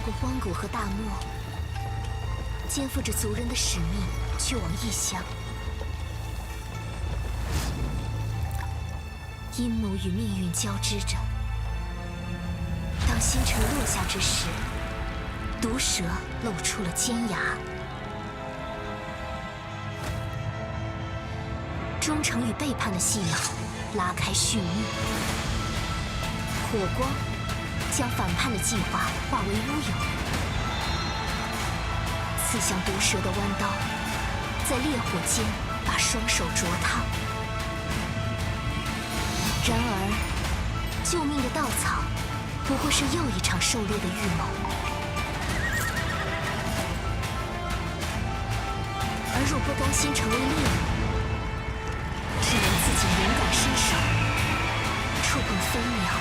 过荒谷和大漠，肩负着族人的使命，去往异乡。阴谋与命运交织着。当星辰落下之时，毒蛇露出了尖牙。忠诚与背叛的戏码拉开序幕。火光将反叛的计划化为乌有，刺向毒蛇的弯刀，在烈火间把双手灼烫。然而，救命的稻草不过是又一场狩猎的预谋。而若不甘心成为猎物，只能自己勇敢伸手，触碰飞鸟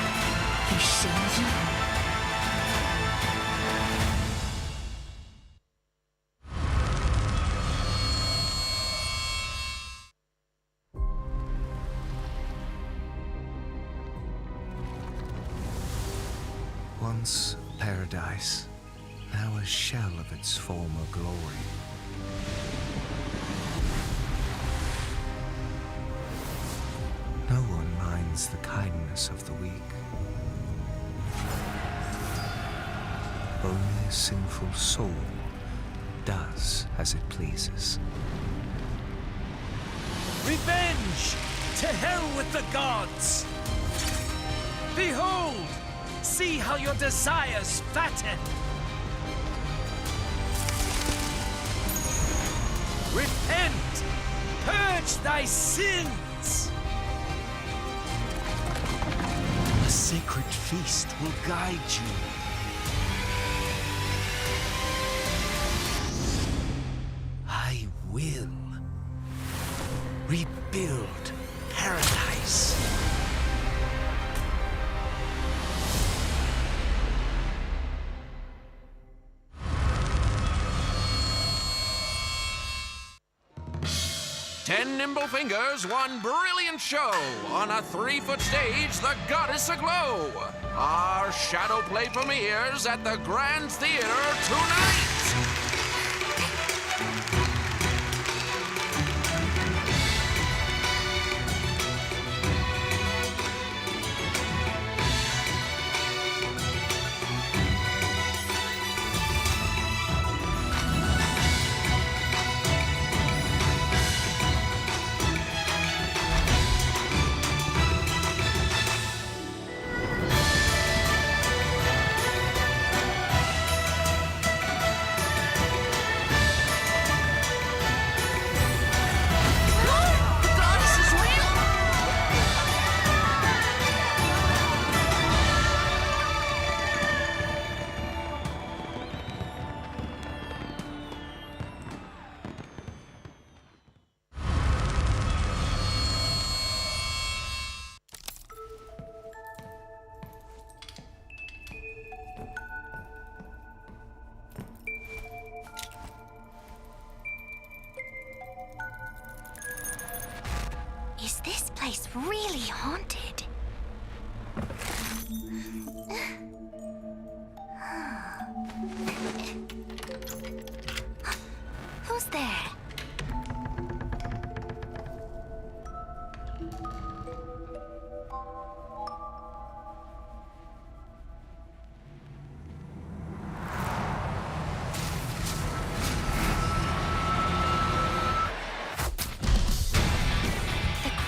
与神鹰。Once paradise, now a shell of its former glory. No one minds the kindness of the weak. Only a sinful soul does as it pleases. Revenge! To hell with the gods! Behold! See how your desires fatten! Repent! Purge thy sins! A sacred feast will guide you. I will rebuild paradise. Ten nimble fingers, one brilliant show. On a 3-foot stage, the goddess aglow. Our shadow play premieres at the Grand Theater tonight. Is this place really haunted? Who's there?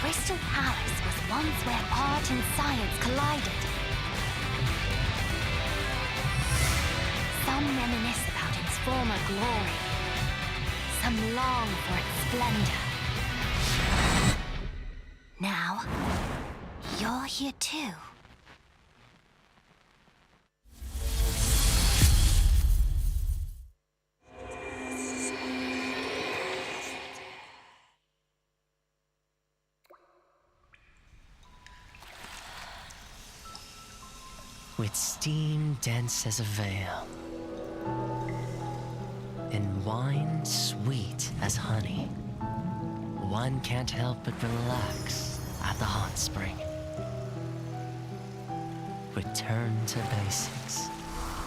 Crystal Palace was once where art and science collided. Some reminisce about its former glory. Some long for its splendor. Now, you're here too. With steam dense as a veil, and wine sweet as honey, one can't help but relax at the hot spring. Return to basics,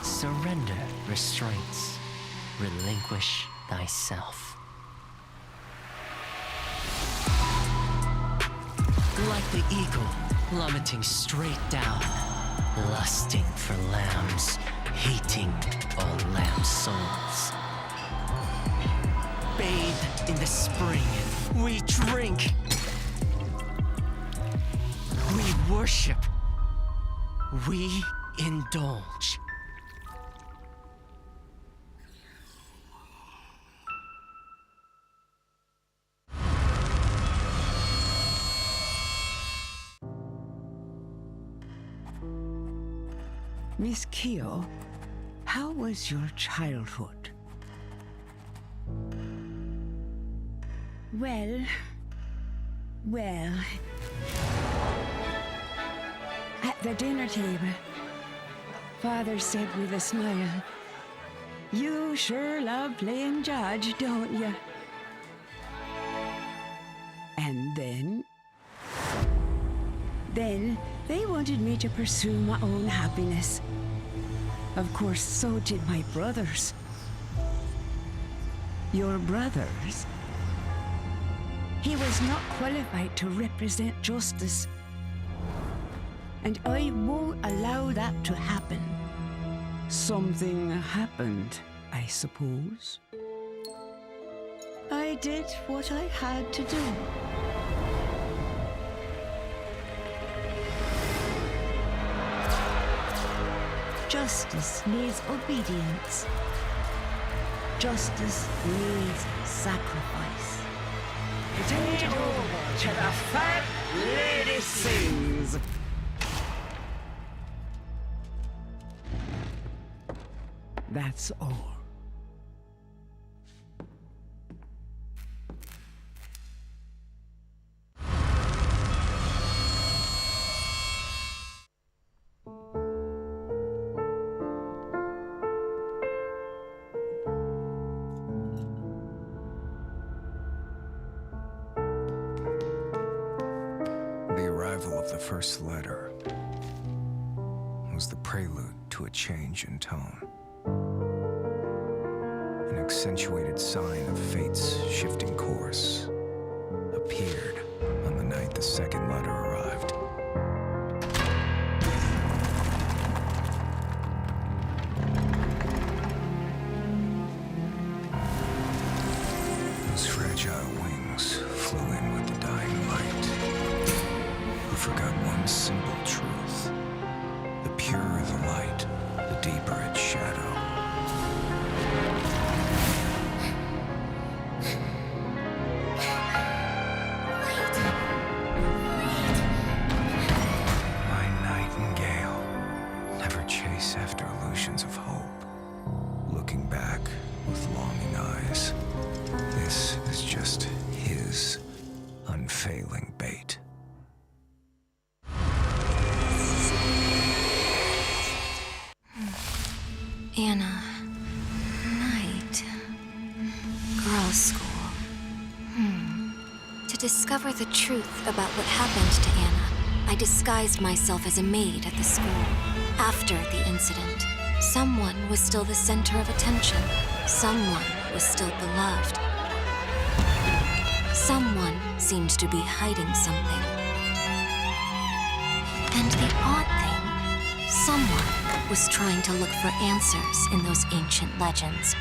Surrender restraints. Relinquish thyself. Like the eagle, plummeting straight down, lusting for lambs, hating all lamb souls. Bathed in the spring, we drink. We worship. We indulge. Miss Keo, how was your childhood? Well... At the dinner table, Father said with a smile, "You sure love playing judge, don't you?" And then? Then they wanted me to pursue my own happiness. Of course, so did my brothers. Your brothers? He was not qualified to represent justice. And I won't allow that to happen. Something happened, I suppose. I did what I had to do. Justice needs obedience. Justice needs sacrifice. Take it over to the Fat Lady Sings. That's all. The arrival of the first letter was the prelude to a change in tone. An accentuated sign of fate's shifting course appeared on the night the second letter arrived. Those fragile wings flew in with the dying light. Who forgot one simple truth: the purer the light, the deeper its shadow. My nightingale, never chase after illusions of hope, looking back with longing eyes. This is just his unfailing bait. Anna. Night. Girls' school. To discover the truth about what happened to Anna, I disguised myself as a maid at the school. After the incident, someone was still the center of attention. Someone was still beloved. Someone seemed to be hiding something. And the odd thing, someone was trying to look for answers in those ancient legends.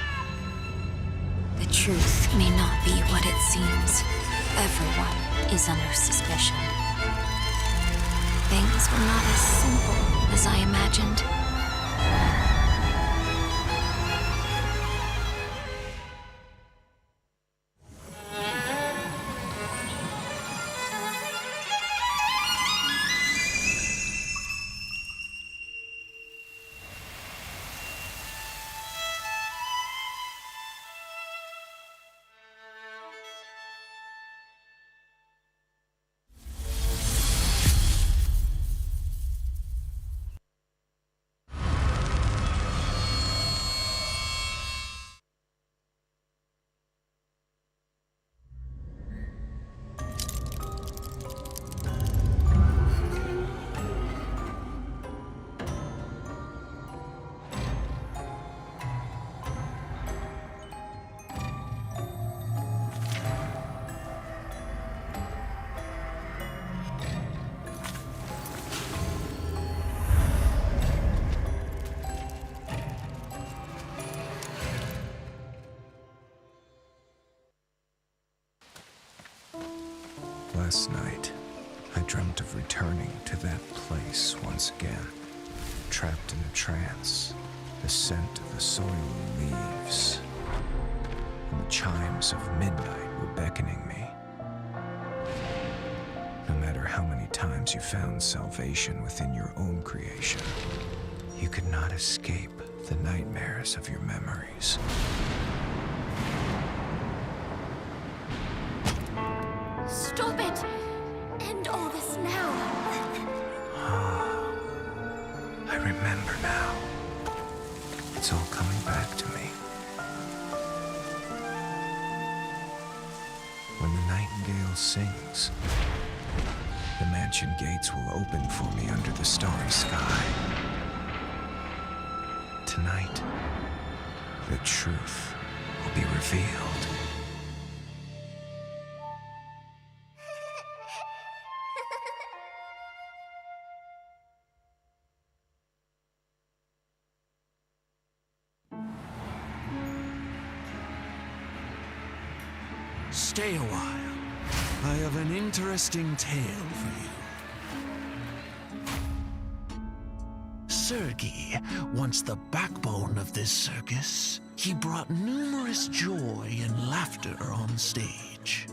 The truth may not be what it seems. Everyone is under suspicion. Things were not as simple as I imagined. Last night, I dreamt of returning to that place once again, trapped in a trance, the scent of the soil leaves, and the chimes of midnight were beckoning me. No matter how many times you found salvation within your own creation, you could not escape the nightmares of your memories. Stop it! End all this now. I remember now. It's all coming back to me. When the nightingale sings, the mansion gates will open for me under the starry sky. Tonight, the truth will be revealed. Stay a while. I have an interesting tale for you. Sergei, once the backbone of this circus, he brought numerous joy and laughter on stage.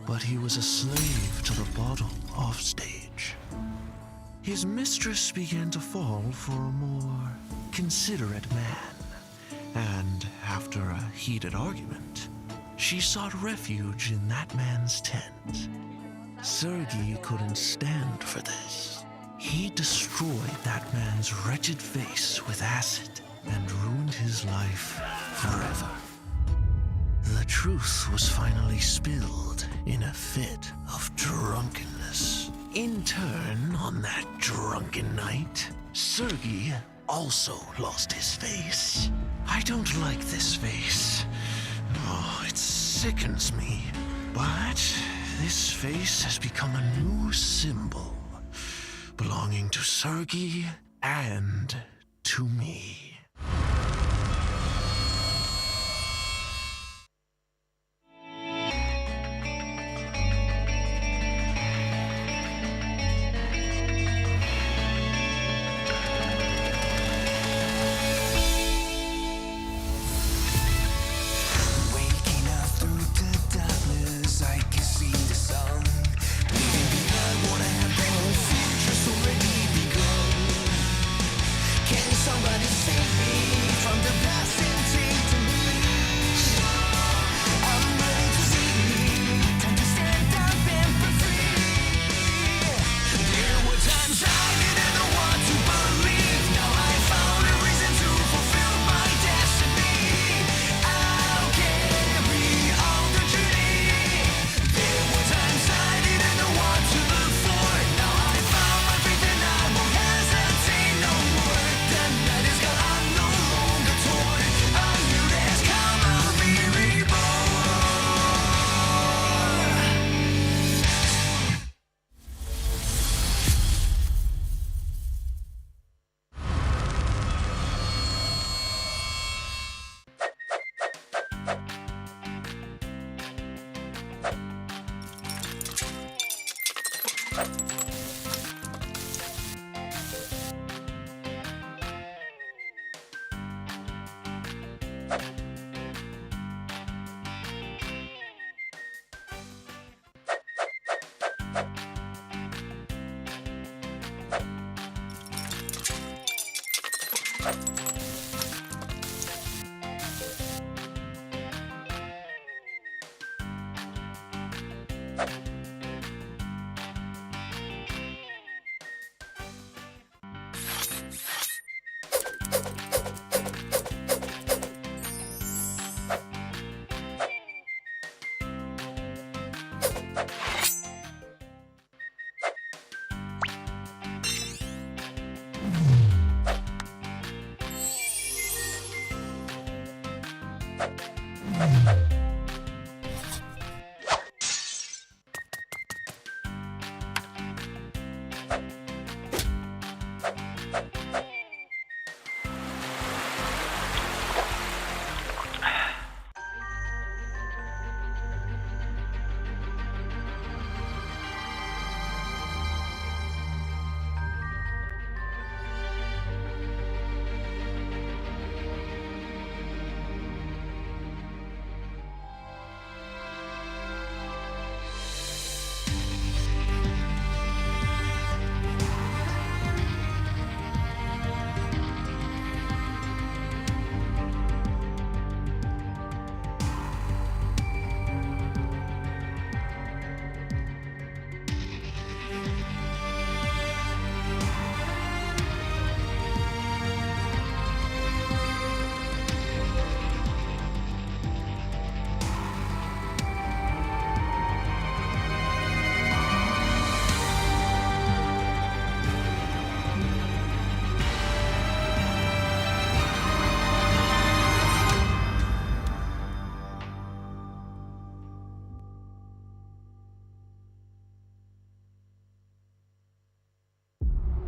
But he was a slave to the bottle off stage. His mistress began to fall for a more considerate man, and after a heated argument, she sought refuge in that man's tent. Sergei couldn't stand for this. He destroyed that man's wretched face with acid and ruined his life forever. The truth was finally spilled in a fit of drunkenness. In turn, on that drunken night, Sergei also lost his face. I don't like this face. Oh, it sickens me. But this face has become a new symbol, belonging to Sergei and to me.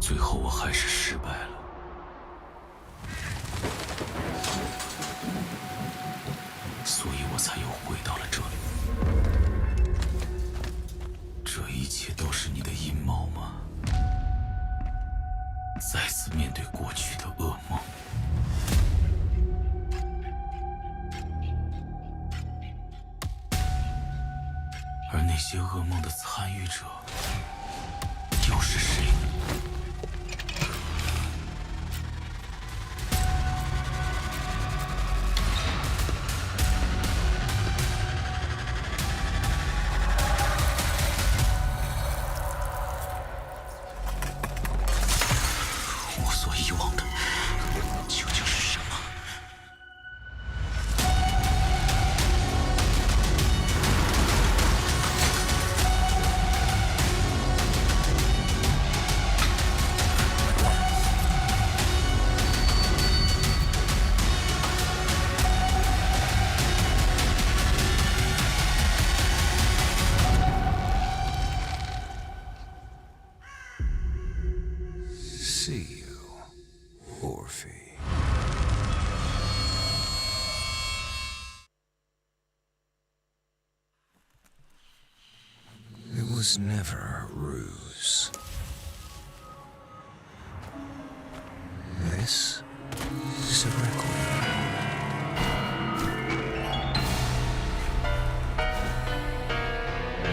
最后我还是失败了。所以我才又回到了这里。这一切都是你的阴谋吗？再次面对过去的噩梦。而那些噩梦的参与者又是谁？我所遗忘的究竟是什么？See you, Orphe. It was never a ruse. This is a requiem.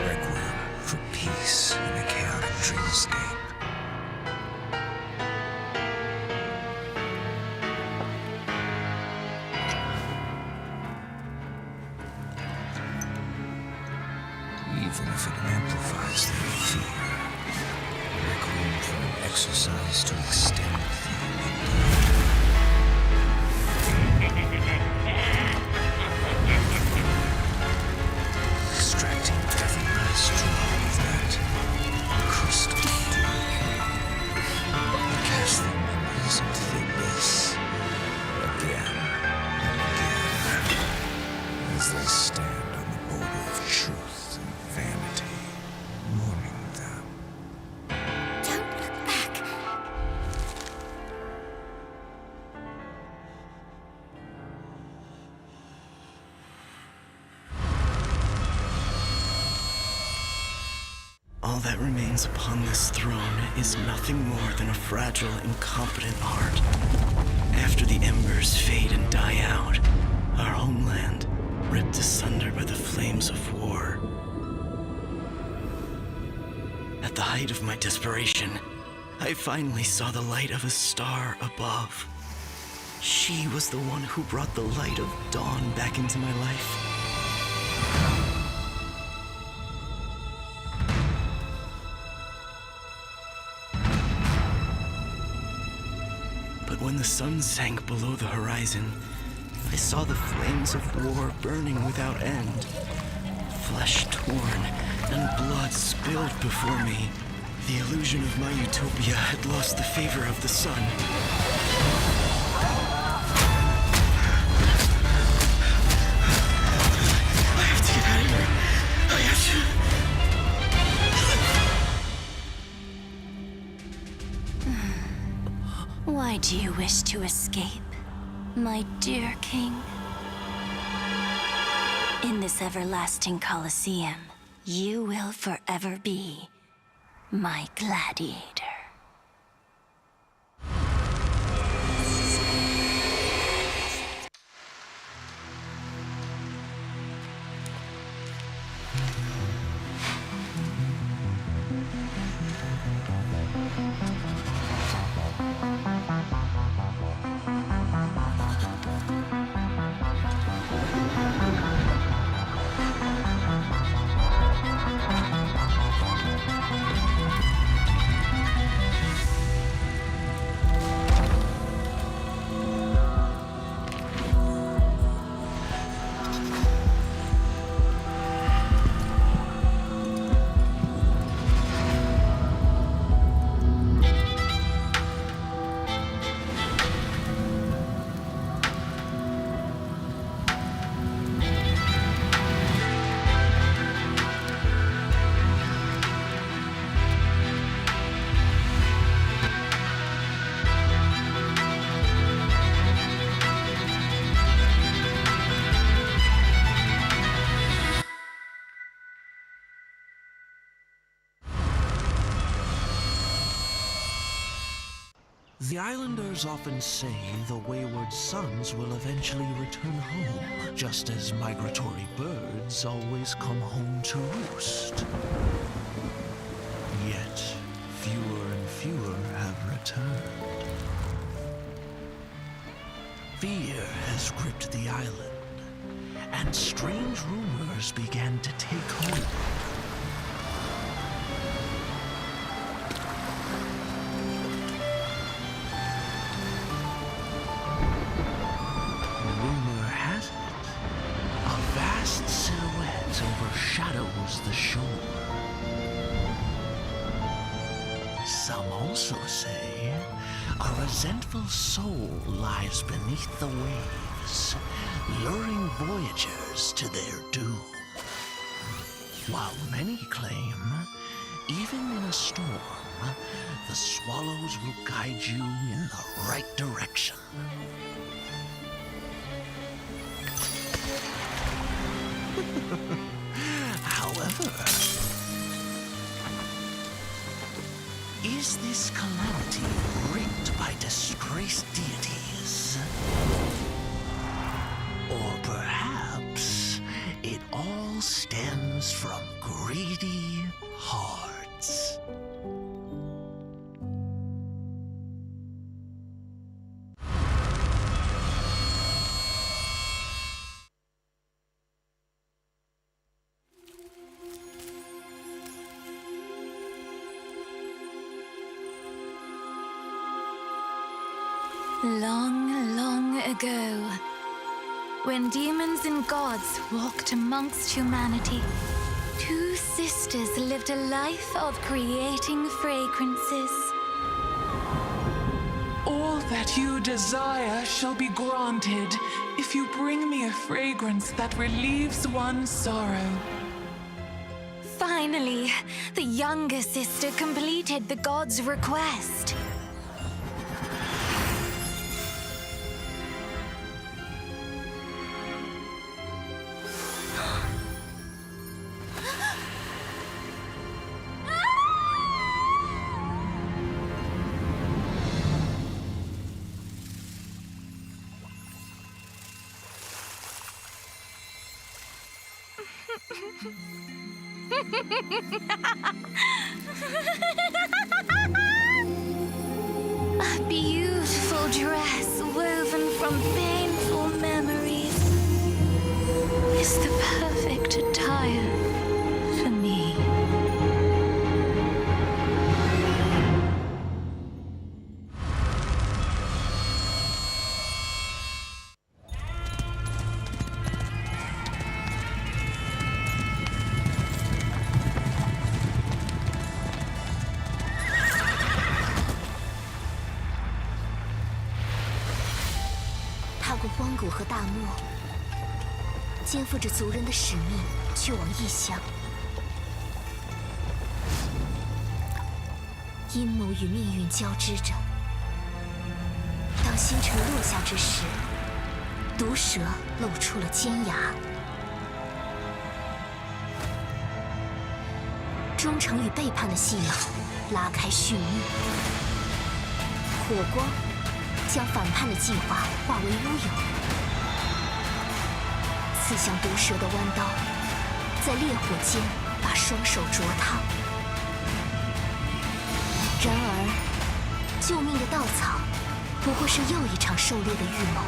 Requiem for peace in a chaotic dreamscape. Even if it amplifies their fear, requiem for an exercise to extend the enigma. Extracting every last drop of that crystal dew. Cast their memories into the abyss again and again as they stand on the border of truth and vanity, warning them. Don't look back. All that remains upon this throne is nothing more than a fragile, incompetent heart. After the embers fade and die out, our homeland, ripped asunder by the flames of war. At the height of my desperation, I finally saw the light of a star above. She was the one who brought the light of dawn back into my life. But when the sun sank below the horizon, I saw the flames of war burning without end. Flesh torn and blood spilled before me. The illusion of my utopia had lost the favor of the sun. I have to get out of here. I have to... Why do you wish to escape, my dear king? In this everlasting Colosseum, you will forever be my gladiator. The islanders often say the wayward sons will eventually return home, just as migratory birds always come home to roost. Yet, fewer and fewer have returned. Fear has gripped the island, and strange rumors began to take hold. Rumor has it, a vast silhouette overshadows the shore. Some also say a resentful soul lies beneath the waves, luring voyagers to their doom. While many claim, even in a storm, the swallows will guide you in the right direction. However, is this calamity wreaked by disgraced deities? Or perhaps it all stems from greedy hearts? Long, long ago, when demons and gods walked amongst humanity, two sisters lived a life of creating fragrances. All that you desire shall be granted if you bring me a fragrance that relieves one's sorrow. Finally, the younger sister completed the god's request. A beautiful dress woven from painful memories is the perfect attire for me.踏过荒谷和大漠，肩负着族人的使命，去往异乡。阴谋与命运交织着。当星辰落下之时，毒蛇露出了尖牙。忠诚与背叛的戏码拉开序幕。火光将反叛的计划化为乌有，刺向毒蛇的弯刀，在烈火间把双手灼烫。然而，救命的稻草不过是又一场狩猎的预谋。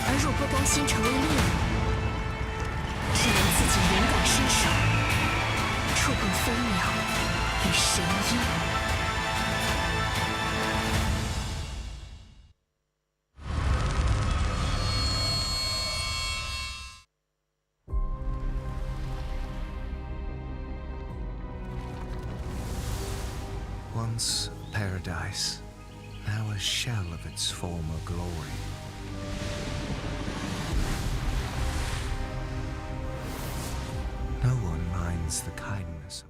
而若不甘心成为猎物，只能自己勇敢伸手，触碰飞鸟与神鹰。Once paradise, now a shell of its former glory. No one minds the kindness of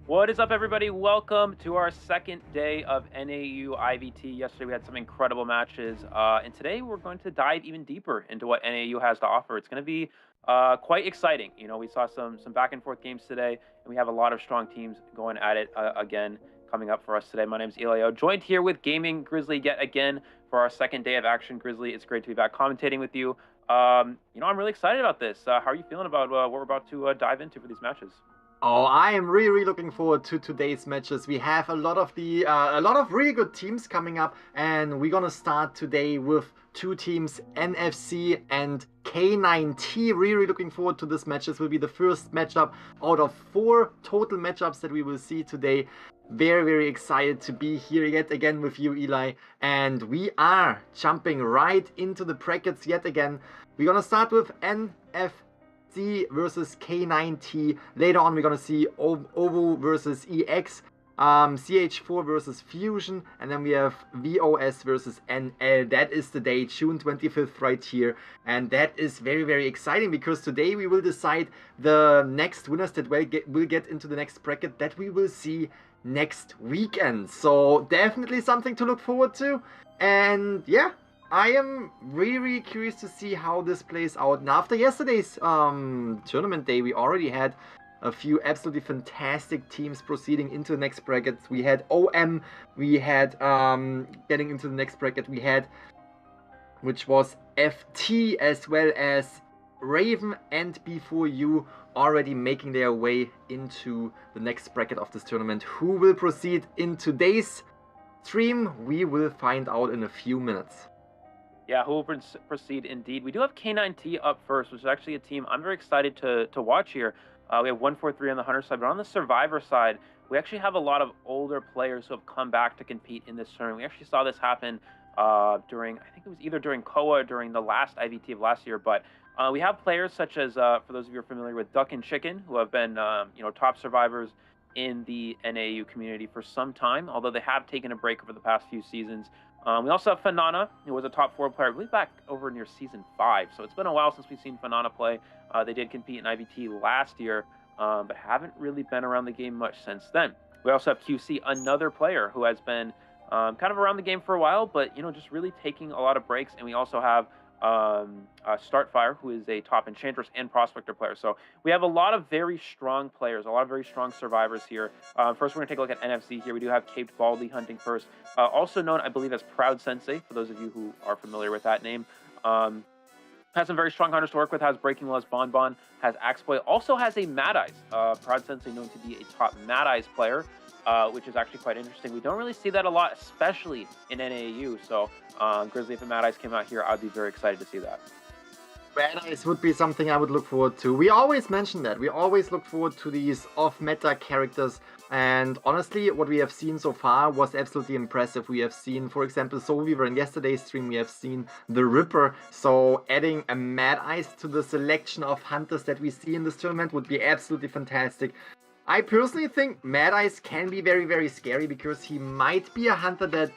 What is up, everybody? Welcome to our second day of NAEU IVT. Yesterday we had some incredible matches, and today we're going to dive even deeper into what NAEU has to offer. It's going to be quite exciting. You know, we saw some back and forth games today, and we have a lot of strong teams going at it again coming up for us today. My name is Elio, joined here with Gaming Grizzly yet again for our second day of action. Grizzly, it's great to be back commentating with you. You know, I'm really excited about this. How are you feeling about what we're about to dive into for these matches? Oh, I am really looking forward to today's matches. We have a lot of really good teams coming up, and we're gonna start today with two teams, NFZ and K9T. Really looking forward to this match. This will be the first matchup out of 4 total matchups that we will see today. Very, very excited to be here yet again with you, Eli. And we are jumping right into the brackets yet again. We're gonna start with NFZ versus K9T. Later on, we're gonna see OVO Vs EX, CH4 versus Fusion, and then we have VOS Vs NL. That is the day, June 25th, right here. And that is very, very exciting because today we will decide the next winners that will get into the next bracket that we will see next weekend. So definitely something to look forward to. And yeah, I am really curious to see how this plays out. And after yesterday's tournament day, we already had a few absolutely fantastic teams proceeding into the next brackets. We had OM, we had getting into the next bracket, we had, which was FT, as well as Raven and B4U already making their way into the next bracket of this tournament. Who will proceed in today's stream? We will find out in a few minutes. Yeah, who will proceed indeed. We do have K9T up first, which is actually a team I'm very excited to watch here. We have 143 on the Hunter side, but on the Survivor side, we actually have a lot of older players who have come back to compete in this tournament. We actually saw this happen during, I think it was either during KOA or during the last IVT of last year, but we have players such as, for those of you who are familiar with Duck and Chicken, who have been, you know, top survivors in the NAEU community for some time, although they have taken a break over the past few seasons. We also have Fanana, who was a top 4 player, I believe back over near season 5. So it's been a while since we've seen Fanana play. They did compete in IVT last year, but haven't really been around the game much since then. We also have QC, another player who has been kind of around the game for a while, but, you know, just really taking a lot of breaks. And we also have Startfire, who is a top Enchantress and Prospector player. So we have a lot of very strong players, a lot of very strong survivors here. First, we're going to take a look at NFZ here. We do have Caped Baldy hunting first, also known, I believe, as Proud Sensei, for those of you who are familiar with that name. Has some very strong hunters to work with, has Breaking Laws Bonbon, has Axeboy, also has a Mad Eyes. Proud Sensei known to be a top Mad Eyes player, which is actually quite interesting. We don't really see that a lot, especially in NAEU. So Grizzly, if a Mad Eyes came out here, I'd be very excited to see that. Mad Eyes would be something I would look forward to. We always mention that. We always look forward to these off-meta characters. And honestly, what we have seen so far was absolutely impressive. We have seen, for example, Soul Weaver in yesterday's stream. We have seen the Ripper. So adding a Mad Eyes to the selection of hunters that we see in this tournament would be absolutely fantastic. I personally think Mad Eyes can be very, very scary because he might be a hunter that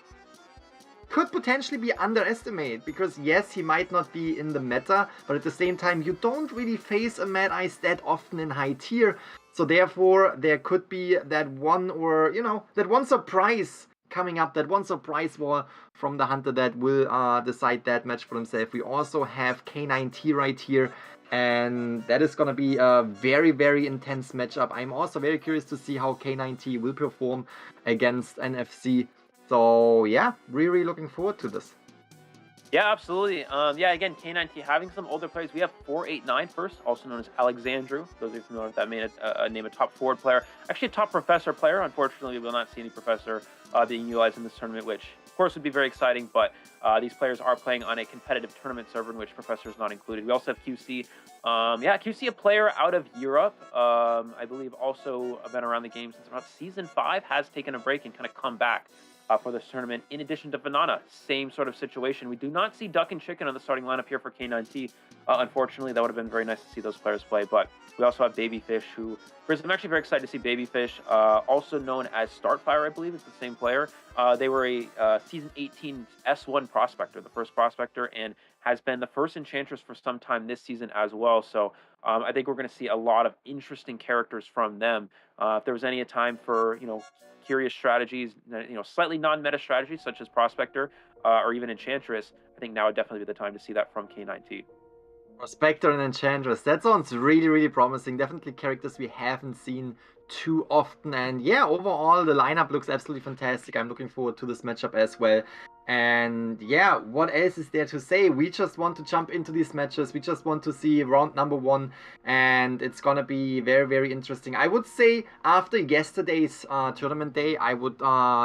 could potentially be underestimated, because yes, he might not be in the meta, but at the same time, you don't really face a Mad Eyes that often in high tier. So therefore, there could be that one, or, you know, that one surprise coming up, that one surprise war from the hunter that will decide that match for himself. We also have K9T right here, and that is going to be a very, very intense matchup. I'm also very curious to see how K9T will perform against NFZ. So yeah, really looking forward to this. Yeah, absolutely. Yeah, again, K9T having some older players. We have 489 first, also known as Alexandru. Those of you familiar with that name, a top forward player. Actually, a top professor player. Unfortunately, we will not see any professor being utilized in this tournament, which of course would be very exciting, but these players are playing on a competitive tournament server in which professor is not included. We also have QC. Yeah, QC, a player out of Europe. I believe also been around the game since about season 5, has taken a break and kind of come back for this tournament. In addition to Vanana, same sort of situation. We do not see Duck and Chicken on the starting lineup here for K9T. Unfortunately, that would have been very nice to see those players play, but we also have Babyfish, who, I'm actually very excited to see Babyfish, also known as Startfire, I believe, it's the same player. They were a Season 18 S1 Prospector, the first Prospector, and has been the first Enchantress for some time this season as well. So I think we're going to see a lot of interesting characters from them. If there was any time for, you know, curious strategies, you know, slightly non-meta strategies such as Prospector or even Enchantress, I think now would definitely be the time to see that from K9T. Prospector and Enchantress. That sounds really, really promising. Definitely characters we haven't seen too often. And yeah, overall, the lineup looks absolutely fantastic. I'm looking forward to this matchup as well. And yeah, what else is there to say? We just want to jump into these matches. We just want to see round number 1. And it's gonna be very, very interesting. I would say after yesterday's tournament day, I would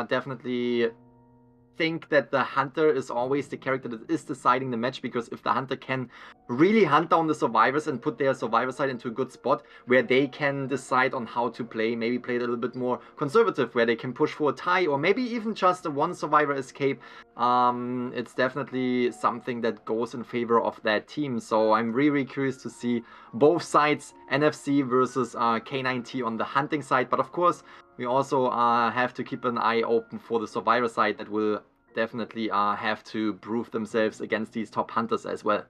definitely think that the hunter is always the character that is deciding the match, because if the hunter can really hunt down the survivors and put their survivor side into a good spot where they can decide on how to play, maybe play it a little bit more conservative, where they can push for a tie or maybe even just a one survivor escape, it's definitely something that goes in favor of that team. So I'm really, really curious to see both sides, NFC versus K9T on the hunting side, but of course we also have to keep an eye open for the survivor side that will definitely have to prove themselves against these top hunters as well.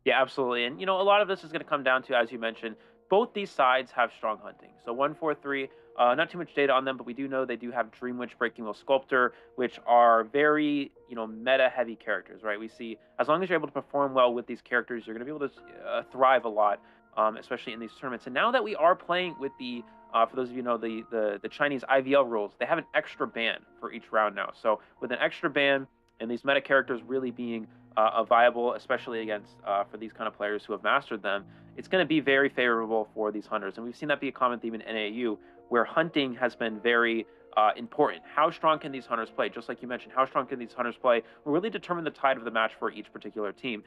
Yeah, absolutely. And, you know, a lot of this is going to come down to, as you mentioned, both these sides have strong hunting. So 143, not too much data on them, but we do know they do have Dream Witch, Breaking Wheel, Sculptor, which are very, you know, meta-heavy characters, right? We see, as long as you're able to perform well with these characters, you're going to be able to thrive a lot, especially in these tournaments. And now that we are playing with the for those of you who know the Chinese IVL rules, they have an extra ban for each round now. So with an extra ban and these meta characters really being viable, especially against for these kind of players who have mastered them, it's going to be very favorable for these hunters. And we've seen that be a common theme in NAEU, where hunting has been very important. How strong can these hunters play? Just like you mentioned, how strong can these hunters play will really determine the tide of the match for each particular team.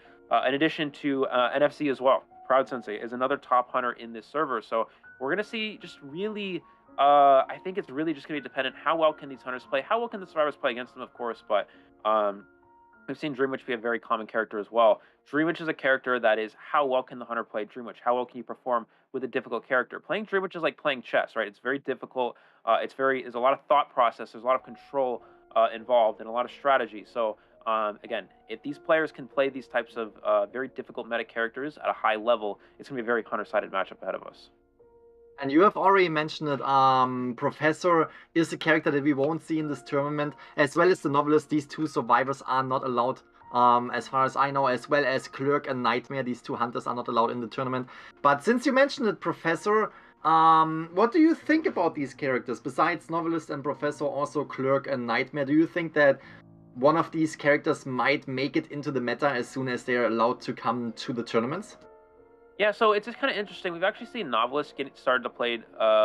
In addition to NFC as well, Proud Sensei is another top hunter in this server. So we're going to see just really, I think it's really just going to be dependent how well can these hunters play, how well can the survivors play against them, of course, but we've seen Dream Witch be a very common character as well. Dream Witch is a character that is how well can the hunter play Dream Witch? How well can you perform with a difficult character? Playing Dream Witch is like playing chess, right? It's very difficult. There's a lot of thought process. There's a lot of control involved and a lot of strategy. So again, if these players can play these types of very difficult meta characters at a high level, it's going to be a very hunter-sided matchup ahead of us. And you have already mentioned it, Professor is a character that we won't see in this tournament, as well as the Novelist. These two survivors are not allowed, as far as I know, as well as Clerk and Nightmare. These two hunters are not allowed in the tournament. But since you mentioned it, Professor, what do you think about these characters? Besides Novelist and Professor, also Clerk and Nightmare, do you think that one of these characters might make it into the meta as soon as they're allowed to come to the tournaments? Yeah, so it's just kind of interesting. We've actually seen Novelists get started to play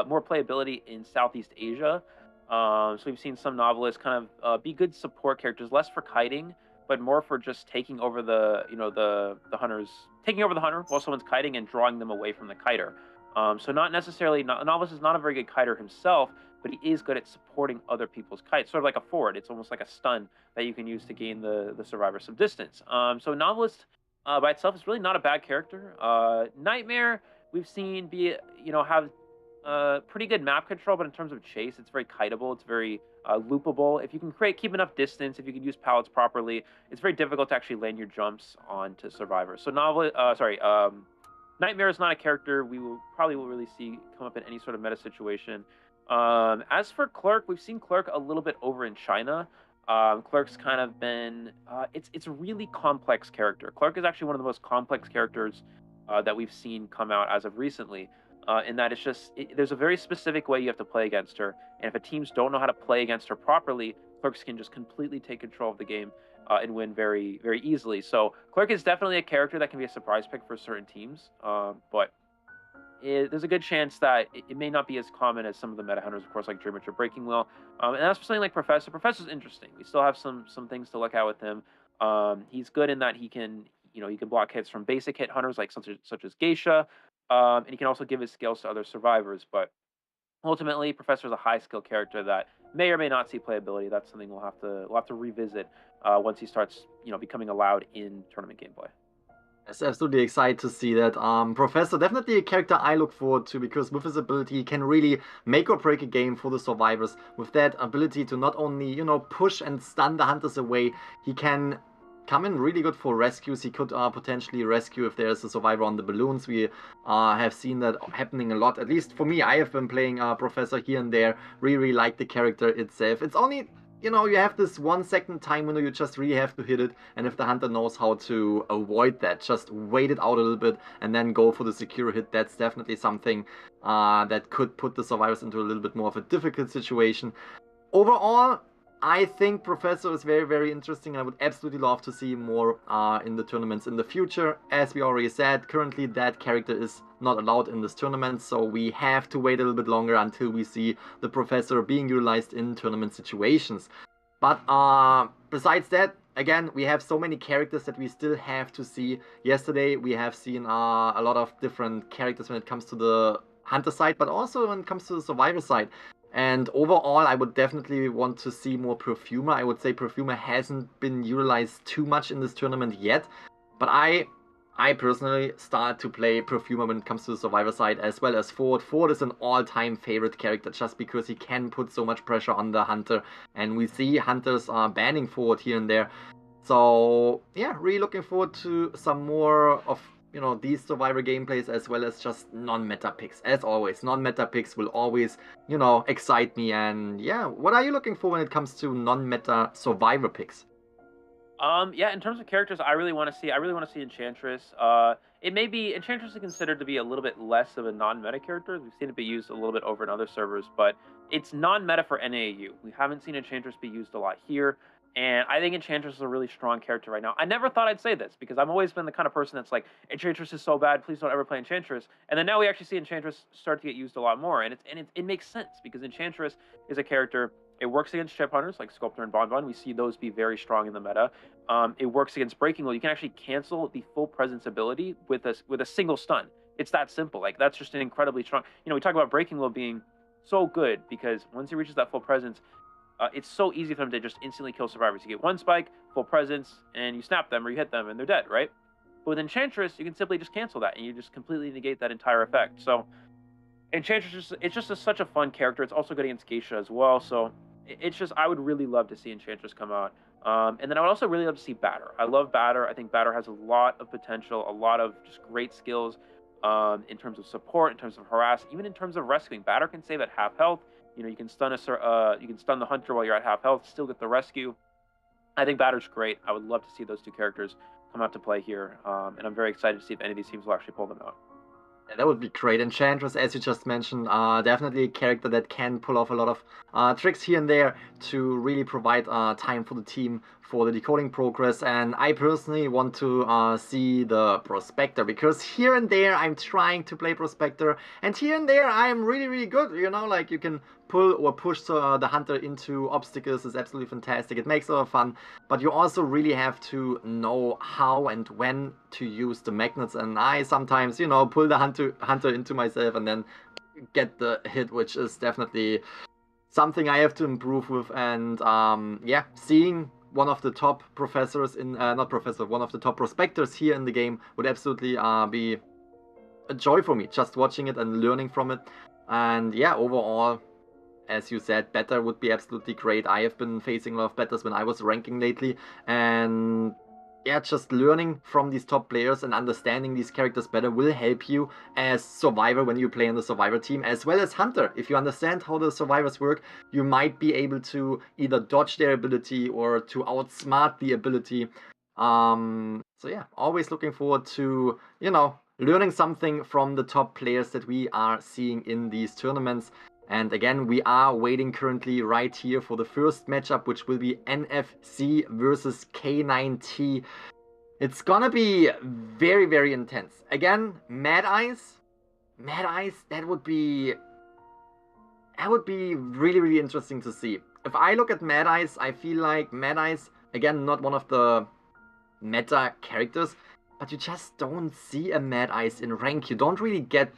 more playability in Southeast Asia. So we've seen some Novelists kind of be good support characters, less for kiting, but more for just taking over the hunters, taking over the hunter while someone's kiting and drawing them away from the kiter. So not necessarily, Novelist is not a very good kiter himself, but he is good at supporting other people's kites, sort of like a forward. It's almost like a stun that you can use to gain the survivor some distance. So Novelist by itself is really not a bad character. Nightmare we've seen have pretty good map control, but in terms of chase, it's very kiteable. It's very loopable. If you can keep enough distance, if you can use pallets properly, it's very difficult to actually land your jumps onto survivors. So Nightmare is not a character we will really see come up in any sort of meta situation. As for Clerk, we've seen Clerk a little bit over in China. Clerk's kind of been it's a really complex character. Clerk is actually one of the most complex characters that we've seen come out as of recently, in that there's a very specific way you have to play against her, and if teams don't know how to play against her properly, Clerks can just completely take control of the game and win very, very easily. So Clerk is definitely a character that can be a surprise pick for certain teams, but there's a good chance that it may not be as common as some of the meta hunters, of course, like Dream Witch or Breaking Wheel. And that's for something like Professor. Professor's interesting. We still have some things to look at with him. He's good in that he can block hits from basic hit hunters like such as Geisha, and he can also give his skills to other survivors. But ultimately, Professor is a high skill character that may or may not see playability. That's something we'll have to revisit once he starts becoming allowed in tournament gameplay. It's absolutely excited to see that. Professor, definitely a character I look forward to, because with his ability, he can really make or break a game for the survivors. With that ability to not only, push and stun the hunters away, he can come in really good for rescues. He could potentially rescue if there's a survivor on the balloons. We have seen that happening a lot. At least for me, I have been playing Professor here and there. Really, really like the character itself. It's only you know, you have this 1 second time window, you just really have to hit it, and if the hunter knows how to avoid that, just wait it out a little bit and then go for the secure hit. That's definitely something that could put the survivors into a little bit more of a difficult situation. Overall, I think Professor is very, very interesting. I would absolutely love to see more in the tournaments in the future. As we already said, currently that character is not allowed in this tournament, so we have to wait a little bit longer until we see the Professor being utilized in tournament situations. But besides that, again, we have so many characters that we still have to see. Yesterday we have seen a lot of different characters when it comes to the hunter side, but also when it comes to the survivor side. And overall, I would definitely want to see more Perfumer. I would say Perfumer hasn't been utilized too much in this tournament yet. But I personally start to play Perfumer when it comes to the survivor side, as well as Ford. Ford is an all-time favorite character just because he can put so much pressure on the hunter. And we see hunters banning Ford here and there. So yeah, really looking forward to some more of, you know, these survivor gameplays, as well as just non-meta picks. As always, non-meta picks will always, you know, excite me. And yeah, what are you looking for when it comes to non-meta survivor picks? Yeah, in terms of characters, I really want to see Enchantress. It may be Enchantress is considered to be a little bit less of a non-meta character. We've seen it be used a little bit over in other servers, but it's non-meta for NAEU. We haven't seen Enchantress be used a lot here. And I think Enchantress is a really strong character right now. I never thought I'd say this, because I've always been the kind of person that's like, Enchantress is so bad, please don't ever play Enchantress. And then now we actually see Enchantress start to get used a lot more. And it makes sense, because Enchantress is a character, it works against chip hunters like Sculptor and Bonbon. We see those be very strong in the meta. It works against Breaking Will. You can actually cancel the full presence ability with a single stun. It's that simple. Like, that's just an incredibly strong, you know, we talk about Breaking Will being so good, because once he reaches that full presence, it's so easy for them to just instantly kill survivors. You get one spike, full presence, and you snap them or you hit them and they're dead, right? But with Enchantress, you can simply just cancel that and you just completely negate that entire effect. So Enchantress, it's just such a fun character. It's also good against Geisha as well. So it's just, I would really love to see Enchantress come out. And then I would also really love to see Batter. I love Batter. I think Batter has a lot of potential, a lot of just great skills in terms of support, in terms of harass, even in terms of rescuing. Batter can save at half health. You know, you can stun the hunter while you're at half health, still get the rescue. I think Batter's great. I would love to see those two characters come out to play here, and I'm very excited to see if any of these teams will actually pull them out. Yeah, that would be great. Enchantress, as you just mentioned, definitely a character that can pull off a lot of tricks here and there to really provide time for the team for the decoding progress. And I personally want to see the Prospector, because here and there I'm trying to play Prospector, and here and there I'm really, really good. You know, like, you can pull or push the hunter into obstacles is absolutely fantastic. It makes a lot of fun, but you also really have to know how and when to use the magnets. And I sometimes, you know, pull the hunter into myself and then get the hit, which is definitely something I have to improve with. And yeah, seeing one of the top professors in one of the top prospectors here in the game would absolutely be a joy for me, just watching it and learning from it. And yeah, overall, as you said, Better would be absolutely great. I have been facing a lot of Betters when I was ranking lately, and yeah, just learning from these top players and understanding these characters better will help you as Survivor when you play on the Survivor team, as well as Hunter. If you understand how the Survivors work, you might be able to either dodge their ability or to outsmart the ability. So yeah, always looking forward to, you know, learning something from the top players that we are seeing in these tournaments. And again, we are waiting currently right here for the first matchup, which will be NFZ Vs K9T. It's gonna be very, very intense. Again, Mad Eyes, that would be really, really interesting to see. If I look at Mad Eyes, I feel like Mad Eyes, again, not one of the meta characters, but you just don't see a Mad Eyes in rank. You don't really get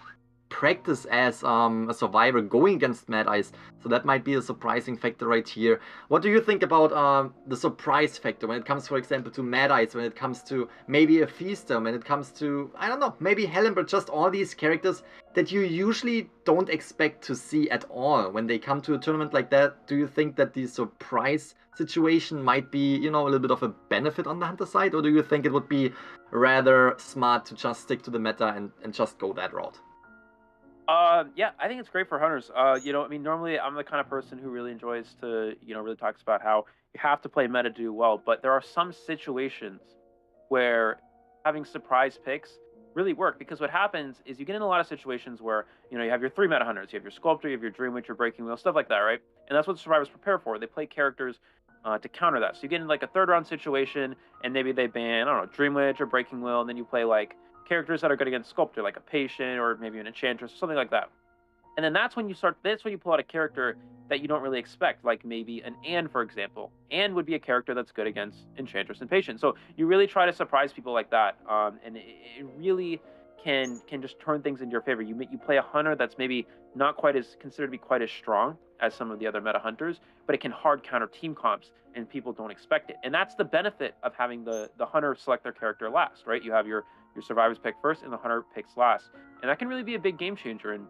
practice as a survivor going against Mad Eyes, so that might be a surprising factor right here. What do you think about the surprise factor when it comes, for example, to Mad Eyes, when it comes to maybe a Feaster, when it comes to, I don't know, maybe Helen, but just all these characters that you usually don't expect to see at all when they come to a tournament like that? Do you think that the surprise situation might be, you know, a little bit of a benefit on the Hunter side, or do you think it would be rather smart to just stick to the meta and just go that route? Yeah, I think it's great for hunters. I mean, normally I'm the kind of person who really enjoys to, really talks about how you have to play meta to do well, but there are some situations where having surprise picks really work because what happens is you get in a lot of situations where, you have your three meta hunters, you have your sculptor, you have your dream witch, your breaking wheel, stuff like that, right? And that's what survivors prepare for. They play characters to counter that. So you get in like a third round situation and maybe they ban, I don't know, dream witch or breaking wheel, and then you play like characters that are good against sculptor, like a patient or maybe an enchantress or something like that. And then that's when you pull out a character that you don't really expect, like maybe an Anne, for example. Anne would be a character that's good against enchantress and patient. So you really try to surprise people like that, and it really can just turn things into your favor. You play a hunter that's maybe not quite as considered to be quite as strong as some of the other meta hunters, but it can hard counter team comps, and people don't expect it. And that's the benefit of having the hunter select their character last, right? You have your survivors pick first, and the hunter picks last, and that can really be a big game changer. And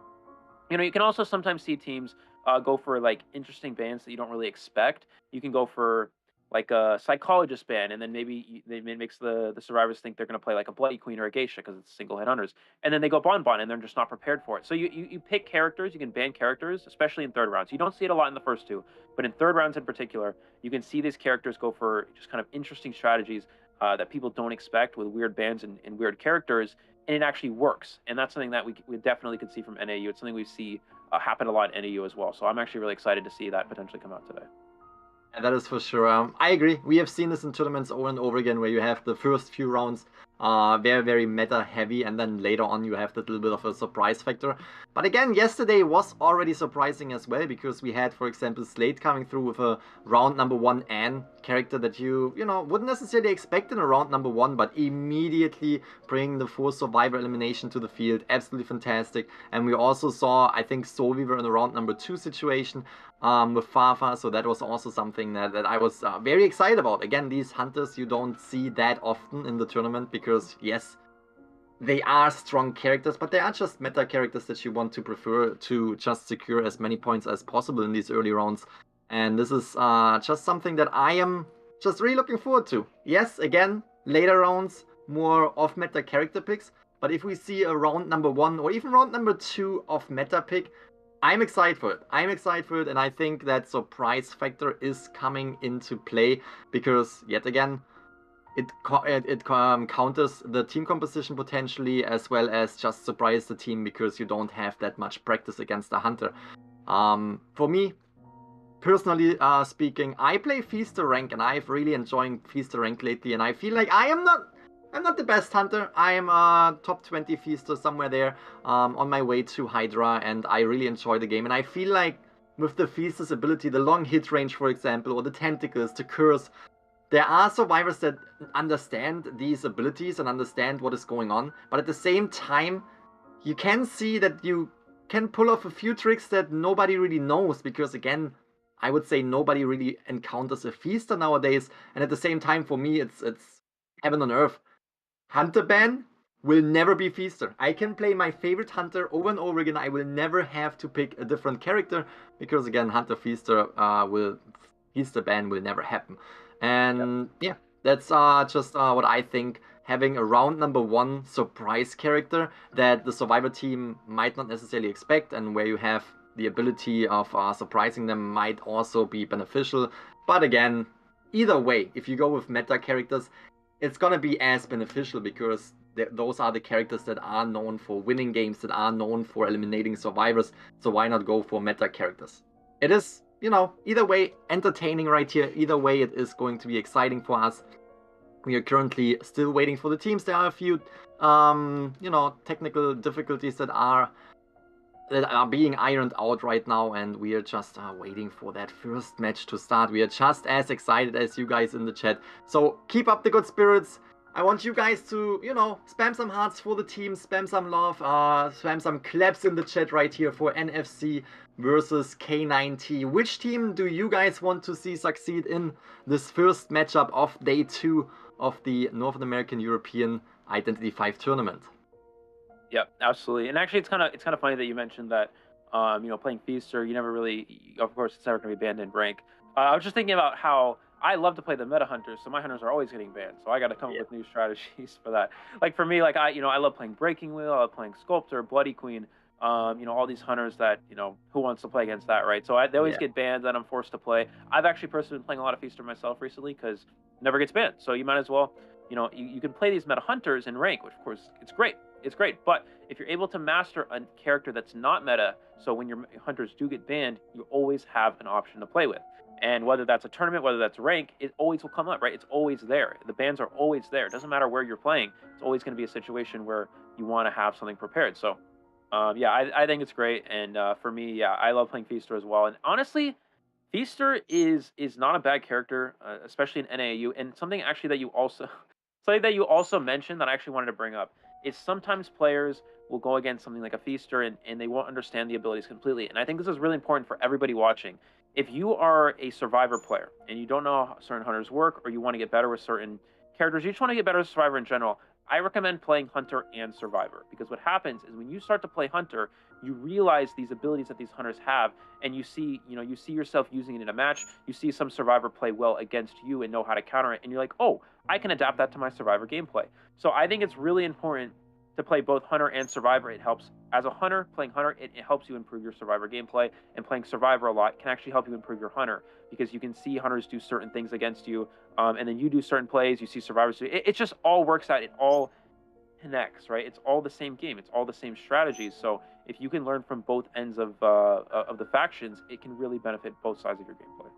you can also sometimes see teams go for like interesting bans that you don't really expect. You can go for like a psychologist ban, and then maybe it makes the survivors think they're going to play like a bloody queen or a geisha because it's single hit hunters, and then they go bonbon and they're just not prepared for it. So you pick characters, you can ban characters, especially in third rounds. You don't see it a lot in the first two, but in third rounds in particular, you can see these characters go for just kind of interesting strategies that people don't expect with weird bans and weird characters, and it actually works. And that's something that we definitely could see from NAEU. It's something we see happen a lot in NAEU as well. So I'm actually really excited to see that potentially come out today. Yeah, that is for sure. I agree. We have seen this in tournaments over and over again, where you have the first few rounds very, very meta heavy, and then later on you have that little bit of a surprise factor. But again, yesterday was already surprising as well, because we had, for example, Slate coming through with a round number 1 Anne character that you wouldn't necessarily expect in a round number 1, but immediately bring the 4 survivor elimination to the field. Absolutely fantastic. And we also saw, I think, Solviver in a round number 2 situation with Fafa, so that was also something that I was very excited about. Again, these hunters you don't see that often in the tournament, because yes, they are strong characters, but they are just meta characters that you want to prefer to just secure as many points as possible in these early rounds. And this is just something that I am just really looking forward to. Yes, again, later rounds, more off-meta character picks, but if we see a round number 1 or even round number 2 of meta pick, I'm excited for it. I'm excited for it, and I think that surprise factor is coming into play, because yet again, it counters the team composition potentially, as well as just surprise the team because you don't have that much practice against a hunter. For me, personally speaking, I play Feaster rank, and I've really enjoying Feaster rank lately, and I feel like I'm not the best hunter. I am a top 20 Feaster, somewhere there, on my way to Hydra, and I really enjoy the game. And I feel like with the Feaster's ability, the long hit range, for example, or the tentacles, the curse, there are survivors that understand these abilities and understand what is going on, but at the same time, you can see that you can pull off a few tricks that nobody really knows, because again, I would say nobody really encounters a Feaster nowadays, and at the same time, for me, it's heaven on earth. Hunter ban will never be Feaster. I can play my favorite hunter over and over again. I will never have to pick a different character, because again, Hunter Feaster Feaster ban will never happen. And yeah, that's just what I think. Having a round number 1 surprise character that the survivor team might not necessarily expect, and where you have the ability of surprising them, might also be beneficial. But again, either way, if you go with meta characters, it's gonna be as beneficial, because those are the characters that are known for winning games, that are known for eliminating survivors. So why not go for meta characters? It is, either way, entertaining right here. Either way, it is going to be exciting for us. We are currently still waiting for the teams. There are a few, technical difficulties that are being ironed out right now, and we are just waiting for that first match to start. We are just as excited as you guys in the chat. So keep up the good spirits. I want you guys to, spam some hearts for the team, spam some love, spam some claps in the chat right here for NFZ versus K9T. Which team do you guys want to see succeed in this first matchup of day 2 of the North American European IdentityV tournament? Yeah, absolutely. And actually, it's kind of funny that you mentioned that, playing Feaster, you never really, of course, it's never going to be banned in rank. I was just thinking about how I love to play the meta hunters, so my hunters are always getting banned. So I got to come up with new strategies for that. Like for me, like I love playing Breaking Wheel, I love playing Sculptor, Bloody Queen. You know, all these hunters that, you know, who wants to play against that, right? So they always get banned, and I'm forced to play. I've actually personally been playing a lot of Feaster myself recently because it never gets banned. So you might as well, you know, you can play these meta hunters in rank, which of course it's great. It's great. But if you're able to master a character that's not meta, so when your hunters do get banned, you always have an option to play with. And whether that's a tournament, whether that's rank, it always will come up, right? It's always there. The bans are always there. It doesn't matter where you're playing. It's always going to be a situation where you want to have something prepared. So yeah, I think it's great, and for me, yeah, I love playing Feaster as well. And honestly, Feaster is not a bad character, especially in NAEU. And something actually that you also mentioned that I actually wanted to bring up is sometimes players will go against something like a Feaster and they won't understand the abilities completely. And I think this is really important for everybody watching. If you are a Survivor player and you don't know how certain hunters work, or you want to get better with certain characters, you just want to get better as Survivor in general, I recommend playing Hunter and Survivor, because what happens is when you start to play Hunter, you realize these abilities that these hunters have, and you see yourself using it in a match. You see some Survivor play well against you and know how to counter it, and you're like, oh, I can adapt that to my Survivor gameplay. So I think it's really important to play both Hunter and Survivor. It helps as a Hunter, playing Hunter, it helps you improve your Survivor gameplay, and playing Survivor a lot can actually help you improve your Hunter, because you can see hunters do certain things against you, and then you do certain plays, you see survivors do it just all works out, it all connects, right? It's all the same game, it's all the same strategies. So if you can learn from both ends of the factions, it can really benefit both sides of your gameplay.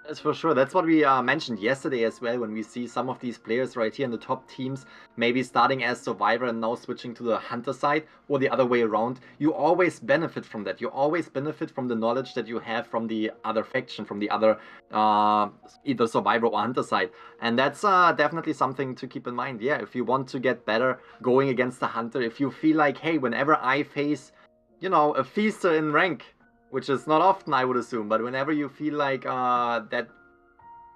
That's for sure. That's what we mentioned yesterday as well, when we see some of these players right here in the top teams, maybe starting as Survivor and now switching to the Hunter side, or the other way around. You always benefit from that. You always benefit from the knowledge that you have from the other faction, from the other either Survivor or Hunter side. And that's definitely something to keep in mind. Yeah, if you want to get better going against the Hunter, if you feel like, hey, whenever I face, you know, a Feaster in rank, which is not often, I would assume, but whenever you feel like that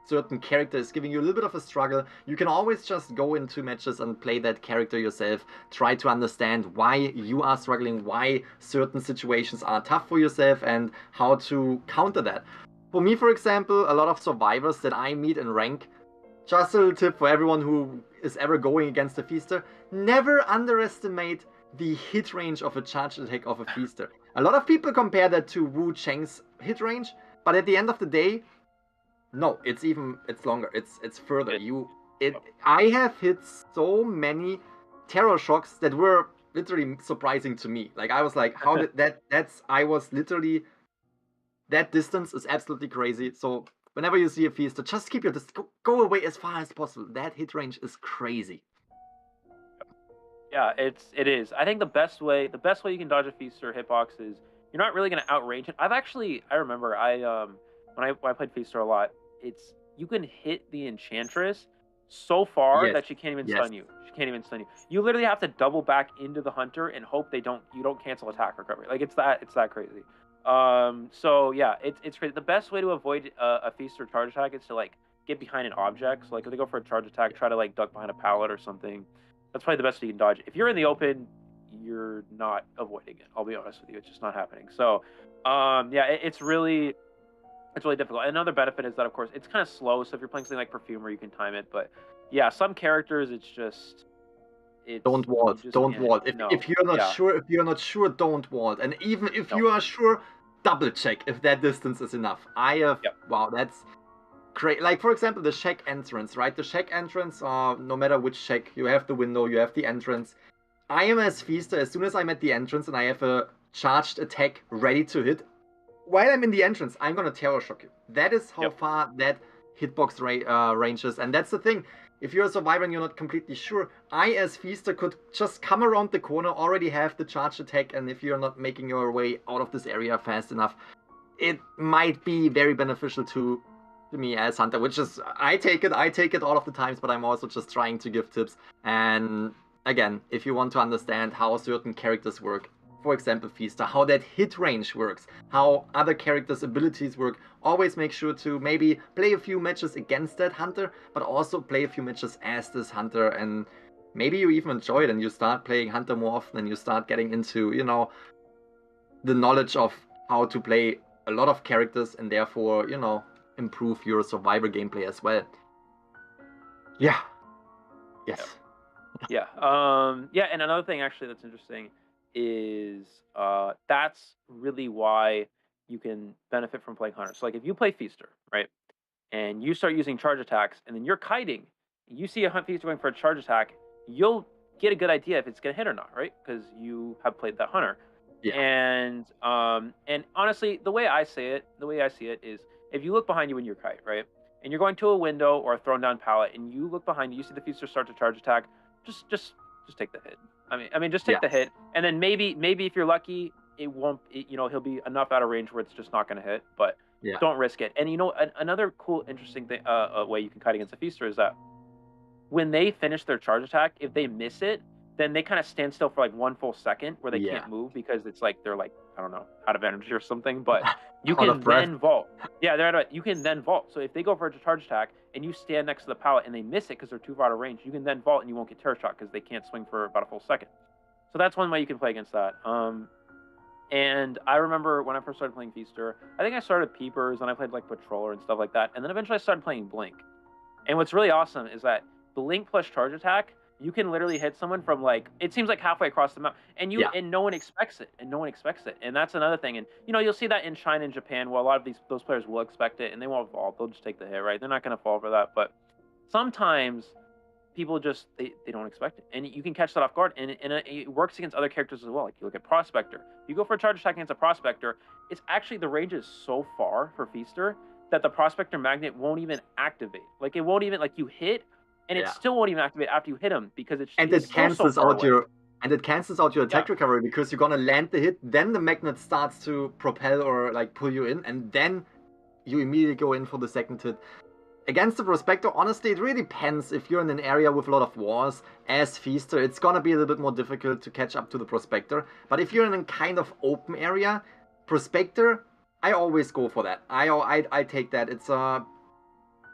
certain character is giving you a little bit of a struggle, you can always just go into matches and play that character yourself. Try to understand why you are struggling, why certain situations are tough for yourself, and how to counter that. For me, for example, a lot of Survivors that I meet in rank, just a little tip for everyone who is ever going against a Feaster, never underestimate the hit range of a charge attack of a Feaster. A lot of people compare that to Wu Cheng's hit range, but at the end of the day, no, it's longer. It's further. I have hit so many terror shocks that were literally surprising to me. Like, I was like, how did that distance is absolutely crazy. So whenever you see a Feaster, just keep your distance. Go away as far as possible. That hit range is crazy. Yeah, it is. I think the best way you can dodge a Feaster hitbox is you're not really going to outrange it. I remember when I played Feaster a lot, you can hit the Enchantress so far that she can't even stun you. She can't even stun you. You literally have to double back into the Hunter and hope you don't cancel attack recovery. Like, it's that crazy. So yeah, it's crazy. The best way to avoid a Feaster charge attack is to like get behind an object. So like if they go for a charge attack, try to like duck behind a pallet or something. That's probably the best way you can dodge it. If you're in the open, you're not avoiding it. I'll be honest with you, it's just not happening. So, yeah, it's really difficult. Another benefit is that, of course, it's kind of slow. So if you're playing something like Perfumer, you can time it. But yeah, some characters, don't ward. If you're not sure, don't ward. And even if you are sure, double check if that distance is enough. Wow, that's great. Like, for example, the shack entrance, right? The shack entrance, no matter which shack, you have the window, you have the entrance. I am as Feaster, as soon as I'm at the entrance and I have a charged attack ready to hit, while I'm in the entrance, I'm gonna terror shock you. That is how far that hitbox range is. And that's the thing. If you're a Survivor and you're not completely sure, I as Feaster could just come around the corner, already have the charged attack, and if you're not making your way out of this area fast enough, it might be very beneficial to me as Hunter, which is, I take it all of the times, but I'm also just trying to give tips. And again, if you want to understand how certain characters work, for example Feaster, how that hit range works, how other characters' abilities work, always make sure to maybe play a few matches against that Hunter, but also play a few matches as this Hunter, and maybe you even enjoy it and you start playing Hunter more often and you start getting into, you know, the knowledge of how to play a lot of characters and therefore, you know, improve your Survivor gameplay as well. Yes. Yeah, and another thing actually that's interesting is that's really why you can benefit from playing Hunter. So like if you play Feaster, right, and you start using charge attacks, and then you're kiting, you see a Hunt Feaster going for a charge attack, you'll get a good idea if it's gonna hit or not, right? Because you have played that Hunter. Yeah. And honestly, the way I see it is if you look behind you when you're kite, right, and you're going to a window or a thrown down pallet, and you look behind you, you see the Feaster start to charge attack, just take the hit. I mean, just take the hit, and then maybe if you're lucky, it won't. He'll be enough out of range where it's just not going to hit. But don't risk it. And another cool, interesting thing, way you can kite against a Feaster is that when they finish their charge attack, if they miss it, then they kind of stand still for like 1 full second where they can't move because it's like they're like, I don't know, out of energy or something. But you can then vault. Yeah, they're out of, you can then vault. So if they go for a charge attack and you stand next to the pallet and they miss it because they're too far out of range, you can then vault and you won't get terror shot because they can't swing for about a full second. So that's one way you can play against that. And I remember when I first started playing Feaster, I think I started Peepers and I played like Patroller and stuff like that. And then eventually I started playing Blink. And what's really awesome is that Blink plus charge attack, you can literally hit someone from like, it seems like halfway across the map, and and no one expects it, and that's another thing. And you'll see that in China and Japan, where a lot of those players will expect it and they won't fall, they'll just take the hit, right? They're not going to fall for that. But sometimes people just they don't expect it, and you can catch that off guard, and it works against other characters as well. Like you look at Prospector, if you go for a charge attack against a Prospector, it's actually, the range is so far for Feaster that the Prospector magnet won't even activate. Like it won't even, like you hit, and it still won't even activate after you hit him because it cancels out your attack recovery, because you're gonna land the hit, then the magnet starts to propel or like pull you in, and then you immediately go in for the second hit. Against the Prospector, honestly, it really depends. If you're in an area with a lot of wars, as Feaster, it's gonna be a little bit more difficult to catch up to the Prospector. But if you're in a kind of open area, Prospector, I always go for that. I take that. It's a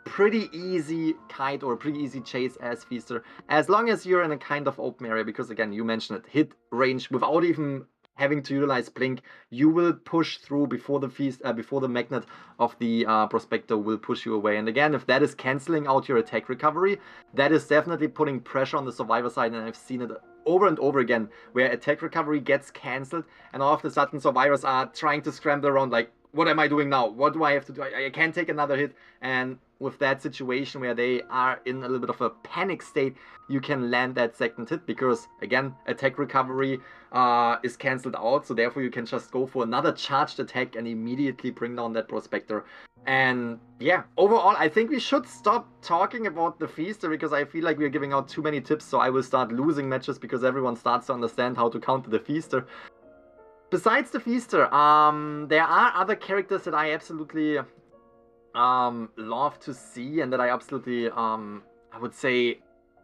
pretty easy kite or a pretty easy chase as Feaster, as long as you're in a kind of open area, because again, you mentioned it, hit range without even having to utilize Blink, you will push through before the magnet of the Prospector will push you away. And again, if that is canceling out your attack recovery, that is definitely putting pressure on the survivor side, and I've seen it over and over again, where attack recovery gets cancelled, and all of a sudden survivors are trying to scramble around like, what am I doing now? What do I have to do? I can't take another hit. And with that situation where they are in a little bit of a panic state, you can land that second hit because, again, attack recovery is cancelled out. So therefore you can just go for another charged attack and immediately bring down that Prospector. And yeah, overall, I think we should stop talking about the Feaster because I feel like we're giving out too many tips. So I will start losing matches because everyone starts to understand how to counter the Feaster. Besides the Feaster, there are other characters that I absolutely love to see and that I absolutely, I would say,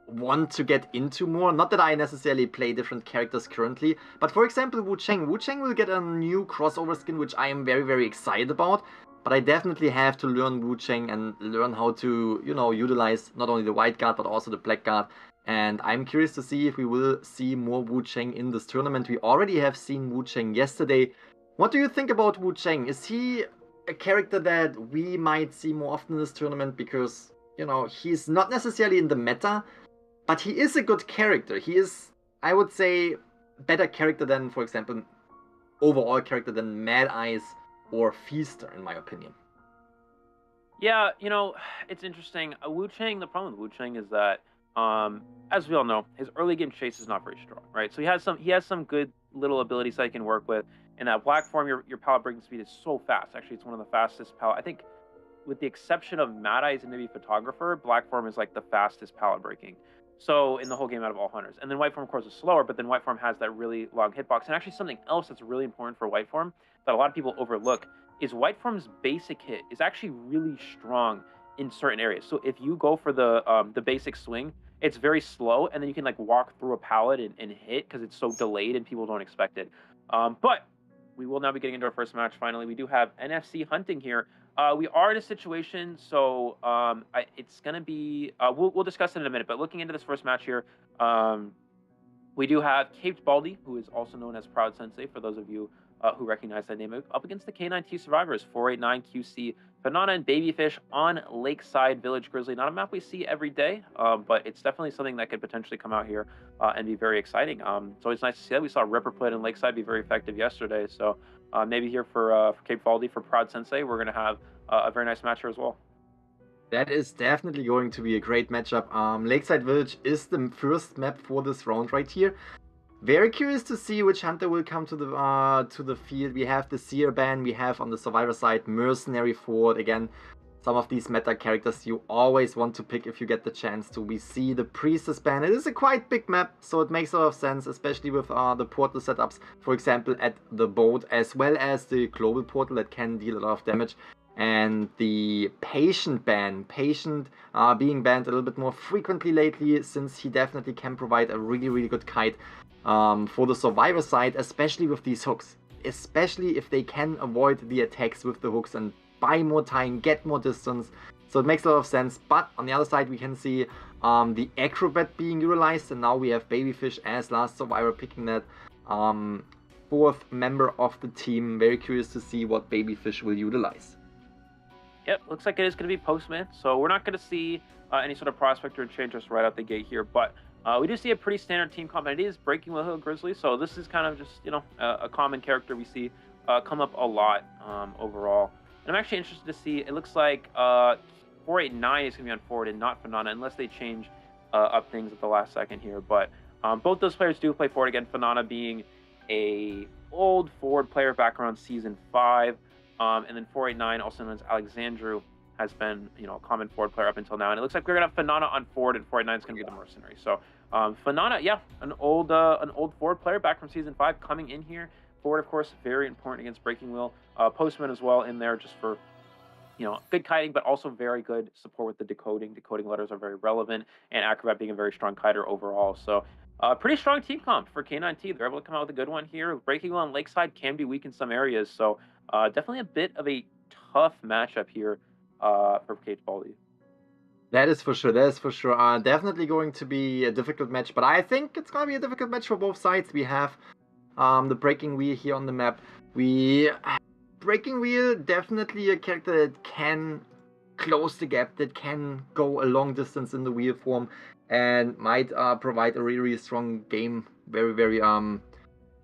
want to get into more. Not that I necessarily play different characters currently, but for example, Wu Cheng. Wu Cheng will get a new crossover skin, which I am very, very excited about. But I definitely have to learn Wu Cheng and learn how to, utilize not only the white guard, but also the black guard. And I'm curious to see if we will see more Wu Cheng in this tournament. We already have seen Wu Cheng yesterday. What do you think about Wu Cheng? Is he a character that we might see more often in this tournament? Because, he's not necessarily in the meta, but he is a good character. He is, I would say, better character than, for example, overall character than Mad Eyes or Feaster, in my opinion. Yeah, it's interesting. Wu Cheng, the problem with Wu Cheng is that, as we all know, his early game chase is not very strong, right? So he has some good little abilities that he can work with. And that black form, your pallet breaking speed is so fast. Actually, it's one of the fastest pallet. I think, with the exception of Mad Eyes and maybe Photographer, black form is like the fastest pallet breaking. So in the whole game out of all hunters. And then white form, of course, is slower, but then white form has that really long hitbox. And actually, something else that's really important for white form that a lot of people overlook is white form's basic hit is actually really strong in certain areas. So if you go for the basic swing, it's very slow, and then you can like walk through a pallet and hit because it's so delayed and people don't expect it. But we will now be getting into our first match. Finally, we do have NFC hunting here. We are in a situation, so it's gonna be. We'll discuss it in a minute. But looking into this first match here, we do have Caped Baldy, who is also known as Proud Sensei for those of you who recognize that name, up against the K9T survivors, 489QC, Banana and Babyfish on Lakeside Village Grizzly. Not a map we see every day, but it's definitely something that could potentially come out here and be very exciting. It's always nice to see that. We saw Ripper Plate in Lakeside be very effective yesterday, so maybe here for Cape Valdi, for Proud Sensei, we're going to have a very nice match here as well. That is definitely going to be a great matchup. Lakeside Village is the first map for this round right here. Very curious to see which hunter will come to the field. We have the Seer ban, we have on the survivor side Mercenary Ford. Again, some of these meta characters you always want to pick if you get the chance to. We see the Priestess ban. It is a quite big map, so it makes a lot of sense, especially with the portal setups, for example at the boat, as well as the global portal that can deal a lot of damage. And the Patient ban, Patient being banned a little bit more frequently lately, since he definitely can provide a really good kite for the survivor side, especially with these hooks. Especially if they can avoid the attacks with the hooks and buy more time, get more distance. So it makes a lot of sense. But on the other side we can see the Acrobat being utilized, and now we have Babyfish as last survivor picking that fourth member of the team. Very curious to see what Babyfish will utilize. Yep, looks like it is going to be Postman, so we're not going to see any sort of prospector and changers right out the gate here, but we do see a pretty standard team comp, and it is Breaking Will Hill Grizzly, so this is kind of just, you know, a common character we see come up a lot overall. And I'm actually interested to see, it looks like 489 is going to be on forward and not Fanana, unless they change up things at the last second here, but both those players do play forward. Again, Fanana being a old forward player back around Season 5, and then 489, also known as Alexandru, has been, you know, a common forward player up until now. And it looks like we're gonna have Fanana on forward, and 489 is gonna be the mercenary. So Fanana, yeah, an old forward player back from Season 5 coming in here. Forward, of course, very important against Breaking Wheel. Postman as well in there, just for, you know, good kiting, but also very good support with the decoding. Decoding letters are very relevant, and Acrobat being a very strong kiter overall. So pretty strong team comp for K9T. They're able to come out with a good one here. Breaking Wheel on Lakeside can be weak in some areas, so definitely a bit of a tough matchup here for Cape Valdi. That is for sure. That is for sure. Definitely going to be a difficult match, but I think it's going to be a difficult match for both sides. We have the Breaking Wheel here on the map. Breaking Wheel, definitely a character that can close the gap, that can go a long distance in the wheel form, and might provide a really strong game. Very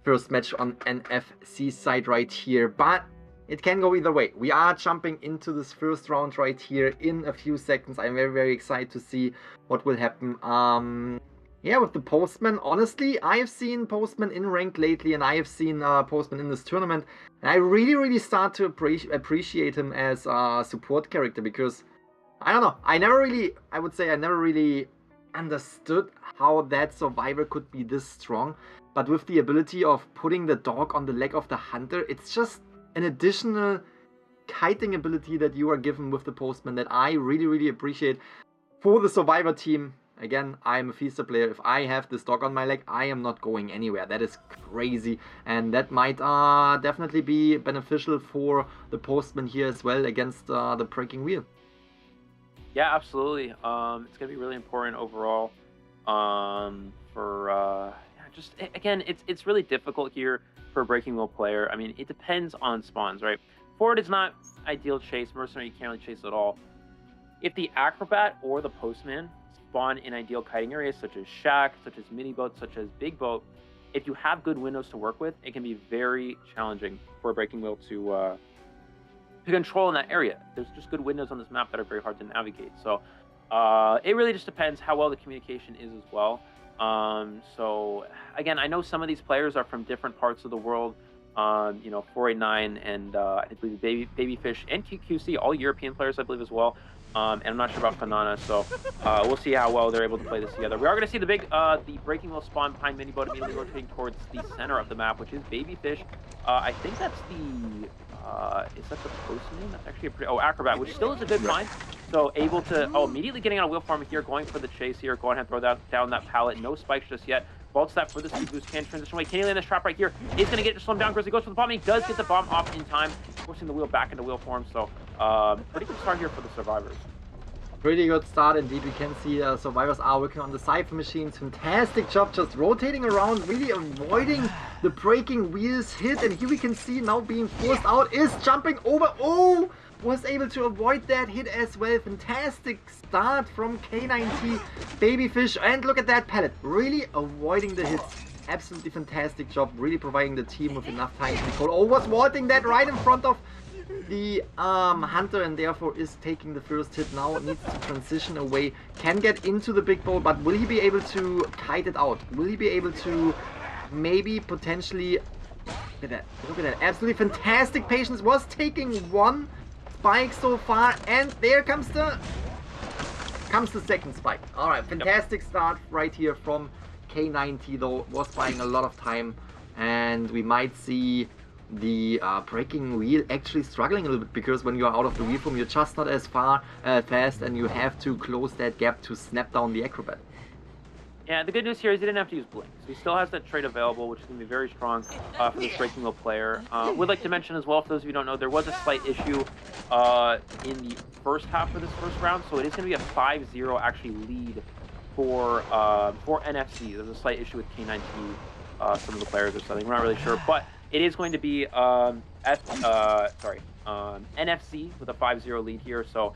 first match on NFC side right here, but it can go either way. We are jumping into this first round right here in a few seconds. I'm very excited to see what will happen. Yeah, with the Postman, honestly, I have seen Postman in ranked lately, and I have seen Postman in this tournament, and I really start to appreciate him as a support character, because I don't know, I never really understood how that survivor could be this strong. But with the ability of putting the dog on the leg of the hunter, it's just an additional kiting ability that you are given with the Postman that I really appreciate for the survivor team. Again, I'm a Feaster player. If I have this dog on my leg, I am not going anywhere. That is crazy, and that might definitely be beneficial for the Postman here as well against the Breaking Wheel. Yeah, absolutely. It's going to be really important overall for... just, again, it's really difficult here for a Breaking Wheel player. I mean, it depends on spawns, right? Forward is not ideal chase. Mercenary, you can't really chase at all. If the Acrobat or the Postman spawn in ideal kiting areas, such as shack, such as mini boat, such as big boat, if you have good windows to work with, it can be very challenging for a Breaking Wheel to control in that area. There's just good windows on this map that are very hard to navigate. So it really just depends how well the communication is as well. So again, I know some of these players are from different parts of the world. You know, 489 and I believe Babyfish and QC, all European players, I believe, as well. And I'm not sure about Fanana, so we'll see how well they're able to play this together. We are going to see the Breaking Wheel spawn behind Miniboat, immediately rotating towards the center of the map, which is Babyfish. I think that's the is that the Postman? That's actually a pretty... Oh, Acrobat, which still is a good find. So able to... Oh, immediately getting on a wheel farm here, going for the chase here. Go ahead and throw down that pallet. No spikes just yet. Vault step for the speed boost. Can transition away. Can he land this trap right here? Is going to get to slow him down. Grizzly goes for the bomb. He does get the bomb off in time, forcing the wheel back into wheel form. So pretty good start here for the survivors. Pretty good start indeed. We can see survivors are working on the Cypher machines. Fantastic job just rotating around, really avoiding the breaking wheels hit. And here we can see now being forced out is jumping over. Oh! Was able to avoid that hit as well. Fantastic start from K9T, Babyfish, and look at that pallet. Really avoiding the hits. Absolutely fantastic job. Really providing the team with enough time to control. Oh, was vaulting that right in front of the Hunter and therefore is taking the first hit now. Needs to transition away. Can get into the big bowl, but will he be able to kite it out? Will he be able to maybe potentially... Look at that. Look at that. Absolutely fantastic patience. Was taking one spike so far, and there comes the second spike. All right, fantastic start right here from K9T, though. Was buying a lot of time, and we might see the breaking wheel actually struggling a little bit, because when you're out of the wheel form, you're just not as fast, and you have to close that gap to snap down the acrobat. Yeah, the good news here is he didn't have to use Blink, so he still has that trait available, which is going to be very strong for this breaking wheel player. Would like to mention as well, for those of you who don't know, there was a slight issue in the first half of this first round, so it is going to be a 5-0 actually lead for NFC. There's a slight issue with K9T, some of the players or something. We're not really sure, but it is going to be NFC with a 5-0 lead here. So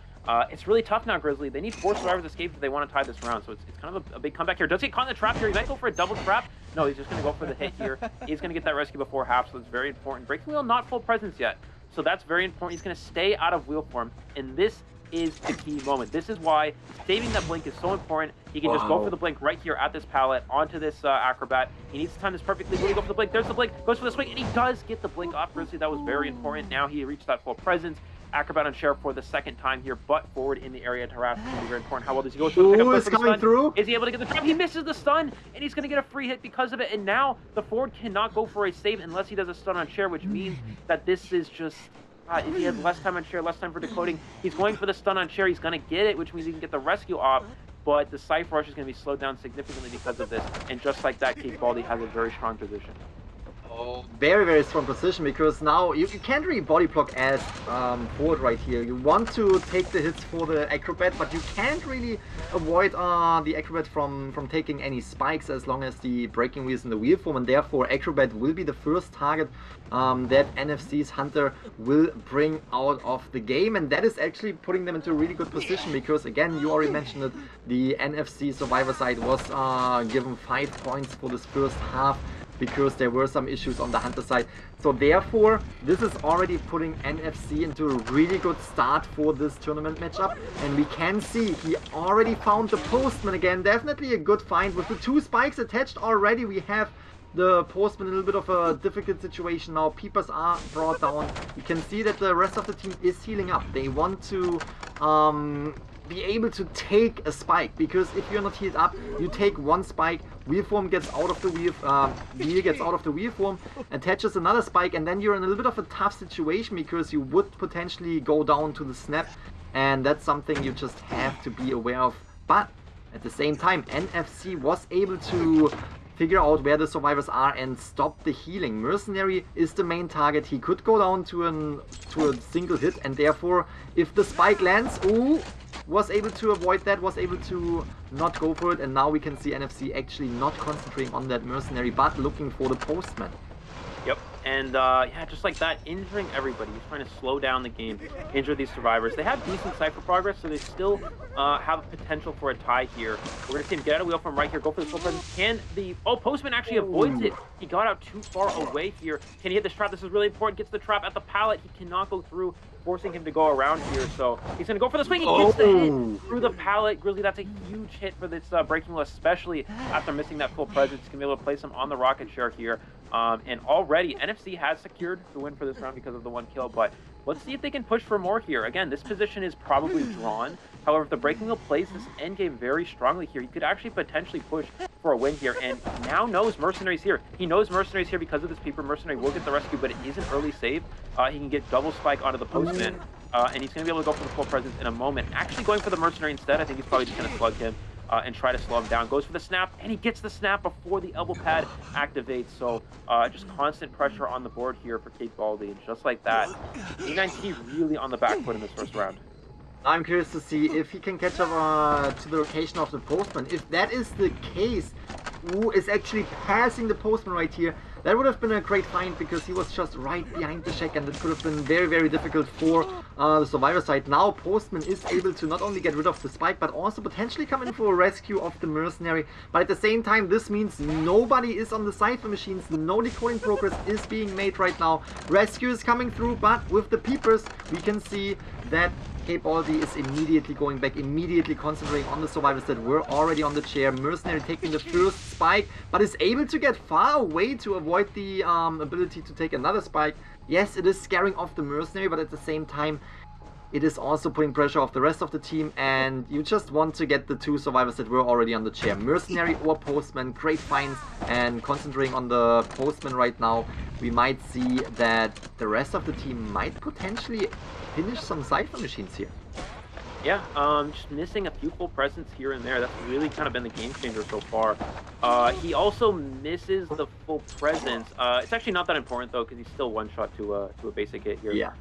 it's really tough now, Grizzly. They need 4 survivors escaped if they want to tie this round. So it's kind of a big comeback here. Does he get caught in the trap here? He might go for a double trap. No, he's just going to go for the hit here. He's going to get that rescue before half, so it's very important. Breaking wheel, not full presence yet. So that's very important. He's going to stay out of wheel form. And this is the key moment. This is why saving that blink is so important. He can just go for the blink right here at this pallet onto this acrobat. He needs to time this perfectly. Will he go for the blink? There's the blink. Goes for the swing, and he does get the blink off Grizzly. That was very important. Now he reached that full presence. Acrobat on Sheriff for the second time here, but forward in the area to harass is going to be very important. How well does he go? Is coming through. Is he able to get the trap? He misses the stun, and he's going to get a free hit because of it. And now the forward cannot go for a save unless he does a stun on Sheriff, which means that this is just... if he has less time on Sheriff, less time for decoding, he's going for the stun on Sheriff. He's going to get it, which means he can get the rescue off. But the Cypher rush is going to be slowed down significantly because of this. And just like that, Kate Baldy has a very strong position. Oh, very, very strong position, because now you can't really body block as forward right here. You want to take the hits for the acrobat, but you can't really avoid the acrobat from taking any spikes as long as the breaking wheel is in the wheel form, and therefore acrobat will be the first target that NFZ's Hunter will bring out of the game, and that is actually putting them into a really good position, because again, you already mentioned it, the NFC survivor side was given 5 points for this first half, because there were some issues on the Hunter side. So therefore, this is already putting NFC into a really good start for this tournament matchup. And we can see he already found the Postman again. Definitely a good find. With the 2 spikes attached already, we have the Postman in a little bit of a difficult situation now. Peepers are brought down. You can see that the rest of the team is healing up. They want to be able to take a spike, because if you're not healed up, you take 1 spike, wheel form gets out of the wheel gets out of the wheel form, attaches another spike, and then you're in a little bit of a tough situation, because you would potentially go down to the snap, and that's something you just have to be aware of. But at the same time, NFC was able to figure out where the survivors are and stop the healing. Mercenary is the main target. He could go down to a single hit, and therefore, if the spike lands, was able to avoid that, was able to not go for it, and now we can see NFC actually not concentrating on that mercenary, but looking for the Postman. Yep, and yeah, just like that, injuring everybody. He's trying to slow down the game, injure these survivors. They have decent Cypher progress, so they still have potential for a tie here. We're going to see him get out of wheel from right here, go for the full presence. Can the... Oh, Postman actually avoids it. He got out too far away here. Can he hit this trap? This is really important. Gets the trap at the pallet. He cannot go through, forcing him to go around here. So he's going to go for the swing. He gets the hit through the pallet. Grizzly, that's a huge hit for this breaking wheel, especially after missing that full presence. He's going to be able to place him on the rocket share here. And already, NFC has secured the win for this round because of the 1 kill, but let's see if they can push for more here. Again, this position is probably drawn. However, if the breaking wheel plays this endgame very strongly here, he could actually potentially push for a win here, and now knows Mercenary's here. He knows Mercenary's here because of this Peeper. Mercenary will get the rescue, but it is an early save. He can get double spike onto the Postman, and he's going to be able to go for the full presence in a moment. Actually going for the Mercenary instead. I think he's probably just going to slug him and try to slow him down. Goes for the snap, and he gets the snap before the elbow pad activates. So just constant pressure on the board here for Kate Baldy. And just like that, K9T really on the back foot in this first round. I'm curious to see if he can catch up to the location of the postman. If that is the case, who is actually passing the postman right here, that would have been a great find because he was just right behind the shack and it could have been very, very difficult for the survivor side. Now postman is able to not only get rid of the spike but also potentially come in for a rescue of the mercenary. But at the same time, this means nobody is on the cipher machines. No decoding progress is being made right now. Rescue is coming through, but with the peepers we can see that Baldy is immediately going back, immediately concentrating on the survivors that were already on the chair. Mercenary taking the first spike, but is able to get far away to avoid the ability to take another spike. Yes, it is scaring off the mercenary, but at the same time, it is also putting pressure off the rest of the team, and you just want to get the two survivors that were already on the chair. Mercenary or postman, great finds, and concentrating on the postman right now, we might see that the rest of the team might potentially finish some cipher machines here. Yeah, just missing a few full presents here and there. That's really kind of been the game changer so far. He also misses the full presence. It's actually not that important though, because he's still one shot to a basic hit here. Yeah.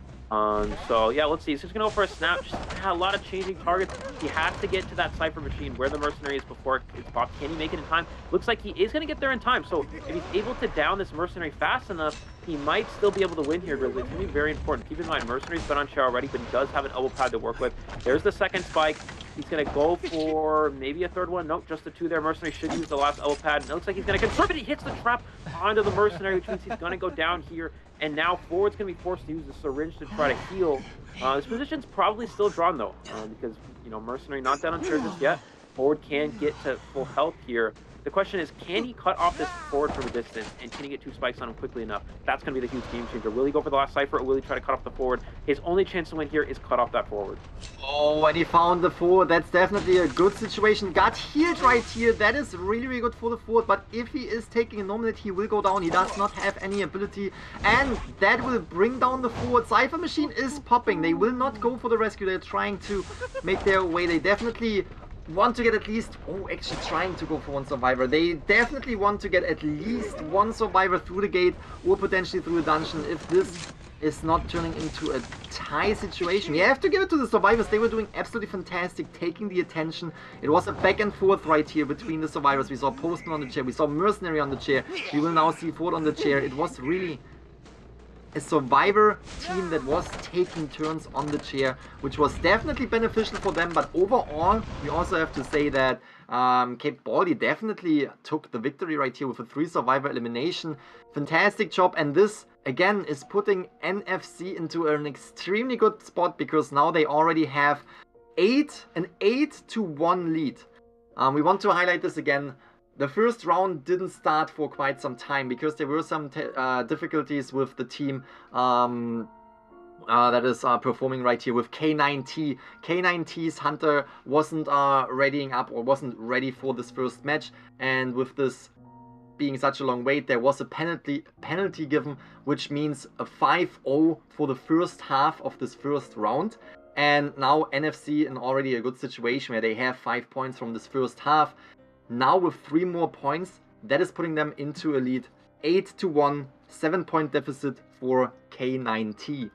So yeah, let's see. He's just gonna go for a snap. Just a lot of changing targets. He has to get to that cipher machine where the mercenary is before it's popped. Can he make it in time? Looks like he is gonna get there in time. So if he's able to down this mercenary fast enough, he might still be able to win here, Grizzly. It's gonna be very important. Keep in mind, mercenary's been on chair already, but he does have an elbow pad to work with. There's the second spike. He's gonna go for maybe a third one. Nope, just the two there. Mercenary should use the last elbow pad. And it looks like he's gonna confirm it. He hits the trap onto the mercenary, which means he's gonna go down here. And now forward's gonna be forced to use the syringe to try to heal. This position's probably still drawn though, because you know mercenary not down on chair just yet. Forward can get to full health here. The question is, can he cut off this forward from a distance, and can he get two spikes on him quickly enough? That's going to be the huge game changer. Will he go for the last cipher, or will he try to cut off the forward? His only chance to win here is cut off that forward. Oh, and he found the forward. That's definitely a good situation. Got healed right here. That is really, really good for the forward. But if he is taking a normal hit, he will go down. He does not have any ability. And that will bring down the forward. Cipher machine is popping. They will not go for the rescue. They're trying to make their way. They definitely want to get at least, actually trying to go for one survivor. They definitely want to get at least one survivor through the gate or potentially through the dungeon if this is not turning into a tie situation. We have to give it to the survivors. They were doing absolutely fantastic, taking the attention. It was a back and forth right here between the survivors. We saw Postman on the chair, we saw Mercenary on the chair, we will now see Ford on the chair. It was really a survivor team that was taking turns on the chair, which was definitely beneficial for them. But overall, we also have to say that Baldy definitely took the victory right here with a 3 survivor elimination. Fantastic job, and this again is putting NFC into an extremely good spot because now they already have an 8-1 lead. We want to highlight this again. The first round didn't start for quite some time because there were some difficulties with the team that is performing right here with K9T. K9T's Hunter wasn't readying up or wasn't ready for this first match, and with this being such a long wait, there was a penalty given, which means a 5-0 for the first half of this first round. And now NFC in already a good situation where they have 5 points from this first half. Now with 3 more points, that is putting them into a lead. 8-1, 7-point deficit for K9T.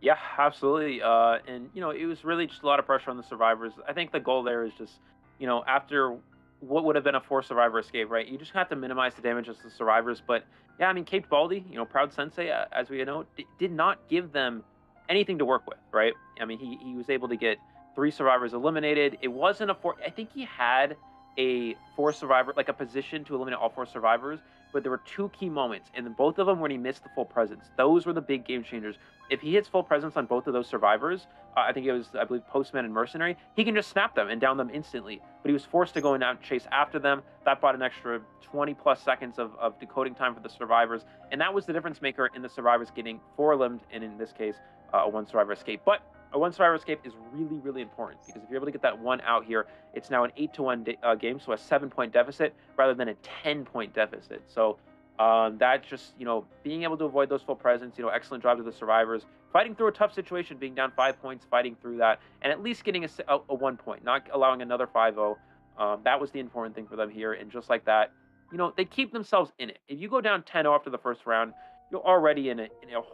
Yeah, absolutely. And, you know, it was really just a lot of pressure on the survivors. I think the goal there is just, you know, after what would have been a 4 survivor escape, right? You just have to minimize the damage of the survivors. But, yeah, I mean, Cape Baldy, you know, Proud Sensei, as we know, did not give them anything to work with, right? I mean, he was able to get 3 survivors eliminated. It wasn't a 4. I think he had a 4 survivor, like a position to eliminate all 4 survivors, but there were 2 key moments, and both of them when he missed the full presence. Those were the big game changers. If he hits full presence on both of those survivors, I think it was, I believe, Postman and Mercenary, he can just snap them and down them instantly. But he was forced to go and out chase after them. That brought an extra 20 plus seconds of decoding time for the survivors, and that was the difference maker in the survivors getting 4 limbed, and in this case, a 1 survivor escape. But a 1 survivor escape is really, really important because if you're able to get that 1 out here, it's now an 8-1 game, so a 7-point deficit rather than a 10-point deficit. So that just, you know, being able to avoid those full presents, you know, excellent job to the survivors. Fighting through a tough situation, being down 5 points, fighting through that, and at least getting a 1 point, not allowing another 5-0. That was the important thing for them here, and just like that, you know, they keep themselves in it. If you go down 10-0 after the first round, you're already in a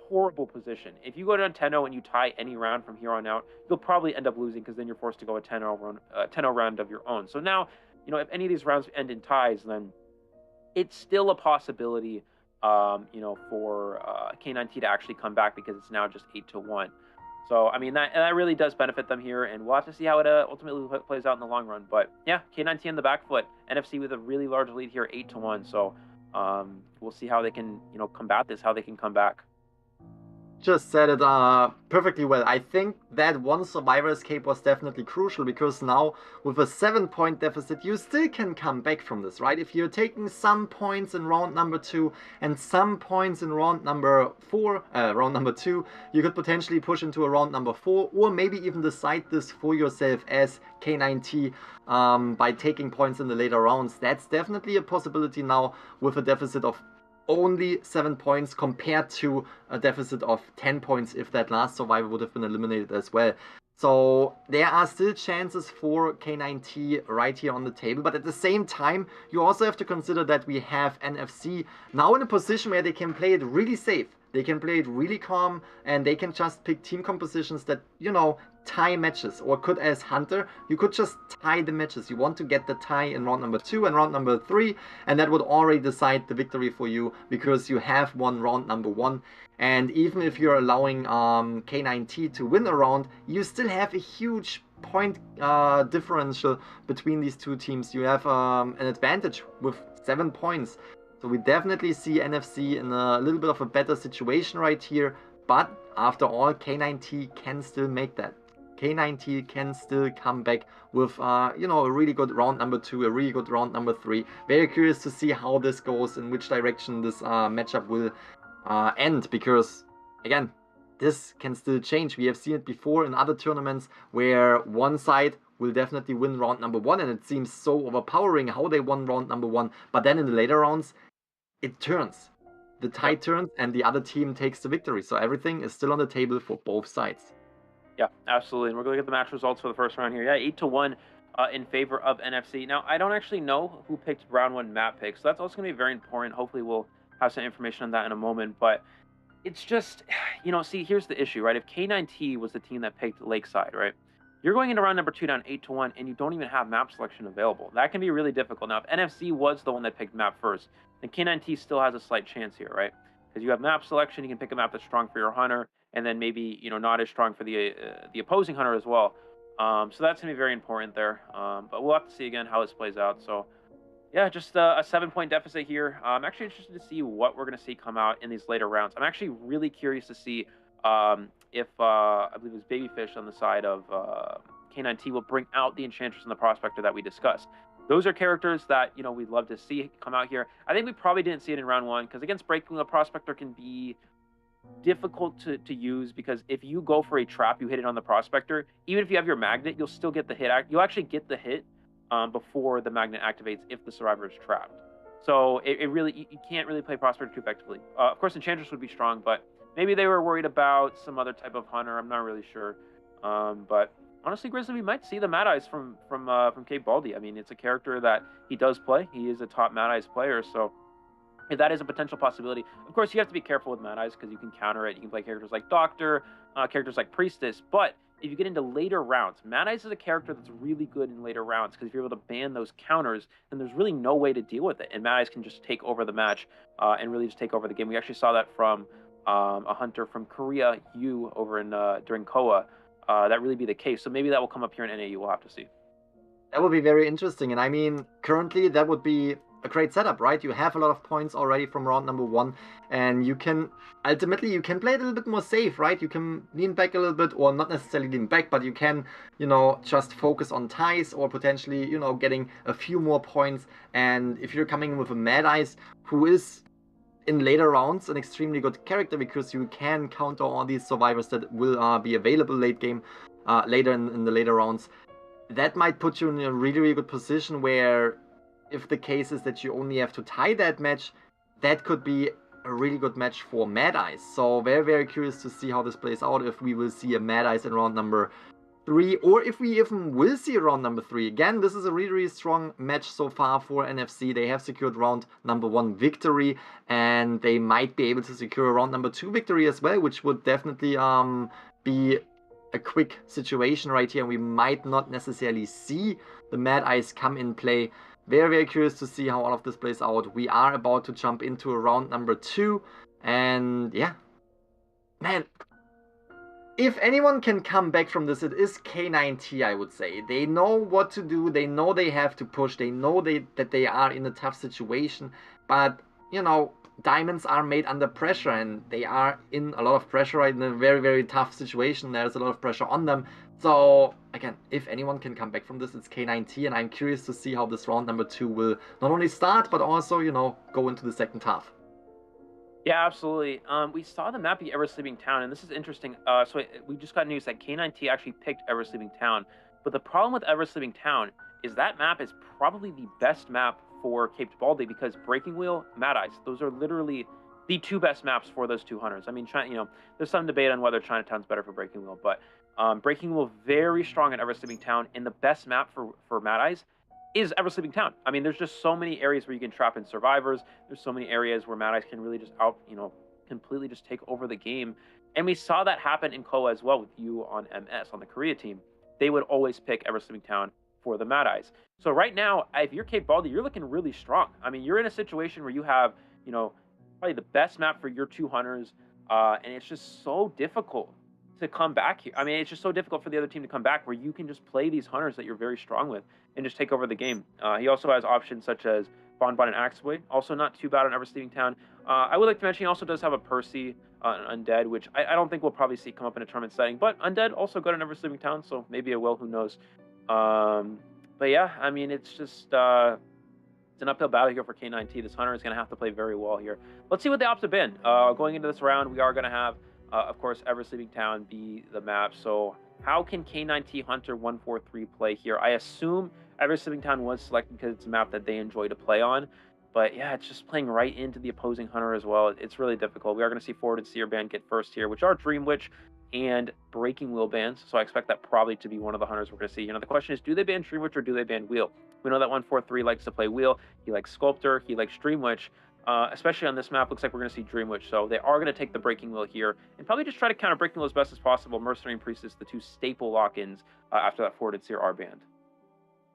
horrible position. If you go to 10-0 and you tie any round from here on out, you'll probably end up losing because then you're forced to go a 10-0 round of your own. So now, you know, if any of these rounds end in ties, then it's still a possibility, you know, for K9T to actually come back because it's now just 8-1. So, I mean, that really does benefit them here, and we'll have to see how it ultimately plays out in the long run. But yeah, K9T on the back foot, NFC with a really large lead here, 8-1. So we'll see how they can, you know, combat this, how they can come back. Just said it perfectly well. I think that one survivor escape was definitely crucial, because now with a 7-point deficit you still can come back from this, right? If you're taking some points in round number 2 and some points in round number 2, you could potentially push into a round number 4, or maybe even decide this for yourself as K9T by taking points in the later rounds. That's definitely a possibility now with a deficit of only 7 points compared to a deficit of 10 points if that last survivor would have been eliminated as well. So there are still chances for K9T right here on the table, but at the same time you also have to consider that we have NFC now in a position where they can play it really safe. They can play it really calm, and they can just pick team compositions that, you know, tie matches. Or could, as Hunter, you could just tie the matches. You want to get the tie in round number 2 and round number 3, and that would already decide the victory for you, because you have won round number 1. And even if you're allowing K9T to win a round, you still have a huge point differential between these two teams. You have an advantage with 7 points. So we definitely see NFC in a little bit of a better situation right here. But after all, K9T can still make that. K9T can still come back with, you know, a really good round number 2, a really good round number 3. Very curious to see how this goes, in which direction this matchup will end. Because, again, this can still change. We have seen it before in other tournaments where one side will definitely win round number 1, and it seems so overpowering how they won round number 1. But then in the later rounds, it turns. The tide turns and the other team takes the victory. So everything is still on the table for both sides. Yeah, absolutely. And we're going to get the match results for the first round here. Yeah, 8-1 in favor of NFC. Now, I don't actually know who picked round 1 map pick, so that's also going to be very important. Hopefully we'll have some information on that in a moment. But it's just, you know, see, here's the issue, right? If K9T was the team that picked Lakeside, right? You're going into round number 2 down 8-1, and you don't even have map selection available. That can be really difficult. Now, if NFC was the one that picked map first, then K9T still has a slight chance here, right? Because you have map selection, you can pick a map that's strong for your hunter, and then maybe, you know, not as strong for the opposing hunter as well. So that's going to be very important there. But we'll have to see again how this plays out. So, yeah, just a 7-point deficit here. I'm actually interested to see what we're going to see come out in these later rounds. I'm actually really curious to see if I believe it was Babyfish on the side of K9T will bring out the Enchantress and the Prospector that we discussed. Those are characters that, you know, we'd love to see come out here. I think we probably didn't see it in round 1, because against Breaking, a Prospector can be difficult to use, because if you go for a trap, you hit it on the Prospector, even if you have your magnet, you'll still get the hit. You'll actually get the hit before the magnet activates if the survivor is trapped. So it really, you can't really play Prospector too effectively. Of course, Enchantress would be strong, but maybe they were worried about some other type of hunter. I'm not really sure. But honestly, Grizzly, we might see the Mad Eyes from Cape Baldy. I mean, it's a character that he does play. He is a top Mad Eyes player, so if that is a potential possibility. Of course, you have to be careful with Mad Eyes, because you can counter it. You can play characters like Doctor, characters like Priestess. But if you get into later rounds, Mad Eyes is a character that's really good in later rounds, because if you're able to ban those counters, then there's really no way to deal with it. And Mad Eyes can just take over the match and really just take over the game. We actually saw that from a hunter from Korea, Yu, over in during Koa. That really be the case. So maybe that will come up here in NAEU. We'll have to see. That would be very interesting. And I mean, currently that would be a great setup, right? You have a lot of points already from round number 1, and you can ultimately play it a little bit more safe, right? You can lean back a little bit, or not necessarily lean back, but you can, you know, just focus on ties, or potentially, you know, getting a few more points. And if you're coming in with a Mad Eyes, who is in later rounds an extremely good character, because you can counter all these survivors that will be available late game, later in the later rounds, that might put you in a really, really good position where, if the case is that you only have to tie that match, that could be a really good match for Mad Eyes. So very, very curious to see how this plays out, if we will see a Mad Eyes in round number 3, or if we even will see round number 3. Again, this is a really, really strong match so far for NFZ. They have secured round number 1 victory, and they might be able to secure a round number 2 victory as well, which would definitely be a quick situation right here. We might not necessarily see the Mad Eyes come in play. Very, very curious to see how all of this plays out. We are about to jump into a round number 2, and yeah, man, if anyone can come back from this, it is K9T, I would say. They know what to do, they know they have to push, they know that they are in a tough situation, but, you know, diamonds are made under pressure, and they are in a lot of pressure right in a very, very tough situation. There's a lot of pressure on them. So, again, if anyone can come back from this, it's K9T, and I'm curious to see how this round number 2 will not only start, but also, you know, go into the second half. Yeah, absolutely. We saw the map be Ever Sleeping Town, and this is interesting. So we just got news that K9T actually picked Ever Sleeping Town. But the problem with Ever Sleeping Town is that map is probably the best map for Caped Baldy, because Breaking Wheel, Mad Eyes, those are literally the 2 best maps for those 2 hunters. I mean, you know, there's some debate on whether Chinatown's better for Breaking Wheel, but Breaking Wheel very strong at Ever Sleeping Town, and the best map for Mad Eyes is Ever Sleeping Town. I mean, there's just so many areas where you can trap in survivors. There's so many areas where Mad Eyes can really just completely just take over the game. And we saw that happen in Koa as well with you on MS, on the Korea team. They would always pick Ever Sleeping Town for the Mad Eyes. So right now, if you're Cape Baldy, you're looking really strong. I mean, you're in a situation where you have, you know, probably the best map for your 2 hunters, and it's just so difficult to come back here. I mean, it's just so difficult for the other team to come back, where you can just play these hunters that you're very strong with and just take over the game. He also has options such as Bonbon and Axeboy, also not too bad on Ever Sleeping Town. I would like to mention he also does have a Percy, an Undead, which I don't think we'll probably see come up in a tournament setting, but Undead also good on Ever Sleeping Town, so maybe a Will, who knows. But yeah, I mean, it's just it's an uphill battle here for K9T. This hunter is going to have to play very well here. Let's see what the ops have been. Going into this round, we are going to have of course, Ever Sleeping Town be the map. So how can K9T Hunter 143 play here? I assume Ever Sleeping Town was selected because it's a map that they enjoy to play on. But yeah, it's just playing right into the opposing hunter as well. It's really difficult. We are going to see Forward and Seer band get first here, which are Dream Witch and Breaking Wheel bans. So I expect that probably to be one of the hunters we're going to see. You know, the question is, do they ban Dream Witch or do they ban Wheel? We know that 143 likes to play Wheel. He likes Sculptor. He likes Dream Witch. Especially on this map, looks like we're going to see Dream Witch. So they are going to take the Breaking Wheel here and probably just try to counter Breaking Wheel as best as possible. Mercenary and Priestess, the 2 staple lock-ins after that Forward and Seer are banned.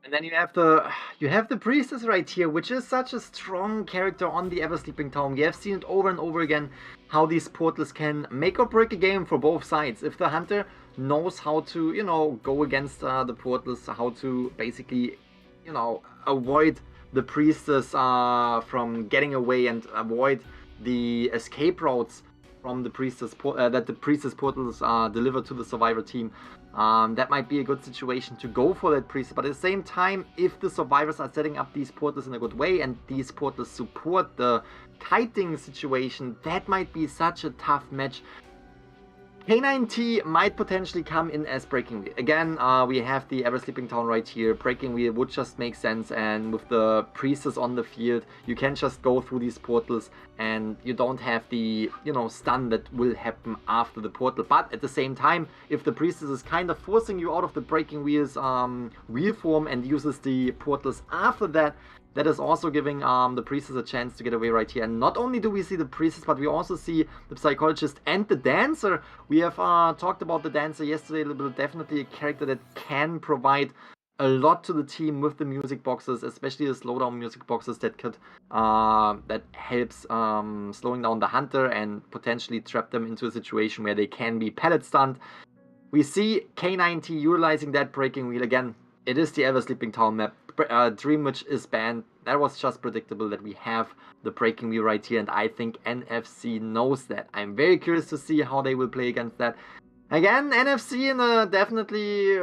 And then you have the Priestess right here, which is such a strong character on the Ever Sleeping Town. We have seen it over and over again, how these portals can make or break a game for both sides. If the hunter knows how to, you know, go against the portals, how to basically, you know, avoid the Priestess from getting away and avoid the escape routes from the Priestess that the Priestess portals deliver to the Survivor team. That might be a good situation to go for that Priestess, but at the same time, if the Survivors are setting up these portals in a good way and these portals support the kiting situation, that might be such a tough match. K9T might potentially come in as Breaking Wheel. Again, we have the Ever Sleeping Town right here. Breaking Wheel would just make sense, and with the Priestess on the field, you can just go through these portals and you don't have the, you know, stun that will happen after the portal. But at the same time, if the Priestess is kind of forcing you out of the Breaking Wheel's wheel form and uses the portals after that, that is also giving the Priestess a chance to get away right here. And not only do we see the Priestess, but we also see the Psychologist and the Dancer. We have talked about the Dancer yesterday a little bit. Definitely a character that can provide a lot to the team with the music boxes, especially the slowdown music boxes that could that helps slowing down the hunter and potentially trap them into a situation where they can be pellet stunned. We see K9T utilizing that Breaking Wheel again. It is the Ever Sleeping Town map. Dream Witch is banned. That was just predictable that we have the Breaking Wheel right here, and I think NFC knows that. I'm very curious to see how they will play against that. Again, NFC in a definitely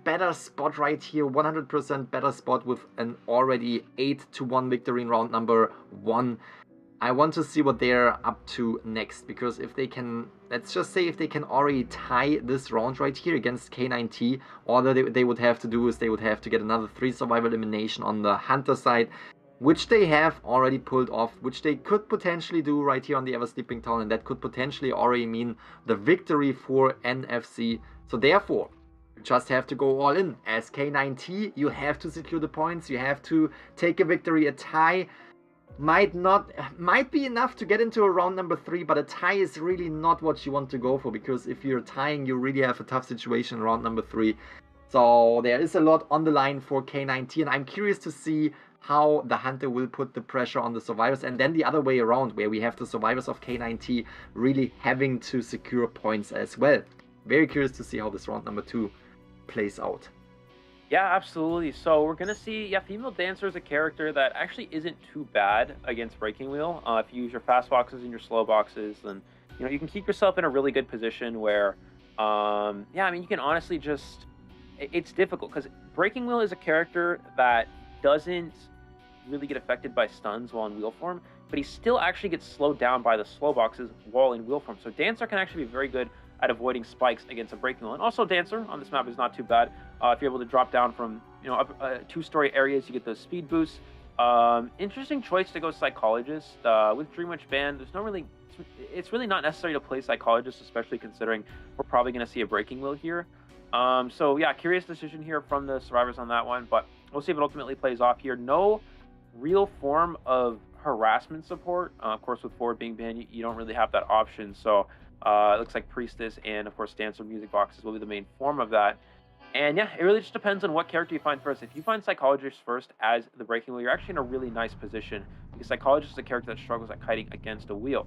better spot right here, 100% better spot with an already 8-1 victory in round number 1. I want to see what they're up to next, because if they can, let's just say if they can already tie this round right here against K9T, all that they would have to do is they would have to get another 3 survival elimination on the hunter side, which they have already pulled off, which they could potentially do right here on the Ever Sleeping Town, and that could potentially already mean the victory for NFC. So therefore, You just have to go all in. As K9T, you have to secure the points, you have to take a victory. A tie might be enough to get into a round number 3, but a tie is really not what you want to go for, because if you're tying, you really have a tough situation in round number 3. So there is a lot on the line for K9T, and I'm curious to see how the Hunter will put the pressure on the survivors, and then the other way around, where we have the survivors of K9T really having to secure points as well. Very curious to see how this round number 2 plays out. Yeah, absolutely. So we're gonna see, yeah, Female Dancer is a character that actually isn't too bad against Breaking Wheel. If you use your fast boxes and your slow boxes, then you can keep yourself in a really good position where, yeah, I mean, you can honestly just, it's difficult because Breaking Wheel is a character that doesn't really get affected by stuns while in wheel form, but he still actually gets slowed down by the slow boxes while in wheel form. So Dancer can actually be very good at avoiding spikes against a Breaking Wheel. And also Dancer on this map is not too bad. If you're able to drop down from up 2-story areas, you get those speed boosts. Interesting choice to go Psychologist. With Dream Witch Band, there's no really, it's really not necessary to play Psychologist, especially considering we're probably going to see a Breaking Wheel here. So yeah, curious decision here from the survivors on that one, but we'll see if it ultimately plays off here. No real form of harassment support. Of course, with forward being banned, you don't really have that option. So it looks like Priestess and, of course, Dancer music boxes will be the main form of that. And yeah, it really just depends on what character you find first. If you find Psychologist first as the Breaking Wheel, you're actually in a really nice position, because Psychologist is a character that struggles at kiting against a wheel.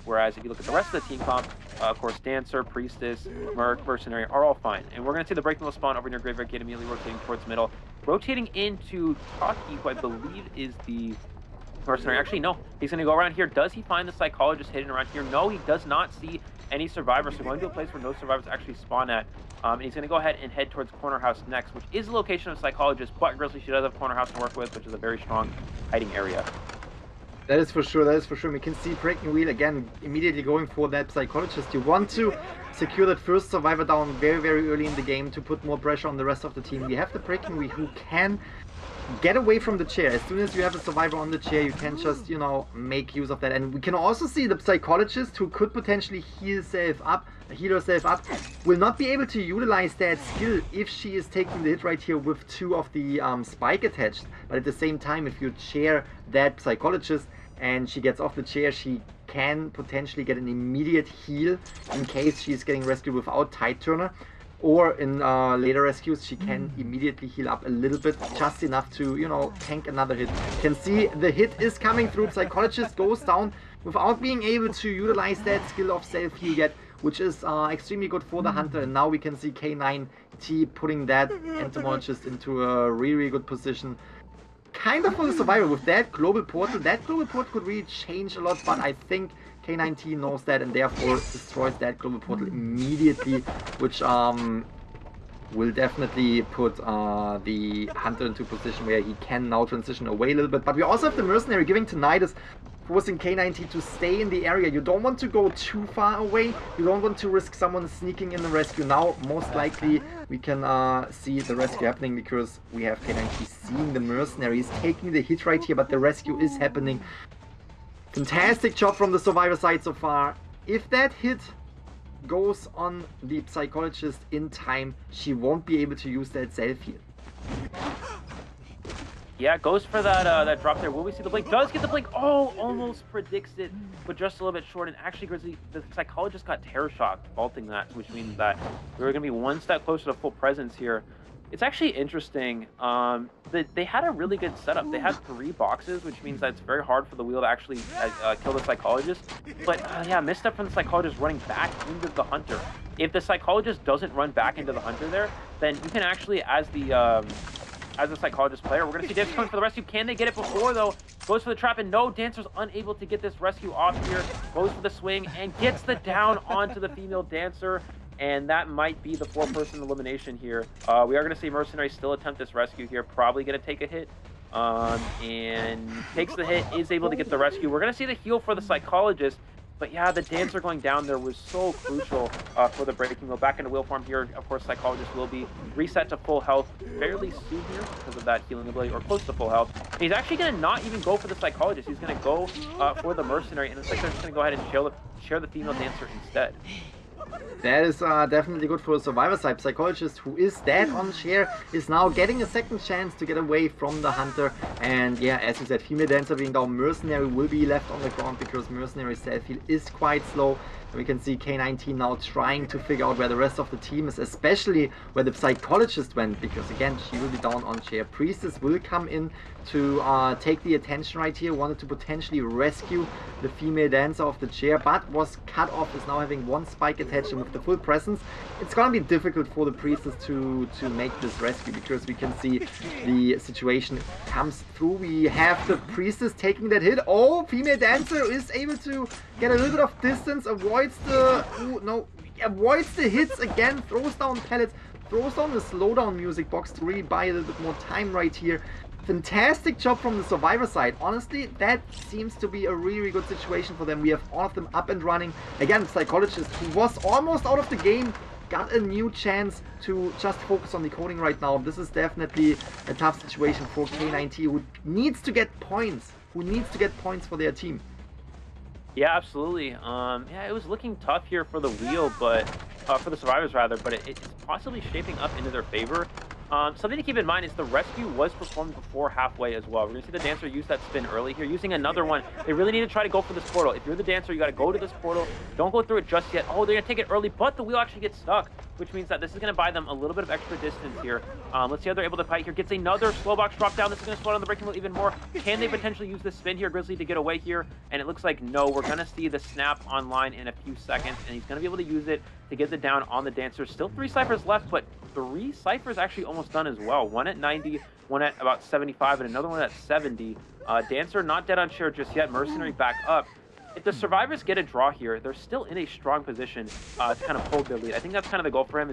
Whereas if you look at the rest of the team comp, of course, Dancer, Priestess, Merc, Mercenary are all fine. And we're going to see the Breaking Wheel spawn over near Graveyard Gate, immediately rotating towards middle. Rotating into Taki, who I believe is the Mercenary. Actually, no. He's going to go around here. Does he find the Psychologist hidden around here? No, he does not see any survivors. So going to a place where no survivors actually spawn at. And he's going to go ahead and head towards Corner House next, which is the location of Psychologist. But Grizzly, she does have Corner House to work with, which is a very strong hiding area. That is for sure, that is for sure. We can see Breaking Wheel again immediately going for that Psychologist. You want to secure that first survivor down very, very early in the game to put more pressure on the rest of the team. We have the Breaking Wheel who can get away from the chair. As soon as you have a survivor on the chair, you can just, make use of that. And we can also see the Psychologist, who could potentially heal herself up, will not be able to utilize that skill if she is taking the hit right here with 2 of the spike attached. But at the same time, if you chair that Psychologist and she gets off the chair, she can potentially get an immediate heal in case she's getting rescued without Tide Turner. Or in later rescues, she can immediately heal up a little bit, just enough to, tank another hit. You can see the hit is coming through. Psychologist goes down without being able to utilize that skill of self-heal yet, which is extremely good for the Hunter. And now we can see K9T putting that Entomologist into a really, really good position. Kind of for the survivor with that global portal. That global portal could really change a lot, but I think K9T knows that and therefore destroys that global portal immediately, which will definitely put the Hunter into a position where he can now transition away a little bit. But we also have the Mercenary giving Tinnitus, forcing K9T to stay in the area. You don't want to go too far away. You don't want to risk someone sneaking in the rescue. Now, most likely, we can see the rescue happening because we have K9T seeing the Mercenaries taking the hit right here, but the rescue is happening. Fantastic job from the survivor side so far. If that hit goes on the Psychologist in time, she won't be able to use that self-heal. Yeah, goes for that drop there. Will we see the blink? Does get the blink. Oh, almost predicts it, but just a little bit short. And actually, Grizzly, the Psychologist got terror shocked, vaulting that, which means that we're going to be one step closer to full presence here. It's actually interesting. They had a really good setup. They had 3 boxes, which means that it's very hard for the wheel to actually kill the Psychologist. But yeah, misstep from the Psychologist running back into the Hunter. If the Psychologist doesn't run back into the Hunter there, then you can actually, as a Psychologist player, we're going to see Dancer coming for the rescue. Can they get it before, though? Goes for the trap, and no, Dancer's unable to get this rescue off here. Goes for the swing, and gets the down onto the female Dancer. And that might be the 4-person elimination here. We are going to see Mercenary still attempt this rescue here. Probably going to take a hit. And takes the hit, is able to get the rescue. We're going to see the heal for the Psychologist. But yeah, the Dancer going down there was so crucial for the Breaking Wheel. Back into wheel form here. Of course, Psychologist will be reset to full health fairly soon here because of that healing ability, or close to full health. And he's actually going to not even go for the Psychologist. He's going to go for the Mercenary. And it's like they're just going to go ahead and share the female Dancer instead. That is definitely good for the survivor side. Psychologist, who is dead on chair, is now getting a second chance to get away from the hunter. And yeah, as you said, female dancer being down, mercenary will be left on the ground because mercenary self-heal is quite slow. And we can see K9T now trying to figure out where the rest of the team is, especially where the psychologist went, because again, she will be down on chair. Priestess will come in to take the attention right here, wanted to potentially rescue the female dancer off the chair, but was cut off, is now having one spike attached, and with the full presence, it's gonna be difficult for the Priestess to make this rescue, because we can see the situation comes through. We have the Priestess taking that hit. Oh, female dancer is able to get a little bit of distance, avoids the avoids the hits again, throws down pellets, throws down the slowdown music box to really buy a little bit more time right here. Fantastic job from the survivor side. Honestly, that seems to be a really good situation for them. We have all of them up and running. Again, Psychologist, who was almost out of the game, got a new chance to just focus on decoding right now. This is definitely a tough situation for K9T, who needs to get points. For their team. Yeah, absolutely. Yeah, it was looking tough here for the wheel, but for the survivors rather, but it's possibly shaping up into their favor. Something to keep in mind is the rescue was performed before halfway as well. We're going to see the dancer use that spin early here, using another one. They really need to try to go for this portal. If you're the dancer, you got to go to this portal. Don't go through it just yet. Oh, they're going to take it early, but the wheel actually gets stuck, which means that this is going to buy them a little bit of extra distance here. Let's see how they're able to fight here. Gets another slow box drop down. This is going to slow down the breaking wheel even more. Can they potentially use this spin here, Grizzly, to get away here? And it looks like no. We're going to see the snap online in a few seconds, and he's going to be able to use it to get the down on the dancer. Still 3 ciphers left, but 3 ciphers actually almost done as well. One at 90, one at about 75, and another one at 70. Dancer not dead on chair just yet. Mercenary back up. If the survivors get a draw here, they're still in a strong position to kind of hold their lead. I think that's kind of the goal for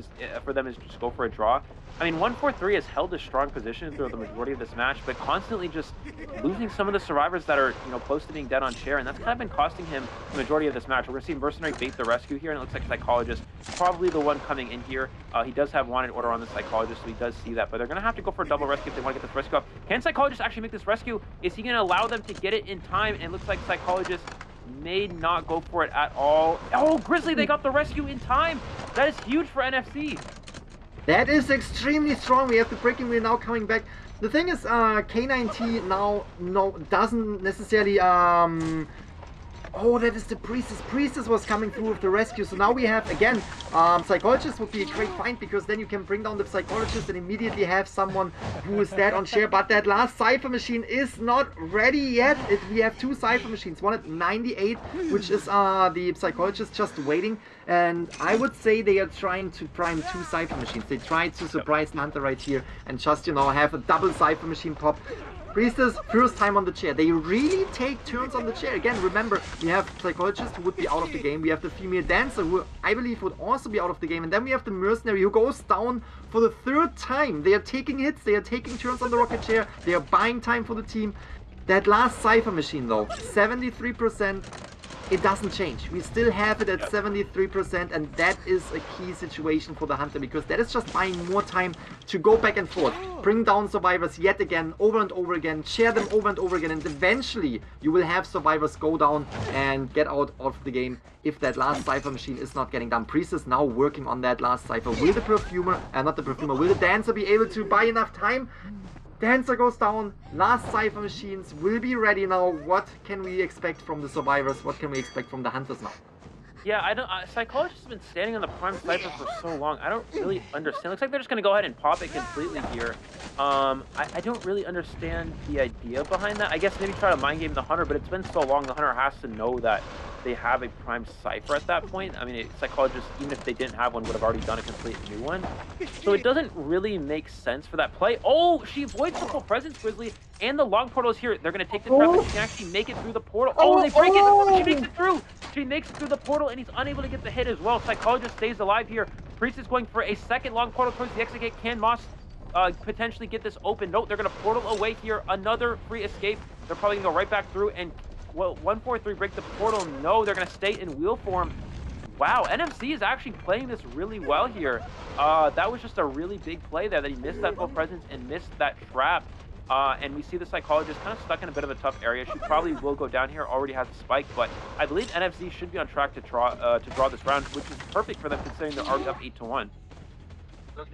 them is just go for a draw. I mean, 143 has held a strong position throughout the majority of this match, but constantly just losing some of the survivors that are, close to being dead on chair, and that's kind of been costing him the majority of this match. We're going to see Mercenary bait the rescue here, and it looks like Psychologist probably the one coming in here. He does have wanted order on the Psychologist, so he does see that, but they're going to have to go for a double rescue if they want to get this rescue up. Can Psychologist actually make this rescue? Is he going to allow them to get it in time? And it looks like Psychologist may not go for it at all. Oh, Grizzly, they got the rescue in time. That is huge for NFC. That is extremely strong. We have the breaking wheel now coming back. The thing is, K9T now doesn't necessarily oh, that is the Priestess. Priestess was coming through with the rescue. So now we have, again, Psychologist would be a great find, because then you can bring down the Psychologist and immediately have someone who is dead on chair. But that last Cypher machine is not ready yet. We have 2 Cypher machines. One at 98, which is the Psychologist just waiting. And I would say they are trying to prime 2 Cypher machines. They tried to surprise Hunter right here and just, have a double Cypher machine pop. Priestess, first time on the chair. They really take turns on the chair. Again, remember, we have Psychologist who would be out of the game. We have the female dancer who I believe would also be out of the game. And then we have the Mercenary who goes down for the 3rd time. They are taking hits. They are taking turns on the rocket chair. They are buying time for the team. That last Cypher machine though, 73%. It doesn't change. We still have it at 73%, and that is a key situation for the Hunter, because that is just buying more time to go back and forth, bring down survivors yet again, over and over again, share them over and over again, and eventually you will have survivors go down and get out of the game if that last Cypher machine is not getting done. Priestess now working on that last Cypher. Will the Perfumer, will the Dancer be able to buy enough time? Dancer goes down, last Cypher machines will be ready now. What can we expect from the survivors? What can we expect from the Hunters now? Yeah, Psychologist has been standing on the prime Cypher for so long. I don't really understand. Looks like they're just going to go ahead and pop it completely here. I don't really understand the idea behind that. I guess maybe try to mind game the Hunter, but it's been so long, the Hunter has to know that they have a prime Cypher at that point. I mean, Psychologist, even if they didn't have one, would have already done a complete new one. So it doesn't really make sense for that play. Oh, she avoids the full presence, Grizzly, and the long portal is here. They're going to take the trap, but she can actually make it through the portal. Oh, they break it! She makes it through! She makes it through the portal, and he's unable to get the hit as well. Psychologist stays alive here. Priest is going for a second long portal towards the exit gate. Can Moss potentially get this open? No, they're going to portal away here. Another free escape. They're probably going to go right back through, and well, 143 break the portal. No, they're going to stay in wheel form. Wow, NFC is actually playing this really well here. That was just a really big play there that he missed that full presence and missed that trap. And we see the Psychologist kind of stuck in a bit of a tough area. She probably will go down here, already has a spike, but I believe NFZ should be on track to draw this round, which is perfect for them considering they're already up 8-1.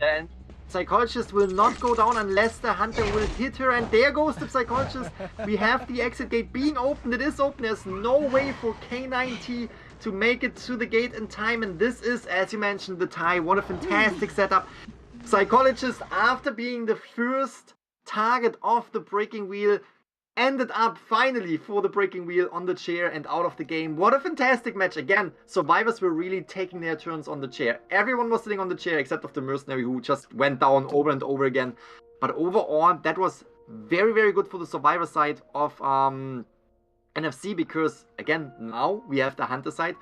And Psychologist will not go down unless the Hunter will hit her, and there goes the Psychologist. We have the exit gate being opened. It is open. There's no way for K9T to make it to the gate in time, and this is, as you mentioned, the tie. What a fantastic setup. Psychologist, after being the first target of the breaking wheel, ended up finally for the breaking wheel on the chair and out of the game. What a fantastic match. Again, survivors were really taking their turns on the chair. Everyone was sitting on the chair except of the mercenary, who just went down over and over again. But overall, that was very, very good for the survivor side of NFZ, because again, now we have the Hunter side.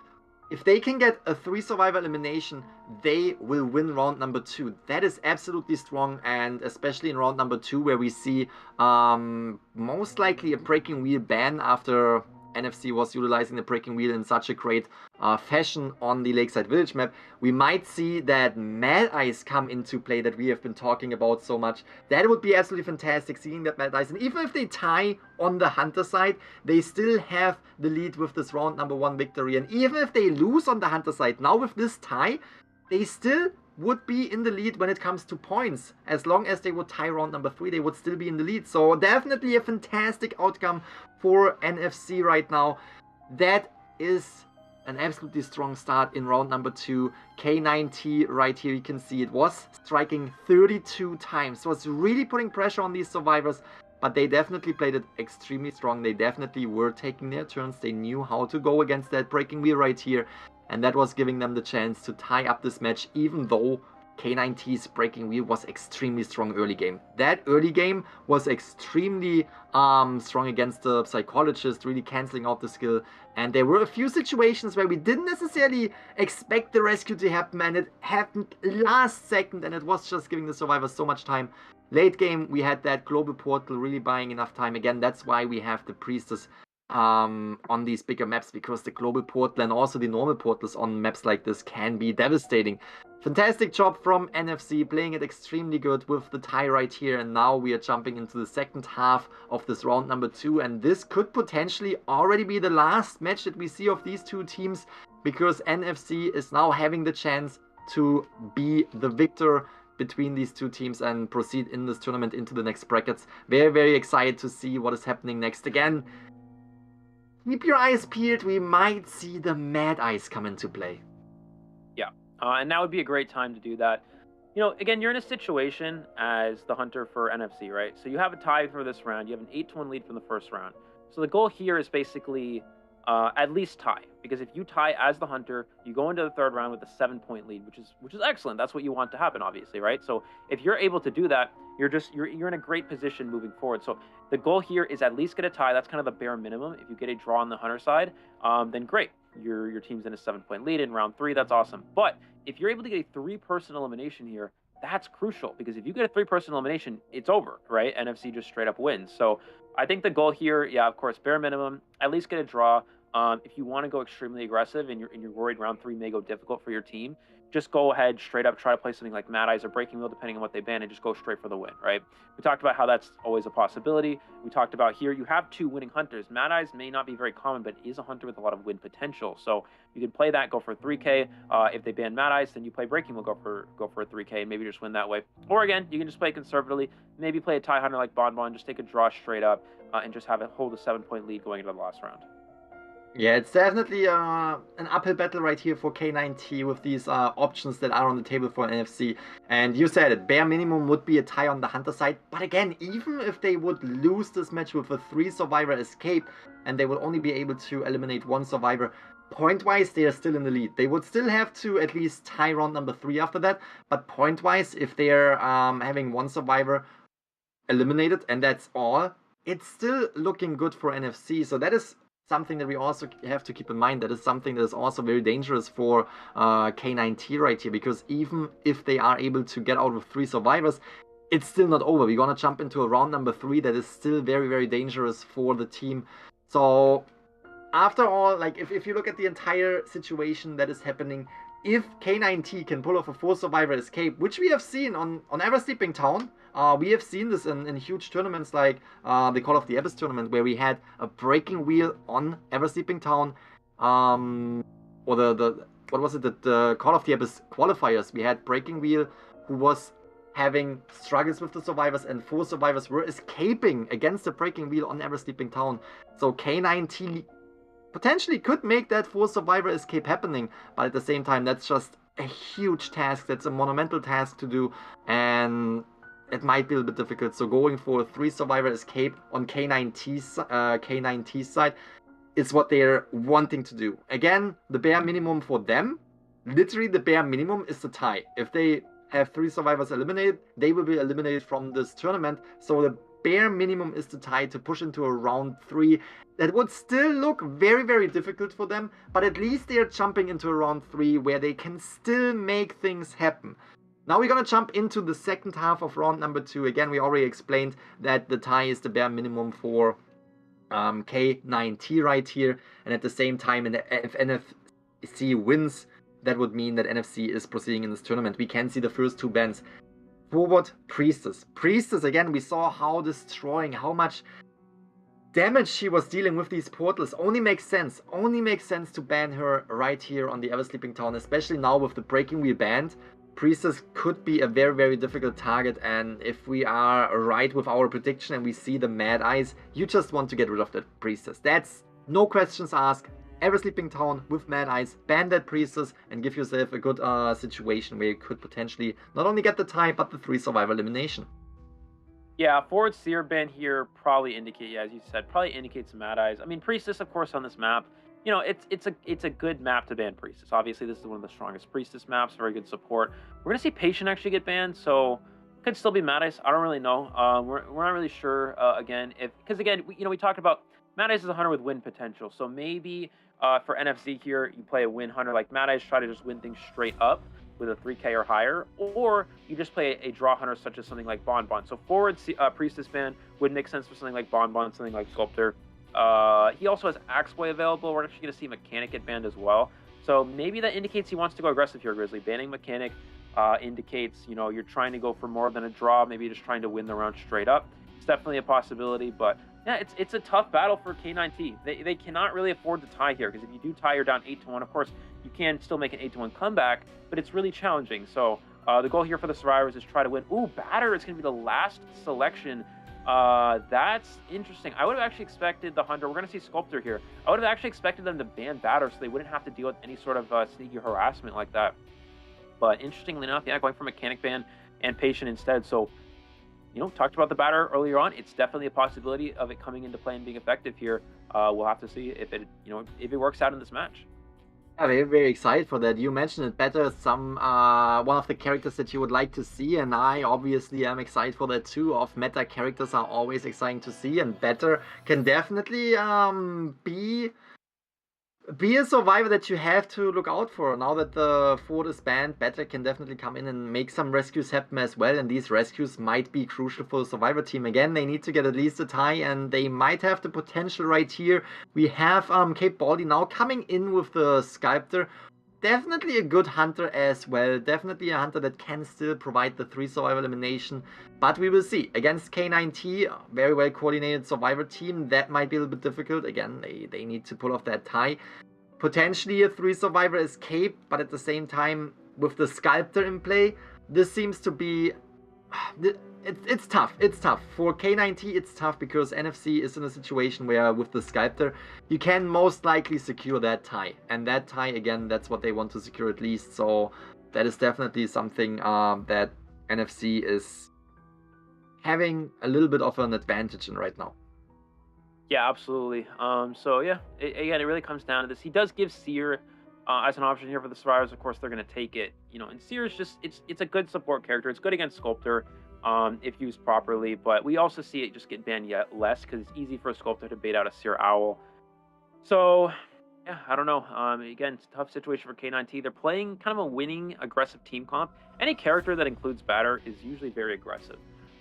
If they can get a 3 survivor elimination, they will win round number 2. That is absolutely strong, and especially in round number 2, where we see most likely a breaking wheel ban after NFZ was utilizing the breaking wheel in such a great fashion on the Lakeside Village map. We might see that Mad Eyes come into play that we have been talking about so much. That would be absolutely fantastic, seeing that Mad Eyes. And even if they tie on the Hunter side, they still have the lead with this round number 1 victory. And even if they lose on the Hunter side, now with this tie, they still would be in the lead when it comes to points. As long as they would tie round number 3, they would still be in the lead. So definitely a fantastic outcome for NFZ right now. That is an absolutely strong start in round number 2. K9T right here, you can see it was striking 32 times. So it's really putting pressure on these survivors. But they definitely played it extremely strong. They definitely were taking their turns. They knew how to go against that breaking wheel right here. And that was giving them the chance to tie up this match, even though K9T's breaking wheel was extremely strong early game. That early game was extremely strong against the Psychologist, really cancelling out the skill. And there were a few situations where we didn't necessarily expect the rescue to happen, and it happened last second, and it was just giving the survivors so much time. Late game, we had that global portal really buying enough time. Again, that's why we have the Priestess on these bigger maps, because the global portal and also the normal portals on maps like this can be devastating. Fantastic job from NFZ, playing it extremely good with the tie right here, and now we are jumping into the second half of this round number 2, and this could potentially already be the last match that we see of these two teams, because NFZ is now having the chance to be the victor between these two teams and proceed in this tournament into the next brackets. Very, very excited to see what is happening next. Again, keep your eyes peeled. We might see the Mad Eyes come into play. Yeah, and now would be a great time to do that. You know, again, you're in a situation as the Hunter for NFC, right? So you have a tie for this round. You have an 8-1 lead from the first round. So the goal here is basically at least tie, because if you tie as the Hunter, you go into the third round with a 7-point lead, which is excellent. That's what you want to happen, obviously, right? So if you're able to do that, you're in a great position moving forward. So the goal here is at least get a tie. That's kind of the bare minimum. If you get a draw on the Hunter side, then great. Your team's in a 7-point lead in round 3. That's awesome. But if you're able to get a 3-person elimination here, that's crucial, because if you get a 3-person elimination, it's over, right? NFC just straight up wins. So I think the goal here, yeah, of course, bare minimum, at least get a draw. If you want to go extremely aggressive and you're worried round 3 may go difficult for your team, just go ahead, straight up, try to play something like Mad Eyes or Breaking Wheel, depending on what they ban, and just go straight for the win, right? We talked about how that's always a possibility. We talked about here, you have 2 winning Hunters. Mad Eyes may not be very common, but is a Hunter with a lot of win potential. So you can play that, go for 3K. If they ban Mad Eyes, then you play Breaking Wheel, go for a 3K, and maybe just win that way. Or again, you can just play conservatively, maybe play a tie Hunter like Bonbon, just take a draw straight up, and just have it hold a 7-point lead going into the last round. Yeah, it's definitely an uphill battle right here for K9T with these options that are on the table for NFC. And you said it, bare minimum would be a tie on the Hunter side. But again, even if they would lose this match with a 3-survivor escape and they would only be able to eliminate 1 survivor, point-wise, they are still in the lead. They would still have to at least tie round number 3 after that. But point-wise, if they're having 1 survivor eliminated and that's all, it's still looking good for NFC. So that is something that we also have to keep in mind. That is something that is also very dangerous for K9T right here, because even if they are able to get out with 3 survivors, it's still not over. We're gonna jump into a round number 3 that is still very, very dangerous for the team. So after all, like if you look at the entire situation that is happening, if K9T can pull off a 4 survivor escape, which we have seen on Ever Sleeping Town. We have seen this in huge tournaments like the Call of the Abyss tournament, where we had a breaking wheel on Ever Sleeping Town, or the what was it, the Call of the Abyss qualifiers. We had breaking wheel who was having struggles with the survivors, and 4 survivors were escaping against the breaking wheel on Ever Sleeping Town. So K9T potentially could make that 4 survivor escape happening, but at the same time, that's just a huge task. That's a monumental task to do, and it might be a little bit difficult. So going for a 3 survivor escape on K9T's side is what they're wanting to do. Again, the bare minimum for them, literally the bare minimum, is the tie. If they have 3 survivors eliminated, they will be eliminated from this tournament. So the bare minimum is the tie to push into a round 3. That would still look very, very difficult for them, but at least they are jumping into a round 3 where they can still make things happen. Now we're gonna jump into the second half of round number 2. Again, we already explained that the tie is the bare minimum for K9T right here, and at the same time, if NFC wins, that would mean that NFC is proceeding in this tournament. We can see the first 2 bans. Forward, Priestess. Priestess, again, we saw how destroying, how much damage she was dealing with these portals. Only makes sense to ban her right here on the Ever Sleeping Town, especially now with the breaking wheel banned. Priestess could be a very, very difficult target, and if we are right with our prediction and we see the Mad Eyes, you just want to get rid of that Priestess. That's no questions asked. Ever Sleeping Town with Mad Eyes, ban that Priestess and give yourself a good situation where you could potentially not only get the tie, but the 3 survivor elimination. Yeah, forward Seer ban here probably indicate, yeah, as you said, probably indicates Mad Eyes. I mean, Priestess, of course, on this map, you know, it's a good map to ban Priestess. Obviously, this is one of the strongest Priestess maps, very good support. We're gonna see Patient actually get banned, so it could still be Mad Eyes. I don't really know. We're not really sure again, because again, we talked about Mad Eyes is a hunter with win potential, so maybe for NFZ here, you play a win hunter like Mad Eyes, try to just win things straight up with a 3K or higher, or you just play a draw hunter such as something like Bonbon. So forward Priestess ban would make sense for something like Bonbon, something like Sculptor. He also has Axeboy available. We're actually going to see Mechanic get banned as well. So maybe that indicates he wants to go aggressive here, Grizzly. Banning Mechanic indicates, you know, you're trying to go for more than a draw, maybe just trying to win the round straight up. It's definitely a possibility, but yeah, it's a tough battle for K9T. They cannot really afford to tie here, because if you do tie, you're down 8-1. Of course, you can still make an 8-1 comeback, but it's really challenging. So the goal here for the survivors is try to win. Ooh, Batter is going to be the last selection. That's interesting. I would have actually expected the Hunter. We're going to see Sculptor here. I would have actually expected them to ban Batter so they wouldn't have to deal with any sort of sneaky harassment like that. But interestingly enough, yeah, going for Mechanic ban and Patient instead. So, you know, talked about the Batter earlier on. It's definitely a possibility of it coming into play and being effective here. We'll have to see if it works out in this match. Yeah, very, very excited for that. You mentioned it better, one of the characters that you would like to see, and I obviously am excited for that too. Of meta characters are always exciting to see, and Better can definitely be a survivor that you have to look out for. Now that the fort is banned, Better can definitely come in and make some rescues happen as well, and these rescues might be crucial for the survivor team. Again, they need to get at least a tie, and they might have the potential right here. We have Cape Baldy now coming in with the Sculptor. Definitely a good hunter as well. Definitely a hunter that can still provide the 3 survivor elimination. But we will see. Against K9T, very well coordinated survivor team, that might be a little bit difficult. Again, they need to pull off that tie. Potentially a 3 survivor escape, but at the same time, with the Sculptor in play, this seems to be... It's tough. It's tough. For K9T, it's tough because NFC is in a situation where with the Sculptor, you can most likely secure that tie. And that tie, again, that's what they want to secure at least. So that is definitely something that NFC is having a little bit of an advantage in right now. Yeah, absolutely. So yeah, again, it really comes down to this. He does give Seer as an option here for the survivors. Of course, they're going to take it. You know, and Seer is just, it's a good support character. It's good against Sculptor. If used properly, but we also see it just get banned yet less because it's easy for a Sculptor to bait out a Seer Owl. So, yeah, I don't know. Again, it's a tough situation for K9T. They're playing kind of a winning, aggressive team comp. Any character that includes Batter is usually very aggressive.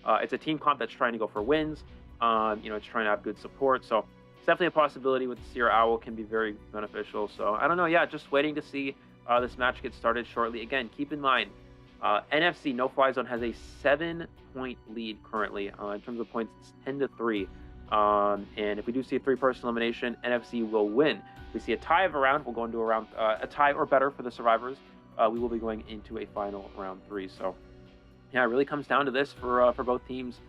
It's a team comp that's trying to go for wins. You know, it's trying to have good support. So, it's definitely a possibility with the Seer Owl can be very beneficial. So, I don't know. Yeah, just waiting to see this match gets started shortly. Again, keep in mind, NFC No Fly Zone has a 7-point lead currently. In terms of points, it's 10-3. And if we do see a 3-person elimination, NFC will win. If we see a tie of a round, we'll go into a round, a tie or better for the survivors. We will be going into a final round 3. So, yeah, it really comes down to this for both teams.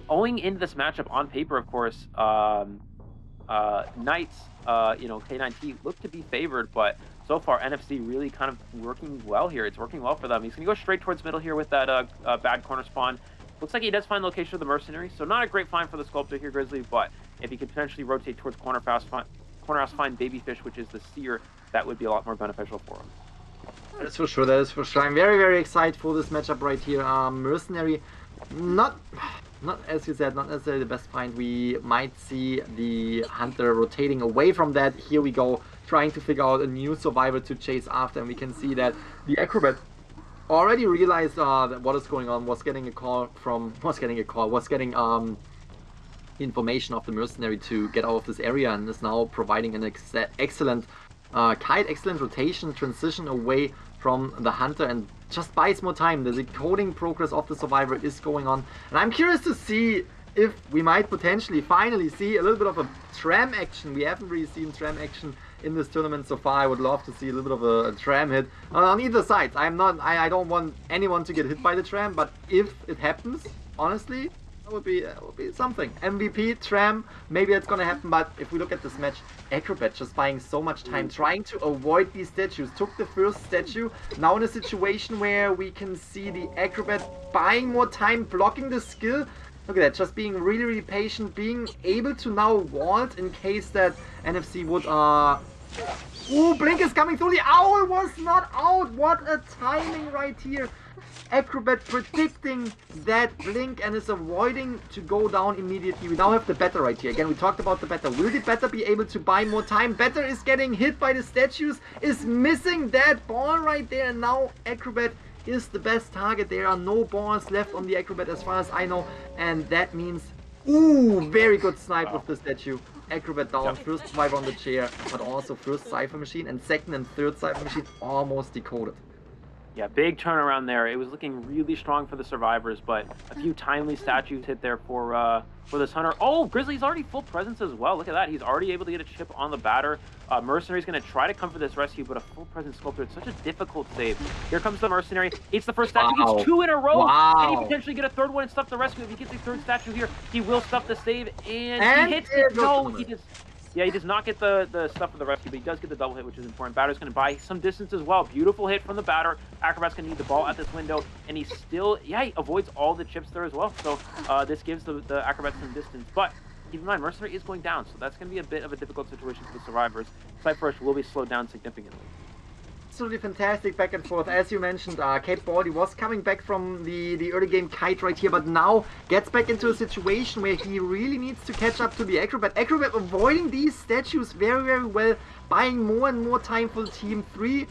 Going into this matchup on paper, of course, Knights, K9T look to be favored, but so far NFC really kind of working well here. It's working well for them. He's going to go straight towards middle here with that bad corner spawn. Looks like he does find the location of the mercenary, so not a great find for the sculptor here, Grizzly, but if he could potentially rotate towards corner house, find Babyfish, which is the seer, that would be a lot more beneficial for him. That is for sure, that is for sure. I'm very, very excited for this matchup right here. Mercenary, not as you said, not necessarily the best find. We might see the Hunter rotating away from that. Here we go, trying to figure out a new survivor to chase after, and we can see that the Acrobat already realized that what is going on, was getting information of the mercenary to get out of this area, and is now providing an excellent excellent rotation transition away from the Hunter, and just buys more time. The decoding progress of the survivor is going on, and I'm curious to see if we might potentially finally see a little bit of a tram action. We haven't really seen tram action in this tournament so far. I would love to see a little bit of a tram hit on either side. I don't want anyone to get hit by the tram, but if it happens, honestly, that would be something. MVP tram, maybe that's gonna happen. But if we look at this match, Acrobat just buying so much time, trying to avoid these statues. Took the first statue, now in a situation where we can see the Acrobat buying more time, blocking the skill. Look at that, just being really, really patient, being able to now vault in case that NFC would Ooh, Blink is coming through. The owl was not out. What a timing right here. Acrobat predicting that Blink and is avoiding to go down immediately. We now have the Better right here. Again, we talked about the Better. Will the Better be able to buy more time? Better is getting hit by the statues, is missing that ball right there, and now Acrobat is the best target. There are no balls left on the Acrobat as far as I know, and that means, ooh, very good snipe with the statue. Acrobat down, first survivor on the chair, but also first Cypher Machine, and second and third Cypher Machine almost decoded. Yeah, big turnaround there. It was looking really strong for the survivors, but a few timely statues hit there for this Hunter. Oh, Grizzly's already full presence as well. Look at that. He's already able to get a chip on the batter. Mercenary's going to try to come for this rescue, but a full presence sculptor, it's such a difficult save. Here comes the Mercenary. It's the first statue. It's 2 in a row. Can he potentially get a third one and stuff the rescue? If he gets the third statue here, he will stuff the save, and he hits it. No, he just... Yeah, he does not get the stuff for the rescue, but he does get the double hit, which is important. Batter's going to buy some distance as well. Beautiful hit from the batter. Acrobat's going to need the ball at this window, and he still, yeah, he avoids all the chips there as well. So this gives the Acrobat some distance. But keep in mind, Mercenary is going down, so that's going to be a bit of a difficult situation for the survivors. Cypher will be slowed down significantly. Absolutely fantastic back and forth. As you mentioned, Cape Baldy was coming back from the early game kite right here, but now gets back into a situation where he really needs to catch up to the Acrobat. Acrobat avoiding these statues very, very well, buying more and more time for the team. 3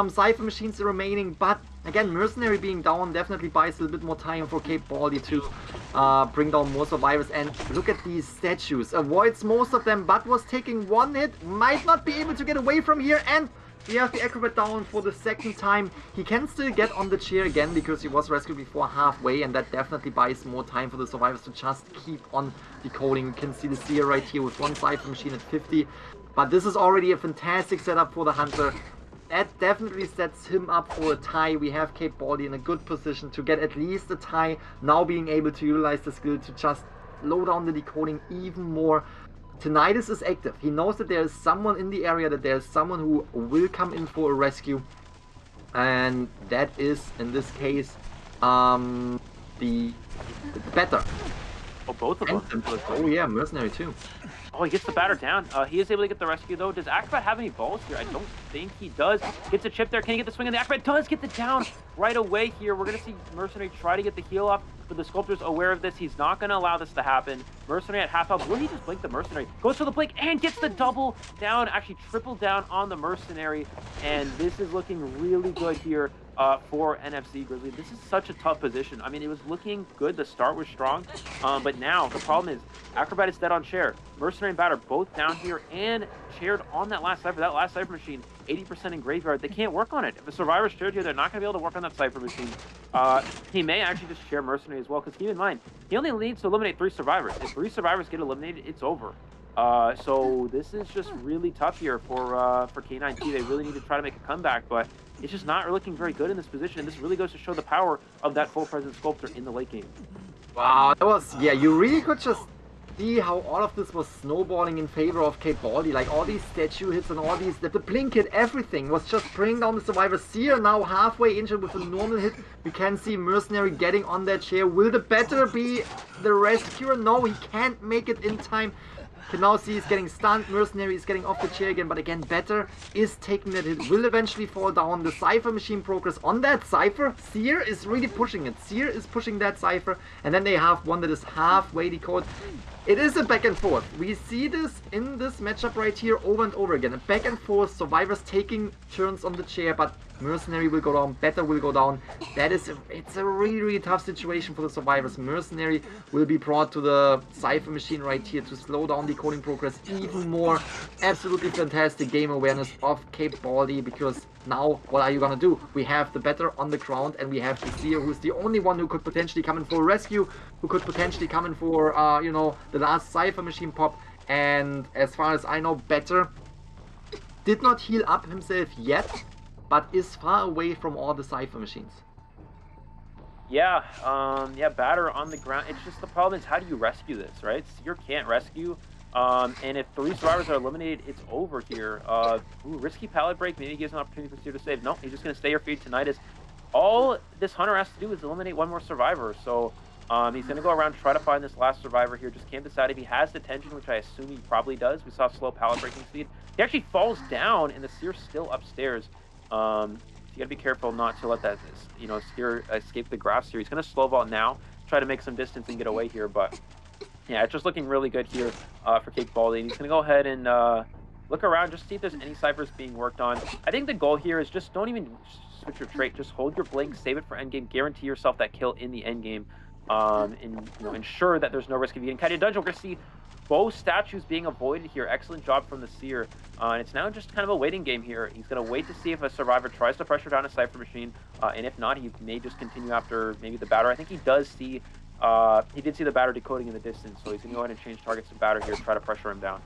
Cypher Machines remaining, but again, Mercenary being down definitely buys a little bit more time for Cape Baldy to bring down more survivors. And look at these statues. Avoids most of them, but was taking 1 hit. Might not be able to get away from here, and we have the Acrobat down for the second time. He can still get on the chair again because he was rescued before halfway, and that definitely buys more time for the survivors to just keep on decoding. You can see the Seer right here with 1 Cypher Machine at 50. But this is already a fantastic setup for the Hunter. That definitely sets him up for a tie. We have Cape Baldy in a good position to get at least a tie. Now being able to utilize the skill to just slow down the decoding even more. Tinnitus is active. He knows that there is someone in the area, that there is someone who will come in for a rescue. And that is, in this case, the Better. Oh, both of them. Oh yeah, Mercenary too. Oh, he gets the batter down. He is able to get the rescue, though. Does Acrobat have any balls here? I don't think he does. Gets a chip there. Can he get the swing? And the Acrobat does get the down right away here. We're going to see Mercenary try to get the heal off, but the Sculptor's aware of this. He's not going to allow this to happen. Mercenary at half health. Will he just blink the Mercenary? Goes for the blink and gets the double down. Actually, triple down on the Mercenary. And this is looking really good here for NFC Grizzly. This is such a tough position. I mean, it was looking good. The start was strong, but now the problem is Acrobat is dead on chair. Mercenary and Batter both down here and chaired on that last Cypher. That last Cypher Machine 80% in graveyard, they can't work on it. If a survivor's shared here, they're not going to be able to work on that Cypher machine. He may actually just share Mercenary as well, because keep in mind, he only needs to eliminate 3 survivors. If 3 survivors get eliminated, it's over. So this is just really tough here for K9T. They really need to try to make a comeback, but it's just not looking very good in this position, and this really goes to show the power of that full presence Sculptor in the late game. Wow, that was, yeah, you really could just see how all of this was snowballing in favor of Cape Baldy. Like all these statue hits and all these, the blink hit, everything was just bringing down the survivor. Seer now halfway injured with a normal hit. We can see Mercenary getting on that chair. Will the better be the rescuer? No, he can't make it in time. Can now see he's getting stunned. Mercenary is getting off the chair again, but again, Better is taking that hit. Will eventually fall down. The Cypher machine progress on that Cypher. Seer is really pushing it. Seer is pushing that Cypher, and then they have one that is halfway decoded. It is a back and forth. We see this in this matchup right here over and over again. A back and forth, survivors taking turns on the chair, but Mercenary will go down, Better will go down. That is, it's a really, really tough situation for the survivors. Mercenary will be brought to the Cypher machine right here to slow down decoding progress even more. Absolutely fantastic game awareness of Cape Baldy, because now what are you gonna do? We have the Better on the ground, and we have the Seer, who's the only one who could potentially come in for a rescue, who could potentially come in for, you know, the last Cypher machine pop. And as far as I know, Better did not heal up himself yet, but is far away from all the Cypher machines. Yeah, yeah, Batter on the ground. It's just the problem is, how do you rescue this, right? Seer can't rescue. And if 3 survivors are eliminated, it's over here. Ooh, risky pallet break. Maybe gives an opportunity for Seer to save. No, he's just going to stay here for Tinnitus. All this Hunter has to do is eliminate 1 more survivor. So he's going to go around, try to find this last survivor here. Just can't decide if he has detention, which I assume he probably does. We saw slow pallet breaking speed. He actually falls down, and the Seer's still upstairs. So you gotta be careful not to let that, you know, Seer escape the grass here. He's gonna slow vault now, try to make some distance and get away here, but yeah, it's just looking really good here for Cape Baldy. And he's gonna go ahead and look around, just see if there's any ciphers being worked on. I think the goal here is just don't even switch your trait, just hold your blink, save it for endgame, guarantee yourself that kill in the endgame, and you know, ensure that there's no risk of getting kited. Dungeon, we're gonna see both statues being avoided here. Excellent job from the Seer. And it's now just kind of a waiting game here. He's going to wait to see if a survivor tries to pressure down a Cypher machine. And if not, he may just continue after maybe the Batter. I think he does see, he did see the Batter decoding in the distance. So he's going to go ahead and change targets to Batter here, try to pressure him down.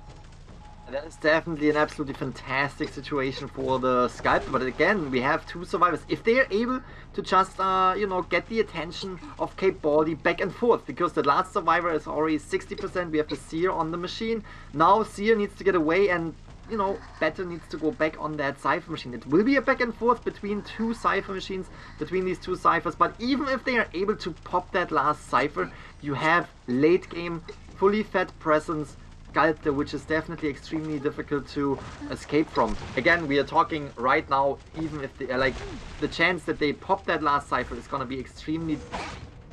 That is definitely an absolutely fantastic situation for the Sculptor, but again, we have 2 survivors. If they are able to just, you know, get the attention of Cape Baldy back and forth, because the last survivor is already 60%, we have the Seer on the machine. Now Seer needs to get away, and, you know, Better needs to go back on that Cypher machine. It will be a back and forth between 2 Cypher machines, between these 2 Cyphers, but even if they are able to pop that last Cypher, you have late game, fully fed presence, Sculptor, which is definitely extremely difficult to escape from. Again, we are talking right now, even if they, like, the chance that they pop that last Cypher is going to be extremely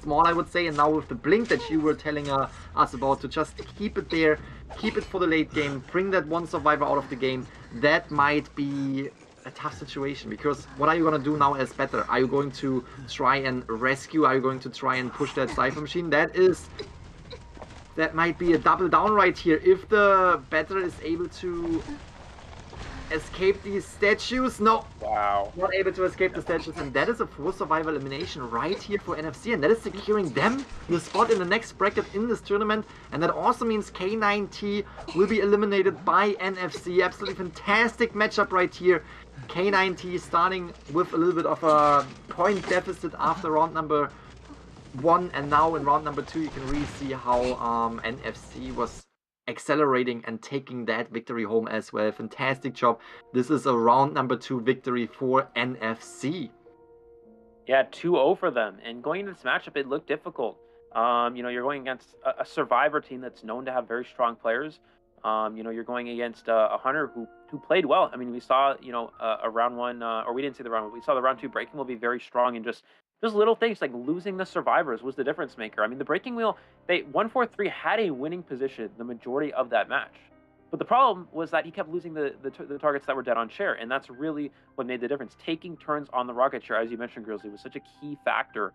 small, I would say. And now with the blink that you were telling us about, to just keep it there, keep it for the late game, bring that 1 survivor out of the game, that might be a tough situation, because what are you going to do now as Better? Are you going to try and rescue? Are you going to try and push that Cypher machine? That might be a double down right here. If the Better is able to escape these statues. No. Wow. Not able to escape the statues. And that is a 4 survival elimination right here for NFZ. And that is securing them the spot in the next bracket in this tournament. And that also means K9T will be eliminated by NFZ. Absolutely fantastic matchup right here. K9T starting with a little bit of a point deficit after round number 1, and now in round number 2 you can really see how NFZ was accelerating and taking that victory home as well. Fantastic job. This is a round number 2 victory for NFZ. Yeah, 2-0 for them. And going into this matchup, it looked difficult. You know, you're going against a Survivor team that's known to have very strong players. You know, you're going against a Hunter who played well. I mean, we saw, you know, a round 1, or we didn't see the round 1, we saw the round 2 breaking will be very strong, and just little things like losing the survivors was the difference maker. I mean, the breaking wheel, 1-4-3 had a winning position the majority of that match. But the problem was that he kept losing the targets that were dead on share, and that's really what made the difference. Taking turns on the rocket share, as you mentioned, Grizzly, was such a key factor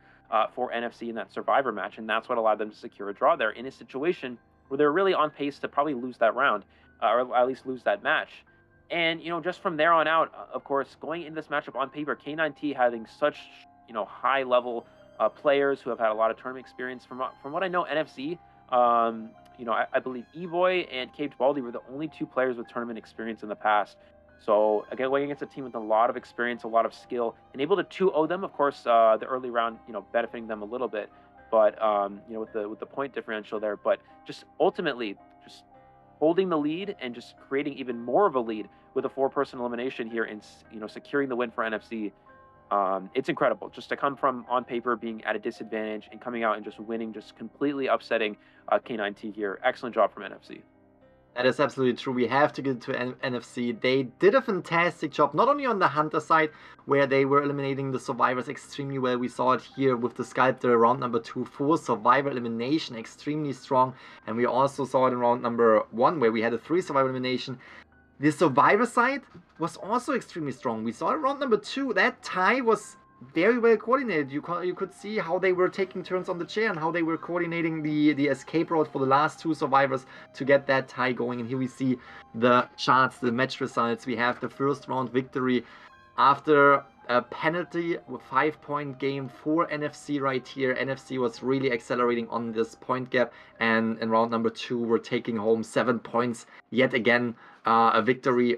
for NFC in that survivor match, and that's what allowed them to secure a draw there in a situation where they're really on pace to probably lose that round, or at least lose that match. And, just from there on out, of course, going into this matchup on paper, K9T having such, high level players who have had a lot of tournament experience. From what I know, NFZ, I believe Evoy and Cape Baldy were the only two players with tournament experience in the past. So again, going against a team with a lot of experience, a lot of skill, and able to 2-0 them, of course, the early round, benefiting them a little bit, but with the point differential there, but just ultimately just holding the lead and just creating even more of a lead with a 4-person elimination here and securing the win for NFC. It's incredible just to come from on paper being at a disadvantage and coming out and just winning, just completely upsetting K9T here. Excellent job from NFC. That is absolutely true. We have to get to NFC. They did a fantastic job, not only on the Hunter side, where they were eliminating the survivors extremely well. We saw it here with the Sculptor, round number 2, 4 survivor elimination, extremely strong. And we also saw it in round number 1, where we had a 3 survivor elimination. The survivor side was also extremely strong. We saw it round number 2. That tie was very well coordinated. You could see how they were taking turns on the chair and how they were coordinating the escape route for the last 2 survivors to get that tie going. And here we see the charts, the match results. We have the first round victory after a penalty with 5-point game for NFC right here. NFC was really accelerating on this point gap, and in round number 2 we're taking home 7 points yet again. A victory.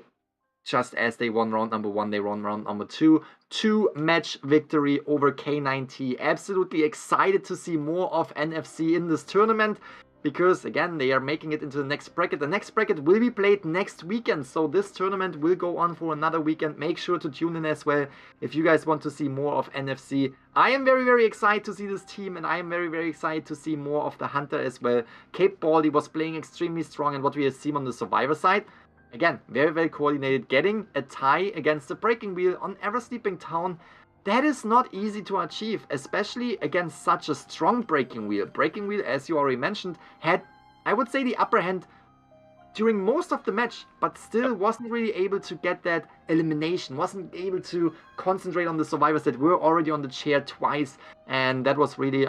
Just as they won round number 1, they won round number 2. 2-match victory over K9T. Absolutely excited to see more of NFC in this tournament, because again, they are making it into the next bracket. The next bracket will be played next weekend, so this tournament will go on for another weekend. Make sure to tune in as well if you guys want to see more of NFC. I am very, very excited to see this team, and I am very, very excited to see more of the Hunter as well. Cape Baldy was playing extremely strong, and what we have seen on the survivor side, again, very, very coordinated, getting a tie against the Breaking Wheel on Ever Sleeping Town. That is not easy to achieve, especially against such a strong Breaking Wheel. Breaking Wheel, as you already mentioned, had, I would say, the upper hand during most of the match, but still wasn't really able to get that elimination, wasn't able to concentrate on the survivors that were already on the chair twice, and that was really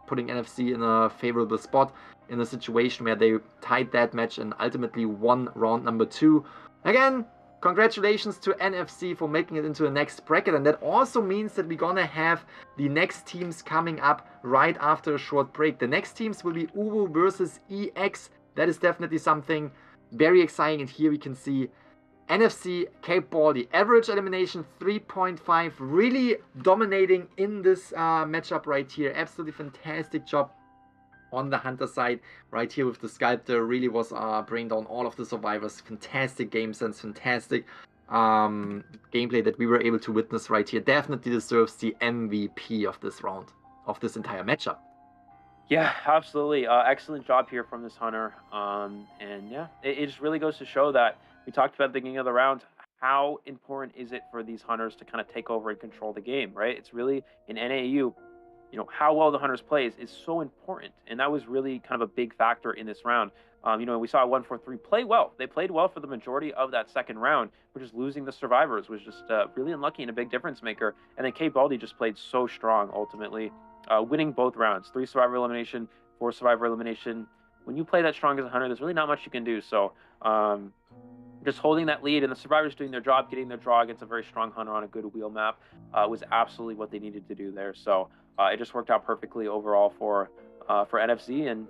putting NFC in a favorable spot, in a situation where they tied that match and ultimately won round number 2. Again, congratulations to NFC for making it into the next bracket, and that also means that we're gonna have the next teams coming up right after a short break. The next teams will be OVO Vs EX. That is definitely something very exciting, and here we can see NFC, Cape Baldy, average elimination 3.5, really dominating in this matchup right here. Absolutely fantastic job on the Hunter side right here with the Sculptor. Really was bringing down all of the survivors. Fantastic game sense, fantastic gameplay that we were able to witness right here. Definitely deserves the MVP of this round, of this entire matchup. Yeah, absolutely. Excellent job here from this Hunter. And yeah, it just really goes to show that we talked about at the beginning of the round, how important is it for these Hunters to kind of take over and control the game, right? It's really in NAEU, how well the Hunters plays is so important. And that was really kind of a big factor in this round. We saw 143 play well. They played well for the majority of that second round, but just losing the survivors was just really unlucky and a big difference maker. And then Cape Baldy just played so strong ultimately, winning both rounds. 3 survivor elimination, 4 survivor elimination. When you play that strong as a Hunter, there's really not much you can do. So just holding that lead and the survivors doing their job, getting their draw against a very strong Hunter on a good wheel map was absolutely what they needed to do there. So it just worked out perfectly overall for NFC. And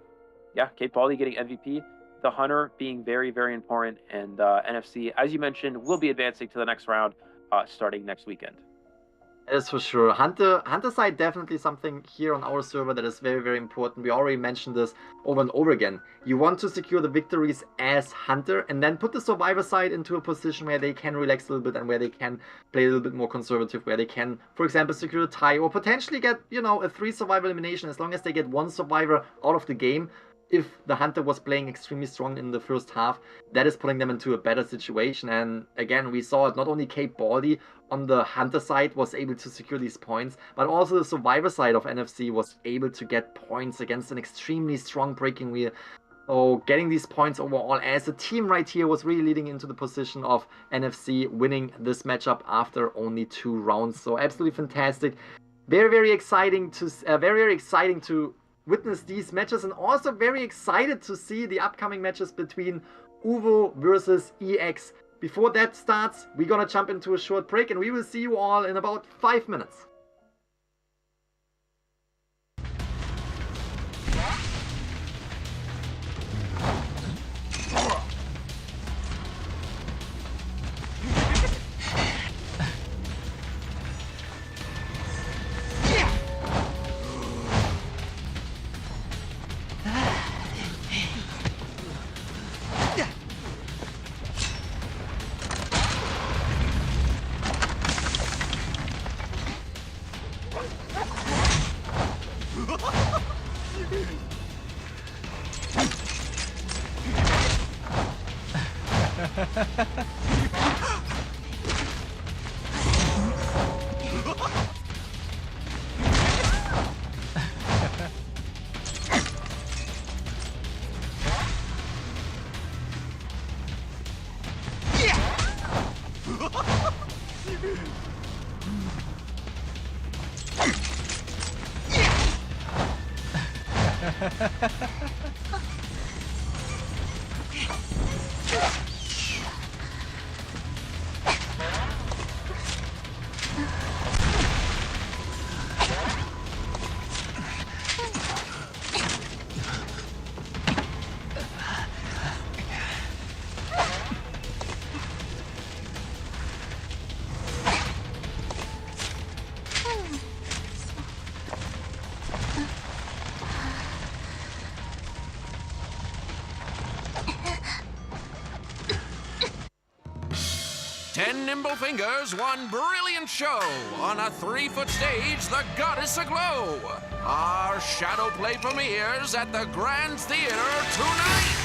yeah, Cape Baldy getting MVP, the Hunter being very, very important, and NFC, as you mentioned, will be advancing to the next round starting next weekend. That is for sure. Hunter side, definitely something here on our server that is very, very important. We already mentioned this over and over again. You want to secure the victories as Hunter and then put the survivor side into a position where they can relax a little bit and where they can play a little bit more conservative, where they can, for example, secure a tie or potentially get, a 3 survivor elimination as long as they get 1 survivor out of the game. If the Hunter was playing extremely strong in the first half, that is putting them into a better situation. And again, we saw it, not only Cape Baldy on the Hunter side was able to secure these points, but also the survivor side of NFC was able to get points against an extremely strong Breaking Wheel. So getting these points overall as a team right here was really leading into the position of NFC winning this matchup after only 2 rounds. So absolutely fantastic. Very, very exciting to witness these matches, and also very excited to see the upcoming matches between OVO versus EX before that starts, we're gonna jump into a short break and we will see you all in about 5 minutes. Ten nimble fingers, one brilliant show. On a 3-foot stage, the goddess aglow. Our shadow play premieres at the Grand Theater tonight.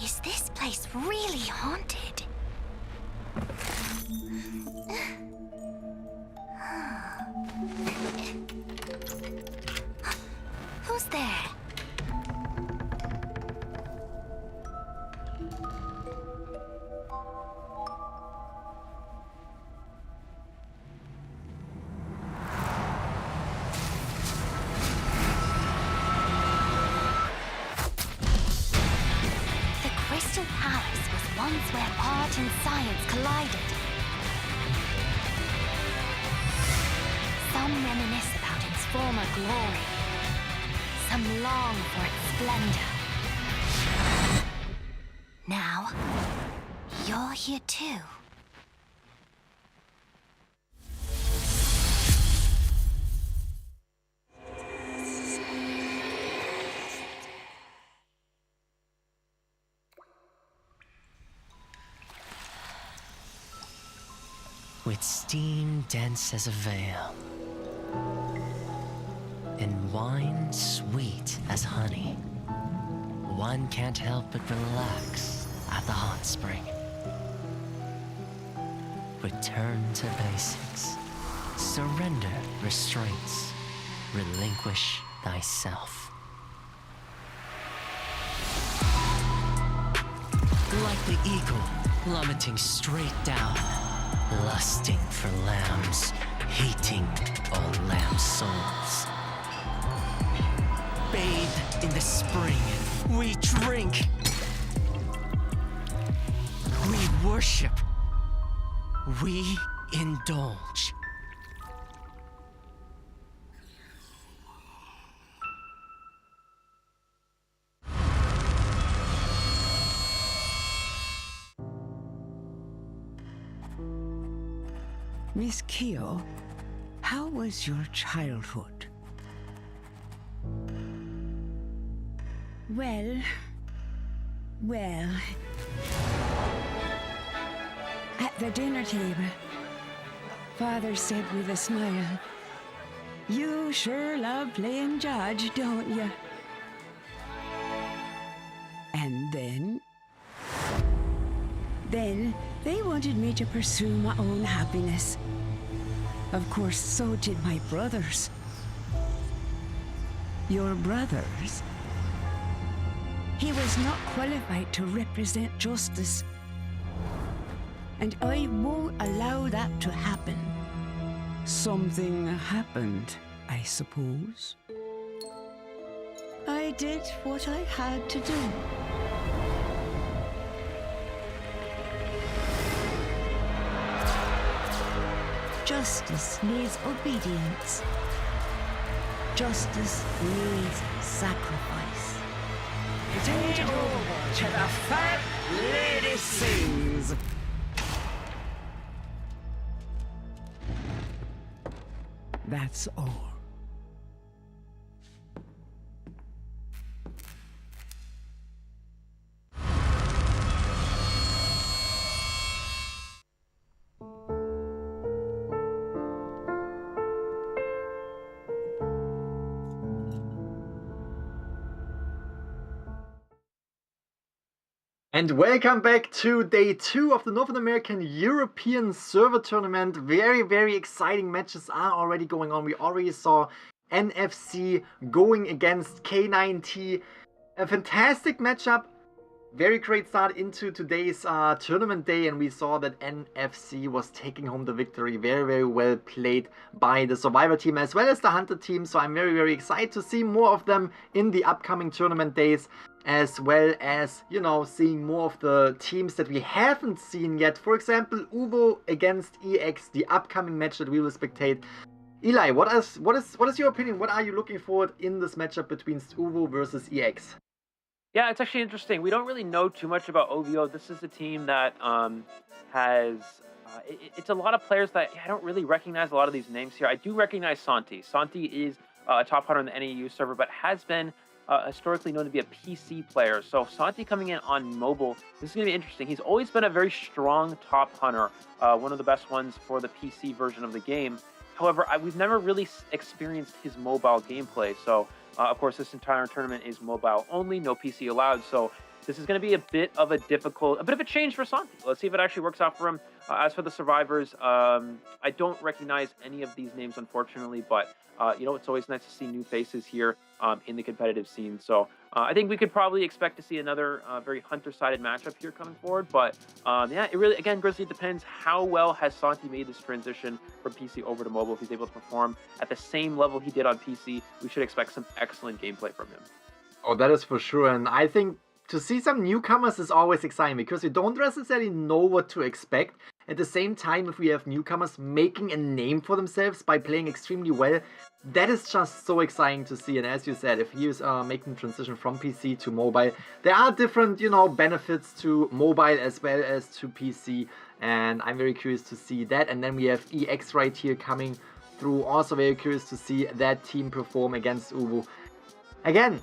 Is this place really haunted? Who's there? Crystal Palace was once where art and science collided. Some reminisce about its former glory. Some long for its splendor. Now, you're here too. With steam dense as a veil, and wine sweet as honey, one can't help but relax at the hot spring. Return to basics. Surrender restraints. Relinquish thyself. Like the eagle plummeting straight down, lusting for lambs, hating all lamb souls. Bathed in the spring, we drink. We worship. We indulge. Miss Keo, how was your childhood? Well, at the dinner table, Father said with a smile, "You sure love playing judge, don't you?" And then they wanted me to pursue my own happiness. Of course, so did my brothers. Your brothers? He was not qualified to represent justice. And I won't allow that to happen. Something happened, I suppose. I did what I had to do. Justice needs obedience. Justice needs sacrifice. It ain't over till the fat lady sings. That's all. And welcome back to day 2 of the North American European Server Tournament. Very, very exciting matches are already going on. We already saw NFC going against K9T. A fantastic matchup. Very great start into today's tournament day, and we saw that NFC was taking home the victory. Very, very well played by the Survivor team as well as the Hunter team. So I'm very, very excited to see more of them in the upcoming tournament days, as well as, you know, seeing more of the teams that we haven't seen yet. For example, OVO against EX, the upcoming match that we will spectate. Eli, what is your opinion? What are you looking forward in this matchup between OVO versus EX? Yeah, it's actually interesting. We don't really know too much about OVO. This is a team that has... it's a lot of players that I don't really recognize a lot of these names here. I do recognize Santi. Santi is a top hunter on the NAEU server, but has been historically known to be a PC player. So Santi coming in on mobile, this is going to be interesting. He's always been a very strong top hunter, one of the best ones for the PC version of the game. However, we've never really experienced his mobile gameplay. So, of course, this entire tournament is mobile only, no PC allowed. So this is going to be a bit of a change for Santi. Let's see if it actually works out for him. As for the survivors, I don't recognize any of these names, unfortunately, but you know, it's always nice to see new faces here in the competitive scene. So I think we could probably expect to see another very hunter-sided matchup here coming forward. But yeah, it really, again, Grizzly, it depends how well has Santi made this transition from PC over to mobile. If he's able to perform at the same level he did on PC, we should expect some excellent gameplay from him. Oh, that is for sure. And I think to see some newcomers is always exciting because you don't necessarily know what to expect. At the same time, if we have newcomers making a name for themselves by playing extremely well, that is just so exciting to see. And as you said, if he is making the transition from PC to mobile, there are different, you know, benefits to mobile as well as to PC. And I'm very curious to see that. And then we have EX right here coming through. Also very curious to see that team perform against OVO. Again,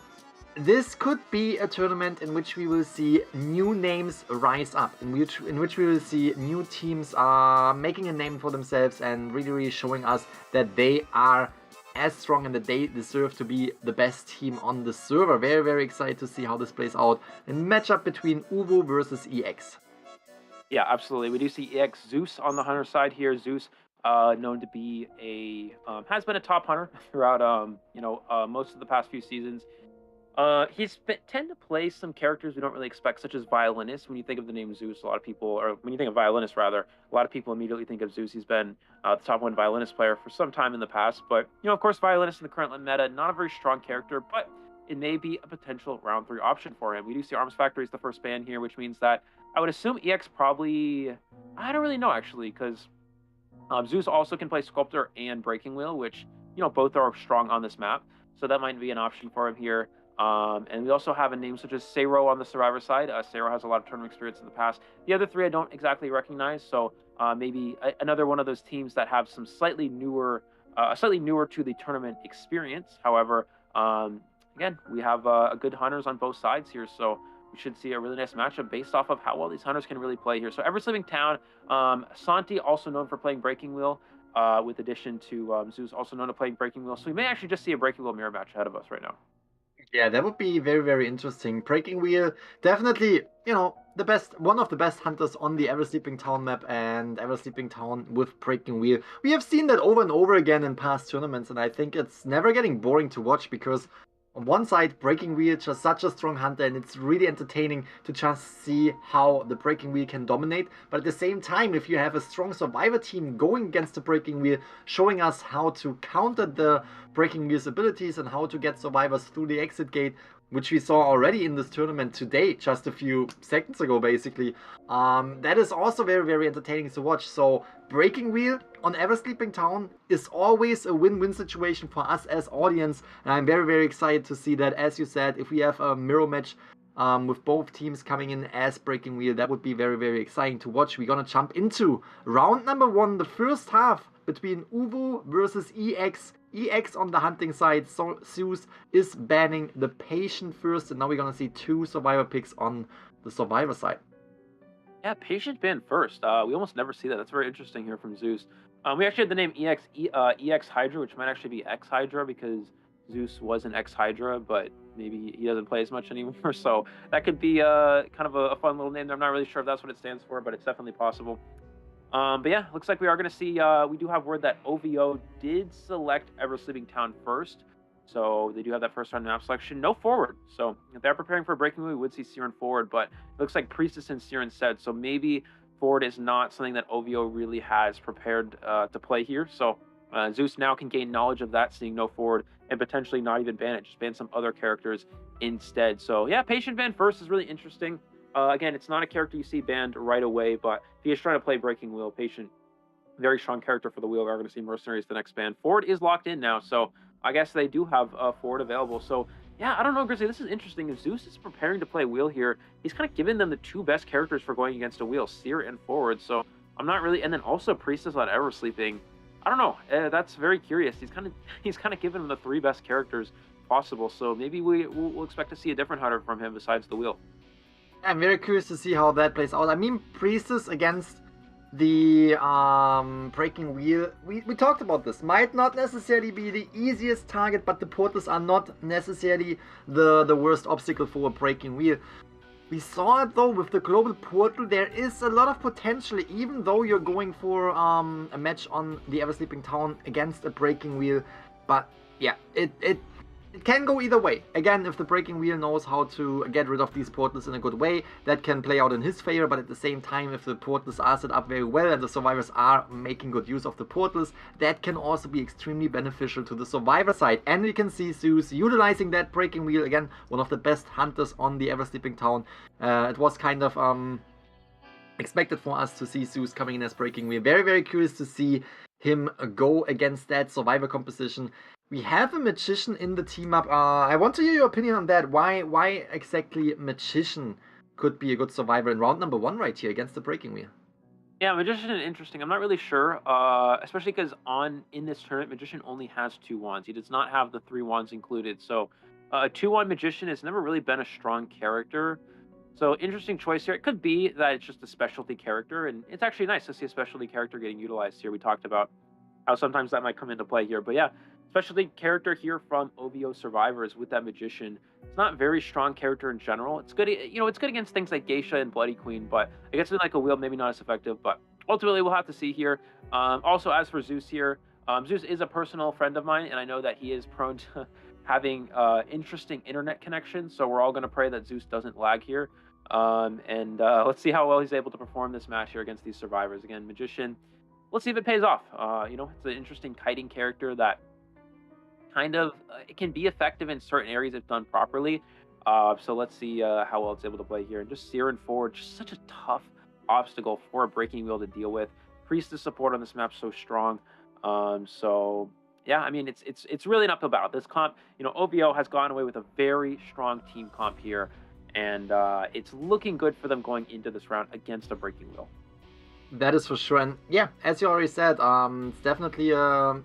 this could be a tournament in which we will see new names rise up, in which we will see new teams making a name for themselves and really showing us that they are as strong and that they deserve to be the best team on the server. Very, very excited to see how this plays out. A matchup between OVO versus EX. Yeah, absolutely. We do see EX Zeus on the hunter side here. Zeus, known to be has been a top hunter throughout most of the past few seasons. He's tend to play some characters we don't really expect, such as violinist. When you think of the name Zeus, a lot of people, or when you think of violinist rather, a lot of people immediately think of Zeus. He's been the top 1 violinist player for some time in the past, but you know, of course, violinist in the current meta, not a very strong character, but it may be a potential round 3 option for him. We do see Arms Factory is the first ban here, which means that I would assume EX probably, I don't really know actually, because Zeus also can play Sculptor and Breaking Wheel, which, you know, both are strong on this map, so that might be an option for him here. And we also have a name such as Seiro on the Survivor side. Seiro has a lot of tournament experience in the past. The other three I don't exactly recognize, so maybe another one of those teams that have some slightly newer to the tournament experience. However, again, we have good hunters on both sides here, so we should see a really nice matchup based off of how well these hunters can really play here. So Ever Sleeping Town, Santi, also known for playing Breaking Wheel, with addition to Zeus, also known to playing Breaking Wheel. So we may actually just see a Breaking Wheel mirror match ahead of us right now. Yeah, that would be very, very interesting. Breaking Wheel, definitely, you know, one of the best hunters on the Ever Sleeping Town map, and Ever Sleeping Town with Breaking Wheel. We have seen that over and over again in past tournaments, and I think it's never getting boring to watch, because on one side, Breaking Wheel is just such a strong hunter, and it's really entertaining to just see how the Breaking Wheel can dominate. But at the same time, if you have a strong Survivor team going against the Breaking Wheel, showing us how to counter the Breaking Wheel's abilities and how to get survivors through the exit gate, which we saw already in this tournament today, just a few seconds ago, basically. That is also very, very entertaining to watch. So Breaking Wheel on Ever Sleeping Town is always a win-win situation for us as audience. And I'm very, very excited to see that, as you said, if we have a mirror match with both teams coming in as Breaking Wheel, that would be very, very exciting to watch. We're gonna jump into round number 1, the first half between OVO versus EX. EX on the hunting side, so Zeus is banning the Patient first, and now we're gonna see 2 Survivor picks on the Survivor side. Yeah, Patient banned first. We almost never see that. That's very interesting here from Zeus. We actually had the name EX Hydra, which might actually be X Hydra, because Zeus was an X Hydra, but maybe he doesn't play as much anymore. So that could be kind of a fun little name there. I'm not really sure if that's what it stands for, but it's definitely possible. But yeah, looks like we are going to see, we do have word that OVO did select Ever Sleeping Town first. So they do have that first round map selection. No forward. So if they're preparing for a Breaking Wheel, we would see Siren forward, but it looks like Priestess and Siren said. So maybe forward is not something that OVO really has prepared to play here. So Zeus now can gain knowledge of that, seeing no forward, and potentially not even ban it, just ban some other characters instead. So yeah, Patient ban first is really interesting. Again, it's not a character you see banned right away, but if he is trying to play Breaking Wheel, Patient, very strong character for the wheel. We are going to see Mercenaries the next ban. Forward is locked in now, so I guess they do have forward available. So yeah, I don't know, Grizzly, this is interesting. If Zeus is preparing to play wheel here, he's kind of giving them the 2 best characters for going against a wheel, Seer and forward. So I'm not really, and then also Priestess on Ever Sleeping. I don't know. That's very curious. He's kind of giving them the 3 best characters possible. So maybe we'll expect to see a different hunter from him besides the wheel. I'm very curious to see how that plays out. I mean, Priestess against the Breaking Wheel, we talked about this, might not necessarily be the easiest target, but the portals are not necessarily the worst obstacle for a Breaking Wheel. We saw it though with the global portal. There is a lot of potential, even though you're going for a match on the Ever Sleeping Town against a Breaking Wheel. But yeah, it can go either way. Again, if the Breaking Wheel knows how to get rid of these portals in a good way, that can play out in his favor. But at the same time, if the portals are set up very well and the survivors are making good use of the portals, that can also be extremely beneficial to the survivor side. And we can see Zeus utilizing that Breaking Wheel. Again, one of the best hunters on the Ever Sleeping Town. It was kind of expected for us to see Zeus coming in as Breaking Wheel. Very, very curious to see him go against that survivor composition. We have a Magician in the team up. I want to hear your opinion on that. Why exactly Magician could be a good survivor in round number 1 right here against the Breaking Wheel? Yeah, Magician is interesting. I'm not really sure, especially because in this tournament, Magician only has 2 wands. He does not have the 3 wands included. So a 2-wand Magician has never really been a strong character. So interesting choice here. It could be that it's just a specialty character, and it's actually nice to see a specialty character getting utilized here. We talked about how sometimes that might come into play here, but yeah, specialty character here from OVO Survivors with that Magician. It's not a very strong character in general. It's good, it's good against things like Geisha and Bloody Queen, but against something like a wheel, maybe not as effective, but ultimately we'll have to see here. Also, as for Zeus here, Zeus is a personal friend of mine, and I know that he is prone to having interesting internet connections, so we're all going to pray that Zeus doesn't lag here. Let's see how well he's able to perform this match here against these survivors. Again, Magician, let's see if it pays off. It's an interesting kiting character that kind of it can be effective in certain areas if done properly. So let's see how well it's able to play here. And just Siren forward, just such a tough obstacle for a Breaking Wheel to deal with. Priestess support on this map so strong. So Yeah, I mean, it's really an uphill battle. This comp, you know, OVO has gone away with a very strong team comp here, and it's looking good for them going into this round against a Breaking Wheel. That is for sure. And yeah, as you already said, it's definitely a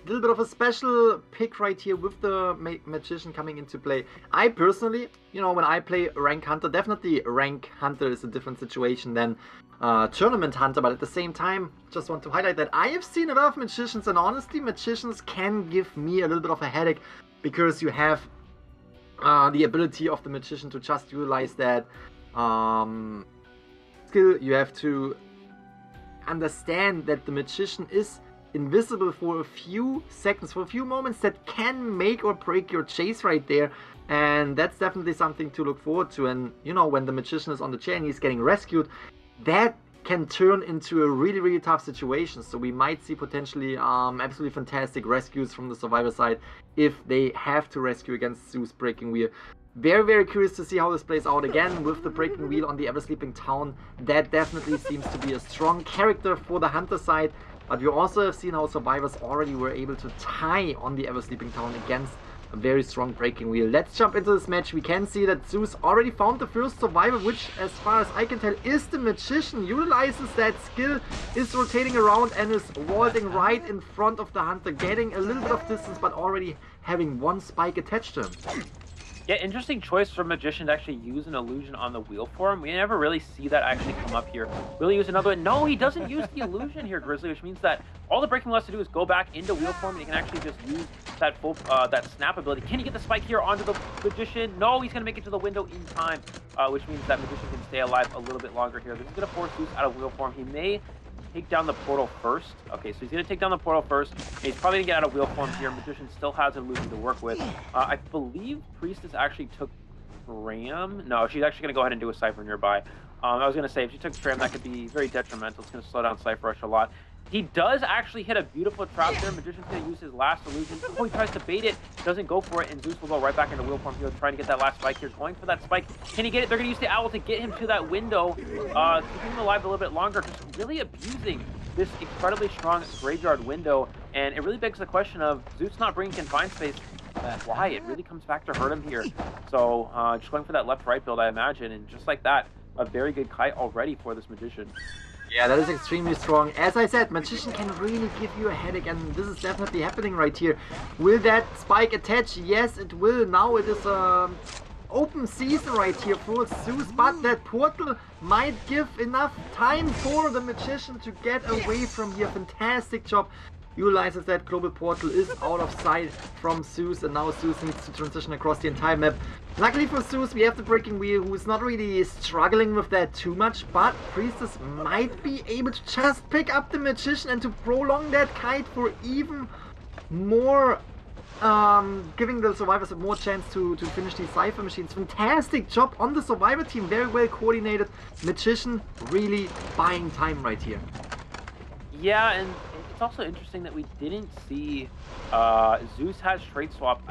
little bit of a special pick right here with the Magician coming into play. I personally, you know, when I play Rank Hunter, definitely Rank Hunter is a different situation than Tournament Hunter, but at the same time, just want to highlight that I have seen a lot of Magicians, and honestly, Magicians can give me a little bit of a headache, because you have the ability of the Magician to just utilize that skill. You have to understand that the Magician is invisible for a few seconds, for a few moments, that can make or break your chase right there. And that's definitely something to look forward to. And you know, when the Magician is on the chair and he's getting rescued, that can turn into a really, really tough situation. So we might see potentially absolutely fantastic rescues from the Survivor side if they have to rescue against Zeus Breaking Wheel. Very, very curious to see how this plays out again with the Breaking Wheel on the Ever Sleeping Town. That definitely seems to be a strong character for the Hunter side. But we also have seen how Survivors already were able to tie on the Ever Sleeping Town against a very strong Breaking Wheel. Let's jump into this match. We can see that Zeus already found the first Survivor, which, as far as I can tell, is the Magician. Utilizes that skill, is rotating around, and is vaulting right in front of the Hunter, getting a little bit of distance, but already having one spike attached to him. Yeah, interesting choice for Magician to actually use an illusion on the wheel form. We never really see that actually come up here. Will he use another one? No, he doesn't use the illusion here, Grizzly, which means that all the Breaking Wheel has to do is go back into wheel form, and he can actually just use that full that snap ability. Can he get the spike here onto the Magician? No, he's going to make it to the window in time, which means that Magician can stay alive a little bit longer here. This is going to force Zeus out of wheel form. He may take down the portal first. Okay, so he's going to take down the portal first. And he's probably going to get out of wheel form here. Magician still has an illusion to work with. I believe Priestess actually took Tram. No, she's actually going to go ahead and do a Cypher nearby. I was going to say, if she took Tram, that could be very detrimental. It's going to slow down Cypher Rush a lot. He does actually hit a beautiful trap there. Magician's going to use his last illusion. Oh, he tries to bait it. Doesn't go for it, and Zeus will go right back into wheel form here, trying to get that last spike here. Going for that spike. Can he get it? They're going to use the owl to get him to that window. Keeping him alive a little bit longer. Just really abusing this incredibly strong graveyard window. And it really begs the question of Zeus not bringing confined space. Why? It really comes back to hurt him here. So just going for that left-right build, I imagine. And just like that, a very good kite already for this Magician. Yeah, that is extremely strong. As I said, Magician can really give you a headache, and this is definitely happening right here. Will that spike attach? Yes, it will. Now it is open season right here for Zeus, but that portal might give enough time for the Magician to get away from here. Fantastic job. Utilizes that global portal, is out of sight from Zeus, and now Zeus needs to transition across the entire map. Luckily for Zeus, we have the Breaking Wheel, who is not really struggling with that too much, but Priestess might be able to just pick up the Magician and to prolong that kite for even more, giving the Survivors more chance to finish these Cypher machines. Fantastic job on the Survivor team, very well coordinated. Magician really buying time right here. Yeah, and it's also interesting that we didn't see Zeus has trade swap.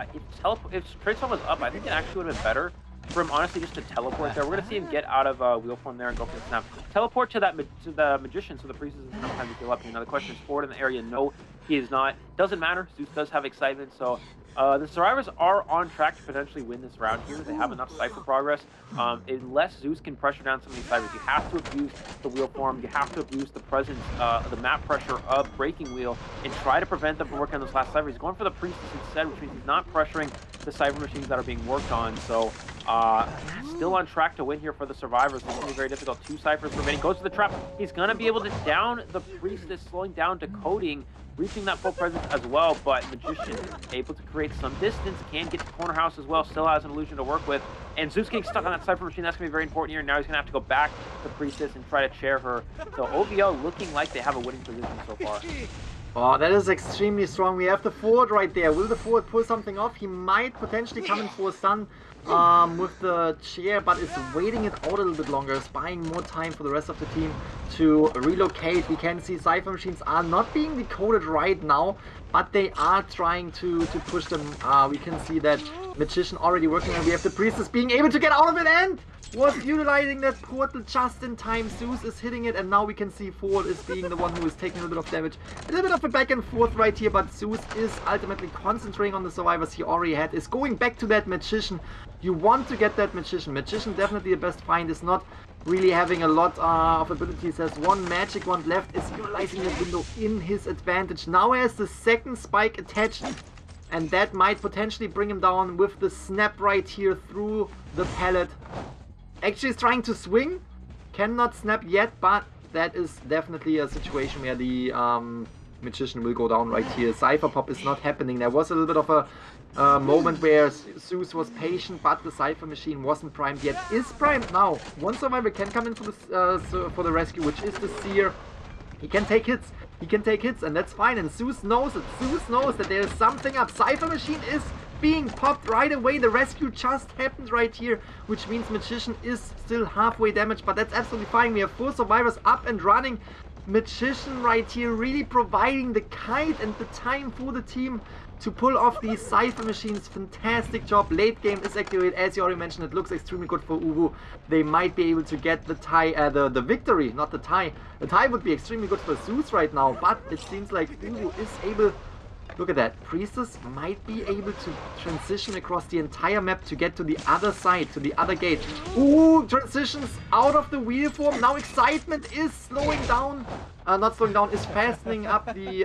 If trade swap was up, I think it actually would have been better for him, honestly, just to teleport there. We're going to see him get out of wheel form there and go for the snap. Teleport to the Magician, so the Priest doesn't have time to heal up here. Now the question is, forward in the area? No, he is not. Doesn't matter. Zeus does have excitement, so the Survivors are on track to potentially win this round here. They have enough Cypher progress. Unless Zeus can pressure down some of these Cyphers, you have to abuse the wheel form. You have to abuse the presence, the map pressure of Breaking Wheel, and try to prevent them from working on this last Cypher. He's going for the Priestess instead, which means he's not pressuring the Cypher machines that are being worked on. So still on track to win here for the Survivors. It's going to be very difficult. 2 Cyphers remaining. Goes to the trap. He's going to be able to down the Priestess, slowing down Decoding, reaching that full presence as well, but Magician able to create some distance, can get to the corner house as well, still has an illusion to work with, and Zeus getting stuck on that Cypher machine. That's going to be very important here. Now he's going to have to go back to Priestess and try to chair her. So OVO looking like they have a winning position so far. Oh, that is extremely strong. We have the forward right there. Will the forward pull something off? He might potentially come in for a stun. with the chair, but is waiting it out a little bit longer, is buying more time for the rest of the team to relocate. We can see Cypher machines are not being decoded right now, but they are trying to push them. We can see that Magician already working, and we have the Priestess being able to get out of it and was utilizing that portal just in time. Zeus is hitting it, and now we can see Ford is being the one who is taking a little bit of damage. A little bit of a back and forth right here, but Zeus is ultimately concentrating on the survivors he already had, is going back to that Magician. You want to get that Magician. Magician definitely the best find, is not really having a lot of abilities, has one magic wand left, is utilizing that window in his advantage. Now he has the second spike attached, and that might potentially bring him down with the snap right here through the pallet. Actually is trying to swing, cannot snap yet, but that is definitely a situation where the Magician will go down right here. Cypher pop is not happening. There was a little bit of a moment where Zeus was patient, but the Cypher machine wasn't primed yet. Is primed now. One survivor can come in for the rescue, which is the Seer. He can take hits. He can take hits, and that's fine. And Zeus knows it. Zeus knows that there's something up. Cypher machine is being popped right away. The rescue just happened right here, which means Magician is still halfway damaged, but that's absolutely fine. We have 4 survivors up and running. Magician right here really providing the kite and the time for the team to pull off these Cypher machines. Fantastic job. Late game is activated, as you already mentioned. It looks extremely good for OVO. They might be able to get the tie, the victory, not the tie. The tie would be extremely good for Zeus right now, but it seems like OVO is able. Look at that. Priestess might be able to transition across the entire map to get to the other side, to the other gate. Ooh, transitions out of the wheel form. Now Excitement is slowing down. Not slowing down, is fastening up the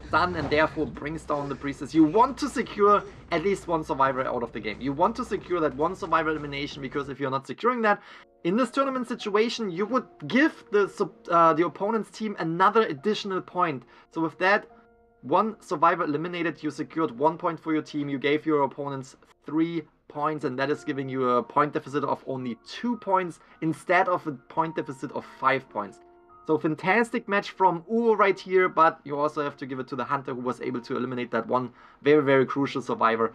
stun, and therefore brings down the Priestess. You want to secure at least one survivor out of the game. You want to secure that one survivor elimination, because if you're not securing that, in this tournament situation, you would give the opponent's team another additional point. So with that, one survivor eliminated, you secured 1 point for your team. You gave your opponents 3 points, and that is giving you a point deficit of only 2 points instead of a point deficit of 5 points. So fantastic match from OVO right here, but you also have to give it to the Hunter, who was able to eliminate that one very, very crucial survivor.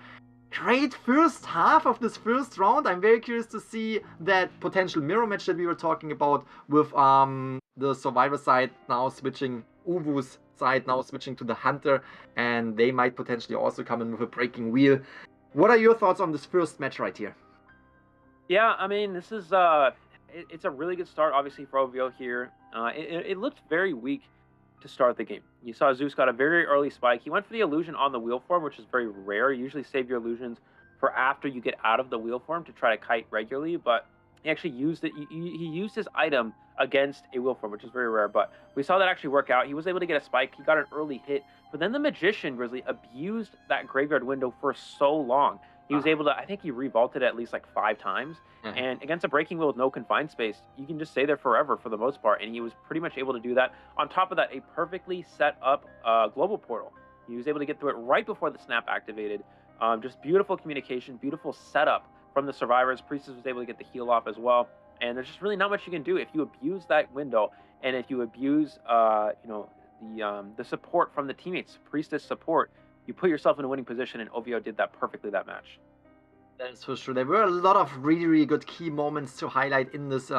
Great first half of this first round. I'm very curious to see that potential mirror match that we were talking about with the survivor side now switching, OVO's side now switching to the Hunter, and they might potentially also come in with a breaking wheel. What are your thoughts on this first match right here? Yeah, I mean, this is it's a really good start, obviously, for OVO here. It looked very weak to start the game. You saw Zeus got a very early spike. He went for the illusion on the wheel form, which is very rare. You usually save your illusions for after you get out of the wheel form to try to kite regularly, but he actually used it. He used his item against a wheel form, which is very rare, but we saw that actually work out. He was able to get a spike. He got an early hit, but then the Magician, Grizzly, abused that graveyard window for so long. He was able to, I think he revaulted at least like 5 times. And against a breaking wheel with no confined space, you can just stay there forever for the most part. And he was pretty much able to do that. On top of that, a perfectly set up global portal. He was able to get through it right before the snap activated. Just beautiful communication, beautiful setup from the survivors. Priestess was able to get the heal off as well. And there's just really not much you can do if you abuse that window, and if you abuse, the support from the teammates, Priestess support. You put yourself in a winning position, and OVO did that perfectly that match. That is for sure. There were a lot of really, really good key moments to highlight in this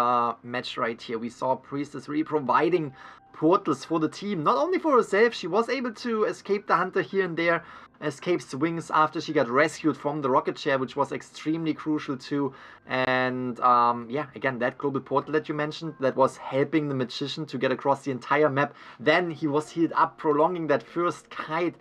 match right here. We saw Priestess really providing portals for the team, not only for herself. She was able to escape the Hunter here and there, escape swings after she got rescued from the rocket chair, which was extremely crucial too. And yeah, again, that global portal that you mentioned, that was helping the Magician to get across the entire map. Then he was healed up, prolonging that first kite.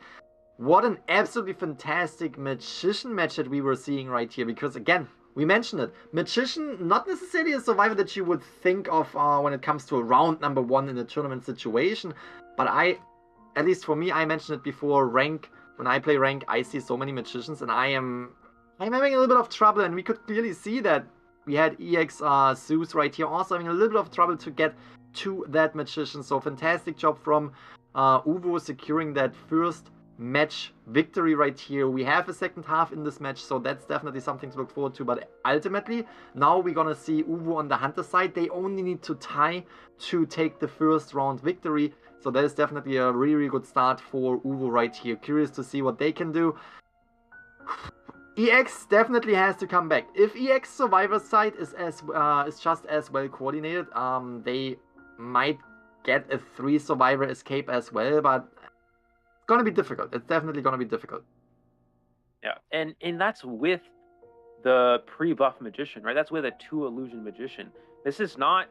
What an absolutely fantastic Magician match that we were seeing right here, because again, we mentioned it, Magician, not necessarily a survivor that you would think of when it comes to a round number 1 in a tournament situation, but at least for me, I mentioned it before, rank, when I play rank, I see so many Magicians, and I'm having a little bit of trouble, and we could clearly see that we had EX Zeus right here also having a little bit of trouble to get to that Magician. So fantastic job from OVO securing that first match victory right here. We have a second half in this match, so that's definitely something to look forward to. But ultimately, now we're gonna see OVO on the Hunter side. They only need to tie to take the first round victory, so that is definitely a really, really good start for OVO right here. Curious to see what they can do. EX definitely has to come back. If EX Survivor side is just as well coordinated, they might get a 3 Survivor escape as well, but it's gonna be difficult. It's definitely gonna be difficult. Yeah, and that's with the pre-buff magician, right? That's with a 2 illusion magician. This is not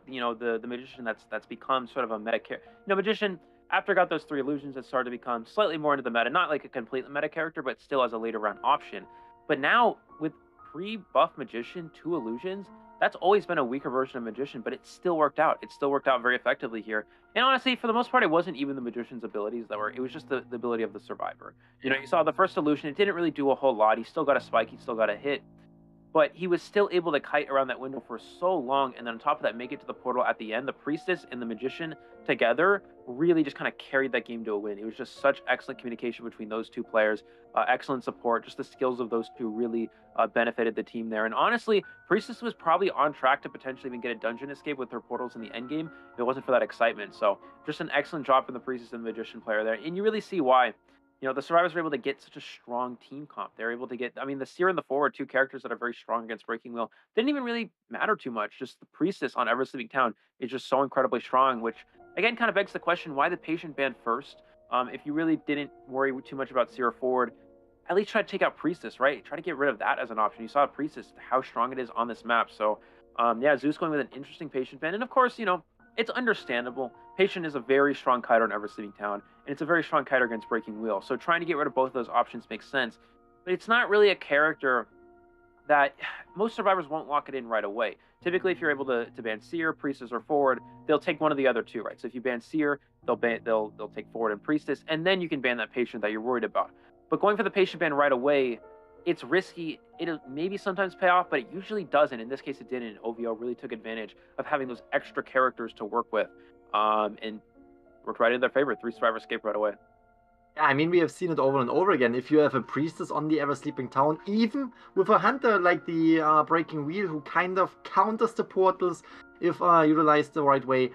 you know, the magician that's become sort of a meta character. You know, magician after got those 3 illusions, it started to become slightly more into the meta, not like a complete meta character, but still as a later round option. But now with pre-buff magician, 2 illusions, that's always been a weaker version of magician, but it still worked out. It still worked out very effectively here. And honestly, for the most part, it wasn't even the magician's abilities that were, it was just the ability of the survivor. You know, you saw the first illusion, it didn't really do a whole lot. He still got a spike, he still got a hit, but he was still able to kite around that window for so long, and then on top of that, make it to the portal at the end. The priestess and the magician together really just kind of carried that game to a win. It was just such excellent communication between those 2 players, excellent support. Just the skills of those 2 really benefited the team there. And honestly, priestess was probably on track to potentially even get a dungeon escape with her portals in the end game if it wasn't for that excitement. So just an excellent job from the priestess and the magician player there, and you really see why. You know, the survivors were able to get such a strong team comp. They're able to get, I mean, the seer and the forward, 2 characters that are very strong against Breaking Wheel, didn't even really matter too much. Just the priestess on Ever Sleeping Town is just so incredibly strong, which again kind of begs the question, why the patient ban first? If you really didn't worry too much about seer or forward, at least try to take out priestess, right? Try to get rid of that as an option. You saw priestess, how strong it is on this map. So yeah, Zeus going with an interesting patient ban. And of course, you know, it's understandable. Patient is a very strong kiter in Ever Sleeping Town, and it's a very strong kiter against Breaking Wheel. So trying to get rid of both of those options makes sense. But it's not really a character that most survivors won't lock it in right away. Typically, if you're able to ban Seer, Priestess, or Forward, they'll take one of the other 2, right? So if you ban Seer, they'll take Forward and Priestess, and then you can ban that patient that you're worried about. But going for the patient ban right away, it's risky. It'll maybe sometimes pay off, but it usually doesn't. In this case, it didn't. OVO really took advantage of having those extra characters to work with, and worked right in their favor. 3 survivor escape right away. Yeah, I mean, we have seen it over and over again. If you have a priestess on the Ever Sleeping Town, even with a hunter like the Breaking Wheel, who kind of counters the portals if utilized the right way,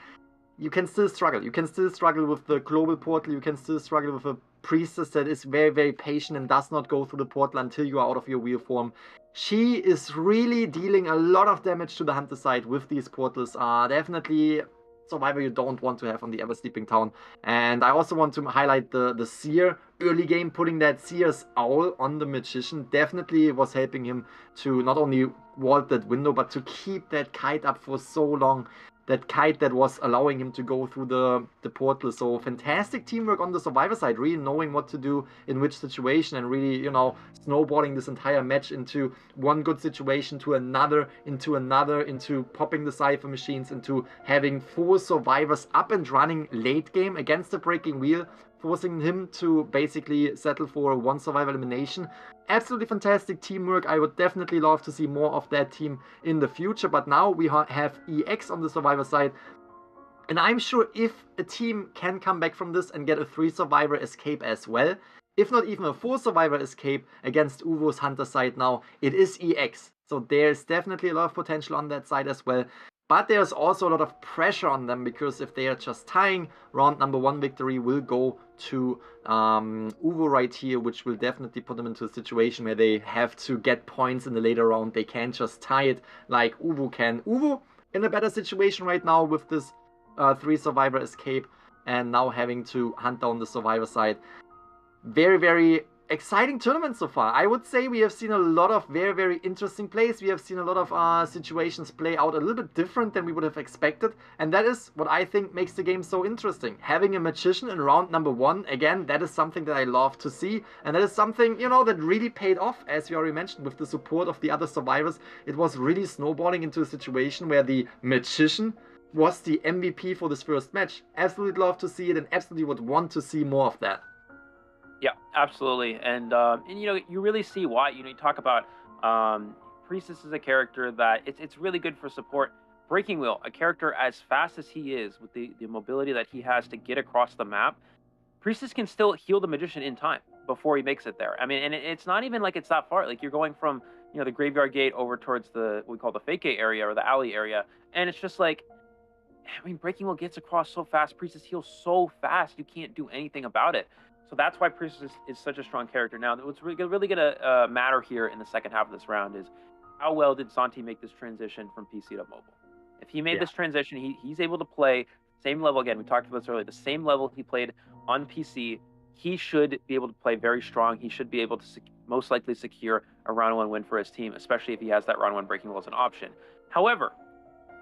you can still struggle. You can still struggle with the global portal. You can still struggle with a priestess that is very, very patient and does not go through the portal until you are out of your wheel form. She is really dealing a lot of damage to the hunter side with these portals. Definitely survivor you don't want to have on the Ever Sleeping Town. And I also want to highlight the Seer early game. Putting that Seer's Owl on the Magician definitely was helping him to not only vault that window, but to keep that kite up for so long. That kite that was allowing him to go through the portal. So fantastic teamwork on the survivor side, really knowing what to do in which situation, and really, you know, snowballing this entire match into one good situation to another, into popping the cipher machines, into having 4 survivors up and running late game against the Breaking Wheel, forcing him to basically settle for 1 survivor elimination. Absolutely fantastic teamwork. I would definitely love to see more of that team in the future. But now we have EX on the survivor side. And I'm sure if a team can come back from this and get a 3 survivor escape as well, if not even a 4 survivor escape against OVO's hunter side now, it is EX. So there's definitely a lot of potential on that side as well. But there's also a lot of pressure on them, because if they are just tying, round number 1 victory will go to OVO right here, which will definitely put them into a situation where they have to get points in the later round. They can't just tie it like OVO can. OVO in a better situation right now with this 3 survivor escape, and now having to hunt down the survivor side. Very, very exciting tournament so far. I would say we have seen a lot of very, very interesting plays. We have seen a lot of situations play out a little bit different than we would have expected, and that is what I think makes the game so interesting. Having a magician in round number 1, again, that is something that I love to see, and that is something, you know, that really paid off, as we already mentioned, with the support of the other survivors. It was really snowballing into a situation where the magician was the MVP for this first match. Absolutely love to see it, and absolutely would want to see more of that. Yeah, absolutely, and you know, you really see why. You know, you talk about Priestess is a character that it's really good for support. Breaking Wheel, a character as fast as he is, with the mobility that he has to get across the map, Priestess can still heal the Magician in time before he makes it there. I mean, and it's not even like it's that far. Like, you're going from, you know, the Graveyard Gate over towards what we call the Fake Gate area, or the alley area, and it's just like, I mean, Breaking Wheel gets across so fast, Priestess heals so fast, you can't do anything about it. So that's why Priestess is such a strong character. Now, what's really going to matter here in the second half of this round is how well did Santi make this transition from PC to mobile? If he made this transition, he's able to play same level. Again, we talked about this earlier. The same level he played on PC, he should be able to play very strong. He should be able to most likely secure a round 1 win for his team, especially if he has that round 1 breaking wheel as an option. However,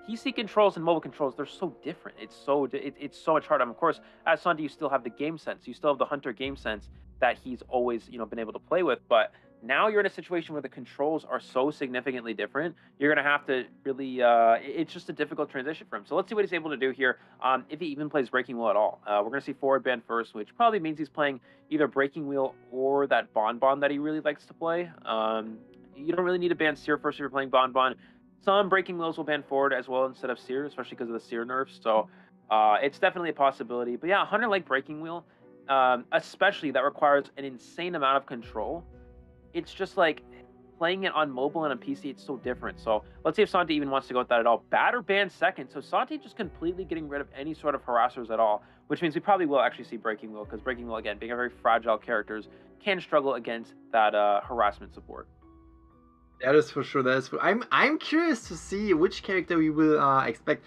PC controls and mobile controls, they're so different. It's so much harder. Of course, as Santi, you still have the game sense. You still have the Hunter game sense that he's always, been able to play with. But now you're in a situation where the controls are so significantly different. You're going to have to really, it's just a difficult transition for him. So let's see what he's able to do here, if he even plays breaking wheel at all. We're going to see forward band first, which probably means he's playing either breaking wheel or that bonbon that he really likes to play. You don't really need to ban Seer first if you're playing bonbon. Some breaking wheels will ban forward as well instead of Seer, especially because of the Seer nerfs. So it's definitely a possibility. But yeah, Hunter like breaking wheel, especially that requires an insane amount of control. It's just like playing it on mobile and on PC, it's so different. So let's see if Santi even wants to go with that at all. Bat or ban second. So Santi just completely getting rid of any sort of harassers at all, which means we probably will actually see breaking wheel, because breaking wheel, again, being a very fragile characters, can struggle against that harassment support. That is for sure. That is for... I'm curious to see which character we will expect.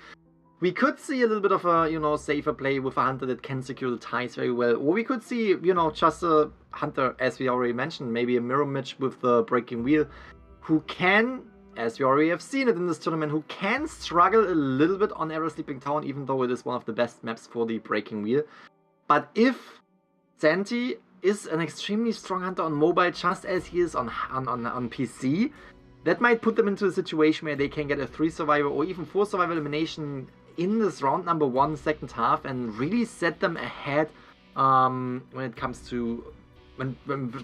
We could see a little bit of a, safer play with a Hunter that can secure the ties very well. Or we could see, just a Hunter, as we already mentioned, maybe a mirror match with the breaking wheel, who can, as we already have seen it in this tournament, who can struggle a little bit on Ever Sleeping Town, even though it is one of the best maps for the breaking wheel. But if Santi is an extremely strong Hunter on mobile, just as he is on PC, that might put them into a situation where they can get a 3 survivor or even 4 survivor elimination in this round number 1 second half and really set them ahead when it comes to when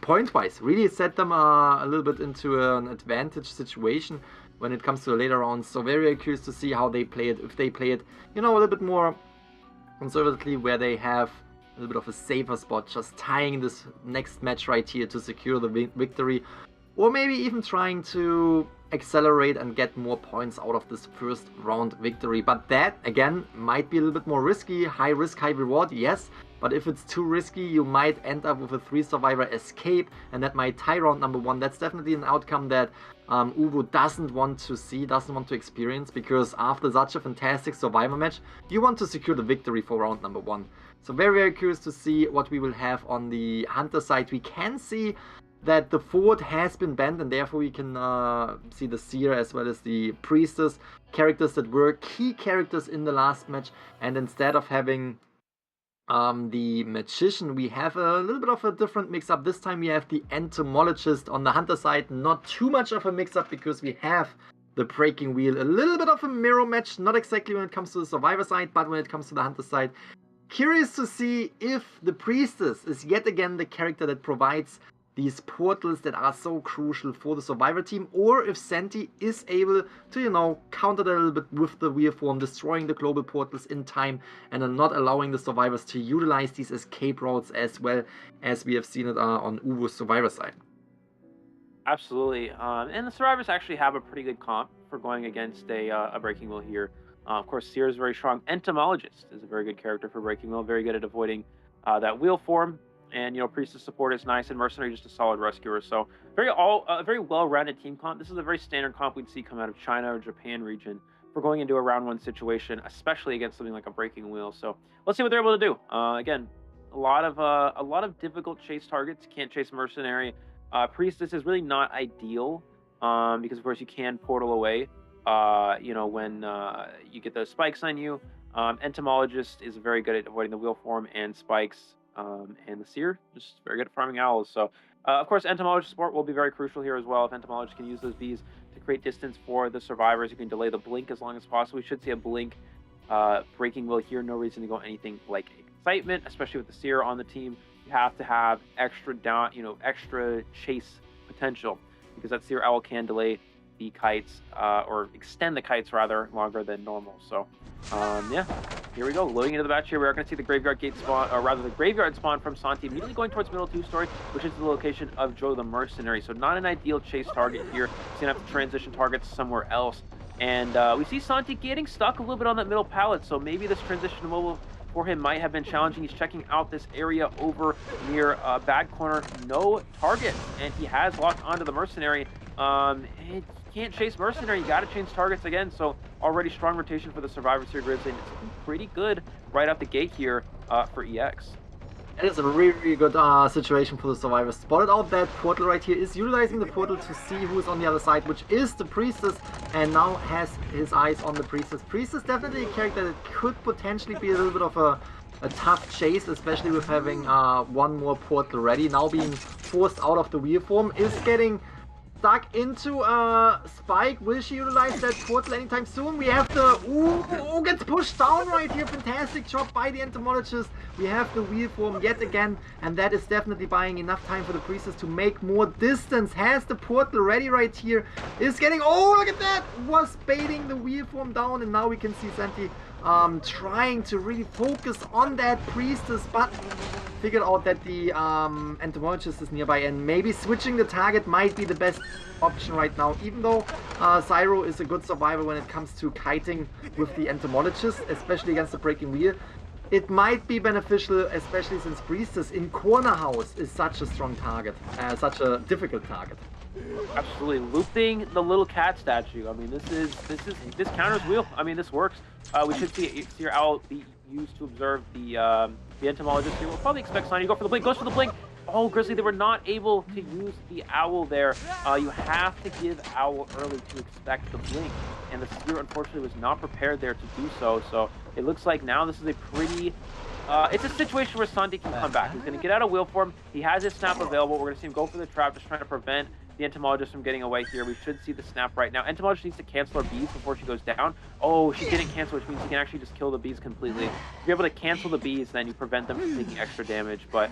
point wise, really set them a little bit into an advantage situation when it comes to the later rounds. So very curious to see how they play it, if they play it a little bit more conservatively, where they have a little bit of a safer spot, just tying this next match right here to secure the victory, or maybe even trying to accelerate and get more points out of this first round victory. But that, again, might be a little bit more risky. High risk, high reward, yes. But if it's too risky, you might end up with a 3 survivor escape, and that might tie round number 1. That's definitely an outcome that OVO doesn't want to see, doesn't want to experience, because after such a fantastic survivor match, you want to secure the victory for round number 1. So very curious to see what we will have on the Hunter side. We can see that the forward has been banned, and therefore we can see the Seer as well as the Priestess, characters that were key characters in the last match. And instead of having the Magician, we have a little bit of a different mix-up. This time we have the Entomologist on the Hunter side. Not too much of a mix-up, because we have the Breaking Wheel. A little bit of a mirror match, not exactly when it comes to the Survivor side, but when it comes to the Hunter side. Curious to see if the Priestess is yet again the character that provides these portals that are so crucial for the Survivor team, or if Santi is able to, counter that a little bit with the wheel form, destroying the global portals in time and not allowing the Survivors to utilize these escape routes as well as we have seen it on OVO's Survivor side. Absolutely. And the Survivors actually have a pretty good comp for going against a Breaking Wheel here. Of course, Seer is very strong. Entomologist is a very good character for Breaking Wheel, very good at avoiding that wheel form. And, Priestess support is nice, and Mercenary just a solid rescuer. So a very well-rounded team comp. This is a very standard comp we'd see come out of China or Japan region for going into a round 1 situation, especially against something like a Breaking Wheel. So let's see what they're able to do. Again, a lot of difficult chase targets. Can't chase Mercenary. Priestess is really not ideal because of course you can portal away. When you get the spikes on you. Entomologist is very good at avoiding the wheel form and spikes. And the Seer, just very good at farming owls. So, of course, Entomologist support will be very crucial here as well. If Entomologist can use those Vs to create distance for the Survivors, you can delay the blink as long as possible. We should see a blink Breaking Wheel here. No reason to go anything like Excitement, especially with the Seer on the team. You have to have extra extra chase potential, because that Seer Owl can delay the kites, or extend the kites rather, longer than normal. So, yeah, here we go. Loading into the batch here, we are going to see the Graveyard Gate spawn, or rather the Graveyard spawn from Santi, immediately going towards middle 2-story, which is the location of Joe the Mercenary. So not an ideal chase target here. He's going to have to transition targets somewhere else. And we see Santi getting stuck a little bit on that middle pallet, so maybe this transition to mobile for him might have been challenging. He's checking out this area over near back corner. No targets, and he has locked onto the Mercenary. He can't chase Mercenary. You got to change targets again. So already strong rotation for the survivors here, Grizzly. And it's looking pretty good right out the gate here for EX. It is a really, really good situation for the survivors. Spotted out that portal right here, is utilizing the portal to see who's on the other side, which is the Priestess, and now has his eyes on the Priestess. Priestess definitely a character that could potentially be a little bit of a tough chase, especially with having one more portal ready. Now being forced out of the wheel form, is getting stuck into Spike. Will she utilize that portal anytime soon? We have the... Ooh, gets pushed down right here. Fantastic job by the entomologist. We have the wheel form yet again, and that is definitely buying enough time for the Priestess to make more distance. Has the portal ready right here. Is getting... Oh, look at that! Was baiting the wheel form down, and now we can see Santi trying to really focus on that Priestess, but figured out that the entomologist is nearby, and maybe switching the target might be the best option right now, even though Zyro is a good survivor when it comes to kiting with the entomologist, especially against the breaking wheel. It might be beneficial, especially since Priestess in corner house is such a strong target, such a difficult target. Absolutely, looping the little cat statue. I mean, this counters wheel. I mean, this works. We should see your owl be used to observe the entomologist here. We'll probably expect Sonny to go for the blink. Goes for the blink. Oh, Grizzly, they were not able to use the owl there. You have to give owl early to expect the blink, and the Seer unfortunately was not prepared there to do so. So it looks like now this is a pretty... it's a situation where Santi can come back. He's going to get out of wheel form. He has his snap available. We're going to see him go for the trap, just trying to prevent the entomologist from getting away here. We should see the snap right now. Entomologist needs to cancel her bees before she goes down. Oh, she didn't cancel, which means you can actually just kill the bees completely. If you're able to cancel the bees, then you prevent them from taking extra damage. But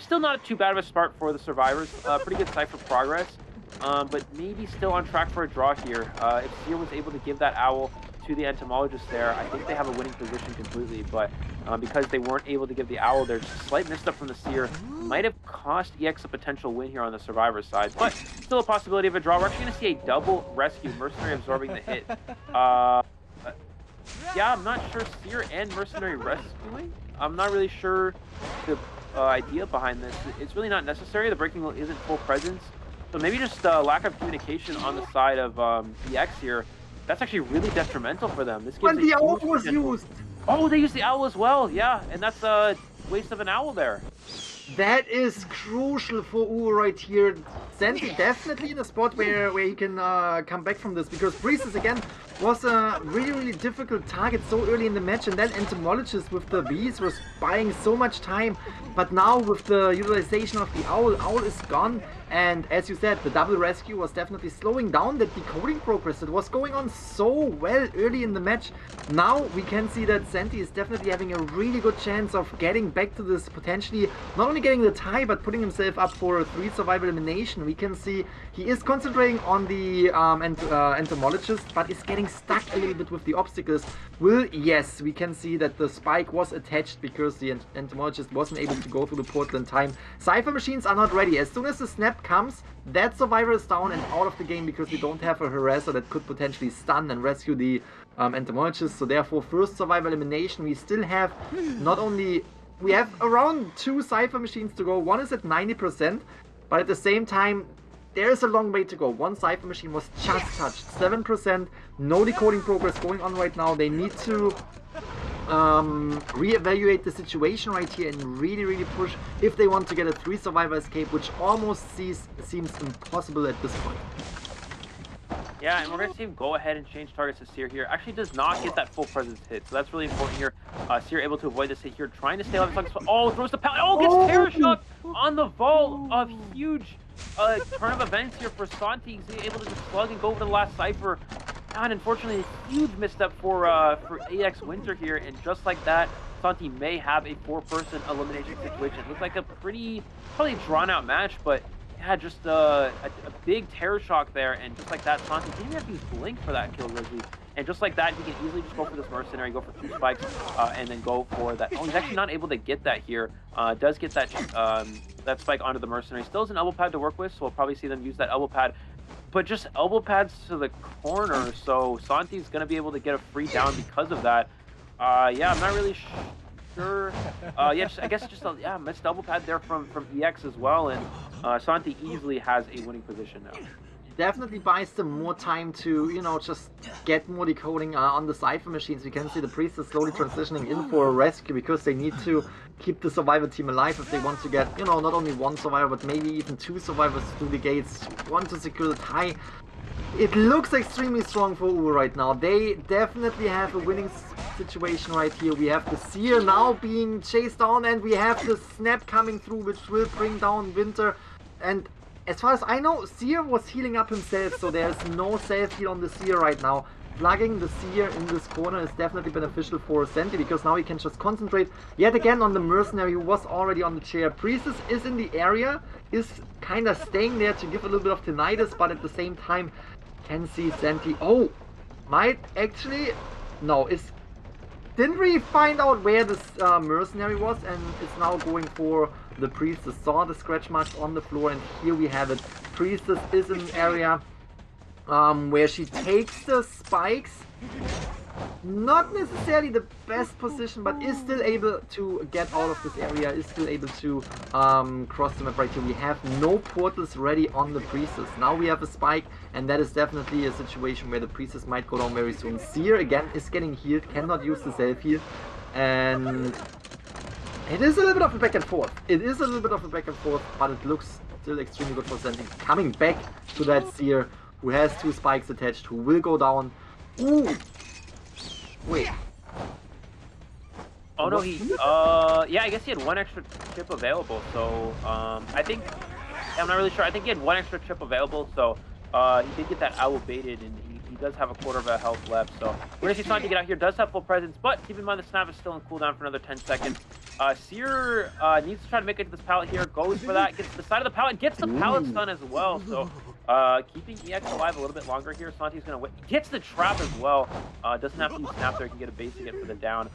still not too bad of a start for the survivors. Pretty good Cypher progress, but maybe still on track for a draw here. If Seer was able to give that owl to the entomologist there, I think they have a winning position completely, but because they weren't able to give the owl their slight misstep from the Seer might have cost EX a potential win here on the survivor side, but still a possibility of a draw. We're actually going to see a double rescue, Mercenary absorbing the hit. Yeah, I'm not sure Seer and Mercenary rescuing. I'm not really sure the idea behind this. It's really not necessary. The breaking wheel isn't full presence, so maybe just lack of communication on the side of EX here. That's actually really detrimental for them. This gives the owl was used. Oh, they used the owl as well. Yeah, and that's a waste of an owl there. That is crucial for OVO right here. Santi definitely in a spot where he can come back from this, because Priestess again was a really, really difficult target so early in the match, and then Entomologist with the bees was buying so much time. But now with the utilization of the owl is gone, and as you said, the double rescue was definitely slowing down that decoding progress that was going on so well early in the match. Now we can see that Santi is definitely having a really good chance of getting back to this, potentially not only getting the tie but putting himself up for a 3 survival elimination. We can see he is concentrating on the entomologist, but is getting stuck a little bit with the obstacles. Yes, we can see that the spike was attached because the entomologist wasn't able to go through the portal in time. Cypher machines are not ready. As soon as the snap comes, that survivor is down and out of the game, because we don't have a harasser that could potentially stun and rescue the entomologist. So therefore, first survival elimination. We still have not only... We have around 2 Cypher machines to go. One is at 90%, but at the same time, there's a long way to go. One Cypher machine was just touched. 7%, no decoding progress going on right now. They need to reevaluate the situation right here and really, really push if they want to get a 3 survivor escape, which almost seems impossible at this point. Yeah, and we're going to see him go ahead and change targets to Seer here. Actually does not get that full presence hit, so that's really important here. Seer able to avoid this hit here, trying to stay on the target. Oh, throws the pallet. Oh, gets Terror Shock on the vault. A huge turn of events here for Santi. He's able to just slug and go over to the last Cypher. And unfortunately, a huge misstep for AX Winter here, and just like that, Santi may have a 4-person elimination situation. It looks like a pretty, probably drawn-out match, but yeah, just a big Terror Shock there, and just like that, Santi didn't even have to use Blink for that kill, Grizzly. And just like that, he can easily just go for this Mercenary, go for 2 spikes, and then go for that. Oh, he's actually not able to get that here. Does get that that spike onto the Mercenary. Still has an elbow pad to work with, so we'll probably see them use that elbow pad. But just elbow pads to the corner, so Santi's going to be able to get a free down because of that. Yeah, I'm not really sure. Yeah, I guess just a missed double pad there from EX as well, and Santi easily has a winning position now. Definitely buys them more time to, you know, just get more decoding on the Cypher machines. We can see the Priest is slowly transitioning in for a rescue because they need to keep the Survivor team alive if they want to get, you know, not only one Survivor, but maybe even two Survivors through the gates, want to secure the tie. It looks extremely strong for OVO right now. They definitely have a winning situation right here. We have the Seer now being chased down, and we have the Snap coming through, which will bring down Winter. And as far as I know, Seer was healing up himself, so there's no self-heal on the Seer right now. Plugging the Seer in this corner is definitely beneficial for Senti, because now he can just concentrate yet again on the Mercenary who was already on the chair. Priestess is in the area, is kind of staying there to give a little bit of tinnitus, but at the same time can see Senti. Oh, might actually... No, didn't really find out where this Mercenary was, and it's now going for the Priestess. Saw the scratch marks on the floor, and here we have it. Priestess is in an area where she takes the spikes. Not necessarily the best position, but is still able to get out of this area, is still able to cross the map right here. We have no portals ready on the Priestess. Now we have a spike, and that is definitely a situation where the Priestess might go down very soon. Seer again is getting healed, cannot use the self-heal, and it is a little bit of a back and forth. It is a little bit of a back and forth, but it looks still extremely good for Senti. Coming back to that Seer, who has two spikes attached, who will go down. Ooh! Wait. Oh no, yeah, I guess he had one extra chip available, so, I think, I'm not really sure, I think he had one extra chip available, so, he did get that owl baited, and he does have a quarter of a health left, so we're gonna see Santi get out here, does have full presence, but keep in mind the snap is still in cooldown for another 10 seconds. Seer needs to try to make it to this pallet here, goes for that, gets to the side of the pallet, gets the pallet stun as well, so keeping EX alive a little bit longer here. Santi's gonna wait, gets the trap as well, doesn't have to use snap there, can get a basic hit for the down.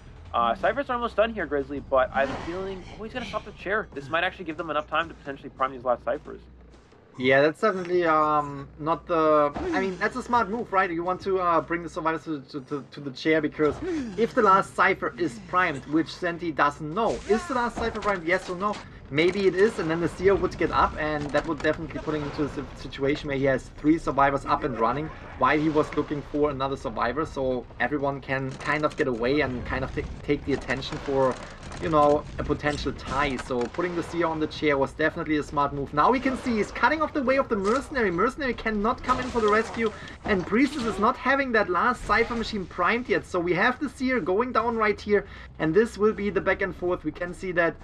Cypher's are almost done here, Grizzly, but I'm feeling, oh, he's gonna stop the chair. This might actually give them enough time to potentially prime these last Cyphers. Yeah, that's definitely not the... I mean, that's a smart move, right? You want to bring the Survivors to the chair, because if the last Cypher is primed, which Senti doesn't know, is the last Cypher primed, yes or no? Maybe it is, and then the Seer would get up, and that would definitely put him into a situation where he has 3 Survivors up and running while he was looking for another Survivor, so everyone can kind of get away and kind of take the attention for, you know, a potential tie. So putting the Seer on the chair was definitely a smart move. Now we can see he's cutting off the way of the Mercenary. Mercenary cannot come in for the rescue, and Priestess is not having that last Cypher machine primed yet. So we have the Seer going down right here, and this will be the back and forth. We can see that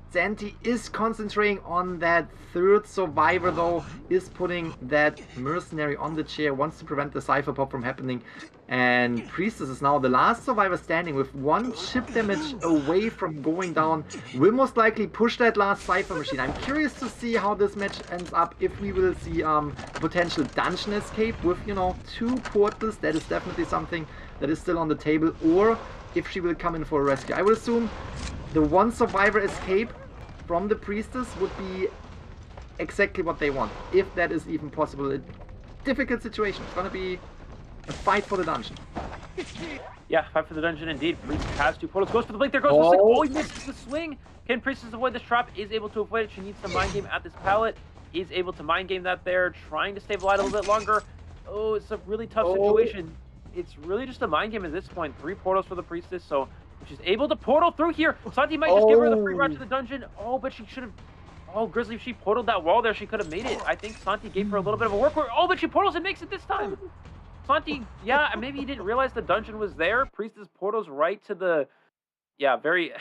Senti is concentrating on that 3rd Survivor though, is putting that Mercenary on the chair, wants to prevent the Cypher pop from happening, and Priestess is now the last Survivor standing with 1 chip damage away from going down, will most likely push that last Cypher machine. I'm curious to see how this match ends up, if we will see potential dungeon escape with, you know, 2 portals. That is definitely something that is still on the table, or if she will come in for a rescue. I would assume the 1 Survivor escape from the Priestess would be exactly what they want, if that is even possible. A difficult situation. It's gonna be a fight for the dungeon. Yeah, fight for the dungeon indeed. Priestess has 2 portals, goes for the blink, there goes the swing. Oh, he misses the swing. Can Priestess avoid this trap? Is able to avoid it. She needs to mind game at this pallet. Is able to mind game that there, trying to stay alive a little bit longer. Oh, it's a really tough situation. It's really just a mind game at this point. 3 portals for the Priestess, so she's able to portal through here. Santi might just give her the free route to the dungeon. Oh, but she should have... Oh, Grizzly, if she portaled that wall there, she could have made it. I think Santi gave her a little bit of a work. Oh, but she portals and makes it this time. Santi, yeah, maybe he didn't realize the dungeon was there. Priestess portals right to the... Yeah, very,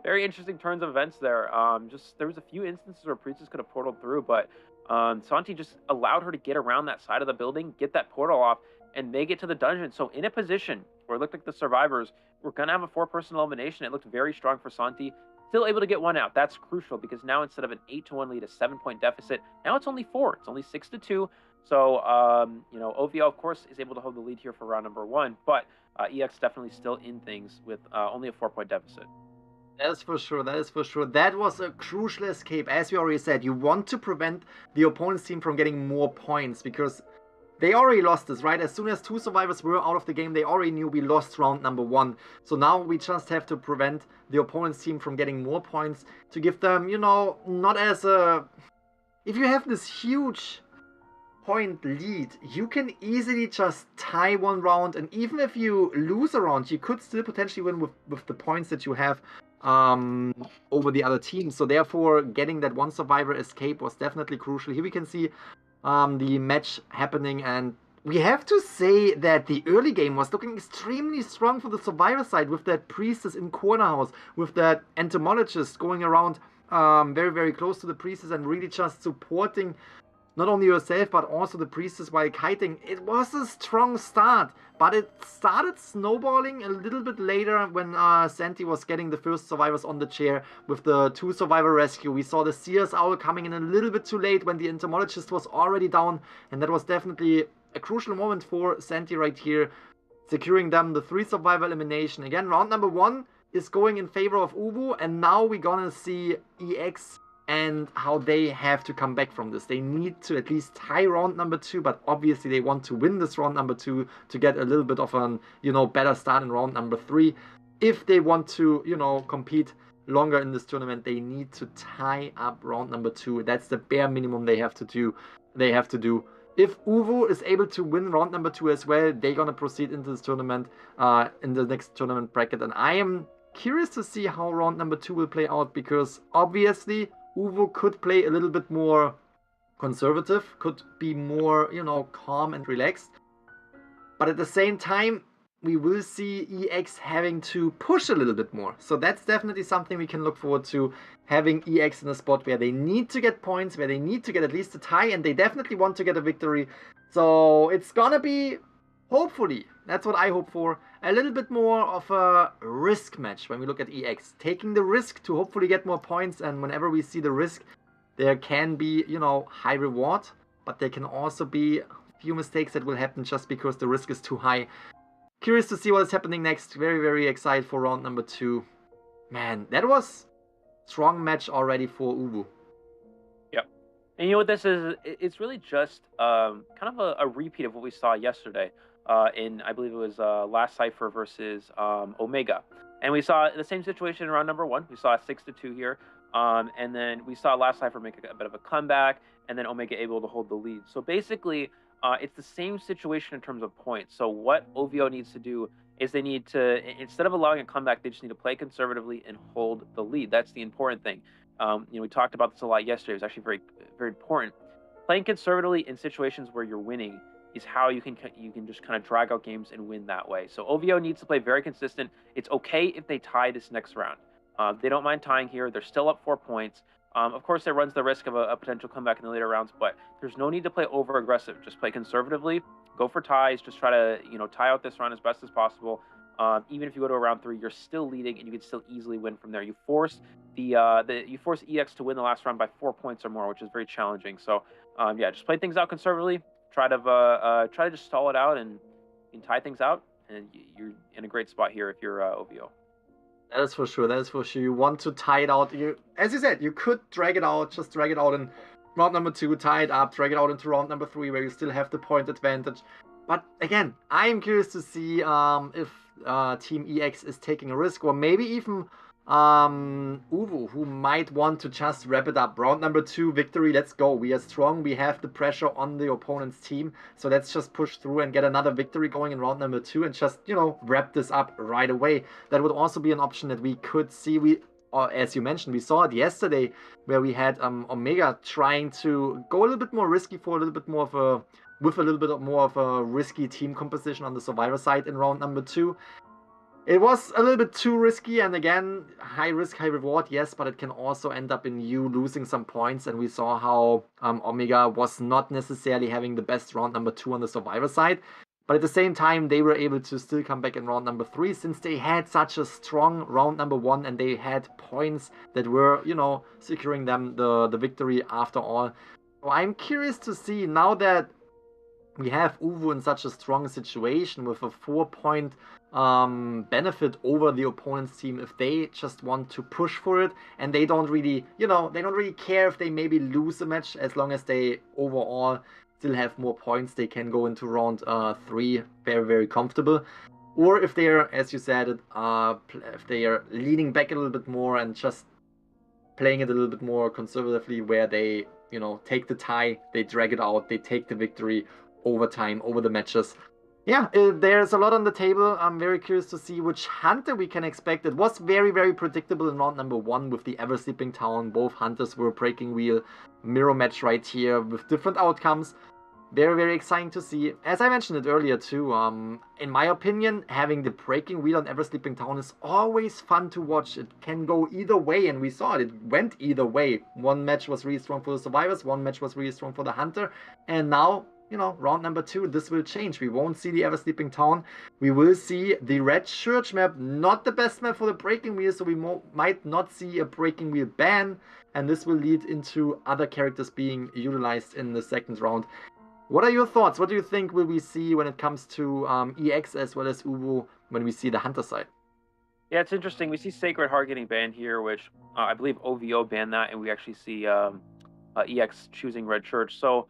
very interesting turns of events there. Just there was a few instances where Priestess could have portaled through, but Santi just allowed her to get around that side of the building, get that portal off, and make it to the dungeon. So in a position where it looked like the Survivors were going to have a 4-person elimination, it looked very strong for Santi. Still able to get 1 out. That's crucial, because now instead of an 8-1 lead, a 7-point deficit, now it's only 4. It's only 6-2. So, you know, OVO, of course, is able to hold the lead here for round number 1, but EX definitely still in things with only a 4-point deficit. That is for sure, that is for sure. That was a crucial escape. As we already said, you want to prevent the opponent's team from getting more points, because they already lost this, right? As soon as 2 survivors were out of the game, they already knew we lost round number 1. So now we just have to prevent the opponent's team from getting more points to give them, you know, not as a... If you have this huge point lead, you can easily just tie one round, and even if you lose a round, you could still potentially win with the points that you have over the other team. So therefore, getting that 1 survivor escape was definitely crucial. Here we can see the match happening, and we have to say that the early game was looking extremely strong for the survivor side, with that priestess in corner house, with that entomologist going around very, very close to the priestess and really just supporting not only yourself but also the priestess while kiting. It was a strong start, but it started snowballing a little bit later when Santi was getting the first survivors on the chair with the 2 survivor rescue. We saw the Seer's Owl coming in a little bit too late when the entomologist was already down, and that was definitely a crucial moment for Santi right here, securing them the 3 survivor elimination. Again, round number 1 is going in favor of OVO, and now we're gonna see EX and how they have to come back from this. They need to at least tie round number 2, but obviously they want to win this round number 2 to get a little bit of an, you know, better start in round number 3. If they want to, you know, compete longer in this tournament, they need to tie up round number 2. That's the bare minimum they have to do. If OVO is able to win round number 2 as well, they're gonna proceed into this tournament, in the next tournament bracket. And I am curious to see how round number 2 will play out, because obviously OVO could play a little bit more conservative, could be more, you know, calm and relaxed. But at the same time, we will see EX having to push a little bit more. So that's definitely something we can look forward to, having EX in a spot where they need to get points, where they need to get at least a tie, and they definitely want to get a victory. So it's gonna be, hopefully, that's what I hope for, a little bit more of a risk match when we look at EX. Taking the risk to hopefully get more points, and whenever we see the risk, there can be, you know, high reward, but there can also be a few mistakes that will happen just because the risk is too high. Curious to see what is happening next. Very, very excited for round number 2. Man, that was a strong match already for OVO. Yep. And you know what this is? It's really just kind of a repeat of what we saw yesterday. In, I believe it was Last Cypher versus Omega. And we saw the same situation in round number 1. We saw a 6-2 here. And then we saw Last Cypher make a bit of a comeback, and then Omega able to hold the lead. So basically, it's the same situation in terms of points. So what OVO needs to do is they need to, instead of allowing a comeback, they just need to play conservatively and hold the lead. That's the important thing. You know, we talked about this a lot yesterday. It was actually very, very important. Playing conservatively in situations where you're winning is how you can just kind of drag out games and win that way. So OVO needs to play very consistent. It's okay if they tie this next round. They don't mind tying here. They're still up 4 points. Of course, it runs the risk of a potential comeback in the later rounds, but there's no need to play over aggressive. Just play conservatively, go for ties, just try to, you know, tie out this round as best as possible. Even if you go to round 3, you're still leading and you can still easily win from there. You force you force EX to win the last round by 4 points or more, which is very challenging. So yeah, just play things out conservatively. Try to just stall it out and tie things out, and you're in a great spot here if you're OVO. That is for sure. That is for sure. You want to tie it out. As you said, you could drag it out. Just drag it out in round number 2, tie it up, drag it out into round number 3, where you still have the point advantage. But again, I am curious to see if Team EX is taking a risk, or maybe even OVO, who might want to just wrap it up. Round number 2, victory, let's go. We are strong, we have the pressure on the opponent's team, so let's just push through and get another victory going in round number 2 and just, you know, wrap this up right away. That would also be an option that we could see. As you mentioned, we saw it yesterday, where we had Omega trying to go a little bit more risky for a little bit more of a, with a little bit more of a risky team composition on the survivor side in round number 2. It was a little bit too risky, and again, high risk, high reward, yes, but it can also end up in you losing some points, and we saw how Omega was not necessarily having the best round number 2 on the survivor side, but at the same time, they were able to still come back in round number 3, since they had such a strong round number 1, and they had points that were, you know, securing them the victory after all. So I'm curious to see, now that we have OVO in such a strong situation with a 4-point benefit over the opponent's team, if they just want to push for it, and they don't really, you know, they don't really care if they maybe lose a match, as long as they overall still have more points, they can go into round 3 very, very comfortable. Or if they're, as you said, if they are leaning back a little bit more and just playing it a little bit more conservatively, where they, you know, take the tie, they drag it out, they take the victory over time, over the matches. Yeah, there's a lot on the table. I'm very curious to see which hunter we can expect. It was very, very predictable in round number 1 with the Ever Sleeping Town. Both hunters were breaking wheel. Mirror match right here with different outcomes. Very, very exciting to see. As I mentioned it earlier too, in my opinion, having the breaking wheel on Ever Sleeping Town is always fun to watch. It can go either way, and we saw it. It went either way. One match was really strong for the survivors, one match was really strong for the hunter, and now, you know, round number 2, this will change. We won't see the Ever Sleeping Town. We will see the Red Church map, not the best map for the breaking wheel, so we might not see a breaking wheel ban, and this will lead into other characters being utilized in the second round. What are your thoughts? What do you think will we see when it comes to EX as well as OVO when we see the hunter side? Yeah, it's interesting. We see Sacred Heart getting banned here, which I believe OVO banned that, and we actually see EX choosing Red Church. So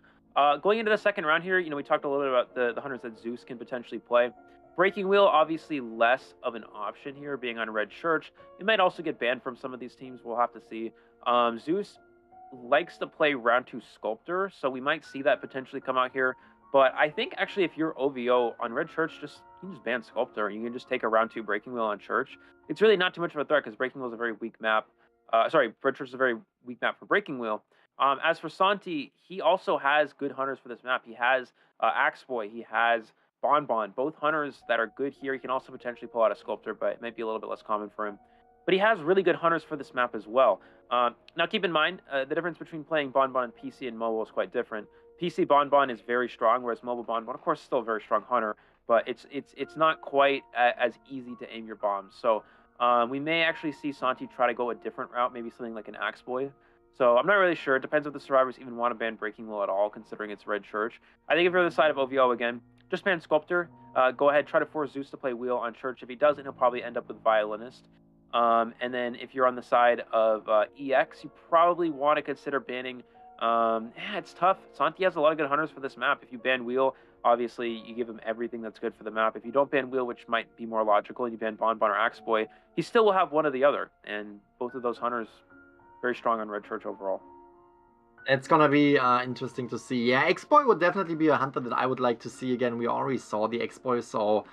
going into the second round here, you know, we talked a little bit about the hunters that Zeus can potentially play. Breaking Wheel, obviously less of an option here, being on Red Church. It might also get banned from some of these teams. We'll have to see. Zeus likes to play round 2 Sculptor, so we might see that potentially come out here. But I think actually if you're OVO on Red Church, you can just ban Sculptor. You can just take a round 2 Breaking Wheel on Church. It's really not too much of a threat because Breaking Wheel is a very weak map. Red Church is a very weak map for Breaking Wheel. As for Santi, he also has good hunters for this map. He has Axe Boy, he has Bon, both hunters that are good here. He can also potentially pull out a Sculptor, but it might be a little bit less common for him. But he has really good hunters for this map as well. Now keep in mind, the difference between playing Bon and PC and mobile is quite different. PC Bon is very strong, whereas mobile Bon, of course, is still a very strong hunter, but it's not quite as easy to aim your bombs. So we may actually see Santi try to go a different route, maybe something like an Axe Boy. So I'm not really sure. It depends if the survivors even want to ban Breaking Wheel at all, considering it's Red Church. I think if you're on the side of OVO again, just ban Sculptor. Go ahead, try to force Zeus to play Wheel on Church. If he doesn't, he'll probably end up with Violinist. And then if you're on the side of EX, you probably want to consider banning. It's tough. Santi has a lot of good hunters for this map. If you ban Wheel, obviously you give him everything that's good for the map. If you don't ban Wheel, which might be more logical, and you ban Bon or Axe Boy, he still will have one or the other. And both of those hunters very strong on Red Church overall. It's gonna be interesting to see. Yeah, X-Boy would definitely be a hunter that I would like to see again. We already saw the X-Boy, so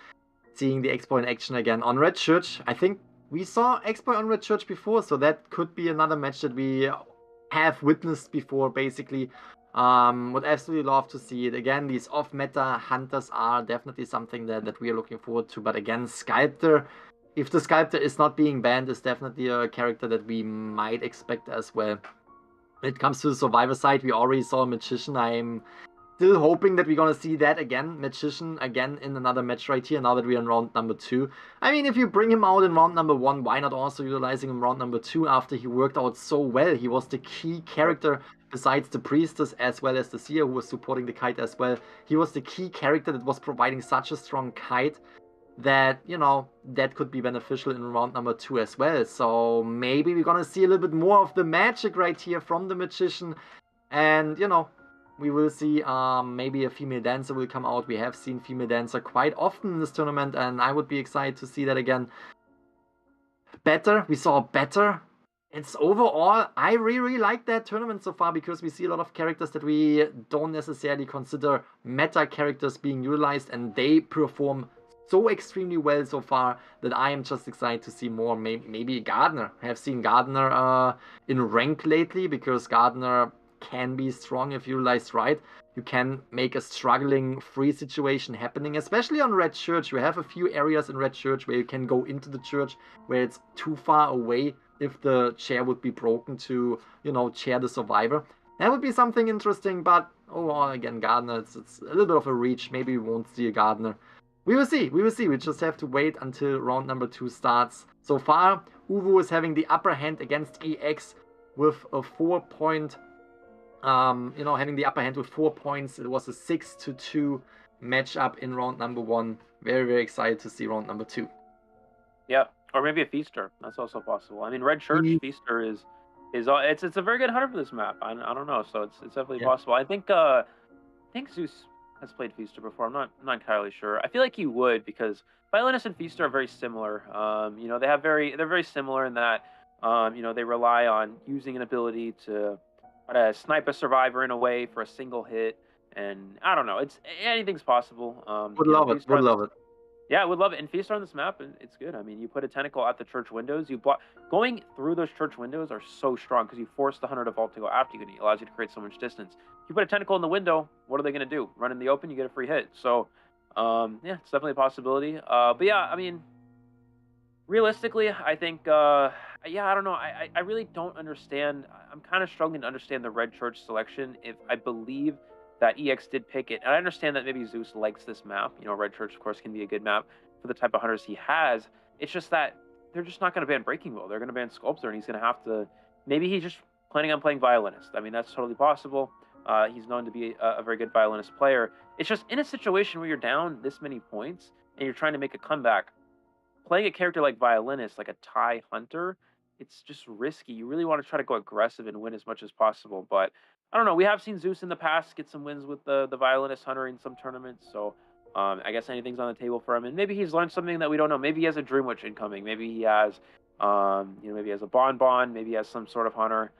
seeing the X-Boy in action again on Red Church, I think we saw X-Boy on Red Church before, so that could be another match that we have witnessed before, basically. Would absolutely love to see it. Again, these off-meta hunters are definitely something that we are looking forward to. But again, Sculptor, if the Sculptor is not being banned, is definitely a character that we might expect as well. When it comes to the Survivor side, we already saw a Magician. I'm still hoping that we're going to see that again. Magician again in another match right here, now that we're in round number 2. I mean, if you bring him out in round number 1, why not also utilizing him round number 2 after he worked out so well? He was the key character besides the Priestess as well as the Seer, who was supporting the kite as well. He was the key character that was providing such a strong kite that, you know, that could be beneficial in round number 2 as well. So maybe we're going to see a little bit more of the magic right here from the Magician. And, you know, we will see maybe a female dancer will come out. We have seen female dancer quite often in this tournament, and I would be excited to see that again. Better, we saw better. It's overall, I really like that tournament so far, because we see a lot of characters that we don't necessarily consider meta characters being utilized, and they perform so extremely well so far that I am just excited to see more. Maybe Gardner. I have seen Gardner in rank lately, because Gardner can be strong if utilized right. You can make a struggling free situation happening, especially on Red Church. You have a few areas in Red Church where you can go into the church where it's too far away if the chair would be broken to, you know, chair the survivor. That would be something interesting, but overall, again, Gardner, it's a little bit of a reach. Maybe we won't see a Gardner. We will see. We just have to wait until round number 2 starts. So far, OVO is having the upper hand against EX with a 4-point, having the upper hand with 4 points. It was a 6-2 matchup in round number 1. Very, very excited to see round number 2. Yeah, or maybe a Feaster. That's also possible. I mean, Red Church Feaster it's a very good hunter for this map. I don't know, so it's definitely possible. I think think Zeus has played Feaster before. I'm not entirely sure. I feel like he would, because Violinist and Feaster are very similar. You know, they're very similar in that you know, they rely on using an ability to try to snipe a survivor in a way for a single hit, and I don't know. It's anything's possible. Would You know, love it. Would love it. yeah, I would love it. And Feast on this map, and it's good. I mean, you put a tentacle at the church windows. You block going through those church windows are so strong because you force the hunter to vault to go after you, and it allows you to create so much distance. If you put a tentacle in the window, what are they going to do? Run in the open, you get a free hit. So, yeah, it's definitely a possibility. But yeah, I mean, realistically, I think, yeah, I don't know. I really don't understand. I'm kind of struggling to understand the red church selection. If I believe that EX did pick it, and I understand that maybe Zeus likes this map. You know, red church, of course, can be a good map for the type of hunters he has. It's just that they're just not going to ban Breaking Will. They're going to ban Sculptor, and he's going to have to. Maybe he's just planning on playing Violinist. I mean, that's totally possible. He's known to be a very good Violinist player. It's just in a situation where you're down this many points and you're trying to make a comeback, playing a character like Violinist, like a TIE Hunter, it's just risky. You really want to try to go aggressive and win as much as possible. But I don't know. We have seen Zeus in the past get some wins with the Violinist Hunter in some tournaments. So I guess anything's on the table for him. And maybe he's learned something that we don't know. Maybe he has a Dream Witch incoming. Maybe he has, you know, maybe he has a Bon. Maybe he has some sort of hunter.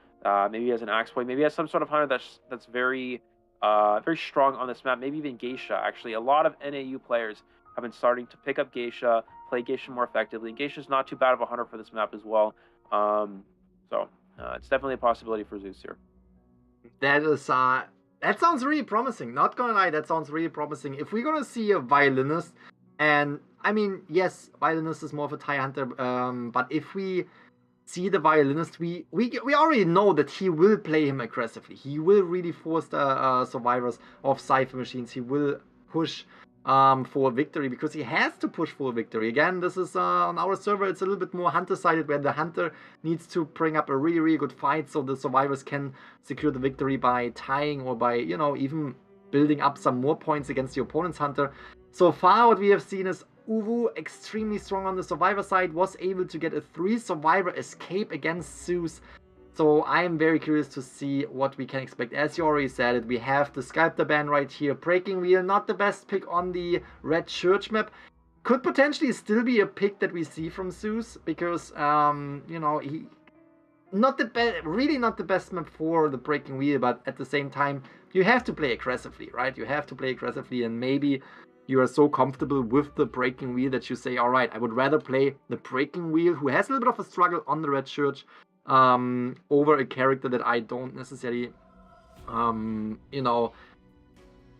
Maybe he has an Axe Blade. Maybe he has some sort of hunter that's very very strong on this map. Maybe even Geisha. Actually, a lot of NAU players have been starting to pick up Geisha, play Geisha more effectively. And Geisha's not too bad of a hunter for this map as well. So it's definitely a possibility for Zeus here. That is that sounds really promising. Not gonna lie, that sounds really promising. If we're gonna see a Violinist, and I mean, yes, Violinist is more of a TIE Hunter, but if we see the Violinist, we already know that he will play him aggressively. He will really force the survivors of Cypher machines. He will push for victory, because he has to push for victory. Again, this is on our server, it's a little bit more hunter-sided, where the hunter needs to bring up a really good fight so the survivors can secure the victory by tying, or by, you know, even building up some more points against the opponent's hunter. So far, what we have seen is OVO, extremely strong on the survivor side, was able to get a 3-survivor escape against Zeus. So I am very curious to see what we can expect. As you already said it, we have the Sculptor ban right here. Breaking Wheel, not the best pick on the Red Church map. Could potentially still be a pick that we see from Zeus, because, you know, he not the best, really not the best map for the Breaking Wheel, but at the same time, you have to play aggressively, right? You have to play aggressively, and maybe you are so comfortable with the Breaking Wheel that you say, all right, I would rather play the Breaking Wheel, who has a little bit of a struggle on the Red Church, over a character that I don't necessarily, you know,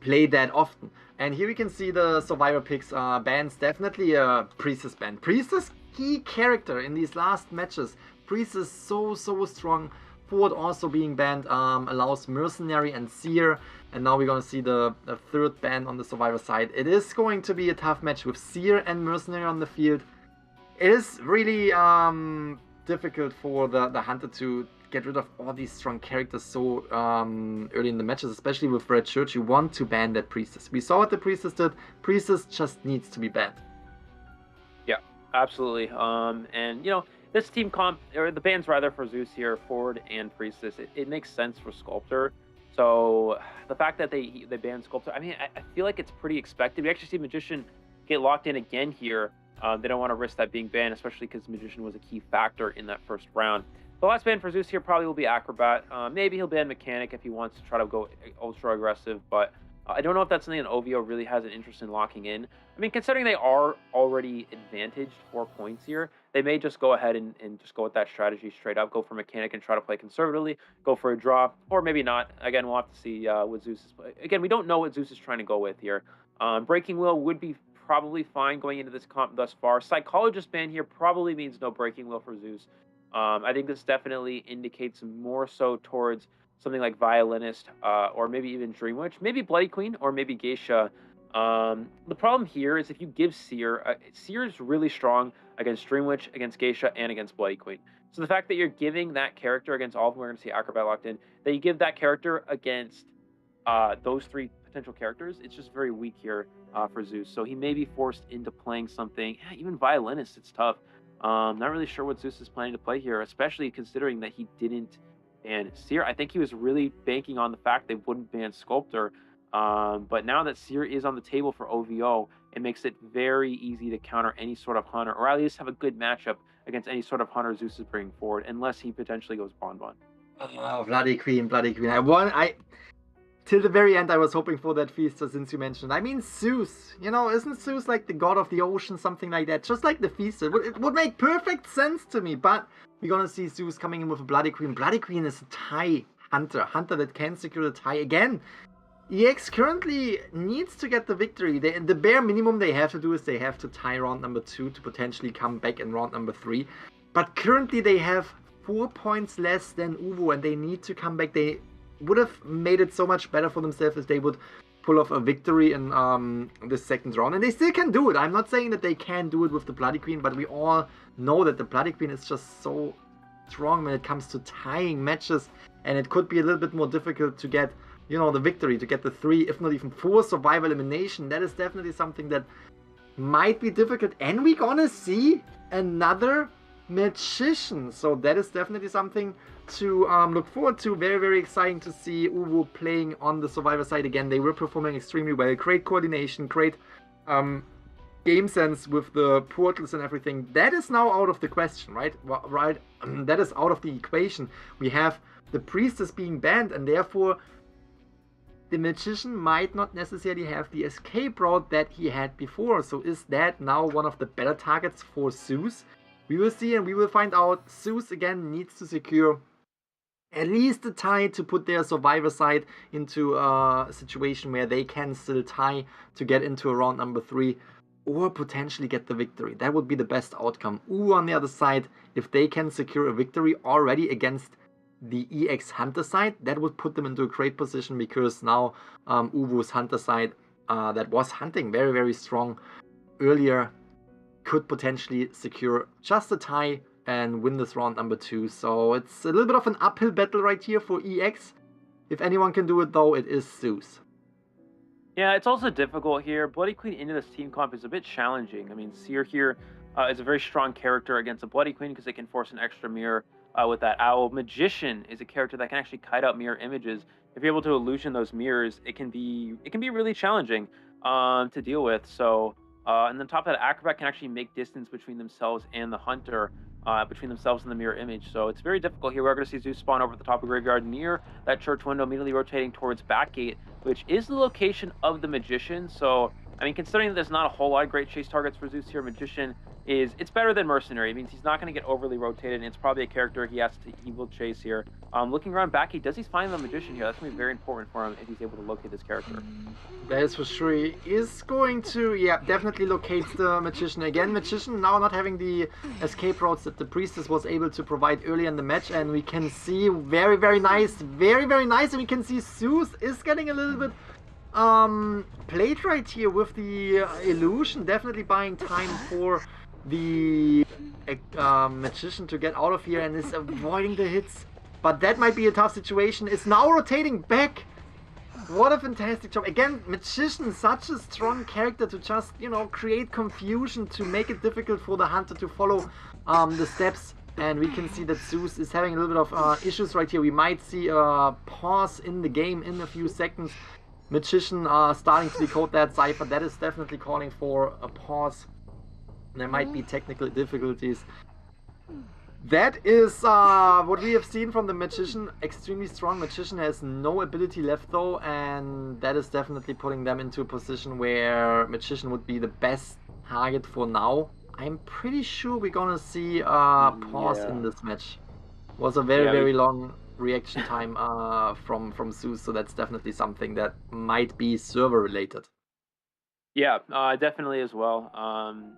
play that often. And here we can see the survivor picks. Bans, definitely a Priestess ban. Priestess, key character in these last matches. Priestess so strong. Ford also being banned, allows Mercenary and Seer. And now we're gonna see the third ban on the survivor side. It is going to be a tough match with Seer and Mercenary on the field. It is really difficult for the hunter to get rid of all these strong characters so early in the matches, especially with Red Church. You want to ban that Priestess. We saw what the Priestess did. Priestess just needs to be banned. Yeah, absolutely. And you know, this team comp, or the bans rather, for Zeus here, Ford and Priestess, it makes sense for Sculptor. So the fact that they banned Sculptor, I mean, I feel like it's pretty expected. We actually see Magician get locked in again here. They don't want to risk that being banned, especially because Magician was a key factor in that first round. The last ban for Zeus here probably will be Acrobat. Maybe he'll ban Mechanic if he wants to try to go ultra aggressive, but I don't know if that's something that OVO really has an interest in locking in. I mean, considering they are already advantaged 4 points here, they may just go ahead and just go with that strategy straight up, go for Mechanic and try to play conservatively, go for a draw, or maybe not. Again, we'll have to see what Zeus is. Again, we don't know what Zeus is trying to go with here. Breaking Will would be probably fine going into this comp thus far. Psychologist ban here probably means no Breaking Will for Zeus. I think this definitely indicates more so towards something like Violinist, or maybe even Dream Witch, maybe Bloody Queen, or maybe Geisha. The problem here is if you give Seer, Seer is really strong against Dream Witch, against Geisha, and against Bloody Queen. So the fact that you're giving that character against all of them, we're going to see Acrobat locked in, that you give that character against those 3 potential characters, it's just very weak here for Zeus. So he may be forced into playing something, even Violinist, it's tough. Not really sure what Zeus is planning to play here, especially considering that he didn't ban Seer. I think he was really banking on the fact they wouldn't ban Sculptor. But now that Seer is on the table for OVO, it makes it very easy to counter any sort of hunter, or at least have a good matchup against any sort of hunter Zeus is bringing forward, unless he potentially goes Bonbon. Oh, Bloody Queen, Bloody Queen. Till the very end, I was hoping for that Feaster, since you mentioned. I mean, Zeus, you know, isn't Zeus like the god of the ocean, something like that? Just like the Feaster. It would make perfect sense to me, but we're gonna see Zeus coming in with a Bloody Queen. Bloody Queen is a tie hunter that can secure the tie again. EX currently needs to get the victory. The bare minimum they have to do is they have to tie round number 2 to potentially come back in round number 3. But currently they have 4 points less than OVO, and they need to come back. They would have made it so much better for themselves if they would pull off a victory in the second round. And they still can do it. I'm not saying that they can do it with the Bloody Queen, but we all know that the Bloody Queen is just so strong when it comes to tying matches. And it could be a little bit more difficult to get, you know, the victory, to get the 3, if not even 4 survival elimination. That is definitely something that might be difficult. And we're gonna see another Magician. So that is definitely something to look forward to. Very, very exciting to see OVO playing on the Survivor side again. They were performing extremely well. Great coordination, great game sense with the portals and everything. That is now out of the question, right? Right. That is out of the equation. We have the Priestess being banned, and therefore the Magician might not necessarily have the escape route that he had before. So is that now one of the better targets for Zeus? We will see, and we will find out. Zeus again needs to secure at least a tie to put their Survivor side into a situation where they can still tie to get into a round number 3, or potentially get the victory. That would be the best outcome. OVO on the other side, if they can secure a victory already against the EX Hunter side, that would put them into a great position, because now OVO's Hunter side that was hunting very, very strong earlier could potentially secure just a tie and win this round number 2. So it's a little bit of an uphill battle right here for EX. If anyone can do it though, it is Zeus. Yeah, it's also difficult here. Bloody Queen into this team comp is a bit challenging. I mean, Seer here is a very strong character against a Bloody Queen because it can force an extra mirror with that owl. Magician is a character that can actually kite out mirror images. If you're able to illusion those mirrors, it can be really challenging to deal with. So and then top of that, Acrobat can actually make distance between themselves and the hunter, between themselves and the mirror image. So it's very difficult here. We're going to see Zeus spawn over at the top of the graveyard near that church window, immediately rotating towards Backgate, which is the location of the Magician. So, I mean, considering that there's not a whole lot of great chase targets for Zeus here, Magician it's better than Mercenary. It means he's not going to get overly rotated, and it's probably a character he will chase here. Looking around Backgate, does he find the Magician here? That's going to be very important for him if he's able to locate this character. That is for sure. He is going to, yeah, definitely locate the Magician again. Magician now not having the escape routes that the Priestess was able to provide early in the match, and we can see very, very nice, and we can see Zeus is getting a little bit played right here with the illusion, definitely buying time for the Magician to get out of here, and is avoiding the hits. But that might be a tough situation. It's now rotating back. What a fantastic job. Again, Magician, such a strong character to just, you know, create confusion, to make it difficult for the hunter to follow the steps. And we can see that Zeus is having a little bit of issues right here. We might see a pause in the game in a few seconds. Magician starting to decode that cipher. That is definitely calling for a pause. There might be technical difficulties. That is what we have seen from the Magician. Extremely strong. Magician has no ability left though, and that is definitely putting them into a position where Magician would be the best target for now. I'm pretty sure we're gonna see a pause in this match. Was a very long reaction time from Zeus, so that's definitely something that might be server related. Yeah, definitely as well.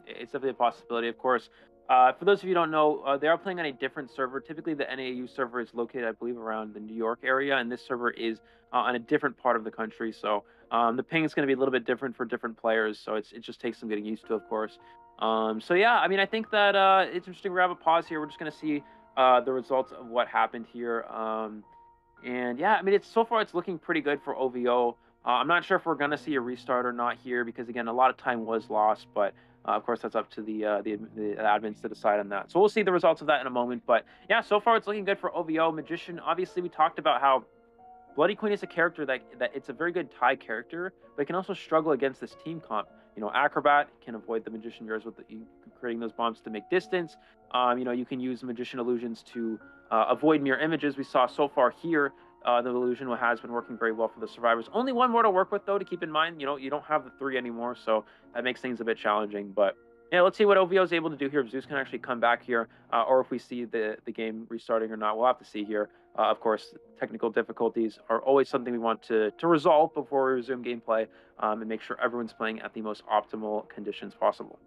It's definitely a possibility, of course. For those of you who don't know, they are playing on a different server. Typically, the NAEU server is located, I believe, around the New York area, and this server is on a different part of the country. So the ping is going to be a little bit different for different players, so it just takes some getting used to, of course. So yeah, I mean, I think that it's interesting. We have a pause here. We're just going to see the results of what happened here. And yeah, I mean, so far it's looking pretty good for OVO. I'm not sure if we're going to see a restart or not here, because again, a lot of time was lost, but of course that's up to the admins to decide on that. So we'll see the results of that in a moment. But yeah, so far it's looking good for OVO. Magician, obviously we talked about how Bloody Queen is a character that it's a very good tie character, but it can also struggle against this team comp. You know, Acrobat can avoid the Magician Mirrors with creating those bombs to make distance. You know, you can use Magician Illusions to avoid mirror images. We saw so far here, the illusion has been working very well for the survivors. Only one more to work with, though, to keep in mind. You know, you don't have the 3 anymore, so that makes things a bit challenging. But yeah, let's see what OVO is able to do here. If Zeus can actually come back here, or if we see the game restarting or not, we'll have to see here. Of course, technical difficulties are always something we want to resolve before we resume gameplay, and make sure everyone's playing at the most optimal conditions possible.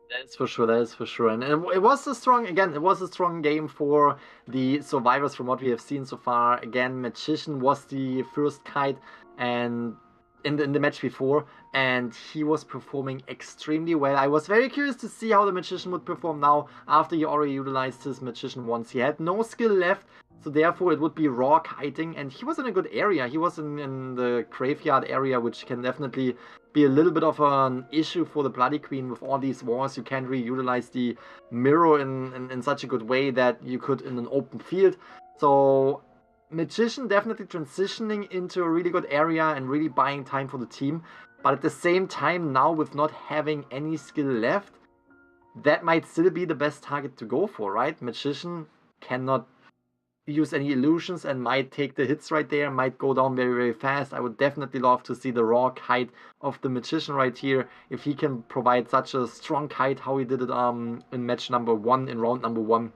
That is for sure, that is for sure. And it was a strong, again, it was a strong game for the survivors from what we have seen so far. Again, Magician was the first kite and in the match before, and he was performing extremely well. I was very curious to see how the Magician would perform now after he already utilized his Magician once. He had no skill left, so therefore it would be raw kiting, and he was in a good area. He was in the graveyard area, which can definitely be a little bit of an issue for the Bloody Queen with all these wars. You can't really utilize the mirror in such a good way that you could in an open field. So Magician definitely transitioning into a really good area and really buying time for the team. But at the same time, now with not having any skill left, that might still be the best target to go for, right? Magician cannot use any illusions and might take the hits right there, might go down very, very fast. I would definitely love to see the raw kite of the Magician right here. If he can provide such a strong kite, how he did it in match number 1, in round number 1.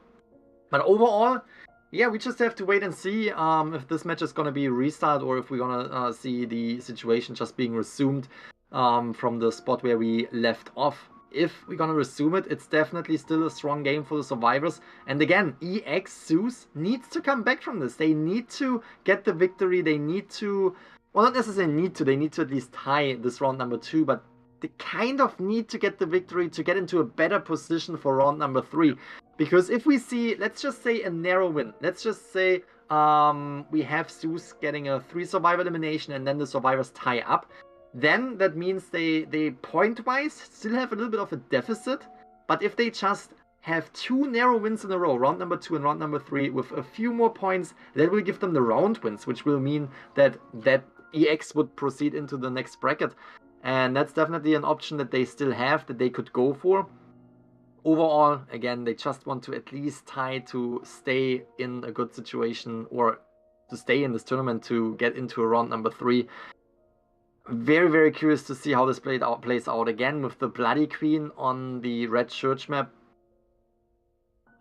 But overall, yeah, we just have to wait and see if this match is going to be restarted or if we're going to see the situation just being resumed from the spot where we left off. If we're going to resume it, it's definitely still a strong game for the survivors. And again, EX Zeus needs to come back from this. They need to get the victory. They need to, well, not necessarily need to, they need to at least tie this round number 2, but they kind of need to get the victory to get into a better position for round number 3. Because if we see, let's just say a narrow win. Let's just say we have Zeus getting a 3 survivor elimination and then the survivors tie up. Then that means they point-wise still have a little bit of a deficit. But if they just have 2 narrow wins in a row, round number 2 and round number 3, with a few more points, that will give them the round wins, which will mean that EX would proceed into the next bracket. And that's definitely an option that they still have, that they could go for. Overall, again, they just want to at least tie to stay in a good situation, or to stay in this tournament to get into a round number 3. Very, very curious to see how this plays out again with the Bloody Queen on the red church map.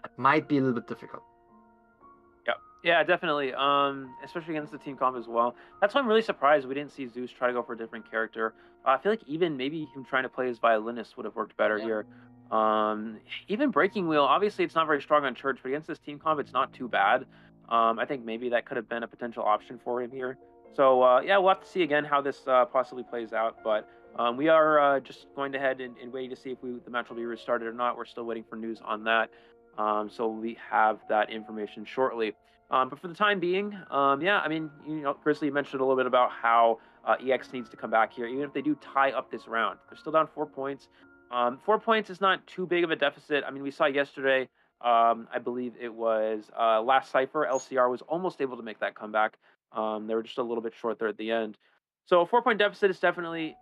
It might be a little bit difficult. Yeah, definitely. Especially against the team comp as well. That's why I'm really surprised we didn't see Zeus try to go for a different character. I feel like even maybe him trying to play as violinist would have worked better here. Even Breaking Wheel, obviously it's not very strong on church, but against this team comp, it's not too bad. I think maybe that could have been a potential option for him here. So yeah, we'll have to see again how this possibly plays out. But we are just going ahead and waiting to see if the match will be restarted or not. We're still waiting for news on that. So we have that information shortly. But for the time being, yeah, I mean, you know, Grizzly mentioned a little bit about how EX needs to come back here, even if they do tie up this round. They're still down 4 points. 4 points is not too big of a deficit. I mean, we saw yesterday, I believe it was last Cypher, LCR was almost able to make that comeback. They were just a little bit short there at the end. So a 4-point deficit is definitely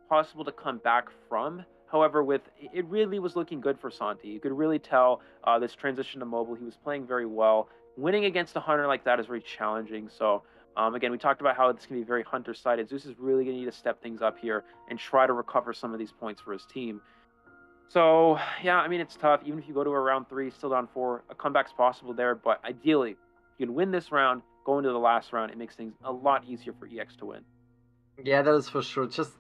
possible to come back from. However, it really was looking good for Santi. You could really tell this transition to mobile. He was playing very well. Winning against a hunter like that is very challenging. So again, we talked about how this can be very hunter-sided. Zeus is really going to need to step things up here and try to recover some of these points for his team. So yeah, I mean, it's tough. Even if you go to a round 3, still down 4, a comeback's possible there. But ideally, you can win this round, go into the last round. It makes things a lot easier for EX to win. Yeah, that is for sure. Just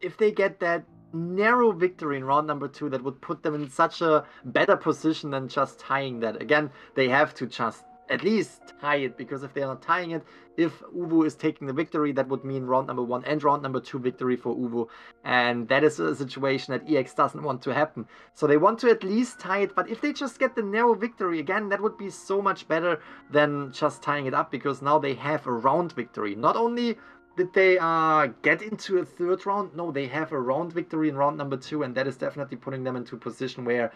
if they get that narrow victory in round number 2, that would put them in such a better position than just tying that. Again, they have to just at least tie it, because if they are not tying it, if OVO is taking the victory, that would mean round number 1 and round number 2 victory for OVO, and that is a situation that EX doesn't want to happen. So they want to at least tie it, but if they just get the narrow victory, again, that would be so much better than just tying it up, because now they have a round victory. Not only did they get into a 3rd round, no, they have a round victory in round number 2, and that is definitely putting them into a position where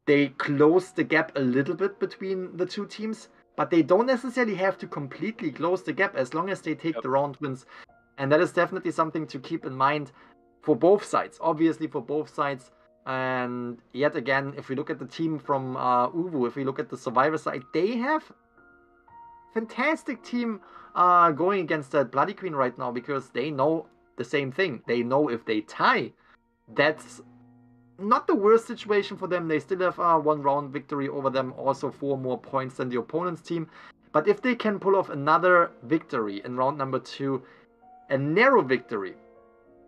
they close the gap a little bit between the two teams. but they don't necessarily have to completely close the gap as long as they take the round wins. And that is definitely something to keep in mind for both sides, obviously for both sides. And yet again, if we look at the team from OVO, if we look at the Survivor side, they have fantastic team going against that Bloody Queen right now, because they know the same thing. They know if they tie, that's not the worst situation for them. They still have one round victory over them, also 4 more points than the opponent's team. But if they can pull off another victory in round number 2, a narrow victory,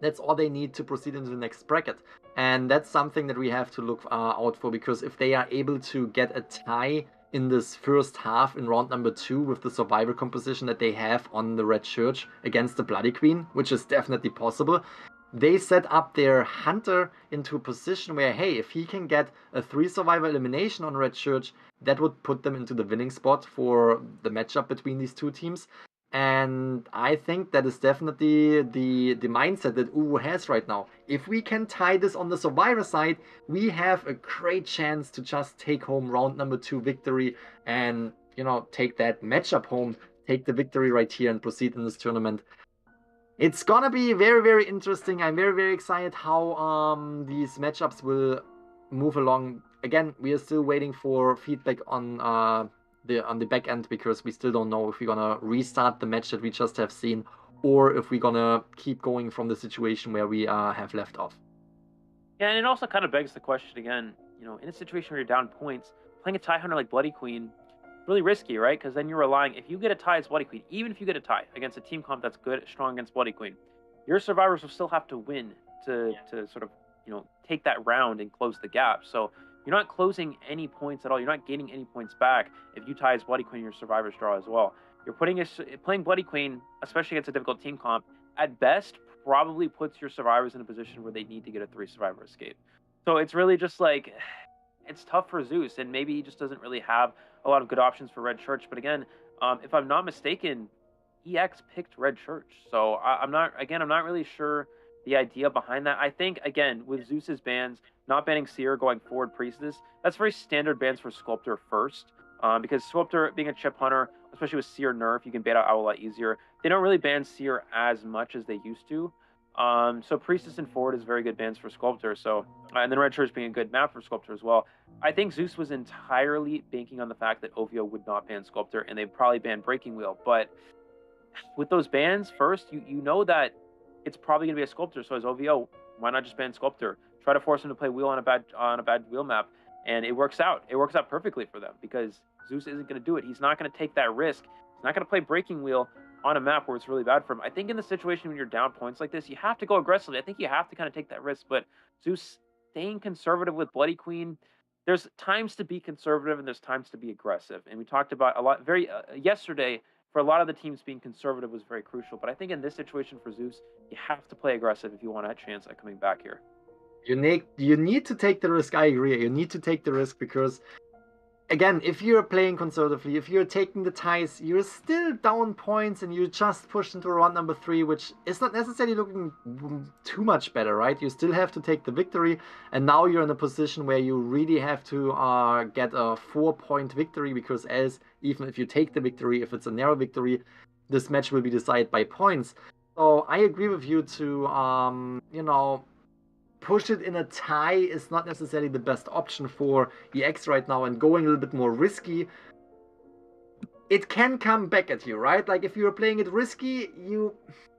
that's all they need to proceed into the next bracket. And that's something that we have to look out for, because if they are able to get a tie in this first half in round number 2 with the survivor composition that they have on the Red Church against the Bloody Queen, which is definitely possible, they set up their Hunter into a position where, hey, if he can get a 3 survivor elimination on Red Church, that would put them into the winning spot for the matchup between these two teams. And I think that is definitely the mindset that OVO has right now. If we can tie this on the survivor side, we have a great chance to just take home round number 2 victory and, you know, take that matchup home, take the victory right here and proceed in this tournament. It's gonna be very, very interesting. I'm very, very excited how these matchups will move along. Again, we are still waiting for feedback on the back end, because we still don't know if we're gonna restart the match that we just have seen, or if we're gonna keep going from the situation where we have left off. Yeah, and it also kind of begs the question again, you know, in a situation where you're down points, playing a tie hunter like Bloody Queen, really risky, right? Because then you're relying, if you get a tie as Bloody Queen, even if you get a tie against a team comp that's good, strong against Bloody Queen, your survivors will still have to win to sort of, you know, take that round and close the gap. So you're not closing any points at all. You're not gaining any points back if you tie as Bloody Queen, your survivors draw as well. You're playing Bloody Queen, especially against a difficult team comp, at best probably puts your survivors in a position where they need to get a 3 survivor escape. So it's really just like, it's tough for Zeus, and maybe he just doesn't really have a lot of good options for Red Church. But again, if I'm not mistaken, EX picked Red Church. So I'm not really sure the idea behind that. I think, again, with Zeus's bans, not banning Seer, going forward Priestess, that's very standard bans for Sculptor first. Because Sculptor, being a chip hunter, especially with Seer nerf, you can bait out Owl a lot easier. They don't really ban Seer as much as they used to. So Priestess and Forward is very good bans for Sculptor. So, and then Red Church being a good map for Sculptor as well. I think Zeus was entirely banking on the fact that OVO would not ban Sculptor, and they'd probably ban Breaking Wheel. But with those bans first, you know that it's probably gonna be a Sculptor. So as OVO, why not just ban Sculptor? Try to force him to play Wheel on a bad wheel map, and it works out. It works out perfectly for them, because Zeus isn't gonna do it. He's not gonna take that risk. He's not gonna play Breaking Wheel on a map where it's really bad for him. I think in the situation when you're down points like this, you have to go aggressively. I think you have to kind of take that risk. But Zeus staying conservative with Bloody Queen, there's times to be conservative and there's times to be aggressive. And we talked about a lot yesterday, for a lot of the teams, being conservative was very crucial. But I think in this situation for Zeus, you have to play aggressive if you want a chance at coming back here. You need to take the risk. I agree. You need to take the risk, because again, if you're playing conservatively, if you're taking the ties, you're still down points and you just pushed into round number 3, which is not necessarily looking too much better, right? You still have to take the victory, and now you're in a position where you really have to get a 4-point victory, because else, even if you take the victory, if it's a narrow victory, this match will be decided by points. So I agree with you to, you know, push it in a tie is not necessarily the best option for EX right now, and going a little bit more risky, it can come back at you, right? Like, if you're playing it risky, you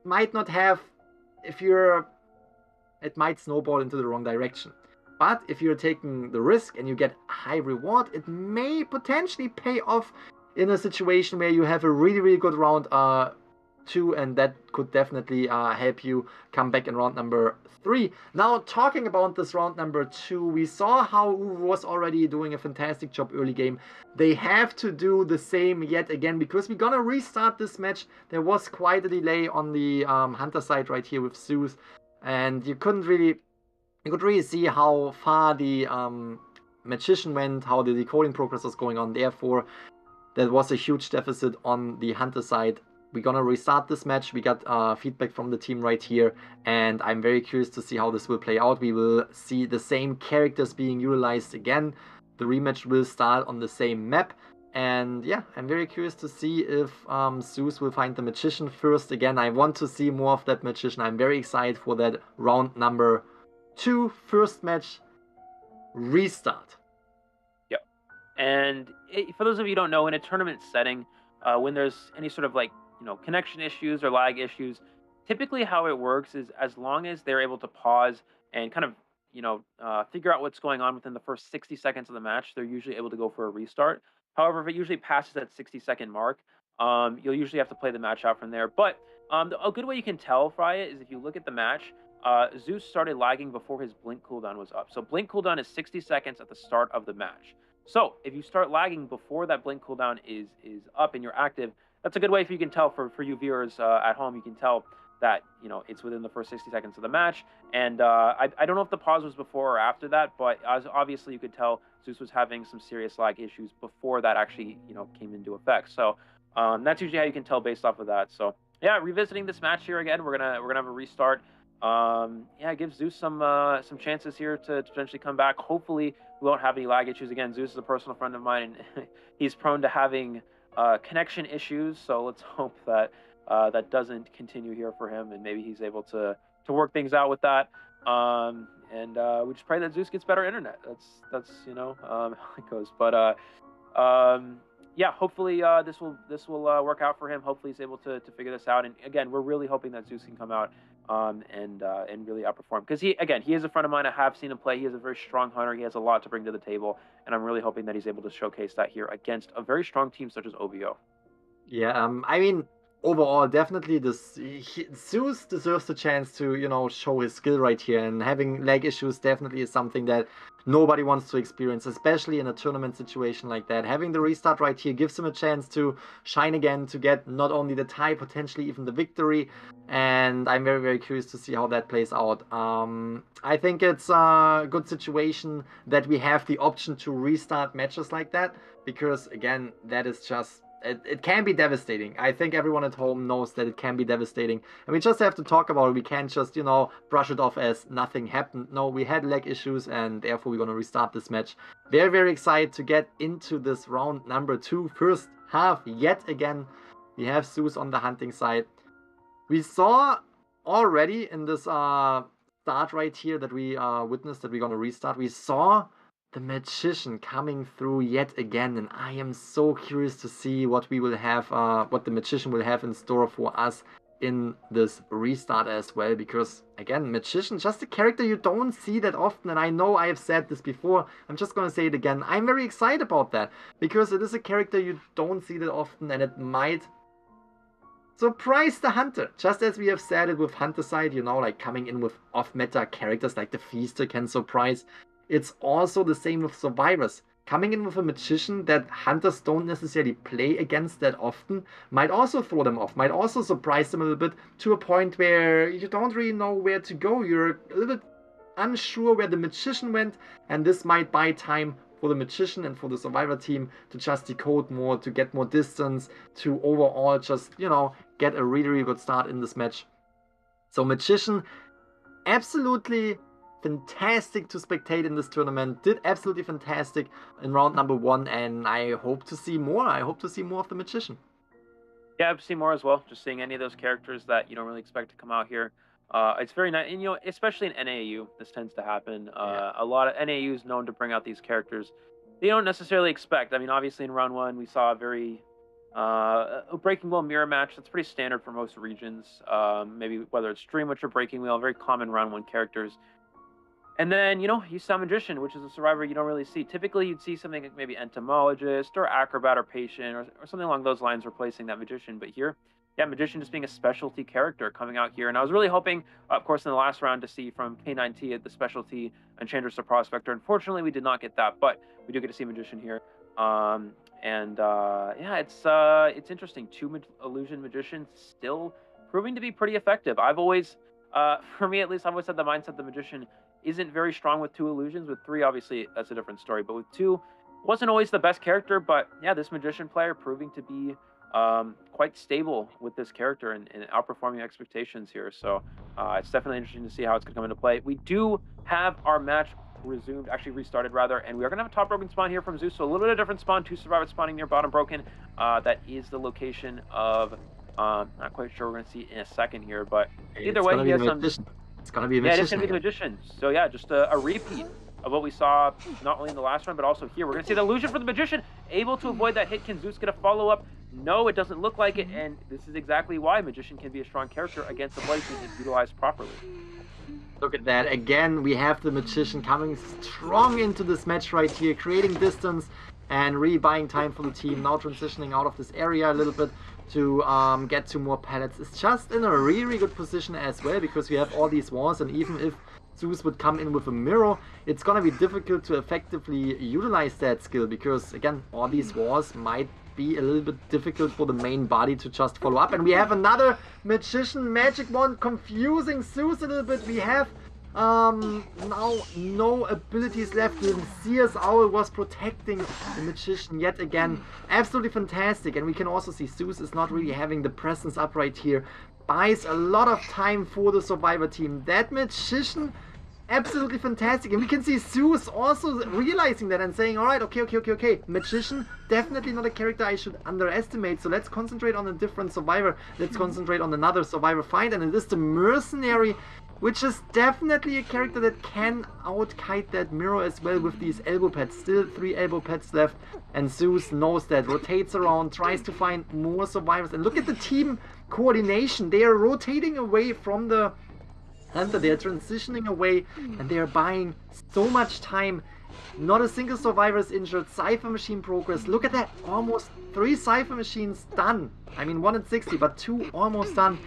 might not have, it might snowball into the wrong direction. But if you're taking the risk and you get a high reward, it may potentially pay off in a situation where you have a really, really good round 2, and that could definitely help you come back in round number 3. Now, talking about this round number 2, we saw how OVO was already doing a fantastic job early game. They have to do the same yet again, because we're gonna restart this match. There was quite a delay on the Hunter side right here with Zeus, and you could really see how far the Magician went, how the decoding progress was going on. Therefore, there was a huge deficit on the Hunter side. We're gonna restart this match. We got feedback from the team right here, and I'm very curious to see how this will play out. We will see the same characters being utilized again. The rematch will start on the same map, And yeah, I'm very curious to see if Zeus will find the Magician first. Again, I want to see more of that Magician. I'm very excited for that round number 2 first match restart. Yep. And for those of you who don't know, in a tournament setting, when there's any sort of like, connection issues or lag issues, typically how it works is as long as they're able to pause and kind of, figure out what's going on within the first 60 seconds of the match, they're usually able to go for a restart. However, if it usually passes that 60-second mark, you'll usually have to play the match out from there. But a good way you can tell, Frya, is if you look at the match, Zeus started lagging before his blink cooldown was up. So blink cooldown is 60 seconds at the start of the match. So if you start lagging before that blink cooldown is up and you're active, that's a good way if you can tell for you viewers at home. You can tell that it's within the first 60 seconds of the match. And I don't know if the pause was before or after that, but obviously you could tell Zeus was having some serious lag issues before that actually came into effect. So that's usually how you can tell based off of that. So yeah, revisiting this match here again, we're gonna have a restart. Yeah, give Zeus some chances here to potentially come back. Hopefully we won't have any lag issues again. Zeus is a personal friend of mine, and he's prone to having connection issues. So let's hope that that doesn't continue here for him, and maybe he's able to work things out with that. And we just pray that Zeus gets better internet. That's how it goes. But yeah, hopefully this will work out for him. Hopefully he's able to figure this out. And again, we're really hoping that Zeus can come out and really outperform, because he is a friend of mine. I have seen him play. He is a very strong hunter. He has a lot to bring to the table, and I'm really hoping that he's able to showcase that here against a very strong team such as OVO. Yeah, I mean, overall, definitely Zeus deserves the chance to, show his skill right here, and having lag issues definitely is something that nobody wants to experience, especially in a tournament situation like that. Having the restart right here gives him a chance to shine again, to get not only the tie, potentially even the victory, and I'm very, very curious to see how that plays out. I think it's a good situation that we have the option to restart matches like that, because again, that is just... It can be devastating. I think everyone at home knows that it can be devastating. And we just have to talk about it. We can't just, brush it off as nothing happened. No, we had leg issues, and therefore we're going to restart this match. Very, very excited to get into this round number 2. First half, yet again, we have Zeus on the hunting side. We saw already in this start right here that we witnessed that we're going to restart. We saw the Magician coming through yet again, and I am so curious to see what we will have, what the Magician will have in store for us in this restart as well, because again, Magician, just a character you don't see that often, and I know I have said this before, I'm just gonna say it again. I'm very excited about that, because it is a character you don't see that often, and it might surprise the hunter, just as we have said it with Hunter side, like coming in with off-meta characters like the Feaster can surprise. It's also the same with Survivors. Coming in with a Magician that hunters don't necessarily play against that often might also throw them off, might also surprise them a little bit, to a point where you don't really know where to go. You're a little bit unsure where the Magician went, and this might buy time for the Magician and for the Survivor team to just decode more, to get more distance, to overall just, get a really, really good start in this match. So Magician, absolutely fantastic to spectate in this tournament, did absolutely fantastic in round number 1, and I hope to see more. I hope to see more of the Magician. Yeah, I've seen more as well. Just seeing any of those characters that you don't really expect to come out here. It's very nice, and especially in NAEU, this tends to happen. A lot of NAEU is known to bring out these characters they don't necessarily expect. I mean, obviously in round 1 we saw a very Breaking Wheel mirror match. That's pretty standard for most regions. Maybe whether it's Dream Witch or Breaking Wheel, very common round 1 characters. And then, you saw Magician, which is a survivor you don't really see. Typically, you'd see something like maybe Entomologist or Acrobat or Patient or something along those lines replacing that Magician. But here, yeah, Magician just being a specialty character coming out here. And I was really hoping, of course, in the last round to see from K9T at the specialty Enchantress to Prospector. Unfortunately, we did not get that, but we do get to see Magician here. Yeah, it's interesting. 2 Illusion Magicians still proving to be pretty effective. I've always, for me at least, I've always had the mindset the Magician isn't very strong with 2 illusions. With 3, obviously, that's a different story. But with 2, wasn't always the best character. But yeah, this Magician player proving to be quite stable with this character and outperforming expectations here. So it's definitely interesting to see how it's going to come into play. We do have our match resumed, actually restarted rather, and we are going to have a top broken spawn here from Zeus, so a little bit of different spawn, 2 survivors spawning near bottom broken. That is the location of, not quite sure, we're going to see in a second here, but either way, he has some... It's going to be a magician. Yeah, it is going to be the magician. So yeah, just a repeat of what we saw not only in the last run, but also here. We're going to see the illusion for the magician, able to avoid that hit. Can Zeus get a follow-up? No, it doesn't look like it, and this is exactly why magician can be a strong character against the Bloody Queen if utilized properly. Look at that. Again, we have the magician coming strong into this match right here, creating distance and really buying time for the team. Now transitioning out of this area a little bit to get to more pallets. It's just in a really good position as well, because we have all these walls, and even if Zeus would come in with a mirror, it's gonna be difficult to effectively utilize that skill, because again, all these walls might be a little bit difficult for the main body to just follow up. And we have another magician magic wand confusing Zeus a little bit. We have now no abilities left. The Seer's Owl was protecting the magician yet again. Absolutely fantastic. And we can also see Zeus is not really having the presence up right here. Buys a lot of time for the survivor team. That magician, absolutely fantastic. And we can see Zeus also realizing that and saying, alright, okay. Magician, definitely not a character I should underestimate. So let's concentrate on a different survivor. Let's concentrate on another survivor find. And it is the mercenary, which is definitely a character that can outkite that mirror as well with these elbow pads. Still 3 elbow pads left, and Zeus knows that. Rotates around, tries to find more survivors. And look at the team coordination. They are rotating away from the hunter. They are transitioning away, and they are buying so much time. Not a single survivor is injured. Cypher machine progress. Look at that. Almost 3 Cypher machines done. I mean, 1 at 60, but 2 almost done.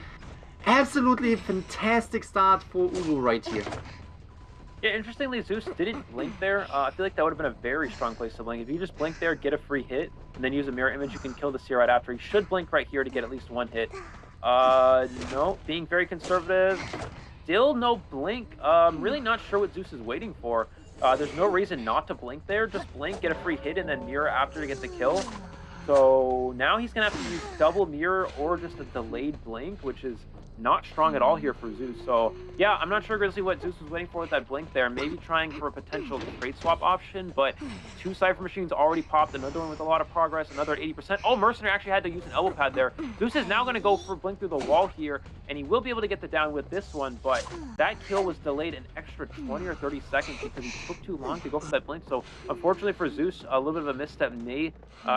Absolutely fantastic start for OVO right here. Yeah, interestingly, Zeus didn't blink there. I feel like that would have been a very strong place to blink. If you just blink there, get a free hit, and then use a mirror image, you can kill the Seer right after. He should blink right here to get at least 1 hit. No, being very conservative. Still no blink. Really not sure what Zeus is waiting for. There's no reason not to blink there. Just blink, get a free hit, and then mirror after to get the kill. So now he's going to have to use double mirror or just a delayed blink, which is not strong at all here for Zeus. So yeah, I'm not sure exactly what Zeus was waiting for with that blink there. Maybe trying for a potential trade swap option, but 2 Cypher machines already popped. Another one with a lot of progress, another at 80%. Oh, Mercenary actually had to use an elbow pad there. Zeus is now going to go for blink through the wall here, and he will be able to get the down with this one, but that kill was delayed an extra 20 or 30 seconds because he took too long to go for that blink. So unfortunately for Zeus, a little bit of a misstep may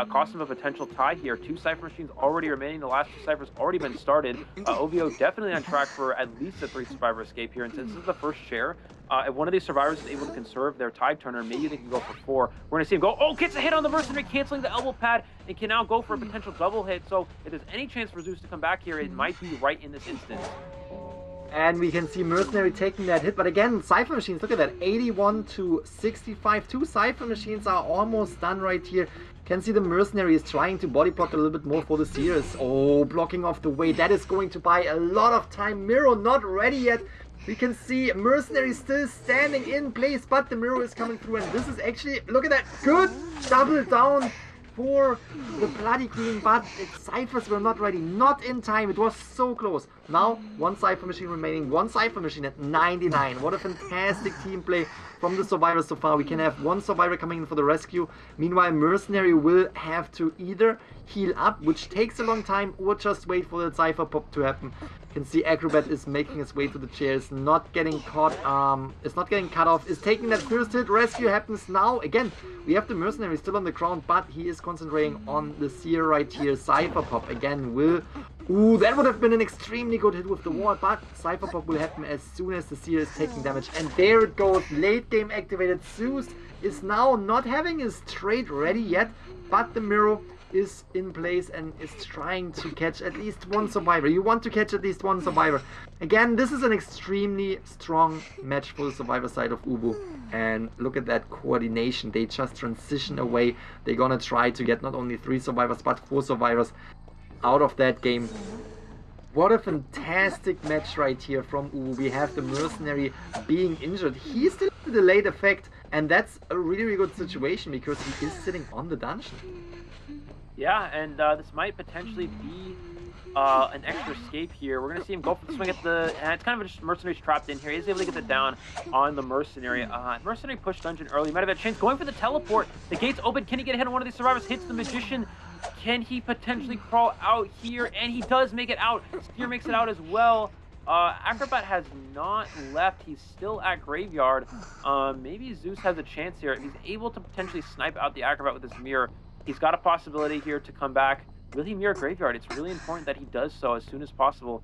cost him a potential tie here. 2 Cypher machines already remaining. The last 2 Cyphers already been started. OVO definitely on track for at least a 3 survivor escape here, and since this is the first share, if one of these survivors is able to conserve their tide turner, maybe they can go for 4. We're gonna see him go, oh, gets a hit on the mercenary, canceling the elbow pad, and can now go for a potential double hit. So if there's any chance for Zeus to come back here, it might be right in this instance. And we can see Mercenary taking that hit, but again, Cypher machines, look at that, 81 to 65. 2 Cypher machines are almost done right here. Can see the Mercenary is trying to body block a little bit more for the Seers. Oh, blocking off the way. That is going to buy a lot of time. Mirror not ready yet. We can see Mercenary still standing in place, but the mirror is coming through, and this is actually, look at that, good double down for the Bloody Queen, but its Cyphers were not ready, not in time. It was so close. Now, 1 Cypher machine remaining, 1 Cypher machine at 99. What a fantastic team play from the survivors so far. We can have 1 survivor coming in for the rescue. Meanwhile, Mercenary will have to either heal up, which takes a long time, or just wait for the Cypher pop to happen. You can see Acrobat is making his way to the chairs, not getting caught, is not getting cut off, is taking that first hit. Rescue happens now. Again, we have the Mercenary still on the ground, but he is concentrating on the Seer right here. Cypher pop again will... Ooh, that would have been an extremely good hit with the wall, but Cypher pop will happen as soon as the Seer is taking damage. And there it goes, late game activated. Zeus is now not having his trade ready yet, but the mirror is in place and is trying to catch at least 1 survivor. You want to catch at least 1 survivor. Again, this is an extremely strong match for the survivor side of OVO. And look at that coordination. They just transition away. They're gonna try to get not only 3 survivors, but 4 survivors out of that game. What a fantastic match right here from OVO. We have the Mercenary being injured. He's still with a delayed effect, and that's a really good situation because he is sitting on the dungeon. Yeah, and this might potentially be an extra escape here. We're gonna see him go for the swing at the, and it's kind of just Mercenary's trapped in here. He's able to get the down on the Mercenary. Mercenary pushed dungeon early. Might have had a chance going for the teleport. The gate's open. Can he get a hit on one of these survivors? Hits the Magician. Can he potentially crawl out here? And he does make it out. Steer makes it out as well. Acrobat has not left. He's still at Graveyard. Maybe Zeus has a chance here. If he's able to potentially snipe out the Acrobat with his mirror, he's got a possibility here to come back. Will he mirror Graveyard? It's really important that he does so as soon as possible.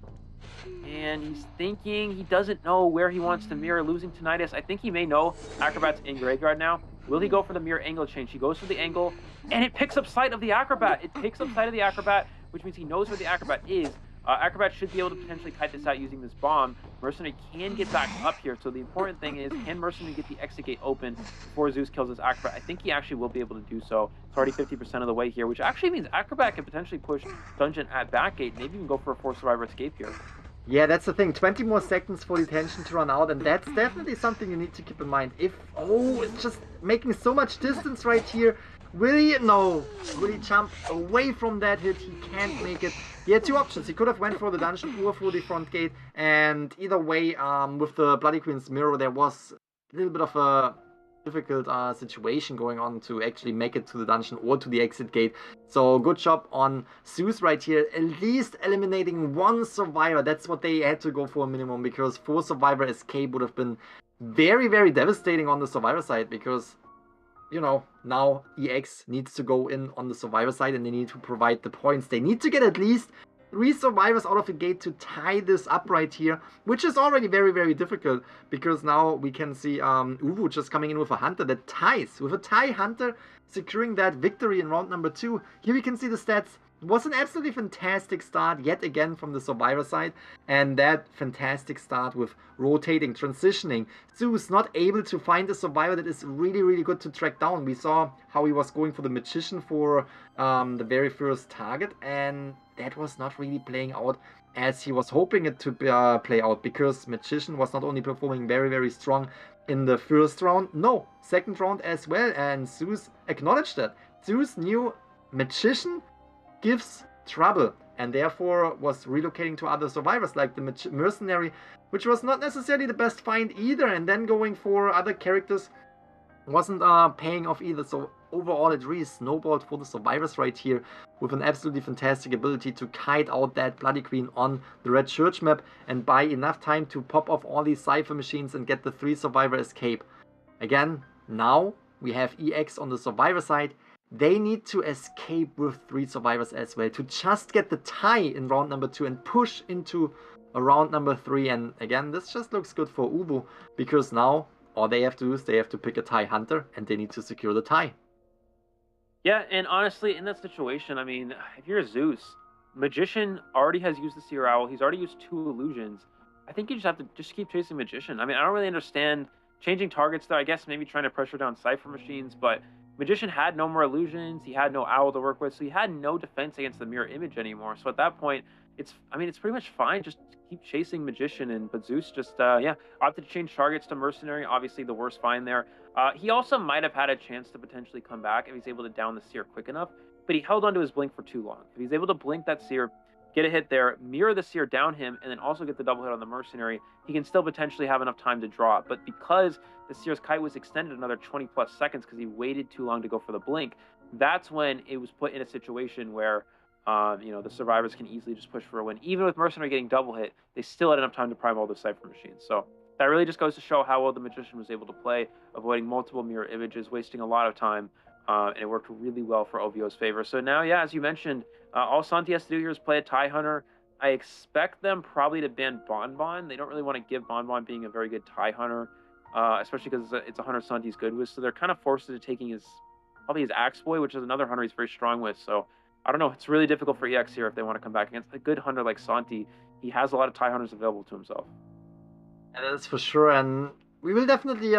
And he's thinking, he doesn't know where he wants to mirror, losing Tinnitus. I think he may know Acrobat's in Graveyard now. Will he go for the mirror angle change? He goes for the angle, and it picks up sight of the Acrobat. It picks up sight of the Acrobat, which means he knows where the Acrobat is. Acrobat should be able to potentially kite this out using this bomb. Mercenary can get back up here, so the important thing is, can Mercenary get the exit gate open before Zeus kills this Acrobat? I think he actually will be able to do so. It's already 50% of the way here, which actually means Acrobat can potentially push Dungeon at backgate, maybe even go for a 4-survivor escape here. Yeah, that's the thing. 20 more seconds for detention to run out, and that's definitely something you need to keep in mind. If, oh, it's just making so much distance right here. Will he? No. Will he jump away from that hit? He can't make it. He had two options. He could have went for the dungeon or for the front gate, and either way, with the Bloody Queen's mirror, there was a little bit of a difficult situation going on to actually make it to the dungeon or to the exit gate. So good job on Zeus right here, at least eliminating one survivor. That's what they had to go for minimum, because 4-survivor escape would have been very, very devastating on the survivor side, because, you know, now EX needs to go in on the survivor side and they need to provide the points. They need to get at least 3 survivors out of the gate to tie this up right here, which is already very, very difficult, because now we can see OVO just coming in with a Hunter that ties. With a tie Hunter securing that victory in round number 2. Here we can see the stats. It was an absolutely fantastic start yet again from the survivor side, and that fantastic start with rotating, transitioning. Zeus not able to find a survivor that is really, really good to track down. We saw how he was going for the Magician for the very first target, and that was not really playing out as he was hoping it to play out, because Magician was not only performing very, very strong in the first round, no, second round as well, and Zeus acknowledged that. Zeus knew Magician gives trouble, and therefore was relocating to other survivors like the Mercenary, which was not necessarily the best find either, and then going for other characters wasn't paying off either. So overall it really snowballed for the survivors right here, with an absolutely fantastic ability to kite out that Bloody Queen on the Red Church map and buy enough time to pop off all these Cypher machines and get the 3-survivor escape. Again, now we have EX on the survivor side. They need to escape with 3 survivors as well to just get the tie in round number 2 and push into a round number 3. And again, this just looks good for OVO, because now all they have to do is they have to pick a tie Hunter and they need to secure the tie. Yeah, and honestly, in that situation, I mean, if you're Zeus, Magician already has used the Seer Owl. He's already used 2 illusions. I think you just have to just keep chasing Magician. I mean, I don't really understand changing targets there. I guess maybe trying to pressure down Cypher machines, but Magician had no more illusions. He had no Owl to work with, so he had no defense against the mirror image anymore. So at that point, it's pretty much fine. Just keep chasing Magician, but Zeus just opted to change targets to Mercenary. Obviously, the worst find there. He also might have had a chance to potentially come back if he's able to down the Seer quick enough, but he held onto his blink for too long. If he's able to blink that Seer, get a hit there, mirror the Seer down him, and then also get the double hit on the Mercenary, he can still potentially have enough time to draw it. But because the Seer's kite was extended another 20 plus seconds because he waited too long to go for the blink, that's when it was put in a situation where the survivors can easily just push for a win. Even with Mercenary getting double hit, they still had enough time to prime all the Cypher machines. So that really just goes to show how well the Magician was able to play, avoiding multiple mirror images, wasting a lot of time, and it worked really well for OVO's favor. So now, yeah, as you mentioned, all Santi has to do here is play a tie Hunter. I expect them probably to ban Bonbon. They don't really want to give Bonbon being a very good tie Hunter, especially because it's a Hunter Santi's good with. So they're kind of forced into taking probably his Axe Boy, which is another Hunter he's very strong with. So I don't know. It's really difficult for EX here if they want to come back against a good Hunter like Santi. He has a lot of tie Hunters available to himself. And that's for sure. And we will definitely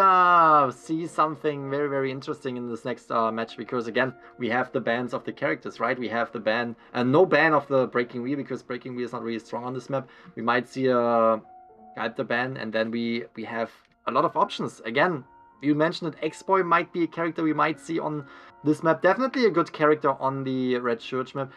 see something very, very interesting in this next match, because again, we have the bans of the characters, right? We have the ban, and no ban of the Breaking Wheel, because Breaking Wheel is not really strong on this map. We might see a Sculptor ban, and then we have a lot of options. Again, you mentioned that X-Boy might be a character we might see on this map. Definitely a good character on the Red Church map.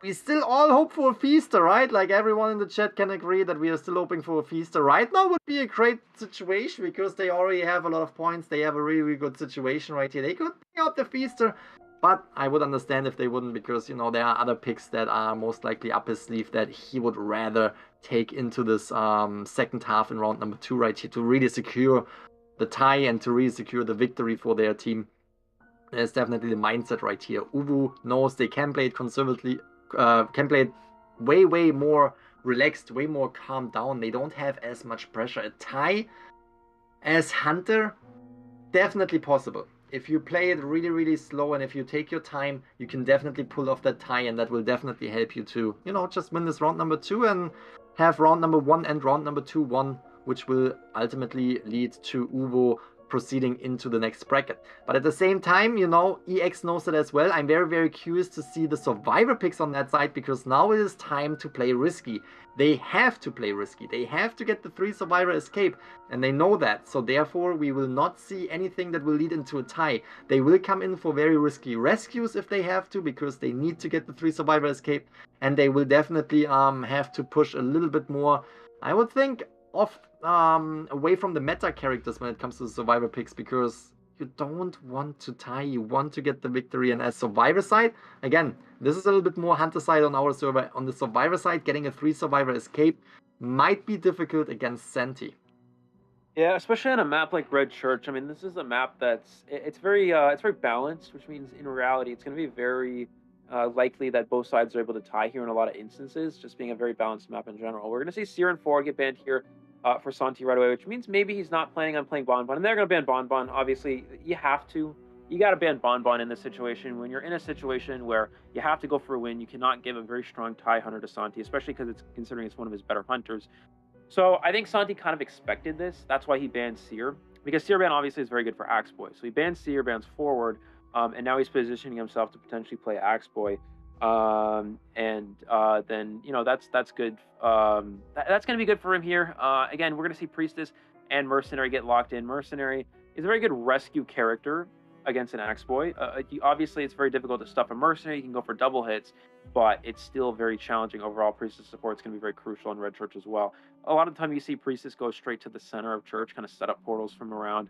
we still all hope for a feaster, right? Like everyone in the chat can agree that we are still hoping for a feaster. Right now would be a great situation because they already have a lot of points. They have a really, really good situation right here. They could bring out the feaster, but I would understand if they wouldn't because, you know, there are other picks that are most likely up his sleeve that he would rather take into this second half in round number 2 right here to really secure the tie and to really secure the victory for their team. There's definitely the mindset right here. OVO knows they can play it conservatively, can play it way more relaxed, way more calmed down. They don't have as much pressure. A tie as Hunter, definitely possible. If you play it really slow and if you take your time, you can definitely pull off that tie, and that will definitely help you to, you know, just win this round number 2 and have round number 1 and round number 2 won, which will ultimately lead to OVO proceeding into the next bracket. But at the same time, you know, EX knows it as well. I'm very curious to see the survivor picks on that side, because now it is time to play risky. They have to play risky. They have to get the 3 survivor escape, and they know that. So therefore, we will not see anything that will lead into a tie. They will come in for very risky rescues if they have to, because they need to get the 3 survivor escape, and they will definitely have to push a little bit more, I would think, off away from the meta characters when it comes to the survivor picks, because you don't want to tie, you want to get the victory. And as survivor side, again, this is a little bit more Hunter side on our server. On the survivor side, getting a 3 survivor escape might be difficult against Santi. Yeah, especially on a map like Red Church. I mean, this is a map that's it's very balanced, which means in reality it's going to be very likely that both sides are able to tie here in a lot of instances, just being a very balanced map in general. We're going to see Seer and 4 get banned here for Santi right away, which means maybe he's not planning on playing Bonbon, and they're going to ban Bonbon. Obviously, you have to. You got to ban Bonbon in this situation. When you're in a situation where you have to go for a win, you cannot give a very strong tie hunter to Santi, especially because considering it's one of his better hunters. So I think Santi kind of expected this. That's why he banned Seer, because Seer ban obviously is very good for Axe Boy. So he bans Seer, bans Forward, and now he's positioning himself to potentially play Axe Boy. Then, you know, that's good. That's going to be good for him here. Again, we're going to see Priestess and Mercenary get locked in. Mercenary is a very good rescue character against an Axe Boy. Obviously, it's very difficult to stuff a Mercenary. You can go for double hits, but it's still very challenging overall. Priestess support is going to be very crucial in Red Church as well. A lot of the time you see Priestess go straight to the center of Church, kind of set up portals from around,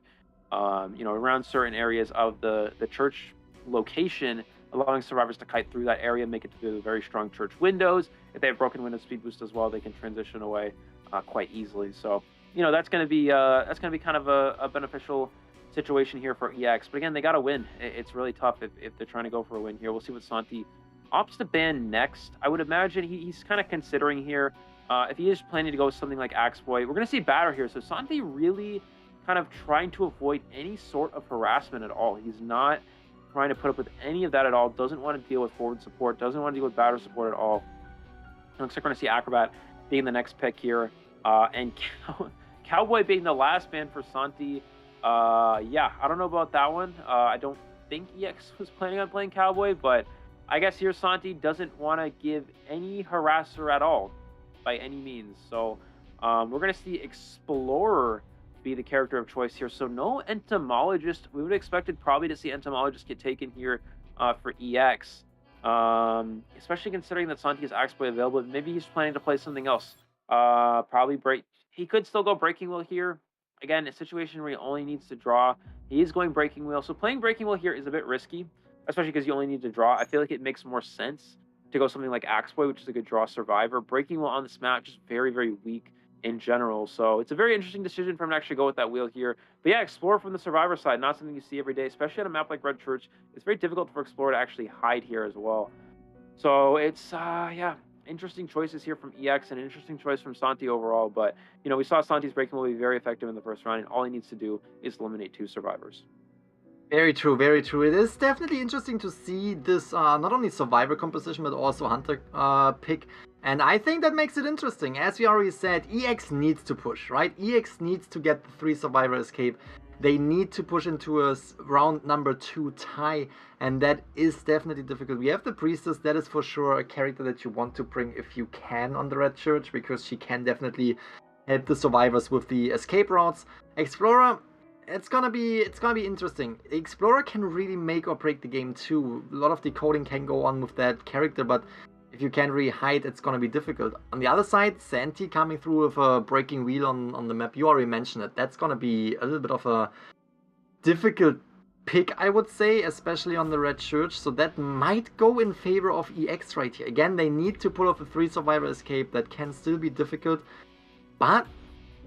you know, around certain areas of the Church location, allowing survivors to kite through that area, make it to the very strong Church windows. If they have broken window speed boost as well, they can transition away quite easily. So, you know, that's going to be kind of a beneficial situation here for EX. But again, they got to win. It's really tough if they're trying to go for a win here. We'll see what Santi opts to ban next. I would imagine he's kind of considering here. If he is planning to go with something like Axe Boy, we're going to see Batter here. So Santi really kind of trying to avoid any sort of harassment at all. He's not trying to put up with any of that at all. Doesn't want to deal with forward support. Doesn't want to deal with batter support at all. Looks like we're going to see Acrobat being the next pick here. And Cowboy being the last ban for Santi. Yeah, I don't know about that one. I don't think EX was planning on playing Cowboy, but I guess here Santi doesn't want to give any harasser at all by any means. So we're going to see Explorer be the character of choice here. So no Entomologist. We would have expected probably to see Entomologist get taken here for EX. Especially considering that Santi is Axe Boy available. Maybe he's planning to play something else. Probably he could still go Breaking Wheel here. Again, a situation where he only needs to draw. He is going Breaking Wheel. So playing Breaking Wheel here is a bit risky, especially because you only need to draw. I feel like it makes more sense to go something like Axe Boy, which is a good draw survivor. Breaking Wheel on this map, just very weak in general. So it's a very interesting decision for him to actually go with that wheel here. But yeah, Explorer from the survivor side, not something you see every day, especially on a map like Red Church. It's very difficult for Explorer to actually hide here as well. So it's, yeah, interesting choices here from EX and an interesting choice from Santi overall. But, you know, we saw Santi's Breaking Wheel be very effective in the first round, and all he needs to do is eliminate 2 survivors. Very true, very true. It is definitely interesting to see this not only survivor composition but also hunter pick. And I think that makes it interesting. As we already said, EX needs to push, right? EX needs to get the 3 survivor escape. They need to push into a round number 2 tie, and that is definitely difficult. We have the Priestess, that is for sure a character that you want to bring if you can on the Red Church, because she can definitely help the survivors with the escape routes. Explorer, it's gonna be interesting. Explorer can really make or break the game too. A lot of decoding can go on with that character, but if you can't really hide, it's gonna be difficult. On the other side, Santi coming through with a breaking wheel on the map. You already mentioned it. That's gonna be a little bit of a difficult pick, I would say, especially on the red church. So that might go in favor of EX right here. Again, they need to pull off a 3 survivor escape. That can still be difficult, but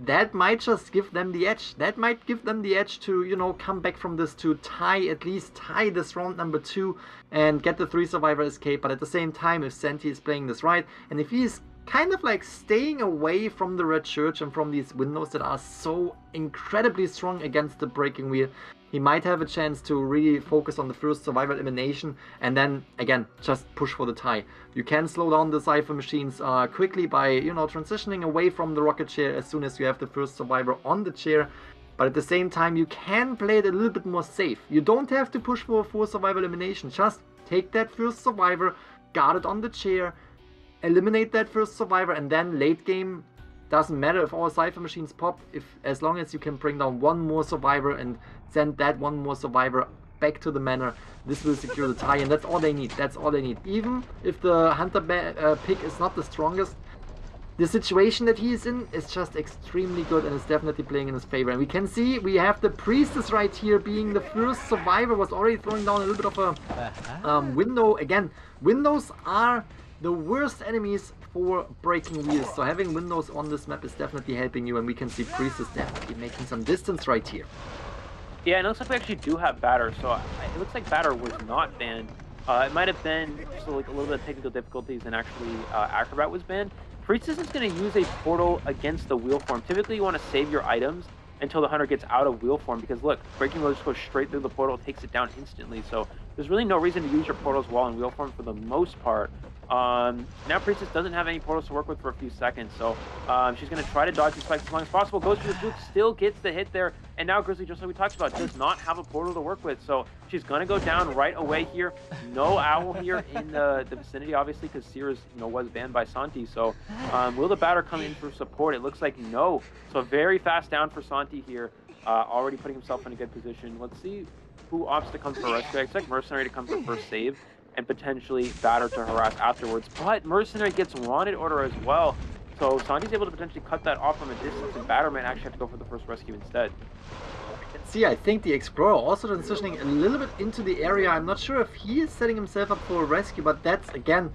that might just give them the edge. That might give them the edge to, you know, come back from this, to at least tie this round number 2 and get the 3 survivor escape. But at the same time, if Santi is playing this right, and if he's kind of like staying away from the red church and from these windows that are so incredibly strong against the breaking wheel, he might have a chance to really focus on the first survivor elimination and then, again, just push for the tie. You can slow down the Cypher machines quickly by, you know, transitioning away from the rocket chair as soon as you have the first survivor on the chair. But at the same time, you can play it a little bit more safe. You don't have to push for a 4 survivor elimination. Just take that first survivor, guard it on the chair, eliminate that first survivor, and then late game, doesn't matter if all Cypher machines pop, as long as you can bring down one more survivor and send that one more survivor back to the manor, this will secure the tie, and that's all they need. That's all they need. Even if the Hunter pick is not the strongest, the situation that he is in is just extremely good and is definitely playing in his favor. And we can see we have the Priestess right here being the first survivor, was already throwing down a little bit of a window. Again, windows are the worst enemies for breaking wheels, so having windows on this map is definitely helping you, and we can see Priestess definitely making some distance right here. Yeah, and it looks like we actually do have Batter, so it looks like Batter was not banned. It might have been just like a little bit of technical difficulties, and actually Acrobat was banned. Priestess is going to use a portal against the wheel form. Typically, you want to save your items until the hunter gets out of wheel form, because look, breaking wheel just goes straight through the portal, takes it down instantly. So there's really no reason to use your portals while in wheel form for the most part. Now Priestess doesn't have any portals to work with for a few seconds, so she's going to try to dodge these spikes as long as possible. Goes for the juke, still gets the hit there, and now Grizzly, just like we talked about, does not have a portal to work with, so she's going to go down right away here. No owl here in the vicinity, obviously, because Sears, you know, was banned by Santi. So will the Batter come in for support? It looks like no. So very fast down for Santi here, already putting himself in a good position. Let's see who opts to come for rescue. I expect Mercenary to come for first save, and potentially Batter to harass afterwards. But Mercenary gets wanted order as well, so Santi's able to potentially cut that off from a distance, and Batter might actually have to go for the first rescue instead. See, I think the Explorer also transitioning a little bit into the area. I'm not sure if he is setting himself up for a rescue, but that's, again,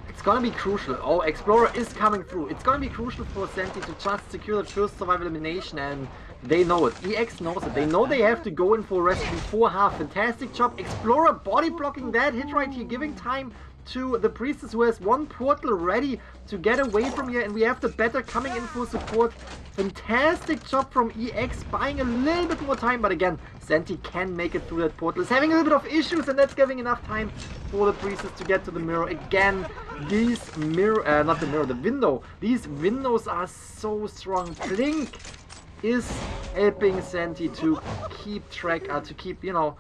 it's gonna be crucial. Oh, Explorer is coming through. It's gonna be crucial for Santi to just secure the first survival elimination, and they know it. EX knows it. They know they have to go in for a rescue before half. Fantastic job. Explorer body blocking that hit right here, giving time to the Priestess, who has one portal ready to get away from here, and we have the Batter coming in for support. Fantastic job from EX, buying a little bit more time, but again, Santi can make it through that portal. Is having a little bit of issues, and that's giving enough time for the Priestess to get to the mirror. Again, these the window. These windows are so strong. Blink is helping Santi to keep track, to keep, you know,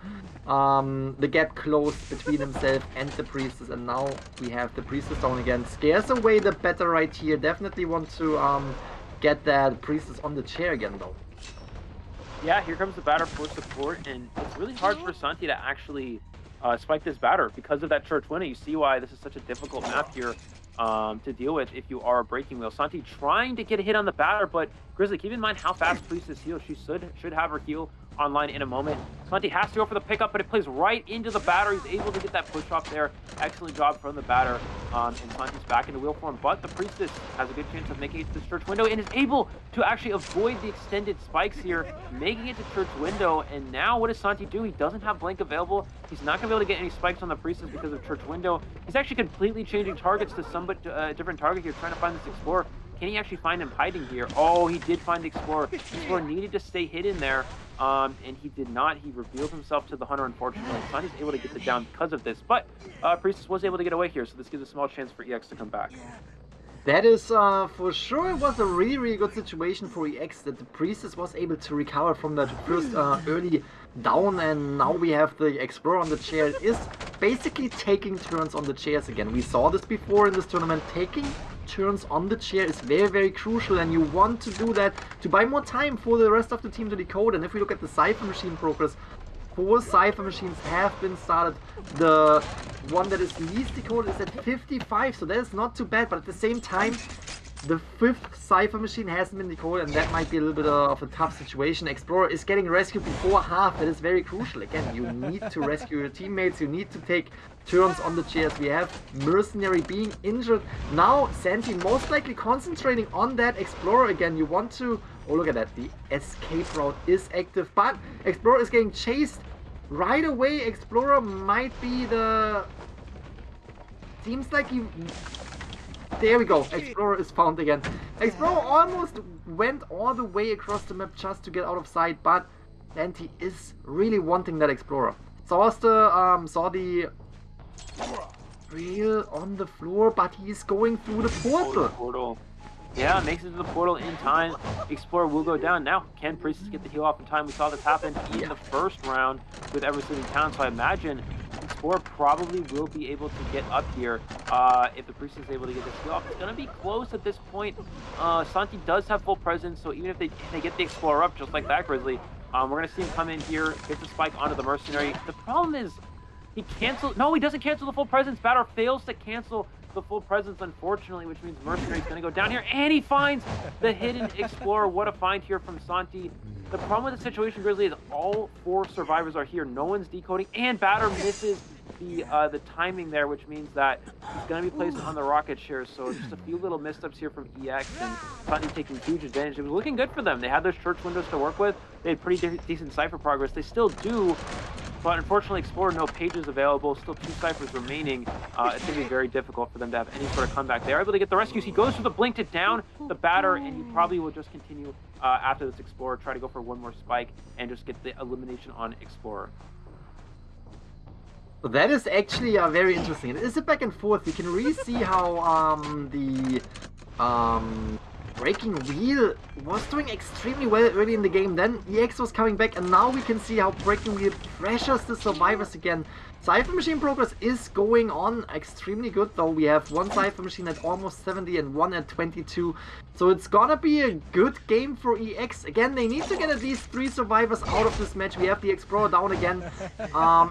the gap closed between himself and the Priestess. And now we have the Priestess down again. Scares away the Batter right here. Definitely want to get that Priestess on the chair again, though. Yeah, here comes the Batter for support, and it's really hard for Santi to actually spike this Batter because of that church window. You see why this is such a difficult map here to deal with if you are a breaking wheel. Santi trying to get a hit on the Batter, but Grizzly, keep in mind how fast Priestess heals. She should have her heal online in a moment. Santi has to go for the pickup, but it plays right into the Batter. He's able to get that push off there. Excellent job from the Batter, and Santi's back into wheel form, but the Priestess has a good chance of making it to this church window and is able to actually avoid the extended spikes here, making it to church window. And now what does Santi do? He doesn't have Blink available. He's not going to be able to get any spikes on the Priestess because of church window. He's actually completely changing targets to some different target here, trying to find this Explorer. Can he actually find him hiding here? Oh, he did find the Explorer. Explorer needed to stay hidden there, and he did not. He revealed himself to the Hunter, unfortunately. Santi's able to get the down because of this, but Priestess was able to get away here, so this gives a small chance for EX to come back. That is, for sure, it was a really, really good situation for EX that the Priestess was able to recover from that first early down, and now we have the Explorer on the chair. It is basically taking turns on the chairs again. We saw this before in this tournament. Taking turns on the chair is very, very crucial, and you want to do that to buy more time for the rest of the team to decode. And if we look at the Cypher machine progress 4 Cypher machines have been started. The one that is least decoded is at 55, so that is not too bad, but at the same time, the 5th Cypher machine hasn't been decoded, and that might be a little bit of a tough situation. Explorer is getting rescued before half. That is very crucial. Again, you need to rescue your teammates. You need to take turns on the chairs. We have Mercenary being injured. Now, Santi most likely concentrating on that Explorer again. You want to... Oh, look at that. The escape route is active, but Explorer is getting chased right away. Explorer might be the... Seems like he... There we go. Explorer is found again. Explorer almost went all the way across the map just to get out of sight, but Santi is really wanting that Explorer. Saw the reel on the floor, but he's going through the portal. Yeah, makes it to the portal in time. Explorer will go down. Now, can Priestess get the heal off in time? We saw this happen in the first round with Everything Town, so I imagine Explorer probably will be able to get up here if the Priestess is able to get this heal off. It's going to be close at this point. Santi does have full presence, so even if they get the Explorer up just like that, Grizzly, we're going to see him come in here, get the spike onto the Mercenary. The problem is he cancels... No, he doesn't cancel the full presence. Batter fails to cancel the full presence, unfortunately, which means Mercenary's going to go down here, and he finds the hidden Explorer. What a find here from Santi. The problem with the situation, Grizzly, is all 4 survivors are here. No one's decoding, and Batter misses the timing there, which means that he's going to be placed on the rocket share. So just a few little missteps here from EX, and Santi taking huge advantage. It was looking good for them. They had those church windows to work with. They had pretty decent Cypher progress. They still do, but unfortunately, Explorer, no pages available. Still 2 Cyphers remaining. It's going to be very difficult for them to have any sort of comeback. They're able to get the rescues. He goes for the blink to down the Batter, and he probably will just continue after this Explorer, try to go for one more spike and just get the elimination on Explorer. So that is actually very interesting. It is a back and forth. You can really see how the Breaking Wheel was doing extremely well early in the game. Then EX was coming back, and now we can see how Breaking Wheel pressures the survivors again. Cypher machine progress is going on extremely good, though. We have 1 Cypher machine at almost 70 and 1 at 22. So it's gonna be a good game for EX. Again, they need to get at least 3 survivors out of this match. We have the Explorer down again.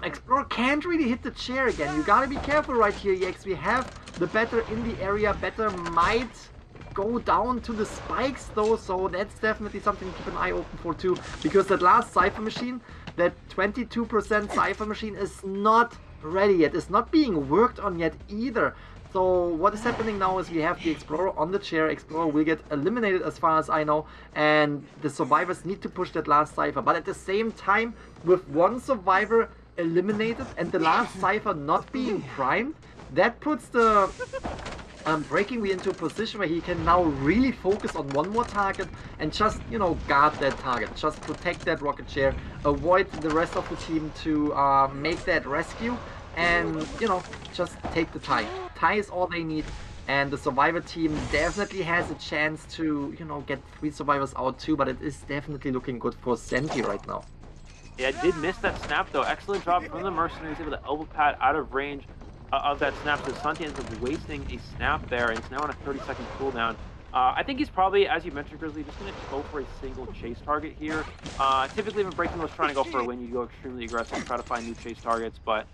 Explorer can't really hit the chair again. You gotta be careful right here, EX. We have the Batter in the area. Batter might go down to the spikes though, so that's definitely something to keep an eye open for too, because that last Cypher machine, that 22% Cypher machine, is not ready yet. It's not being worked on yet either. So what is happening now is we have the Explorer on the chair. Explorer will get eliminated as far as I know, and the survivors need to push that last Cypher. But at the same time, with 1 survivor eliminated and the last Cypher not being primed, that puts the Breaking Wheel into a position where he can now really focus on 1 more target and just, you know, guard that target. Just protect that rocket chair, avoid the rest of the team to make that rescue, and, you know, just take the tie. Tie is all they need, and the survivor team definitely has a chance to, you know, get 3 survivors out too, but it is definitely looking good for Santi right now. Yeah, did miss that snap though. Excellent job from the Mercenaries, able to elbow pad out of range of that snap, so Santi ends up wasting a snap there, and he's now on a 30-second cooldown. I think he's probably, as you mentioned, Grizzly, just going to go for a single chase target here. Typically, when Breaking was trying to go for a win, you go extremely aggressive, try to find new chase targets, but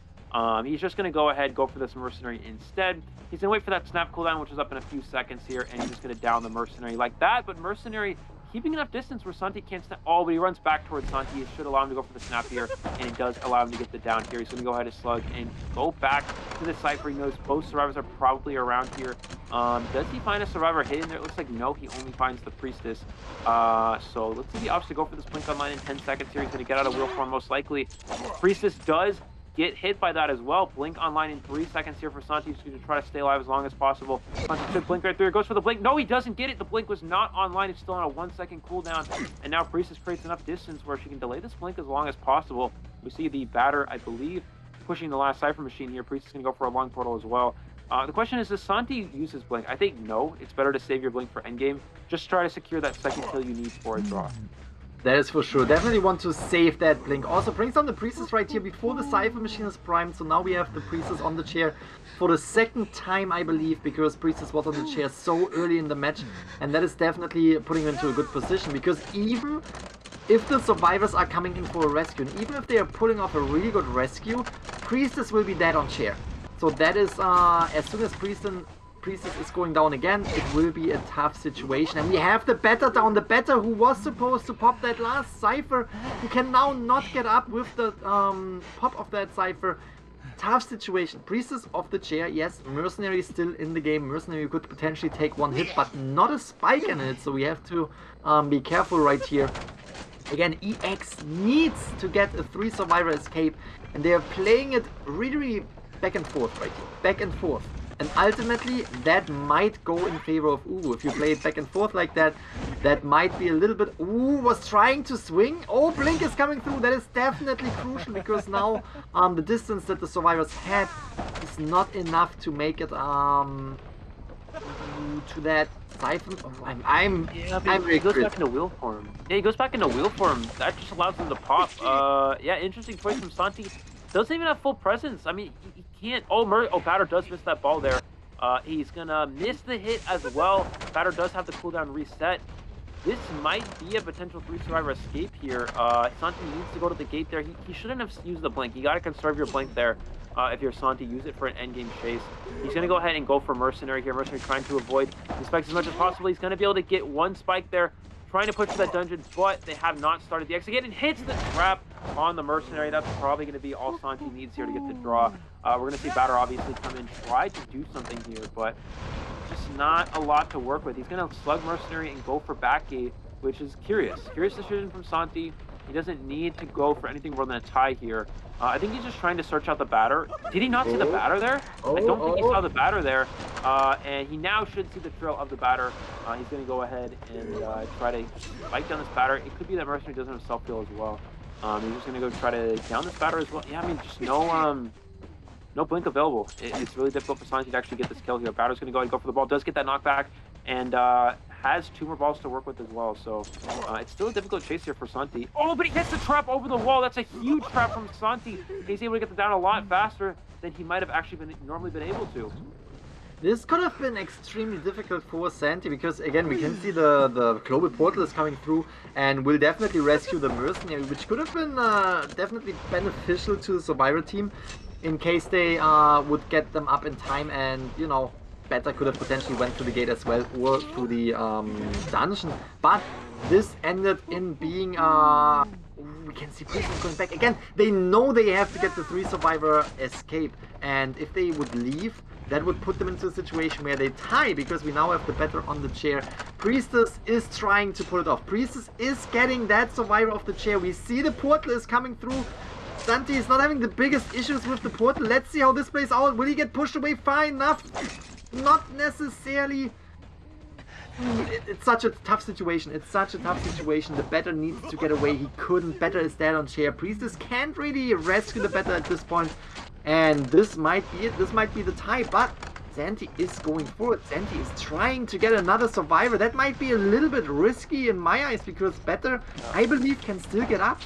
he's just going to go ahead, go for this Mercenary instead. He's going to wait for that snap cooldown, which is up in a few seconds here, and he's just going to down the Mercenary like that, but Mercenary keeping enough distance where Santi can't snap. Oh, but he runs back towards Santi. It should allow him to go for the snap here, and it does allow him to get the down here. He's going to go ahead and slug and go back to the Cypher. He knows both survivors are probably around here. Does he find a survivor hidden there? It looks like no, he only finds the Priestess. So let's see, he opts to go for this blink online in 10 seconds here. He's going to get out of wheel form most likely. Priestess does get hit by that as well. Blink online in 3 seconds here for Santi. He's going to try to stay alive as long as possible. Santi should blink right through. Goes for the blink. No, he doesn't get it. The blink was not online. It's still on a 1-second cooldown. And now Priestess creates enough distance where she can delay this blink as long as possible. We see the Batter, I believe, pushing the last Cypher machine here. Priestess is going to go for a long portal as well. The question is, does Santi use his blink? I think no. It's better to save your blink for endgame. Just try to secure that second kill you need for a draw. That is for sure. Definitely want to save that blink. Also brings down the Priestess right here before the Cypher machine is primed. So now we have the Priestess on the chair for the 2nd time, I believe, because Priestess was on the chair so early in the match. And that is definitely putting her into a good position, because even if the survivors are coming in for a rescue, and even if they are pulling off a really good rescue, Priestess will be dead on chair. So that is, as soon as Priestess is going down again, it will be a tough situation. And we have the Better down, the Better who was supposed to pop that last Cypher, who can now not get up with the pop of that Cypher. Tough situation. Priestess off the chair, yes. Mercenary still in the game. Mercenary could potentially take one hit, but not a spike in it, so we have to be careful right here. Again, EX needs to get a 3 survivor escape, and they are playing it really, really back and forth right here. Back and forth. And ultimately, that might go in favor of OVO. If you play it back and forth like that, that might be a little bit... Ooh, was trying to swing. Oh, Blink is coming through. That is definitely crucial, because now the distance that the survivors had is not enough to make it to that siphon. Oh, I'm he goes back into wheel form. Yeah, he goes back into wheel form. That just allows him to pop. Yeah, interesting choice from Santi. Doesn't even have full presence. I mean, he can't. Oh, Batter does miss that ball there. He's gonna miss the hit as well. Batter does have the cooldown reset. This might be a potential 3 survivor escape here. Santi needs to go to the gate there. He shouldn't have used the blink. You gotta conserve your blink there. If you're Santi, use it for an endgame chase. He's gonna go ahead and go for Mercenary here. Mercenary trying to avoid the spikes as much as possible. He's gonna be able to get one spike there, trying to push to that dungeon, but they have not started the X again, and hits the trap on the Mercenary. That's probably going to be all Santi needs here to get the draw. We're going to see Batter obviously come in, try to do something here, but just not a lot to work with. He's going to slug Mercenary and go for backgate, which is curious. Curious decision from Santi. He doesn't need to go for anything more than a tie here. I think he's just trying to search out the Batter. Did he not see the Batter there? I don't think he saw the Batter there. And he now should see the trail of the Batter. He's going to go ahead and try to spike down this Batter. It could be that Mercenary doesn't have self-heal as well. He's just going to go try to down this Batter as well. Yeah, I mean, just no blink available. It's really difficult for Santi to actually get this kill here. Batter's going to go ahead and go for the ball. Does get that knockback. And has 2 more balls to work with as well. So it's still a difficult chase here for Santi. Oh, but he hits the trap over the wall. That's a huge trap from Santi. He's able to get the down a lot faster than he might have actually normally been able to. This could have been extremely difficult for Santi, because again we can see the global portal is coming through and will definitely rescue the Mercenary, which could have been definitely beneficial to the survivor team in case they would get them up in time, and you know, Better could have potentially went to the gate as well, or to the dungeon. But this ended in being we can see Priestess going back again. They know they have to get the 3 survivor escape, and if they would leave, that would put them into a situation where they tie, because we now have the Better on the chair. Priestess is trying to pull it off. Priestess is getting that survivor off the chair. We see the portal is coming through. Santi is not having the biggest issues with the portal. Let's see how this plays out. Will he get pushed away far enough? Not necessarily. It's such a tough situation. It's such a tough situation. The Better needs to get away. He couldn't. Better is dead on chair. Priestess can't really rescue the Better at this point. And this might be it. This might be the tie. But Santi is going forward. Santi is trying to get another survivor. That might be a little bit risky in my eyes, because Better, I believe, can still get up.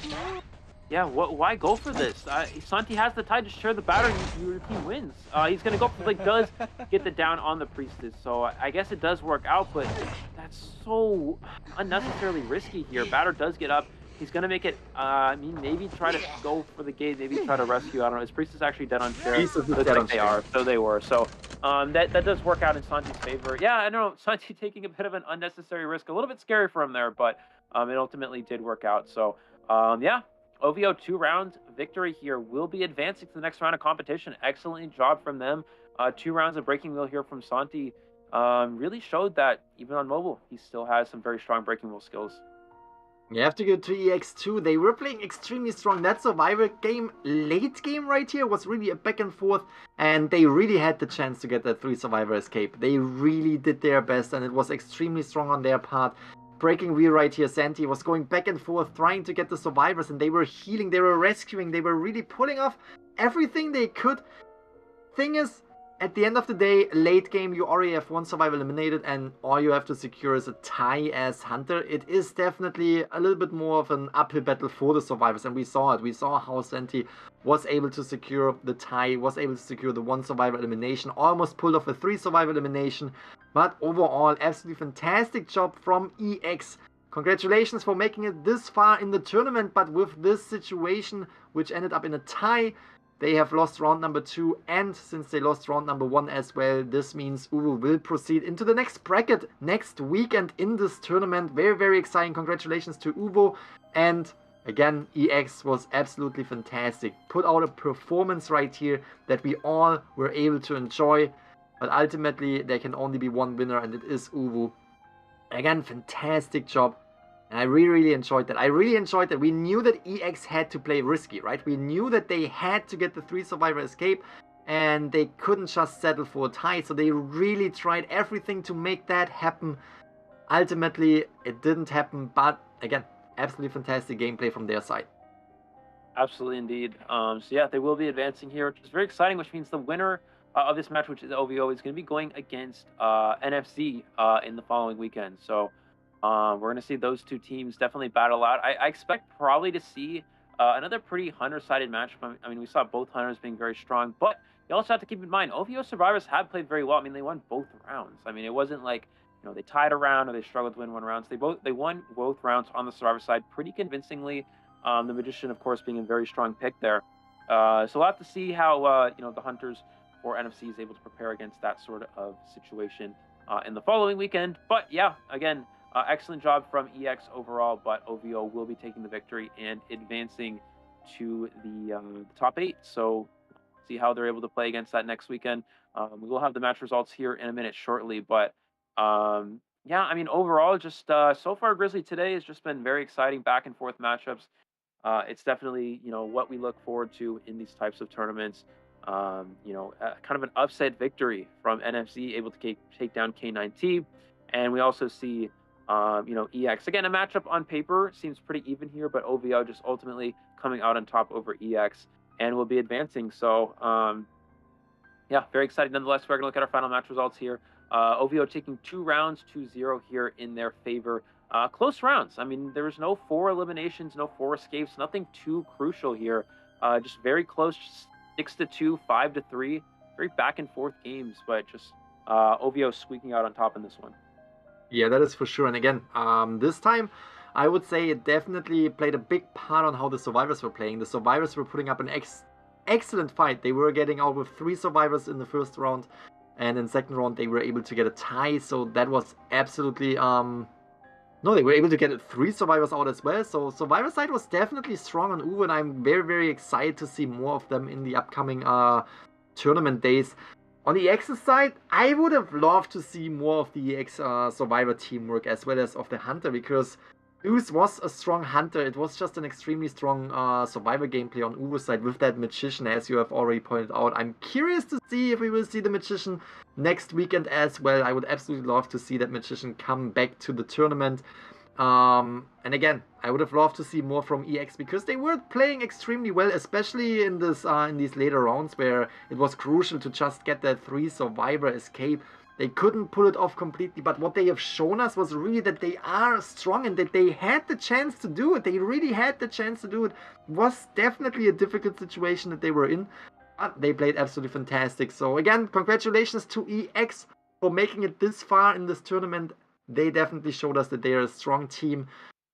Yeah, why go for this? Santi has the tie to share the Batter, and your team wins. He's going to go for, like, does get the down on the Priestess. So I guess it does work out, but that's so unnecessarily risky here. Batter does get up. He's going to make it, I mean, maybe try to go for the gate, maybe try to rescue. I don't know. Is Priestess actually dead on chair? Looks like they are. So they were. So that does work out in Santi's favor. Yeah, I know. Santi taking a bit of an unnecessary risk. A little bit scary for him there, but it ultimately did work out. So, yeah. OVO 2-round victory here, will be advancing to the next round of competition. Excellent job from them. 2 rounds of breaking wheel here from Santi. Really showed that even on mobile, he still has some very strong breaking wheel skills. You have to go to EX2. They were playing extremely strong. That survivor game, late game right here, was really a back and forth. And they really had the chance to get that 3 survivor escape. They really did their best, and it was extremely strong on their part. Breaking wheel right here, Santi was going back and forth trying to get the survivors, and they were healing, they were rescuing, they were really pulling off everything they could. Thing is, at the end of the day, late game, you already have 1 survivor eliminated, and all you have to secure is a tie as Hunter. It is definitely a little bit more of an uphill battle for the survivors, and we saw it. We saw how Santi was able to secure the tie, was able to secure the 1 survivor elimination, almost pulled off a 3 survivor elimination. But overall, absolutely fantastic job from EX congratulations for making it this far in the tournament, but with this situation, which ended up in a tie, they have lost round number 2, and since they lost round number 1 as well, this means OVO will proceed into the next bracket next weekend in this tournament. Very, very exciting. Congratulations to OVO. And again, EX was absolutely fantastic. Put out a performance right here that we all were able to enjoy. But ultimately, there can only be one winner, and it is OVO. Again, fantastic job. And I really, really enjoyed that. I really enjoyed that. We knew that EX had to play risky, right? We knew that they had to get the 3 survivor escape, and they couldn't just settle for a tie. So they really tried everything to make that happen. Ultimately, it didn't happen. But again, absolutely fantastic gameplay from their side. Absolutely indeed. So yeah, they will be advancing here, which is very exciting, which means the winner of this match, which is OVO, is going to be going against NFZ in the following weekend. So we're going to see those two teams definitely battle out. I expect probably to see another pretty hunter-sided match. I mean, we saw both hunters being very strong, but you also have to keep in mind, OVO survivors have played very well. I mean, they won both rounds. I mean, it wasn't like, you know, they tied a round or they struggled to win one round. So they won both rounds on the survivor side pretty convincingly. The Magician, of course, being a very strong pick there. So we'll have to see how you know, the hunters or NFC is able to prepare against that sort of situation in the following weekend. But yeah, again, excellent job from EX overall, but OVO will be taking the victory and advancing to the top 8. So see how they're able to play against that next weekend. We will have the match results here in a minute shortly, but yeah, I mean, overall, just so far, Grizzly today has just been very exciting back and forth matchups. It's definitely, you know, what we look forward to in these types of tournaments. You know, kind of an upset victory from NFZ, able to take down K9T, and we also see you know, EX. Again, a matchup on paper seems pretty even here, but OVO just ultimately coming out on top over EX and will be advancing. So, yeah, very exciting. Nonetheless, we're going to look at our final match results here. OVO taking 2 rounds, 2-0 here in their favor. Close rounds. I mean, there was no 4 eliminations, no 4 escapes, nothing too crucial here. Just very close, 6-2, 5-3. Very back and forth games, but just OVO squeaking out on top in this one. Yeah, that is for sure. And again, this time, I would say it definitely played a big part on how the survivors were playing. The survivors were putting up an excellent fight. They were getting out with 3 survivors in the first round, and in second round they were able to get a tie. So that was absolutely no, they were able to get 3 survivors out as well. So survivor side was definitely strong on OVO, and I'm very, very excited to see more of them in the upcoming tournament days. On the EX's side, I would have loved to see more of the EX survivor teamwork as well as of the hunter, because Zeus was a strong hunter. It was just an extremely strong survivor gameplay on OVO side with that Magician, as you have already pointed out. I'm curious to see if we will see the Magician next weekend as well. I would absolutely love to see that Magician come back to the tournament. And again, I would have loved to see more from EX, because they were playing extremely well, especially in this in these later rounds where it was crucial to just get that 3 survivor escape. They couldn't pull it off completely, but what they have shown us was really that they are strong and that they had the chance to do it. They really had the chance to do it. It was definitely a difficult situation that they were in, but they played absolutely fantastic. So again, congratulations to EX for making it this far in this tournament. They definitely showed us that they are a strong team,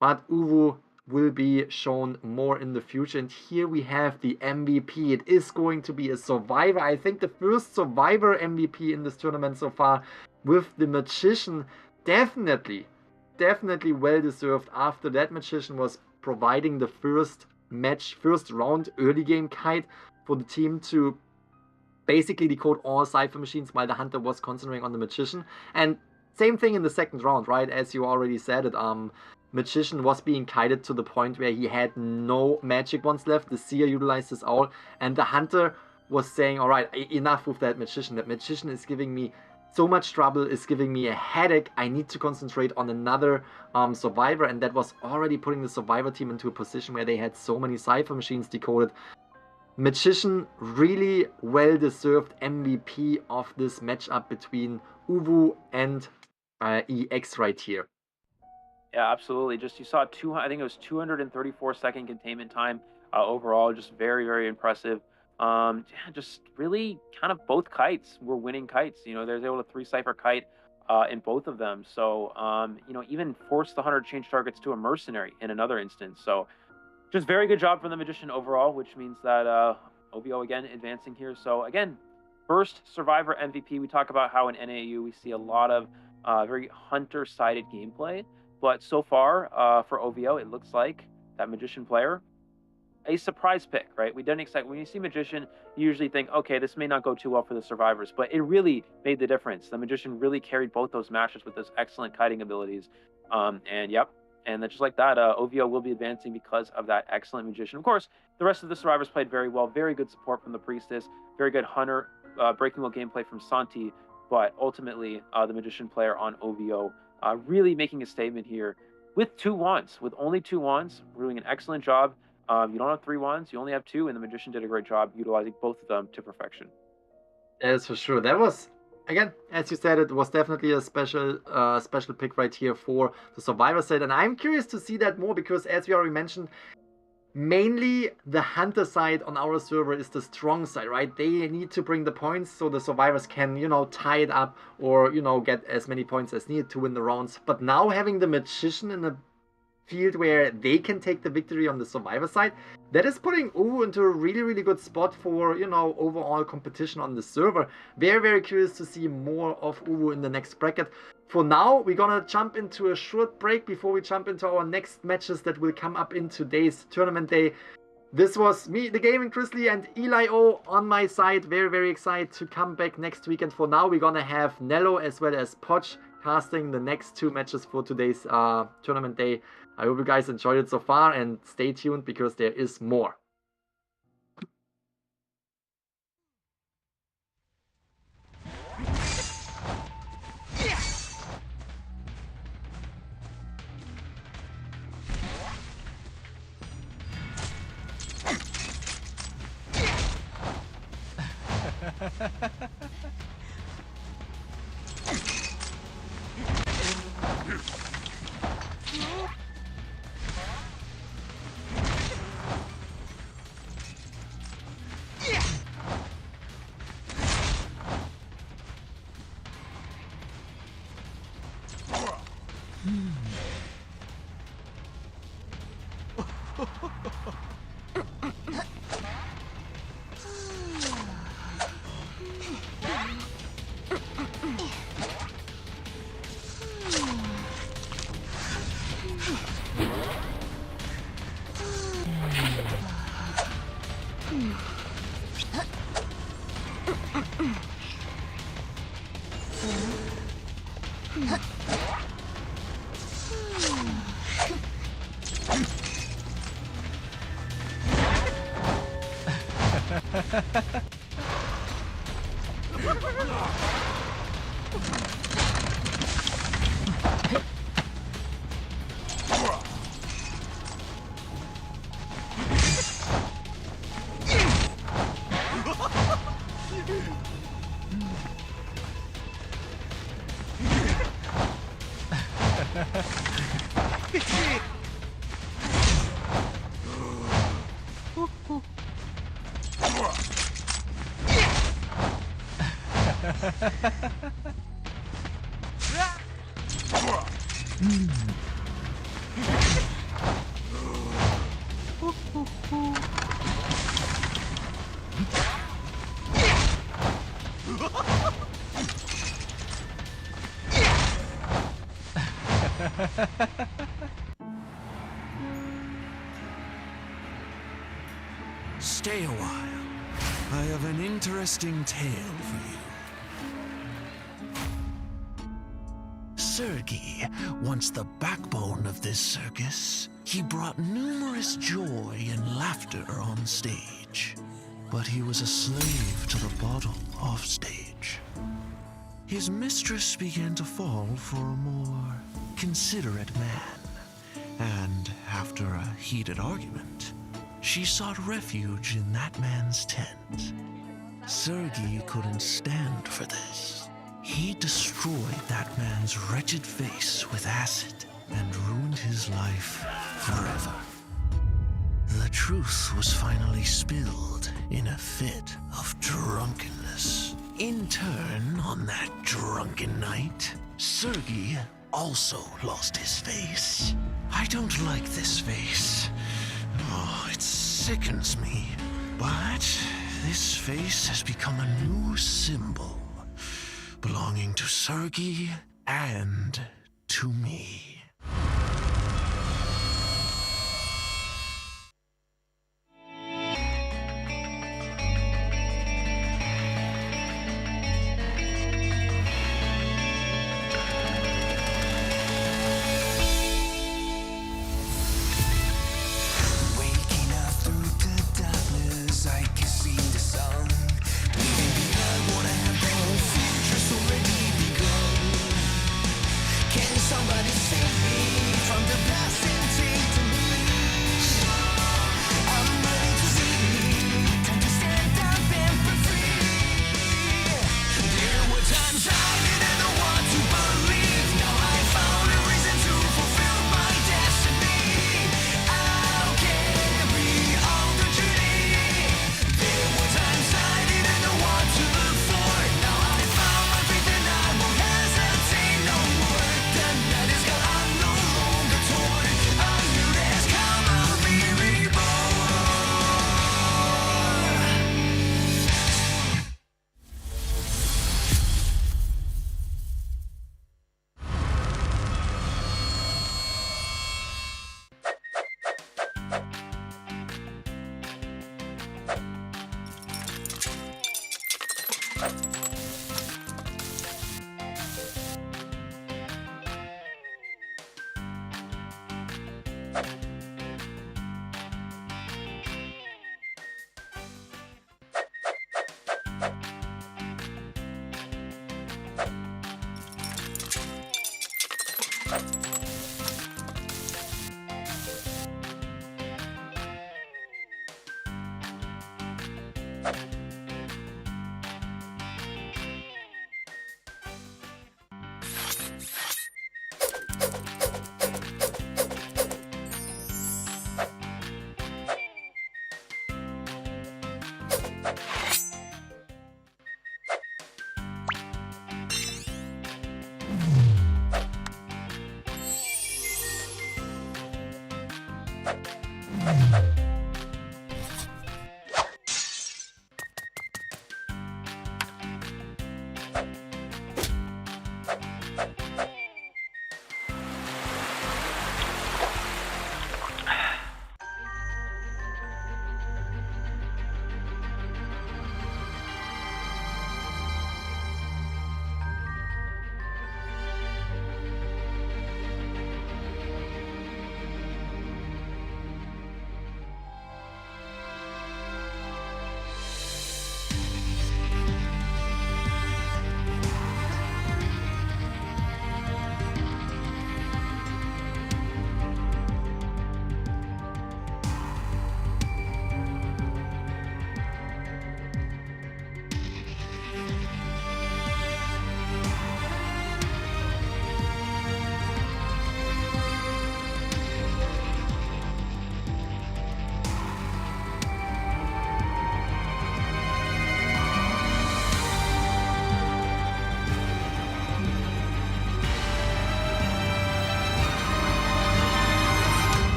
but OVO will be shown more in the future. And here we have the MVP. It is going to be a survivor. I think the first survivor MVP in this tournament so far, with the Magician. Definitely well deserved, after that Magician was providing the first round early game kite for the team to basically decode all Cypher machines, while the Hunter was concentrating on the Magician. And same thing in the second round, right? As you already said it, Magician was being kited to the point where he had no magic ones left. The Seer utilized this all, and the Hunter was saying, alright, enough with that Magician. That Magician is giving me so much trouble, is giving me a headache. I need to concentrate on another survivor, and that was already putting the survivor team into a position where they had so many Cypher machines decoded. Magician, really well-deserved MVP of this matchup between OVO and EX right here. Yeah, absolutely. Just you saw I think it was 234-second containment time overall. Just very, very impressive. Yeah, just really kind of both kites were winning kites. You know, they was able to 3 Cypher kite in both of them. So, you know, even forced the hunter to change targets to a mercenary in another instance. So just very good job from the Magician overall, which means that OVO again advancing here. So again, first Survivor MVP. We talk about how in NAEU we see a lot of very hunter-sided gameplay. But so far for OVO, it looks like that Magician player, a surprise pick, right? We didn't expect, when you see Magician, you usually think, okay, this may not go too well for the Survivors, but it really made the difference. The Magician really carried both those matches with those excellent kiting abilities. And yep, and just like that, OVO will be advancing because of that excellent Magician. Of course, the rest of the Survivors played very well, very good support from the Priestess, very good Hunter, breaking wheel gameplay from Santi, but ultimately, the Magician player on OVO really making a statement here with 2 wands, with only 2 wands, doing an excellent job. You don't have 3 wands, you only have 2, and the Magician did a great job utilizing both of them to perfection. That is for sure. That was, again, as you said, it was definitely a special pick right here for the Survivor set. And I'm curious to see that more because, as we already mentioned, mainly the Hunter side on our server is the strong side, right? They need to bring the points so the Survivors can, you know, tie it up or, you know, get as many points as needed to win the rounds. But now having the Magician in a field where they can take the victory on the Survivor side, that is putting OVO into a really, really good spot for, you know, overall competition on the server. Very, very curious to see more of OVO in the next bracket. For now, we're gonna jump into a short break before we jump into our next matches that will come up in today's tournament day. This was me, the Gaming Grizzly, and Eli O on my side. Very, very excited to come back next week. And for now, we're gonna have Nello as well as Poch casting the next 2 matches for today's tournament day. I hope you guys enjoyed it so far and stay tuned because there is more. Stay a while. I have an interesting tale for you. Sergei, once the backbone of this circus, he brought numerous joy and laughter on stage. But he was a slave to the bottle off stage. His mistress began to fall for a more considerate man, and after a heated argument, she sought refuge in that man's tent. Sergei couldn't stand for this. He destroyed that man's wretched face with acid and ruined his life forever. The truth was finally spilled in a fit of drunkenness. In turn, on that drunk drunken night, Sergey also lost his face. I don't like this face. Oh, it sickens me. But this face has become a new symbol, belonging to Sergey and to me.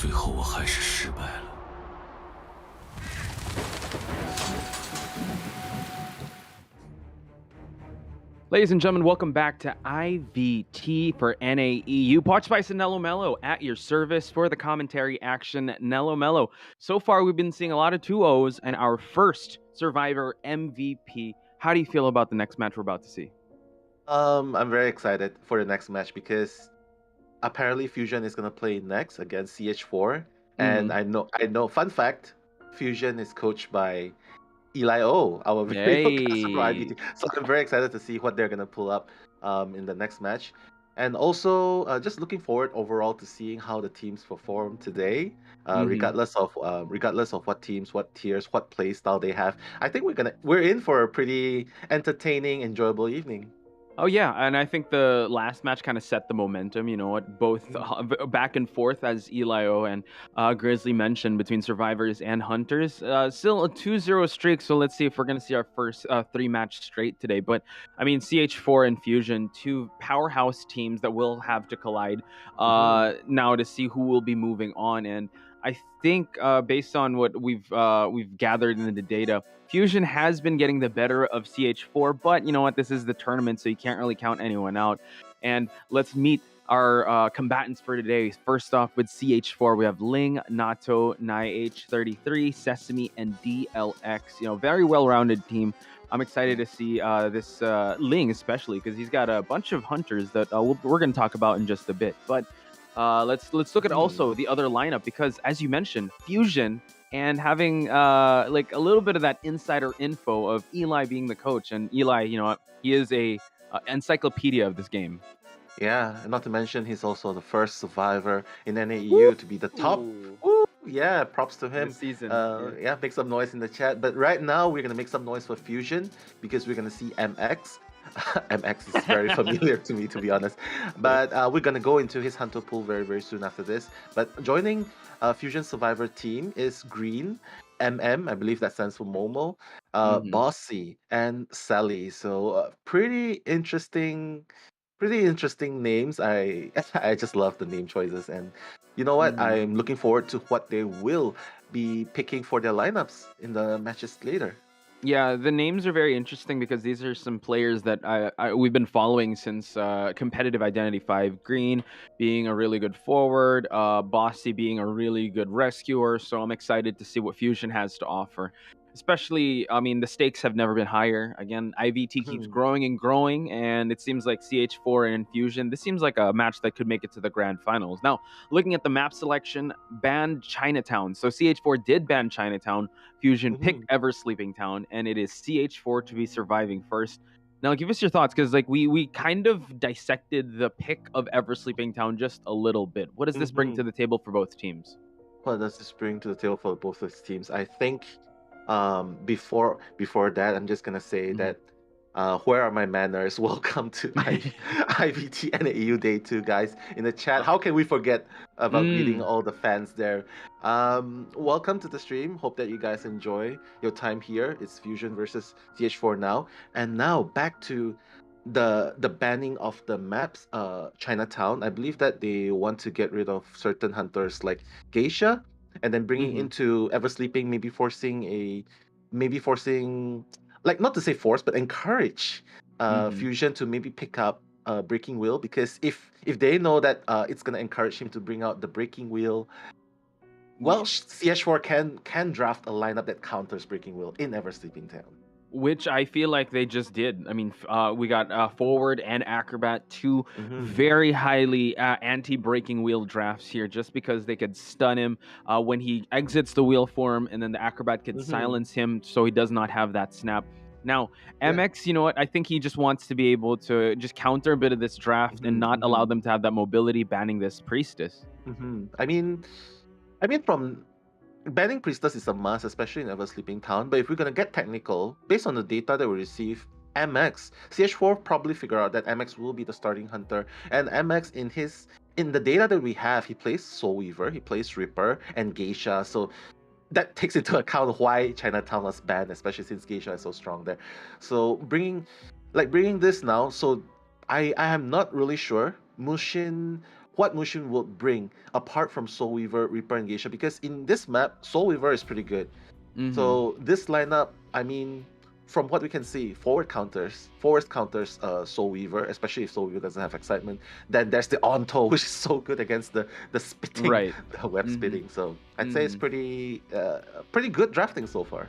最后我还是失败了。Ladies and gentlemen, welcome back to IVT for NAEU. Watched by Nello Mello at your service for the commentary action, Nello Mello. So far, we've been seeing a lot of 2-0s and our first Survivor MVP. How do you feel about the next match we're about to see? I'm very excited for the next match because apparently Fusion is gonna play next against CH4, and I know. Fun fact: Fusion is coached by Eli O, our video caster for IDT. So I'm very excited to see what they're gonna pull up in the next match, and also just looking forward overall to seeing how the teams perform today, regardless of what teams, what tiers, what play style they have. I think we're in for a pretty entertaining, enjoyable evening. Oh yeah, and I think the last match kind of set the momentum. You know what? Both back and forth, as Elio and Grizzly mentioned, between survivors and hunters. Still a 2-0 streak. So let's see if we're gonna see our first 3-match straight today. But I mean, CH4 and Fusion, two powerhouse teams that will have to collide now to see who will be moving on. And I think based on what we've gathered in the data, Fusion has been getting the better of CH4, but you know what? This is the tournament, so you can't really count anyone out. And let's meet our combatants for today. First off, with CH4, we have Ling, Nato, NIH33, Sesame, and DLX. You know, very well-rounded team. I'm excited to see this Ling, especially because he's got a bunch of hunters that we're going to talk about in just a bit. But let's look at also the other lineup, because as you mentioned, Fusion and having like a little bit of that insider info of Eli being the coach, and Eli, you know, he is a encyclopedia of this game. Yeah, and not to mention he's also the first survivor in NAEU to be the top. Woo, yeah, props to him. This season. Yeah, make some noise in the chat. But right now we're gonna make some noise for Fusion because we're gonna see MX. MX is very familiar to me, to be honest. But we're gonna go into his hunter pool very, very soon after this. But joining Fusion Survivor team is Green, MM, I believe that stands for Momo, Bossy, and Sally. So pretty interesting names. I just love the name choices, and you know what? I'm looking forward to what they will be picking for their lineups in the matches later. Yeah, the names are very interesting because these are some players that we've been following since competitive Identity 5. Green being a really good forward, Bossy being a really good rescuer. So I'm excited to see what Fusion has to offer. Especially, I mean, the stakes have never been higher. Again, IVT keeps growing and growing, and it seems like CH4 and Fusion, this seems like a match that could make it to the grand finals. Now, looking at the map selection, banned Chinatown. So CH4 did ban Chinatown. Fusion picked Ever Sleeping Town, and it is CH4 to be surviving first. Now, give us your thoughts, because like we kind of dissected the pick of Ever Sleeping Town just a little bit. What does this bring to the table for both teams? What does this bring to the table for both of these teams? I think before that, I'm just gonna say that where are my manners? Welcome to IVT NAEU Day 2, guys. In the chat, how can we forget about greeting all the fans there? Welcome to the stream. Hope that you guys enjoy your time here. It's Fusion versus CH4 now. And now back to the banning of the maps. Chinatown, I believe that they want to get rid of certain hunters like Geisha, and then bringing into Ever Sleeping, maybe forcing like, not to say force, but encourage Fusion to maybe pick up Breaking Wheel, because if they know that it's gonna encourage him to bring out the Breaking Wheel, well, CH4 can draft a lineup that counters Breaking Wheel in Ever Sleeping Town. Which I feel like they just did. I mean, we got Forward and Acrobat, two very highly anti-breaking wheel drafts here, just because they could stun him when he exits the wheel form, and then the Acrobat could silence him so he does not have that snap. Now, MX, you know what? I think he just wants to be able to just counter a bit of this draft and not allow them to have that mobility, banning this Priestess. I mean, from banning Priestess is a must, especially in Ever Sleeping Town. But if we're gonna get technical, based on the data that we receive, CH4 probably figure out that MX will be the starting hunter. And MX in the data that we have, he plays Soul Weaver, he plays Ripper, and Geisha. So that takes into account why Chinatown was banned, especially since Geisha is so strong there. So bringing this now, so I am not really sure what Mushin will bring apart from Soul Weaver, Reaper, and Geisha, because in this map, Soul Weaver is pretty good. So this lineup, I mean, from what we can see, Forward counters Soul Weaver, especially if Soul Weaver doesn't have excitement. Then there's the Onto, which is so good against the spitting, the web spitting. So I'd say it's pretty good drafting so far.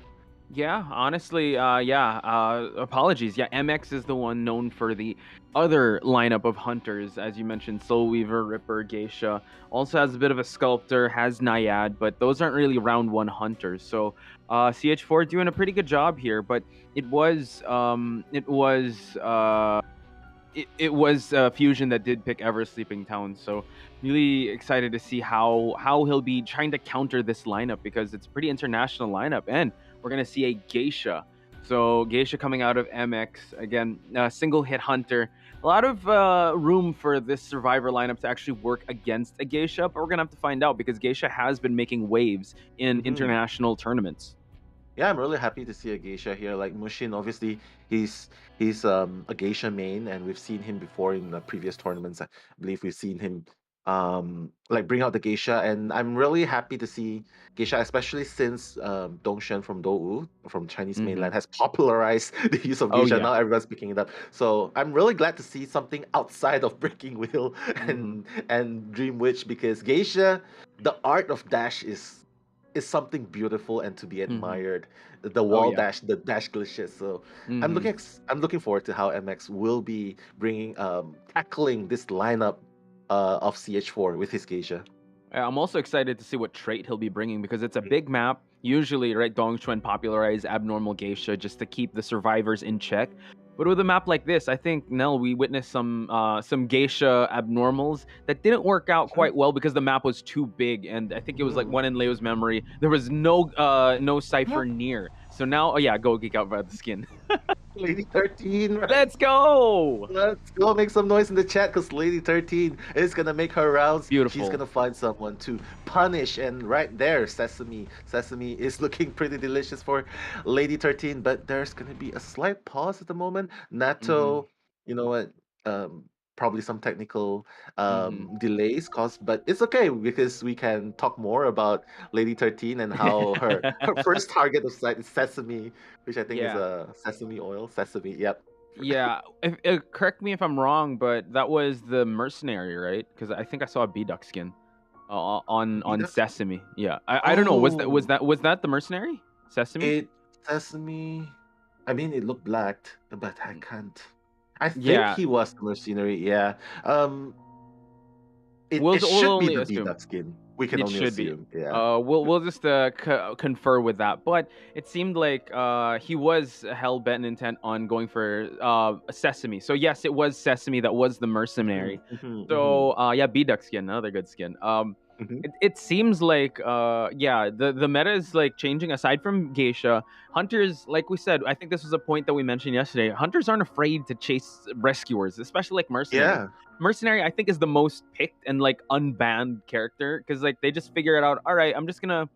Yeah, honestly, apologies. Yeah, MX is the one known for the other lineup of hunters, as you mentioned, Soul Weaver, Ripper, Geisha. Also has a bit of a Sculptor, has Naiad, but those aren't really round one hunters. So CH4 doing a pretty good job here, but it was Fusion that did pick Ever Sleeping Town. So really excited to see how he'll be trying to counter this lineup, because it's a pretty international lineup, and we're gonna see a Geisha So Geisha coming out of MX again, single hit hunter. A lot of room for this survivor lineup to actually work against a Geisha, but we're gonna have to find out because Geisha has been making waves in international tournaments. Yeah, I'm really happy to see a geisha here. Like Mushin, obviously, he's a geisha main, and we've seen him before in the previous tournaments. I believe we've seen him like bring out the geisha, and I'm really happy to see geisha, especially since Dongshen from Dou from Chinese mainland has popularized the use of geisha. Now everyone's picking it up, so I'm really glad to see something outside of Breaking Wheel and Dream Witch, because geisha, the art of dash is something beautiful and to be admired. The wall dash, the dash glitches. So I'm looking forward to how MX will be bringing tackling this lineup of CH4 with his geisha. I'm also excited to see what trait he'll be bringing because it's a big map. Usually, right, Dongchuan popularize abnormal geisha just to keep the survivors in check. But with a map like this, I think, Nell, we witnessed some geisha abnormals that didn't work out quite well because the map was too big, and I think it was like one in Leo's memory. There was no cipher near. So now, go geek out by the skin. Lady 13, right? Let's go! Let's go make some noise in the chat because Lady 13 is gonna make her rounds. Beautiful. She's gonna find someone to punish, and right there, Sesame is looking pretty delicious for Lady 13, but there's gonna be a slight pause at the moment. Nato, you know what? Probably some technical delays caused, but it's okay because we can talk more about Lady 13 and how her first target of sight is Sesame, which I think is a sesame oil. Sesame, yep. Yeah, correct me if I'm wrong, but that was the mercenary, right? Because I think I saw a B-Duck skin on Sesame. Yeah, I don't know. Was that the mercenary? Sesame? Sesame. I mean, it looked black, but I can't. I think he was the mercenary. Yeah. It should be the B-Duck skin. We can only assume. Yeah. We'll just confer with that. But it seemed like he was hell bent intent on going for Sesame. So yes, it was Sesame that was the mercenary. So B-Duck skin, another good skin. It seems like the meta is like changing. Aside from geisha, hunters, like we said, I think this was a point that we mentioned yesterday. Hunters aren't afraid to chase rescuers, especially like mercenary. Yeah. Mercenary, I think, is the most picked and like unbanned character because like they just figure it out. All right, I'm just gonna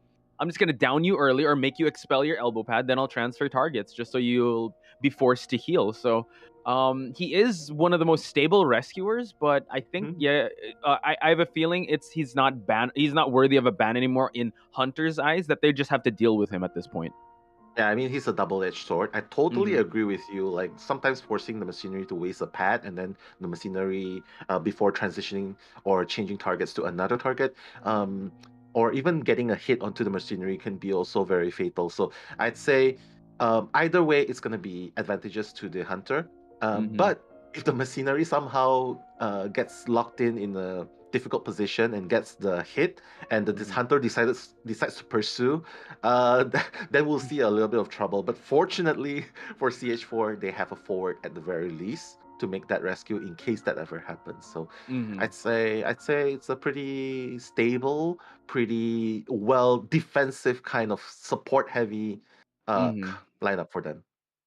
down you early or make you expel your elbow pad, then I'll transfer targets just so you'll be forced to heal. So he is one of the most stable rescuers, but I think I have a feeling he's not banned. He's not worthy of a ban anymore in Hunter's eyes. That they just have to deal with him at this point. Yeah, I mean, he's a double-edged sword. I totally agree with you. Like, sometimes forcing the machinery to waste a pad and then the machinery before transitioning or changing targets to another target, or even getting a hit onto the machinery can be also very fatal. So I'd say either way, it's going to be advantageous to the hunter. But if the machinery somehow gets locked in a difficult position and gets the hit, and this hunter decides to pursue, then we'll see a little bit of trouble. But fortunately for CH4, they have a forward at the very least to make that rescue in case that ever happens. So I'd say it's a pretty stable, pretty well defensive kind of support heavy lineup for them.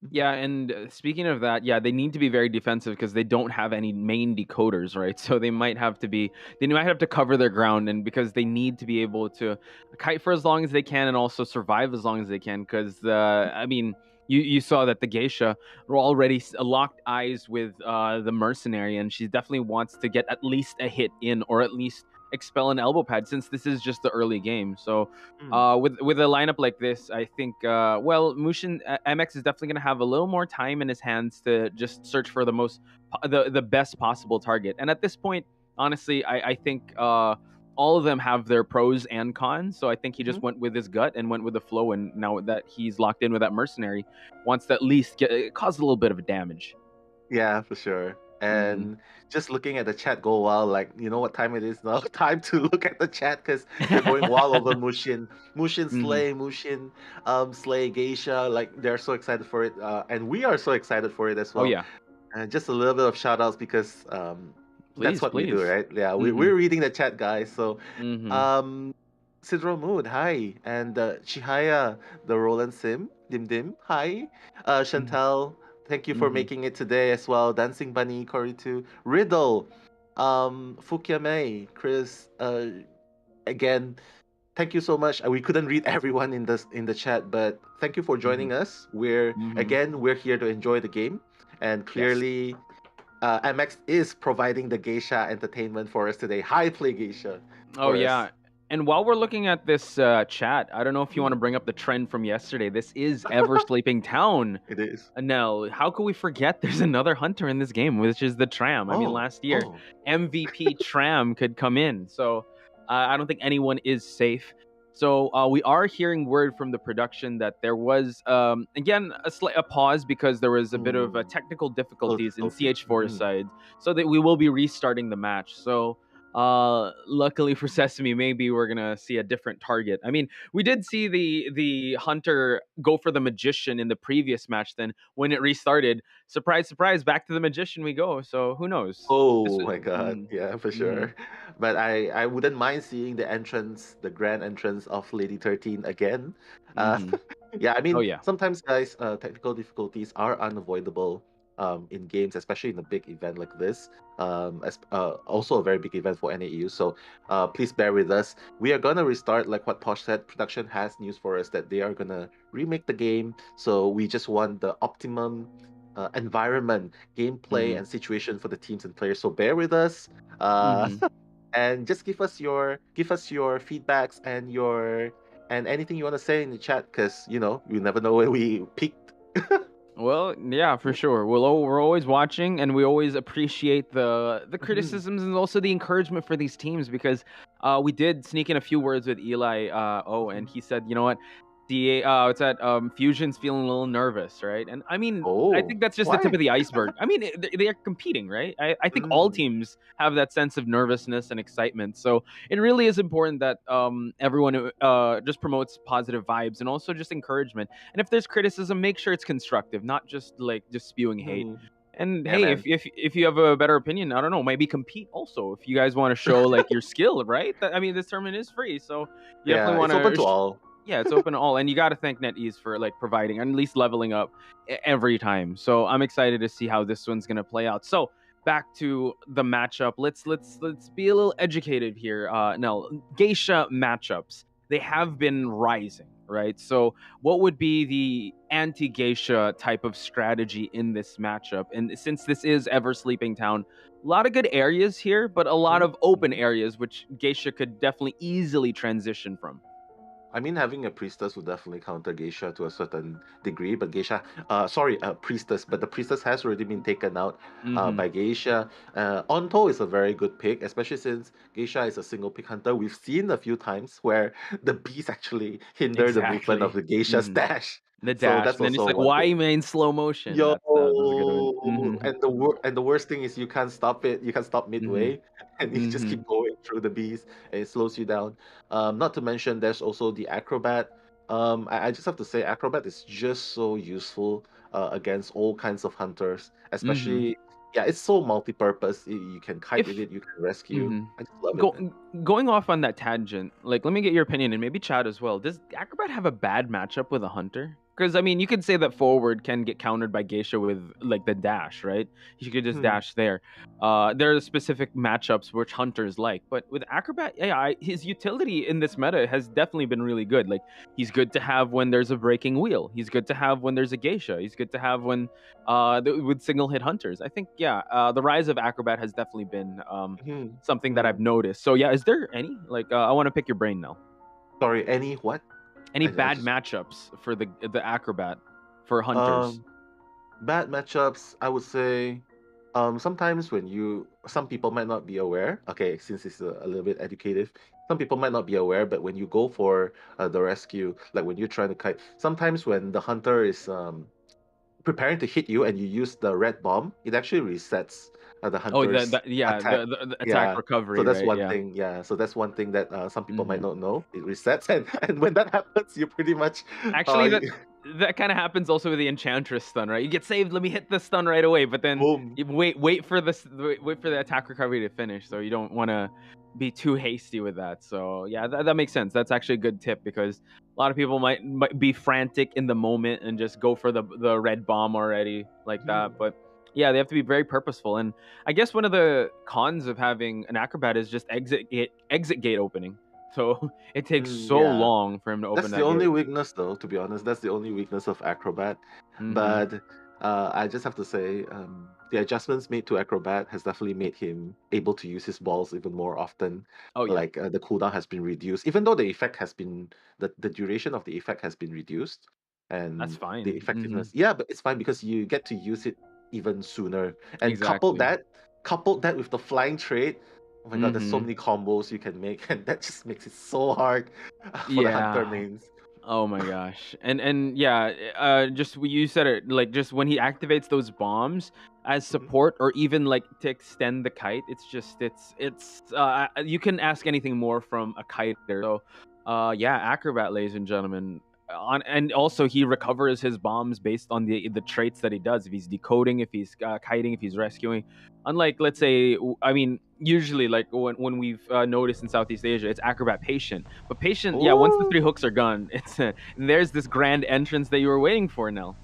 Yeah, and speaking of that, they need to be very defensive because they don't have any main decoders, right? So they might have to cover their ground, and because they need to be able to kite for as long as they can and also survive as long as they can. Because I mean, you saw that the geisha were already locked eyes with the mercenary, and she definitely wants to get at least a hit in, or at least expel an elbow pad, since this is just the early game. So with a lineup like this, I think Mushin MX is definitely going to have a little more time in his hands to just search for the best possible target. And at this point, honestly, I think all of them have their pros and cons. So I think he just went with his gut and went with the flow, and now that he's locked in with that mercenary, wants to at least cause a little bit of damage. Yeah, for sure. And just looking at the chat go wild, like, you know what time it is now? Time to look at the chat because they're going wild over Mushin. Slay, Mushin, Slay, Geisha. Like, they're so excited for it. And we are so excited for it as well. Oh, yeah. And just a little bit of shout outs because that's what we do, right? Yeah, we're reading the chat, guys. So Sidro Mood, hi. And Chihaya, the Roland Sim, Dim Dim, hi. Chantel, thank you for Mhm. making it today as well. Dancing Bunny, Cory 2, Riddle, Fukiame, Chris, again, thank you so much. We couldn't read everyone in the chat, but thank you for joining us. We're here to enjoy the game, and Yes. clearly, MX is providing the geisha entertainment for us today. Hi, play geisha Oh for us. yeah. And while we're looking at this chat, I don't know if you want to bring up the trend from yesterday. This is Ever Sleeping Town. It is. Now, how could we forget there's another hunter in this game, which is the Tram? I mean, last year, MVP Tram could come in. So I don't think anyone is safe. So we are hearing word from the production that there was, again, a pause because there was a bit of technical difficulties in CH4's side. So that we will be restarting the match. So luckily for Sesame, maybe we're gonna see a different target. I mean, we did see the hunter go for the magician in the previous match. Then when it restarted, surprise, surprise, back to the magician we go. So who knows? Oh my god, yeah, for sure. But I wouldn't mind seeing the entrance, the grand entrance of Lady 13 again. Yeah, I Oh mean, yeah. sometimes guys, technical difficulties are unavoidable in games, especially in a big event like this. Also a very big event for NAEU. So please bear with us. We are gonna restart, like what Posh said. Production has news for us that they are gonna remake the game. So we just want the optimum environment, gameplay, and situation for the teams and players. So bear with us, and just give us your feedbacks and anything you want to say in the chat, because you never know where we peaked. Well, yeah, for sure. We're always watching, and we always appreciate the criticisms and also the encouragement for these teams because we did sneak in a few words with Eli. And he said, you know what, what's that? Fusion's feeling a little nervous, right? And I mean, I think that's just the tip why? of the iceberg. I mean, they are competing, right? I think all teams have that sense of nervousness and excitement. So it really is important that everyone just promotes positive vibes and also just encouragement. And if there's criticism, make sure it's constructive, not just like just spewing hate. And Yeah, hey, man. if you have a better opinion, I don't know, maybe compete also if you guys want to show like your skill, right? I mean, this tournament is free, so you definitely Yeah, want it's open to to. all. Yeah, it's open to all, and you got to thank NetEase for like providing at least leveling up every time. So I'm excited to see how this one's gonna play out. So back to the matchup. Let's be a little educated here. No, geisha matchups, they have been rising, right? So what would be the anti-geisha type of strategy in this matchup? And since this is Ever Sleeping Town, a lot of good areas here, but a lot of open areas which geisha could definitely easily transition from. I mean, having a priestess would definitely counter geisha to a certain degree, but priestess, but the priestess has already been taken out by geisha. Onto is a very good pick, especially since geisha is a single pick hunter. We've seen a few times where the bees actually hinder the movement of the geisha's dash. The So dash, that's and then it's also like, one why thing. am I in slow motion? Yo, That's a good one. and the worst thing is you can't stop it. You can't stop midway, and you just keep going through the bees, and it slows you down. Not to mention, there's also the acrobat. I just have to say, acrobat is just so useful against all kinds of hunters, especially. Yeah, it's so multi-purpose. You can kite with it, you can rescue. I just love it, man. Going off on that tangent, like, let me get your opinion and maybe Chad as well. Does Acrobat have a bad matchup with a hunter? Because I mean, you could say that forward can get countered by Geisha with like the dash, right? You could just dash there. There are specific matchups which hunters like, but with Acrobat, yeah, his utility in this meta has definitely been really good. Like, he's good to have when there's a breaking wheel. He's good to have when there's a Geisha. He's good to have when with single hit hunters. I think the rise of Acrobat has definitely been something that I've noticed. So yeah, is there any like I want to pick your brain now. Sorry, any what? Any bad matchups for the Acrobat for hunters? Bad matchups, I would say. Sometimes some people might not be aware. Okay, since it's a little bit educative, some people might not be aware. But when you go for the rescue, like when you're trying to kite, sometimes when the hunter is preparing to hit you and you use the red bomb, it actually resets the hunter's attack. The attack recovery. So that's right? one thing. Yeah, so that's one thing that some people might not know. It resets, and when that happens, you pretty much actually that kind of happens also with the Enchantress stun, right? You get saved, let me hit the stun right away, but then you wait for the attack recovery to finish, so you don't want to be too hasty with that. So yeah, that makes sense. That's actually a good tip because a lot of people might be frantic in the moment and just go for the red bomb already like that. But yeah, they have to be very purposeful. And I guess one of the cons of having an acrobat is just exit gate opening. So it takes so Yeah. long for him to open That's that the only gate. weakness, though, to be honest. That's the only weakness of Acrobat. But I just have to say, the adjustments made to Acrobat has definitely made him able to use his balls even more often. Oh yeah, Like the cooldown has been reduced, even though the effect has been the duration of the effect has been reduced, that's and fine. the effectiveness. Yeah, but it's fine because you get to use it even sooner. And Exactly. coupled that with the flying trade. Oh my god, there's so Mhm. many combos you can make, and that just makes it so hard for the hunter Yeah. mains. Oh my gosh. And yeah, just you said it, like just when he activates those bombs as Mhm. support or even like to extend the kite, it's you can ask anything more from a kiter. So yeah, acrobat, ladies and gentlemen. And also he recovers his bombs based on the traits that he does. If he's decoding, if he's kiting, if he's rescuing. Unlike, let's say, I mean, usually like when we've noticed in Southeast Asia, it's acrobat patient. But patient, yeah, once the Ooh. 3 hooks are gone, there's this grand entrance that you were waiting for, Nell.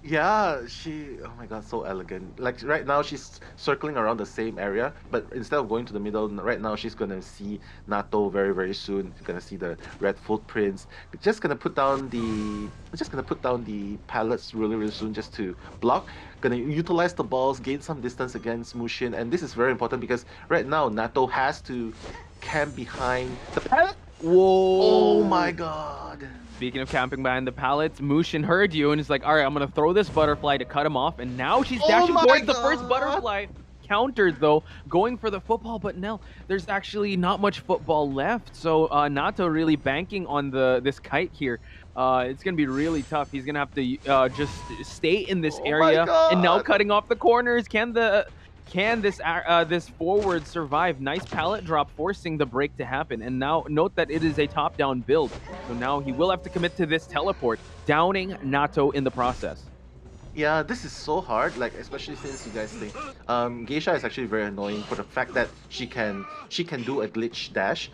Yeah, oh my god, so elegant. Like right now, she's circling around the same area, but instead of going to the middle, right now she's gonna see Nato very, very soon. She's gonna see the red footprints. Just gonna put down the pallets really, really soon just to block. Gonna utilize the balls, gain some distance against Mushin, and this is very important because right now Nato has to camp behind the pallet. Oh my Whoa! god. Speaking of camping behind the pallets, Mushin heard you and is like, all right, I'm going to throw this butterfly to cut him off. And now she's Oh dashing my towards the first god. butterfly. Countered, though, going for the football. But Nell, there's actually not much football left. So Nato really banking on this kite here. It's going to be really tough. He's going to have to just stay in this Oh my area. And now god. cutting off the corners. Can this forward survive? Nice pallet drop, forcing the break to happen. And now note that it is a top-down build. So now he will have to commit to this teleport, downing Nato in the process. Yeah, this is so hard, like especially since you guys think Geisha is actually very annoying for the fact that she can do a glitch dash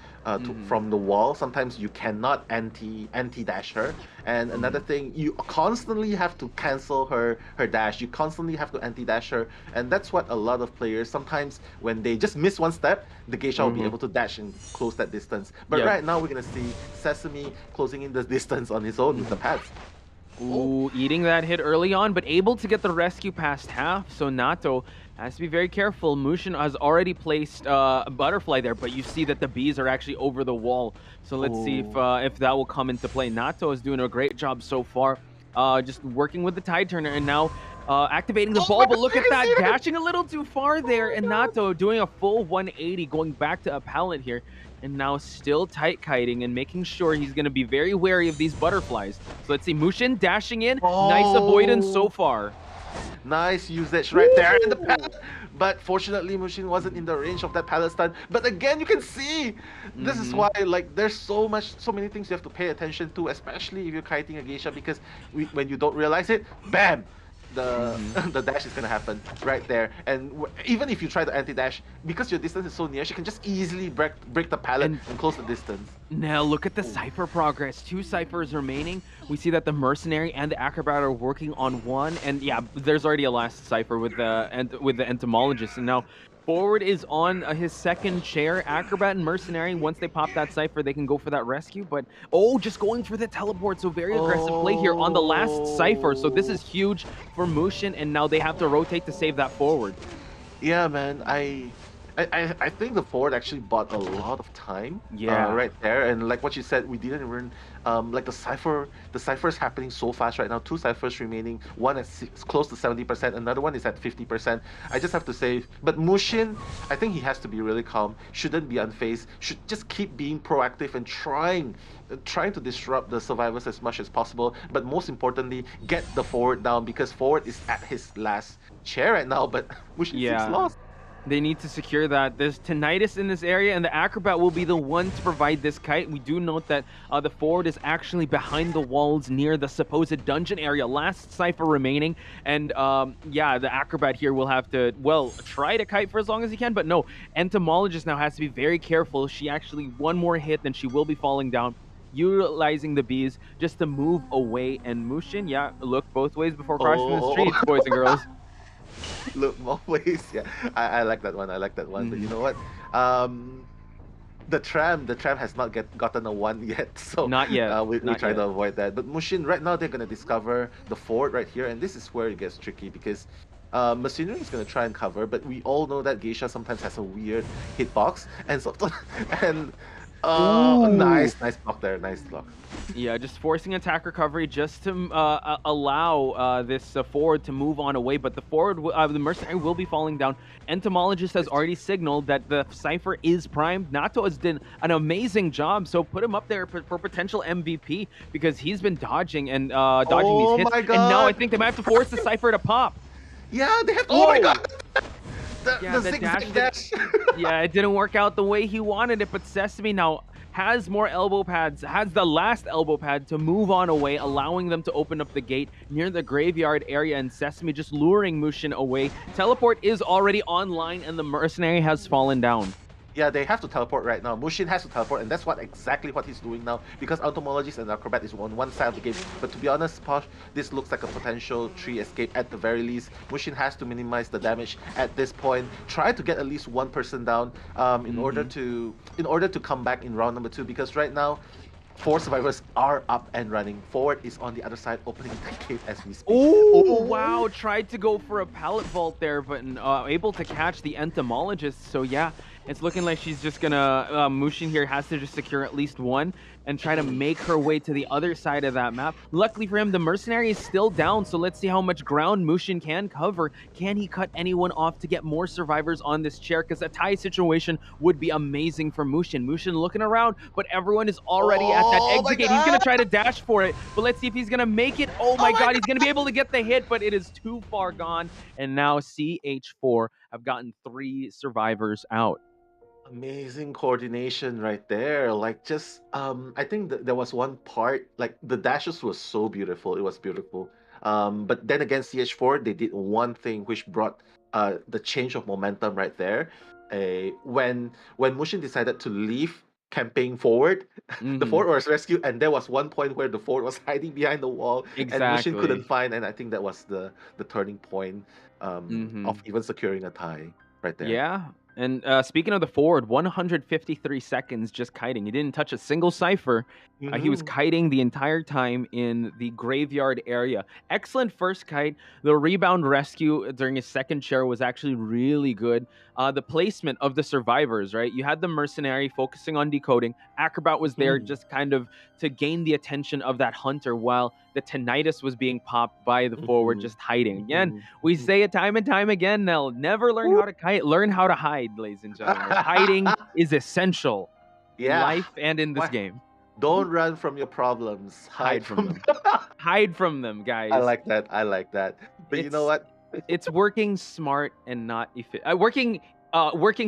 from the wall. Sometimes you cannot anti dash her. And another thing, you constantly have to cancel her dash. You constantly have to anti dash her, and that's what a lot of players sometimes when they just miss one step, the Geisha will be able to dash and close that distance. But right now we're gonna see Sesame closing in the distance on his own with the pads. Ooh, eating that hit early on, but able to get the rescue past half. So Nato has to be very careful. Mushin has already placed a butterfly there, but you see that the bees are actually over the wall. So let's see if that will come into play. Nato is doing a great job so far, just working with the tide turner, and now activating the ball. But look at that, dashing a little too far there, and Nato doing a full 180, going back to a pallet here. And now still tight kiting and making sure he's going to be very wary of these butterflies. So let's see, Mushin dashing in. Nice avoidance so far. Nice usage right there in the pallet. But fortunately, Mushin wasn't in the range of that pallet stun. But again, you can see this is why like there's so many things you have to pay attention to, especially if you're kiting a geisha, because when you don't realize it, bam, the dash is gonna happen right there. And even if you try to anti-dash, because your distance is so near, she can just easily break the pallet and close the distance. Now look at the Cypher progress. 2 Cyphers remaining. We see that the Mercenary and the Acrobat are working on one. And yeah, there's already a last Cypher with the Entomologist. And now Forward is on his second chair. Acrobat and Mercenary, once they pop that Cypher, they can go for that rescue. But, just going for the teleport. So very aggressive play here on the last Cypher. So this is huge for Mushin, and now they have to rotate to save that Forward. Yeah, man. I think the Forward actually bought a lot of time. Yeah. Right there. And like what you said, we didn't even like the cipher is happening so fast right now. 2 ciphers remaining, one at close to 70%, another one is at 50%. I just have to say, but Mushin, I think he has to be really calm, shouldn't be unfazed, should just keep being proactive and trying to disrupt the survivors as much as possible, but most importantly, get the Forward down, because Forward is at his last chair right now, but Mushin seems lost. They need to secure that. There's tinnitus in this area, and the acrobat will be the one to provide this kite. We do note that the forward is actually behind the walls near the supposed dungeon area. Last cipher remaining, and yeah, the acrobat here will have to, well, try to kite for as long as he can, but no, entomologist now has to be very careful. She actually, one more hit, then she will be falling down, utilizing the bees just to move away. And Mushin, yeah, look both ways before crossing the streets, boys and girls. Look both ways. Yeah, I like that one. I like that one. But you know what? The tram has not gotten a 1 yet, so not yet. We try to avoid that. But Mushin, right now they're gonna discover the fort right here, and this is where it gets tricky because machinery is gonna try and cover, but we all know that Geisha sometimes has a weird hitbox, and so and nice block there, nice block. Yeah, just forcing attack recovery just to allow this forward to move on away. But the forward, the mercenary will be falling down. Entomologist has already signaled that the cipher is primed. Nato has done an amazing job, so put him up there for potential MVP because he's been dodging and dodging these hits. My God. And now I think they might have to force the cipher to pop. Yeah, they have. Oh my God. The zigzag dash. Yeah, it didn't work out the way he wanted it, but Sesame now has more elbow pads, has the last elbow pad to move on away, allowing them to open up the gate near the graveyard area, and Sesame just luring Mushin away. Teleport is already online, and the mercenary has fallen down. Yeah, they have to teleport right now. Mushin has to teleport, and that's exactly what he's doing now, because Entomologist and Acrobat is on one side of the game. But to be honest, Posh, this looks like a potential 3 escape at the very least. Mushin has to minimize the damage at this point. Try to get at least one person down in order to come back in round number 2, because right now 4 survivors are up and running. Forward is on the other side, opening the gate as we speak. Oh, wow. Tried to go for a pallet vault there, but able to catch the entomologist. So, yeah, it's looking like she's just gonna... Mushin here has to just secure at least one and try to make her way to the other side of that map. Luckily for him, the mercenary is still down, so let's see how much ground Mushin can cover. Can he cut anyone off to get more survivors on this chair? Because a tie situation would be amazing for Mushin. Mushin looking around, but everyone is already at that exit gate. He's going to try to dash for it, but let's see if he's going to make it. Oh my God, he's going to be able to get the hit, but it is too far gone. And now CH4 have gotten 3 survivors out. Amazing coordination right there. Like, just I think there was one part, like the dashes was so beautiful. It was beautiful. But then again, CH4, they did one thing which brought the change of momentum right there. When Mushin decided to leave camping forward, the forward was rescued, and there was one point where the forward was hiding behind the wall, and Mushin couldn't find, and I think that was the turning point of even securing a tie right there. Yeah. And speaking of the forward, 153 seconds just kiting. He didn't touch a single cipher. He was kiting the entire time in the graveyard area. Excellent first kite. The rebound rescue during his second chair was actually really good. The placement of the survivors, right? You had the mercenary focusing on decoding. Acrobat was there just kind of to gain the attention of that hunter while the tinnitus was being popped by the forward just hiding. Again, we say it time and time again, Nell. Never learn how to kite. Learn how to hide, ladies and gentlemen. Hiding is essential. Yeah. Life and in this game. Don't run from your problems. Hide from them. Hide from them, guys. I like that. But you know what? It's working smart and not working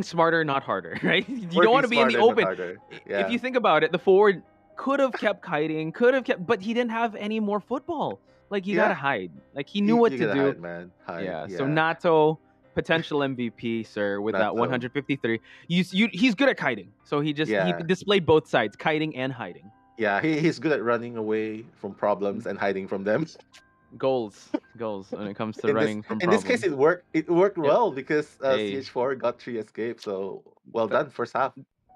smarter, not harder, right? You don't want to be in the open. Yeah. If you think about it, the forward could have kept kiting, but he didn't have any more football. Like, you gotta hide. Like, he knew what to do. Hide, man. Hide. Yeah. So Nato, potential MVP, sir, with that 153. He's good at kiting. So he displayed both sides, kiting and hiding. Yeah, he's good at running away from problems and hiding from them. Goals when it comes to running from problems. In this case, it worked well because CH4 got 3 escapes. So well done, first half.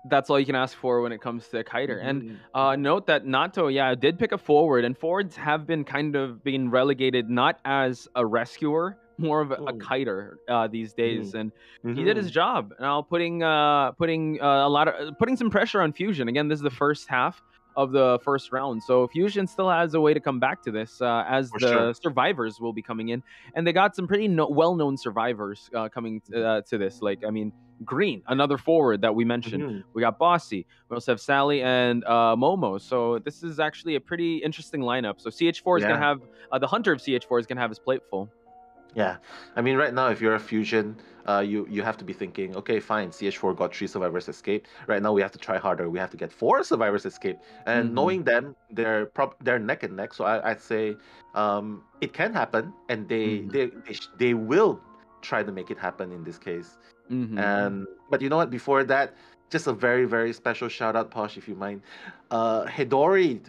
That's all you can ask for when it comes to a kiter. And note that Nato, did pick a forward, and forwards have been kind of being relegated not as a rescuer, more of a kiter these days. And he did his job. Now putting some pressure on Fusion. Again, this is the first half of the first round, so Fusion still has a way to come back to this as survivors will be coming in, and they got some pretty well-known survivors coming to this. Like, I mean, Green, another forward that we mentioned. We got Bossy. We also have Sally and Momo. So this is actually a pretty interesting lineup. So CH4 is gonna have the hunter of CH4 is gonna have his plate full. Yeah, I mean, right now, if you're a fusion, you have to be thinking, okay, fine, CH4 got 3 survivors escape. Right now, we have to try harder. We have to get 4 survivors escape. And Mm-hmm. knowing them, they're neck and neck. So I'd say it can happen, and Mm-hmm. they will try to make it happen in this case. Mm-hmm. And but you know what? Before that, just a very very special shout out, Posh, if you mind. Hedori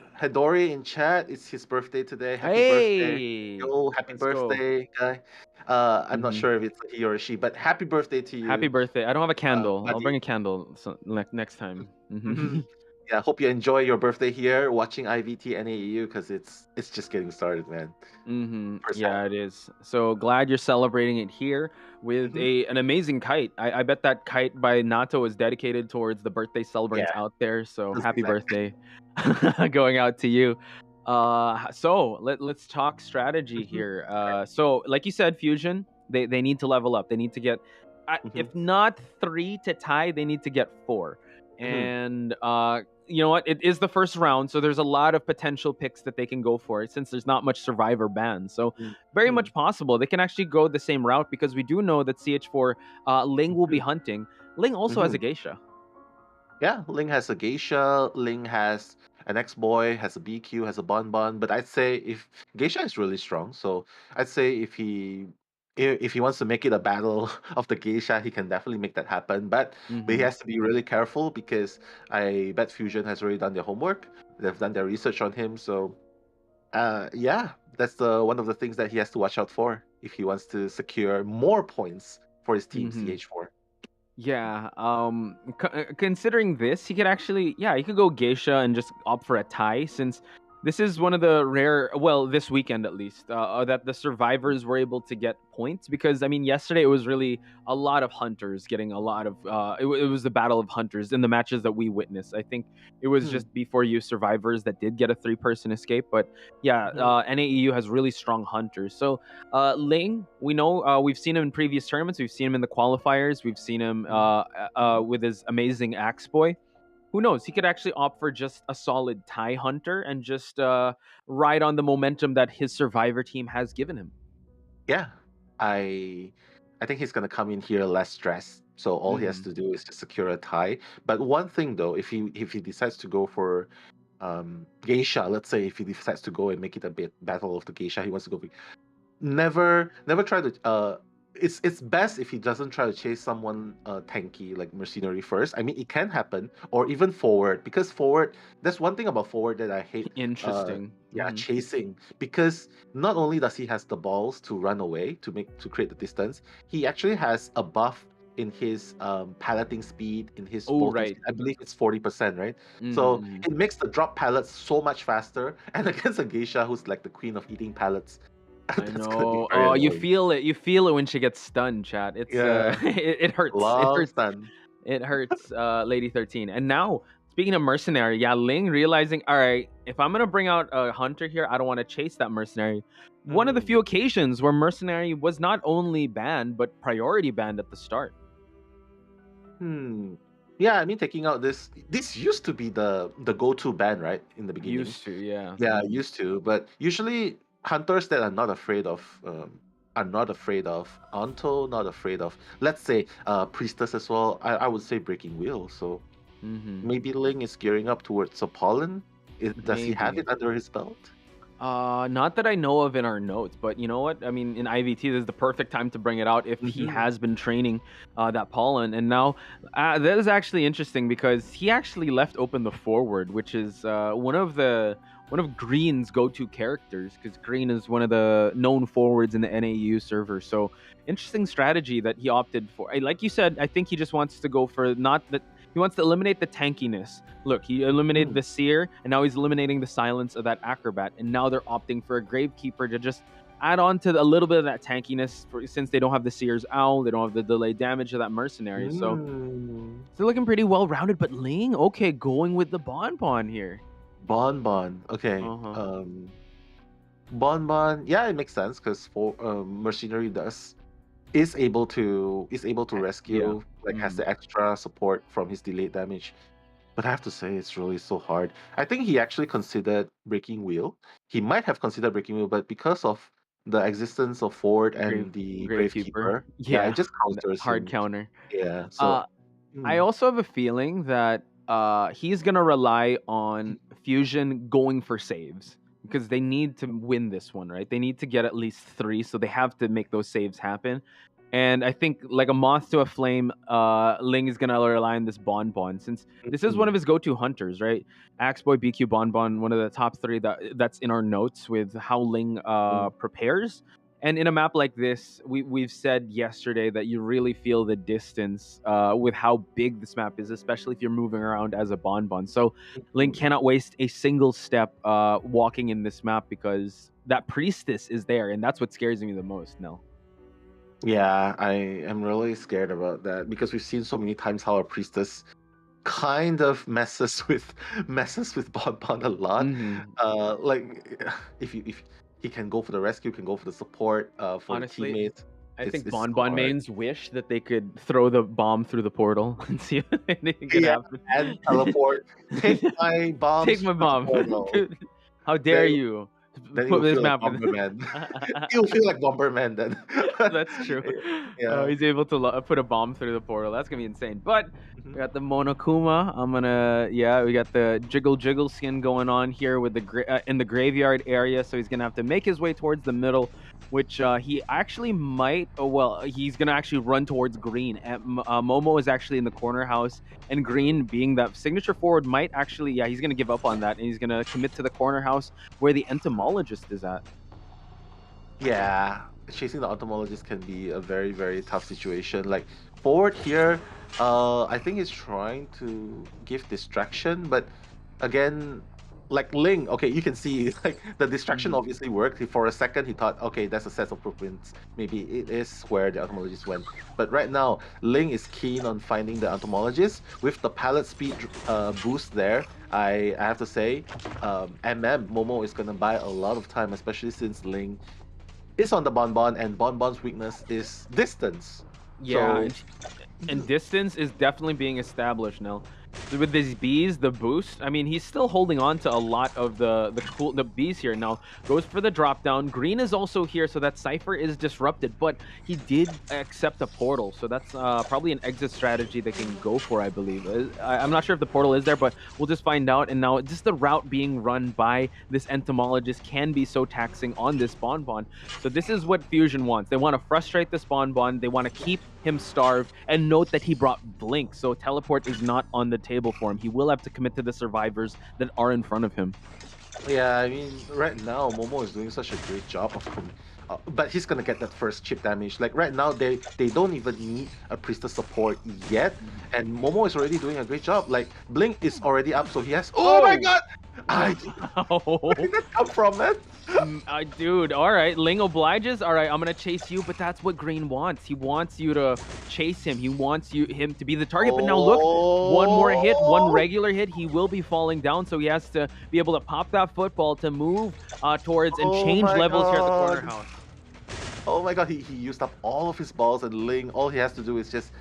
in chat. It's his birthday today. Happy birthday! Hey, Yo, happy let's go. birthday, guy. I'm not Mm-hmm. sure if it's a he or a she, but happy birthday to Happy you, birthday. I don't have a candle. I'll bring buddy. a candle next time. Mm-hmm. Mhm. Yeah, hope you enjoy your birthday here watching IVT NAEU because it's just getting started, man. Mm-hmm. First hand. Yeah, it is. So glad you're celebrating it here with an amazing kite. I bet that kite by Nato is dedicated towards the birthday celebrants Yeah, out there. So let's happy do that. birthday going out to you. So let's talk strategy here. So like you said, Fusion, they need to level up. They need to get, if not 3 to tie, they need to get 4. And you know what? It is the first round, so there's a lot of potential picks that they can go for since there's not much survivor ban. So very much possible they can actually go the same route because we do know that CH4 Ling will be hunting. Ling also has a geisha. Yeah, Ling has a geisha. Ling has an ex-boy, has a BQ, has a bonbon. But I'd say if geisha is really strong, so I'd say if he wants to make it a battle of the geisha, he can definitely make that happen. But he has to be really careful because I bet Fusion has already done their homework. They've done their research on him. So yeah, that's the one of the things that he has to watch out for if he wants to secure more points for his team CH4. Yeah, considering this, he could actually, yeah, he could go geisha and just opt for a tie since this is one of the rare, well, this weekend at least, that the survivors were able to get points because I mean, yesterday it was really a lot of hunters getting a lot of, it was the battle of hunters in the matches that we witnessed. I think it was just before you survivors that did get a 3-person escape, but yeah, NAEU has really strong hunters. So Ling, we know we've seen him in previous tournaments. We've seen him in the qualifiers. We've seen him with his amazing axe boy. Who knows? He could actually opt for just a solid tie hunter and just ride on the momentum that his survivor team has given him. Yeah, I think he's gonna come in here less stressed. So all he has to do is to secure a tie. But one thing though, if he decides to go for geisha, let's say if he decides to go and make it a bit battle of the geisha, he wants to go for never try to it's best if he doesn't try to chase someone tanky like mercenary first. I mean it can happen, or even forward, because forward, that's one thing about forward that I hate. Interesting. Chasing, because not only does he has the balls to run away to create the distance, he actually has a buff in his palleting speed, in his bolting speed. I believe it's 40%, right? So it makes the drop pallets so much faster, and against a geisha who's like the queen of eating pallets, I know. Oh, you feel it. You feel it when she gets stunned, chat. It's it hurts. It hurts. Stun. It hurts, Lady 13. And now, speaking of mercenary, yeah, Ling realizing, all right, if I'm gonna bring out a hunter here, I don't want to chase that mercenary. One of the few occasions where mercenary was not only banned but priority banned at the start. Yeah, I mean taking out this used to be the go-to ban, right? In the beginning. Used to, yeah. Yeah, used to. But usually hunters that are not afraid of Anto, not afraid of, let's say, Priestess as well. I would say Breaking Wheel. So maybe Ling is gearing up towards a Pollen. Does he have it under his belt? Not that I know of in our notes, but you know what? I mean, in IVT, this is the perfect time to bring it out if he has been training that Pollen. And now, that is actually interesting because he actually left open the forward, which is one of Green's go-to characters, because Green is one of the known forwards in the NAEU server. So interesting strategy that he opted for. Like you said, I think he just wants to go for he wants to eliminate the tankiness. Look, he eliminated the Seer, and now he's eliminating the silence of that Acrobat. And now they're opting for a Gravekeeper to just add on to a little bit of that tankiness, since they don't have the Seer's Owl, they don't have the delayed damage of that Mercenary. So they're looking pretty well-rounded. But Ling, okay, going with the Bonbon here. Bonbon, okay. Bonbon, yeah, it makes sense because for mercenary is able to rescue, like has the extra support from his delayed damage. But I have to say, it's really so hard. I think he actually considered Breaking Wheel. He might have considered Breaking Wheel, but because of the existence of Ford and the Gravekeeper. Yeah, it just counters hard him. counter. Yeah, so I also have a feeling that he's gonna rely on Fusion going for saves because they need to win this one, right? They need to get at least 3, so they have to make those saves happen. And I think, like a moth to a flame, Ling is gonna rely on this Bonbon since this is one of his go-to hunters, right? Axeboy, BQ, Bonbon, one of the top 3 that's in our notes with how Ling prepares. And in a map like this, we've said yesterday that you really feel the distance with how big this map is, especially if you're moving around as a Bonbon. So Ling cannot waste a single step walking in this map because that priestess is there, and that's what scares me the most, Nell. Yeah, I am really scared about that because we've seen so many times how a priestess kind of messes with Bonbon a lot. Like if he can go for the rescue, can go for the support for Honestly, the teammates. I think it's Bonbon hard. mains wish that they could throw the bomb through the portal and see if anything could happen. And teleport. Take my bomb. Take my bomb. How dare you? Then Put this feel map like in. Bomberman. You'll feel like Bomberman then. That's true. Yeah. He's able to put a bomb through the portal. That's gonna be insane. But we got the Monokuma. We got the Jiggle skin going on here with the in the graveyard area. So he's gonna have to make his way towards the middle, which he actually might. He's gonna actually run towards green. Momo is actually in the corner house, and green, being that signature forward, might actually. Yeah, he's gonna give up on that, and he's gonna commit to the corner house where the entomologist is at. Yeah, chasing the entomologist can be a very, very tough situation. Like forward here, I think he's trying to give distraction, but again, like Ling, okay, you can see like the distraction obviously worked. For a second, he thought, okay, that's a set of blueprints. Maybe it is where the entomologist went. But right now, Ling is keen on finding the entomologist with the pallet speed boost there. I have to say, Momo is gonna buy a lot of time, especially since Ling is on the Bonbon, and Bonbon's weakness is distance. Yeah, and distance is definitely being established now. With these bees, the boost, I mean, he's still holding on to a lot of the bees here. Now, goes for the drop down. Green is also here, so that Cypher is disrupted, but he did accept a portal, so that's probably an exit strategy they can go for, I believe. I'm not sure if the portal is there, but we'll just find out. And now, just the route being run by this entomologist can be so taxing on this Bonbon. So this is what Fusion wants. They want to frustrate this Bonbon. They want to keep him starved, and note that he brought Blink, so teleport is not on the table for him. He will have to commit to the survivors that are in front of him. Yeah, I mean, right now Momo is doing such a great job of but he's gonna get that first chip damage. Like right now, they don't even need a priestess support yet, and Momo is already doing a great job. Like Blink is already up, so he has. Oh my god! Where did that come from, man? Dude, all right, Ling obliges. All right, I'm gonna chase you, but that's what Green wants. He wants you to chase him. He wants him to be the target. But now look, one more hit, one regular hit, he will be falling down. So he has to be able to pop that football to move towards and change levels here at the corner house. Oh my god, he used up all of his balls, and Ling, all he has to do is just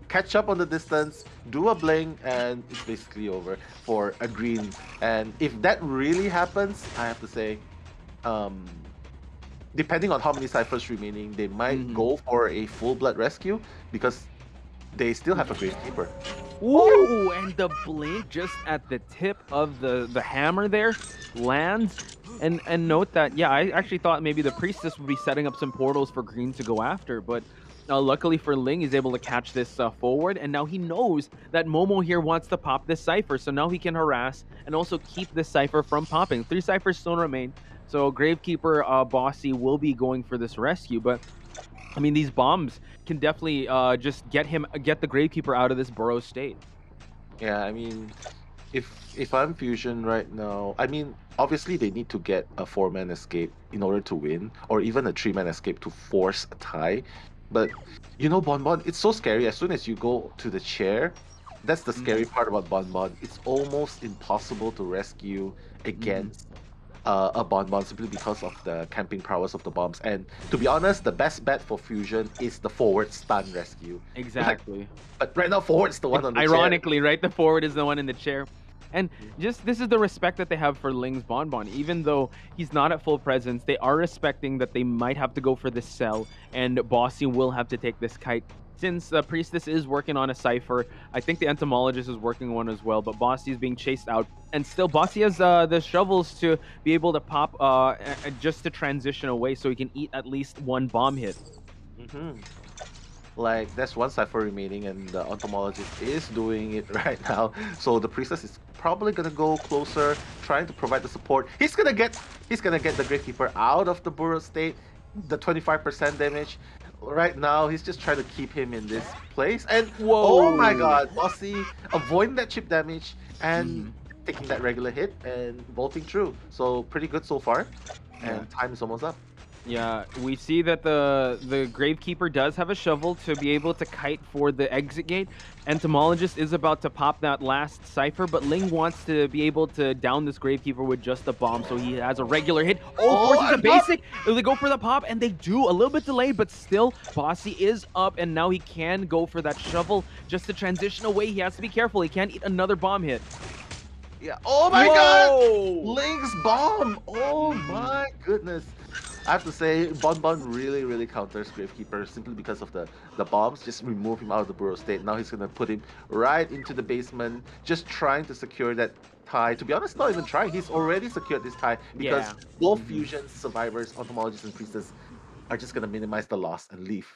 catch up on the distance, do a blink, and it's basically over for a green. And if that really happens, I have to say, depending on how many ciphers remaining, they might go for a full blood rescue because they still have a Gravekeeper. Ooh, and the blink just at the tip of the hammer there lands. And note that, yeah, I actually thought maybe the priestess would be setting up some portals for green to go after, but luckily for Ling, he's able to catch this forward, and now he knows that Momo here wants to pop this Cypher, so now he can harass and also keep this Cypher from popping. 3 Cyphers still remain, so Gravekeeper Bossy will be going for this rescue, but I mean, these bombs can definitely just get the Gravekeeper out of this burrow state. Yeah, I mean, if I'm Fusion right now, I mean, obviously they need to get a 4-man escape in order to win, or even a 3-man escape to force a tie. But you know, Bonbon, it's so scary. As soon as you go to the chair, that's the scary part about Bonbon. It's almost impossible to rescue against a Bonbon simply because of the camping prowess of the bombs. And to be honest, the best bet for Fusion is the forward stun rescue. Exactly. But right now, forward's the one on the chair. Ironically, right? The forward is the one in the chair. And just this is the respect that they have for Ling's Bonbon. Even though he's not at full presence, they are respecting that they might have to go for this cell, and Bossy will have to take this kite. Since Priestess is working on a cipher, I think the Entomologist is working one as well, but Bossy is being chased out. And still, Bossy has the shovels to be able to pop just to transition away so he can eat at least one bomb hit. Like, there's one cipher remaining, and the Entomologist is doing it right now. So the Priestess is probably gonna go closer, trying to provide the support. He's gonna get the Gravekeeper out of the burrow state. The 25% damage. Right now, he's just trying to keep him in this place. And oh my god, Bossy avoiding that chip damage and taking that regular hit and bolting through. So pretty good so far. And time is almost up. Yeah, we see that the Gravekeeper does have a shovel to be able to kite for the exit gate. Entomologist is about to pop that last cipher, but Ling wants to be able to down this Gravekeeper with just a bomb, so he has a regular hit. Forces a basic. They go for the pop, and they do. A little bit delayed, but still, Bossy is up, and now he can go for that shovel just to transition away. He has to be careful. He can't eat another bomb hit. Yeah. Oh my god! Ling's bomb! Oh my goodness. I have to say, Bonbon really counters Gravekeeper simply because of the bombs. Just remove him out of the burrow state. Now he's gonna put him right into the basement, just trying to secure that tie. To be honest, not even trying. He's already secured this tie because both Fusion survivors, Entomologist and Priestess, are just gonna minimize the loss and leave.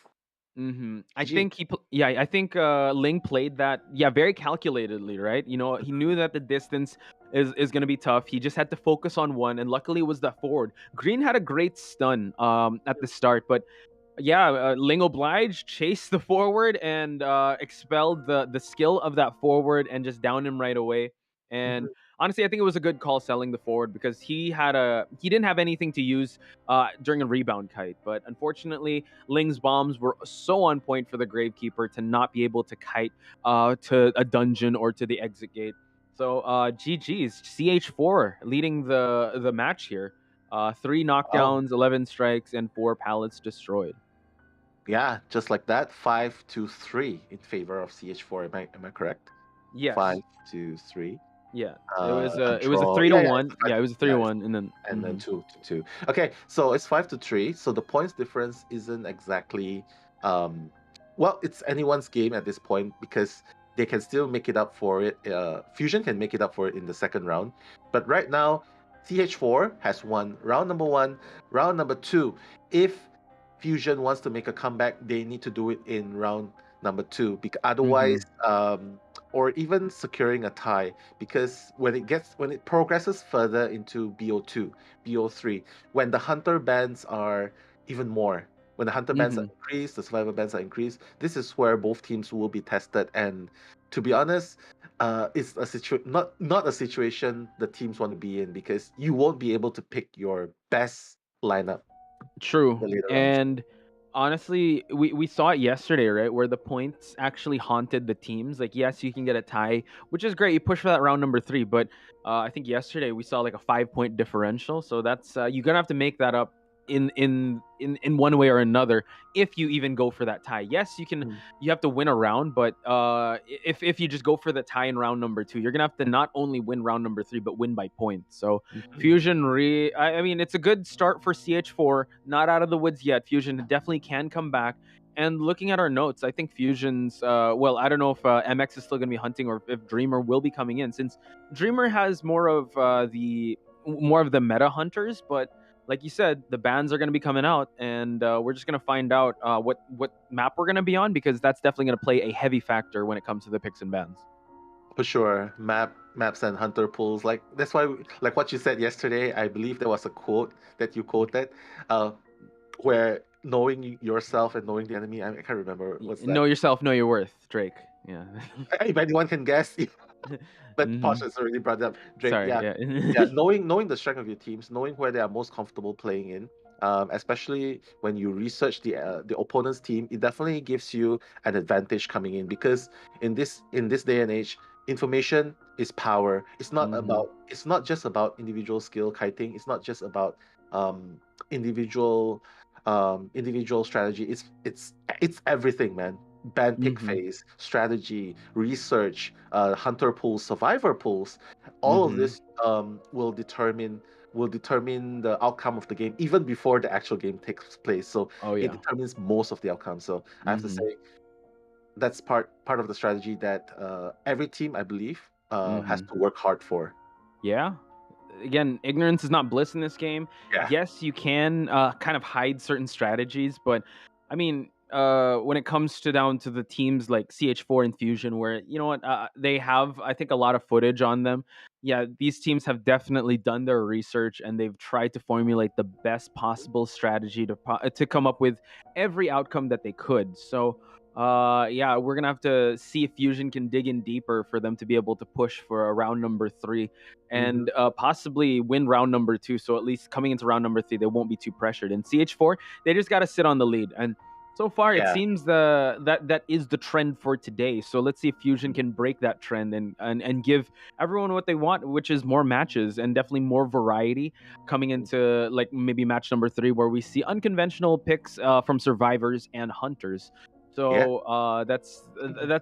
I think Ling played that very calculatedly, right? You know, he knew that the distance is going to be tough. He just had to focus on one, and luckily it was that forward. Green had a great stun at the start, but Ling obliged, chased the forward, and expelled the skill of that forward and just downed him right away. And honestly, I think it was a good call selling the forward because he didn't have anything to use during a rebound kite. But unfortunately, Ling's bombs were so on point for the Gravekeeper to not be able to kite to a dungeon or to the exit gate. So GG's, CH4 leading the match here. 3 knockdowns, 11 strikes, and 4 pallets destroyed. Yeah, just like that, 5-3 in favor of CH4. Am I correct? Yes. 5-3. Yeah, it was a 3-1. It was a 3-1, and then 2-2. Okay, so it's 5-3. So the points difference isn't exactly it's anyone's game at this point because they can still make it up for it. Fusion can make it up for it in the second round, but right now CH4 has won round number 1, round number 2. If Fusion wants to make a comeback, they need to do it in round number 2 because otherwise or even securing a tie, because when it progresses further into BO2, BO3, when the hunter bans are even more, when the hunter bans are increased, the survivor bans are increased, this is where both teams will be tested. And to be honest, it's not a situation the teams want to be in because you won't be able to pick your best lineup. True. And honestly, we saw it yesterday, right? Where the points actually haunted the teams. Like, yes, you can get a tie, which is great. You push for that round number 3, but I think yesterday we saw like a 5-point differential. So that's you're gonna have to make that up in one way or another if you even go for that tie. Yes, you have to win a round, but if you just go for the tie in round number 2, you're gonna have to not only win round number 3 but win by points. So Fusion I mean, it's a good start for CH4, not out of the woods yet. Fusion definitely can come back. And looking at our notes, I think Fusion's I don't know if MX is still gonna be hunting or if Dreamer will be coming in, since Dreamer has more of the meta hunters. But like you said, the bans are going to be coming out, and we're just going to find out what map we're going to be on, because that's definitely going to play a heavy factor when it comes to the picks and bans. For sure, maps and hunter pools. Like, that's why, like what you said yesterday, I believe there was a quote that you quoted, where knowing yourself and knowing the enemy. I can't remember what's that. Know yourself, know your worth, Drake. Yeah. If anyone can guess. But Posh has already brought up Drake. Sorry, knowing the strength of your teams, knowing where they are most comfortable playing in, especially when you research the opponent's team, it definitely gives you an advantage coming in, because in this day and age, information is power. It's not just about individual skill kiting. It's not just about individual strategy. It's everything, man. Ban pick phase, strategy, research, hunter pools, survivor pools, all of this will determine the outcome of the game even before the actual game takes place. So Oh it yeah. determines most of the outcome. So I have to say that's part of the strategy that every team, I believe, has to work hard for. Yeah. Again, ignorance is not bliss in this game. Yeah. Yes, you can kind of hide certain strategies, but I mean, when it comes to down to the teams like CH4 and Fusion, where you know what they have, I think a lot of footage on them. Yeah, these teams have definitely done their research and they've tried to formulate the best possible strategy to come up with every outcome that they could. So yeah, we're gonna have to see if Fusion can dig in deeper for them to be able to push for a round number 3 and possibly win round number 2. So at least coming into round number 3, they won't be too pressured. And CH4, they just got to sit on the lead. And so far, it seems that is the trend for today. So let's see if Fusion can break that trend and give everyone what they want, which is more matches and definitely more variety coming into like maybe match number 3, where we see unconventional picks from survivors and hunters. So that's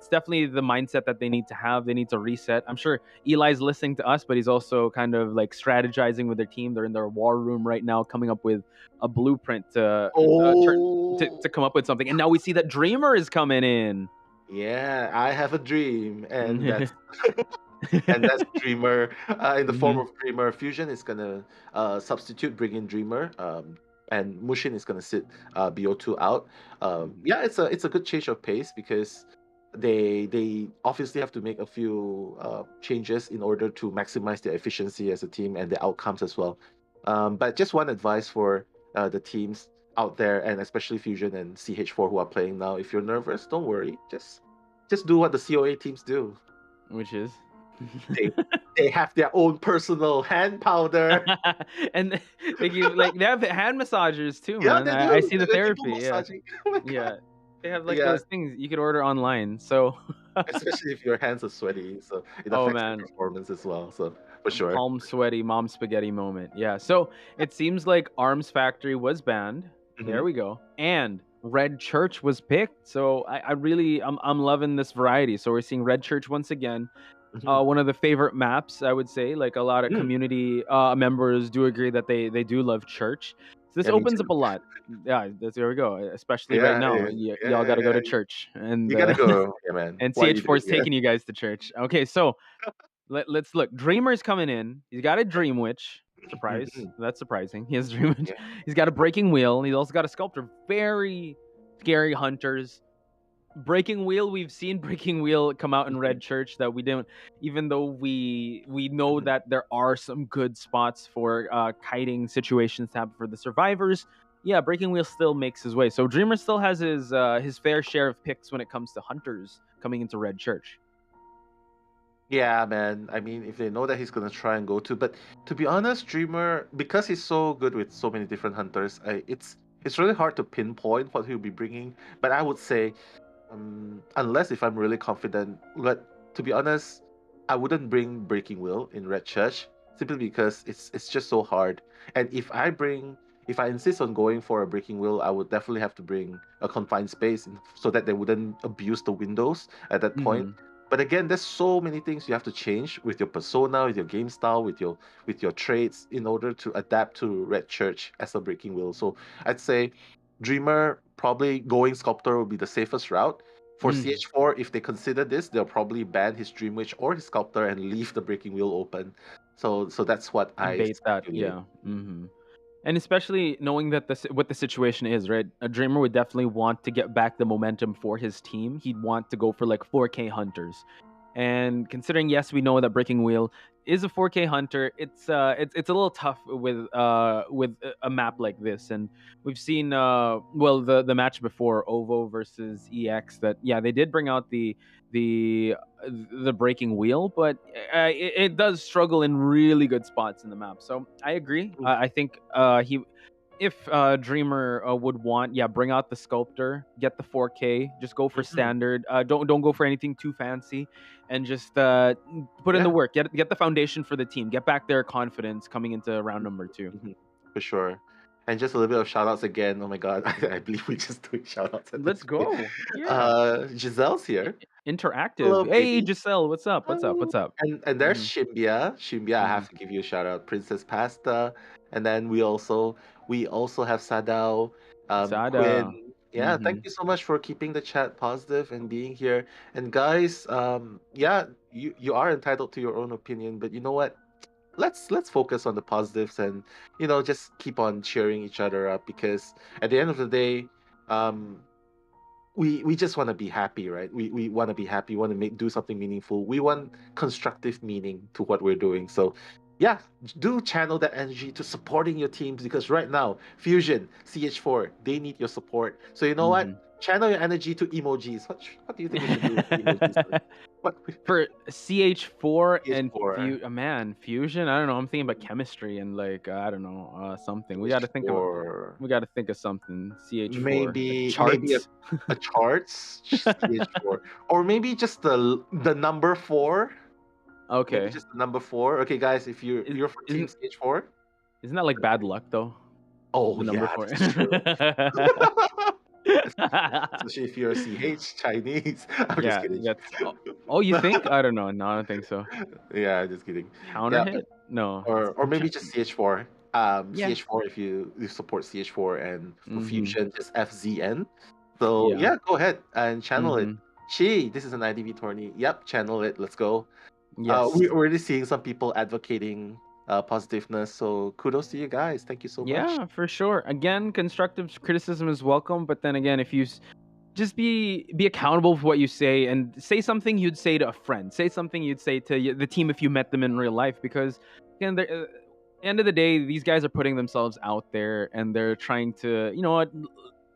definitely the mindset that they need to have. They need to reset. I'm sure Eli's listening to us, but he's also kind of like strategizing with their team. They're in their war room right now, coming up with a blueprint to come up with something. And now we see that Dreamer is coming in. Yeah, I have a dream, and that's and that's Dreamer in the form of Dreamer. Fusion is gonna substitute, bring in Dreamer, and Mushin is gonna sit BO2 out. Yeah, it's a good change of pace because they obviously have to make a few changes in order to maximize their efficiency as a team and the outcomes as well. But just one advice for the teams out there, and especially Fusion and CH4 who are playing now: if you're nervous, don't worry. Just do what the COA teams do, which is they have their own personal hand powder, and they have hand massagers too, yeah, man. they do. I see the They do therapy. Yeah, massaging. Oh my God. yeah. They have like those things you could order online. So especially if your hands are sweaty, so it affects your performance as well. So for sure, palm sweaty, mom spaghetti moment. Yeah. So it seems like Arms Factory was banned. There we go. And Red Church was picked. So I'm loving this variety. So we're seeing Red Church once again. One of the favorite maps, I would say. Like a lot of community members do agree that they do love Church. So this opens up a lot. Yeah, there we go. Especially right now, y'all got to go to church, and you gotta go, yeah, man. and CH4 is taking you guys to church. Okay, so let's look. Dreamer's coming in. He's got a Dream Witch. Surprise. That's surprising. He has Dream Witch. He's got a Breaking Wheel. And he's also got a Sculptor. Very scary hunters. Breaking Wheel, we've seen Breaking Wheel come out in Red Church that we didn't, even though we know that there are some good spots for kiting situations to happen for the survivors. Yeah, Breaking Wheel still makes his way. So Dreamer still has his fair share of picks when it comes to hunters coming into Red Church. Yeah, man. I mean, if they know that he's gonna try and go to, but to be honest, Dreamer, because he's so good with so many different hunters, it's really hard to pinpoint what he'll be bringing. But I would say, unless if I'm really confident, but to be honest, I wouldn't bring Breaking Wheel in Red Church simply because it's just so hard. And if I insist on going for a Breaking Wheel, I would definitely have to bring a confined space so that they wouldn't abuse the windows at that point. But again, there's so many things you have to change with your persona, with your game style, with your traits in order to adapt to Red Church as a Breaking Wheel. So I'd say Dreamer, probably going Sculptor would be the safest route. For CH4, if they consider this, they'll probably ban his Dream Witch or his Sculptor and leave the Breaking Wheel open. So that's what I bait that. Yeah. And especially knowing that what the situation is, right? A Dreamer would definitely want to get back the momentum for his team. He'd want to go for like 4K hunters. And considering, yes, we know that Breaking Wheel is a 4K hunter, it's a little tough with a map like this. And we've seen the match before, OVO versus EX, that they did bring out the Breaking Wheel, but it does struggle in really good spots in the map. So I agree. I think if Dreamer would want, bring out the Sculptor, get the 4K, just go for standard. Don't go for anything too fancy, and just put in the work. Get the foundation for the team. Get back their confidence coming into round number 2. For sure. And just a little bit of shout outs again. Oh my god, I believe we're just doing shout outs. Let's go. Yeah. Giselle's here. Hello, Interactive. Hey, baby. Giselle, what's up? What's up? Oh. What's up? And there's Mhm. Shimbia. Shimbia, I have to give you a shout out. Princess Pasta. And then we also have Sadao, Sada. Quinn. Yeah, thank Mhm. you so much for keeping the chat positive and being here. And guys, yeah, you are entitled to your own opinion, but you know what? Let's focus on the positives and just keep on cheering each other up, because at the end of the day, um we just want to be happy, right? We want to be happy, want to do something meaningful. We want constructive meaning to what we're doing. So yeah, do channel that energy to supporting your teams, because right now Fusion, CH4, they need your support. So you know what? Mhm. Channel your energy to emojis. What do you think we should do with emojis? What For CH4 and CH4? man, fusion. I don't know. I'm thinking about chemistry and like I don't know something. We got to think of CH4. we got to think of something. CH4 Maybe charts. a charts CH4, or maybe just the number 4. Maybe Okay. just the number 4. Okay, guys, if you're for team Isn't CH4. isn't that like bad luck though? Oh The number yeah, 4. that's true. Especially if you're a CH Chinese. I'm just Yeah, kidding. that's. Oh, you think? I don't know. No, I don't think so. Yeah, just kidding. Counter Yeah, hit? No. or maybe just CH4. Yeah. CH4, if you support CH4, and for Mhm. Fusion just FZN. So Yeah. yeah, go ahead and channel it. Mhm. This is an IDV tourney. Yep, channel it. Let's go. Yes. We're already seeing some people advocating positiveness. So kudos to you guys. Thank you so much. Yeah, for sure. Again, constructive criticism is welcome, but then again, if you just be accountable for what you say and say something you'd say to a friend, say something you'd say to the team if you met them in real life, because again, end of the day, these guys are putting themselves out there and they're trying to,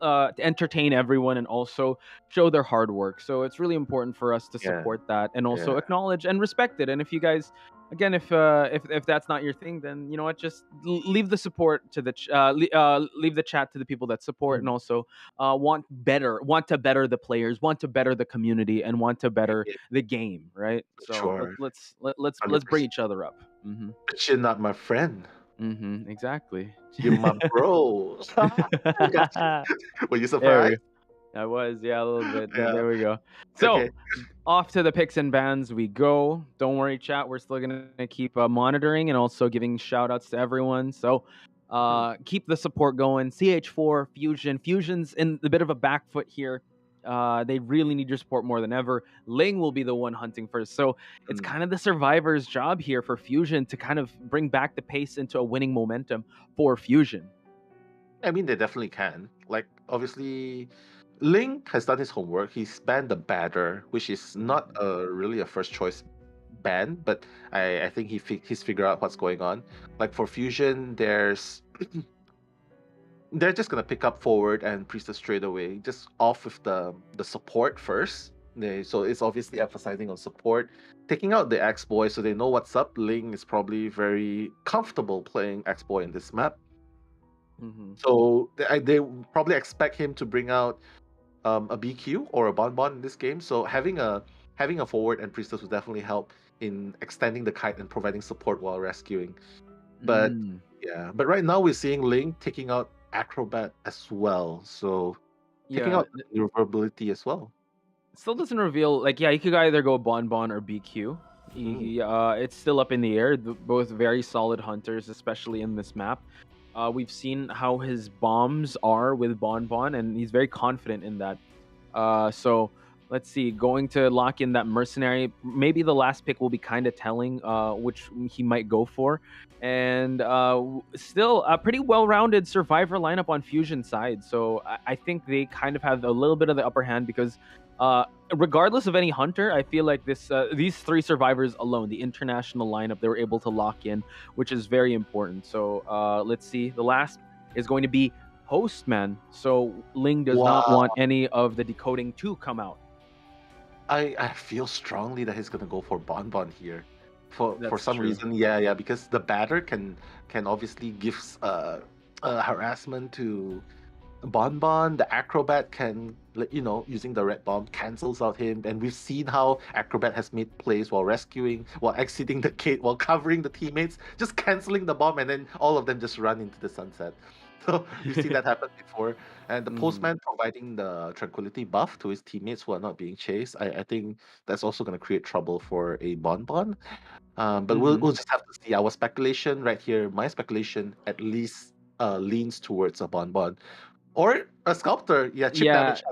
to entertain everyone and also show their hard work. So it's really important for us to Yeah. support that and also Yeah. acknowledge and respect it. And if you guys, again, if that's not your thing, then you know what, just leave the support to the leave the chat to the people that support and also want to better the players, want to better the community, and want to better the game, right? So Sure. let's bring 100%. each other up. But you're not my friend. Exactly. You're my bro. Were you There surprised? I was, yeah, a little bit. Yeah. There we go. So, Okay. off to the picks and bans we go. Don't worry, chat. We're still going to keep monitoring and also giving shout outs to everyone. So, keep the support going. CH4, Fusion. Fusion's in a bit of a back foot here. They really need your support more than ever. Ling will be the one hunting first. So, it's kind of the survivor's job here for Fusion to kind of bring back the pace into a winning momentum for Fusion. I mean, they definitely can. Like, obviously, Link has done his homework. He's banned the Batter, which is not really a first choice ban, but I think he's figured out what's going on. Like for Fusion, they're just gonna pick up forward and Priestess straight away, just off with the support first. So it's obviously emphasizing on support, taking out the X Boy, so they know what's up. Ling is probably very comfortable playing X Boy in this map. So they probably expect him to bring out a BQ or a Bonbon in this game. So having a forward and Priestess will definitely help in extending the kite and providing support while rescuing. But yeah, but right now we're seeing Ling taking out Acrobat as well. So taking out maneuverability as well. Still doesn't reveal, like, yeah, he could either go Bonbon or BQ. It's still up in the air. Both very solid hunters, especially in this map. We've seen how his bombs are with Bonbon, and he's very confident in that. So let's see, going to lock in that mercenary. Maybe the last pick will be kind of telling which he might go for. And still a pretty well-rounded survivor lineup on Fusion side. So I think they kind of have a little bit of the upper hand because regardless of any hunter, I feel like these three survivors alone, the international lineup, they were able to lock in, which is very important. So let's see. The last is going to be Postman. So Ling does not want any of the decoding to come out. I feel strongly that he's gonna go for Bonbon here. For some true. reason, yeah, because the Batter can obviously give harassment to Bonbon. The Acrobat can, using the red bomb cancels out him, and we've seen how Acrobat has made plays while rescuing, while exiting the gate, while covering the teammates, just canceling the bomb, and then all of them just run into the sunset. So we've seen that happen before. And the postman providing the tranquility buff to his teammates who are not being chased, I think that's also going to create trouble for a Bonbon. But we'll just have to see. Our speculation right here, my speculation at least leans towards a Bonbon or a Sculptor. Yeah, chip Yeah, damage.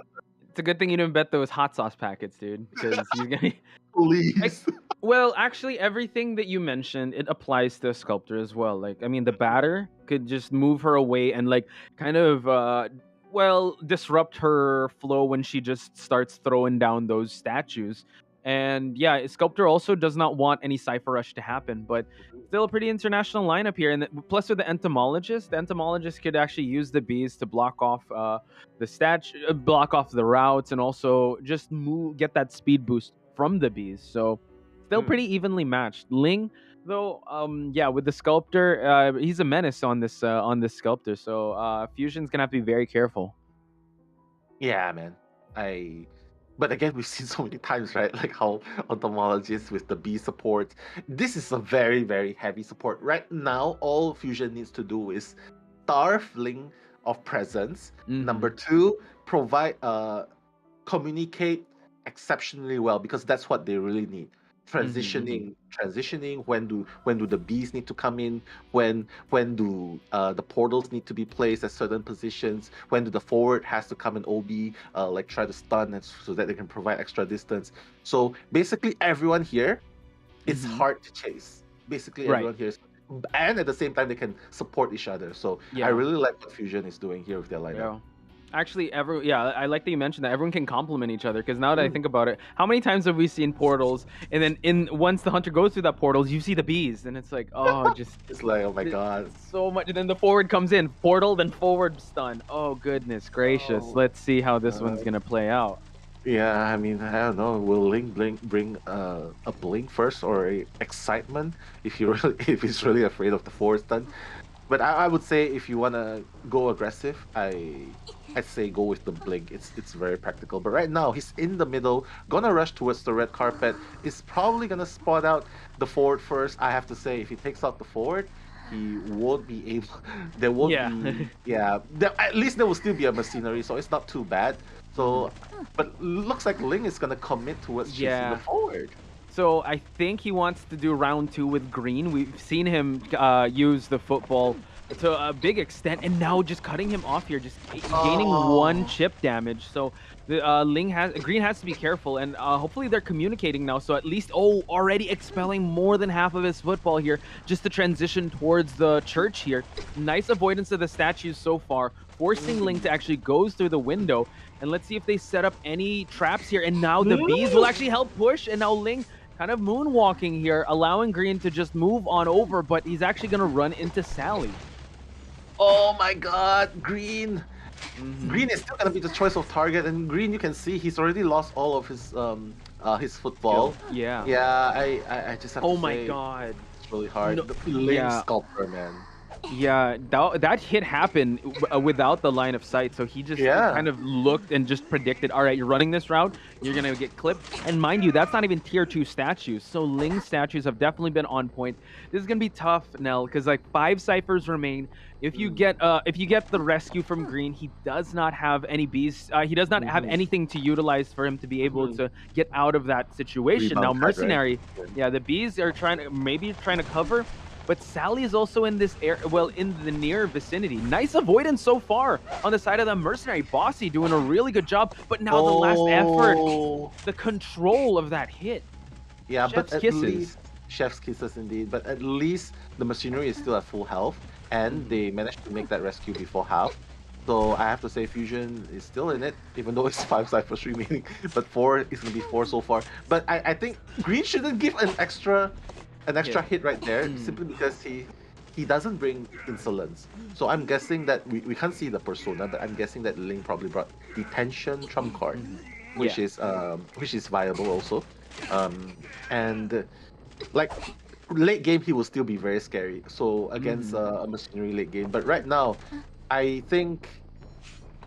it's a good thing you didn't bet those hot sauce packets, dude, because he's gonna. Please. Well, actually, everything that you mentioned, it applies to Sculptor as well. Like, I mean, the batter could just move her away and like kind of well, disrupt her flow when she just starts throwing down those statues. And yeah, Sculptor also does not want any Cypher Rush to happen, but still a pretty international lineup here. And plus with the Entomologist could actually use the bees to block off the block off the routes, and also just get that speed boost from the bees. So still pretty evenly matched. Ling, though, yeah, with the Sculptor, he's a menace on this Sculptor. So Fusion's gonna have to be very careful. Yeah, man. But again, we've seen so many times, right? Like how Entomologists with the B support. This is a very, very heavy support. Right now, all Fusion needs to do is starve Ling of presence. Number 2, provide communicate exceptionally well, because that's what they really need. Transitioning when do the bees need to come in, when do the portals need to be placed at certain positions, when do the forward has to come in OB, like try to stun and so that they can provide extra distance. So basically everyone here is hard to chase. Basically everyone here is, and at the same time they can support each other. So I really like what Fusion is doing here with their lineup. Actually, I like that you mentioned that everyone can complement each other, because now that I think about it, how many times have we seen portals, and then once the hunter goes through that portals, you see the bees, and it's like, oh, just it's like, oh my god, so much. And then the forward comes in, portal, then forward stun. Oh goodness gracious! Let's see how this one's gonna play out. Yeah, I mean, I don't know. Will Ling bring a blink first, or a excitement if he's really afraid of the forward stun? But I would say if you wanna go aggressive, I'd say go with the blink. It's very practical. But right now he's in the middle, gonna rush towards the red carpet. Is probably gonna spot out the forward first. I have to say, if he takes out the forward, he won't be able. There won't be. Yeah. At least there will still be a machinery, so it's not too bad. So, but looks like Ling is gonna commit towards chasing the forward. So I think he wants to do round 2 with green. We've seen him use the football to a big extent, and now just cutting him off here, just gaining 1 chip damage. So the green has to be careful, and hopefully they're communicating now. So at least already expelling more than half of his football here, just to transition towards the church here. Nice avoidance of the statues so far, forcing Ling to actually goes through the window. And let's see if they set up any traps here. And now the bees will actually help push, and now Ling kind of moonwalking here, allowing green to just move on over, but he's actually going to run into Sally. Oh my god, green! Green is still going to be the choice of target, and green, you can see he's already lost all of his football. Yeah. Yeah, I just have to say. Oh my god. It's really hard. The Ling Sculptor, man. Yeah, that hit happened without the line of sight, so he just kind of looked and just predicted, all right, you're running this route, you're going to get clipped. And mind you, that's not even tier 2 statues, so Ling's statues have definitely been on point. This is going to be tough, Nell, because like 5 ciphers remain. If you get the rescue from green, he does not have any bees. He does not have anything to utilize for him to be able to get out of that situation. Now, mercenary, the bees are trying to cover. But Sally is also in this area, well, in the near vicinity. Nice avoidance so far on the side of the mercenary. Bossy doing a really good job, but now the last effort, the control of that hit. Yeah, Chef's but at kisses. least Chef's kisses indeed. But at least the machinery is still at full health, and they managed to make that rescue before half. So I have to say Fusion is still in it, even though it's 5 ciphers remaining. But 4 is gonna be 4 so far. But I think green shouldn't give an extra hit right there, simply because he doesn't bring insolence. So I'm guessing that we can't see the persona, but I'm guessing that Ling probably brought detention trump card, which is viable also. And like late game he will still be very scary. So against a machinery late game, but right now I think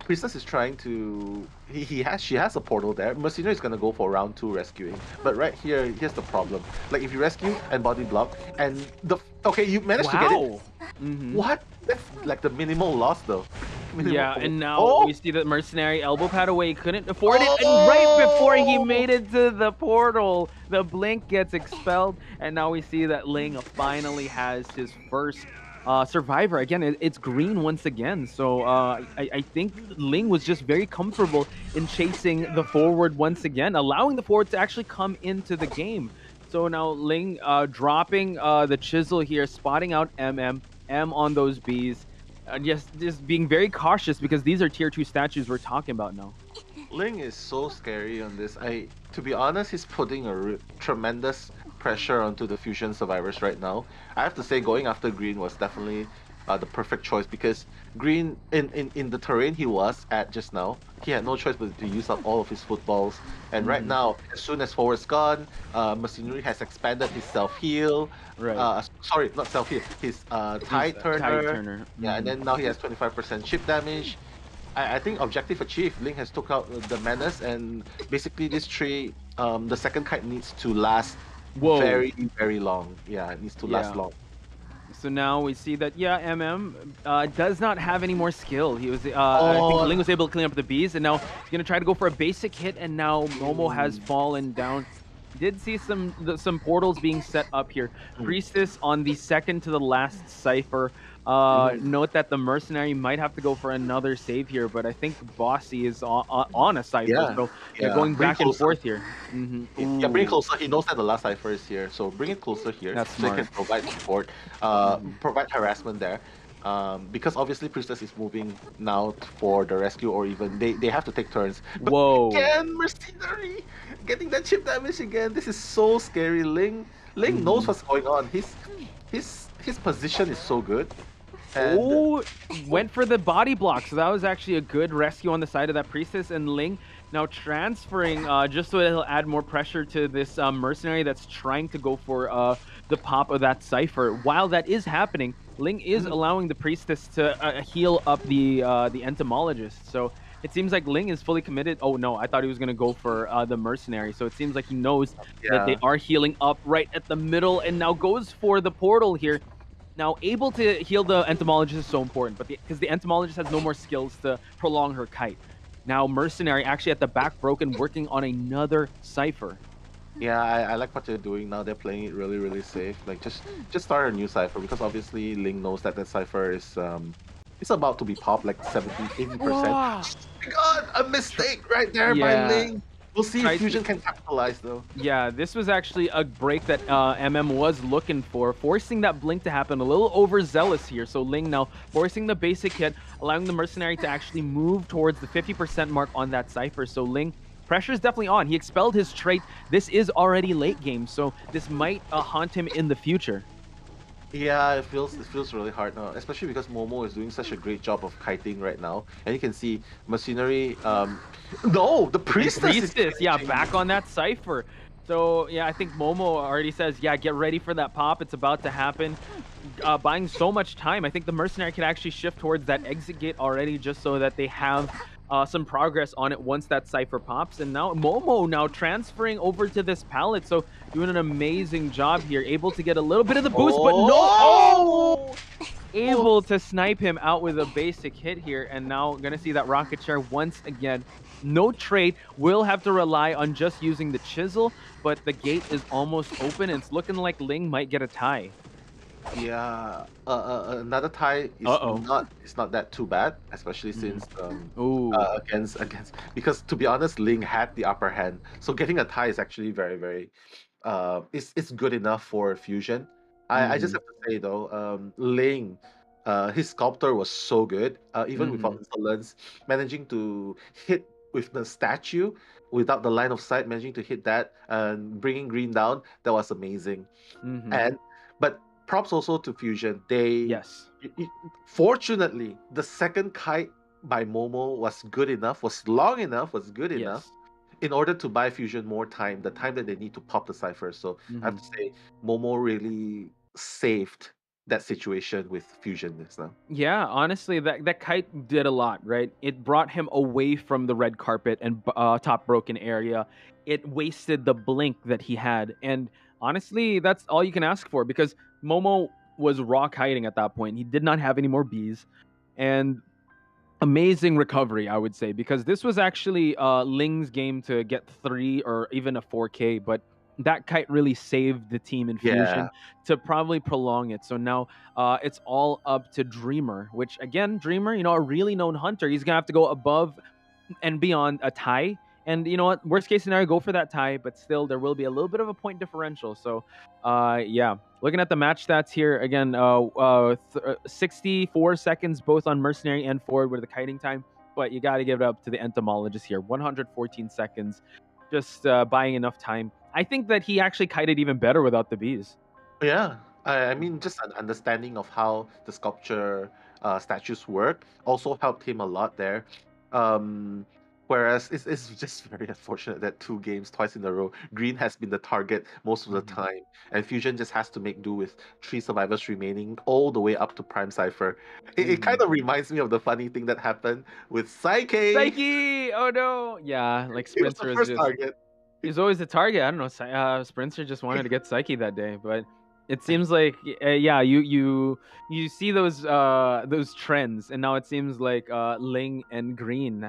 Priestess is trying to. She has a portal there. Mercenary is gonna go for round 2 rescuing. But right here's the problem. Like if you rescue and body block, and you managed to get it. What? That's like the minimal loss though. Yeah, and now Oh! we see that Mercenary elbow pad away. He couldn't afford it. And right before he made it to the portal, the blink gets expelled. And now we see that Ling finally has his first survivor. Again, it's green once again. So I think Ling was just very comfortable in chasing the forward once again, allowing the forward to actually come into the game. So now Ling dropping the chisel here, spotting out MM, M on those Bs. Just being very cautious because these are tier 2 statues we're talking about now. Ling is so scary on this. To be honest, he's putting a tremendous pressure onto the fusion survivors right now. I have to say, going after green was definitely the perfect choice because green in the terrain he was at just now, he had no choice but to use up all of his footballs. And right now, as soon as forward's gone, Machinery has expanded his self heal. Right. Sorry, not self heal. His tide turner. Tide turner. Yeah, and then now he has 25% chip damage. I think objective achieved. Link has took out the menace, and basically this tree, the second kite needs to last very, very long. Yeah, it needs to last long. So now we see that, MM does not have any more skill. He was, I think Ling was able to clean up the bees, and now he's going to try to go for a basic hit, and now Momo has fallen down. Did see some portals being set up here. Priestess on the second to the last cipher. Note that the Mercenary might have to go for another save here, but I think Bossy is on a cipher, so they're going back and forth here. Yeah, bring it closer. He knows that the last cipher is here, so bring it closer here. That's so he can provide support, provide harassment there. Because obviously Priestess is moving now for the rescue, or even they have to take turns. But again, Mercenary getting that chip damage again. This is so scary. Ling knows what's going on. His position is so good. And went for the body block. So that was actually a good rescue on the side of that Priestess, and Ling now transferring just so he'll add more pressure to this Mercenary that's trying to go for the pop of that cipher. While that is happening, Ling is allowing the Priestess to heal up the Entomologist. So it seems like Ling is fully committed. Oh no, I thought he was going to go for the Mercenary. So it seems like he knows that they are healing up right at the middle, and now goes for the portal here. Now, able to heal the Entomologist is so important, but because the Entomologist has no more skills to prolong her kite. Now, Mercenary actually at the back broken, working on another cipher. Yeah, I like what they're doing now. They're playing it really, really safe. Like just start a new cipher, because obviously Ling knows that cipher is it's about to be popped like 70-80%. Oh my god, a mistake right there by Ling. We'll see if Fusion can capitalize though. Yeah, this was actually a break that MM was looking for, forcing that blink to happen. A little overzealous here. So Ling now forcing the basic hit, allowing the Mercenary to actually move towards the 50% mark on that cipher. So Ling, pressure is definitely on. He expelled his trait. This is already late game, so this might haunt him in the future. Yeah, it feels really hard now, especially because Momo is doing such a great job of kiting right now, and you can see Machinery. No, the Priestess. Back on that cipher. So yeah, I think Momo already says, get ready for that pop. It's about to happen. Buying so much time. I think the Mercenary can actually shift towards that exit gate already, just so that they have some progress on it once that cipher pops. And now Momo now transferring over to this pallet, so doing an amazing job here, able to get a little bit of the boost, but no, able to snipe him out with a basic hit here. And now gonna see that rocket share once again. No trade, will have to rely on just using the chisel, but the gate is almost open, and it's looking like Ling might get a tie. Yeah, another tie is not that too bad, especially since against because to be honest, Ling had the upper hand, so getting a tie is actually very, very it's good enough for Fusion. I just have to say though, Ling, his sculptor was so good, even without insolence, managing to hit with the statue without the line of sight, managing to hit that and bringing green down. That was amazing. But props also to Fusion. Fortunately, the second kite by Momo was good enough, was long enough, was good enough in order to buy Fusion more time, the time that they need to pop the cipher. So I have to say, Momo really saved that situation with Fusion this time. Yeah, honestly, that kite did a lot, right? It brought him away from the red carpet and top broken area. It wasted the blink that he had, and honestly, that's all you can ask for, because Momo was rock hiding at that point. He did not have any more bees, and amazing recovery, I would say, because this was actually Ling's game to get 3 or even a 4K, but that kite really saved the team in Yeah. Fusion to probably prolong it. So now it's all up to Dreamer, which again, Dreamer, a really known hunter. He's gonna have to go above and beyond a tie. And you know what? Worst case scenario, go for that tie, but still there will be a little bit of a point differential. So, yeah, looking at the match stats here again, 64 seconds both on Mercenary and Forward with the kiting time, but you got to give it up to the entomologist here. 114 seconds, just buying enough time. I think that he actually kited even better without the bees. Yeah, I mean, just an understanding of how the sculpture statues work also helped him a lot there. Um, Whereas it's just very unfortunate that 2 games twice in a row, Green has been the target most of the time, and Fusion just has to make do with 3 survivors remaining all the way up to Prime Cipher. It kind of reminds me of the funny thing that happened with Psyche. Psyche! Oh no! Yeah, like He was Sprinter the is first just. target. He's always the target. I don't know. Sprinter just wanted to get Psyche that day, but it seems like yeah, you see those trends, and now it seems like Ling and Green.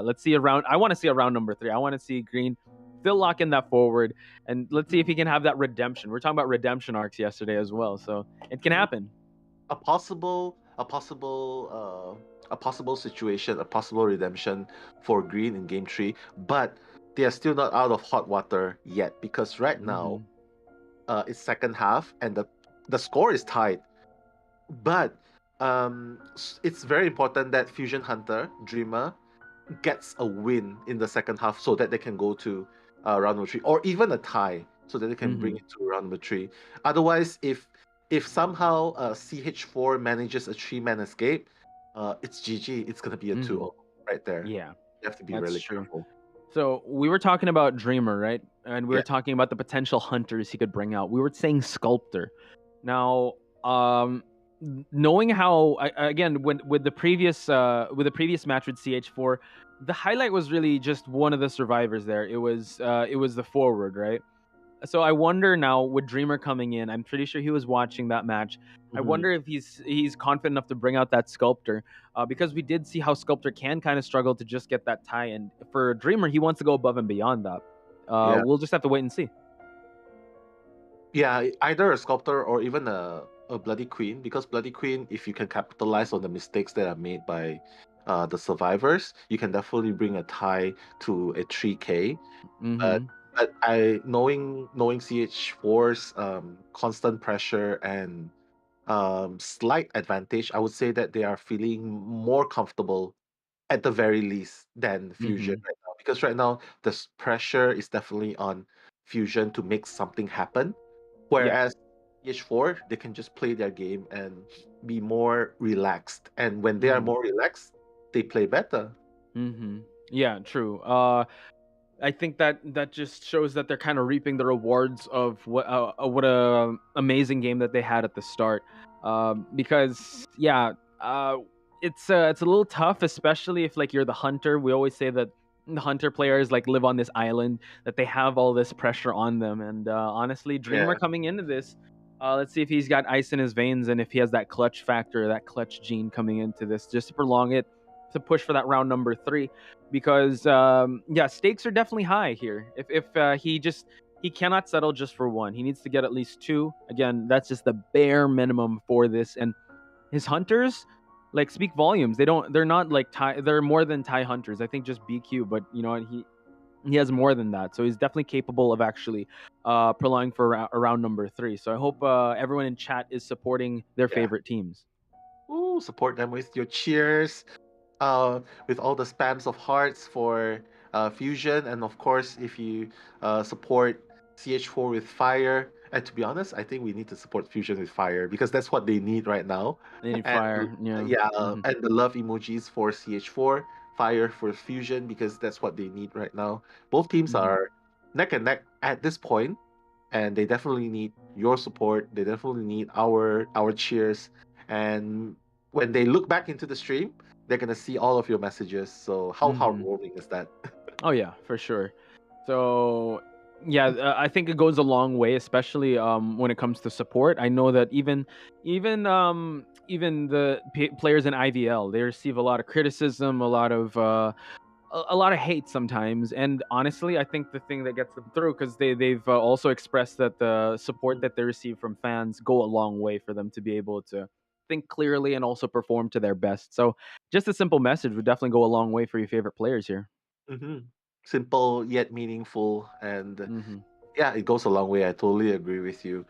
Let's see around. I want to see around number 3. I want to see Green still lock in that forward, and let's see if he can have that redemption. We're talking about redemption arcs yesterday as well, so it can happen. A possible situation, a possible redemption for Green in game 3, but they are still not out of hot water yet, because right now it's second half and the score is tied. But it's very important that Fusion Hunter Dreamer gets a win in the second half so that they can go to round number 3, or even a tie so that they can bring it to round number 3. Otherwise, if somehow CH4 manages a 3-man escape, it's GG. It's gonna be a 2-0 right there. Yeah, you have to be that's really true. careful. So we were talking about Dreamer, right? And we were talking about the potential hunters he could bring out. We were saying Sculptor. Now, knowing how again with the previous match with CH4, the highlight was really just one of the survivors there. It was the forward, right? So I wonder now with Dreamer coming in, I'm pretty sure he was watching that match. I wonder if he's confident enough to bring out that Sculptor, because we did see how Sculptor can kind of struggle to just get that tie, and for Dreamer, he wants to go above and beyond that. We'll just have to wait and see. Yeah, either a Sculptor or even a Bloody Queen, because Bloody Queen, if you can capitalize on the mistakes that are made by the survivors, you can definitely bring a tie to a 3K. But knowing CH4's constant pressure and slight advantage, I would say that they are feeling more comfortable at the very least than Fusion right now. Because right now the pressure is definitely on Fusion to make something happen, whereas CH4, they can just play their game and be more relaxed. And when they are more relaxed, they play better. Yeah, true. I think that just shows that they're kind of reaping the rewards of what a amazing game that they had at the start. Because it's a little tough, especially if like you're the hunter. We always say that the hunter players like live on this island, that they have all this pressure on them. And honestly, Dreamer coming into this, let's see if he's got ice in his veins and if he has that clutch factor, that clutch gene coming into this, just to prolong it, to push for that round number 3, because stakes are definitely high here. If he cannot settle just for 1, he needs to get at least 2. Again, that's just the bare minimum for this, and his hunters like speak volumes. They're not like tie, they're more than tie hunters. I think just BQ, but you know what, he has more than that, so he's definitely capable of actually prolonging for around number 3. So I hope everyone in chat is supporting their favorite teams. Ooh, support them with your cheers, with all the spams of hearts for Fusion, and of course, if you support CH4 with fire. And to be honest, I think we need to support Fusion with fire, because that's what they need right now. They need And, fire, yeah. And the love emojis for CH4, fire for Fusion, because that's what they need right now. Both teams are neck and neck at this point, and they definitely need your support. They definitely need our cheers. And when they look back into the stream, they're gonna see all of your messages. So how heartwarming is that? Oh yeah, for sure. So Yeah, I think it goes a long way, especially when it comes to support. I know that even the players in IVL, they receive a lot of criticism, a lot of hate sometimes. And honestly, I think the thing that gets them through, because they've also expressed that the support that they receive from fans go a long way for them to be able to think clearly and also perform to their best. So just a simple message would definitely go a long way for your favorite players here. Hmm. Simple yet meaningful, and Hmm. yeah, it goes a long way. I totally agree with you.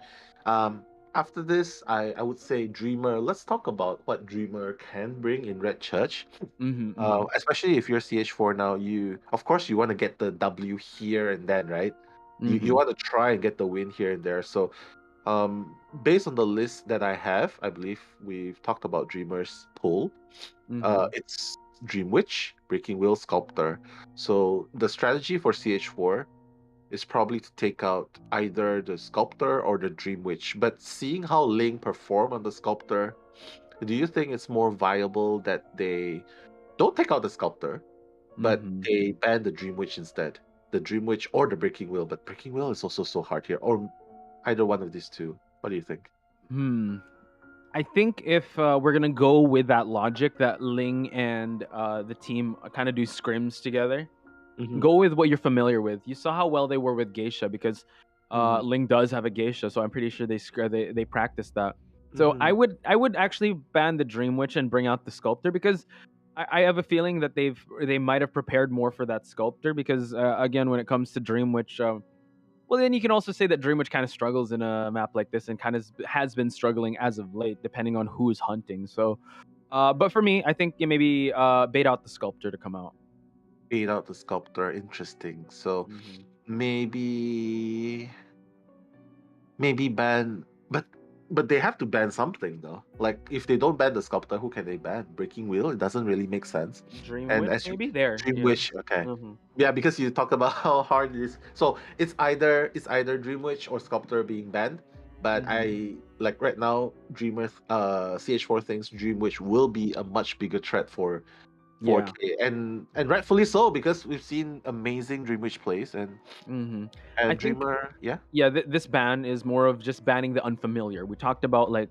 Um, After this, I would say Dreamer. Let's talk about what Dreamer can bring in Red Church. Hmm. Hmm. Especially if you're CH4 now, you of course you want to get the W here and then, right? You Hmm. want to try and get the win here and there. So based on the list that I have, I believe we've talked about Dreamer's pool. Hmm. It's Dream Witch, Breaking Wheel, Sculptor. So the strategy for CH4 is probably to take out either the Sculptor or the Dream Witch. But seeing how Ling perform on the Sculptor, do you think it's more viable that they don't take out the Sculptor, but Hmm. they ban the Dream Witch instead? The Dream Witch or the Breaking Wheel, but Breaking Wheel is also so hard here, or either one of these two. What do you think? Hmm. I think if we're gonna go with that logic that Ling and the team kind of do scrims together, Hmm. go with what you're familiar with. You saw how well they were with Geisha because Hmm. Ling does have a Geisha, so I'm pretty sure they practiced that. So Hmm. I would actually ban the Dream Witch and bring out the Sculptor because I have a feeling that they might have prepared more for that Sculptor because again when it comes to Dream Witch. Well, then you can also say that Dream Witch kind of struggles in a map like this and kind of has been struggling as of late, depending on who's hunting. So, but for me, I think you maybe bait out the Sculptor to come out. Fade out the Sculptor. Interesting. So Hmm. maybe maybe ban, but they have to ban something though. Like if they don't ban the Sculptor, who can they ban? Breaking Wheel? It doesn't really make sense. Dream And Witch, as you maybe there. Dream Yeah. Wish, okay. Hmm. Yeah, because you talk about how hard it is. So it's either Dream Witch or Sculptor being banned. But Hmm. I like right now, Dreamer CH4 thinks Dream Witch will be a much bigger threat for Yeah. 4K, and rightfully so because we've seen amazing Dream Witch plays Hmm. I and think Dreamer, yeah. yeah, this ban is more of just banning the unfamiliar. We talked about like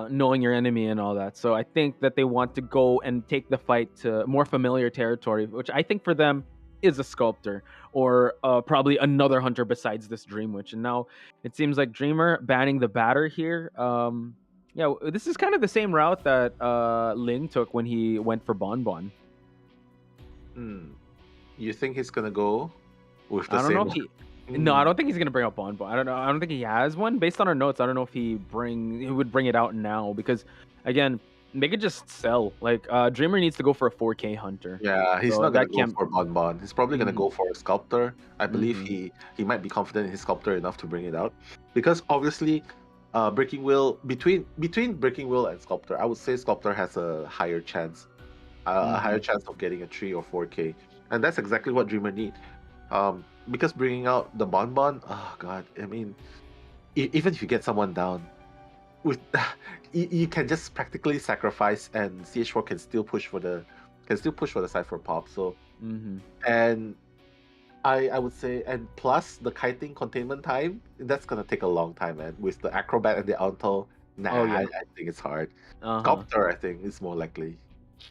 knowing your enemy and all that. So I think that they want to go and take the fight to more familiar territory, which I think for them is a Sculptor or probably another hunter besides this Dream Witch. And now it seems like Dreamer banning the batter here. Yeah, this is kind of the same route that Ling took when he went for Bonbon. Hmm. You think he's gonna go with the I don't know same if one? he. No, I Hmm. don't think he's gonna bring out Bonbon. I don't know. I don't think he has one. Based on our notes, I don't know if he would bring it out now because, again, they could just sell. Like Dreamer needs to go for a 4K hunter, Yeah, he's so not gonna that go can't. for Bonbon. He's probably gonna Hmm. go for a Sculptor. I believe Hmm. he might be confident in his Sculptor enough to bring it out, because obviously, Breaking Wheel between Breaking Wheel and Sculptor, I would say Sculptor has a higher Hmm. chance of getting a 3 or 4K, and that's exactly what Dreamer need. Because bringing out the Bonbon, oh god, I mean, even if you get someone down, with you can just practically sacrifice, and CH4 can still push for the Cypher pop. So Hmm. and I would say, and plus the kiting containment time, that's gonna take a long time, man. With the Acrobat and the Auto, nah, Oh I yeah. think it's hard. Uh huh. Sculptor, I think, is more likely.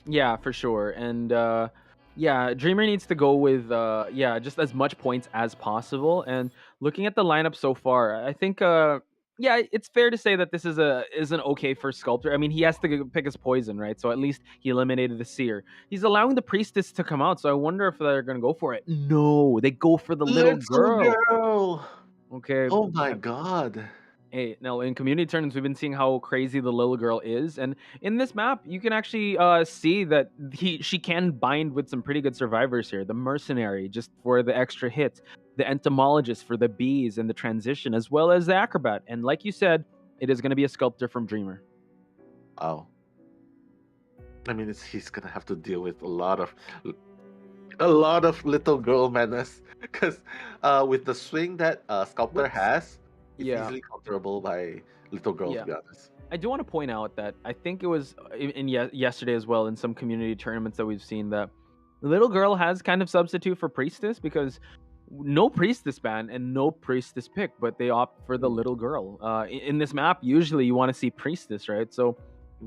Yeah, for sure. And yeah, Dreamer needs to go with yeah, just as much points as possible. And looking at the lineup so far, I think yeah, it's fair to say that this is an okay for Sculptor. I mean, he has to pick his poison, right? So at least he eliminated the Seer. He's allowing the Priestess to come out, so I wonder if they're gonna go for it. No, they go for the little Little girl. girl. Okay. Oh my god. Hey, now in community tournaments, we've been seeing how crazy the little girl is, and in this map, you can actually see that she can bind with some pretty good survivors here. The mercenary, just for the extra hit, the entomologist for the bees and the transition, as well as the acrobat. And like you said, it is going to be a Sculptor from Dreamer. Oh, I mean, he's gonna have to deal with a lot of little girl menace, because with the swing that Sculptor Let's, has, it's yeah, easily counterable by little girl, to yeah. be honest. I do want to point out that I think it was yesterday as well in some community tournaments that we've seen that the little girl has kind of substitute for priestess because no priestess ban and no priestess pick, but they opt for the little girl. In this map, usually you want to see priestess, right? So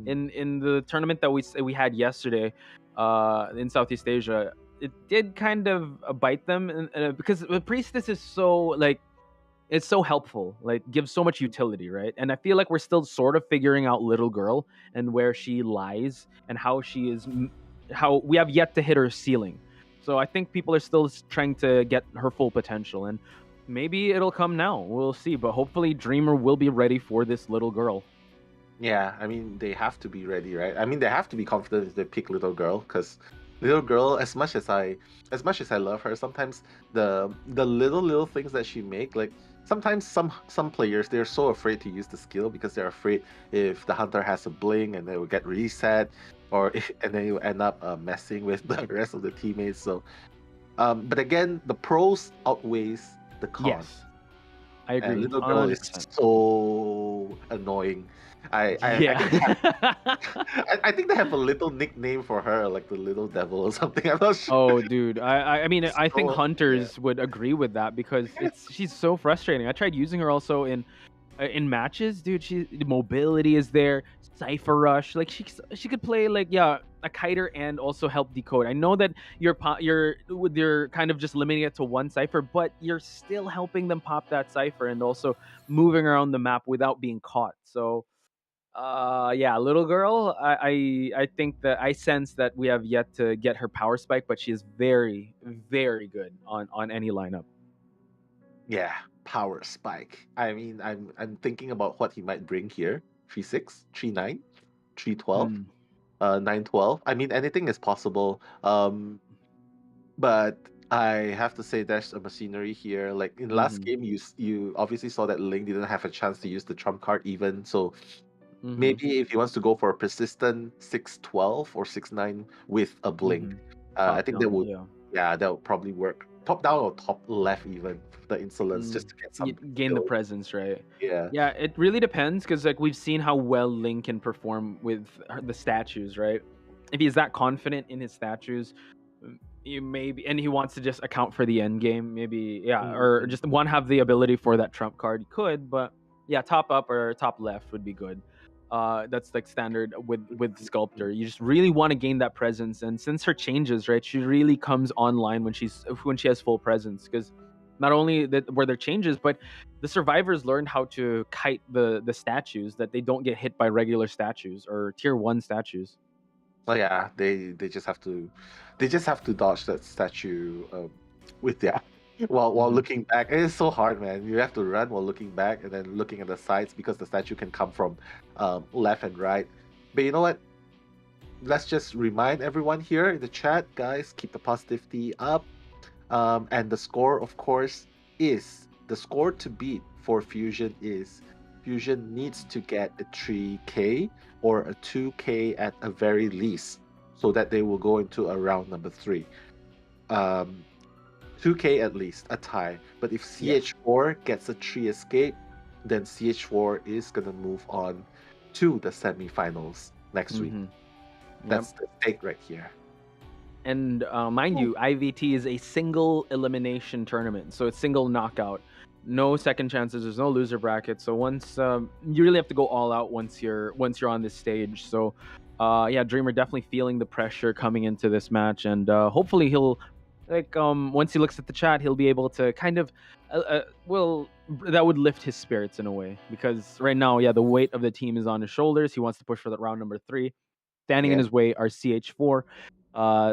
in the tournament that we had yesterday in Southeast Asia, it did kind of bite them, because the priestess is so like, it's so helpful, like gives so much utility, right? And I feel like we're still sort of figuring out little girl and where she lies and how she is, how we have yet to hit her ceiling. So I think people are still trying to get her full potential, and maybe it'll come now. We'll see, but hopefully Dreamer will be ready for this little girl. Yeah, I mean they have to be ready, right? I mean they have to be confident if they pick little girl, because little girl, as much as I love her, sometimes the little things that she make, like sometimes some players, they're so afraid to use the skill because they're afraid if the hunter has a bling and they will get reset, or and then you end up messing with the rest of the teammates. So but again, the pros outweighs the cons. Yes, I agree. And little girl is 100%. so annoying. I think they have a little nickname for her, like the little devil or something. I'm not sure. Oh, dude, I mean, I think So, hunters would agree with that, because she's so frustrating. I tried using her also in matches, dude. The mobility is there, cipher rush. Like she could play like, yeah, a kiter and also help decode. I know that you're kind of just limiting it to one cipher, but you're still helping them pop that cipher and also moving around the map without being caught. So yeah, little girl, I think that I sense that we have yet to get her power spike, but she is very, very good on any lineup. yeah, power spike. I mean, I'm thinking about what he might bring here. 3-6, 3-9, 3-12, 9-12. I mean, anything is possible. But I have to say there's a machinery here. Like in the last game, you obviously saw that Ling didn't have a chance to use the trump card even. So maybe if he wants to go for a persistent 6-12 or 6-9 with a blink, I think that would, that would probably work. Top down or top left even, the insolence, just to get some gain the presence, right? Yeah. Yeah, it really depends, because like we've seen how well Ling can perform with the statues, right? If he's that confident in his statues, you maybe, and he wants to just account for the end game, maybe, yeah, or just have the ability for that trump card, he could. But yeah, top up or top left would be good. That's like standard with Sculptor. You just really want to gain that presence, and since her changes, right, she really comes online when she has full presence, because not only were there changes, but the survivors learned how to kite the statues, that they don't get hit by regular statues or tier 1 statues. Oh yeah, they just have to dodge that statue with their while looking back. It is so hard, man. You have to run while looking back and then looking at the sides, because the statue can come from left and right. But you know what? Let's just remind everyone here in the chat, guys, keep the positivity up. And the score, of course, is the score to beat for Fusion is Fusion needs to get a 3K or a 2K at a very least, so that they will go into a round number 3. 2K at least, a tie. But if CH4 gets a 3 escape, then CH4 is gonna move on to the semifinals next week. That's the stake right here. And mind you, IVT is a single elimination tournament, so it's single knockout, no second chances. There's no loser bracket. So once you really have to go all out once you're on this stage. So yeah, Dreamer definitely feeling the pressure coming into this match, and hopefully he'll once he looks at the chat, he'll be able to kind of well, that would lift his spirits in a way, because right now, yeah, the weight of the team is on his shoulders. He wants to push for that round number 3. Standing in his way are CH4.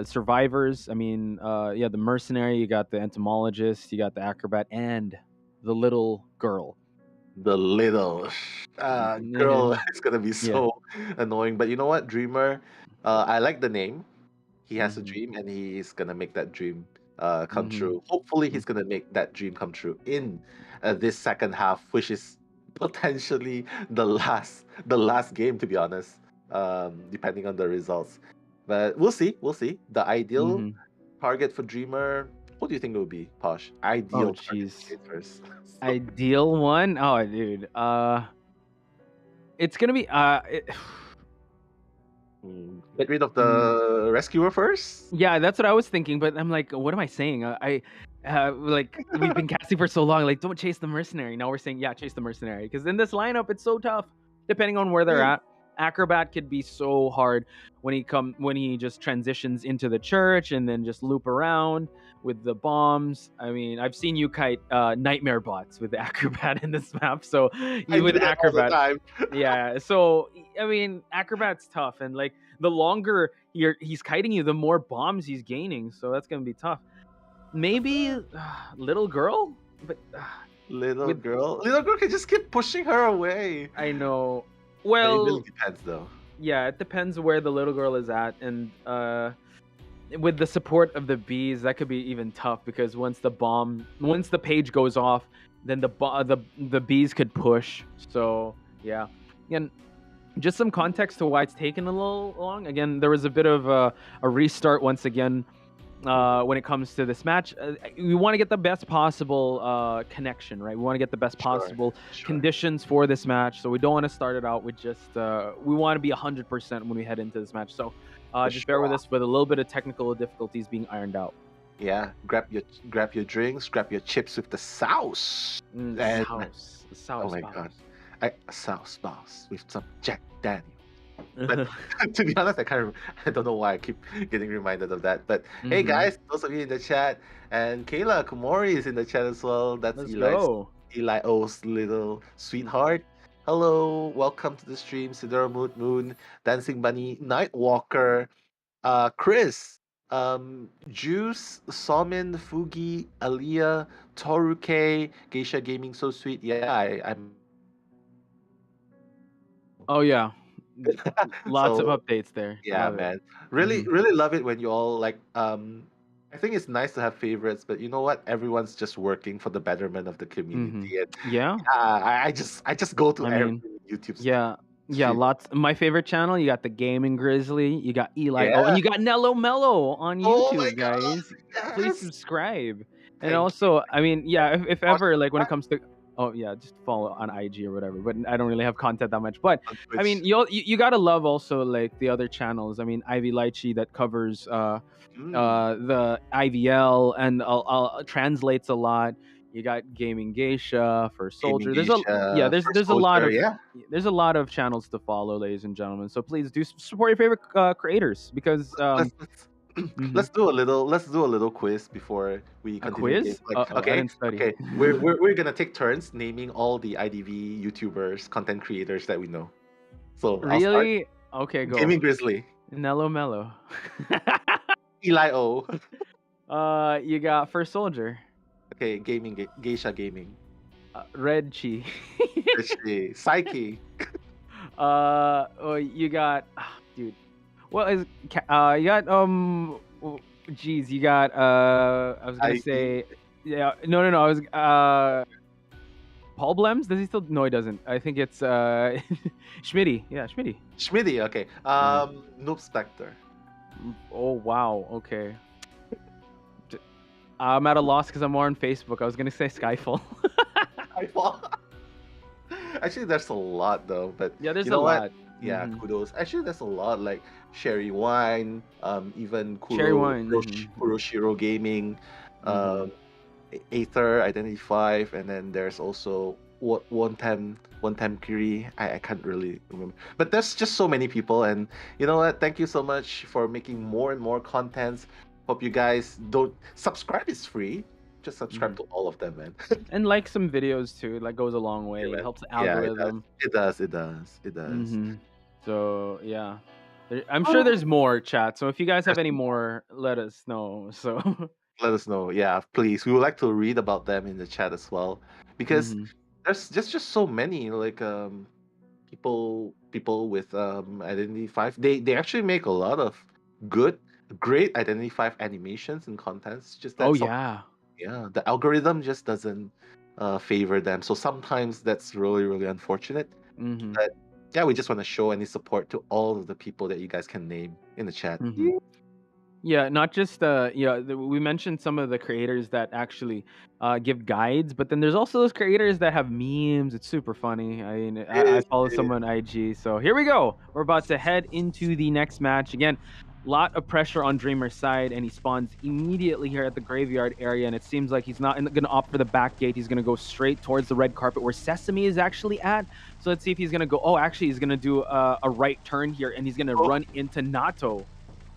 Survivors, I mean, yeah, the mercenary, you got the entomologist, you got the acrobat, and the little girl. The little girl is gonna be so annoying. But you know what, Dreamer, I like the name. He has a dream, and he is gonna make that dream come true. Hopefully he's gonna make that dream come true in this second half, which is potentially the last game, to be honest, depending on the results. But we'll see. The ideal target for Dreamer, what do you think it would be, Posh? Ideal target first. Ideal one? Oh, dude. It's gonna be Get rid of the rescuer first? Yeah, that's what I was thinking, but I'm like, what am I saying? Like we've been casting for so long, like don't chase the mercenary. Now we're saying yeah, chase the mercenary because in this lineup it's so tough. Depending on where they're at, acrobat could be so hard when he just transitions into the church and then just loop around with the bombs. I mean, I've seen you kite nightmare bots with acrobat in this map, so you with acrobat, yeah. So I mean, acrobat's tough, and like the longer he's kiting you, the more bombs he's gaining. So that's gonna be tough. Maybe little girl, but Little girl can just keep pushing her away. I know. But Well, it really depends though. yeah, it depends where the little girl is at, and with the support of the bees, that could be even tough because once the page goes off, then the bees could push. So yeah, and just some context to why it's taken a little long. Again, there was a bit of a restart once again. When it comes to this match, we want to get the best possible connection, right? We want to get the best possible conditions for this match, so we don't want to start it out with just we want to be 100% when we head into this match. So just bear with us with a little bit of technical difficulties being ironed out. Yeah, grab your drinks, grab your chips with the sauce. Sauce. Oh my god, sauce boss with some Jack Daniel. But to be honest, I don't know why I keep getting reminded of that. But hey guys, those of you in the chat, and Kayla Kumori is in the chat as well. That's Eli O's little sweetheart. Hello, welcome to the stream. Sidora Moon, Dancing Bunny, Nightwalker, Chris, Juice, Somin, Fugi, Aliyah, Toruke, Geisha Gaming, so sweet. Yeah, I'm. Oh yeah. Lots of updates there. Yeah, man. Really love it when you all like I think it's nice to have favorites, but you know what? Everyone's just working for the betterment of the community. And yeah. I just go to every YouTube stream. Yeah, lots. My favorite channel, you got the Gaming Grizzly, you got Eli, and you got Nello Mello on YouTube, guys. Yes. Please subscribe. And also, I mean, yeah, if ever like when it comes to just follow on IG or whatever. But I don't really have content that much. But I mean, you gotta love also like the other channels. I mean, Ivy Lychee that covers the IVL and translates a lot. You got Gaming Geisha for Soldier. There's a lot of channels to follow, ladies and gentlemen. So please do support your favorite creators because. Let's do a little quiz before we continue. A quiz? Okay. We're gonna take turns naming all the IDV YouTubers, content creators that we know. So really, okay, go. Gaming Grizzly, Nello Mello, Eli O. You got First Soldier. Okay, Geisha Gaming. Red Chi. Psyche. You got dude. Well, you got geez, you got I was gonna say no I was Paul Blems, does he still? No, he doesn't. I think it's Schmitty. Yeah, Schmitty, okay. Noob Spectre. Oh wow, okay. I'm at a loss because I'm more on Facebook. I was gonna say Skyfall. Skyfall. Actually, there's a lot though, but yeah, there's a lot. Yeah, kudos. Actually, there's a lot like Sherry Wine, even Kuroshiro Gaming, Aether, IdentityV, and then there's also one time Kiri. I can't really remember, but there's just so many people, and you know what? Thank you so much for making more and more contents. Hope you guys don't subscribe. Is free. Just subscribe to all of them, man. And like some videos too. Like goes a long way. It helps the algorithm. It does. So yeah, I'm sure there's more, chat. So if you guys have any more, let us know. So let us know. Yeah, please. We would like to read about them in the chat as well, because there's just so many like people with IdentityV. They actually make a lot of great IdentityV animations and contents. Just that the algorithm just doesn't favor them. So sometimes that's really, really unfortunate. But yeah, we just want to show any support to all of the people that you guys can name in the chat. Yeah, not just we mentioned some of the creators that actually give guides, but then there's also those creators that have memes. It's super funny. I mean, I follow someone on IG. So here we go. We're about to head into the next match again. lot of pressure on Dreamer's side, and he spawns immediately here at the graveyard area, and it seems like he's not going to opt for the back gate. He's going to go straight towards the red carpet where Sesame is actually at. So let's see if he's going to go. Oh, actually, he's going to do a right turn here, and he's going to run into Nato.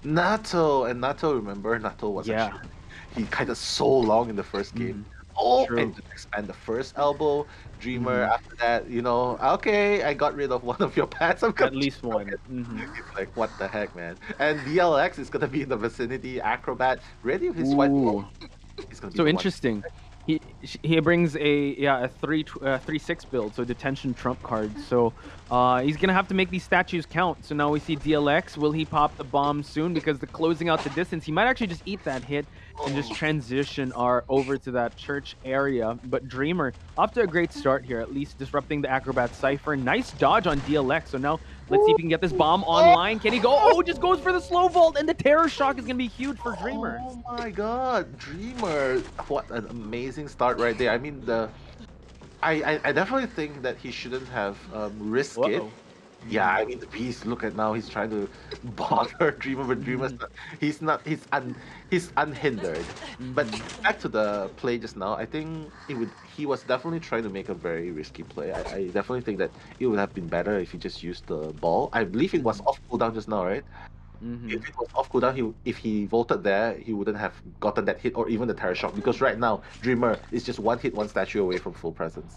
Nato, remember, Nato was actually, he kind of so long in the first game. And just expand the first elbow. Dreamer, after that, you know, okay, I got rid of one of your pets. At least one. It's like, what the heck, man? And DLX is going to be in the vicinity. Acrobat, ready with his white ball. He's gonna be So interesting. He brings a 3-6 build, so detention trump card. So he's gonna have to make these statues count. So now we see DLX. Will he pop the bomb soon? Because the closing out the distance, he might actually just eat that hit and just transition over to that church area. But Dreamer off to a great start here, at least disrupting the Acrobat Cypher. Nice dodge on DLX. So now let's see if he can get this bomb online. Can he go? Oh, just goes for the slow vault, and the terror shock is gonna be huge for Dreamer. Oh my god, Dreamer! What an amazing start right there. I mean, I definitely think that he shouldn't have risked it. Yeah, I mean the beast. Look at now, he's trying to bother Dreamer, but Dreamer's not, he's unhindered. But back to the play just now, I think he was definitely trying to make a very risky play. I definitely think that it would have been better if he just used the ball. I believe it was off cooldown just now, right? If it was off cooldown, if he vaulted there, he wouldn't have gotten that hit or even the terror shock, because right now Dreamer is just one hit, one statue away from full presence.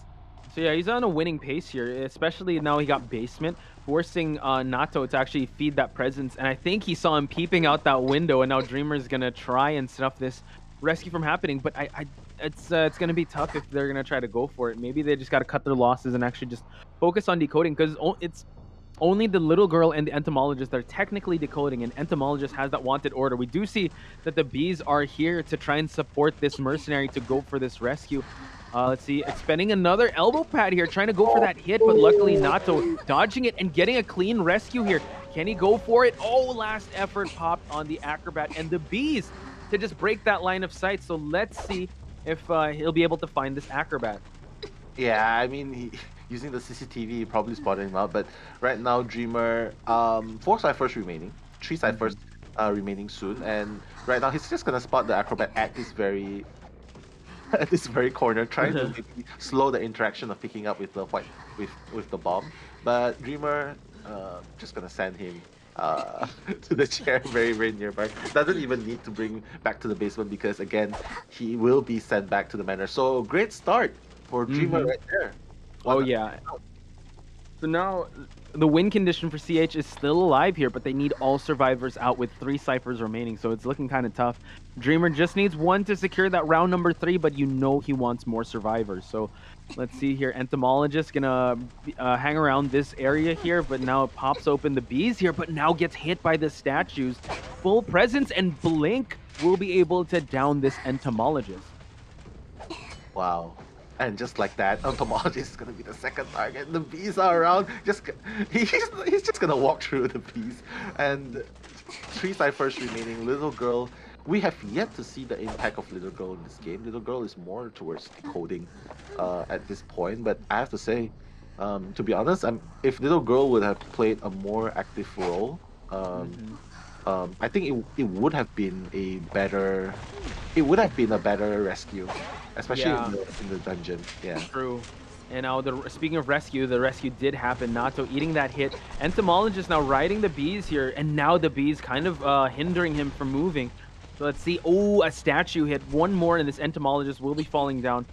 So yeah, he's on a winning pace here, especially now he got basement, forcing Nato to actually feed that presence. And I think he saw him peeping out that window, and now Dreamer's gonna try and stop this rescue from happening. But it's gonna be tough if they're gonna try to go for it. Maybe they just gotta cut their losses and actually just focus on decoding, because it's only the little girl and the entomologist that are technically decoding, and entomologist has that wanted order. We do see that the bees are here to try and support this mercenary to go for this rescue. Let's see, expending another elbow pad here, trying to go for that hit, but luckily Nato dodging it and getting a clean rescue here. Can he go for it? Oh, last effort popped on the Acrobat and the bees to just break that line of sight. So let's see if he'll be able to find this Acrobat. Yeah, I mean, using the CCTV, he probably spotted him out. But right now, Dreamer, 4 ciphers remaining, 3 ciphers remaining soon, and right now he's just gonna spot the Acrobat at this very corner, trying to maybe slow the interaction of picking up with the with the bomb. But Dreamer, just gonna send him to the chair very, very nearby. Doesn't even need to bring back to the basement, because again, he will be sent back to the manor. So great start for Dreamer right there. Oh yeah. So now the win condition for CH is still alive here, but they need all survivors out with 3 ciphers remaining, so it's looking kind of tough. Dreamer just needs 1 to secure that round number 3, but you know he wants more survivors. So let's see here. Entomologist gonna hang around this area here, but now it pops open the bees here, but now gets hit by the statues. Full presence, and Blink will be able to down this entomologist. Wow. And just like that, entomologist is gonna be the second target. The bees are around. He's just gonna walk through the bees. And 3 ciphers remaining. Little girl. We have yet to see the impact of Little Girl in this game. Little Girl is more towards decoding at this point. But I have to say, to be honest, if Little Girl would have played a more active role, I think it would have been a better rescue, especially in the dungeon. Yeah. True. And now, speaking of rescue, the rescue did happen. Nato eating that hit. Entomologist now riding the bees here, and now the bees kind of hindering him from moving. So let's see. Oh, a statue hit. 1 more, and this entomologist will be falling down.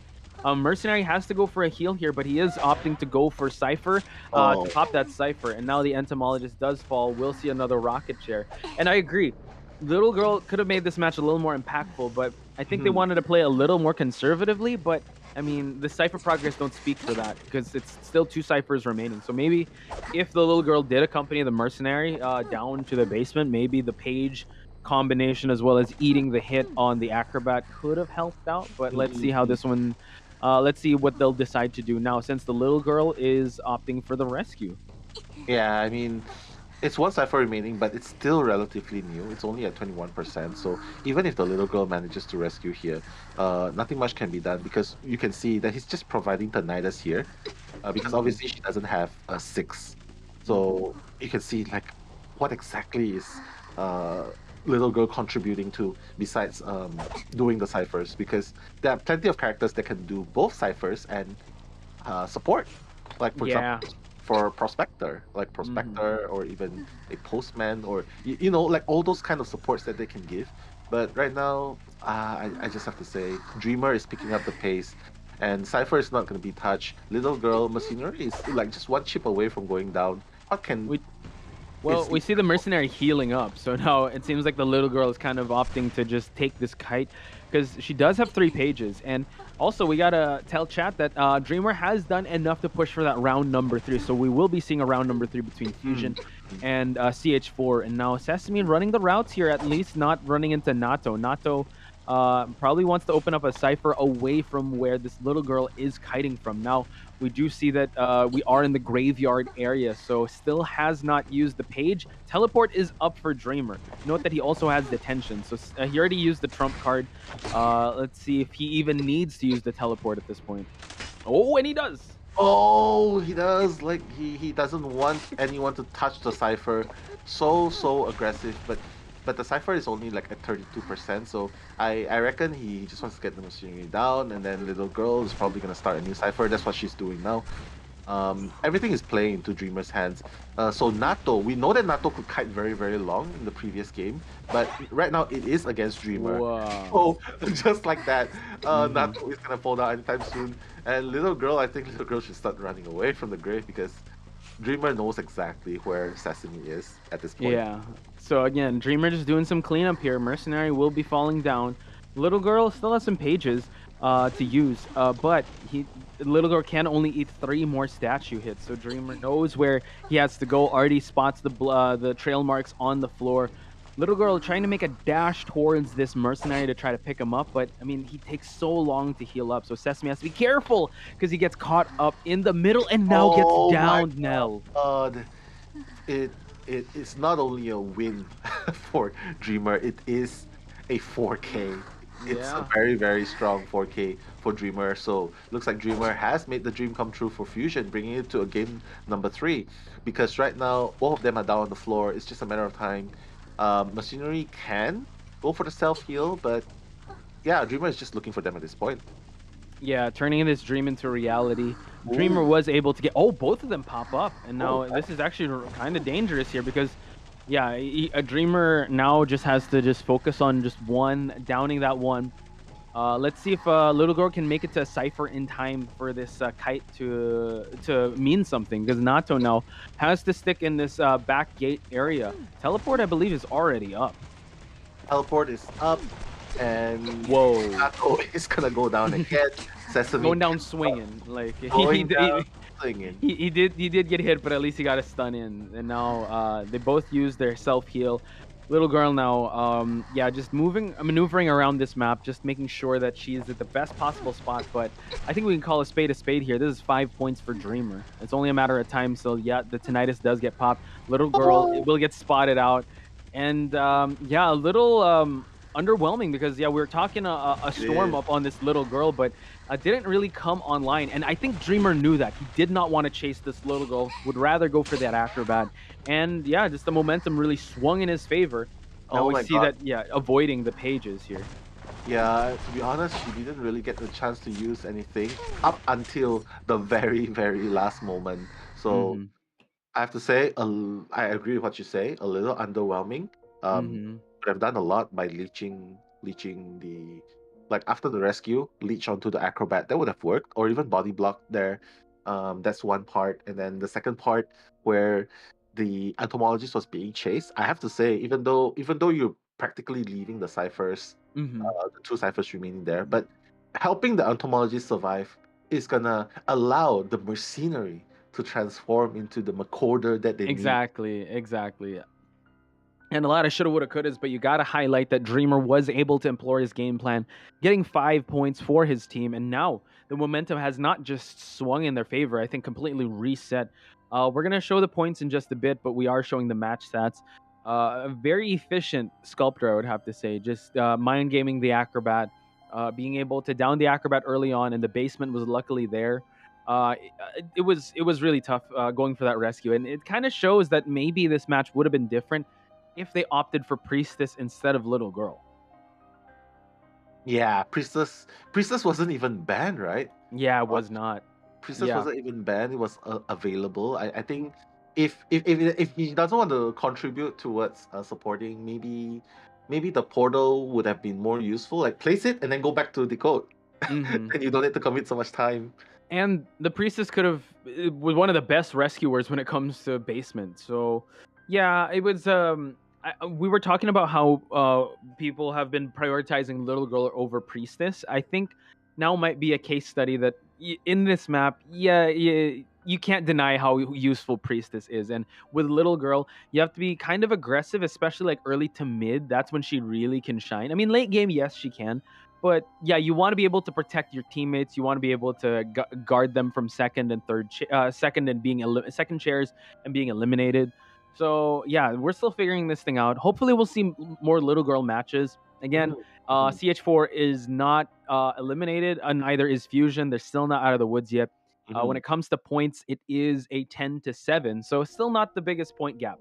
Mercenary has to go for a heal here, but he is opting to go for Cypher to pop that Cypher. And now the entomologist does fall. We'll see another rocket chair. And I agree. Little Girl could have made this match a little more impactful, but I think they wanted to play a little more conservatively. But I mean, the Cypher progress don't speak for that, because it's still 2 Cyphers remaining. So maybe if the Little Girl did accompany the Mercenary down to the basement, maybe the Page combination as well as eating the hit on the Acrobat could have helped out. But let's see how this one... let's see what they'll decide to do now, since the Little Girl is opting for the rescue. Yeah, I mean, it's 1 cipher remaining, but it's still relatively new. It's only at 21%. So even if the Little Girl manages to rescue here, nothing much can be done, because you can see that he's just providing Tinnitus here, because obviously she doesn't have a 6. So you can see like what exactly is little girl contributing to besides doing the ciphers, because there are plenty of characters that can do both ciphers and support. Like for Yeah. example, for prospector, or even a postman, or like all those kind of supports that they can give. But right now, I just have to say, Dreamer is picking up the pace, and Cypher is not going to be touched. Little girl Machinery is like just one chip away from going down. What can Well, we see the mercenary healing up, so now it seems like the little girl is kind of opting to just take this kite, because she does have 3 pages. And also, we gotta tell chat that Dreamer has done enough to push for that round number 3, so we will be seeing a round number 3 between Fusion and CH4. And now Sesame running the routes here, at least not running into Nato. Nato probably wants to open up a cipher away from where this little girl is kiting from. Now, we do see that we are in the graveyard area, so still has not used the page. Teleport is up for Dreamer. Note that he also has detention, so he already used the trump card. Let's see if he even needs to use the teleport at this point. Oh, and he does. Oh, he does. Like he doesn't want anyone to touch the cipher. So aggressive, but the cipher is only like at 32%. So I reckon he just wants to get the machinery down, and then little girl is probably gonna start a new cipher. That's what she's doing now. Everything is playing into Dreamer's hands. So Nato, we know that Nato could kite very long in the previous game, but right now it is against Dreamer. Wow. So just like that, Nato is gonna fall down anytime soon. And little girl, I think little girl should start running away from the grave, because Dreamer knows exactly where Sesame is at this point. Yeah. So again, Dreamer just doing some cleanup here. Mercenary will be falling down. Little girl still has some pages to use, but little girl can only eat 3 more statue hits. So Dreamer knows where he has to go. Already spots the trail marks on the floor. Little girl trying to make a dash towards this mercenary to try to pick him up, but I mean, he takes so long to heal up. So Sesame has to be careful, because he gets caught up in the middle and now gets downed. Nell. It is not only a win for Dreamer, it is a 4K. It's a very strong 4K for Dreamer. So looks like Dreamer has made the dream come true for Fusion, bringing it to a game number 3. Because right now both of them are down on the floor. It's just a matter of time. Machinery can go for the self heal, but yeah, Dreamer is just looking for them at this point. Yeah, turning this dream into reality. Dreamer was able to get... Oh, both of them pop up. And now this is actually kind of dangerous here, because, yeah, a Dreamer now just has to just focus on just one, downing that one. Let's see if Little Girl can make it to a cipher in time for this kite to mean something, because Nato now has to stick in this back gate area. Teleport, I believe, is already up. Teleport is up. And whoa, Nato is gonna go down again. Sesame going down swinging, like he did get hit, but at least he got a stun in. And now they both use their self heal. Little girl now, yeah, just maneuvering around this map, just making sure that she's at the best possible spot. But I think we can call a spade here. This is 5 points for Dreamer. It's only a matter of time. So yeah, the tinnitus does get popped. Little girl will get spotted out, and yeah, a little underwhelming, because yeah, we were talking a storm up on this little girl, but didn't really come online. And I think Dreamer knew that. He did not want to chase this little girl, would rather go for that acrobat. And yeah, just the momentum really swung in his favor. Now we see that, yeah, avoiding the pages here. Yeah, to be honest, she didn't really get the chance to use anything up until the very last moment. So I have to say, I agree with what you say, a little underwhelming. Could have done a lot by leeching the, like, after the rescue, leech onto the acrobat. That would have worked, or even body block there. That's one part. And then the second part, where the entomologist was being chased, I have to say, even though you're practically leaving the ciphers, the 2 ciphers remaining there, but helping the entomologist survive is gonna allow the mercenary to transform into the Macorder that they need. Exactly. And a lot of shoulda, woulda, couldas, but you got to highlight that Dreamer was able to employ his game plan, getting 5 points for his team. And now the momentum has not just swung in their favor, I think completely reset. We're going to show the points in just a bit, but we are showing the match stats. A very efficient Sculptor, I would have to say. Just mind gaming the Acrobat, being able to down the Acrobat early on, and the basement was luckily there. It was really tough going for that rescue. And it kind of shows that maybe this match would have been different if they opted for Priestess instead of Little Girl. Yeah, Priestess wasn't even banned, right? Yeah, it was not. Priestess Yeah. wasn't even banned. It was available. I think if he doesn't want to contribute towards supporting, maybe the portal would have been more useful. Like place it and then go back to decode, Mhm. and you don't need to commit so much time. And the Priestess could have was one of the best rescuers when it comes to basement. So, yeah, it was. We were talking about how people have been prioritizing Little Girl over Priestess. I think now might be a case study that in this map, you can't deny how useful Priestess is. And with Little Girl, you have to be kind of aggressive, especially like early to mid. That's when she really can shine. I mean, late game, yes, she can. But yeah, you want to be able to protect your teammates. You want to be able to guard them from second and second chairs and being eliminated. So yeah, we're still figuring this thing out. Hopefully, we'll see more Little Girl matches. Again, CH4 is not eliminated, and neither is Fusion. They're still not out of the woods yet. When it comes to points, it is a 10-7, so still not the biggest point gap.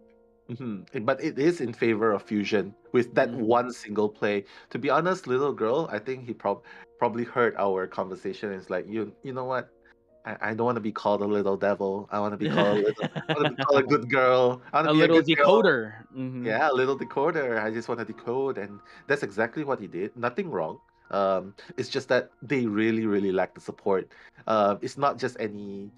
But it is in favor of Fusion with that one single play. To be honest, Little Girl, I think he probably heard our conversation and is like, you know what? I don't want to be called a little devil. I want to be called a good girl. I want to A be little a good girl. decoder. Yeah, a little decoder. I just want to decode, and that's exactly what he did. Nothing wrong. It's just that they really, really lack the support. It's not just any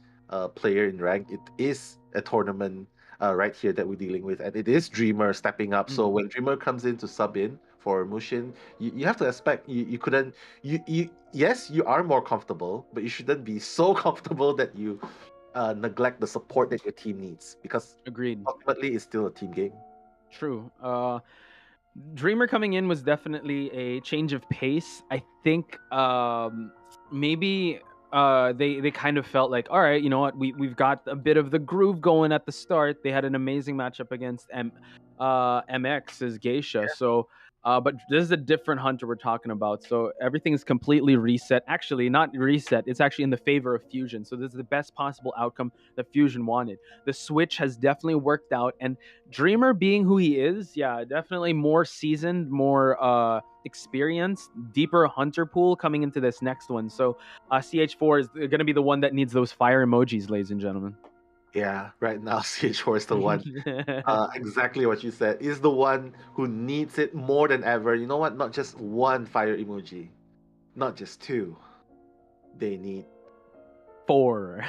player in rank. It is a tournament right here that we're dealing with, and it is Dreamer stepping up. So when Dreamer comes in to sub in for Mushin, you have to expect you couldn't yes, you are more comfortable, but you shouldn't be so comfortable that you neglect the support that your team needs, because agreed, ultimately it's still a team game. True. Dreamer coming in was definitely a change of pace. I think maybe they kind of felt like, all right, you know what, we've got a bit of the groove going at the start. They had an amazing matchup against MX's Geisha. So but this is a different Hunter we're talking about. So everything's completely reset. Actually, not reset. It's actually in the favor of Fusion. So this is the best possible outcome that Fusion wanted. The switch has definitely worked out. And Dreamer being who he is, yeah, definitely more seasoned, more experienced, deeper Hunter pool coming into this next one. So CH4 is going to be the one that needs those fire emojis, ladies and gentlemen. Yeah, right now CH4 is the one. Exactly what you said. Is the one who needs it more than ever. You know what? Not just one fire emoji, not just two. They need 4.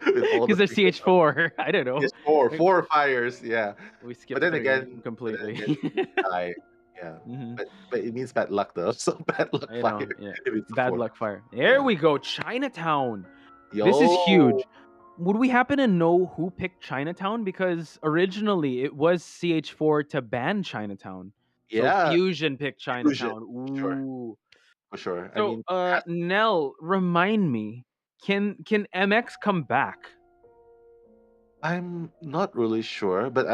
Because they're CH4. I don't know. Four fires. Yeah. We skipped. But then again, completely. Yeah. But it means bad luck though. So bad luck fire. Yeah. Bad luck fire. There we go. Chinatown. This is huge. Would we happen to know who picked Chinatown? Because originally it was CH4 to ban Chinatown. Yeah. So Fusion picked Chinatown. Ooh. For sure. So, Nell, remind me, can MX come back? I'm not really sure, but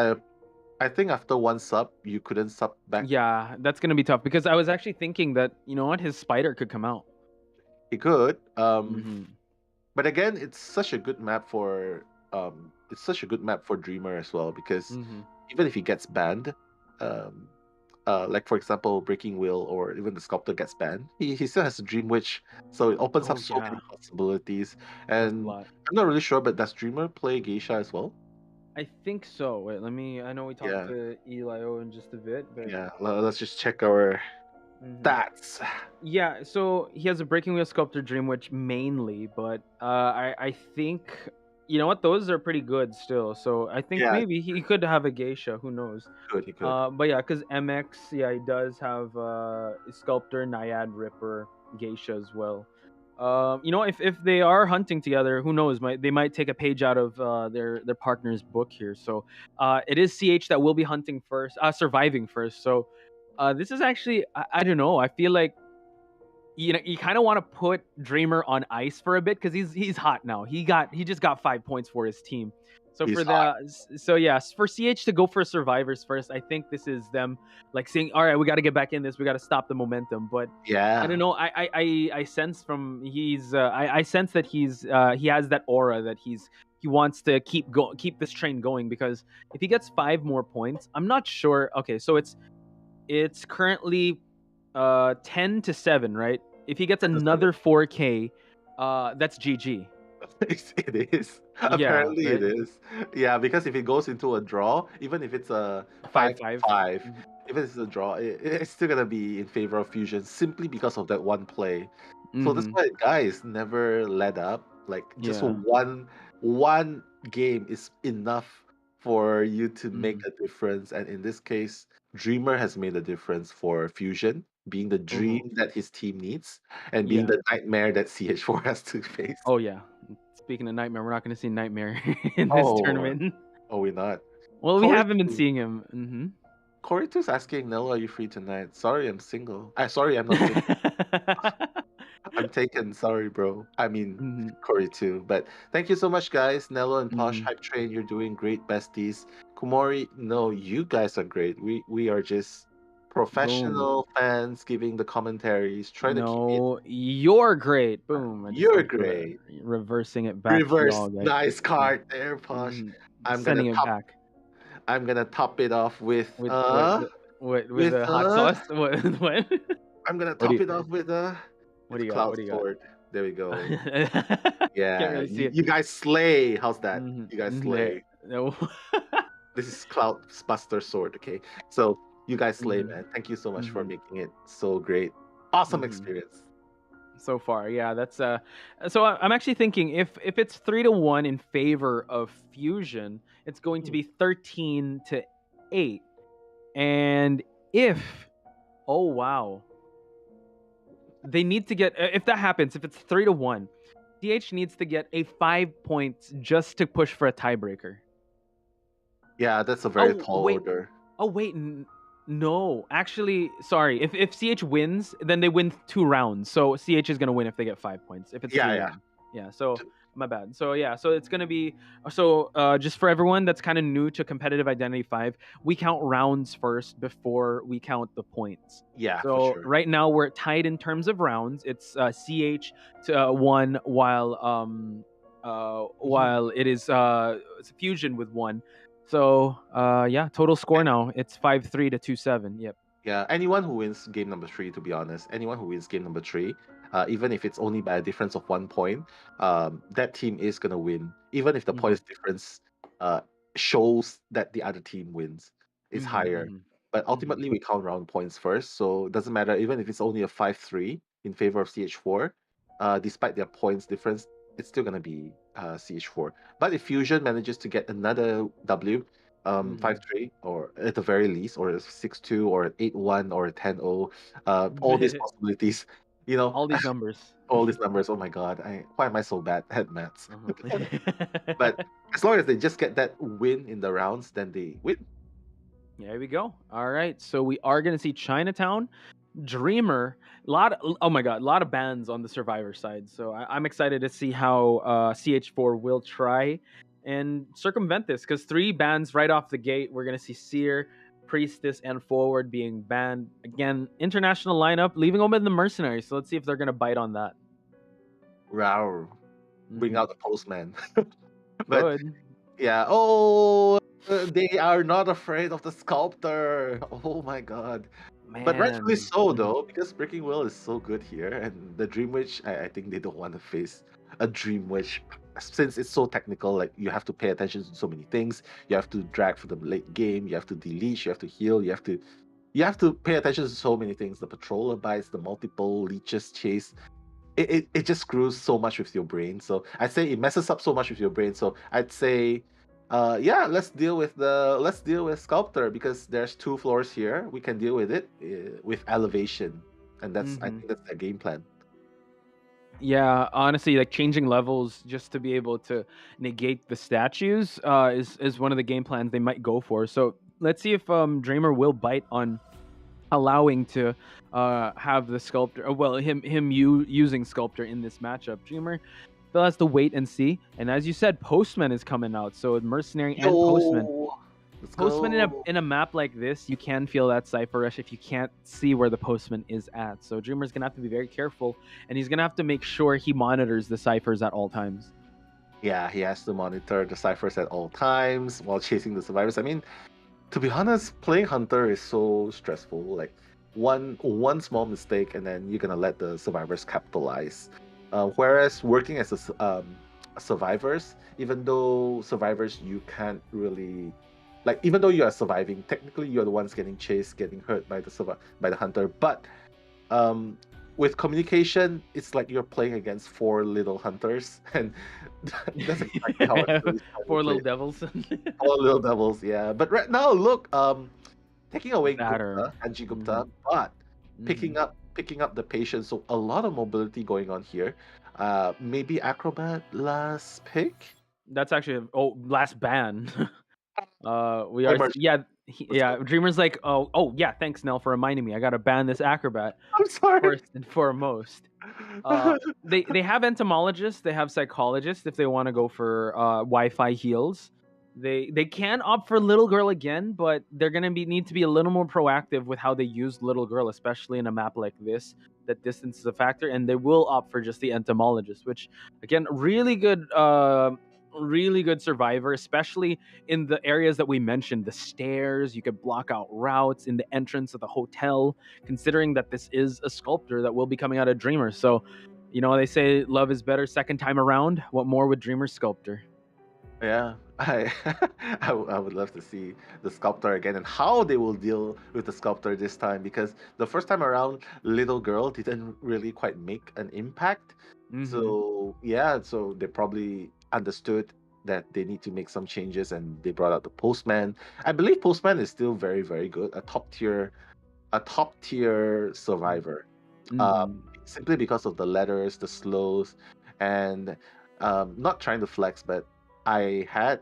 I think after one sub, you couldn't sub back. Yeah, that's gonna be tough, because I was actually thinking that, you know what, his spider could come out. He could. But again, it's such a good map for Dreamer as well, because even if he gets banned, like for example Breaking Will or even the Sculptor gets banned, he still has a Dream Witch, so it opens up so many possibilities. And I'm not really sure, but does Dreamer play Geisha as well? I think so. Wait, I know we talked to Elio in just a bit, but yeah, let's just check our stats. Yeah, so he has a Breaking Wheel, Sculptor, Dream Witch mainly, but I think, you know what, those are pretty good still. So I think maybe he could have a Geisha. Who knows? He could. But yeah, because MX, he does have Sculptor, Naiad, Ripper, Geisha as well. You know, if they are hunting together, who knows? They might take a page out of their partner's book here. So it is CH that will be hunting first, surviving first. So this is actually, I don't know. I feel like, you know, you kind of want to put Dreamer on ice for a bit, because he's hot now. He just got 5 points for his team. So He's for hot. for CH to go for survivors first, I think this is them like saying, "All right, we got to get back in this. We got to stop the momentum." But Yeah. I don't know. I sense from I sense that he has that aura that he wants to keep this train going, because if he gets 5 more points, I'm not sure. Okay, so it's currently 10-7, right? If he gets another 4K, that's GG. It is. Yeah, Apparently it right. is. Yeah, because if it goes into a draw, even if it's a 5-5. 5-5, even if it's a draw, it's still gonna be in favor of Fusion simply because of that one play. So that's Mhm. why guys never let up. Like just Yeah. one game is enough for you to make Mhm. a difference. And in this case, Dreamer has made a difference for Fusion, being the Mhm. dream that his team needs and being Yeah. the nightmare that CH4 has to face. Oh yeah. Speaking of Nightmare, we're not going to see Nightmare in this Oh, tournament. oh, we're not. Well, we Corey haven't been too. seeing him. Mm-hmm. Corey too's asking, Nello, are you free tonight? Sorry, I'm single. Sorry, I'm not single. I'm taken. Sorry, bro. I mean, Mhm. Corey too. But thank you so much, guys. Nello and Posh Mhm. Hype Train, you're doing great, besties. Kumori, no, you guys are great. We are just Boom. professional fans giving the commentaries. Try to keep it. No, you're great. Boom. I just You're like great. reversing it back to Reverse, y'all guys. nice card there, Posh. Mhm. I'm gonna Sending it top. back I'm gonna top it off with with with with the hot sauce. What? I'm gonna What do top you it off what do with you got? Cloud What do you got? Sword. There we go. Can't Yeah, really see it. you guys slay. How's that? You guys Mm-hmm. slay. No. This is Cloud Buster Sword, okay? So you guys slay, Mhm. man. Thank you so much for Mhm. making it so great. Awesome Mhm. experience. So far, yeah, that's so I'm actually thinking if it's 3-1 in favor of Fusion, it's going to be 13-8. And if oh wow, they need to get if that happens, if it's 3-1, CH needs to get a 5 points just to push for a tiebreaker. Yeah, that's a very Oh tall wait, order. oh wait, no, actually, sorry. If CH wins, then they win 2 rounds. So CH is gonna win if they get 5 points. If it's Yeah, 3-1, yeah. So my bad. So yeah, so it's gonna be just for everyone that's kind of new to competitive Identity 5, we count rounds first before we count the points. yeah, for So sure. right now we're tied in terms of rounds. It's CH to 1 while it is it's Fusion with 1. So yeah, total score now it's 5-3 to 2-7. Yep. Yeah, anyone who wins game number 3, to be honest, anyone who wins game number 3, even if it's only by a difference of 1 point, that team is gonna win. Even if the Mhm. points difference shows that the other team wins, is Mhm. higher. Mhm. But Mhm. ultimately, we count round points first, so it doesn't matter. Even if it's only a 5-3 in favor of CH4, despite their points difference, it's still gonna be CH4. But if Fusion manages to get another W, Mhm. 5-3, or at the very least, or a 6-2, or an 8-1, or a 10-0, all these possibilities, you know, All these numbers. all these numbers. Oh my god, why am I so bad at maths? Uh-huh. But as long as they just get that win in the rounds, then they win. There we go. All right, so we are gonna see Chinatown, Dreamer, oh my god, a lot of bands on the Survivor side. So I'm excited to see how CH4 will try and circumvent this, because 3 bans right off the gate. We're gonna see Seer, Priestess, and Forward being banned again. International lineup, leaving open the Mercenaries. So let's see if they're gonna bite on that. Rawr. Bring out the postman. But Good. yeah, oh, they are not afraid of the sculptor. Oh my god. But rightfully Man. so, though, because Breaking Will is so good here, and the Dream Witch, I think they don't want to face a Dream Witch since it's so technical. Like, you have to pay attention to so many things. You have to drag for the late game. You have to deleach. You have to heal. You have to pay attention to so many things. The patroller bites, the multiple leeches chase. It just screws so much with your brain. So I'd say it messes up so much with your brain. So I'd say, yeah, let's deal with Sculptor, because there's 2 floors here. We can deal with it with elevation, and I think that's their game plan. Yeah, honestly, like changing levels just to be able to negate the statues is one of the game plans they might go for. So let's see if Dreamer will bite on allowing to have the sculptor. Well, him using Sculptor in this matchup. Dreamer Phil has to wait and see. And as you said, Postman is coming out. So Mercenary and Postman. Let's Postman go. in a map like this, you can feel that Cypher Rush if you can't see where the Postman is at. So Dreamer's going to have to be very careful, and he's going to have to make sure he monitors the Cyphers at all times. Yeah, he has to monitor the ciphers at all times while chasing the survivors. I mean, to be honest, playing Hunter is so stressful. Like one small mistake, and then you're gonna let the survivors capitalize. Whereas working as survivors, even though survivors you can't really like, even though you are surviving, technically you're the ones getting chased, getting hurt by the hunter. But with communication, it's like you're playing against four little hunters, and that's exactly how it really Four little devils. Four little devils, yeah. But right now, look, taking away Batter. Gupta, Anji Gupta, but picking up the patience. So a lot of mobility going on here. Maybe Acrobat last pick. That's actually last ban. We Hey, are March. yeah. Dreamer's like, oh yeah, thanks Nell for reminding me. I gotta ban this Acrobat. I'm sorry. First and foremost. They have entomologists, they have psychologists if they want to go for Wi-Fi heals. They can opt for Little Girl again, but they're gonna need to be a little more proactive with how they use Little Girl, especially in a map like this. That distance is a factor, and they will opt for just the entomologist, which again, really good survivor, especially in the areas that we mentioned. The stairs, you could block out routes in the entrance of the hotel, considering that this is a sculptor that will be coming out of Dreamer. So, you know, they say love is better second time around. What more with Dreamer Sculptor? Yeah, I would love to see the sculptor again and how they will deal with the sculptor this time, because the first time around, Little Girl didn't really quite make an impact. So yeah, so they probably understood that they need to make some changes, and they brought out the Postman. I believe Postman is still very, very good, a top tier survivor. Simply because of the letters, the slows, and not trying to flex, but I had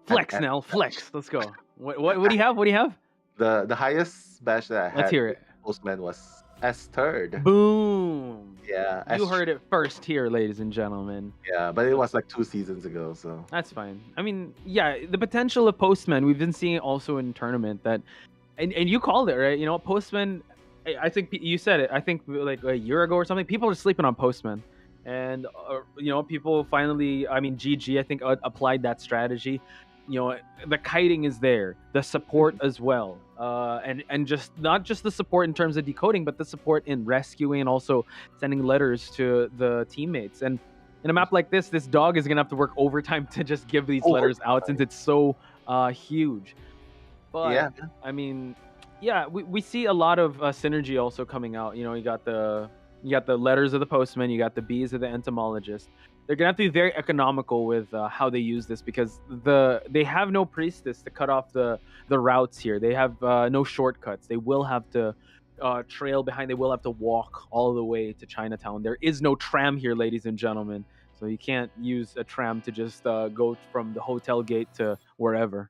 Flex now, flex. Let's go. What do you have? What do you have? The highest badge that I had. Let's hear it. Postman was S3rd. Boom. Yeah, You heard it first here, ladies and gentlemen. Yeah, but it was like 2 seasons ago, so That's fine. I mean, yeah, the potential of Postman, we've been seeing it also in tournament that, and you called it, right? You know, Postman, I think you said it, I think like a year ago or something, people are sleeping on Postman. And, you know, people finally, I mean, GG, I think, applied that strategy. You know, the kiting is there, the support as well. And just not just the support in terms of decoding, but the support in rescuing and also sending letters to the teammates. And in a map like this dog is going to have to work overtime to just give these letters out, since it's so huge. But, yeah, I mean, yeah, we see a lot of synergy also coming out. You know, you got the letters of the Postman, you got the bees of the entomologist. They're gonna have to be very economical with how they use this, because they have no priestess to cut off the routes here. They have no shortcuts. They will have to trail behind. They will have to walk all the way to Chinatown. There is no tram here, ladies and gentlemen. So you can't use a tram to just go from the hotel gate to wherever.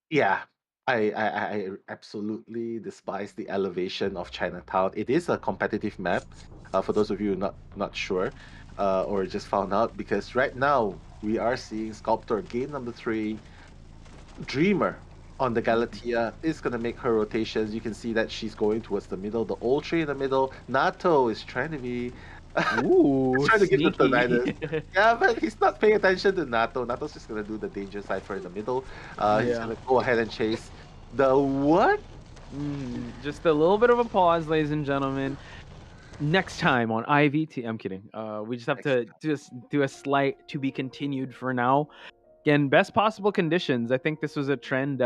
Yeah, I absolutely despise the elevation of Chinatown. It is a competitive map, for those of you not sure, or just found out, because right now we are seeing Sculptor game number 3, Dreamer on the Galatea is gonna make her rotations. You can see that she's going towards the middle, the old tree in the middle. Nato is trying to be Ooh, trying to get the sneaky. Toninas. Yeah, but he's not paying attention to Nato. Nato's just gonna do the danger cipher in the middle. He's gonna go ahead and chase the what? Just a little bit of a pause, ladies and gentlemen. Next time on IVT, I'm kidding. We just have to just do a slight to be continued for now. Again, best possible conditions. I think this was a trend.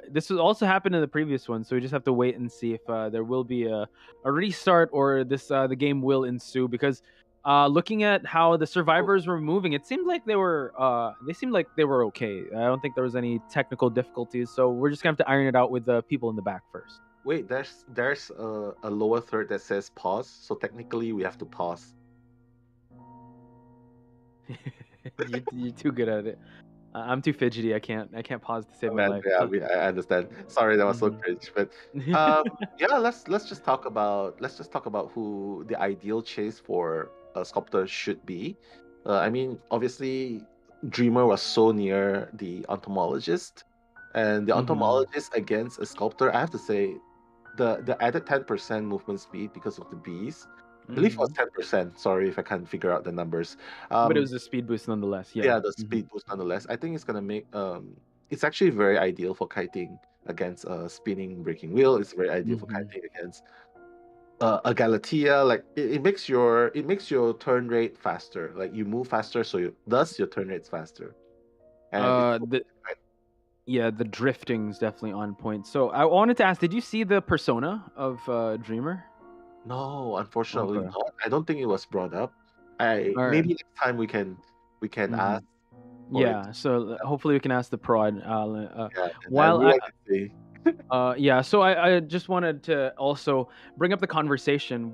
This was also happened in the previous one, so we just have to wait and see if there will be a restart, or this the game will ensue. Because looking at how the survivors were moving, it seemed like they were okay. I don't think there was any technical difficulties, so we're just gonna have to iron it out with the people in the back first. Wait, there's a lower third that says pause, so technically we have to pause. You're too good at it. I'm too fidgety. I can't pause to save my life. Yeah, I understand. Sorry, that was so cringe. But yeah, let's just talk about who the ideal chase for a sculptor should be. I mean, obviously, Dreamer was so near the entomologist, and the entomologist against a sculptor. I have to say, the added 10% movement speed because of the bees. I believe it was 10%. Sorry if I can't figure out the numbers. But it was a speed boost nonetheless. Yeah. Yeah, the speed boost nonetheless. I think it's gonna make it's actually very ideal for kiting against a spinning breaking wheel. It's very ideal for kiting against a Galatea. Like it makes your turn rate faster. Like you move faster, so thus your turn rate's faster. And Yeah, the drifting's definitely on point. So I wanted to ask, did you see the persona of Dreamer? no, unfortunately Okay. not. I don't think it was brought up. Alright. Maybe next time we can ask for it. Yeah, so hopefully we can ask the prod. Yeah, and While we I, want to see. yeah, so I just wanted to also bring up the conversation.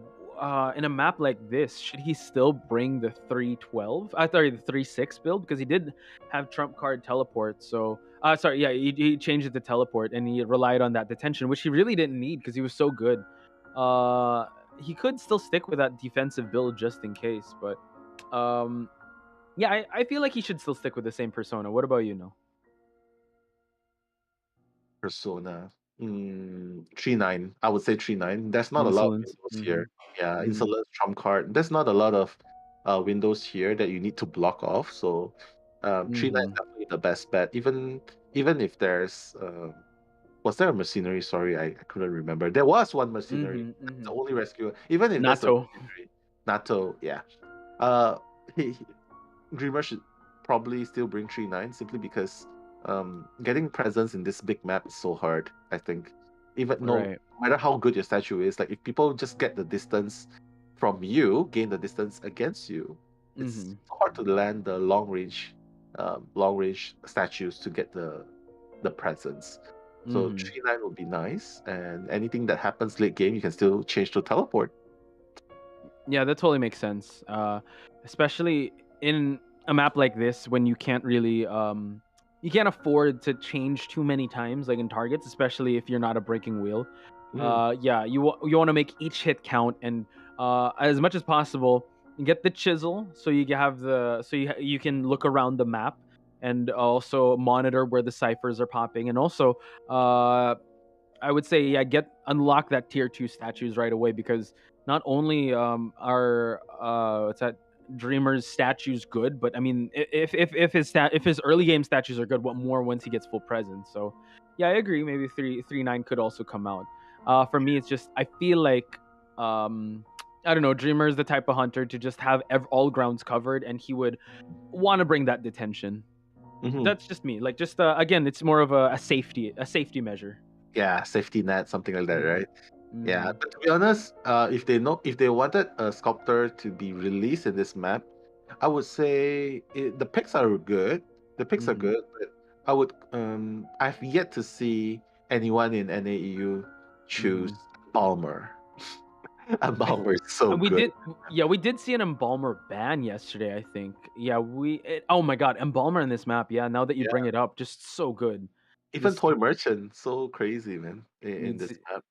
In a map like this, should he still bring the 312? Sorry, the 3-6 build, because he did have trump card teleport. So, sorry, yeah, he changed it to teleport and he relied on that detention, which he really didn't need because he was so good. He could still stick with that defensive build just in case, but yeah, I feel like he should still stick with the same persona. What about you, No? Persona. 3-9. I would say 3-9. There's not a lot of Insolence. windows here. Yeah, Insolence trump card. There's not a lot of windows here that you need to block off. So 3-9 is definitely the best bet. Even if there's was there a mercenary? Sorry, I couldn't remember. There was one mercenary. That's the only rescue. Even if there's a Nato. mercenary. Nato, yeah. He Dreamer should probably still bring 3-9 simply because getting presence in this big map is so hard, I think. Even no matter how good your statue is, like if people just get the distance from you, gain the distance against you, it's hard to land the long range statues to get the presence. So 3-9 would be nice, and anything that happens late game, you can still change to teleport. Yeah, that totally makes sense. Especially in a map like this when you can't really you can't afford to change too many times like in targets, especially if you're not a breaking wheel. Yeah, you want to make each hit count, and as much as possible you get the chisel so you have the you can look around the map and also monitor where the ciphers are popping, and also I would say unlock that tier 2 statues right away, because not only are what's that Dreamer's statues good, but I mean if his early game statues are good, what more once he gets full presence. So yeah, I agree. Maybe 3-9 could also come out. For me, it's just I feel like I don't know. Dreamer is the type of hunter to just have all grounds covered, and he would want to bring that detention. That's just me. Like just again, it's more of a safety measure. Yeah, safety net, something like that, right? Yeah, but to be honest, if they wanted a sculptor to be released in this map, I would say the picks are good. The picks are good, but I would I've yet to see anyone in NAEU choose Balmer. And Balmer is so good. We did see an Embalmer ban yesterday, I think. Yeah, oh my god, Embalmer in this map. Yeah, now that you bring it up, just so good. Even Toy Merchant, so crazy, man, in this map.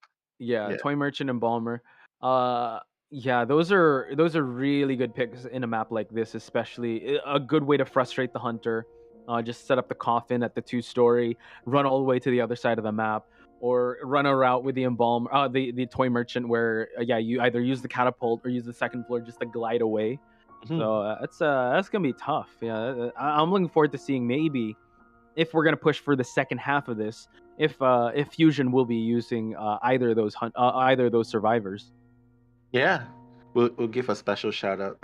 Yeah, Toy Merchant and Balmer. Yeah, those are really good picks in a map like this, especially a good way to frustrate the hunter. Just set up the coffin at the 2-story, run all the way to the other side of the map, or run a route with the Embalmer, the Toy Merchant, where you either use the catapult or use the second floor just to glide away. So that's gonna be tough. Yeah, I'm looking forward to seeing maybe if we're gonna push for the second half of this, if Fusion will be using either of those survivors. Yeah, we'll give a special shout out.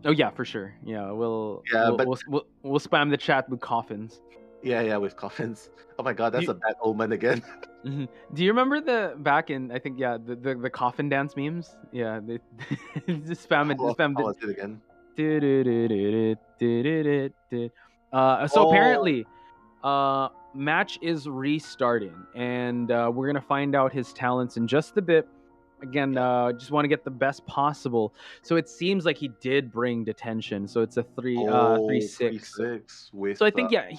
Oh yeah, for sure. Yeah, we'll spam the chat with coffins. Yeah, with coffins. Oh my god, that's a bad omen again. Do you remember back in the coffin dance memes? Yeah, they just spam it. Just spam it again. So apparently, match is restarting, and we're gonna find out his talents in just a bit. Again, just want to get the best possible. So it seems like he did bring detention. So it's a 3-6. With, so I think I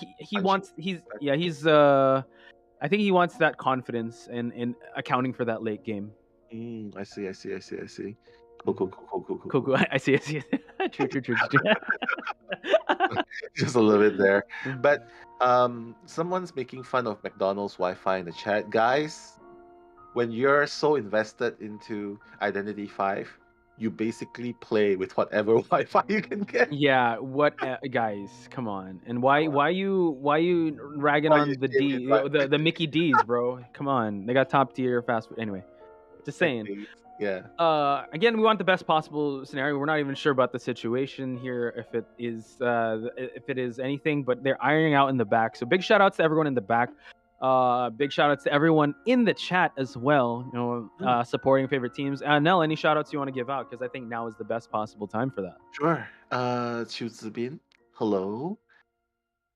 think he wants that confidence in accounting for that late game. I see. Cool. I see. True. Just a little bit there. Mhm. But someone's making fun of McDonald's Wi-Fi in the chat. Guys, when you're so invested into Identity 5, you basically play with whatever Wi-Fi you can get. Yeah, guys, come on. And why you ragging Why you on the shaming the Mickey D's, bro? Come on. They got top tier fast food. Anyway, just saying. Yeah. Again, we want the best possible scenario. We're not even sure about the situation here, if it is anything, but they're ironing out in the back. So big shout outs to everyone in the back. Big shout outs to everyone in the chat as well. Supporting favorite teams. Nell, any shout outs you want to give out? Because I think now is the best possible time for that. Sure. Chu Zibin, hello.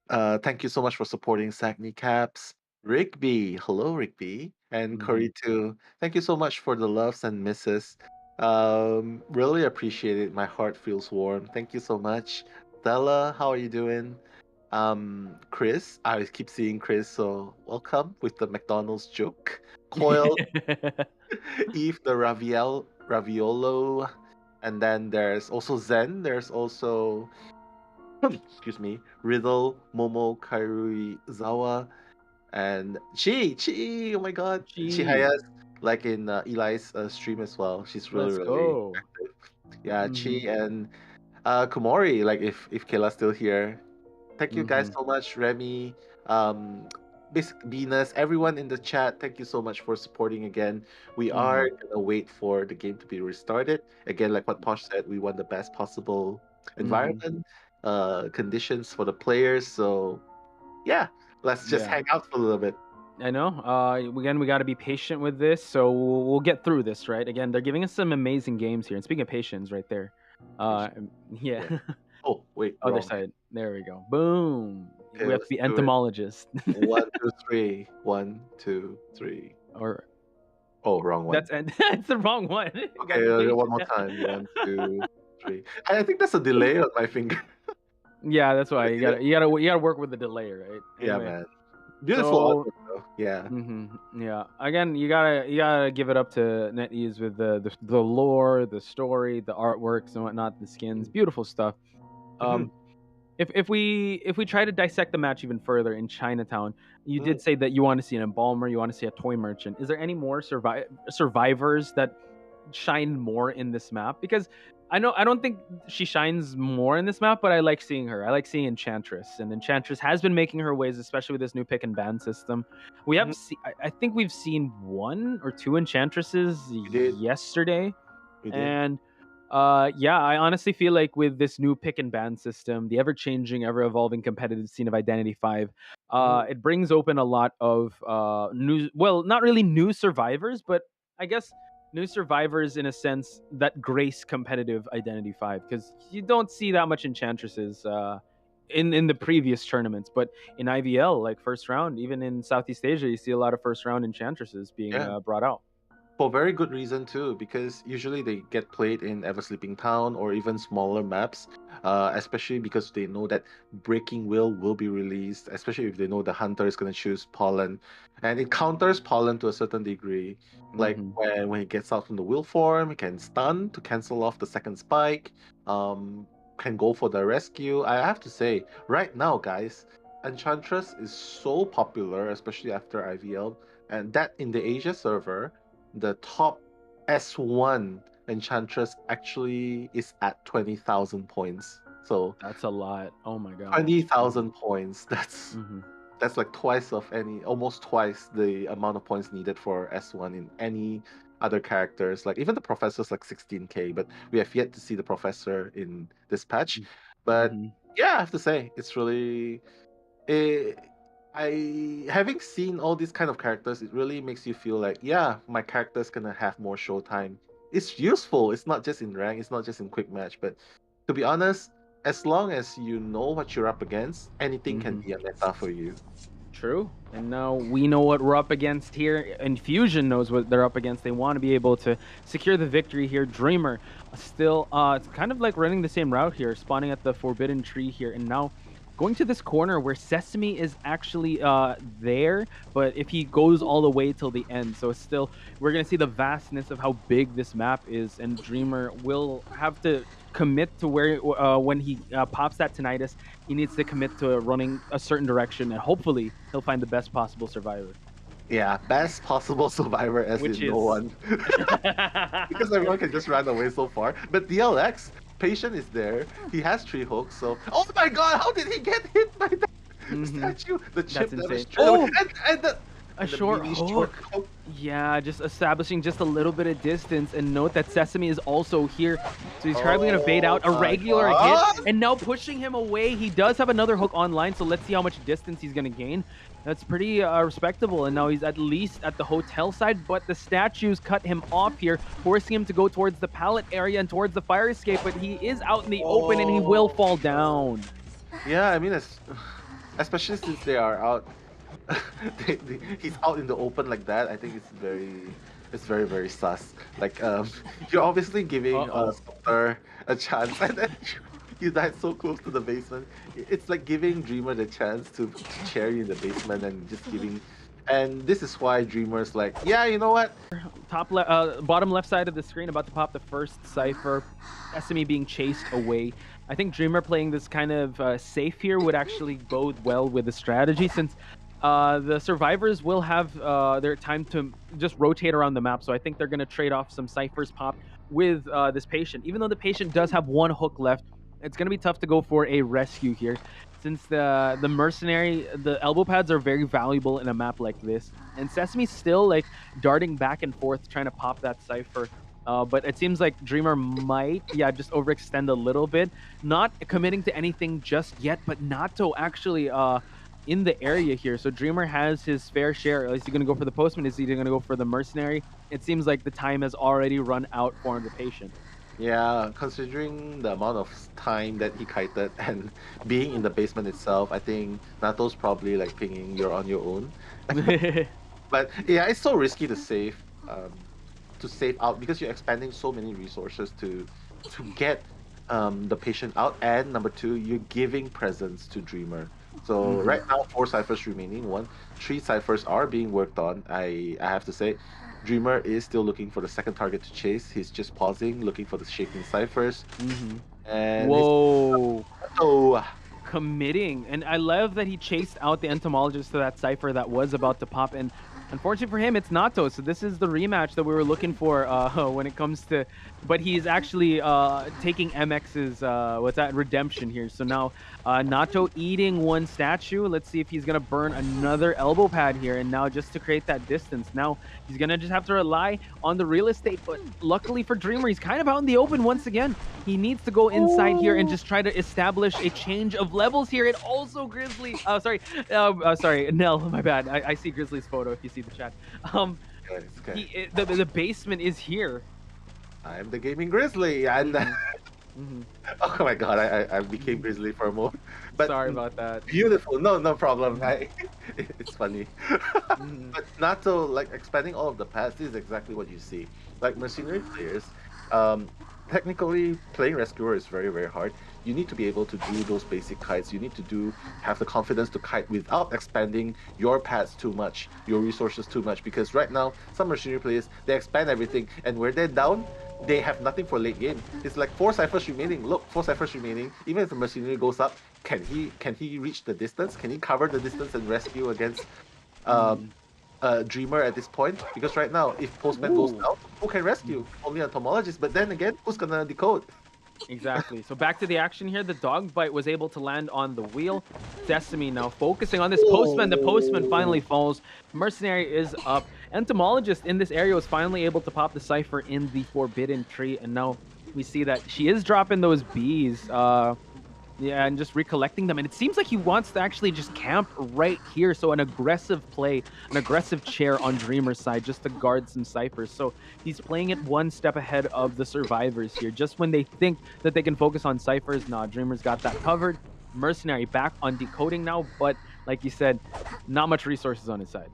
Thank you so much for supporting Sackney Caps. Rigby, hello Rigby, and Curry too. Thank you so much for the loves and misses. Really appreciate it. My heart feels warm. Thank you so much. Stella, how are you doing? Chris, I keep seeing Chris, so welcome with the McDonald's joke. Coil, Eve the Raviolo, and then there's also Zen. There's also excuse me, Riddle, Momo, Kairuizawa, and Chi. Oh my god. Chihayas, like in Eli's stream as well. She's really, Let's really go. active. Yeah, Chi and Kumori, like if Kayla's still here. Thank you guys so much, Remy, Basic Venus, everyone in the chat. Thank you so much for supporting again. We are gonna wait for the game to be restarted. Again, like what Posh said, we want the best possible environment, conditions for the players. So yeah, let's just hang out for a little bit. I know. Again, we got to be patient with this, so we'll get through this, right? Again, they're giving us some amazing games here. And speaking of patience, right there, yeah. Oh wait, other wrong. side. There we go. Boom. Okay, we have to be entomologists. 1, 2, 3. 1, 2, 3. Or wrong one. That's the wrong one. Okay, one more time. 1, 2, 3. I think that's a delay on my finger. Yeah, that's why you gotta work with the delay, right? Yeah, Anyway, man. Beautiful artwork, though. Yeah. Yeah. Again, you gotta give it up to NetEase with the lore, the story, the artworks and whatnot, the skins, beautiful stuff. If we try to dissect the match even further in Chinatown, you did say that you want to see an embalmer, you want to see a toy merchant. Is there any more survivors that shine more in this map? Because I don't think she shines more in this map, but I like seeing her. I like seeing Enchantress, and Enchantress has been making her ways, especially with this new pick and ban system. We have I think we've seen 1 or 2 Enchantresses yesterday, and yeah, I honestly feel like with this new pick and ban system, the ever-changing, ever-evolving competitive scene of Identity 5, it brings open a lot of not really new survivors, but I guess new survivors in a sense that grace competitive Identity 5, because you don't see that much Enchantresses in the previous tournaments, but in IVL, like first round, even in Southeast Asia, you see a lot of first round Enchantresses being brought out. For very good reason too, because usually they get played in Ever Sleeping Town or even smaller maps, especially because they know that Breaking will be released, especially if they know the hunter is going to choose Pollen, and it counters Pollen to a certain degree. Like when he gets out from the will form, he can stun to cancel off the second spike, can go for the rescue. I have to say, right now, guys, Enchantress is so popular, especially after IVL, and that in the Asia server, the top S1 Enchantress actually is at 20,000 points. So that's a lot. Oh my god. 20,000 points. That's like almost twice the amount of points needed for S1 in any other characters. Like even the Professor's like 16k, but we have yet to see the Professor in this patch. But yeah, I have to say, it's really having seen all these kind of characters, it really makes you feel like, yeah, my character's gonna have more showtime. It's useful. It's not just in rank, it's not just in quick match, but to be honest, as long as you know what you're up against, anything can be a meta for you. True. And now we know what we're up against here, and Fusion knows what they're up against. They want to be able to secure the victory here. Dreamer still it's kind of like running the same route here, spawning at the Forbidden Tree here, and now going to this corner where Sesame is actually there, but if he goes all the way till the end, so still we're gonna see the vastness of how big this map is, and Dreamer will have to commit to where when he pops that tinnitus, he needs to commit to running a certain direction, and hopefully he'll find the best possible survivor. Yeah, best possible survivor as Which in is no one. Because everyone can just run away so far. But DLX, Patient is there. He has 3 hooks, so... Oh my god, how did he get hit by that statue? The chip That's that was insane. straight away. And A short hook. Yeah, just establishing just a little bit of distance, and note that Sesame is also here. So he's probably going to bait out a regular hit, and now pushing him away. He does have another hook online, so let's see how much distance he's going to gain. That's pretty respectable, and now he's at least at the hotel side, but the statues cut him off here, forcing him to go towards the pallet area and towards the fire escape, but he is out in the open, and he will fall down. Yeah, I mean, especially since they are out... he's out in the open like that. I think it's very, very sus. Like, you're obviously giving Sculptor a chance, and then you died so close to the basement. It's like giving Dreamer the chance to chair you in the basement and just giving. And this is why Dreamer's like, yeah, you know what? Bottom left side of the screen, about to pop the first Cypher. Sesame being chased away. I think Dreamer playing this kind of safe here would actually bode well with the strategy, since the survivors will have their time to just rotate around the map. So I think they're going to trade off some Cyphers pop with this Patient. Even though the Patient does have 1 hook left, it's going to be tough to go for a rescue here, since the Mercenary, the elbow pads are very valuable in a map like this. And Sesame's still like darting back and forth trying to pop that Cypher. But it seems like Dreamer might, just overextend a little bit. Not committing to anything just yet, but Nato actually in the area here. So Dreamer has his fair share. Is he going to go for the Postman? Is he going to go for the Mercenary? It seems like the time has already run out for the Patient. Yeah, considering the amount of time that he kited and being in the basement itself, I think Nato's probably like pinging you're on your own. But yeah, it's so risky to save out because you're expending so many resources to get the Patient out, and number 2, you're giving presents to Dreamer. So right now 4 Cyphers remaining, 3 Cyphers are being worked on. I have to say, Dreamer is still looking for the second target to chase. He's just pausing, looking for the shaking Cyphers. And whoa. Committing. And I love that he chased out the Entomologist to that Cypher that was about to pop. And unfortunately for him, it's Nato. So this is the rematch that we were looking for when it comes to... But he's actually taking MX's, redemption here. So now Nato eating 1 statue. Let's see if he's going to burn another elbow pad here. And now just to create that distance. Now he's going to just have to rely on the real estate. But luckily for Dreamer, he's kind of out in the open once again. He needs to go inside here and just try to establish a change of levels here. And also Grizzly... sorry, Nell, my bad. I see Grizzly's photo if you see the chat. Okay. The basement is here. I'm the gaming Grizzly, and oh my god, I became Grizzly for a moment. But sorry about that. Beautiful, no problem. It's funny. But Nato, like expanding all of the paths, this is exactly what you see. Like Mercenary players, technically playing Rescuer is very, very hard. You need to be able to do those basic kites. You need to have the confidence to kite without expanding your paths too much, your resources too much. Because right now, some Mercenary players, they expand everything, and where they're down, they have nothing for late game. It's like 4 Cyphers remaining. Look, 4 Cyphers remaining. Even if the Mercenary goes up, can he reach the distance? Can he cover the distance and rescue against Dreamer at this point? Because right now, if Postman goes down, who can rescue? Only Entomologist. But then again, who's gonna decode? Exactly. So back to the action here. The dog bite was able to land on the wheel. Sesame now focusing on this Postman. The Postman finally falls. Mercenary is up. Entomologist in this area was finally able to pop the Cypher in the Forbidden Tree. And now we see that she is dropping those bees. And just recollecting them. And it seems like he wants to actually just camp right here. So an aggressive play, an aggressive chair on Dreamer's side just to guard some Cyphers. So he's playing it 1 step ahead of the survivors here. Just when they think that they can focus on Cyphers, nah, Dreamer's got that covered. Mercenary back on decoding now. But like you said, not much resources on his side.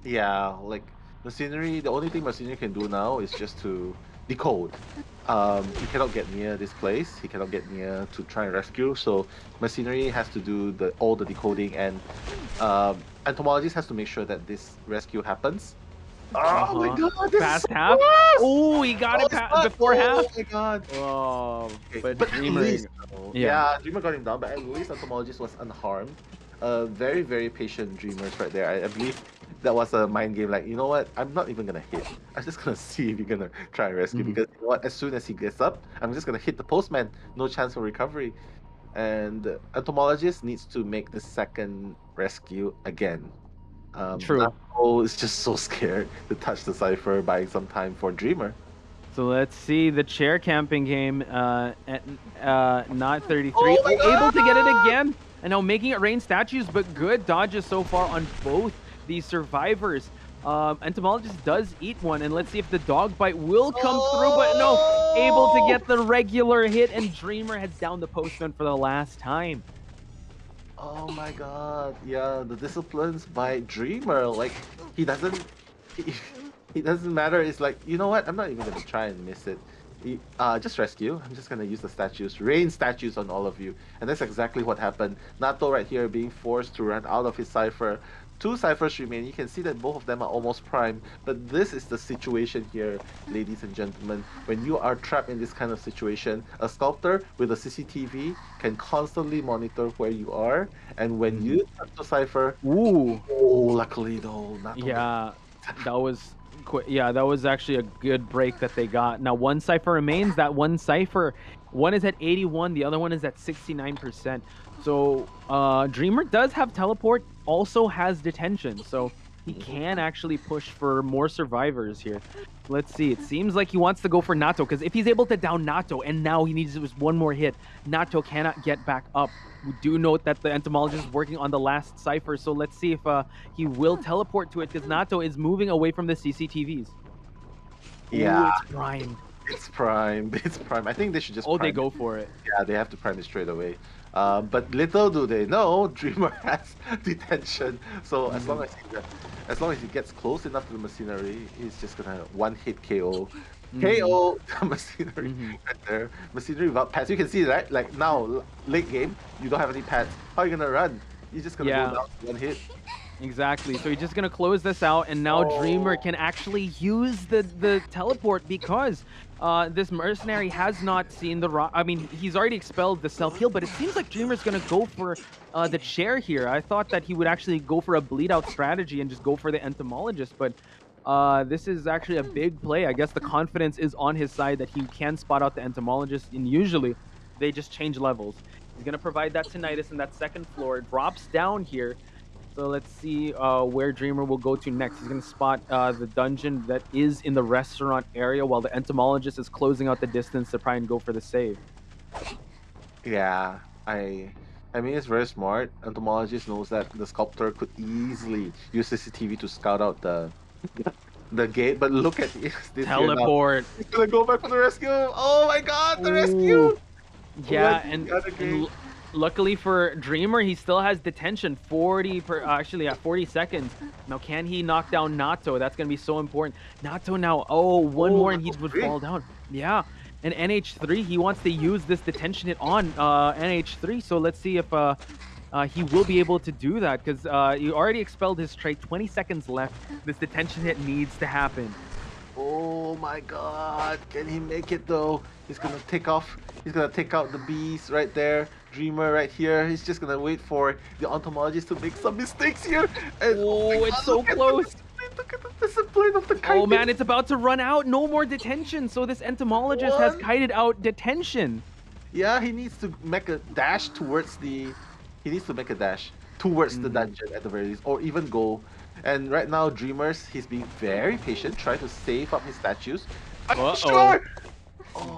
Yeah, like Machinery, the only thing Machinery can do now is just to decode. He cannot get near this place. He cannot get near to try and rescue. So Machinery has to do all the decoding, and Entomologist has to make sure that this rescue happens. Oh my god, this Past is so half. close! Oh, he got it before half. Oh my god. Oh, Okay, but but Dreamer. at least, Yeah. Dreamer got him down, but at least Entomologist was unharmed. Very, very patient Dreamers right there. I believe that was a mind game. Like, you know what? I'm not even gonna hit. I'm just gonna see if you're gonna try and rescue. Because you know what? As soon as he gets up, I'm just gonna hit the postman. No chance for recovery. And Entomologist needs to make the second rescue again. True. Nato is just so scared to touch the cipher, buying some time for Dreamer. So let's see the chair camping game at not 33. Oh my Able to get it again. And now making it rain statues, but good dodges so far on both these survivors. Entomologist does eat one, and let's see if the dog bite will come through, but no, able to get the regular hit, and Dreamer heads down the postman for the last time. Oh my god, yeah, the disciplines by Dreamer, like, he doesn't matter. It's like, you know what, I'm not even gonna try and miss it. Just rescue. I'm just gonna use the statues, rain statues on all of you. And that's exactly what happened. Nato right here being forced to run out of his cipher. 2 ciphers remain. You can see that both of them are almost prime. But this is the situation here, ladies and gentlemen. When you are trapped in this kind of situation, a sculptor with a CCTV can constantly monitor where you are. And when you touch the cipher, luckily though, Nato. Yeah, that was yeah, that was actually a good break that they got. Now 1 cipher remains. That 1 cipher, one is at 81, the other one is at 69%. So Dreamer does have teleport, also has detention, so he can actually push for more survivors here. Let's see. It seems like he wants to go for Nato, because if he's able to down Nato and now he needs just 1 more hit, Nato cannot get back up. We do note that the Entomologist is working on the last cipher, so let's see if he will teleport to it, because Nato is moving away from the CCTVs. Yeah. Ooh, it's primed. It's primed. It's primed. I think they should just they prime go it. for it. Yeah, they have to prime it straight away. But little do they know, Dreamer has detention. So as long as he gets close enough to the Machinery, he's just gonna 1-hit KO. KO the Machinery right there. Machinery without pads. You can see, right? Like now, late game, you don't have any pads. How are you gonna run? You're just gonna go down to 1 hit. Exactly. So he's just going to close this out, and now Dreamer can actually use the teleport, because this mercenary has not seen the I mean, he's already expelled the self-heal, but it seems like Dreamer's going to go for the chair here. I thought that he would actually go for a bleed-out strategy and just go for the Entomologist, but this is actually a big play. I guess the confidence is on his side that he can spot out the Entomologist, and usually they just change levels. He's going to provide that tinnitus in that 2nd floor. Drops down here. So let's see where Dreamer will go to next. He's going to spot the dungeon that is in the restaurant area, while the Entomologist is closing out the distance to try and go for the save. Yeah, I mean, it's very smart. Entomologist knows that the sculptor could easily use CCTV to scout out the gate, but look at this. Teleport. He's gonna go back for the rescue. Oh my god, the rescue! Yeah, and luckily for Dreamer, he still has detention. 40 seconds. Now, can he knock down Nato? That's going to be so important. Nato now, one more and he would fall down. Yeah, and NH3, he wants to use this detention hit on NH3, so let's see if he will be able to do that, because he already expelled his trait. 20 seconds left. This detention hit needs to happen. Oh my god, can he make it though? He's gonna take off. He's gonna take out the bees right there. Dreamer right here. He's just gonna wait for the Entomologist to make some mistakes here. And it's so close. Look at the discipline of the kite. Oh man, it's about to run out. No more detention. So this Entomologist has kited out detention. Yeah, he needs to make a dash towards the. He needs to make a dash towards the dungeon at the very least, or even go. And right now, Dreamers, he's being very patient, trying to save up his statues. Sure.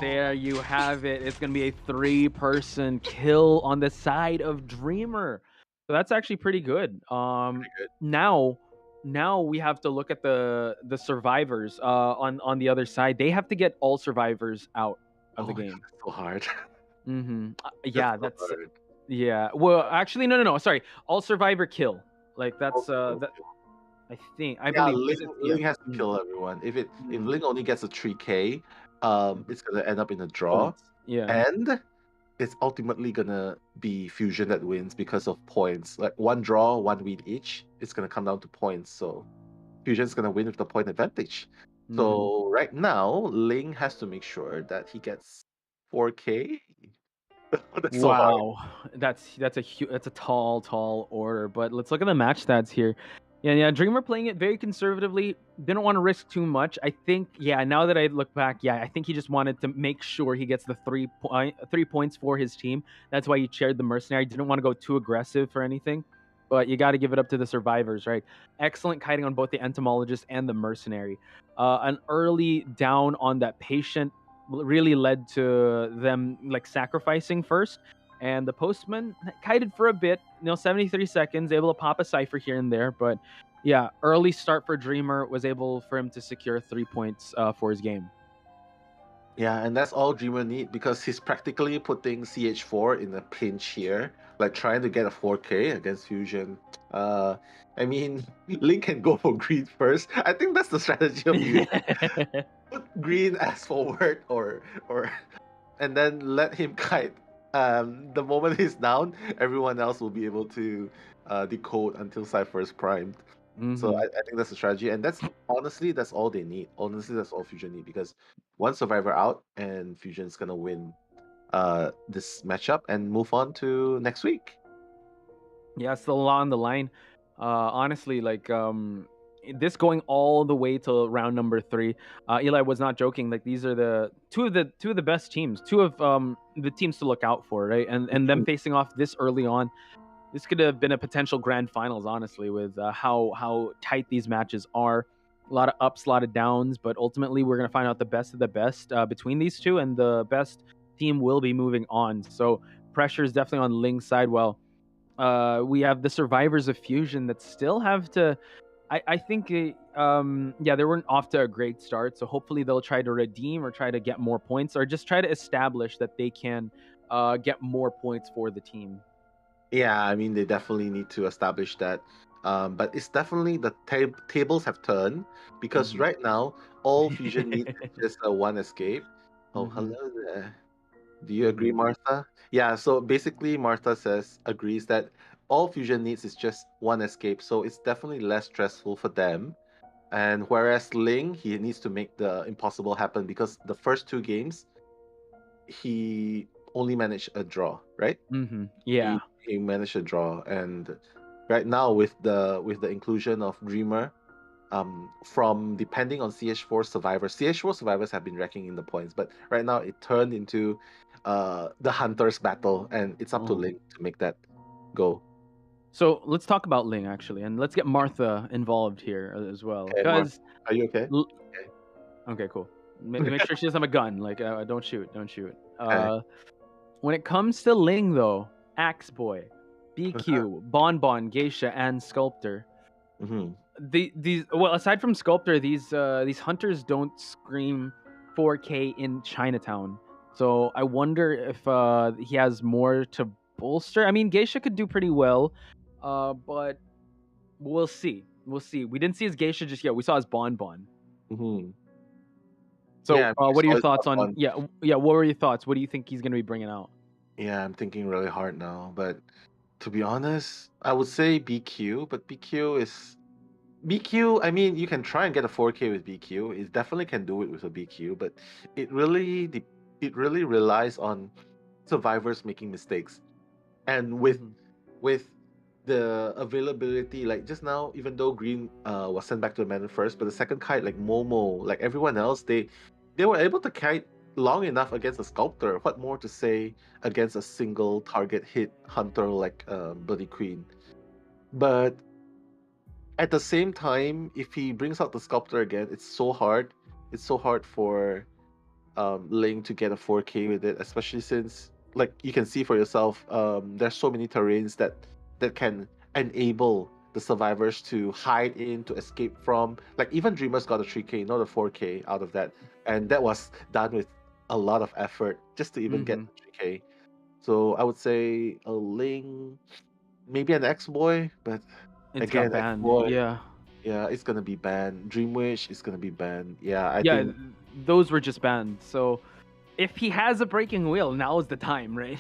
There you have it. It's going to be a 3-person kill on the side of Dreamer. So that's actually pretty good. Now we have to look at the survivors on the other side. They have to get all survivors out of the game. That's so hard. Yeah, that's hard. Yeah. Well, actually, no. Sorry. All survivor kill. Like that's I Yeah, believe because it's Ling has to kill everyone. If Ling only gets a 3K, it's gonna end up in a draw, points. Yeah. and it's ultimately gonna be Fusion that wins because of points. Like one draw, one win each. It's gonna come down to points. So Fusion's gonna win with the point advantage. So right now, Ling has to make sure that he gets 4K. That's so hard. Wow, that's a tall order. But let's look at the match stats here. Yeah, Dreamer playing it very conservatively. Didn't want to risk too much. I think, now that I look back, I think he just wanted to make sure he gets the 3 points for his team. That's why he shared the mercenary. Didn't want to go too aggressive for anything. But you got to give it up to the survivors, right? Excellent kiting on both the entomologist and the mercenary. An early down on that patient really led to them like sacrificing first, and the postman kited for a bit, 73 seconds, able to pop a cipher here and there. But early start for Dreamer was able for him to secure 3 points for his game. Yeah, and that's all Dreamer need because he's practically putting CH4 in a pinch here, like trying to get a 4K against Fusion. I mean, Link can go for green first. I think that's the strategy of Fusion. Put green as forward, or and then let him kite. The moment he's down, everyone else will be able to decode until Cypher is primed. So I think that's the strategy, and that's honestly that's all they need. Honestly, that's all Fusion need because one survivor out, and Fusion's gonna win this matchup and move on to next week. Yeah, still a lot on the line. Honestly, like this going all the way to round number 3. Eli was not joking. Like these are the two of the best teams, two of the teams to look out for, right? And them facing off this early on. This could have been a potential grand finals, honestly, with how tight these matches are. A lot of ups, a lot of downs, but ultimately we're going to find out the best of the best between these two, and the best team will be moving on. So pressure is definitely on Ling's side. Well, we have the survivors of Fusion that still have to. I think, they weren't off to a great start. So hopefully they'll try to redeem or try to get more points, or just try to establish that they can get more points for the team. Yeah, I mean, they definitely need to establish that. But it's definitely the tables have turned because right now, all Fusion needs is just a one escape. Oh, hello there. Do you agree, Martha? Yeah, so basically, Martha agrees that all Fusion needs is just one escape. So it's definitely less stressful for them. And whereas Ling, he needs to make the impossible happen because the first 2 games, he only managed a draw, right? Yeah. He managed a draw, and right now with the inclusion of Dreamer, from depending on CH4 survivors have been racking in the points, but right now it turned into the Hunters battle, and it's up to Ling to make that go. So let's talk about Ling actually, and let's get Martha involved here as well. Okay, Because are you okay? Okay, cool. Make sure she doesn't have a gun. Like, don't shoot. Okay. When it comes to Ling, though, Axe Boy, BQ, Bonbon, Geisha, and Sculptor. These aside from Sculptor, these hunters don't scream 4K in Chinatown. So I wonder if he has more to bolster. I mean, Geisha could do pretty well, but we'll see. We didn't see his Geisha just yet. We saw his Bonbon. So, what are your thoughts on? What were your thoughts? What do you think he's going to be bringing out? Yeah, I'm thinking really hard now, but to be honest, I would say BQ, but BQ. I mean, you can try and get a 4K with BQ. It definitely can do it with a BQ, but it really relies on survivors making mistakes, and with the availability, like just now, even though Green was sent back to the man first, but the second kite, like Momo, like everyone else, they were able to kite long enough against a Sculptor. What more to say against a single target hit hunter like Bloody Queen? But at the same time, if he brings out the Sculptor again, it's so hard. It's so hard for Ling to get a 4K with it, especially since, like you can see for yourself, there's so many terrains that can enable the survivors to hide in, to escape from. Like even Dreamers got a 3K, not a 4K out of that, and that was done with a lot of effort just to even get the 3K. So I would say a Ling, maybe an X-Boy, but It's again, got banned. X-Boy, Yeah. Yeah, it's gonna be banned. Dream Wish is gonna be banned. Yeah, I Yeah, think. those were just banned. So if he has a breaking wheel, now is the time, right?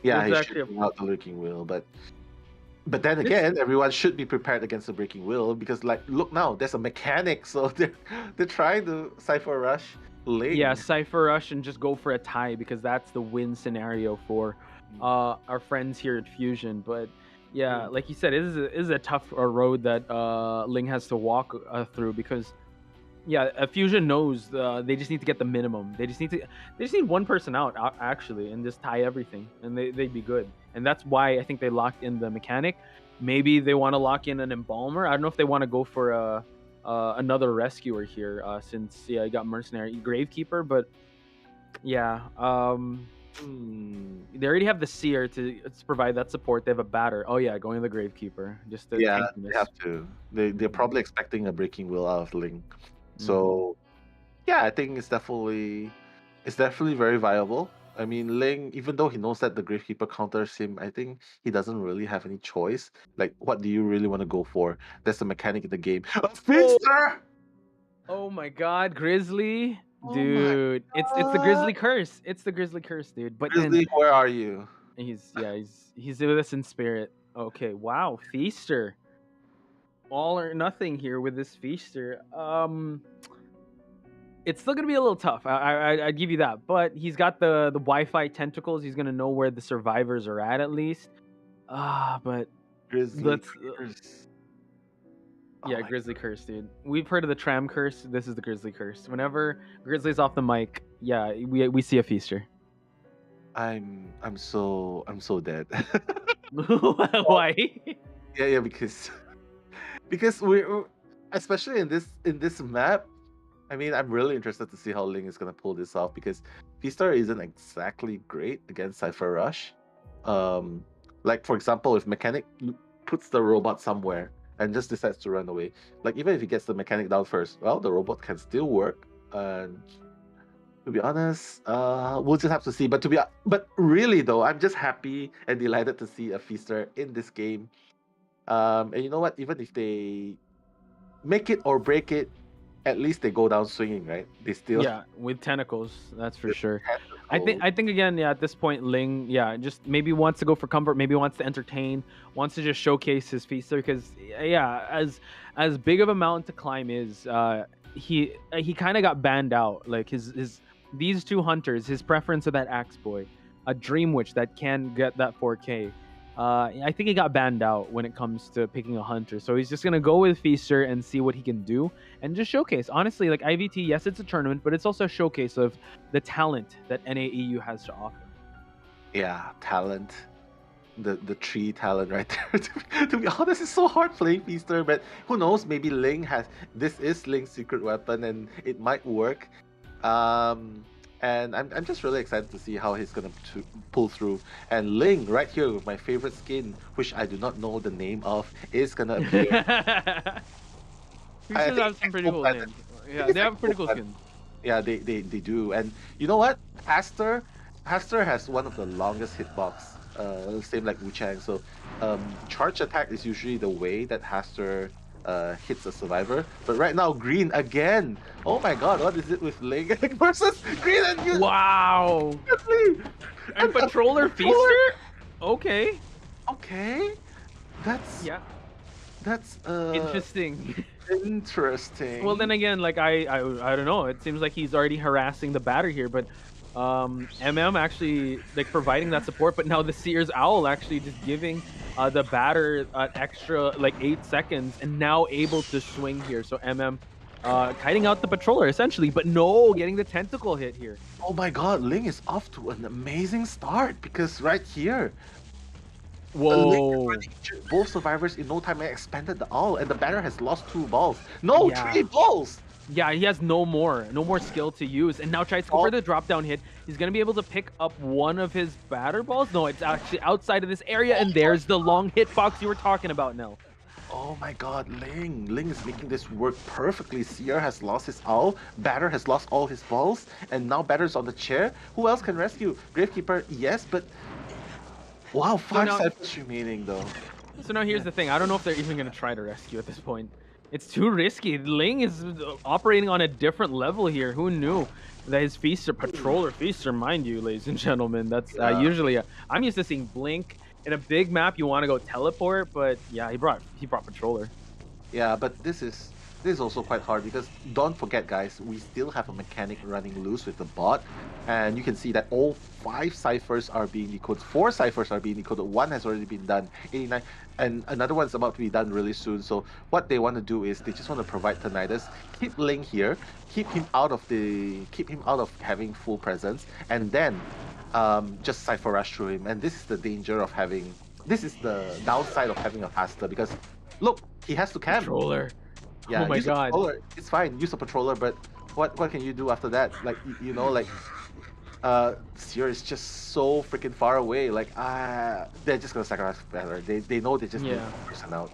Yeah, This he is should actually a bring out the lurking wheel, but then This- again, everyone should be prepared against the breaking wheel because, like, look now, there's a mechanic, so they're trying to cipher rush Ling. Yeah, Cypher Rush and just go for a tie because that's the win scenario for our friends here at Fusion. But yeah, like you said, it is a tough road that Ling has to walk through because Fusion knows they just need to get the minimum. They just need one person out actually and just tie everything and they'd be good. And that's why I think they locked in the mechanic. Maybe they want to lock in an embalmer. I don't know if they want to go for another rescuer here since you got mercenary gravekeeper, but yeah, they already have the seer to provide that support. They have a batter. Oh yeah, going to the gravekeeper just to Yeah, tankiness. they have to. They're probably expecting a breaking wheel out of Ling. So yeah, I think it's definitely very viable. I mean, Ling, even though he knows that the Gravekeeper counters him, I think he doesn't really have any choice. Like, what do you really want to go for? That's the mechanic in the game. A Finster! Oh my God, Grizzly, Oh dude, it's the Grizzly curse. It's the Grizzly curse, dude. But Grizzly, where are you? he's with us in spirit. Okay, wow, Feaster. All or nothing here with this Feaster. It's still gonna be a little tough. I'd give you that, but he's got the Wi-Fi tentacles. He's gonna know where the survivors are at least. But Grizzly curse. Yeah, Grizzly curse, dude. We've heard of the Tram curse. This is the Grizzly curse. Whenever Grizzly's off the mic, yeah, we see a Feaster. I'm so dead. Why? Yeah, because we're especially in this map. I mean, I'm really interested to see how Ling is gonna pull this off because Feaster isn't exactly great against Cypher Rush. Like for example, if Mechanic puts the robot somewhere and just decides to run away, like even if he gets the Mechanic down first, well, the robot can still work. And to be honest, we'll just have to see. But really though, I'm just happy and delighted to see a Feaster in this game. And you know what? Even if they make it or break it, at least they go down swinging, right? They still with tentacles, that's for sure. I think again, at this point, Ling, just maybe wants to go for comfort, maybe wants to entertain, wants to just showcase his Feaster because as big of a mountain to climb is, he kind of got banned out. Like these two hunters, his preference of that Axe Boy, a Dream Witch that can get that 4K. I think he got banned out when it comes to picking a hunter. So he's just going to go with Feaster and see what he can do and just showcase. Honestly, like IVT, yes, it's a tournament, but it's also a showcase of the talent that NAEU has to offer. Yeah, talent. The tree talent right there. to be honest, it's so hard playing Feaster, but who knows? Maybe this is Ling's secret weapon and it might work. And I'm just really excited to see how he's gonna pull through. And Ling, right here with my favorite skin, which I do not know the name of, is gonna appear. Features have some pretty cool names. Yeah, they have pretty cool skins. Yeah, they do. And you know what? Haster has one of the longest hitbox. Same like Wu Chang. So charge attack is usually the way that Haster hits a survivor, but right now green again. Oh my god, what is it with Ling versus green and you? Wow. And Patroller Feaster? Okay. That's interesting. Interesting. Well, then again, like I don't know. It seems like he's already harassing the batter here, but actually like providing that support, but now the Seer's Owl actually just giving the batter an extra like 8 seconds and now able to swing here. So kiting out the Patroller essentially, but no, getting the tentacle hit here. Oh my god, Ling is off to an amazing start because right here, whoa, both survivors in no time. I expanded the owl and the batter has lost 2 balls. No, 3 balls. Yeah, he has no more skill to use, and now tries to go for the drop down hit. He's gonna be able to pick up one of his batter balls. No, it's actually outside of this area, and there's the long hitbox you were talking about, Nell. Oh my god, Ling is making this work perfectly. Seer has lost his owl, batter has lost all his balls, and now batter's on the chair. Who else can rescue? Gravekeeper, yes, but wow, 5 seconds remaining though. So now here's the thing. I don't know if they're even gonna try to rescue at this point. It's too risky. Ling is operating on a different level here. Who knew that his feaster, patroller feaster, mind you, ladies and gentlemen. That's usually I'm used to seeing blink in a big map. You want to go teleport, but yeah, he brought patroller. Yeah, but this is also quite hard because don't forget, guys, we still have a mechanic running loose with the bot, and you can see that all 5 ciphers are being decoded. 4 ciphers are being decoded. 1 has already been done. 89, and another one's about to be done really soon. So what they want to do is they just want to provide tinnitus, keep Ling here, keep him out of having full presence, and then just cipher rush through him. And this is the danger of having. This is the downside of having a faster because look, he has to camp. Patroller. Yeah, oh my god. It's fine. Use a patroller, but what can you do after that? Like you know, like Seer is just so freaking far away. Like they're just gonna sacrifice better. They know they just need one person out.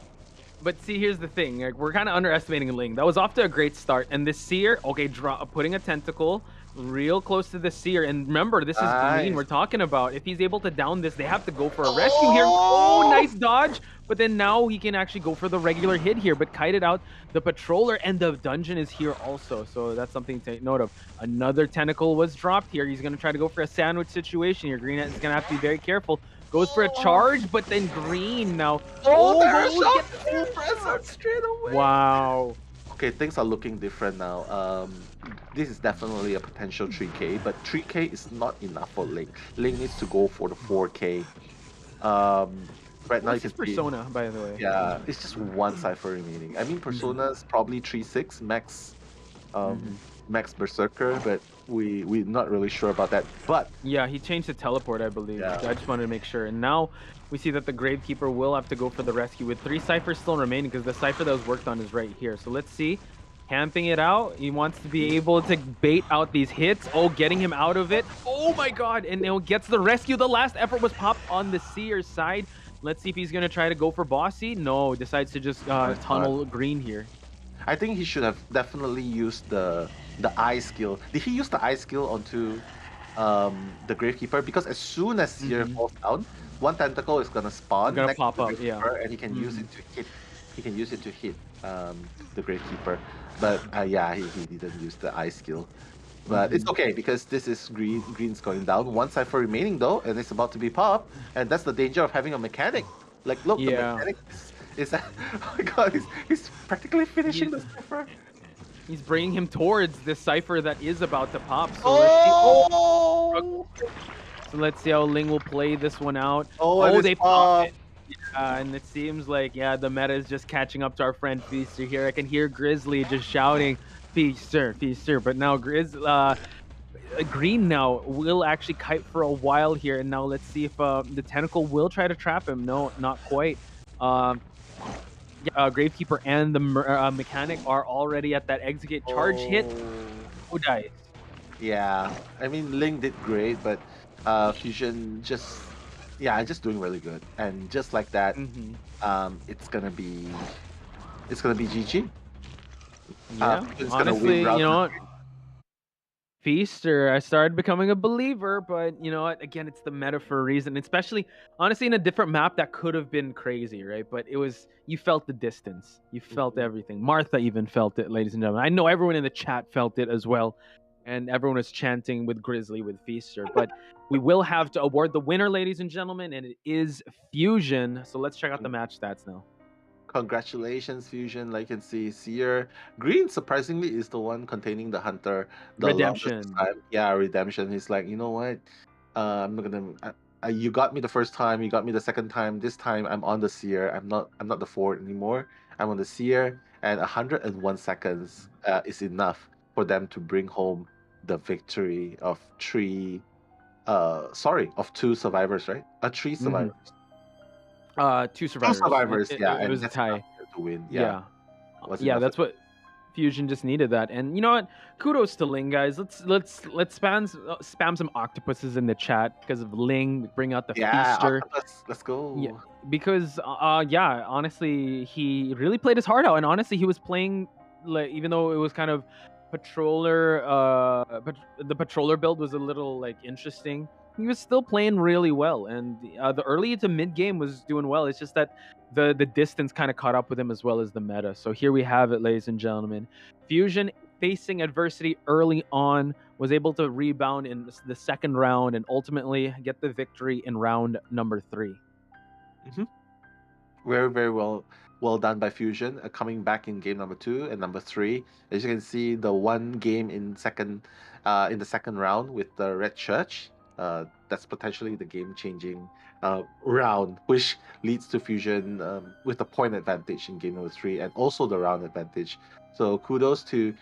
But see, here's the thing. Like, we're kind of underestimating Ling. That was off to a great start. And this Seer, okay, putting a tentacle real close to the Seer. And remember, this is green we're talking about. If he's able to down this, they have to go for a rescue here. Oh, nice dodge. But then now he can actually go for the regular hit here. But kited out the patroller, and the dungeon is here also. So that's something to take note of. Another tentacle was dropped here. He's going to try to go for a sandwich situation here. Green is going to have to be very careful. Goes for a charge, but then green now. There's full presence straight away. Wow. Okay, things are looking different now. This is definitely a potential 3K, but 3K is not enough for Ling. Ling needs to go for the 4K. Right now, you can see Persona, by the way. Yeah, it's just 1 cipher remaining. I mean, Persona's probably 3-6 max, max Berserker, but we're not really sure about that. But yeah, he changed to teleport, I believe. Yeah. I just wanted to make sure. And now we see that the Gravekeeper will have to go for the rescue with 3 ciphers still remaining because the cipher that was worked on is right here. So let's see. Camping it out. He wants to be able to bait out these hits. Oh, getting him out of it. Oh my god. And now gets the rescue. The last effort was popped on the Seer's side. Let's see if he's going to try to go for Bossy. No, decides to just tunnel green here. I think he should have definitely used the eye skill. Did he use the eye skill onto the Gravekeeper? Because as soon as Seer falls down, 1 tentacle is gonna spawn. Gonna pop up, and he can use it to hit. He can use it to hit the Gravekeeper. But yeah, he didn't use the eye skill. But it's okay because this is green's going down. 1 cipher remaining though, and it's about to be popped. And that's the danger of having a mechanic. Like look, the mechanic is oh my god, he's practically finishing the cipher. He's bringing him towards this cipher that is about to pop. So let's see how Ling will play this one out. Oh, they pop it. And it seems like, the meta is just catching up to our friend Feaster here. I can hear Grizzly just shouting, Feaster, Feaster. But now Green now will actually kite for a while here. And now let's see if the tentacle will try to trap him. No, not quite. Gravekeeper and the mechanic are already at that execute charge hit. Who dies? Yeah, I mean Ling did great, but Fusion just doing really good, and just like that, it's gonna be GG. Yeah, honestly, you know what? Feaster, I started becoming a believer, but you know what? Again, it's the meta for a reason. Especially, honestly, in a different map that could have been crazy, right? But it was, you felt the distance, you felt everything. Martha even felt it, ladies and gentlemen. I know everyone in the chat felt it as well, and everyone was chanting with Grizzly with Feaster. But we will have to award the winner, ladies and gentlemen, and it is Fusion. So let's check out the match stats now. Congratulations, Fusion. Like you can see, Seer Green surprisingly is the one containing the Hunter. The Redemption. Time. Yeah, Redemption. He's like, you know what? I'm not gonna. You got me the first time. You got me the second time. This time I'm on the Seer. I'm not the Ford anymore. I'm on the Seer, and 101 seconds is enough for them to bring home the victory of 2 survivors, right? 3 survivors. 2 survivors. 2 survivors, It was a tie to win. Yeah, that's what Fusion just needed. That, and you know what? Kudos to Ling, guys. Let's spam some octopuses in the chat because of Ling. Bring out the Feaster. Octopus, let's go. Yeah, because honestly, he really played his heart out, and honestly, he was playing like, even though it was kind of patroller, but the patroller build was a little like interesting. He was still playing really well, and the early to mid game was doing well. It's just that the distance kind of caught up with him as well as the meta. So here we have it, ladies and gentlemen. Fusion, facing adversity early on, was able to rebound in the second round and ultimately get the victory in round number 3. Very, very well done by Fusion, coming back in game number 2 and number 3. As you can see, the one game in the second round with the Red Church. That's potentially the game-changing round, which leads to Fusion with the point advantage in game number 3 and also the round advantage. So kudos to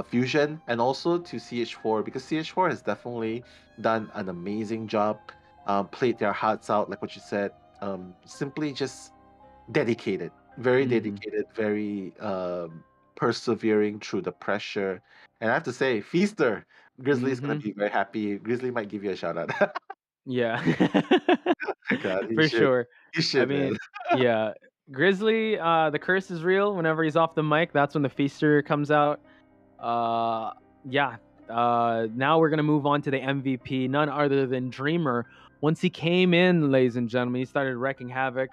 Fusion and also to CH4, because CH4 has definitely done an amazing job, played their hearts out, like what you said. Simply just dedicated, very dedicated, very persevering through the pressure. And I have to say, Feaster, Grizzly is going to be very happy. Grizzly might give you a shout out. Yeah. God, For sure. He should, I mean, man. yeah. Grizzly, the curse is real. Whenever he's off the mic, that's when the Feaster comes out. Yeah. Now we're going to move on to the MVP, none other than Dreamer. Once he came in, ladies and gentlemen, he started wrecking havoc.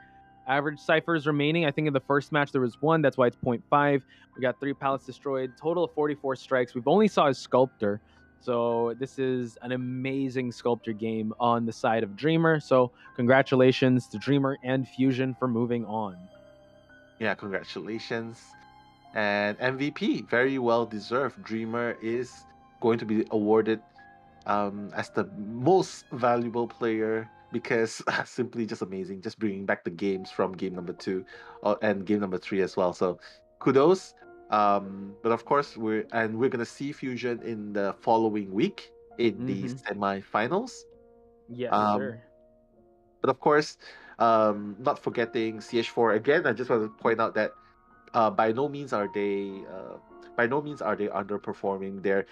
Average ciphers remaining. I think in the first match there was 1. That's why it's 0.5. We got 3 pallets destroyed. Total of 44 strikes. We've only saw his Sculptor. So this is an amazing Sculptor game on the side of Dreamer. So congratulations to Dreamer and Fusion for moving on. Yeah, congratulations. And MVP, very well deserved. Dreamer is going to be awarded as the most valuable player, because simply just amazing, just bringing back the games from game number 2 and game number 3 as well. So kudos. But of course, we're gonna see Fusion in the following week in the semifinals. Yes, sir. But of course, not forgetting CH4 again. I just want to point out that by no means are they underperforming. They're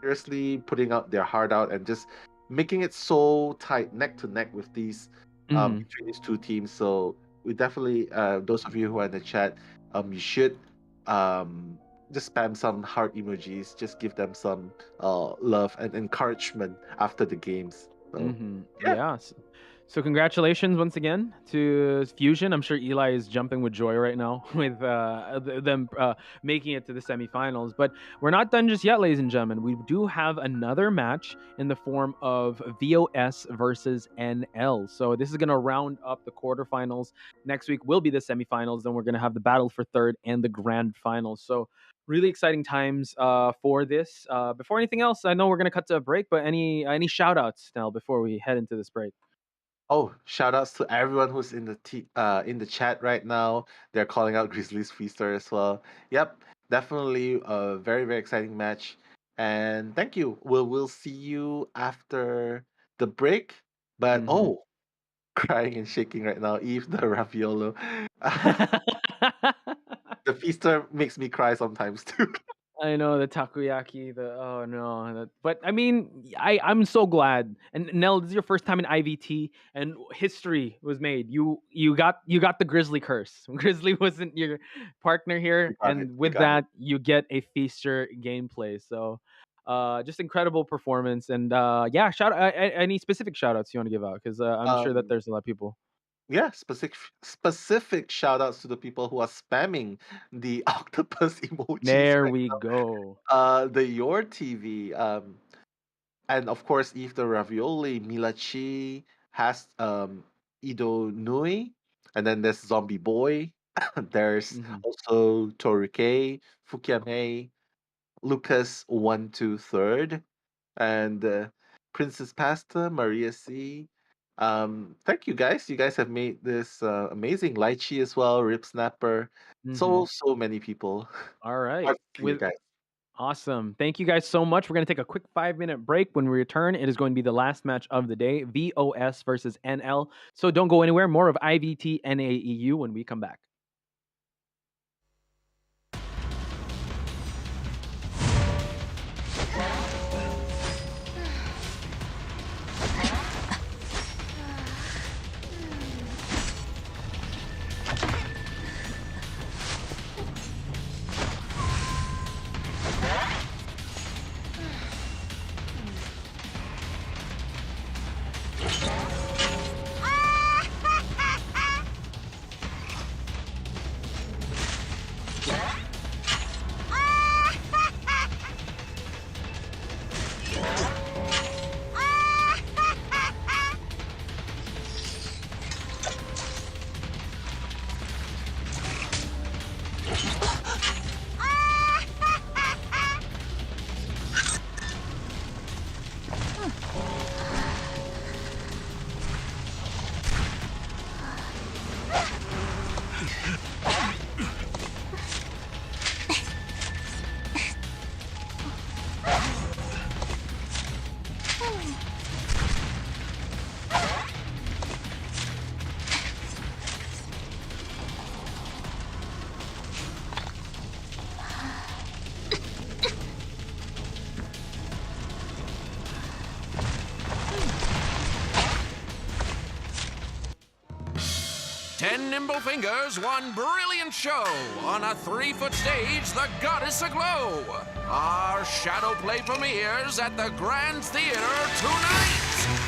seriously putting out their heart out and just making it so tight, neck to neck with these between these two teams. So we definitely, those of you who are in the chat, you should just spam some heart emojis, just give them some love and encouragement after the games. So, yeah. So congratulations once again to Fusion. I'm sure Eli is jumping with joy right now with them making it to the semifinals. But we're not done just yet, ladies and gentlemen. We do have another match in the form of VOS versus NL. So this is going to round up the quarterfinals. Next week will be the semifinals. Then we're going to have the battle for third and the grand finals. So really exciting times for this. Before anything else, I know we're going to cut to a break, but any shout outs now before we head into this break? Oh, shout outs to everyone who's in the chat right now. They're calling out Grizzlies Feaster as well. Yep, definitely a very, very exciting match. And thank you. We'll see you after the break. But crying and shaking right now, Eve the Raviolo. The Feaster makes me cry sometimes too. I know the takoyaki. Oh no! But I mean, I'm so glad. And Nell, this is your first time in IVT, and history was made. You got the Grizzly curse. Grizzly wasn't your partner here, and with that, you get a Feaster gameplay. So, just incredible performance. And yeah, any specific shout outs you want to give out? Because I'm sure that there's a lot of people. Yeah, specific shout outs to the people who are spamming the octopus emojis. There we go. The Your TV, and of course Eve the Ravioli, Milachi, has Ido Nui, and then there's Zombie Boy. There's also Toruke, Fukiame, Lucas 123rd, and Princess Pasta, Maria C. Thank you guys. You guys have made this amazing. Lychee as well, Rip Snapper. So many people. All right. You guys. Awesome. Thank you guys so much. We're going to take a quick 5-minute break. When we return, it is going to be the last match of the day, VOS versus NL. So don't go anywhere. More of IVT NAEU when we come back. 10 nimble fingers, one brilliant show. On a 3-foot stage, the goddess aglow. Our shadow play premieres at the Grand Theater tonight.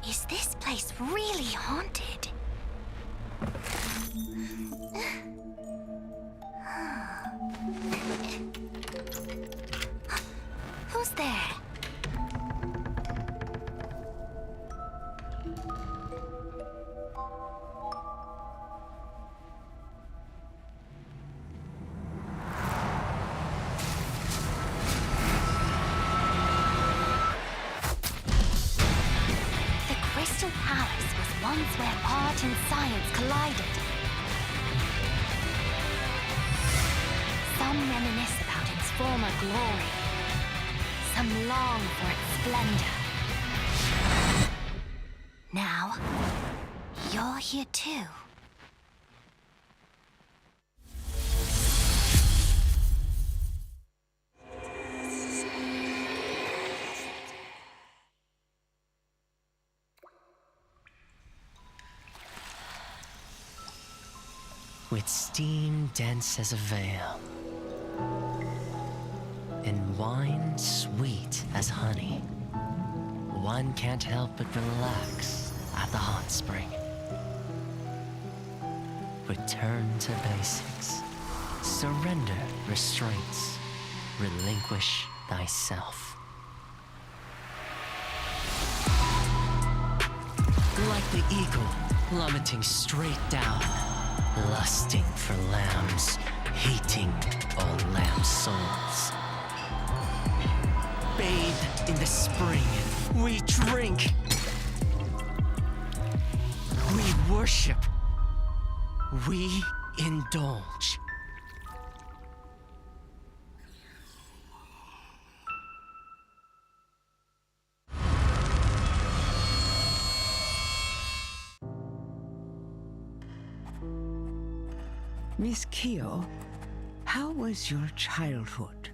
Is this place really haunted? Who's there? The Crystal Palace was once where art and science collided. Some reminisce about its former glory. Some long for its splendor. Now, you're here too. With steam dense as a veil, and wine sweet as honey, one can't help but relax at the hot spring. Return to basics. Surrender restraints. Relinquish thyself. Like the eagle plummeting straight down, lusting for lambs, hating all lamb souls. Bathed in the spring, we drink. We worship. We indulge. Miss Keo, how was your childhood?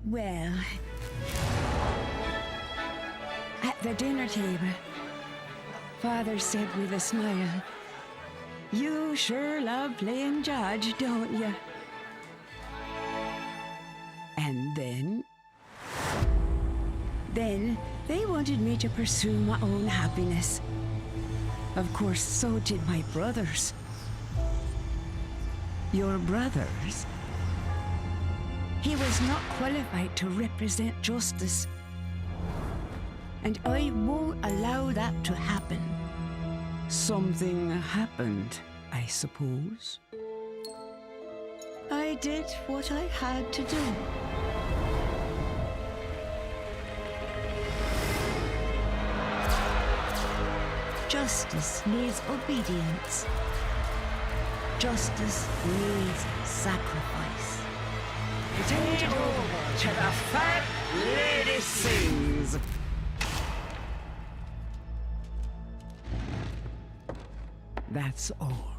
Well, at the dinner table, Father said with a smile, "You sure love playing judge, don't you?" And then they wanted me to pursue my own happiness. Of course, so did my brothers. Your brothers? He was not qualified to represent justice. And I won't allow that to happen. Something happened, I suppose. I did what I had to do. Justice needs obedience. Justice needs sacrifice. Take over to the Fat Lady Sings. That's all.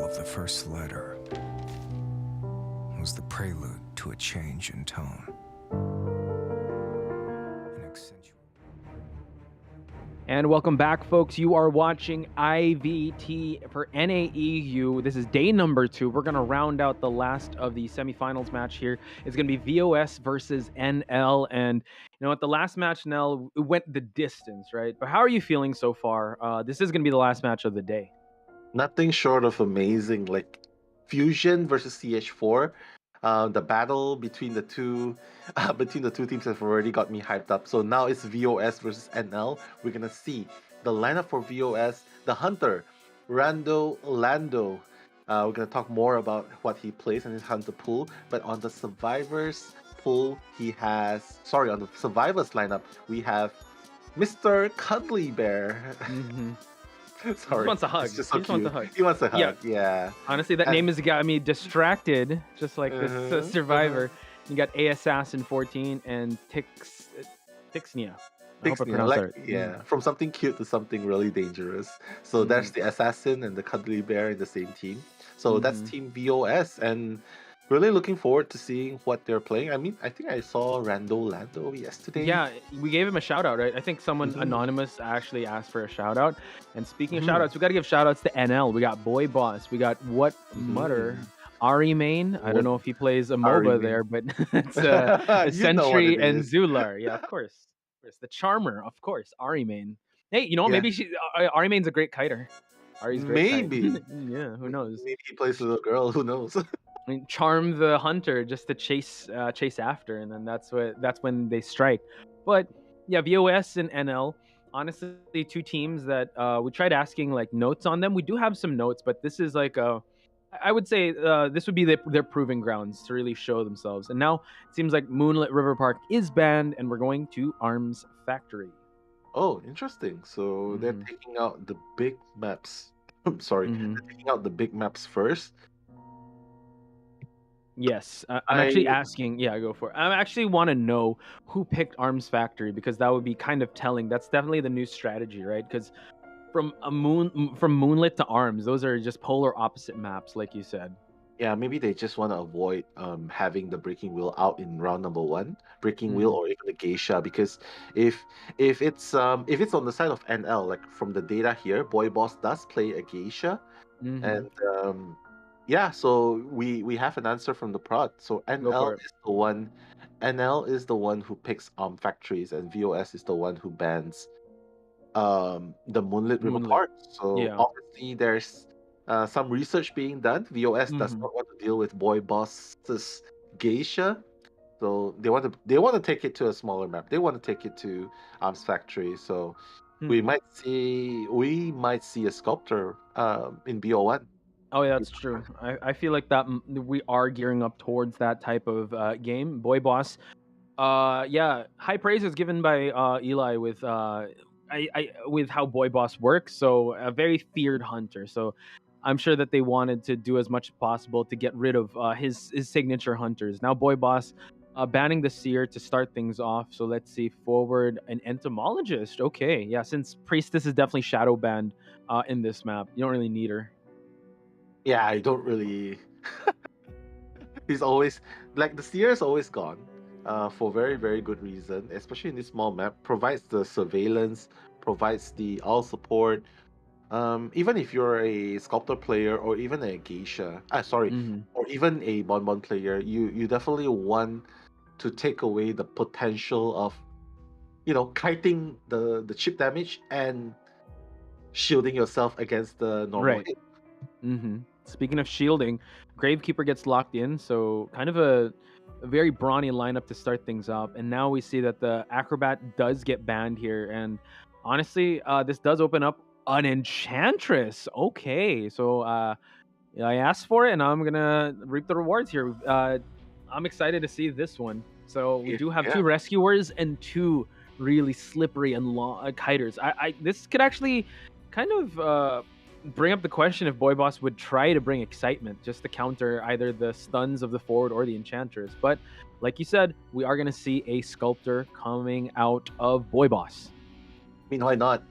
of the first letter was the prelude to a change in tone. And welcome back, folks. You are watching IVT for NAEU. This is day number 2. We're going to round out the last of the semifinals match here. It's going to be VOS versus NL. And you know what? The last match, NL, it went the distance, right? But how are you feeling so far? This is going to be the last match of the day. Nothing short of amazing. Like Fusion versus CH4. The battle between the two teams have already got me hyped up. So now it's VOS versus NL. We're gonna see the lineup for VOS. The Hunter, Lando. We're gonna talk more about what he plays in his Hunter pool. But on the Survivors pool, on the Survivors lineup, we have Mr. Cuddly Bear. Mm-hmm. Sorry. He wants a hug. It's just so He just wants a cute. hug. He wants a hug, yeah. Honestly, that name has got me distracted, just like this Survivor. You got A Assassin 14 and Tixnia. I hope I pronounced that right. Yeah, from something cute to something really dangerous. So there's the Assassin and the Cuddly Bear in the same team. So that's Team VOS, and really looking forward to seeing what they're playing. I mean, I think I saw Lando yesterday. Yeah, we gave him a shout out, right? I think someone anonymous actually asked for a shout out. And speaking of shout outs, we got to give shout outs to NL. We got Boy Boss. We got What Mutter. Ari Main. I don't know if he plays a MOBA there, but it's a Sentry and Zular. Yeah, of course. The Charmer, of course. Ari Main. Hey, you know what? Maybe Ari Main's a great kiter. Ari's great. Maybe. Yeah, who knows? Maybe he plays with a girl. Who knows? I mean, charm the hunter just to chase after, and then that's when they strike. But yeah, VOS and NL, honestly, two teams that we tried asking like notes on them. We do have some notes, but this is like I would say this would be their proving grounds to really show themselves. And now it seems like Moonlit River Park is banned, and we're going to Arms Factory. Oh, interesting. So they're taking out the big maps. I'm sorry, they're taking out the big maps first. Yes, I'm actually asking. Yeah, go for it. I actually want to know who picked Arms Factory, because that would be kind of telling. That's definitely the new strategy, right? Because from Moonlit to Arms, those are just polar opposite maps, like you said. Yeah, maybe they just want to avoid having the Breaking Wheel out in round number 1, Breaking Wheel or even the Geisha, because if it's on the side of NL, like from the data here, Boy Boss does play a Geisha, and yeah, so we have an answer from the prod. So NL is the one who picks factories, and VOS is the one who bans the Moonlit River Park. So obviously there's some research being done. VOS does not want to deal with Boy Boss's Geisha, so they want to take it to a smaller map. They want to take it to Arms Factory. So we might see a sculptor in BO1. Oh yeah, that's true. I feel like that we are gearing up towards that type of game. Boy Boss, yeah, high praise is given by Eli with with how Boy Boss works. So a very feared hunter. So I'm sure that they wanted to do as much as possible to get rid of his signature hunters. Now Boy Boss banning the Seer to start things off. So let's see, forward an entomologist. Okay, yeah, since Priestess is definitely shadow banned in this map, you don't really need her. Yeah, I don't really. He's always like the Seer is always gone, for very very good reason. Especially in this small map, provides the surveillance, provides the all support. Even if you're a sculptor player or even a geisha, or even a bonbon player, you definitely want to take away the potential of, kiting the chip damage and shielding yourself against the normal hit. Speaking of shielding, Gravekeeper gets locked in, so kind of a very brawny lineup to start things up. And now we see that the Acrobat does get banned here, and honestly, this does open up an Enchantress. Okay, so I asked for it, and I'm gonna reap the rewards here. I'm excited to see this one. So we do have 2 rescuers and 2 really slippery and long kiters. This could actually kind of bring up the question if Boy Boss would try to bring excitement just to counter either the stuns of the forward or the Enchantress. But like you said, we are going to see a sculptor coming out of Boy Boss. I mean, why not?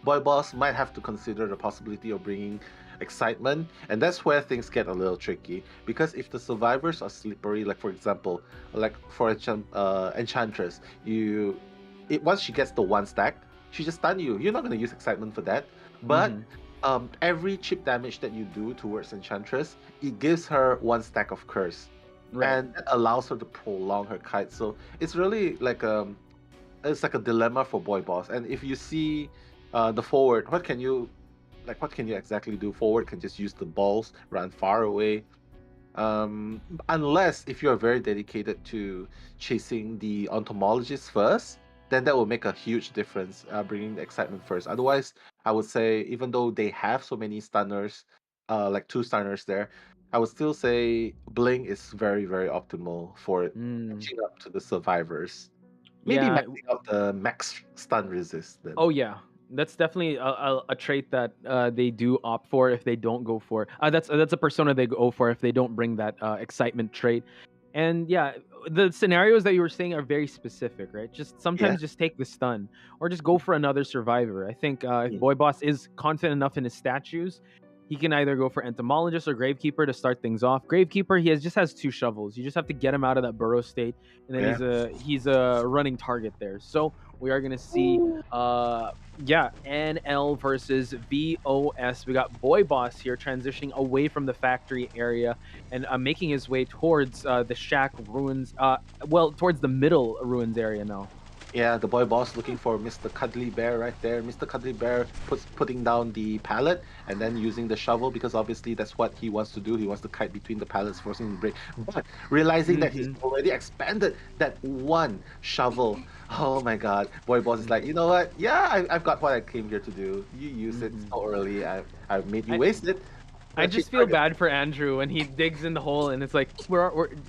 Boy Boss might have to consider the possibility of bringing excitement, and that's where things get a little tricky. Because if the survivors are slippery, like for example, like for Enchantress, once she gets the one stack, she just stun you. You're not gonna use excitement for that. But every chip damage that you do towards Enchantress, it gives her one stack of curse. Right. And that allows her to prolong her kite. So it's really like it's like a dilemma for Boy Boss. And if you see the forward, what can you exactly do? Forward can just use the balls, run far away. Unless if you're very dedicated to chasing the entomologist first, then that will make a huge difference, bringing the excitement first. Otherwise, I would say even though they have so many stunners, like 2 stunners there, I would still say Blink is very, very optimal for catching up to the survivors. Maybe Yeah. maxing out the max stun resist. Then. Oh yeah, that's definitely a trait that they do opt for if they don't go for. That's a persona they go for if they don't bring that excitement trait. And yeah, the scenarios that you were saying are very specific, right? Just sometimes just take the stun or just go for another survivor. I think if Boy Boss is confident enough in his statues, he can either go for Entomologist or Gravekeeper to start things off. Gravekeeper, just has 2 shovels. You just have to get him out of that burrow state, and then he's a running target there. So we are gonna see, NL versus VOS. We got Boy Boss here transitioning away from the factory area and making his way towards the shack ruins. Towards the middle ruins area now. Yeah, the Boy Boss looking for Mr. Cuddly Bear right there. Mr. Cuddly Bear putting down the pallet and then using the shovel because obviously that's what he wants to do. He wants to kite between the pallets, forcing him to break. But realizing that he's already expanded that one shovel. Oh my god. Boy Boss is like, you know what? Yeah, I've got what I came here to do. You use it so early. I've made you waste it. I just feel bad for Andrew when he digs in the hole and it's like,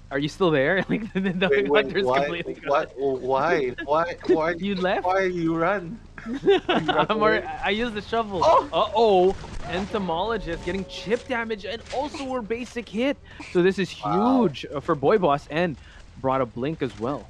are you still there? Like the hunter's completely gone. Why you left? Why you run? I used the shovel. Oh. Entomologist getting chip damage and also a basic hit. So this is huge for Boy Boss and brought a blink as well.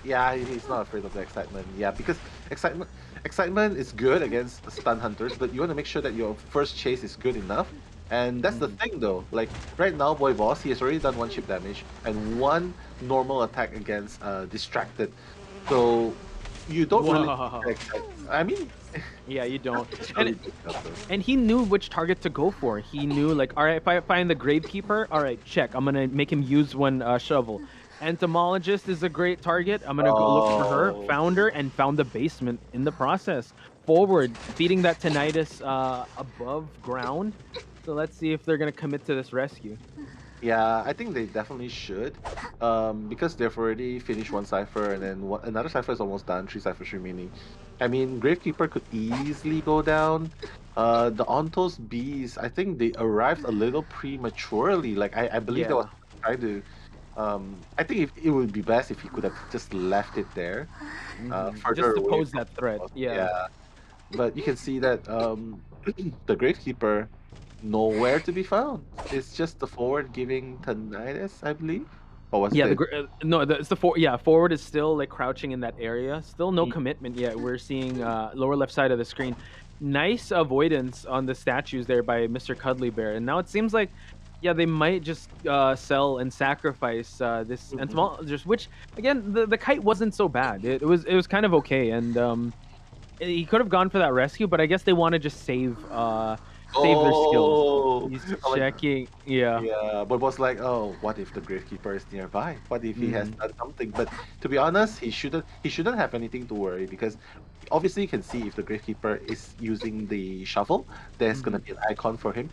Yeah, he's not afraid of the excitement. Yeah, because excitement is good against stun hunters, but you want to make sure that your first chase is good enough. And that's the thing though, like right now Boy Boss, he has already done 1 chip damage and 1 normal attack against Distracted. So you don't really I mean yeah, you don't. And he knew which target to go for. He knew like, all right, if I find the Gravekeeper, all right, check. I'm gonna make him use 1 shovel. Entomologist is a great target. I'm gonna go look for her. Found her and found the basement in the process. Forward, feeding that tinnitus above ground. So let's see if they're gonna commit to this rescue. Yeah, I think they definitely should, because they've already finished 1 cipher and then another cipher is almost done. 3 ciphers remaining. I mean, Gravekeeper could easily go down. The Ontos bees, I think they arrived a little prematurely. Like I believe they was trying to. I think it would be best if he could have just left it there, further just to away pose that threat. Yeah. But you can see that the Gravekeeper nowhere to be found. It's just the forward giving tinnitus, I believe. Or was it? It's the forward is still like crouching in that area. Still no commitment yet. We're seeing lower left side of the screen. Nice avoidance on the statues there by Mr. Cuddly Bear. And now it seems like they might just sell and sacrifice this entomologist, which again the kite wasn't so bad. It was kind of okay, and he could have gone for that rescue, but I guess they want to just save their skills. He's checking. Yeah, but was like, oh, what if the Gravekeeper is nearby? What if he has done something? But to be honest, he shouldn't have anything to worry because obviously you can see if the Gravekeeper is using the shovel, there's gonna be an icon for him.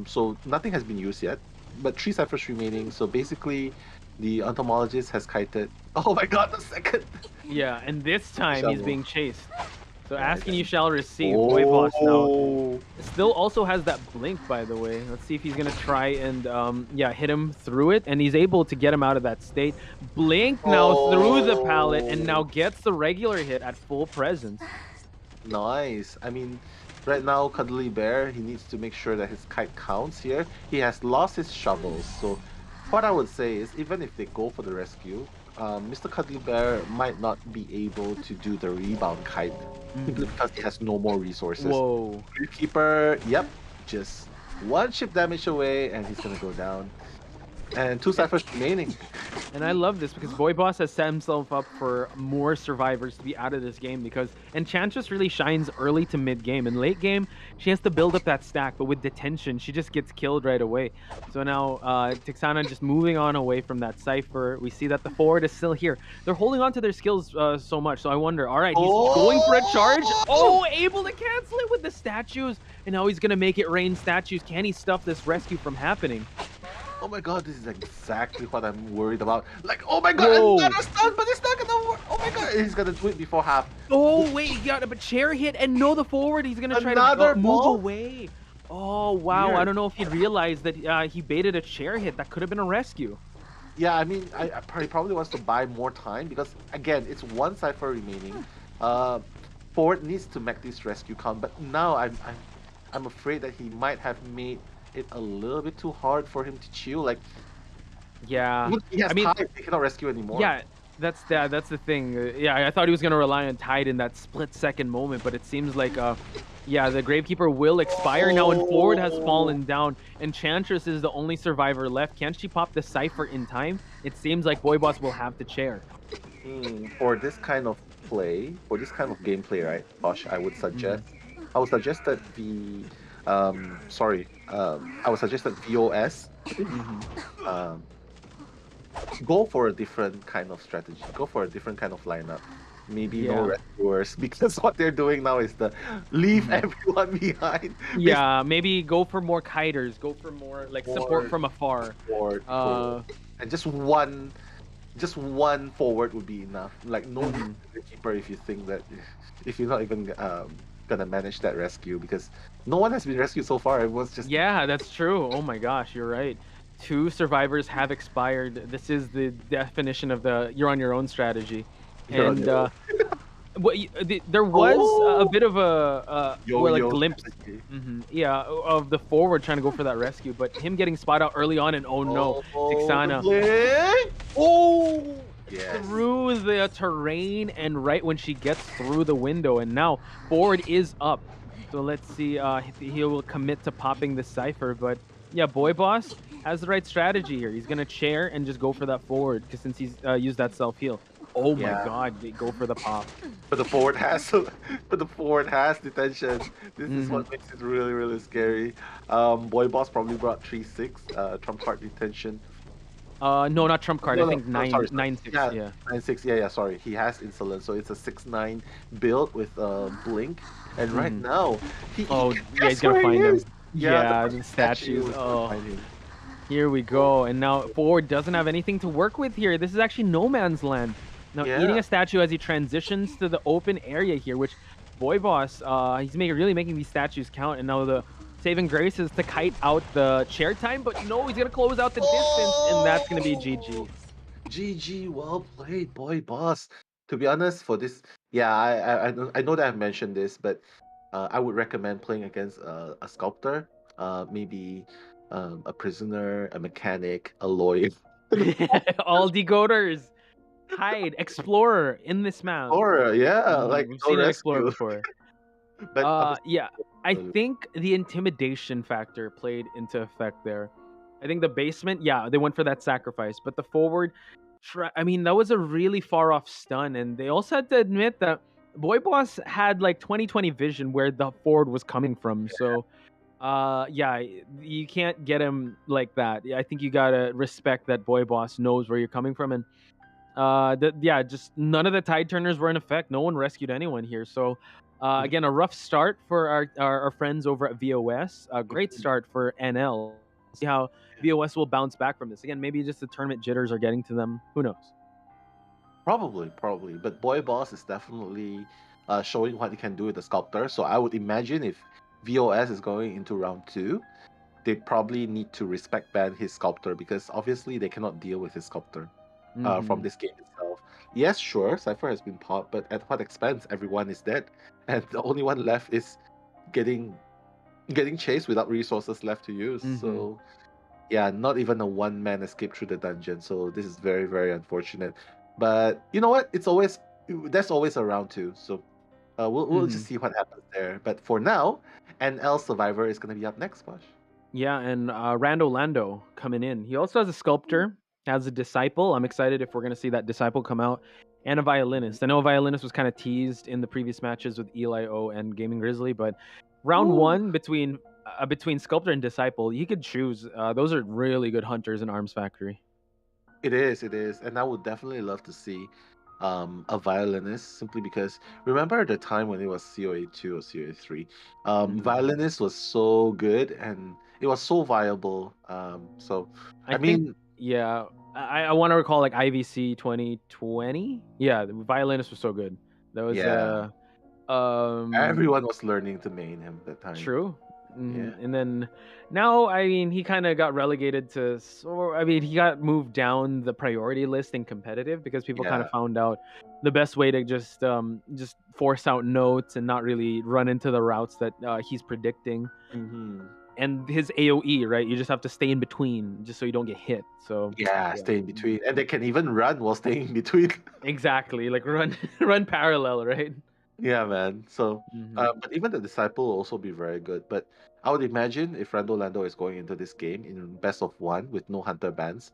So nothing has been used yet, but 3 ciphers remaining. So basically, the entomologist has kited. Oh my god, the second! Yeah, and this time he's being chased. So asking you shall receive. Boy Boss now still also has that blink, by the way. Let's see if he's gonna try and hit him through it, and he's able to get him out of that state. Blink now through the pallet and now gets the regular hit at full presence. Nice. I mean, right now Cuddly Bear, he needs to make sure that his kite counts here. He has lost his shovels, so what I would say is even if they go for the rescue, Mr. Cuddly Bear might not be able to do the rebound kite because he has no more resources. Whoa. Gravekeeper, yep, just One chip damage away, and he's gonna go down. And 2 ciphers remaining. And I love this because Boy Boss has set himself up for more survivors to be out of this game because Enchantress really shines early to mid game. In late game, she has to build up that stack, but with detention, she just gets killed right away. So now Tixana just moving on away from that cipher. We see that the forward is still here. They're holding on to their skills so much. So I wonder, all right, he's going for a charge. Oh, able to cancel it with the statues. And now he's going to make it rain statues. Can he stop this rescue from happening? Oh my god, this is exactly what I'm worried about. Like, oh my god, another stun, but it's not gonna work. Oh my god, he's gonna do it before half. Oh wait, he got a chair hit and no the forward. He's gonna try to move away. Oh wow, Weird. I don't know if he realized that he baited a chair hit. That could have been a rescue. Yeah, I mean, he probably wants to buy more time because again, it's 1 cipher remaining. Forward needs to make this rescue count, but now I'm afraid that he might have made it a little bit too hard for him to chill. Like, yeah, he has time, he cannot rescue anymore. Yeah, that's the thing. Yeah, I thought he was gonna rely on Tide in that split-second moment, but it seems like yeah, the Gravekeeper will expire now, and forward has fallen down. Enchantress is the only survivor left. Can she pop the cipher in time? It seems like Boy Boss will have the chair. For this kind of play, for this kind of gameplay, right, Bosh, I would suggest that the I would suggest that VOS go for a different kind of strategy. Go for a different kind of lineup. Maybe no rescuers, because what they're doing now is to leave everyone behind. Yeah, maybe go for more kiters. Go for more like support from afar. And just one forward would be enough. Like no need to the keeper if you think that if you're not even gonna manage that rescue, because no one has been rescued so far. It was just that's true. Oh my gosh, you're right. 2 survivors have expired. This is the definition of the you're on your own strategy. And there was a bit of a glimpse, of the forward trying to go for that rescue, but him getting spot out early on, and oh no, Tixana through the terrain, and right when she gets through the window, and now forward is up. So let's see if he will commit to popping the cipher, but yeah, Boy Boss has the right strategy here. He's gonna chair and just go for that forward, because since he's used that self heal. Oh my god, they go for the pop. But the forward has detention. This is what makes it really, really scary. Boy Boss probably brought 3-6 trump card detention. No, not trump card. I think 9-6. Yeah, 9-6. Yeah. Sorry, he has insolence, so it's a 6-9 build with blink. And right now, he's gonna find him. Yeah, the statues. Oh. Here we go, and now forward doesn't have anything to work with here. This is actually no man's land. Now eating a statue as he transitions to the open area here, which Boy Boss, he's really making these statues count, and now the saving grace is to kite out the chair time, but no, he's gonna close out the distance, and that's gonna be GG. GG, well played, Boy Boss. To be honest, for this, I know that I've mentioned this, but I would recommend playing against a sculptor, maybe a prisoner, a mechanic, a lawyer. All decoders. Hide, explorer in this map. Explorer, like we've seen an explorer before. But I think the intimidation factor played into effect there. I think the basement, they went for that sacrifice, but the forward, that was a really far off stun, and they also had to admit that Boy Boss had like 20/20 vision where the forward was coming from. So, you can't get him like that. I think you gotta respect that Boy Boss knows where you're coming from, and just none of the tide turners were in effect. No one rescued anyone here. So, again, a rough start for our friends over at VOS. A great start for NL. See how VOS will bounce back from this. Again, maybe just the tournament jitters are getting to them. Who knows? Probably. But Boy Boss is definitely showing what he can do with the sculptor. So I would imagine if VOS is going into round 2, they probably need to respect ban his sculptor, because obviously they cannot deal with his sculptor from this game itself. Yes, sure, Cypher has been popped, but at what expense? Everyone is dead, and the only one left is getting chased without resources left to use. So not even a one-man escape through the dungeon. So this is very, very unfortunate. But you know what? There's always a round 2. So we'll just see what happens there. But for now, NL Survivor is going to be up next, Bosh. Yeah, and Rando Lando coming in. He also has a sculptor, has a disciple. I'm excited if we're gonna see that disciple come out, and a violinist. I know a violinist was kind of teased in the previous matches with Eli O and Gaming Grizzly, but round Ooh. one between sculptor and disciple, you could choose. Those are really good hunters in Arms Factory. It is, and I would definitely love to see a violinist simply because remember the time when it was COA2 or COA3, violinist was so good and it was so viable. So I I think, mean, yeah, I want to recall like IVC 2020. Yeah, the violinist was so good. That was yeah, um everyone was learning to main him at that time. true. Yeah, And then now, I mean, he kind of got relegated to, I mean, he got moved down the priority list in competitive because people kind yeah. of found out the best way to just force out notes and not really run into the routes that he's predicting. Hmm. And his AOE, right? You just have to stay in between just so you don't get hit. So Yeah, yeah, stay in between, and they can even run while staying in between. exactly. Like run run parallel, right? Yeah, man. So, Hmm. but even the disciple will also be very good. But I would imagine if Rando Lando is going into this game in best of one with no hunter bans,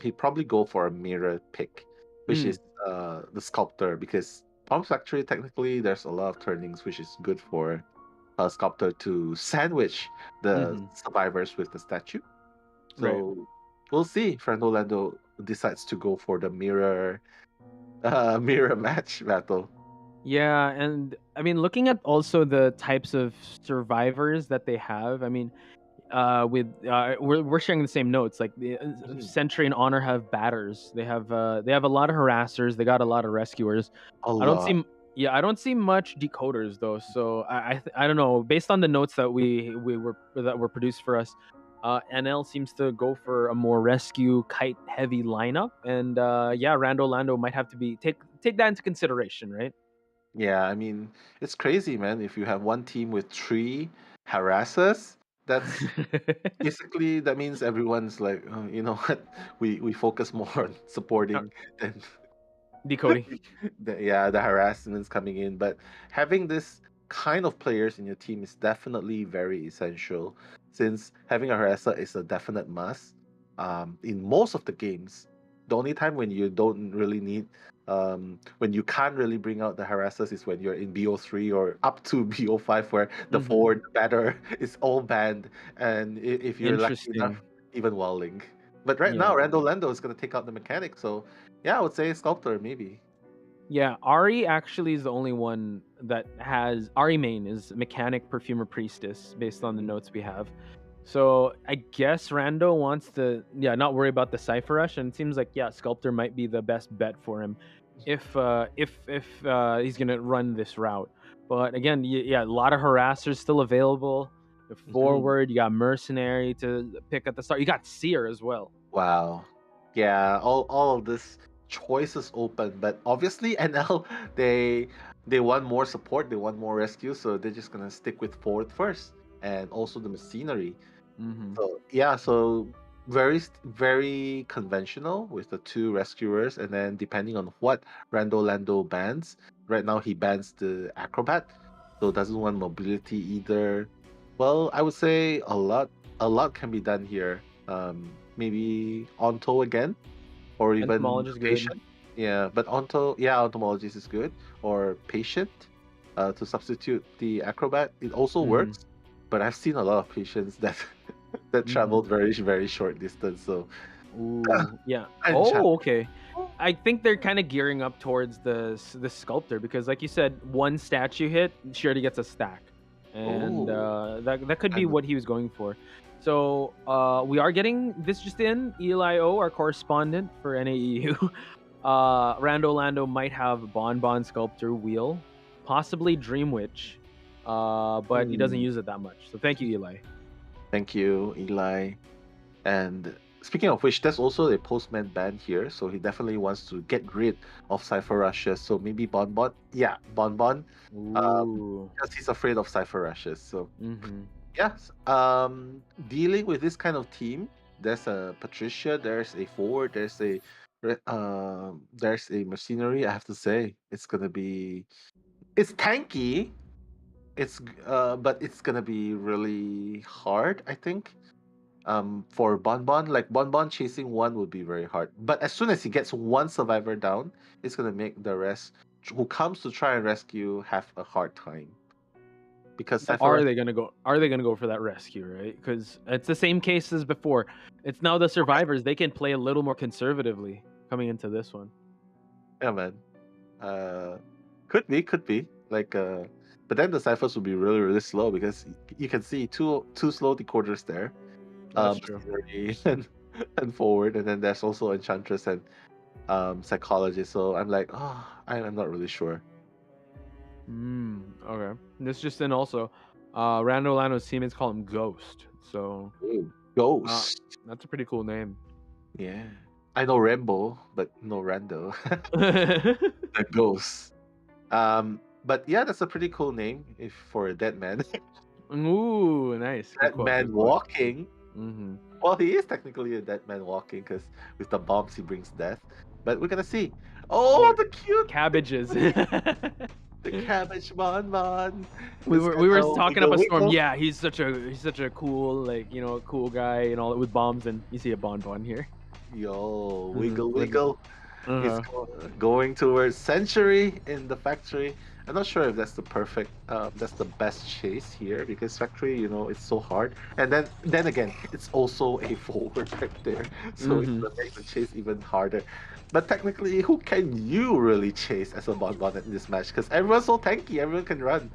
he'd probably go for a mirror pick, which Mm. is the sculptor because Palm Factory technically there's a lot of turnings, which is good for a sculptor to sandwich the Hmm. survivors with the statue. Right. So we'll see if Rando Lando decides to go for the mirror mirror match battle. Yeah, and I mean, looking at also the types of survivors that they have, I mean, we're sharing the same notes. Like the Mhm. Sentry and Honor have batters. They have a lot of harassers. They got a lot of rescuers. A I don't lot. see, yeah, I don't see much decoders though. So I don't know. Based on the notes that were produced for us, NL seems to go for a more rescue kite heavy lineup, and yeah, Rando Lando might have to be take that into consideration, right? Yeah, I mean, it's crazy, man. If you have one team with three harassers, that's basically that means everyone's like, oh, you know what? We focus more on supporting than Decoding. the harassment's coming in. But having this kind of players in your team is definitely very essential, since having a harasser is a definite must. In most of the games, the only time when you don't really need, when you can't really bring out the harassers is when you're in BO3 or up to BO5, where the Mhm. forward batter is all banned, and if you're lucky enough, Interesting. even walling. But right now, Yeah. Rando Lando is gonna take out the mechanic, so yeah, I would say sculptor maybe. Yeah, Ari actually is the only one that has Ari main is mechanic perfumer priestess based on the notes we have. So I guess Rando wants to not worry about the cipher rush, and it seems like sculptor might be the best bet for him if he's gonna run this route. But again, a lot of harassers still available. The Mhm. forward, you got mercenary to pick at the start. You got seer as well. Wow. Yeah, all of this choices open, but obviously NL they want more support, they want more rescue, so they're just gonna stick with forward first and also the machinery. Mm-hmm. So yeah, so very conventional with the two rescuers, and then depending on what Rando Lando bans. Right now he bans the acrobat, so doesn't want mobility either. Well, I would say a lot can be done here. Maybe Onto again, or even Entomologist is good. patient. Yeah, but Onto, yeah, Entomologist is good, or patient, to substitute the acrobat. It also Mm-hmm. works, but I've seen a lot of patients that that Mm-hmm. traveled very short distance. So Ooh, yeah. and Oh, okay. I think they're kind of gearing up towards the sculptor because, like you said, one statue hit, she already gets a stack, and oh, that could be and what he was going for. So we are getting this just in. Eli O, our correspondent for NAEU, Rando Lando might have Bon Sculptor Wheel, possibly Dream Witch, but he doesn't hmm, use it that much. So thank you, Eli. thank you, Eli. And speaking of which, there's also a postman ban here, so he definitely wants to get rid of Cypher Rushes. So maybe Bonbon, yeah, Bonbon, Ooh. because he's afraid of Cypher Rushes. So Mm-hmm. yes, dealing with this kind of team, there's a Patricia, there's a forward, there's a machinery. I have to say, it's tanky, but it's gonna be really hard, I think. For Bonbon, like Bonbon chasing one would be very hard. But as soon as he gets one survivor down, it's gonna make the rest who comes to try and rescue have a hard time. Because Are they gonna go? Are they gonna go for that rescue, right? Because it's the same case as before. It's now the survivors. They can play a little more conservatively coming into this one. Yeah, man. Could be. Like, but then the ciphers will be really, really slow because you can see two slow decoders there. That's true. And forward, and then there's also Enchantress and Psychologist. So I'm like, I'm not really sure. Okay. This just in also, Rando Lano's teammates call him Ghost. So Ghost. That's a pretty cool name. Yeah. I know Rambo, but no Rando. The Ghost. But yeah, that's a pretty cool name for a dead man. Ooh, nice. Dead man walking. Mm-hmm. Well, he is technically a dead man walking because with the bombs he brings death. But we're gonna see. Oh, the cute cabbages. The cabbage Bonbon. We were talking up a storm. Yeah, he's such a cool, like, cool guy and all with bombs, and you see a Bonbon here. Yo, wiggle. He's going towards Century in the factory. I'm not sure if that's the perfect, that's the best chase here because factory, it's so hard. And then again, it's also a forward right there, so it's gonna make the chase even harder. But technically, who can you really chase as a Bonbon in this match? Because everyone's so tanky, everyone can run,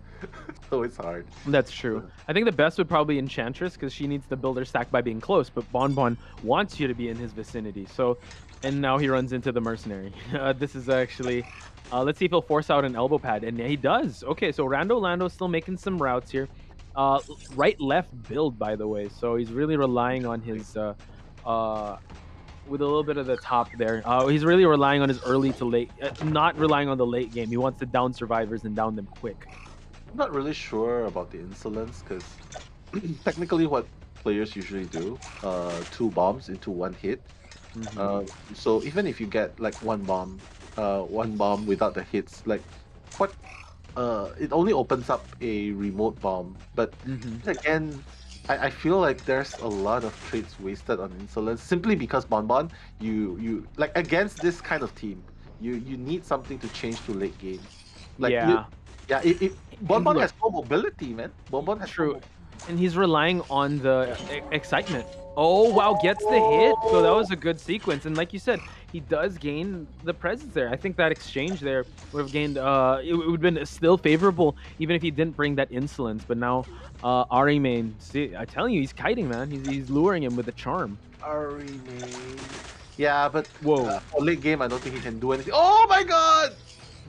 so it's hard. That's true. I think the best would probably be Enchantress because she needs to build her stack by being close, but Bonbon wants you to be in his vicinity. So, and now he runs into the Mercenary. This is actually, let's see if he'll force out an elbow pad, and he does. Okay, so Rando Lando's still making some routes here. Right-left build, by the way, so he's really relying on his, with a little bit of the top there. He's really relying on his early to late, not relying on the late game. He wants to down survivors and down them quick. I'm not really sure about the insolence because technically what players usually do, 2 bombs into 1 hit. So even if you get like one bomb without the hits, like what it only opens up a remote bomb. But again, I feel like there's a lot of traits wasted on insolence simply because Bonbon, you like against this kind of team, you need something to change to late game. Like Bonbon has no mobility, man. Bonbon has true, and he's relying on the excitement. Oh wow, gets the hit. So that was a good sequence, and like you said, he does gain the presence there. I think that exchange there would have gained. It would have been still favorable even if he didn't bring that insolence. But now, Ari Main, see, I tell you, he's kiting, man. He's luring him with a charm. Ari Main. Yeah, but for late game, I don't think he can do anything. Oh my God!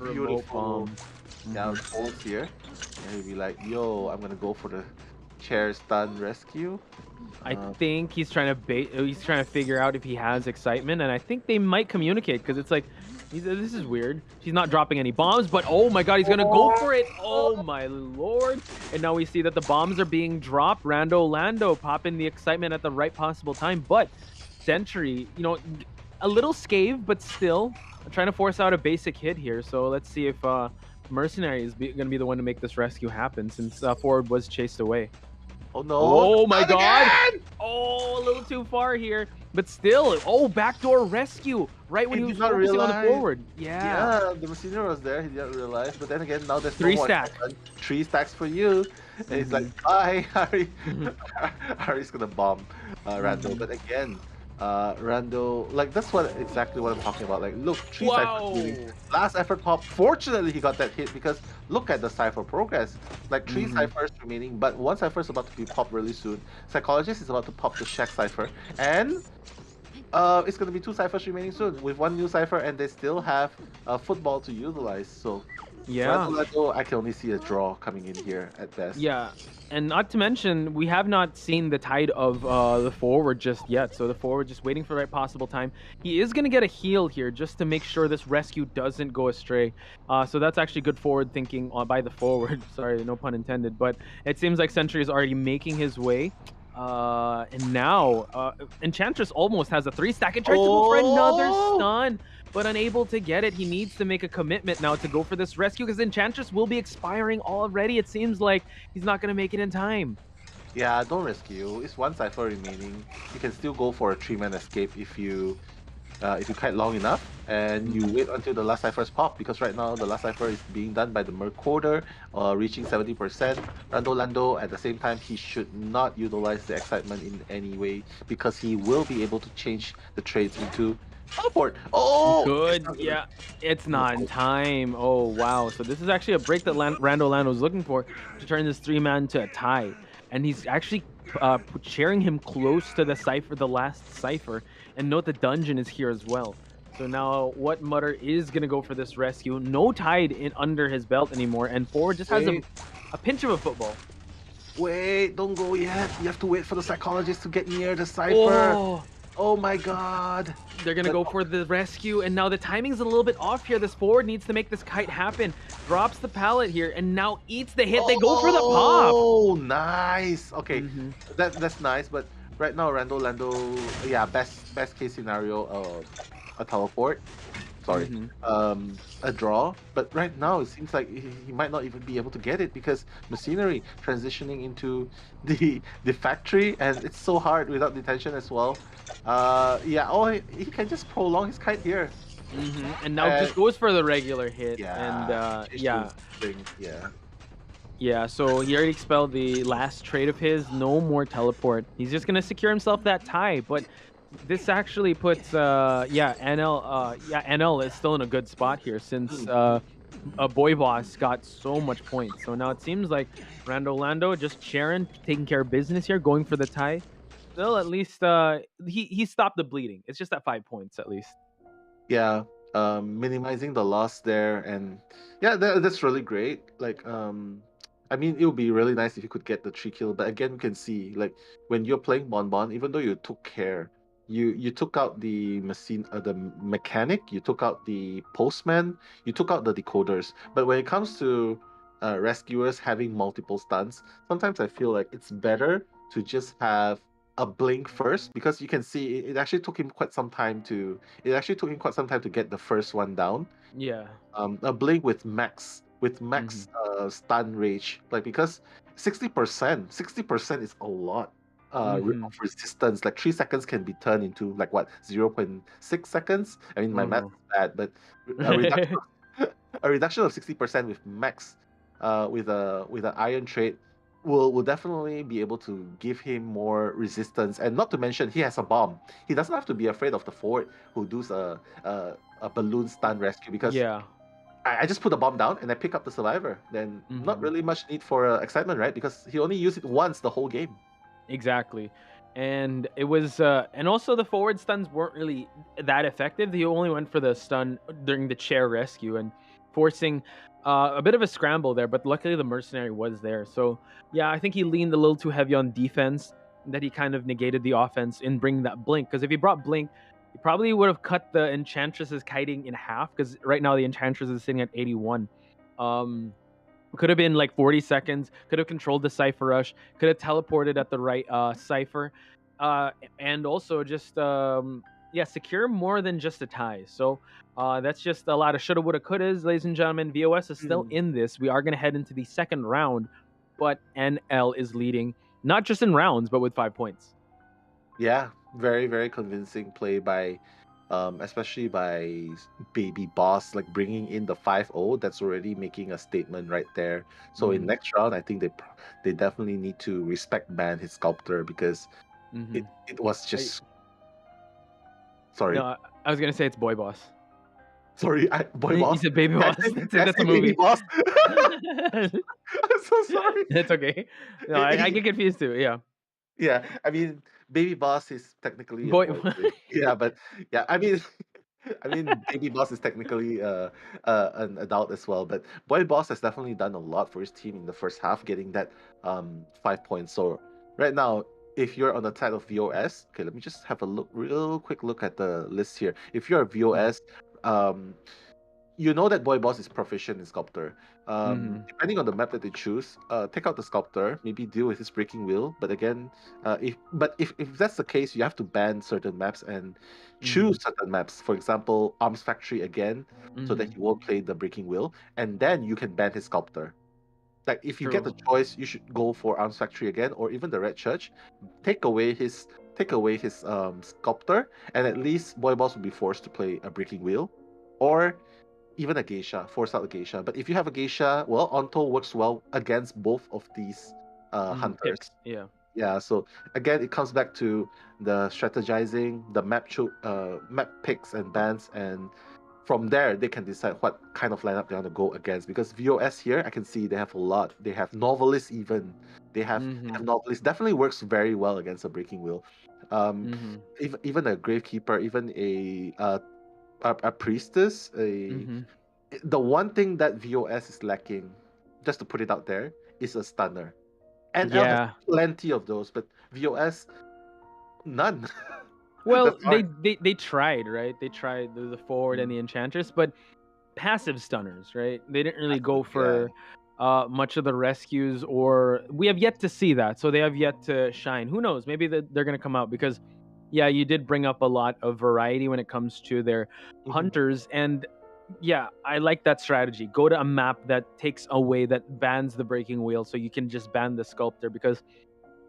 Beautiful. Down holds here, and he'll be like, "Yo, I'm gonna go for the chair stun rescue." I think he's trying to bait. He's trying to figure out if he has excitement, and I think they might communicate because it's like, this is weird. She's not dropping any bombs, but oh my God, he's gonna go for it. Oh my Lord! And now we see that the bombs are being dropped. Rando Lando popping the excitement at the right possible time, but Century, a little scathed, but still trying to force out a basic hit here. So let's see if Mercenary is going to be the one to make this rescue happen since Forward was chased away. Oh no! Oh my God! Oh, a little too far here, but still. Oh, backdoor rescue right when he was focusing on the forward. Yeah, the Mercenary was there. He didn't realize, but then again, now there's 3 stack. 3 stacks for you, and he's like, "Bye, Harry." Harry's gonna bomb Rando, but again. Rando, like that's exactly what I'm talking about. Like, look, 3 ciphers. Last effort pop. Fortunately, he got that hit because look at the cipher progress. Like 3 ciphers remaining, but 1 cipher is about to be popped really soon. Psychologist is about to pop the Shack cipher, and it's gonna be 2 ciphers remaining soon with 1 new cipher, and they still have football to utilize. So yeah, I can only see a draw coming in here at best. Yeah. And not to mention, we have not seen the tide of the forward just yet. So the forward just waiting for the right possible time. He is going to get a heal here just to make sure this rescue doesn't go astray. So that's actually good forward thinking by the forward. Sorry, no pun intended. But it seems like Sentry is already making his way. And now, Enchantress almost has a 3 stack and tries to go for another stun. but unable to get it. He needs to make a commitment now to go for this rescue because Enchantress will be expiring already. It seems like he's not going to make it in time. Yeah, don't rescue. It's one cipher remaining. You can still go for a 3-man escape if you kite long enough and you wait until the last cipher's pop, because right now the last cipher is being done by the Merc Quarter, reaching 70%. Lando at the same time, he should not utilize the excitement in any way because he will be able to change the trades into teleport. Oh, Good. Yeah, it's not in time. Oh, wow. So this is actually a break that Rando Lando was looking for to turn this 3-man to a tie. And he's actually sharing him close to the cipher, the last cipher. And note the dungeon is here as well. So now what Mutter is going to go for this rescue. No Tide in under his belt anymore. And Forward just has a pinch of a football. Wait, don't go yet. You have to wait for the psychologist to get near the cipher. Oh my god. They're going to go for the rescue, and now the timing's a little bit off here. This Forward needs to make this kite happen. Drops the pallet here, and now eats the hit. They go for the pop. Oh, nice. Okay, that's nice, but right now, Lando, yeah, best case scenario, a teleport. Sorry, a draw. But right now, it seems like he might not even be able to get it because machinery transitioning into the factory, and it's so hard without detention as well. Yeah, he can just prolong his kite here. And now just goes for the regular hit. Yeah, and yeah, so he already expelled the last trade of his. No more teleport. He's just gonna secure himself that tie, but this actually puts NL is still in a good spot here since Boy Boss got so much points. So now it seems like Lando just Sharon taking care of business here, going for the tie. Still, at least he stopped the bleeding. It's just at 5 points at least. Yeah, minimizing the loss there, and yeah, that's really great. Like, I mean, it would be really nice if you could get the 3 kill, but again, you can see like when you're playing Bonbon, even though you took care, you took out the mechanic, you took out the postman, you took out the decoders. But when it comes to rescuers having multiple stuns, sometimes I feel like it's better to just have a blink first, because you can see it actually took him quite some time to get the first one down. Yeah. A blink with max stun rage, like, because 60% is a lot of resistance. Like 3 seconds can be turned into like what, 0.6 seconds. I mean, my math is bad, but a reduction of 60% with max with an iron trait will definitely be able to give him more resistance. And not to mention, he has a bomb. He doesn't have to be afraid of the Forward who does a balloon stun rescue, because I just put the bomb down and I pick up the survivor. Then not really much need for excitement, right? Because he only used it once the whole game. Exactly. And it was and also the Forward stuns weren't really that effective. He only went for the stun during the chair rescue and forcing a bit of a scramble there, but luckily the mercenary was there. So yeah, I think he leaned a little too heavy on defense, that he kind of negated the offense in bringing that blink. Because if he brought blink, he probably would have cut the Enchantress's kiting in half, because right now the Enchantress is sitting at 81. Could have been like 40 seconds, could have controlled the Cypher Rush, could have teleported at the right Cypher, and also just, secure more than just a tie. So that's just a lot of shoulda, woulda, couldas, ladies and gentlemen. VOS is still in this. We are going to head into the second round, but NL is leading, not just in rounds, but with 5 points. Yeah, very, very convincing play by especially by Baby Boss, like bringing in the 5-0. That's already making a statement right there. So in next round, I think they definitely need to respect ban his sculptor, because it was just sorry. No, I was gonna say it's Boy Boss. Sorry, Boy Boss. You said Baby Boss. That's a movie. Baby Boss. I'm so sorry. It's okay. No, I get confused too. Yeah. Yeah, I mean, Baby Boss is technically a Boy. boy. Yeah, but yeah, I mean, Baby Boss is technically an adult as well. But Boy Boss has definitely done a lot for his team in the first half, getting that 5 points. So right now, if you're on the side of VOS, okay, let me just have a real quick look at the list here. If you're a VOS, you know that Boy Boss is proficient in Sculptor. Mhm. Depending on the map that they choose, take out the Sculptor, maybe deal with his Breaking Wheel. But again, if that's the case, you have to ban certain maps and choose certain maps. For example, Arms Factory again, so that Mhm. he won't play the Breaking Wheel, and then you can ban his Sculptor. Like if you get the True. choice, you should go for Arms Factory again, or even the Red Church. Take away his Sculptor, and at least Boy Boss will be forced to play a Breaking Wheel, or even a Geisha, force out a Geisha. But if you have a Geisha, well, Onto works well against both of these hunters. Picks. Yeah. Yeah, so again, it comes back to the strategizing, the map picks and bans, and from there they can decide what kind of lineup they want to go against. Because VOS here, I can see they have a lot. They have Novelists even. They have Novelist. Definitely works very well against a Breaking Wheel. Even a Gravekeeper, even a Priestess, the one thing that VOS is lacking, just to put it out there, is a stunner. NL has Yeah. plenty of those, but VOS, none. Well, That's hard. they tried, right? They tried the forward and the enchantress, but passive stunners, right? They didn't really go for much of the rescues, or we have yet to see that. So they have yet to shine. Who knows? Maybe they're going to come out because, yeah, you did bring up a lot of variety when it comes to their hunters, and yeah, I like that strategy. Go to a map that takes away, that bans the breaking wheel, so you can just ban the sculptor because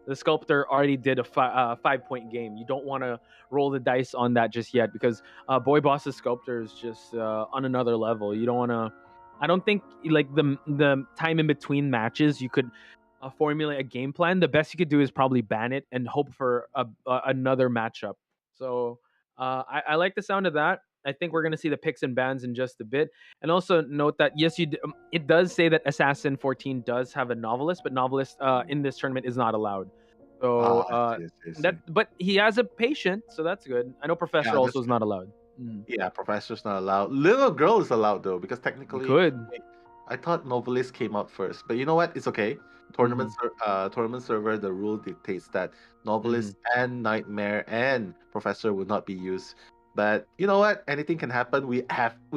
the sculptor already did a 5-point game. You don't want to roll the dice on that just yet because Boy Boss's sculptor is just on another level. You don't want to. I don't think like the time in between matches you could formulate a game plan. The best you could do is probably ban it and hope for another matchup. So I like the sound of that. I think we're going to see the picks and bans in just a bit. And also note that, yes, it does say that Assassin 14 does have a novelist, but novelist in this tournament is not allowed. So I see. but he has a patient, so that's good. I know Professor Yeah, also that's is good. not allowed. Yeah, Professor's not allowed. Little Girl is allowed though, because technically, Good. I thought Novelist came out first, but you know what? It's okay. Tournament server, the rule dictates that Novelist and Nightmare and Professor would not be used. But you know what? Anything can happen. We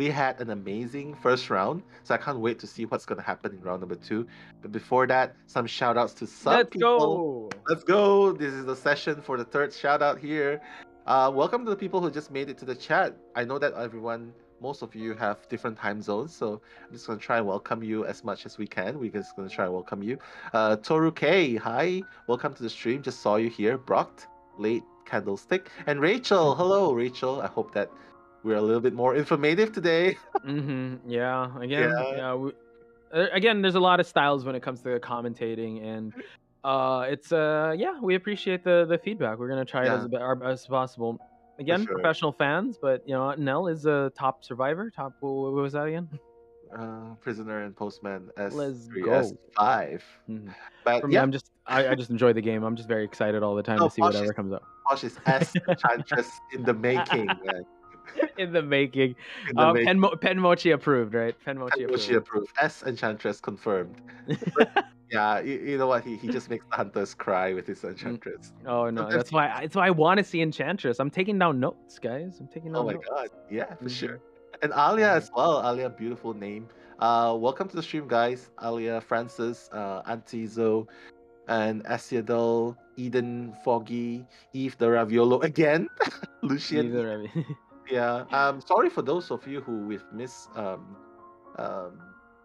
had an amazing first round, so I can't wait to see what's gonna happen in round number 2. But before that, some shout outs to some Let's people. go. Let's go. This is the session for the third shout out here. Welcome to the people who just made it to the chat. I know that most of you have different time zones, so I'm just gonna try and welcome you as much as we can. We're just gonna try and welcome you. Toru K, hi, welcome to the stream. Just saw you here. Brocked, late candlestick, and Rachel. Hello, Rachel. I hope that we're a little bit more informative today. Yeah. Again, Yeah. yeah. Again, there's a lot of styles when it comes to commentating, and it's yeah, we appreciate the feedback. We're gonna try it Yeah. our best as possible. Again, sure. professional fans, but you know, Nell is a top survivor. What was that again? Prisoner and Postman Let's S3 go. S5. But For me, yeah, I just enjoy the game. I'm just very excited all the time no, to see whatever comes up. Posh is S Enchantress in the making, man. In the making. In the making. Pen Mochi approved, right? Pen Mochi approved. She approved. S Enchantress confirmed. But, yeah, you know what? He just makes the hunters cry with his Enchantress. Oh no, that's why I want to see Enchantress. I'm taking down notes, guys. I'm taking down notes. Oh my god, yeah, for sure. And Alia as well. Alia, beautiful name. Welcome to the stream, guys. Alia, Francis, Auntie Zo, and Asiadol, Eden, Foggy, Eve the Raviolo again, Lucian. Yeah. Sorry for those of you who we've missed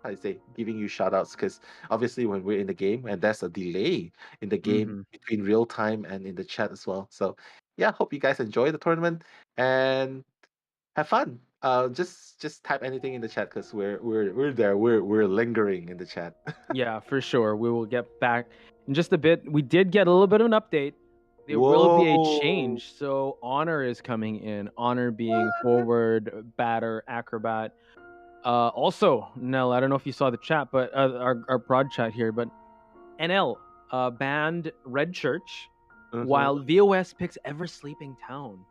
I say giving you shout outs, because obviously when we're in the game and there's a delay in the game between real time and in the chat as well. So yeah, hope you guys enjoy the tournament and have fun. Just type anything in the chat, because we're there. We're lingering in the chat. Yeah, for sure. We will get back in just a bit. We did get a little bit of an update. There will be a change. So Honor is coming in. Honor being forward, batter, acrobat. Also, Nell, I don't know if you saw the chat, but our broad chat here, but NL banned Red Church while VOS picks Ever Sleeping Town.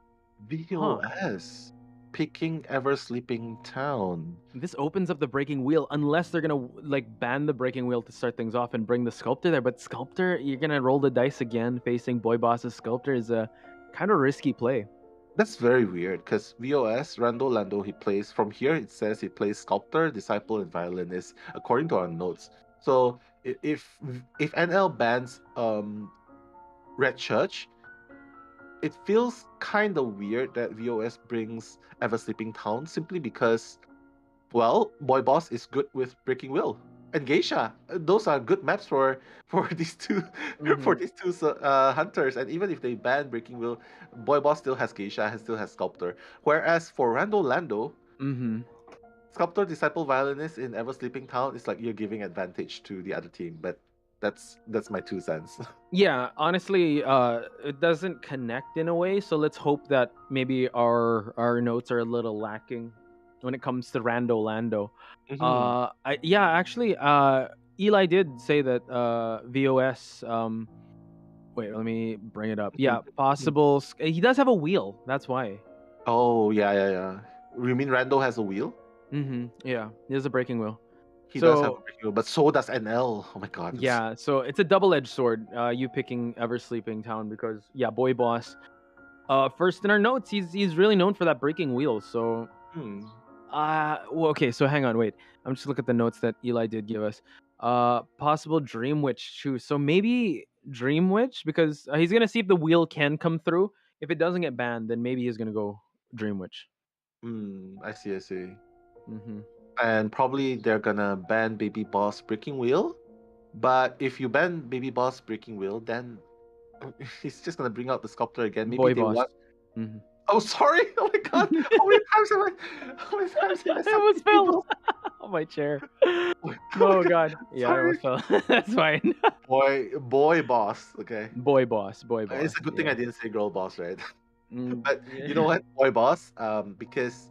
VOS picking Ever Sleeping Town. This opens up the breaking wheel, unless they're gonna like ban the breaking wheel to start things off and bring the sculptor there. But sculptor, you're gonna roll the dice again facing Boy Boss's sculptor is a kind of risky play. That's very weird because VOS Rando Lando he plays from here. It says he plays sculptor, disciple, and violinist according to our notes. So if NL bans Red Church, it feels kind of weird that VOS brings Ever Sleeping Town simply because, well, Boy Boss is good with Breaking Will and Geisha. Those are good maps for these two for Mhm. these two hunters. And even if they ban Breaking Will, Boy Boss still has Geisha and still has Sculptor. Whereas for Rando Lando, Mhm. Sculptor, Disciple, Violinist in Ever Sleeping Town is like you're giving advantage to the other team. But that's my 2 cents. Yeah, honestly, it doesn't connect in a way. So let's hope that maybe our notes are a little lacking when it comes to Rando Lando. Mhm. Yeah, actually, Eli did say that VOS. Wait, let me bring it up. Yeah, possible. He does have a wheel. That's why. Oh yeah. You mean Rando has a wheel? Yeah, he has a breaking wheel. He does have a So breaking wheel, but so does NL. Oh my god. yeah, so it's a double-edged sword. You picking Ever Sleeping Town because yeah, Boy Boss. First in our notes, he's really known for that breaking wheel. So Hmm. well, okay. So hang on, wait. I'm just looking at the notes that Eli did give us. Possible Dream Witch too. So maybe Dream Witch because he's gonna see if the wheel can come through. If it doesn't get banned, then maybe he's gonna go Dream Witch. I see. Mm-hmm. And probably they're gonna ban Baby Boss Breaking Wheel. But if you ban Baby Boss Breaking Wheel, then he's just gonna bring out the sculptor again. Maybe Boy they Boss. want. Mm-hmm. Oh, sorry! Oh my god! How many times have I I said almost Baby fell Boss? on my chair. Oh my Oh god! god. Yeah, I Sorry. almost fell. That's fine. Boy Boss. Okay. Boy Boss. Boy It's Boss. a good thing I Yeah. didn't say Girl Boss, right? But you know Yeah. what, Boy Boss? Because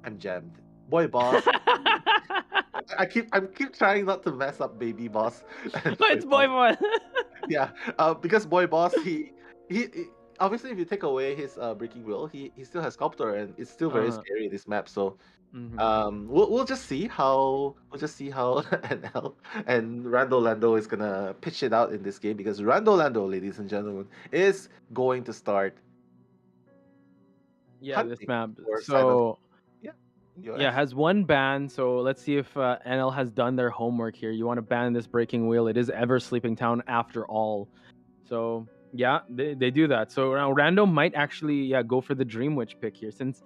I'm jammed. Boy Boss. I keep trying not to mess up Baby Boss and Boy It's Boy Boss. Boss. Yeah, because Boy Boss he obviously if you take away his breaking will, he still has sculptor and it's still very Uh, scary this map. So mhm. we'll just see how NL and Rando Lando is gonna pitch it out in this game because Rando Lando, ladies and gentlemen, is going to start Yeah, this hunting map. for silence. So Yeah, yeah, US. has one ban. So let's see if NL has done their homework here. You want to ban this breaking wheel? It is Ever Sleeping Town after all. So yeah, they do that. So now Rando might actually go for the Dream Witch pick here since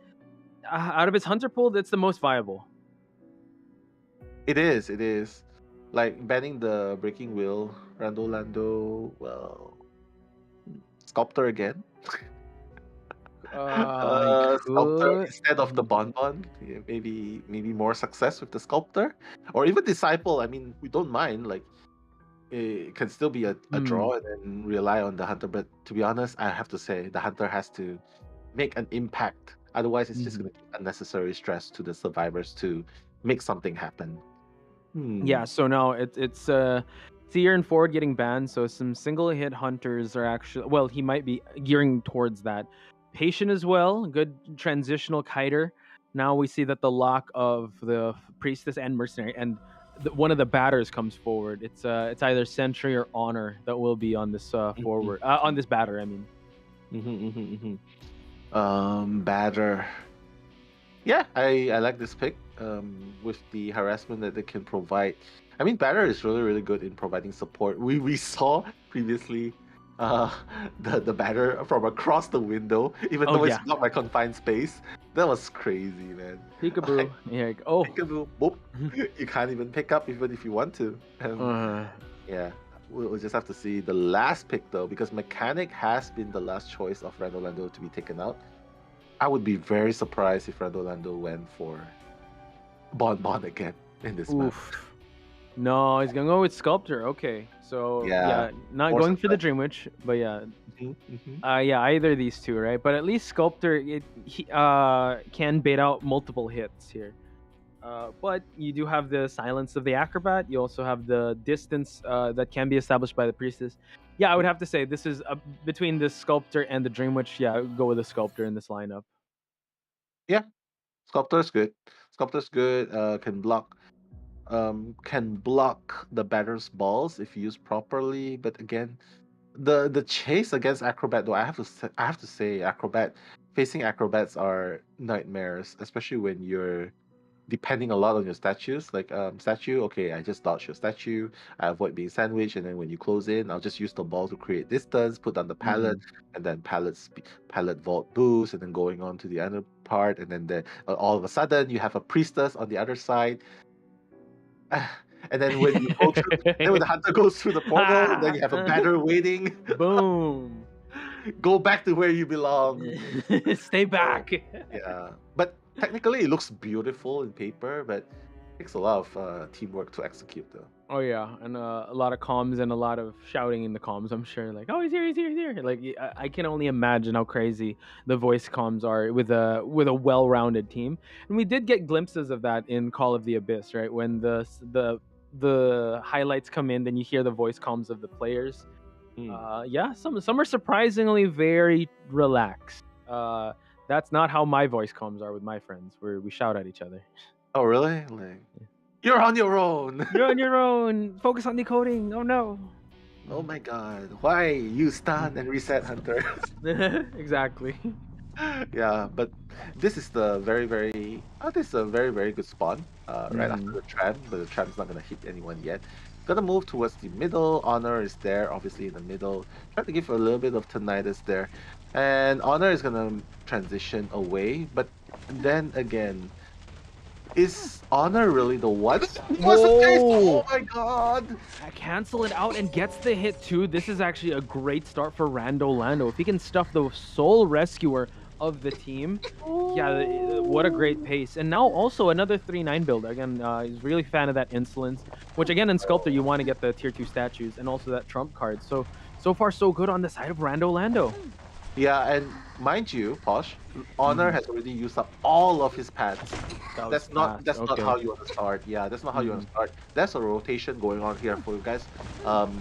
out of his hunter pool, that's the most viable. It is. Like banning the breaking wheel, Rando Lando, well, sculptor again. He Sculptor could. instead of the bonbon. Yeah, maybe more success with the sculptor, or even disciple. I mean, we don't mind. Like it can still be a Hmm. draw and then rely on the hunter. But to be honest, I have to say the hunter has to make an impact. Otherwise, it's just Mhm. going to give unnecessary stress to the survivors to make something happen. Yeah, so now it's Seer and Ford getting banned, so some single hit hunters are actually well, he might be gearing towards that. Patient as well, good transitional kiter. Now we see that the lock of the priestess and mercenary and one of the batters comes forward. It's either sentry or honor that will be on this forward on this batter. I mean, Batter. Yeah, I like this pick. With the harassment that they can provide. I mean, Batter is really good in providing support. We saw previously, uh, the Batter from across the window, even oh though it's yeah, not my confined space. That was crazy, man. peekaboo. Like, Yeah, oh, peekaboo, boop. You can't even pick up even if you want to. uh, Yeah, we'll just have to see the last pick though, because Mechanic has been the last choice of Radolando to be taken out. I would be very surprised if Radolando went for Bon again in this map. oof. No, he's gonna go with sculptor. Okay, so Yeah, yeah, not more going for the success. Dream Witch, but yeah, Mhm. yeah, either of these two, right? But at least sculptor can bait out multiple hits here. But you do have the silence of the acrobat. You also have the distance that can be established by the priestess. Yeah, I would have to say this is between the sculptor and the Dream Witch. Yeah, go with the sculptor in this lineup. Yeah, Sculptor's good. Sculptor's good. Can block the batter's balls if used properly. But again, the chase against Acrobat though, I have to say facing Acrobats are nightmares, especially when you're depending a lot on your statues. Like statue, okay, I just dodge your statue, I avoid being sandwiched, and then when you close in, I'll just use the ball to create distance, put down the pallet, and then pallet vault boost, and then going on to the other part, and then all of a sudden you have a priestess on the other side. And then when you go through, then when the hunter goes through the portal, then you have a banner waiting. Boom. Go back to where you belong. Stay back. Yeah, but technically it looks beautiful in paper, but it takes a lot of teamwork to execute though. Oh yeah, and a lot of comms and a lot of shouting in the comms. I'm sure, like, oh, he's here, he's here, he's here. Like, I can only imagine how crazy the voice comms are with a well-rounded team. And we did get glimpses of that in Call of the Abyss, right? When the highlights come in, then you hear the voice comms of the players. Yeah, some are surprisingly very relaxed. That's not how my voice comms are with my friends, where we shout at each other. Oh really? Like, you're on your own. You're on your own. Focus on decoding. Oh no. Oh my god. Why you stun and reset hunter? Exactly. Yeah, but this is the this is a very good spawn. Right after the tram, but the tram's not gonna hit anyone yet. Gonna move towards the middle. Honor is there, obviously in the middle. Try to give a little bit of tinnitus there. And Honor is gonna transition away, but then again, is Honor really the one? Oh my god! Cancel it out and gets the hit too. This is actually a great start for Rando Lando. If he can stuff the sole rescuer of the team, yeah, what a great pace. And now also another 3-9 build. Again, he's really a fan of that insolence, which again in Sculptor you want to get the tier 2 statues and also that trump card. So far so good on the side of Rando Lando. Yeah, and mind you, Posh, Honor has already used up all of his pads. That's not how you want to start. Yeah, that's not how you want to start. There's a rotation going on here for you guys.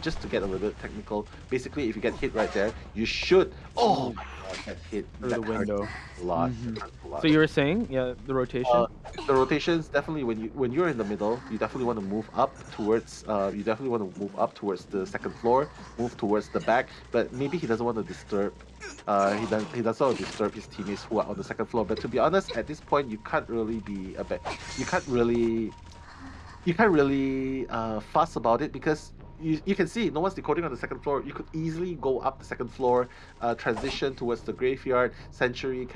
Just to get a little bit technical. Basically, if you get hit right there, you should. Oh my god, get hit through the window. A lot. So you were saying, yeah, the rotation. The rotations definitely when you're in the middle, you definitely want to move up towards. You definitely want to move up towards the second floor, move towards the back. But maybe he doesn't want to disturb. He doesn't want to disturb his teammates who are on the second floor. But to be honest, at this point, you can't really be you can't really fuss about it because you can see no one's decoding on the second floor. You could easily go up the second floor, transition towards the graveyard. Sentry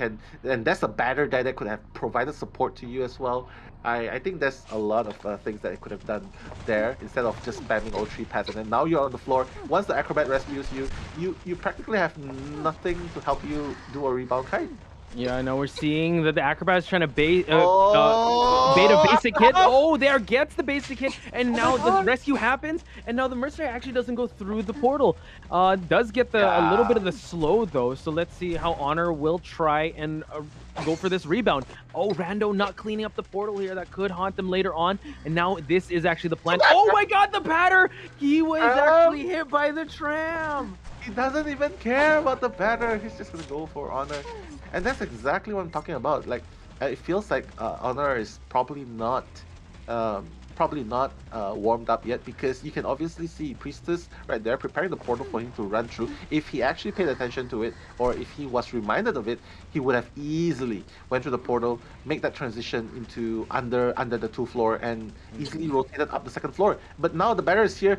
and that's a banner that could have provided support to you as well. I think there's a lot of things that it could have done there instead of just spamming all 3 pads. And then now you're on the floor. Once the Acrobat rescues you practically have nothing to help you do a rebound kite. Yeah, I know. We're seeing that the Acrobat is trying to bait a basic hit. Oh, there gets the basic hit, and now the rescue happens, and now the Mercenary actually doesn't go through the portal. Does get a little bit of the slow, though, so let's see how Honor will try and go for this rebound. Oh, Rando not cleaning up the portal here. That could haunt them later on, and now this is actually the plan. Oh my god, the batter! He was actually hit by the tram! He doesn't even care about the batter. He's just gonna go for Honor. And that's exactly what I'm talking about. Like, it feels like Honor is probably not warmed up yet because you can obviously see Priestess right there preparing the portal for him to run through. If he actually paid attention to it, or if he was reminded of it, he would have easily went through the portal, make that transition into under the 2 floor, and easily rotated up the second floor. But now the batter is here.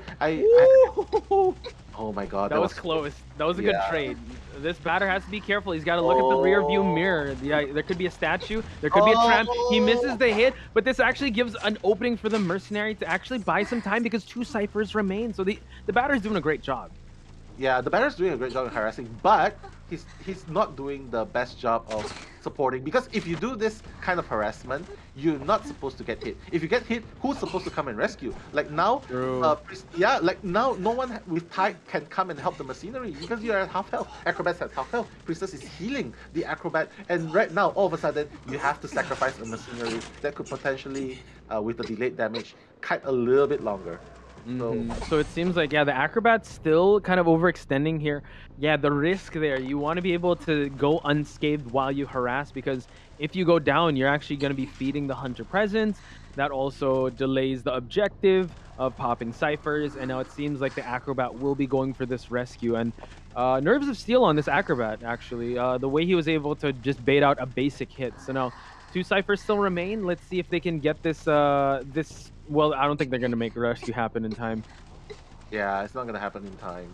Oh my god, that was close. That was a good trade. This batter has to be careful. He's got to look at the rear view mirror. Yeah, there could be a statue. There could be a tram. He misses the hit, but this actually gives an opening for the Mercenary to actually buy some time because 2 ciphers remain. So the batter is doing a great job. Yeah, the batter's doing a great job of harassing, but he's not doing the best job of supporting, because if you do this kind of harassment, you're not supposed to get hit. If you get hit, who's supposed to come and rescue? Like now, like now, no one with Tide can come and help the Mercenary because you're at half health. Acrobat's at half health. Priestess is healing the Acrobat, and right now, all of a sudden, you have to sacrifice a Mercenary that could potentially, with the delayed damage, kite a little bit longer. So it seems like, yeah, the acrobat's still kind of overextending here. Yeah, the risk there, you want to be able to go unscathed while you harass, because if you go down, you're actually going to be feeding the hunter presence. That also delays the objective of popping ciphers, and now it seems like the acrobat will be going for this rescue. And nerves of steel on this acrobat, actually. The way he was able to just bait out a basic hit. So now 2 ciphers still remain. Let's see if they can get this. Well, I don't think they're gonna make the rescue happen in time. Yeah, it's not gonna happen in time.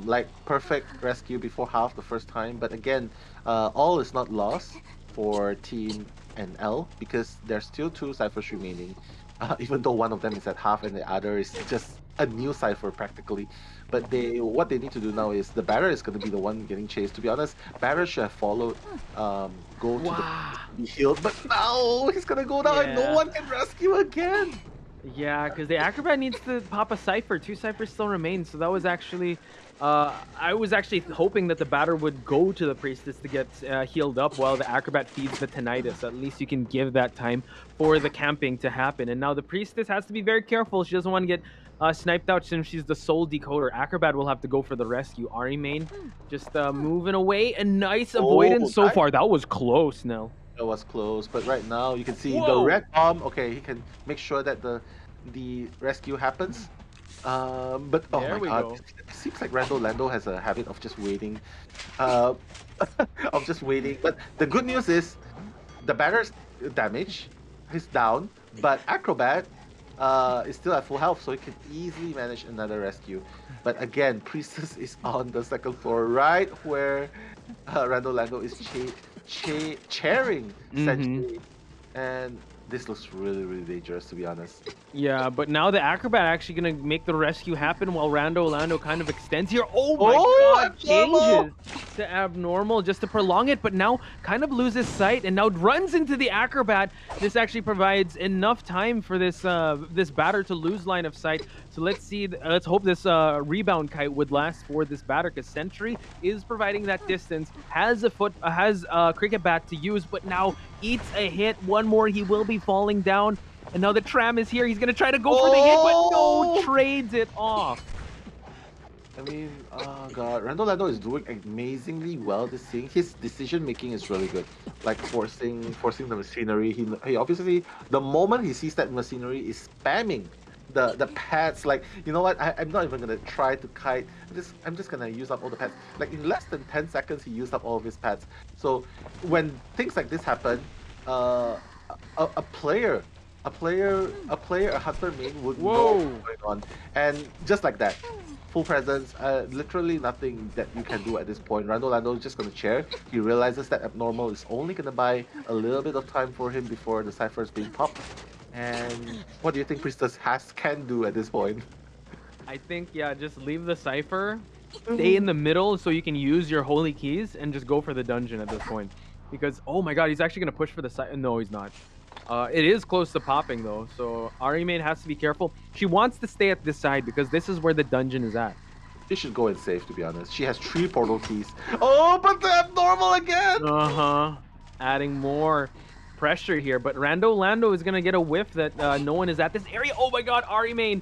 Like perfect rescue before half the first time, but again, all is not lost for Team NL because there's still 2 ciphers remaining. Even though one of them is at half and the other is just a new cipher practically. But what they need to do now is the batter is going to be the one getting chased. To be honest, batter should have followed, go to be healed, but now he's gonna go down and no one can rescue again. Yeah, because the acrobat needs to pop a cipher. 2 ciphers still remain, so that was actually. I was actually hoping that the batter would go to the priestess to get healed up while the acrobat feeds the tinnitus. At least you can give that time for the camping to happen. And now the priestess has to be very careful. She doesn't want to get sniped out since she's the sole decoder. Acrobat will have to go for the rescue. Ari main just moving away. A nice avoidance so far. That was close, Nell. That was close, but right now you can see the red bomb. Okay, he can make sure that the rescue happens. But oh my god, it seems like Randall Lando has a habit of just waiting. Of just waiting. But the good news is the batter's damage is down, but Acrobat is still at full health, so he can easily manage another rescue. But again, Priestess is on the second floor, right where Randall Lando is chairing Sentry, and this looks really, really dangerous, to be honest. Yeah, but now the acrobat actually gonna make the rescue happen while Lando kind of extends here. Oh my god, changes to abnormal just to prolong it, but now kind of loses sight and now runs into the acrobat. This actually provides enough time for this this batter to lose line of sight. So let's see, let's hope this rebound kite would last for this batter, because Sentry is providing that distance, has a cricket bat to use, but now eats a hit. One more, he will be falling down. And now the tram is here. He's going to try to go for the hit, but no, trades it off. I mean, oh god, Randall Lando is doing amazingly well this thing. His decision making is really good. Like forcing the machinery. He obviously, the moment he sees that machinery is spamming the pads, like, you know what, I'm not even gonna try to kite. I'm just gonna use up all the pads. Like in less than 10 seconds he used up all of his pads. So when things like this happen, a hunter main would know what's going on. And just like that, full presence, literally nothing that you can do at this point. Randall Lando is just gonna chair. He realizes that abnormal is only gonna buy a little bit of time for him before the cipher is being popped. And what do you think Priestess can do at this point? I think, yeah, just leave the cipher, stay in the middle so you can use your holy keys, and just go for the dungeon at this point. Because, oh my god, he's actually going to push for the cipher. No, he's not. It is close to popping, though, so Ari main has to be careful. She wants to stay at this side because this is where the dungeon is at. She should go and save, to be honest. She has 3 portal keys. Oh, but the abnormal again! Uh-huh. Adding more pressure here, but Lando is gonna get a whiff that no one is at this area. Oh my god, Ari main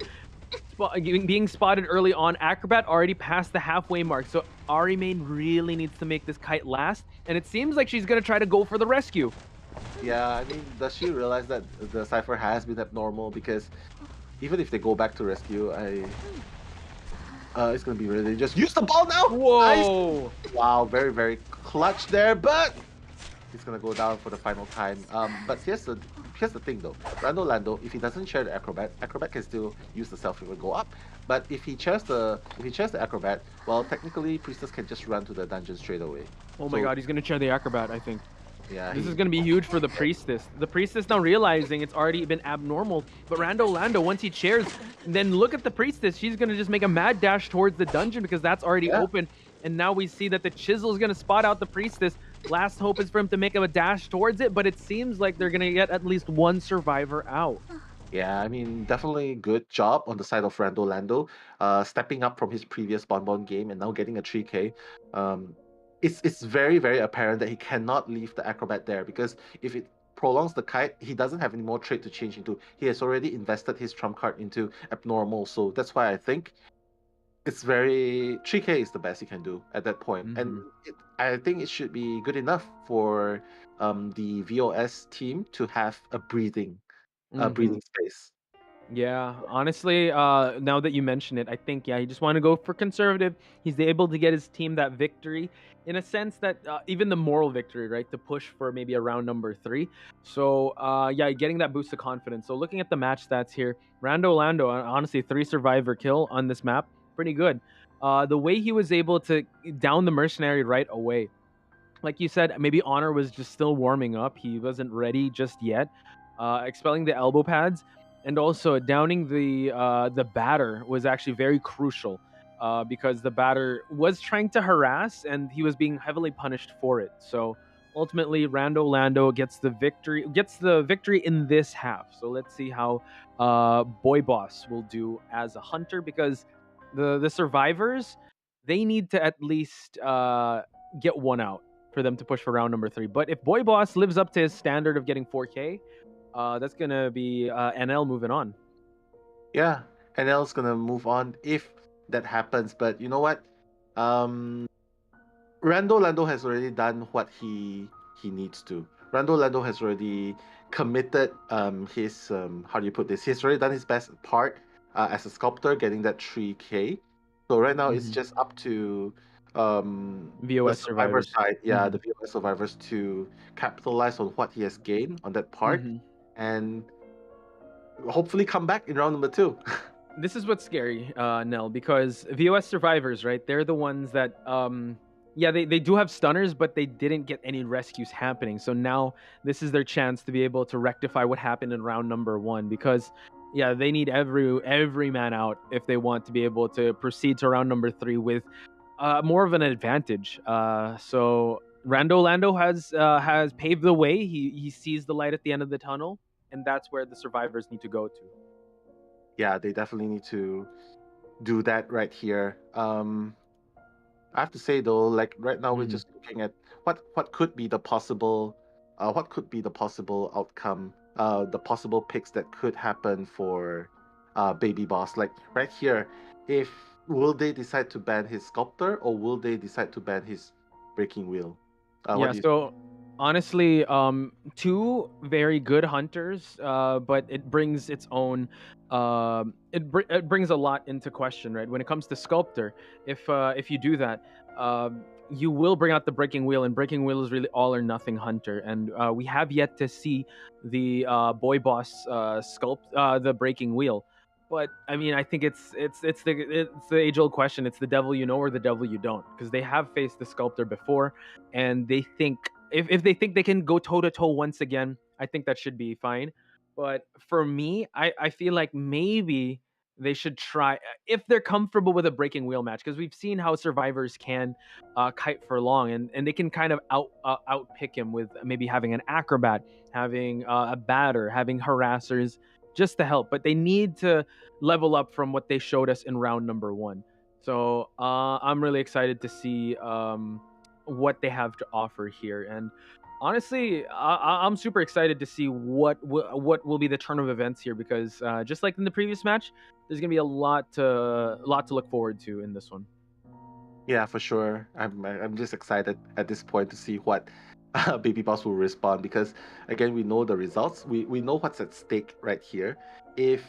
being spotted early on. Acrobat already past the halfway mark, so Ari main really needs to make this kite last, and it seems like she's gonna try to go for the rescue. Yeah, I mean, does she realize that the cipher has been abnormal? Because even if they go back to rescue, it's gonna be really dangerous. Use the ball now! Whoa! Nice. Wow, very, very clutch there, but he's gonna go down for the final time. But here's the thing though. Randall Lando, if he doesn't share the acrobat can still use the selfie and go up. But if he shares the acrobat, well, technically Priestess can just run to the dungeon straight away. Oh my god, he's gonna share the acrobat, I think. Yeah. This is gonna be huge for the Priestess. The Priestess now realizing it's already been abnormal, but Randall Lando, once he shares, then look at the Priestess. She's gonna just make a mad dash towards the dungeon because that's already open. And now we see that the Chisel is gonna spot out the Priestess. Last hope is for him to make a dash towards it, but it seems like they're gonna get at least one survivor out. Yeah, I mean, definitely good job on the side of Randall Lando, stepping up from his previous Bonbon game and now getting a 3K. It's very, very apparent that he cannot leave the acrobat there, because if prolongs the kite, he doesn't have any more trade to change into. He has already invested his trump card into abnormal, so that's why I think it's very 3K is the best he can do at that point, and I think it should be good enough for the VOS team to have a breathing space. Yeah, honestly, now that you mention it, I think he just want to go for conservative. He's able to get his team that victory, in a sense that even the moral victory, right, to push for maybe a round number 3. So getting that boost of confidence. So looking at the match stats here, Rando Lando, honestly, 3 survivor kill on this map, pretty good. The way he was able to down the mercenary right away, like you said, maybe Honor was just still warming up. He wasn't ready just yet. Expelling the elbow pads and also downing the batter was actually very crucial because the batter was trying to harass and he was being heavily punished for it. So ultimately, Rando Lando gets the victory in this half. So let's see how Boy Boss will do as a hunter, because the survivors, they need to at least get one out for them to push for round number 3. But if Boy Boss lives up to his standard of getting 4K, that's gonna be NL moving on. Yeah, NL's gonna move on if that happens. But you know what? Rando Lando has already done what he needs to. Rando Lando has already committed his how do you put this? He's already done his best part as a sculptor, getting that 3K. So right now it's just up to the VOS survivor survivors. side, the VOS survivors, to capitalize on what he has gained on that part, and hopefully come back in round number 2. This is what's scary, Nell, because VOS survivors, right? They're the ones that they do have stunners, but they didn't get any rescues happening. So now this is their chance to be able to rectify what happened in round number 1, because they need every man out if they want to be able to proceed to round number 3 with more of an advantage. So Rando Lando has paved the way. He sees the light at the end of the tunnel, and that's where the survivors need to go to. Yeah, they definitely need to do that right here. I have to say though, like right now we're just looking at what could be the possible outcome, the possible picks that could happen for Baby Boss. Like right here, if will they decide to ban his sculptor, or will they decide to ban his breaking wheel? Honestly, 2 very good hunters, but it brings its own it brings a lot into question, right? When it comes to sculptor, if you do that, you will bring out the breaking wheel, and breaking wheel is really all or nothing hunter, and we have yet to see the Boy Boss sculpt the breaking wheel. But I mean, I think it's the age old question. It's the devil you know or the devil you don't, because they have faced the sculptor before, and they think if they think they can go toe to toe once again, I think that should be fine. But for me, I feel like maybe they should try, if they're comfortable with a breaking wheel match, because we've seen how survivors can kite for long, and they can kind of outpick him with maybe having an acrobat, having a batter, having harassers, just to help. But they need to level up from what they showed us in round number 1. So I'm really excited to see what they have to offer here. And honestly, I'm super excited to see what will be the turn of events here, because just like in the previous match, there's gonna be a lot to look forward to in this one. Yeah, for sure. I'm just excited at this point to see what Baby Boss will respond, because again, we know the results. We know what's at stake right here. If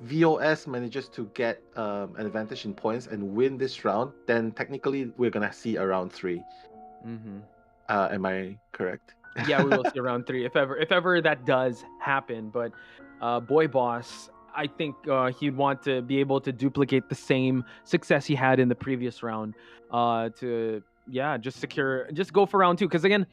VOS manages to get an advantage in points and win this round, then technically we're gonna see a round 3. Am I correct? Yeah, we will see round 3 if ever that does happen. But Boy Boss, I think he'd want to be able to duplicate the same success he had in the previous round to just go for round 2. Because again,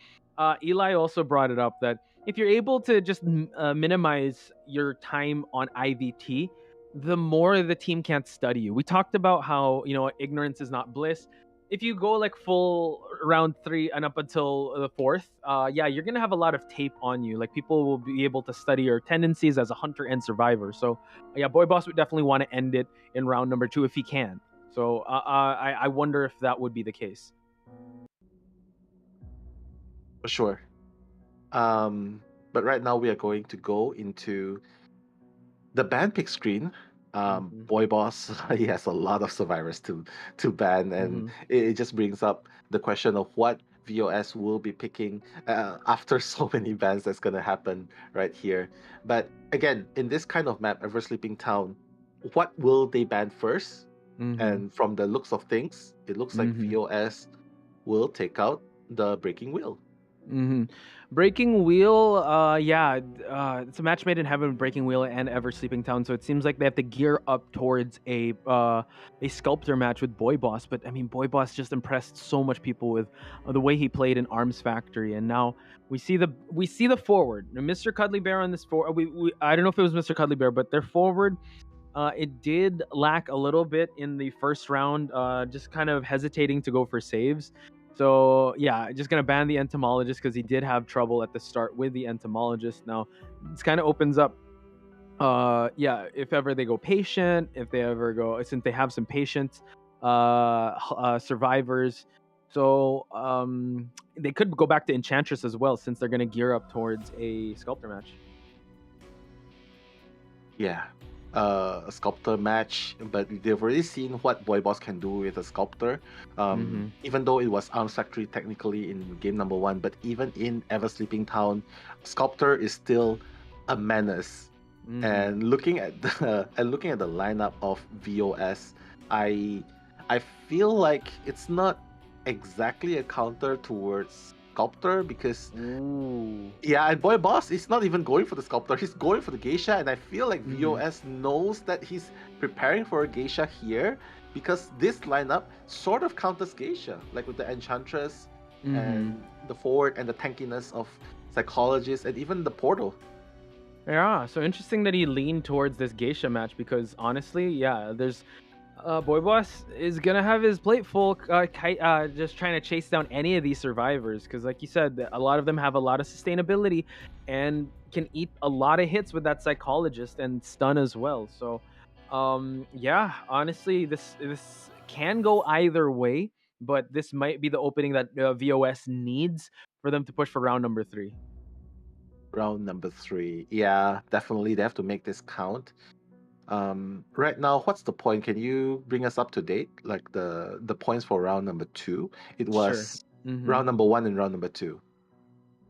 Eli also brought it up that if you're able to just minimize your time on IVT, the more the team can't study you. We talked about how, ignorance is not bliss. If you go like full round 3 and up until the 4th, you're gonna have a lot of tape on you. Like, people will be able to study your tendencies as a hunter and survivor. So Boy Boss would definitely want to end it in round number 2 if he can. So I wonder if that would be the case. For sure. But right now we are going to go into the ban pick screen. Boy Boss, he has a lot of survivors to ban, and it just brings up the question of what VOS will be picking after so many bans that's gonna happen right here. But again, in this kind of map, Ever Sleeping Town, what will they ban first? And from the looks of things, it looks like VOS will take out the Breaking Wheel. Breaking Wheel, it's a match made in heaven with Breaking Wheel and Ever Sleeping Town, so it seems like they have to gear up towards a sculptor match with Boy Boss. But I mean, Boy Boss just impressed so much people with the way he played in Arms Factory, and now we see the forward. Mr. Cuddly Bear on this forward. I don't know if it was Mr. Cuddly Bear, but their forward. It did lack a little bit in the first round, just kind of hesitating to go for saves. So yeah, just gonna ban the entomologist because he did have trouble at the start with the entomologist. Now this kind of opens up, if ever they go patient, if they ever go, since they have some patience, survivors. So they could go back to Enchantress as well, since they're gonna gear up towards a sculptor match. Yeah, a sculptor match, but they've already seen what Boy Boss can do with a sculptor. Even though it was Arms Factory technically in game number 1, but even in Ever Sleeping Town, sculptor is still a menace. And looking at the lineup of VOS, I feel like it's not exactly a counter towards sculptor, because and Boy Boss is not even going for the sculptor, he's going for the geisha, and I feel like VOS knows that he's preparing for a geisha here, because this lineup sort of counters geisha, like with the enchantress and the forward and the tankiness of psychologist and even the portal. Yeah, so interesting that he leaned towards this geisha match, because honestly, there's Boy Boss is gonna have his plate full, just trying to chase down any of these survivors, because like you said, a lot of them have a lot of sustainability and can eat a lot of hits with that psychologist and stun as well. So honestly, this can go either way, but this might be the opening that VOS needs for them to push for round number 3. Round number 3, yeah, definitely they have to make this count. Right now, what's the point? Can you bring us up to date, like the points for round number 2? It was round number 1 and round number 2.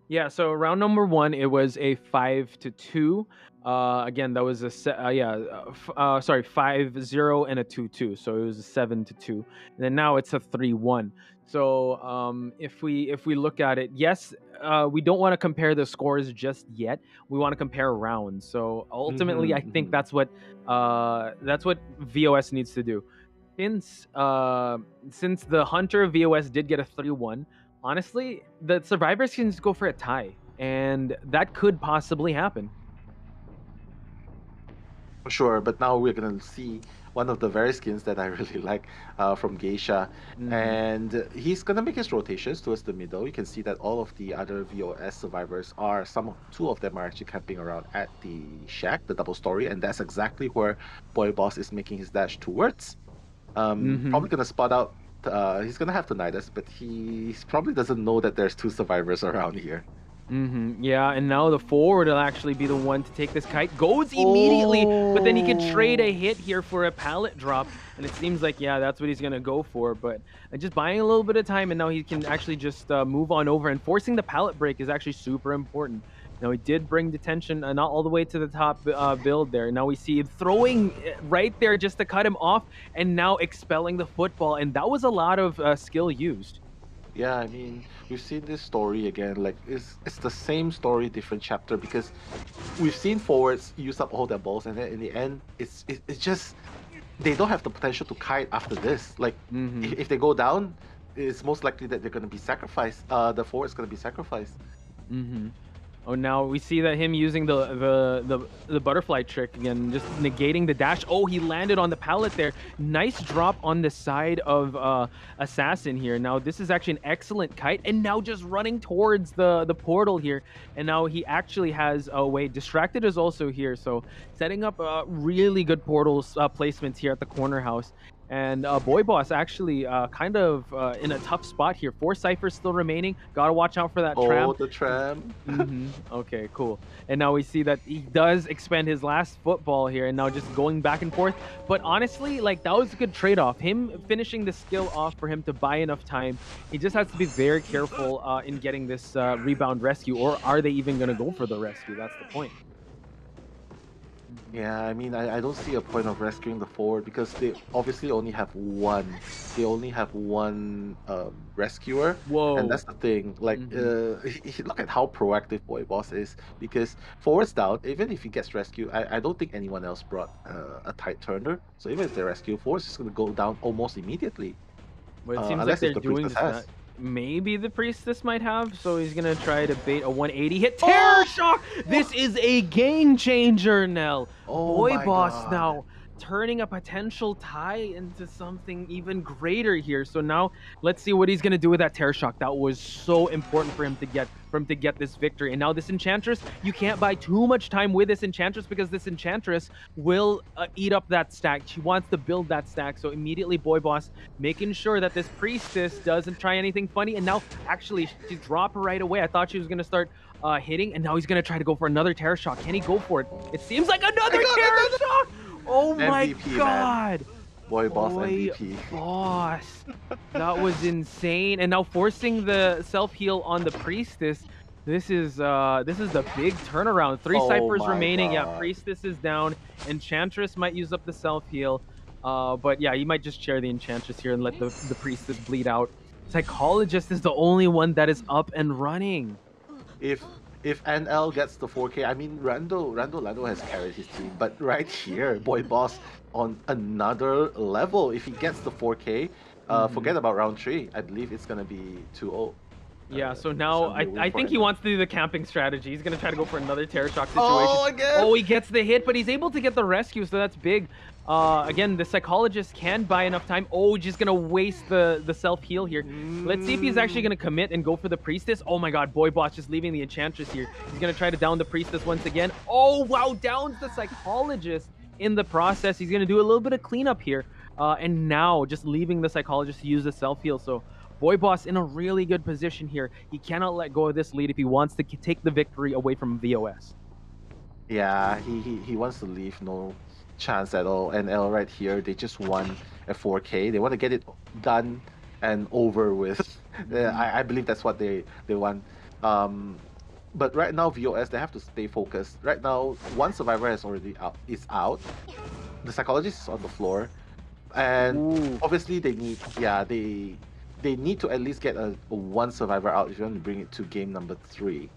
Yeah, so round number 1, it was a 5-2. Again, that was a 5-0 and a 2-2. So it was a 7-2. And then now it's a 3-1. So if we look at it, yes, we don't want to compare the scores just yet. We want to compare rounds. So ultimately, I think that's what VOS needs to do. Since the Hunter VOS did get a 3-1, honestly, the survivors can just go for a tie, and that could possibly happen. For sure, but now we're gonna see one of the very skins that I really like from Geisha, and he's gonna make his rotations towards the middle. You can see that all of the other VOS survivors two of them are actually camping around at the shack, the double story, and that's exactly where Boy Boss is making his dash towards. Probably gonna spot out. He's gonna have to knight us, but he probably doesn't know that there's 2 survivors around here. Yeah, and now the forward will actually be the one to take this kite. Goes immediately, but then he can trade a hit here for a pallet drop, and it seems like, that's what he's going to go for. But just buying a little bit of time, and now he can actually just move on over, and forcing the pallet break is actually super important. Now, he did bring detention not all the way to the top build there. Now we see him throwing right there just to cut him off, and now expelling the football, and that was a lot of skill used. Yeah, I mean, we've seen this story again. Like, it's the same story, different chapter, because we've seen forwards use up all their balls, and then in the end, it's just they don't have the potential to kite after this. Like, if they go down, it's most likely that they're going to be sacrificed. The forward's going to be sacrificed. Oh, now we see that him using the butterfly trick again, just negating the dash. Oh, he landed on the pallet there. Nice drop on the side of Assassin here. Now this is actually an excellent kite, and now just running towards the portal here. And now he actually has a way. Distracted is also here, so setting up really good portal placements here at the corner house. And Boy Boss actually kind of in a tough spot here. 4 ciphers still remaining. Gotta watch out for that tram. Oh, the tram. Okay, cool. And now we see that he does expend his last football here, and now just going back and forth. But honestly, like, that was a good trade-off. Him finishing the skill off for him to buy enough time. He just has to be very careful in getting this rebound rescue, or are they even going to go for the rescue? That's the point. Yeah, I mean, I don't see a point of rescuing the forward because they obviously only have one. They only have one rescuer. Whoa. And that's the thing. Like, look at how proactive Boy Boss is. Because forwards down, even if he gets rescued, I don't think anyone else brought a tight turner. So even if they rescue, forwards is going to go down almost immediately. But it seems like unless they're if the doing Priestess this. has. Maybe the Priestess might have, so he's gonna try to bait a 180 hit. Terror Shock! This is a game changer, Nell. Oh Boy my Boss God. now turning a potential tie into something even greater here. So now let's see what he's gonna do with that Terror Shock. That was so important for him to get this victory. And now this Enchantress, you can't buy too much time with this Enchantress because this Enchantress will eat up that stack. She wants to build that stack. So immediately Boy Boss making sure that this Priestess doesn't try anything funny. And now actually she dropped right away. I thought she was gonna start hitting, and now he's gonna try to go for another Terror Shock. Can he go for it? It seems like another Terror Shock! Oh my MVP, God! man. Boy Boss Boy MVP. Boss. That was insane. And now forcing the self-heal on the Priestess. This is the big turnaround. 3 Oh ciphers my remaining. Yeah, God. Priestess is down. Enchantress might use up the self-heal. But yeah, you might just share the Enchantress here and let the Priestess bleed out. Psychologist is the only one that is up and running. If NL gets the 4K, I mean, Lando has carried his team, but right here, Boy Boss on another level. If he gets the 4K, forget about round 3. I believe it's gonna be 2-0. Yeah, so now I think he wants to do the camping strategy. He's going to try to go for another Terror Shock situation. Oh, again! Oh, he gets the hit, but he's able to get the rescue, so that's big. Again, the Psychologist can buy enough time. Oh, just going to waste the self-heal here. Let's see if he's actually going to commit and go for the Priestess. Oh my God, Boy Boss just leaving the Enchantress here. He's going to try to down the Priestess once again. Oh, wow, downs the Psychologist in the process. He's going to do a little bit of cleanup here. And now just leaving the Psychologist to use the self-heal. So Boy Boss in a really good position here. He cannot let go of this lead if he wants to take the victory away from VOS. Yeah, he wants to leave no chance at all. NL right here, they just won a 4K. They want to get it done and over with. I believe that's what they want. But right now, VOS, they have to stay focused. Right now, one survivor is out. The Psychologist is on the floor. And obviously they need to at least get a 1 survivor out if you want to bring it to game number 3.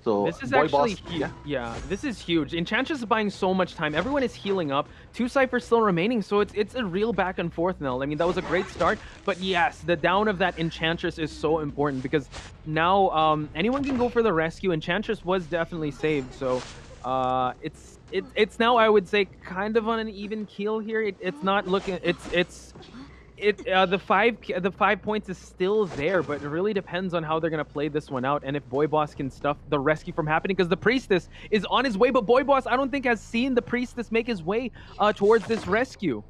So this is Boy actually Boss, huge. Yeah, this is huge. Enchantress is buying so much time. Everyone is healing up. 2 ciphers still remaining, so it's a real back and forth now. I mean, that was a great start, but yes, the down of that Enchantress is so important because now anyone can go for the rescue. Enchantress was definitely saved, so it's now, I would say, kind of on an even keel here. It's not looking. The 5 points is still there, but it really depends on how they're gonna play this one out and if Boy Boss can stuff the rescue from happening, because the Priestess is on his way, but Boy Boss I don't think has seen the Priestess make his way towards this rescue.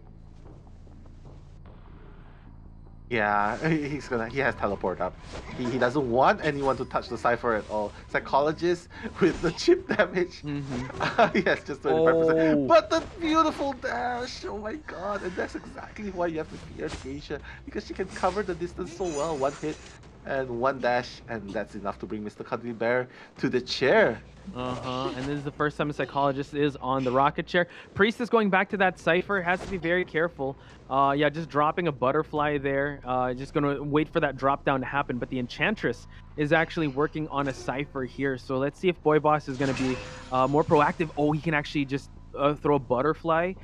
Yeah, he has teleport up. He doesn't want anyone to touch the cipher at all. Psychologist with the chip damage. He has just 25%. But the beautiful dash! Oh my God! And that's exactly why you have to fear Asia, because she can cover the distance so well. 1 hit and 1 dash, and that's enough to bring Mr. Cuddly Bear to the chair. And this is the first time a Psychologist is on the rocket chair. Priestess going back to that cipher, has to be very careful. Yeah, just dropping a butterfly there. Just gonna wait for that drop down to happen. But the Enchantress is actually working on a cipher here. So let's see if Boy Boss is gonna be more proactive. Oh, he can actually just throw a butterfly.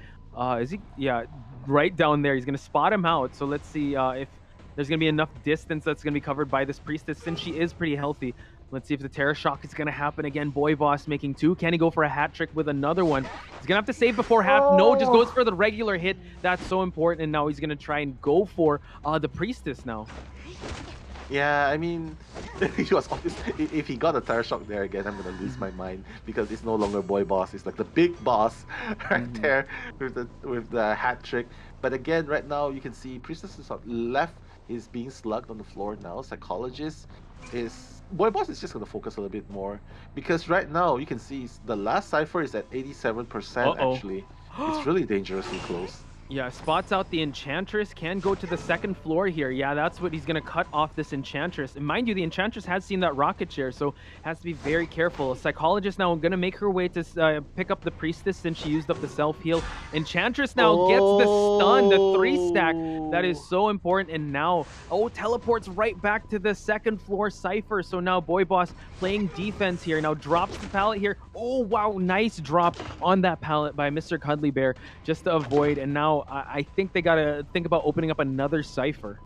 Is he? Yeah, right down there. He's gonna spot him out. So let's see if there's gonna be enough distance that's gonna be covered by this Priestess, since she is pretty healthy. Let's see if the Terror Shock is going to happen again. Boy Boss making 2. Can he go for a hat trick with another one? He's going to have to save before half. No, just goes for the regular hit. That's so important. And now he's going to try and go for the Priestess now. Yeah, I mean, he was obvious. If he got a Terror Shock there again, I'm gonna lose my mind because it's no longer Boy Boss. It's like the big boss right there with the hat trick. But again, right now you can see Priestess is on left is being slugged on the floor now. Psychologist is Boy Boss is just gonna focus a little bit more because right now you can see the last cipher is at 87% actually. It's really dangerously close. Yeah, spots out the Enchantress, can go to the second floor here. Yeah, that's what he's going to cut off this Enchantress. And mind you, the Enchantress has seen that rocket chair, so has to be very careful. Psychologist now going to make her way to pick up the Priestess since she used up the self-heal. Enchantress now gets the stun, the 3-stack. That is so important. And now, teleports right back to the second floor cipher. So now Boy Boss playing defense here. Now drops the pallet here. Oh, wow, nice drop on that pallet by Mr. Cuddly Bear just to avoid. And now I think they gotta think about opening up another cipher.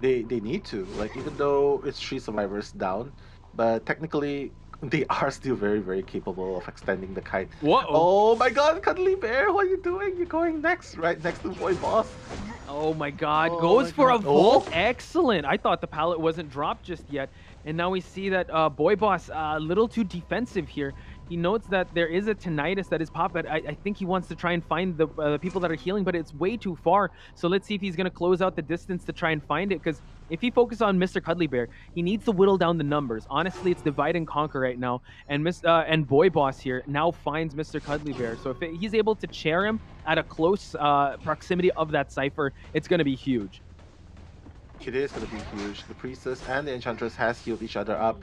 They need to, like, even though it's 3 survivors down, but technically they are still very, very capable of extending the kite. Whoa! Oh my god, Cuddly Bear, what are you doing? You're going next, right next to Boy Boss. Oh my god, goes for a vault. Excellent. I thought the pallet wasn't dropped just yet. And now we see that Boy Boss a little too defensive here. He notes that there is a tinnitus that is popped, but I think he wants to try and find the people that are healing, but it's way too far. So let's see if he's going to close out the distance to try and find it, because if he focuses on Mr. Cuddly Bear, he needs to whittle down the numbers. Honestly, it's divide and conquer right now, and Boy Boss here now finds Mr. Cuddly Bear. So if he's able to chair him at a close proximity of that cipher, it's going to be huge. It is going to be huge. The Priestess and the Enchantress has healed each other up.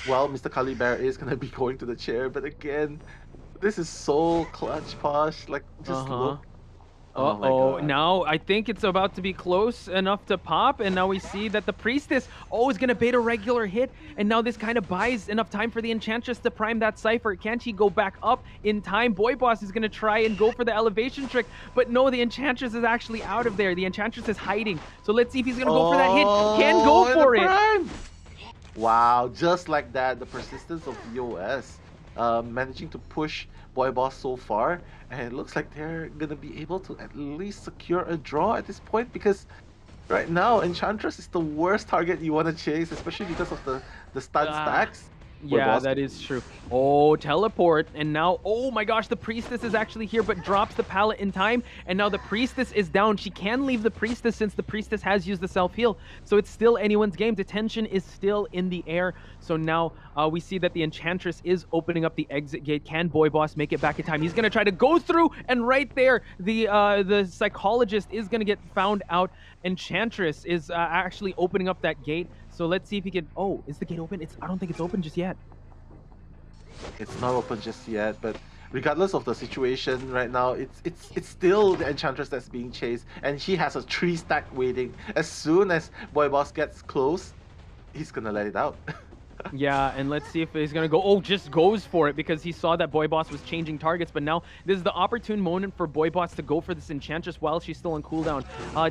Well, Mr. Cuddly Bear is going to be going to the chair, but again, this is so clutch, Posh. Like, just look. Oh my god. Now I think it's about to be close enough to pop, and now we see that the Priestess is going to bait a regular hit, and now this kind of buys enough time for the Enchantress to prime that cipher. Can't he go back up in time? Boy Boss is going to try and go for the elevation trick, but no, the Enchantress is actually out of there. The Enchantress is hiding, so let's see if he's going to go for that hit. Can go for it. Wow, just like that, the persistence of VOS managing to push Boy Boss so far, and it looks like they're gonna be able to at least secure a draw at this point, because right now Enchantress is the worst target you want to chase, especially because of the stun stacks. Yeah, that is true. Teleport. And now, oh my gosh, the Priestess is actually here, but drops the pallet in time. And now the Priestess is down. She can leave the Priestess since the Priestess has used the self-heal. So it's still anyone's game. Detention is still in the air. So now we see that the Enchantress is opening up the exit gate. Can Boy Boss make it back in time? He's going to try to go through. And right there, the Psychologist is going to get found out. Enchantress is actually opening up that gate. So let's see if he can... Oh, is the gate open? I don't think it's open just yet. It's not open just yet, but regardless of the situation right now, it's still the Enchantress that's being chased, and she has a 3-stack waiting. As soon as Boy Boss gets close, he's gonna let it out. Yeah, and let's see if he's gonna go. Just goes for it because he saw that Boy Boss was changing targets. But now this is the opportune moment for Boy Boss to go for this Enchantress while she's still on cooldown.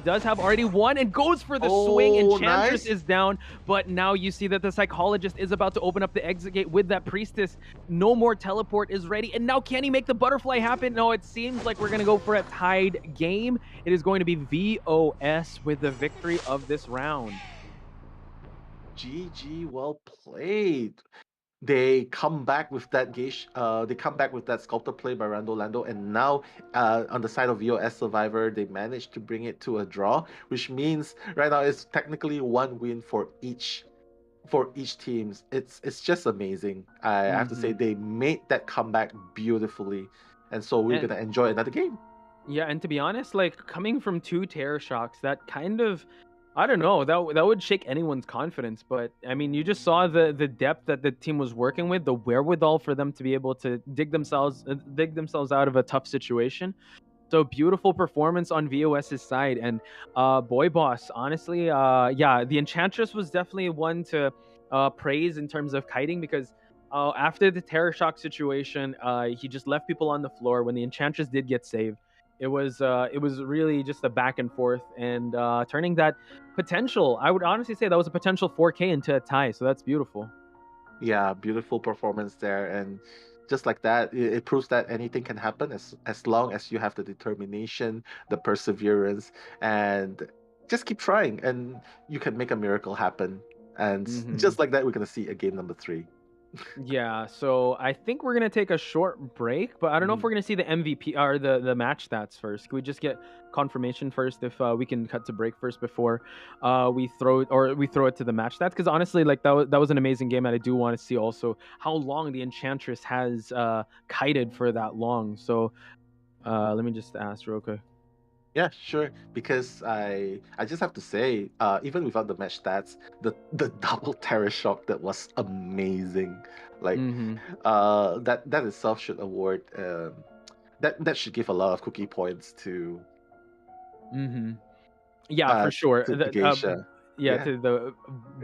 Does have already one and goes for the swing. Enchantress is down, but now you see that the Psychologist is about to open up the exit gate with that Priestess. No more teleport is ready, and now can he make the butterfly happen? No, it seems like we're gonna go for a tied game. It is going to be VOS with the victory of this round. GG, well played. They come back with that they come back with that sculptor play by Rando Lando, and now on the side of VOS Survivor, they managed to bring it to a draw, which means right now it's technically 1 win for each team. It's just amazing. I have to say they made that comeback beautifully, and so we're gonna enjoy another game. Yeah, and to be honest, like coming from 2 Terror Shocks, that kind of, I don't know, that would shake anyone's confidence. But I mean, you just saw the depth that the team was working with, the wherewithal for them to be able to dig themselves out of a tough situation. So beautiful performance on VOS's side. And Boy Boss, honestly, yeah, the Enchantress was definitely one to praise in terms of kiting, because after the Terror Shock situation, he just left people on the floor when the Enchantress did get saved. It was really just a back and forth, and turning that potential, I would honestly say that was a potential 4K into a tie. So that's beautiful. Yeah, beautiful performance there, and just like that, it proves that anything can happen as long as you have the determination, the perseverance, and just keep trying, and you can make a miracle happen. And just like that, we're gonna see a game number 3. Yeah, so I think we're gonna take a short break, but I don't know if we're gonna see the MVP or the match stats first. Can we just get confirmation first if we can cut to break first before we throw it to the match stats? Because honestly, like that was an amazing game, and I do want to see also how long the Enchantress has kited for that long. So let me just ask real quick. Yeah, sure. Because I just have to say, even without the match stats, the double terror shock, that was amazing. Like that itself should award that should give a lot of cookie points to Yeah, for sure. to Geisha. To the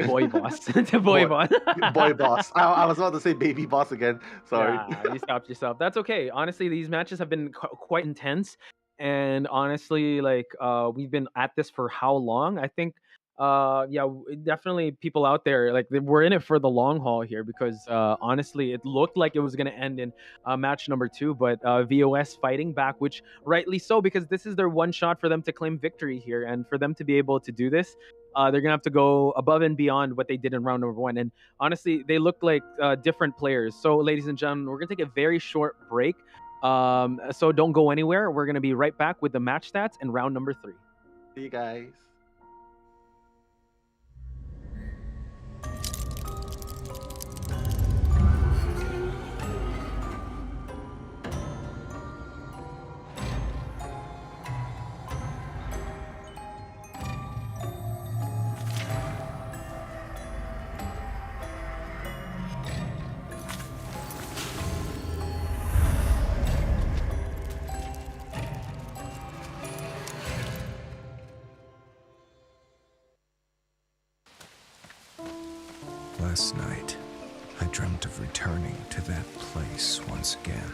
boy boss. To boy boss. Boy boss. I was about to say baby boss again. Sorry. Yeah, you stopped yourself. That's okay. Honestly, these matches have been quite intense. And honestly, like we've been at this for how long? I think definitely people out there, like we're in it for the long haul here, because honestly it looked like it was going to end in match number 2, but VOS fighting back, which rightly so, because this is their one shot for them to claim victory here, and for them to be able to do this, they're gonna have to go above and beyond what they did in round number 1. And honestly, they look like different players. So ladies and gentlemen, we're gonna take a very short break. So don't go anywhere. We're gonna be right back with the match stats in round number 3. See you guys. Last night, I dreamt of returning to that place once again,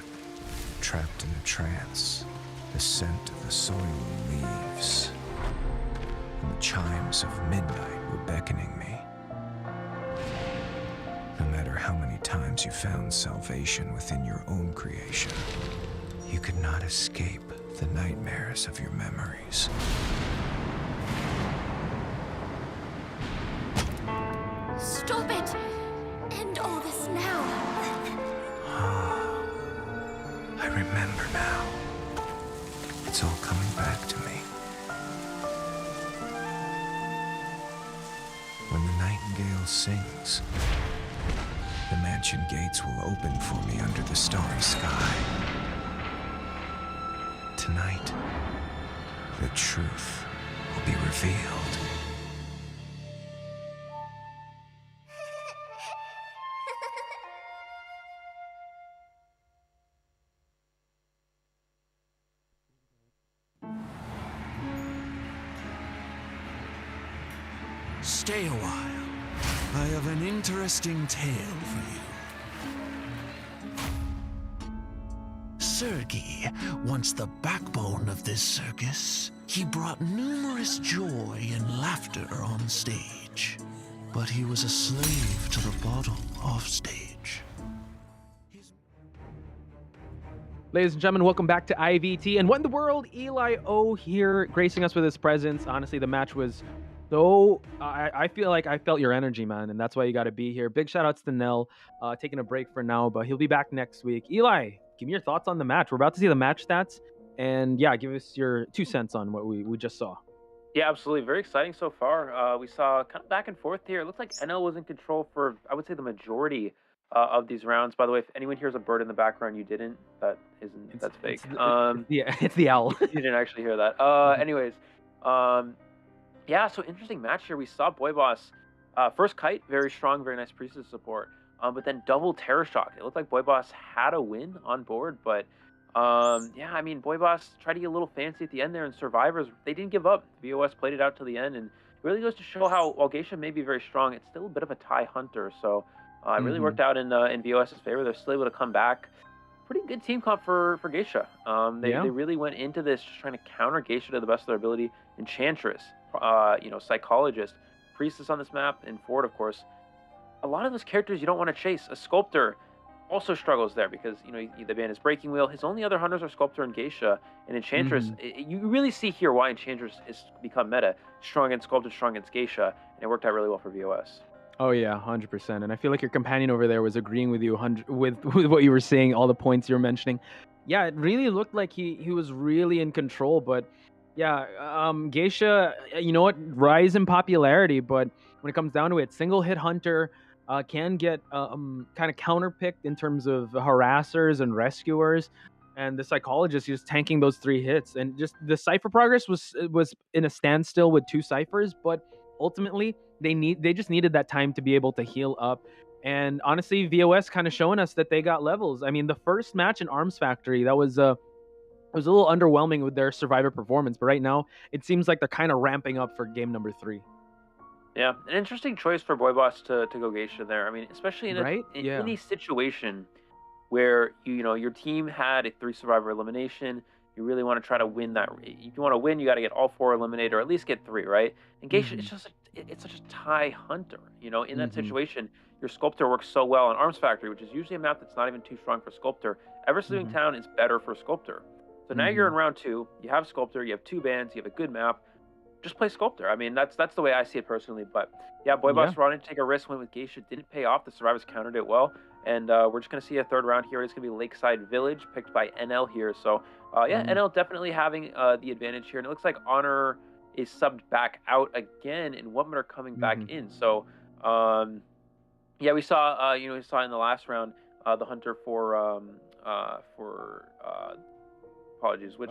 trapped in a trance, the scent of the soil and leaves, and the chimes of midnight were beckoning me. No matter how many times you found salvation within your own creation, you could not escape the nightmares of your memories. Stop it! End all this now. I remember now. It's all coming back to me. When the nightingale sings, the mansion gates will open for me under the starry sky. Tonight, the truth will be revealed. Stay a while. I have an interesting tale for you. Sergei, once the backbone of this circus, he brought numerous joy and laughter on stage. But he was a slave to the bottle off stage. Ladies and gentlemen, welcome back to IVT. And what in the world? Eli O here, gracing us with his presence. Honestly, the match was so... I feel like I felt your energy, man, and that's why you got to be here. Big shout-outs to Nell, taking a break for now, but he'll be back next week. Eli, give me your thoughts on the match. We're about to see the match stats, and yeah, give us your 2 cents on what we just saw. Yeah, absolutely. Very exciting so far. We saw kind of back and forth here. It looked like NL was in control for, I would say, the majority of these rounds. By the way, if anyone hears a bird in the background, you didn't. That's fake. It's the owl. You didn't actually hear that. Anyways, yeah, so interesting match here. We saw Boy Boss first kite, very strong, very nice priestess support. But then double terror shock. It looked like Boy Boss had a win on board, but yeah, I mean, Boy Boss tried to get a little fancy at the end there, and Survivors, they didn't give up. VOS played it out to the end, and it really goes to show how, while Geisha may be very strong, it's still a bit of a tie hunter. So it really worked out in VOS's favor. They're still able to come back. Pretty good team comp for Geisha. They really went into this just trying to counter Geisha to the best of their ability. Enchantress, Psychologist, Priestess on this map, and Ford, of course. A lot of those characters you don't want to chase. A Sculptor, also struggles there because the ban is Breaking Wheel. His only other hunters are Sculptor and Geisha, and Enchantress. You really see here why Enchantress has become meta. Strong against Sculptor, strong against Geisha, and it worked out really well for VOS. Oh yeah, 100%. And I feel like your companion over there was agreeing with you with what you were saying, all the points you were mentioning. Yeah, it really looked like he was really in control. But yeah, Geisha, you know what, rise in popularity. But when it comes down to it, single hit hunter can get kind of counterpicked in terms of harassers and rescuers. And the psychologist just tanking those 3 hits, and just the cipher progress was in a standstill with 2 ciphers. But ultimately, they just needed that time to be able to heal up. And honestly, VOS kind of showing us that they got levels. I mean, the first match in Arms Factory, that was it was a little underwhelming with their Survivor performance, but right now it seems like they're kind of ramping up for game number 3. Yeah, an interesting choice for Boy Boss to go Geisha there. I mean, especially in any situation where your team had a 3 survivor elimination. You really want to try to win that. If you want to win, you got to get all 4 eliminated, or at least get 3, right? And Geisha, it's such a tie hunter. In that situation, your Sculptor works so well on Arms Factory, which is usually a map that's not even too strong for Sculptor. Ever Sleeping Town is better for Sculptor. So now you're in round 2. You have Sculptor. You have 2 bans. You have a good map. Just play Sculptor. I mean, that's the way I see it personally. But yeah, Boy Boss wanted to take a risk, went with Geisha, didn't pay off. The survivors countered it well, and we're just gonna see a 3rd round here. It's gonna be Lakeside Village, picked by NL here. So NL definitely having the advantage here, and it looks like Honor is subbed back out again, and Whatmutter coming back in. So we saw we saw in the last round the hunter for apologies, which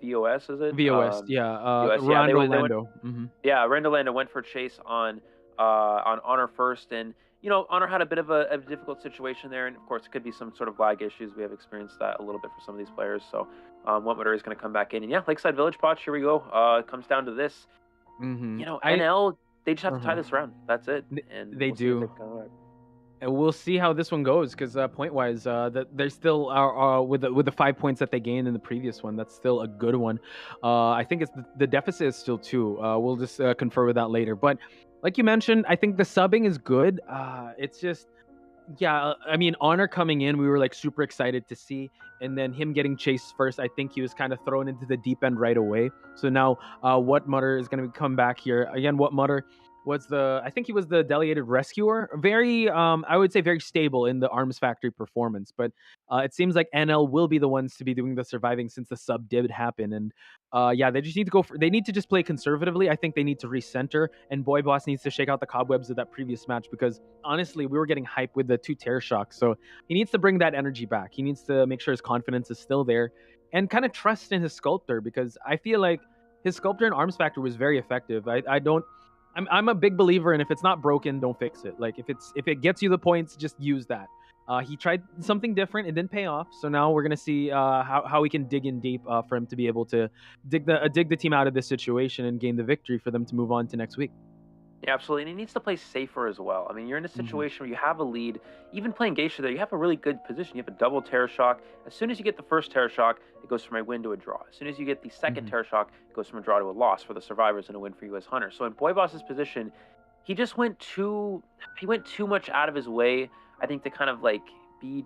VOS is it? VOS, VOS, Rando. Yeah, Rando Lando went for chase on Honor first, and Honor had a bit of a difficult situation there, and of course it could be some sort of lag issues. We have experienced that a little bit for some of these players. So Whatmutter is going to come back in, and yeah, Lakeside Village Potch. Here we go. It comes down to this. NL, they just have to tie this round. That's it. And they do. And we'll see how this one goes, because point-wise, that they still are with the 5 points that they gained in the previous one. That's still a good one. I think it's the deficit is still 2. We'll just confer with that later. But like you mentioned, I think the subbing is good. It's just, I mean, Honor coming in, we were like super excited to see, and then him getting chased first. I think he was kind of thrown into the deep end right away. So now, Whatmutter is going to come back here again. Whatmutter was I think he was the delegated rescuer. Very, I would say very stable in the Arms Factory performance, but it seems like NL will be the ones to be doing the surviving since the sub did happen. And they just need to they need to just play conservatively. I think they need to recenter, and Boy Boss needs to shake out the cobwebs of that previous match, because honestly, we were getting hyped with the 2 Terror Shocks. So he needs to bring that energy back. He needs to make sure his confidence is still there, and kind of trust in his Sculptor, because I feel like his Sculptor in Arms Factory was very effective. I'm a big believer in, if it's not broken, don't fix it. Like if it gets you the points, just use that. He tried something different, it didn't pay off. So now we're gonna see how we can dig in deep for him to be able to dig the team out of this situation and gain the victory for them to move on to next week. Yeah, absolutely. And he needs to play safer as well. I mean, you're in a situation where you have a lead. Even playing Geisha there, you have a really good position. You have a double Terror Shock. As soon as you get the first Terror Shock, it goes from a win to a draw. As soon as you get the second Terror Shock, it goes from a draw to a loss for the survivors and a win for you as Hunter. So in Boy Boss's position, he just went too much out of his way, I think, to kind of like he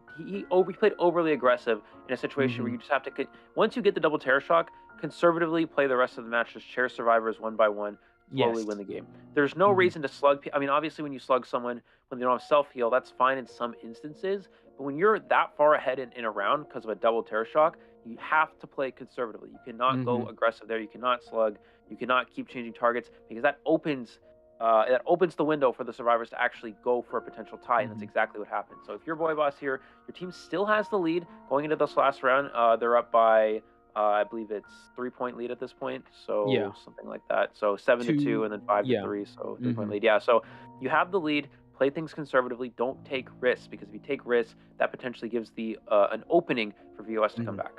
played overly aggressive in a situation where you just have to, once you get the double Terror Shock, conservatively play the rest of the match, just chair survivors one by one, slowly win the game. There's no reason to slug. I mean, obviously, when you slug someone when they don't have self heal, that's fine in some instances. But when you're that far ahead in a round because of a double Terror Shock, you have to play conservatively. You cannot go aggressive there. You cannot slug. You cannot keep changing targets, because that opens the window for the survivors to actually go for a potential tie, and that's exactly what happened. So if you're Boy Boss here, your team still has the lead going into this last round. They're up by I believe it's 3-point lead at this point, so something like that. So 7-2 and then 5-3, so 3-point lead. Yeah, so you have the lead. Play things conservatively. Don't take risks, because if you take risks, that potentially gives the an opening for VOS to come back.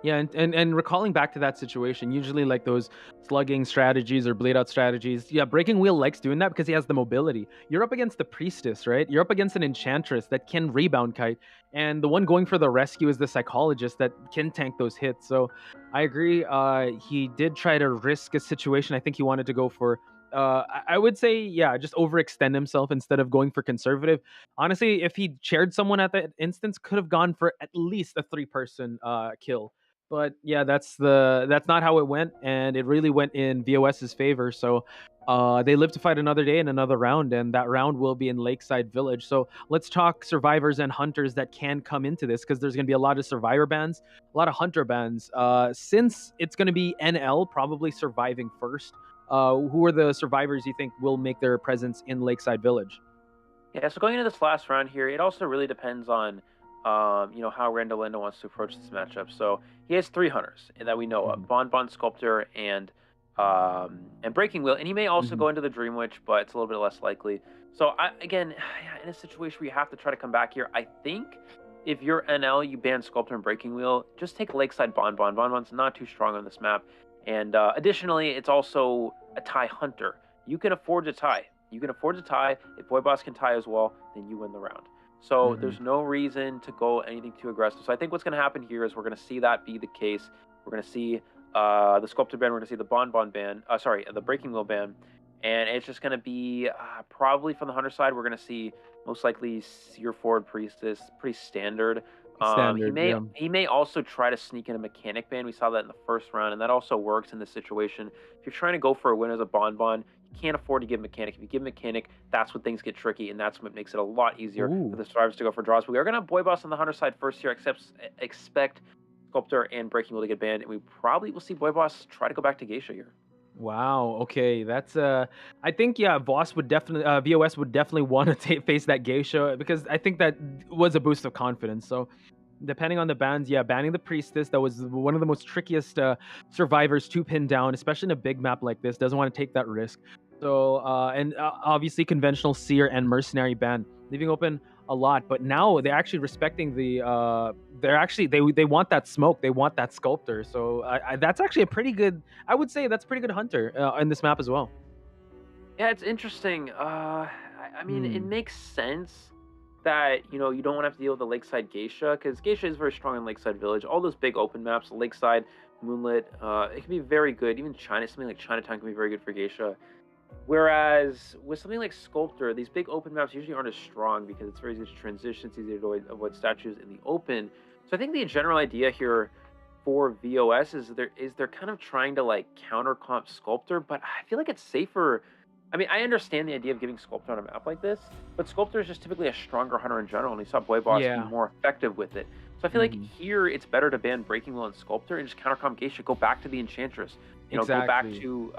Yeah, and recalling back to that situation, usually like those slugging strategies or bleed out strategies, Breaking Wheel likes doing that because he has the mobility. You're up against the Priestess, right? You're up against an Enchantress that can rebound kite, and the one going for the rescue is the Psychologist that can tank those hits. So I agree. He did try to risk a situation. I think he wanted to go for I would say, yeah, just overextend himself instead of going for conservative. Honestly, if he chaired someone at that instance, could have gone for at least a 3-person kill. But yeah, that's not how it went, and it really went in VOS's favor. So they live to fight another day in another round, and that round will be in Lakeside Village. So let's talk survivors and hunters that can come into this, because there's going to be a lot of survivor bans, a lot of hunter bans. Since it's going to be NL probably surviving first, who are the survivors you think will make their presence in Lakeside Village? Yeah, so going into this last round here, it also really depends on, how Randolendo wants to approach this matchup. So he has 3 hunters that we know of: Bon Sculptor and Breaking Wheel, and he may also go into the Dream Witch, but it's a little bit less likely. So again, in a situation where you have to try to come back here, I think if you're NL, you ban Sculptor and Breaking Wheel. Just take Lakeside Bon's not too strong on this map. And additionally, it's also a tie hunter. You can afford to tie. If Boy Boss can tie as well, then you win the round. So there's no reason to go anything too aggressive. So I think what's going to happen here is we're going to see that be the case. We're going to see the Sculptor ban. We're going to see the Bon ban. The Breaking Wheel ban. And it's just going to be probably from the hunter side, we're going to see most likely Seer Forward Priestess, pretty standard. He may also try to sneak in a mechanic ban. We saw that in the first round, and that also works in this situation. If you're trying to go for a win as a Bon, you can't afford to give mechanic. If you give mechanic, that's when things get tricky, and that's what makes it a lot easier for the survivors to go for draws. But we are going to have Boy Boss on the hunter side first here. Expect Sculptor and Breaking Wheel to get banned, and we probably will see Boy Boss try to go back to Geisha here. Wow. Okay, that's I think VOS would definitely want to face that Geisha, because I think that was a boost of confidence. So depending on the bans, banning the Priestess, that was one of the most trickiest survivors to pin down, especially in a big map like this. Doesn't want to take that risk. So and obviously conventional Seer and Mercenary ban, leaving open a lot. But now they're actually respecting the they want that smoke, they want that Sculptor. So that's actually a pretty good, I would say that's pretty good hunter in this map as well. Yeah, it's interesting. I mean, it makes sense that you don't want to have to deal with the Lakeside Geisha, because Geisha is very strong in Lakeside Village. All those big open maps, Lakeside, Moonlit, it can be very good. Even something like Chinatown can be very good for Geisha. Whereas with something like Sculptor, these big open maps usually aren't as strong because it's very easy to transition, it's easy to avoid statues in the open. So I think the general idea here for VOS is they're kind of trying to like counter comp Sculptor, but I feel like it's safer. I mean, I understand the idea of giving Sculptor on a map like this, but Sculptor is just typically a stronger hunter in general, and we saw Boy Boss be more effective with it. So I feel like here it's better to ban Breaking Wheel and Sculptor and just counter comp Geisha. Go back to the Enchantress. Go back to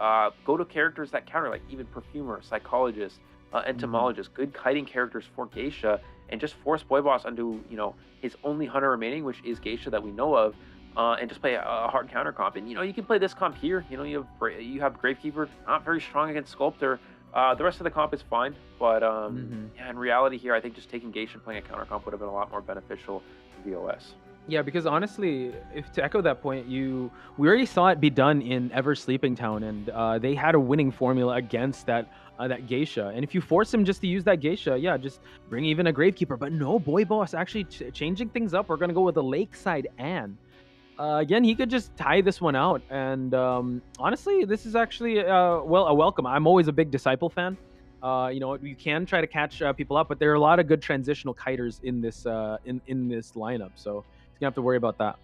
go to characters that counter, like even Perfumer, Psychologist, Entomologist, good kiting characters for Geisha, and just force Boy Boss onto his only hunter remaining, which is Geisha that we know of, and just play a hard counter comp. And you can play this comp here. You have Gravekeeper, not very strong against Sculptor. The rest of the comp is fine, but in reality here, I think just taking Geisha and playing a counter comp would have been a lot more beneficial to VOS. Yeah, because honestly, if to echo that point, we already saw it be done in Ever Sleeping Town, and they had a winning formula against that Geisha. And if you force him just to use that Geisha, just bring even a Gravekeeper. But no, Boy Boss actually changing things up. We're gonna go with a Lakeside Anne. Again, he could just tie this one out, and honestly, this is actually a welcome. I'm always a big Disciple fan. You can try to catch people up, but there are a lot of good transitional kiters in this in this lineup, so you have to worry about that.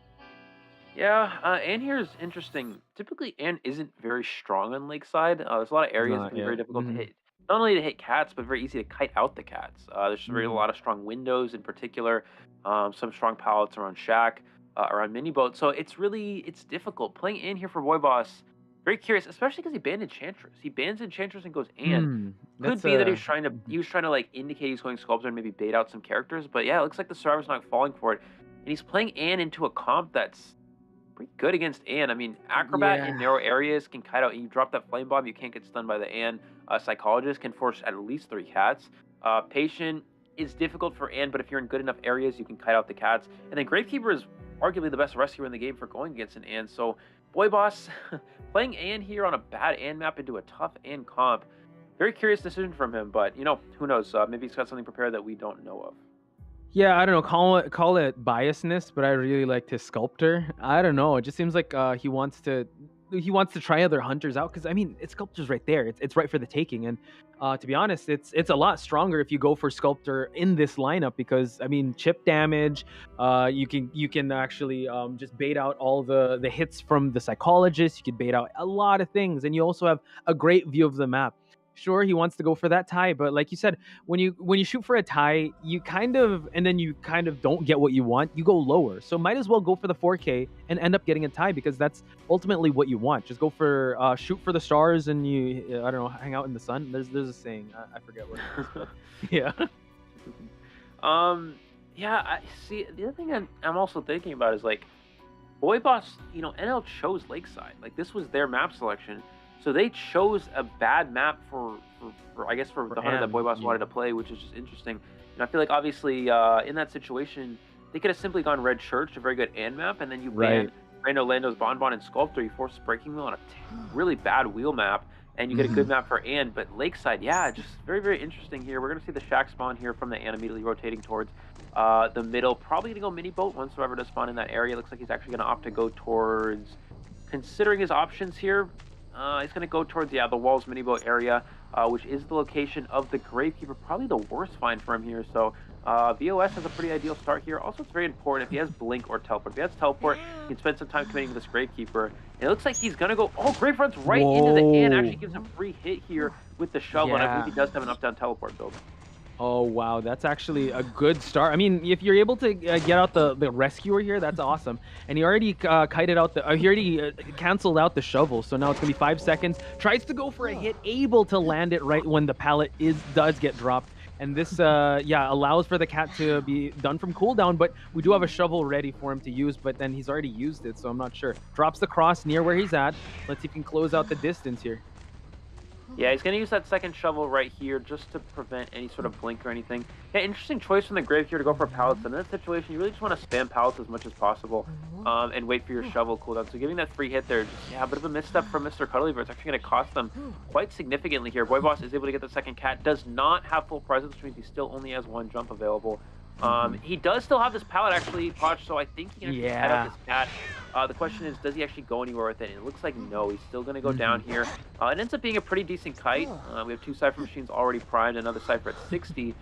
Yeah, Anne here is interesting. Typically, Anne isn't very strong on Lakeside. There's a lot of areas that can be very difficult to hit. Not only to hit cats, but very easy to kite out the cats. There's a lot of strong windows in particular, some strong pallets around Shack, around Mini Boat. So it's difficult. Playing Anne here for Boy Boss, very curious, especially because he banned Enchantress. He bans Enchantress and goes Anne. Could be that he was trying to like indicate he's going Sculptor and maybe bait out some characters. But yeah, it looks like the Survivor's not falling for it. And he's playing Anne into a comp that's pretty good against Anne. I mean, Acrobat in narrow areas can kite out. You drop that Flame Bomb, you can't get stunned by the Anne. Psychologist can force at least 3 cats. Patient is difficult for Anne, but if you're in good enough areas, you can kite out the cats. And then Gravekeeper is arguably the best rescuer in the game for going against an Anne. So Boy Boss playing Anne here on a bad Anne map into a tough Anne comp. Very curious decision from him, but who knows? Maybe he's got something prepared that we don't know of. Yeah, I don't know. Call it biasness, but I really liked his Sculptor. I don't know. It just seems like he wants to. he wants to try other hunters out because I mean, it's Sculptor's right there. It's right for the taking, and to be honest, it's a lot stronger if you go for Sculptor in this lineup because I mean, chip damage. You can actually just bait out all the hits from the psychologist. You could bait out a lot of things, and you also have a great view of the map. Sure, he wants to go for that tie, but like you said, when you shoot for a tie, you kind of don't get what you want. You go lower, so might as well go for the 4K and end up getting a tie because that's ultimately what you want. Just go for shoot for the stars, and you I don't know, hang out in the sun. There's a saying, I forget what it is. But yeah. Yeah. I see. The other thing I'm also thinking about is like, Boy Boss. NL chose Lakeside. Like this was their map selection. So they chose a bad map for I guess for the hunter that Boy Boss wanted to play, which is just interesting. And I feel like obviously in that situation they could have simply gone Red Church, a very good and map, and then you ban Rando Lando's Bonbon and Sculptor. You force Breaking Wheel on a really bad wheel map, and you get a good map for and. But Lakeside, yeah, just very very interesting here. We're gonna see the shack spawn here from the and immediately rotating towards the middle. Probably gonna go mini boat once Survivor does spawn in that area. Looks like he's actually gonna opt to go towards. Considering his options here. He's going to go towards, the Walls mini boat area, which is the location of the Gravekeeper. Probably the worst find for him here. So VOS has a pretty ideal start here. Also, it's very important if he has Blink or Teleport. If he has Teleport, he can spend some time committing to this Gravekeeper. And it looks like he's going to go, Grave runs right into the and actually gives him free hit here with the shovel. And I believe he does have an up-down Teleport build. Oh, wow. That's actually a good start. I mean, if you're able to get out the rescuer here, that's awesome. And he already kited out he already canceled out the shovel. So now it's going to be 5 seconds. Tries to go for a hit, able to land it right when the pallet does get dropped. And this, allows for the cat to be done from cooldown. But we do have a shovel ready for him to use. But then he's already used it, so I'm not sure. Drops the cross near where he's at. Let's see if he can close out the distance here. Yeah, he's going to use that second shovel right here just to prevent any sort of blink or anything. Yeah, interesting choice from the Grave here to go for pallets. And in that situation, you really just want to spam pallets as much as possible and wait for your shovel cooldown. So giving that free hit there, just, a bit of a misstep from Mr. Cuddlybear. It's actually going to cost them quite significantly here. Boy Boss is able to get the second cat, does not have full presence, which means he still only has one jump available. He does still have this pallet actually, Poch, so I think he can actually head out this cat. The question is, does he actually go anywhere with it? And it looks like no, he's still going to go down here. It ends up being a pretty decent kite. We have 2 Cypher machines already primed, another Cypher at 60.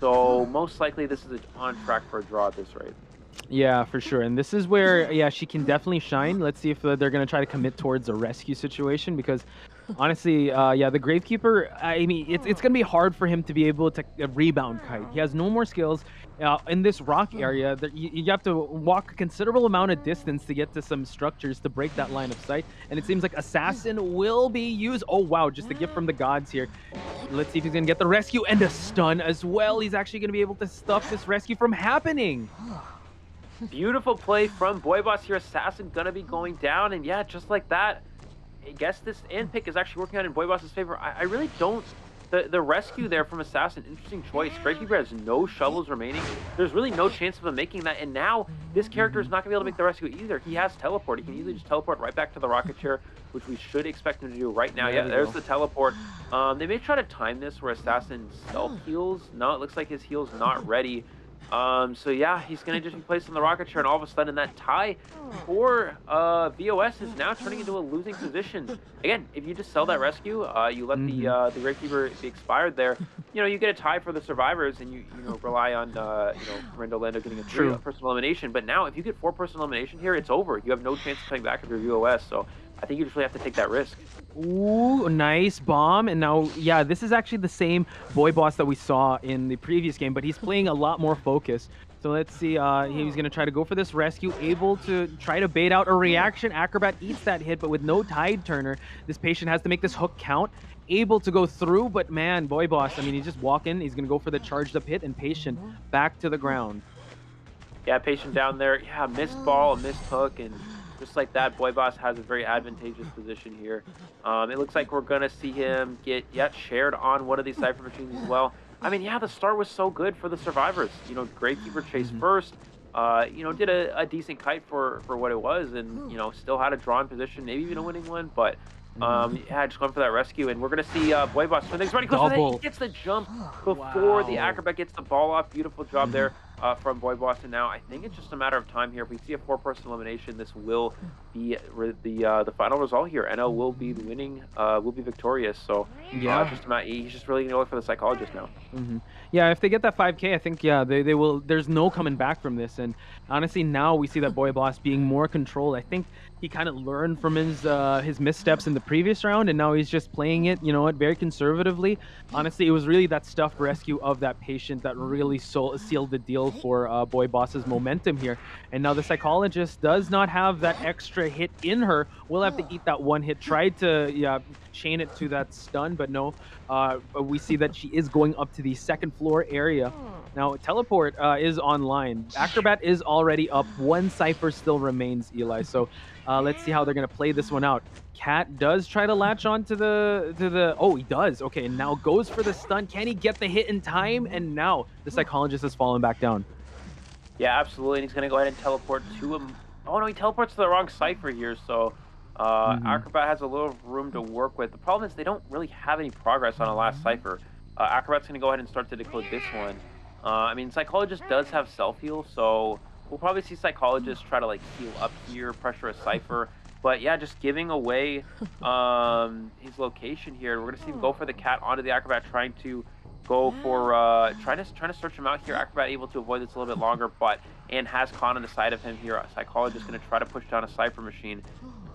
So most likely this is on track for a draw at this rate. Yeah, for sure. And this is where, she can definitely shine. Let's see if they're going to try to commit towards a rescue situation because honestly, the Gravekeeper, I mean, it's going to be hard for him to be able to rebound kite. He has no more skills. In this rock area, you have to walk a considerable amount of distance to get to some structures to break that line of sight. And it seems like Assassin will be used. Oh, wow, just a gift from the gods here. Let's see if he's going to get the rescue and a stun as well. He's actually going to be able to stop this rescue from happening. Beautiful play from Boy Boss here. Assassin going to be going down. And yeah, just like that, I guess this end pick is actually working out in Boy Boss's favor. I really don't. The rescue there from Assassin, interesting choice. Gravekeeper has no shovels remaining. There's really no chance of him making that. And now this character is not going to be able to make the rescue either. He has teleport. He can easily just teleport right back to the rocket chair, which we should expect him to do right now. Yeah, there's the teleport. They may try to time this where Assassin self-heals. No, it looks like his heal's not ready. So yeah, he's going to just be placed on the rocket chair, and all of a sudden that tie for VOS is now turning into a losing position. Again, if you just sell that rescue, you let the Gravekeeper be expired there, you get a tie for the survivors, and you rely on Rando Lando getting a 3-person elimination. But now, if you get 4-person elimination here, it's over. You have no chance of coming back if you're VOS. So I think you just really have to take that risk. Ooh, nice bomb. And now, this is actually the same Boy Boss that we saw in the previous game, but he's playing a lot more focused. So let's see, he's going to try to go for this rescue, able to try to bait out a reaction. Acrobat eats that hit, but with no Tide Turner, this patient has to make this hook count. Able to go through, but man, Boy Boss, I mean, he's just walking. He's going to go for the charged up hit, and Patient back to the ground. Yeah, Patient down there. Yeah, missed ball, a missed hook, and just like that, Boy Boss has a very advantageous position here. It looks like we're going to see him get shared on one of these Cypher machines as well. I mean, the start was so good for the survivors. Gravekeeper chased first, did a decent kite for what it was, and, still had a drawn position, maybe even a winning one, but just going for that rescue, and we're going to see Boy Boss when he's running close to that. He gets the jump before the Acrobat gets the ball off. Beautiful job there. from Boy Boss, and now I think it's just a matter of time here. If we see a 4-person elimination, this will be the final result here. NL will be the winning, will be victorious. So Yeah. he's just really gonna look for the psychologist now. Yeah, if they get that 5K, I think they will. There's no coming back from this. And honestly, now we see that Boy Boss being more controlled. I think he kind of learned from his missteps in the previous round, and now he's just playing it, very conservatively. Honestly, it was really that stuffed rescue of that patient that really sealed the deal for Boy Boss's momentum here. And now the psychologist does not have that extra hit in her. Will have to eat that one hit. Tried to chain it to that stun, but no. We see that she is going up to the second floor area. Now, teleport is online. Acrobat is already up. One Cypher still remains, Eli. So let's see how they're going to play this one out. Cat does try to latch on to the... Oh, he does. Okay, and now goes for the stun. Can he get the hit in time? And now the psychologist has fallen back down. Yeah, absolutely. And he's going to go ahead and teleport to him. Oh, no, he teleports to the wrong Cypher here. So Acrobat has a little room to work with. The problem is they don't really have any progress on a last Cypher. Acrobat's going to go ahead and start to decode this one. I mean, Psychologist does have self-heal, so we'll probably see Psychologist try to, like, heal up here, pressure a Cypher. But, yeah, just giving away his location here. We're going to see him go for the cat onto the Acrobat, trying to go for, trying to search him out here. Acrobat able to avoid this a little bit longer, and has Khan on the side of him here. Psychologist going to try to push down a Cypher Machine.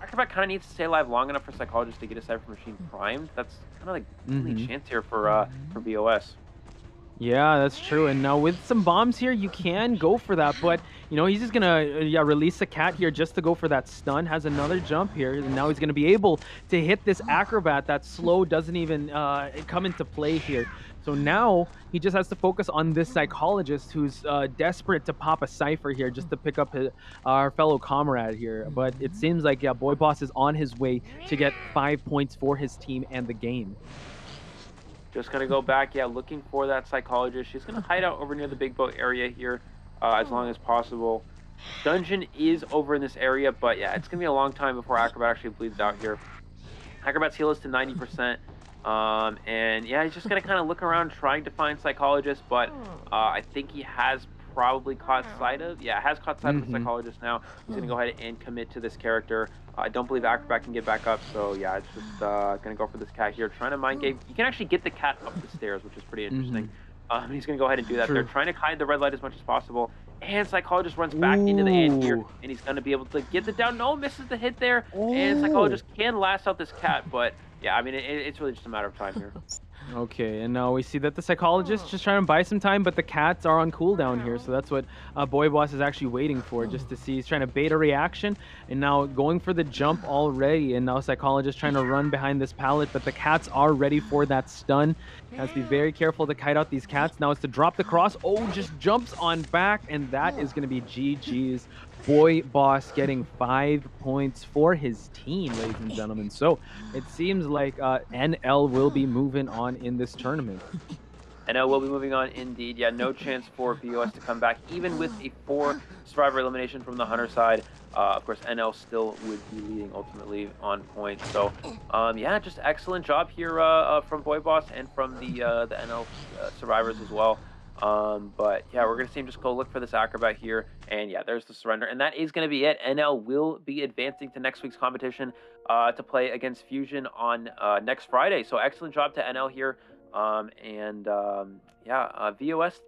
Acrobat kind of needs to stay alive long enough for Psychologist to get a Cypher Machine primed. That's kind of like only chance here for VOS. Yeah, that's true. And now with some bombs here, you can go for that. But, he's just going to release a cat here just to go for that stun. Has another jump here. And now he's going to be able to hit this Acrobat. That slow doesn't even come into play here. So now he just has to focus on this Psychologist who's desperate to pop a Cypher here just to pick up our fellow comrade here. But it seems like, Boy Boss is on his way to get 5 points for his team and the game. Just going to go back, looking for that Psychologist. She's going to hide out over near the big boat area here as long as possible. Dungeon is over in this area, but it's going to be a long time before Acrobat actually bleeds out here. Acrobat's heal is to 90%. And he's just going to kind of look around trying to find Psychologist, but I think he has probably caught sight of. Has caught sight of the Psychologist now. He's going to go ahead and commit to this character. I don't believe Acrobat can get back up, so it's just going to go for this cat here. Trying to mind game. You can actually get the cat up the stairs, which is pretty interesting. He's going to go ahead and do that. They're trying to hide the red light as much as possible. And Psychologist runs back into the end here, and he's going to be able to get the down. No, misses the hit there. And Psychologist can last out this cat, but I mean, it's really just a matter of time here. Okay, and now we see that the Psychologist just trying to buy some time, but the cats are on cooldown here, so that's what Boy Boss is actually waiting for, just to see. He's trying to bait a reaction, and now going for the jump already, and now Psychologist trying to run behind this pallet, but the cats are ready for that stun. Has to be very careful to kite out these cats. Now it's to drop the cross. Oh, just jumps on back, and that is going to be GG's. Boy Boss getting 5 points for his team, ladies and gentlemen. So it seems like NL will be moving on in this tournament. NL will be moving on indeed. No chance for VOS to come back, even with a 4 survivor elimination from the Hunter side. Of course, NL still would be leading ultimately on points. So, just excellent job here from Boy Boss and from the NL survivors as well. But we're going to see him just go look for this Acrobat here. And there's the surrender. And that is going to be it. NL will be advancing to next week's competition to play against Fusion on next Friday. So excellent job to NL here. VOS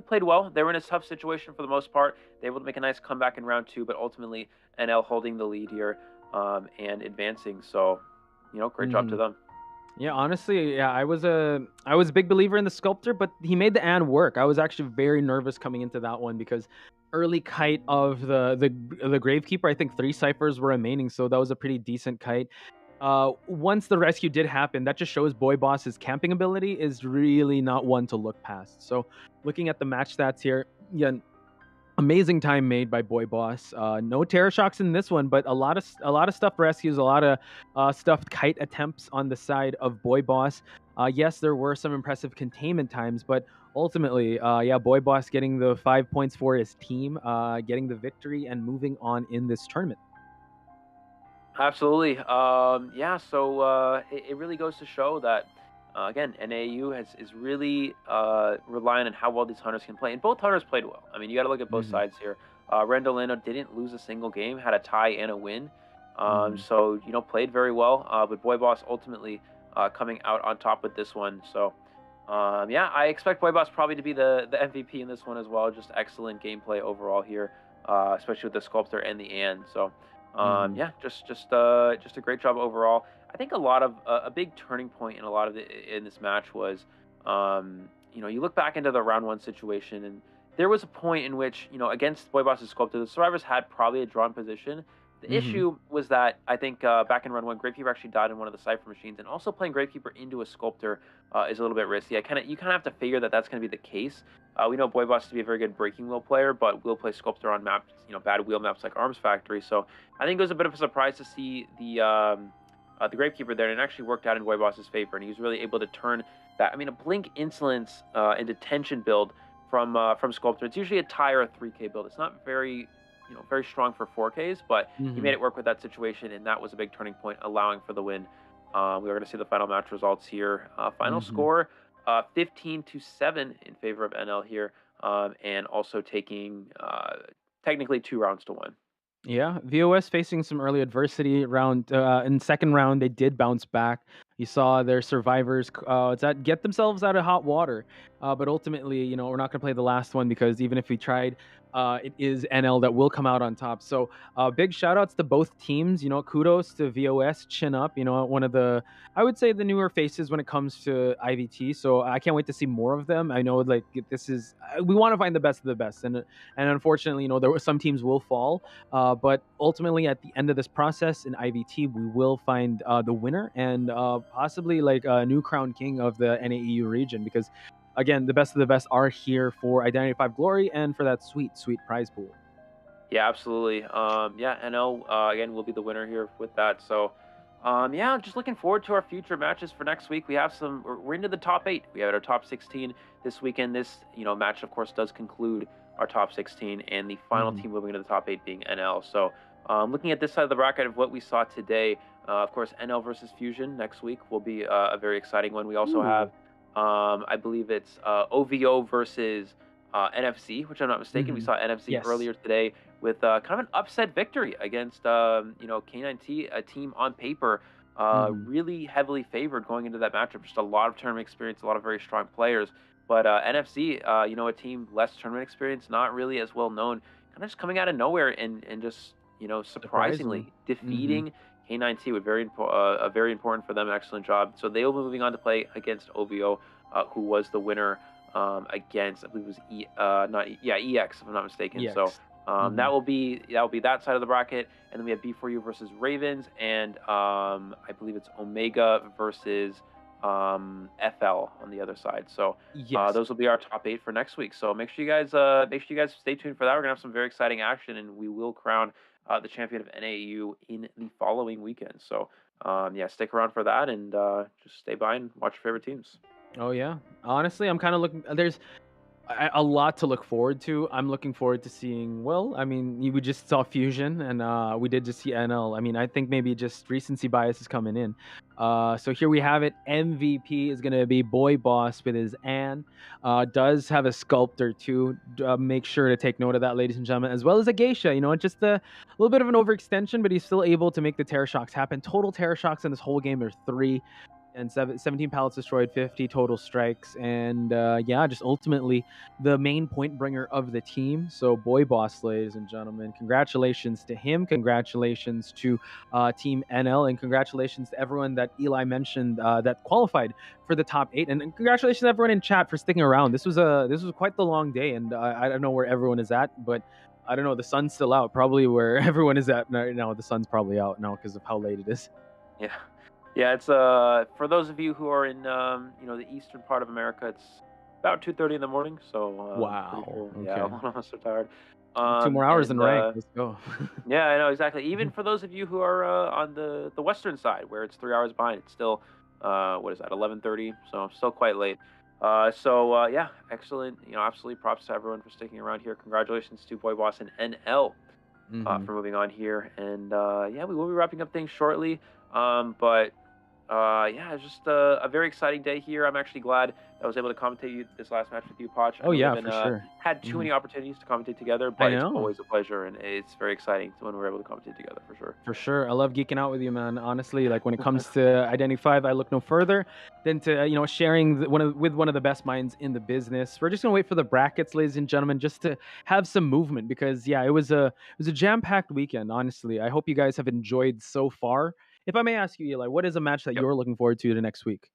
played well. They were in a tough situation for the most part. They were able to make a nice comeback in round 2, but ultimately NL holding the lead here and advancing. So, great job to them. Yeah, honestly, I was a big believer in the Sculptor, but he made the and work. I was actually very nervous coming into that one because early kite of the Gravekeeper, I think 3 ciphers were remaining, so that was a pretty decent kite. Once the rescue did happen, that just shows Boy Boss's camping ability is really not one to look past. So looking at the match stats here, amazing time made by Boy Boss. No terror shocks in this one, but a lot of stuffed rescues, a lot of stuffed kite attempts on the side of Boy Boss. Yes, there were some impressive containment times, but ultimately, Boy Boss getting the 5 points for his team, getting the victory and moving on in this tournament. Absolutely. So it really goes to show that again, NAEU is really relying on how well these hunters can play, and both hunters played well. I mean, you got to look at both sides here. Randolino didn't lose a single game, had a tie and a win, so played very well. But Boy Boss ultimately coming out on top with this one. So yeah, I expect Boy Boss probably to be the MVP in this one as well. Just excellent gameplay overall here, especially with the Sculptor and the And. So yeah, just a great job overall. I think a lot of a big turning point in a lot of in this match was, you look back into the round 1 situation, and there was a point in which, against Boy Boss's Sculptor, the survivors had probably a drawn position. The issue was that I think back in round 1, Gravekeeper actually died in one of the Cypher machines, and also playing Gravekeeper into a Sculptor is a little bit risky. You kind of have to figure that that's going to be the case. We know Boy Boss to be a very good breaking wheel player, but will play Sculptor on maps, bad wheel maps like Arms Factory. So I think it was a bit of a surprise to see the Gravekeeper there, and it actually worked out in Boy Boss's favor, and he was really able to turn that. I mean, a Blink Insolence into tension build from Sculptor. It's usually a tie or a 3K build. It's not very very strong for 4Ks, but he made it work with that situation, and that was a big turning point, allowing for the win. We are going to see the final match results here. Final score 15-7 in favor of NL here, and also taking technically 2 rounds to 1. Yeah, VOS facing some early adversity in second round. They did bounce back. You saw their survivors get themselves out of hot water, but ultimately, we're not going to play the last one, because even if we tried, it is NL that will come out on top. So big shout outs to both teams. Kudos to VOS, chin up. One of the, I would say, the newer faces when it comes to IVT. So I can't wait to see more of them. I know this is, we want to find the best of the best, and unfortunately, there were some teams will fall, but ultimately at the end of this process in IVT, we will find the winner, and possibly a new crown king of the NAEU region, because again, the best of the best are here for IdentityV glory and for that sweet prize pool. Yeah, absolutely. Yeah, NL again will be the winner here with that. So yeah, just looking forward to our future matches for next week. We have we're into the top 8. We have our top 16 this weekend. This match of course does conclude our top 16, and the final team moving into the top 8 being NL. So looking at this side of the bracket of what we saw today, of course NL versus Fusion next week will be a very exciting one. We also have I believe it's OVO versus NFZ, which I'm not mistaken. We saw NFZ earlier today with kind of an upset victory against K9T, a team on paper really heavily favored going into that matchup. Just a lot of tournament experience, a lot of very strong players. But NFZ, a team less tournament experience, not really as well known, kind of just coming out of nowhere and just surprisingly defeating K9T with very important for them. Excellent job. So they will be moving on to play against OVO, who was the winner against, I believe it was EX, if I'm not mistaken. EX. So that will be that side of the bracket, and then we have B4U versus Ravens, and I believe it's Omega versus FL on the other side. So those will be our top 8 for next week. So make sure you guys stay tuned for that. We're gonna have some very exciting action, and we will crown the champion of NAEU in the following weekend. So yeah, stick around for that, and just stay by and watch your favorite teams. Oh yeah, honestly, I'm kind of looking. There's a lot to look forward to. I'm looking forward to seeing. Well, I mean, we just saw Fusion, and we did just see NL. I mean, I think maybe just recency bias is coming in. So here we have it. MVP is gonna be Boy Boss with his Ann. Does have a Sculptor too. Make sure to take note of that, ladies and gentlemen, as well as a Geisha. Just a little bit of an overextension, but he's still able to make the Terror Shocks happen. Total Terror Shocks in this whole game are 3. And 17 pallets destroyed, 50 total strikes, and yeah, just ultimately the main point bringer of the team. So Boy Boss, ladies and gentlemen, congratulations to him, congratulations to Team NL, and congratulations to everyone that Eli mentioned that qualified for the top 8, and congratulations to everyone in chat for sticking around. This was quite the long day, and I don't know where everyone is at, but I don't know, the sun's still out, probably where everyone is at right now. The sun's probably out now because of how late it is. Yeah. Yeah, it's for those of you who are in the eastern part of America, it's about 2:30 in the morning. So wow, cool. Yeah, a lot of us are tired. 2 more hours in rank. Let's go. Yeah, I know exactly. Even for those of you who are on the western side, where it's 3 hours behind, it's still what is that, 11:30? So still quite late. So yeah, excellent. Absolutely props to everyone for sticking around here. Congratulations to Boy Boss and NL for moving on here. And yeah, we will be wrapping up things shortly. But Yeah, it's just a very exciting day here. I'm actually glad that I was able to commentate this last match with you, Poch. I Oh know we yeah, haven't for sure. had too Mhm. many opportunities to commentate together, I but it's know. always a pleasure, and it's very exciting when we're able to commentate together, for sure. For sure. I love geeking out with you, man. Honestly, like when it comes to IdentityV, I look no further than to, sharing with one of the best minds in the business. We're just going to wait for the brackets, ladies and gentlemen, just to have some movement because yeah, it was a jam-packed weekend, honestly. I hope you guys have enjoyed so far. If I may ask you, Eli, what is a match that Yep. you're looking forward to the next week?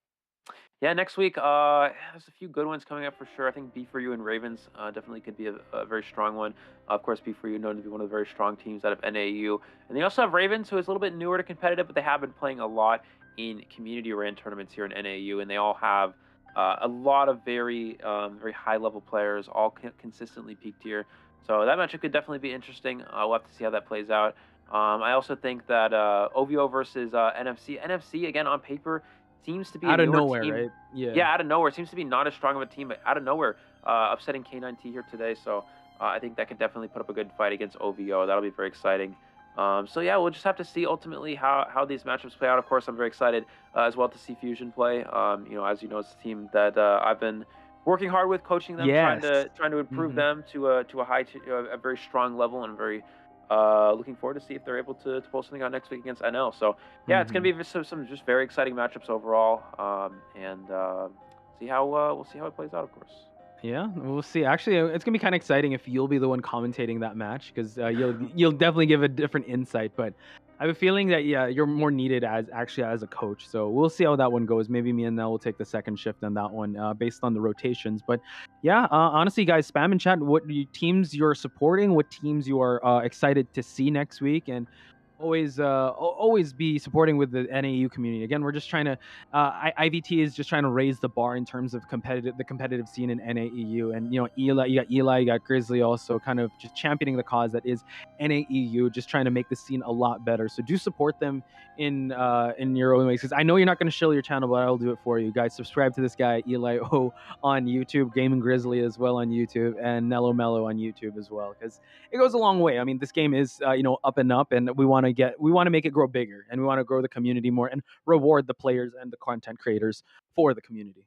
Yeah, next week, there's a few good ones coming up for sure. I think B for You and Ravens definitely could be a very strong one. Of course, B for You known to be one of the very strong teams out of NAEU. And they also have Ravens, who is a little bit newer to competitive, but they have been playing a lot in community ran tournaments here in NAEU, and they all have a lot of very high level players, all consistently peaked here. So that matchup could definitely be interesting. We'll have to see how that plays out. I also think that OVO versus NFC again on paper seems to be a Out of newer nowhere, team. right? Yeah. Yeah, out of nowhere. Seems to be not as strong of a team, but out of nowhere, upsetting K9T here today. So I think that could definitely put up a good fight against OVO. That'll be very exciting. So yeah, we'll just have to see ultimately how these matchups play out. Of course, I'm very excited as well to see Fusion play. As you know, it's a team that I've been working hard with, coaching them, Yes. trying to improve Mhm. them to a very strong level, and very looking forward to see if they're able to pull something out next week against NL. So yeah, it's gonna Mhm. be some just very exciting matchups overall, and see how we'll see how it plays out, of course. Yeah, we'll see. Actually, it's gonna be kind of exciting if you'll be the one commentating that match because you'll definitely give a different insight. But I have a feeling that yeah, you're more needed as a coach. So we'll see how that one goes. Maybe me and Nell will take the second shift on that one based on the rotations. But yeah, honestly, guys, spam and chat what teams you're supporting, what teams you are excited to see next week, and always be supporting with the NAU community. Again, we're just trying to IVT is just trying to raise the bar in terms of the competitive scene in NAEU. And Eli, you got Grizzly also kind of just championing the cause that is NAEU, just trying to make the scene a lot better. So do support them in your own ways. Because I know you're not going to shill your channel, but I'll do it for you guys. Subscribe to this guy Eli O on YouTube, Gaming Grizzly as well on YouTube, and Nello Mello on YouTube as well. Because it goes a long way. I mean, this game is up and up, and we want to make it grow bigger, and we want to grow the community more and reward the players and the content creators for the community.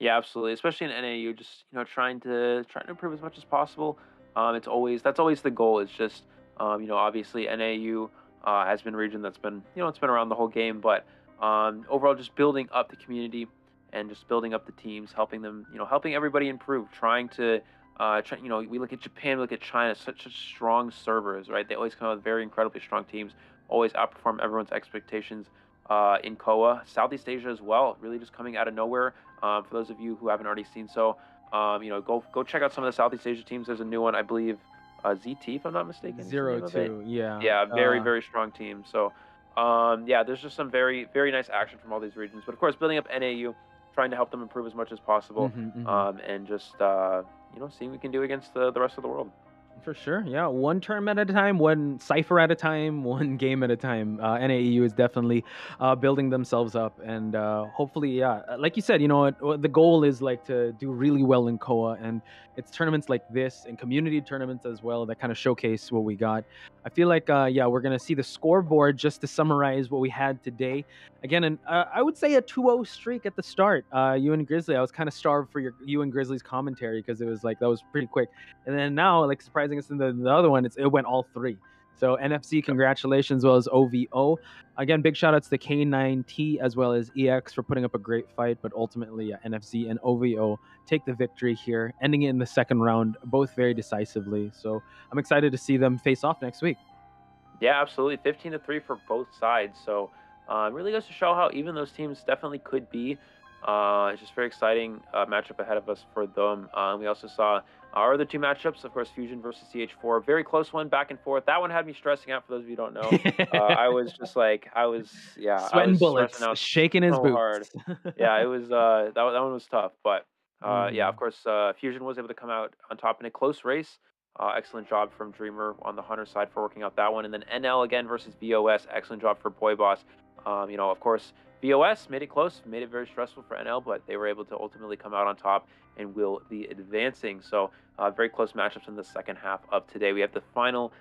Yeah, absolutely. Especially in NAU, just trying to improve as much as possible. That's always the goal. It's just obviously NAU has been a region that's been it's been around the whole game, but overall just building up the community and just building up the teams, helping them helping everybody improve, trying to we look at Japan, we look at China, such strong servers, right? They always come out with very incredibly strong teams, always outperform everyone's expectations in KOA. Southeast Asia as well, really just coming out of nowhere. For those of you who haven't already seen so, go check out some of the Southeast Asia teams. There's a new one, I believe, ZT, if I'm not mistaken. is the name of it. 0-2, yeah. Yeah, very strong team. So, yeah, there's just some very nice action from all these regions. But of course, building up NAU, trying to help them improve as much as possible, and just seeing what we can do against the rest of the world. For sure, yeah. One tournament at a time, one cipher at a time, one game at a time. NAEU is definitely building themselves up, and hopefully, yeah, like you said, the goal is like to do really well in KOA, and it's tournaments like this and community tournaments as well that kind of showcase what we got. I feel like, yeah, we're gonna see the scoreboard just to summarize what we had today. Again, and I would say a 2-0 streak at the start. You and Grizzly, I was kind of starved for you and Grizzly's commentary because it was like that was pretty quick, and then now, like surprising us in the other one, it went all three. So NFC, congratulations, as well as OVO. Again, big shout outs to K9T as well as EX for putting up a great fight, but ultimately NFC and OVO take the victory here, ending it in the second round, both very decisively. So I'm excited to see them face off next week. Yeah, absolutely. 15-3 for both sides. So it really goes to show how even those teams definitely could be. It's just very exciting matchup ahead of us for them. We also saw our other two matchups, of course, Fusion versus CH4. Very close one, back and forth. That one had me stressing out, for those of you who don't know. I was just like, sweating bullets, stressing out shaking his so boots. hard. Yeah, it was that one was tough. But yeah, of Mhm. course, Fusion was able to come out on top in a close race. Excellent job from Dreamer on the Hunter side for working out that one. And then NL again versus VOS. Excellent job for Boy Boss. Of course, VOS made it close, made it very stressful for NL, but they were able to ultimately come out on top and will be advancing. So very close matchups in the second half of today. We have the final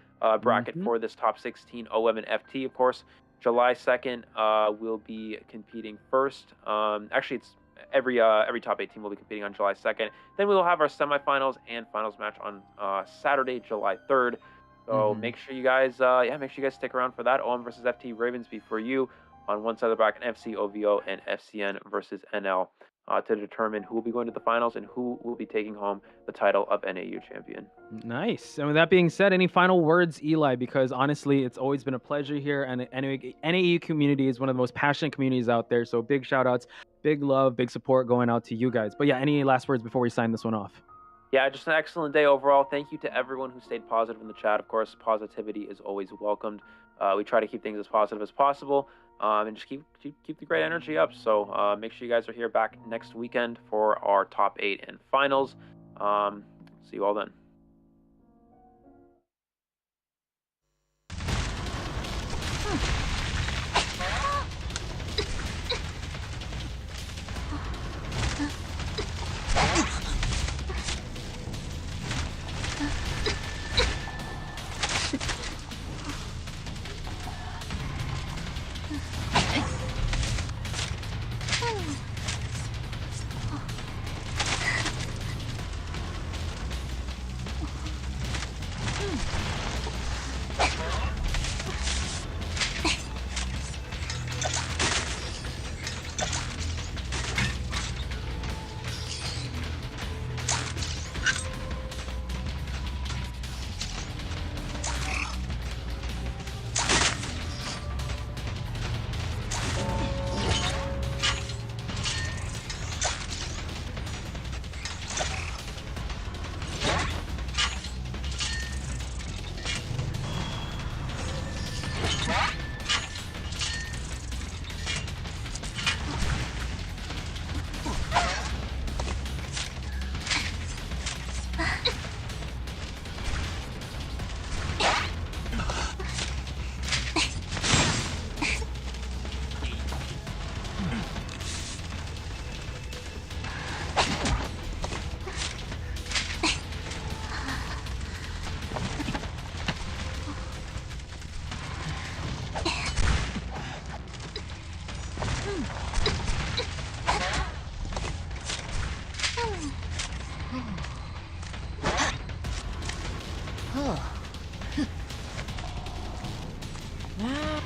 bracket Mhm. for this top 16 OM and FT, of course. July 2nd, we'll be competing first. Actually, it's every top 8 team will be competing on July 2nd. Then we will have our semifinals and finals match on Saturday, July 3rd. So make sure you guys, stick around for that. OM versus FT Ravensby for you on one side of the bracket, FC OVO and FCN versus NL to determine who will be going to the finals and who will be taking home the title of NAEU champion. Nice. And with that being said, any final words, Eli? Because honestly, it's always been a pleasure here, and NAEU community is one of the most passionate communities out there. So big shout outs, big love, big support going out to you guys. But yeah, any last words before we sign this one off? Yeah, just an excellent day overall. Thank you to everyone who stayed positive in the chat. Of course, positivity is always welcomed. We try to keep things as positive as possible, and just keep the great energy up. So make sure you guys are here back next weekend for our top 8 and finals. See you all then. Ah.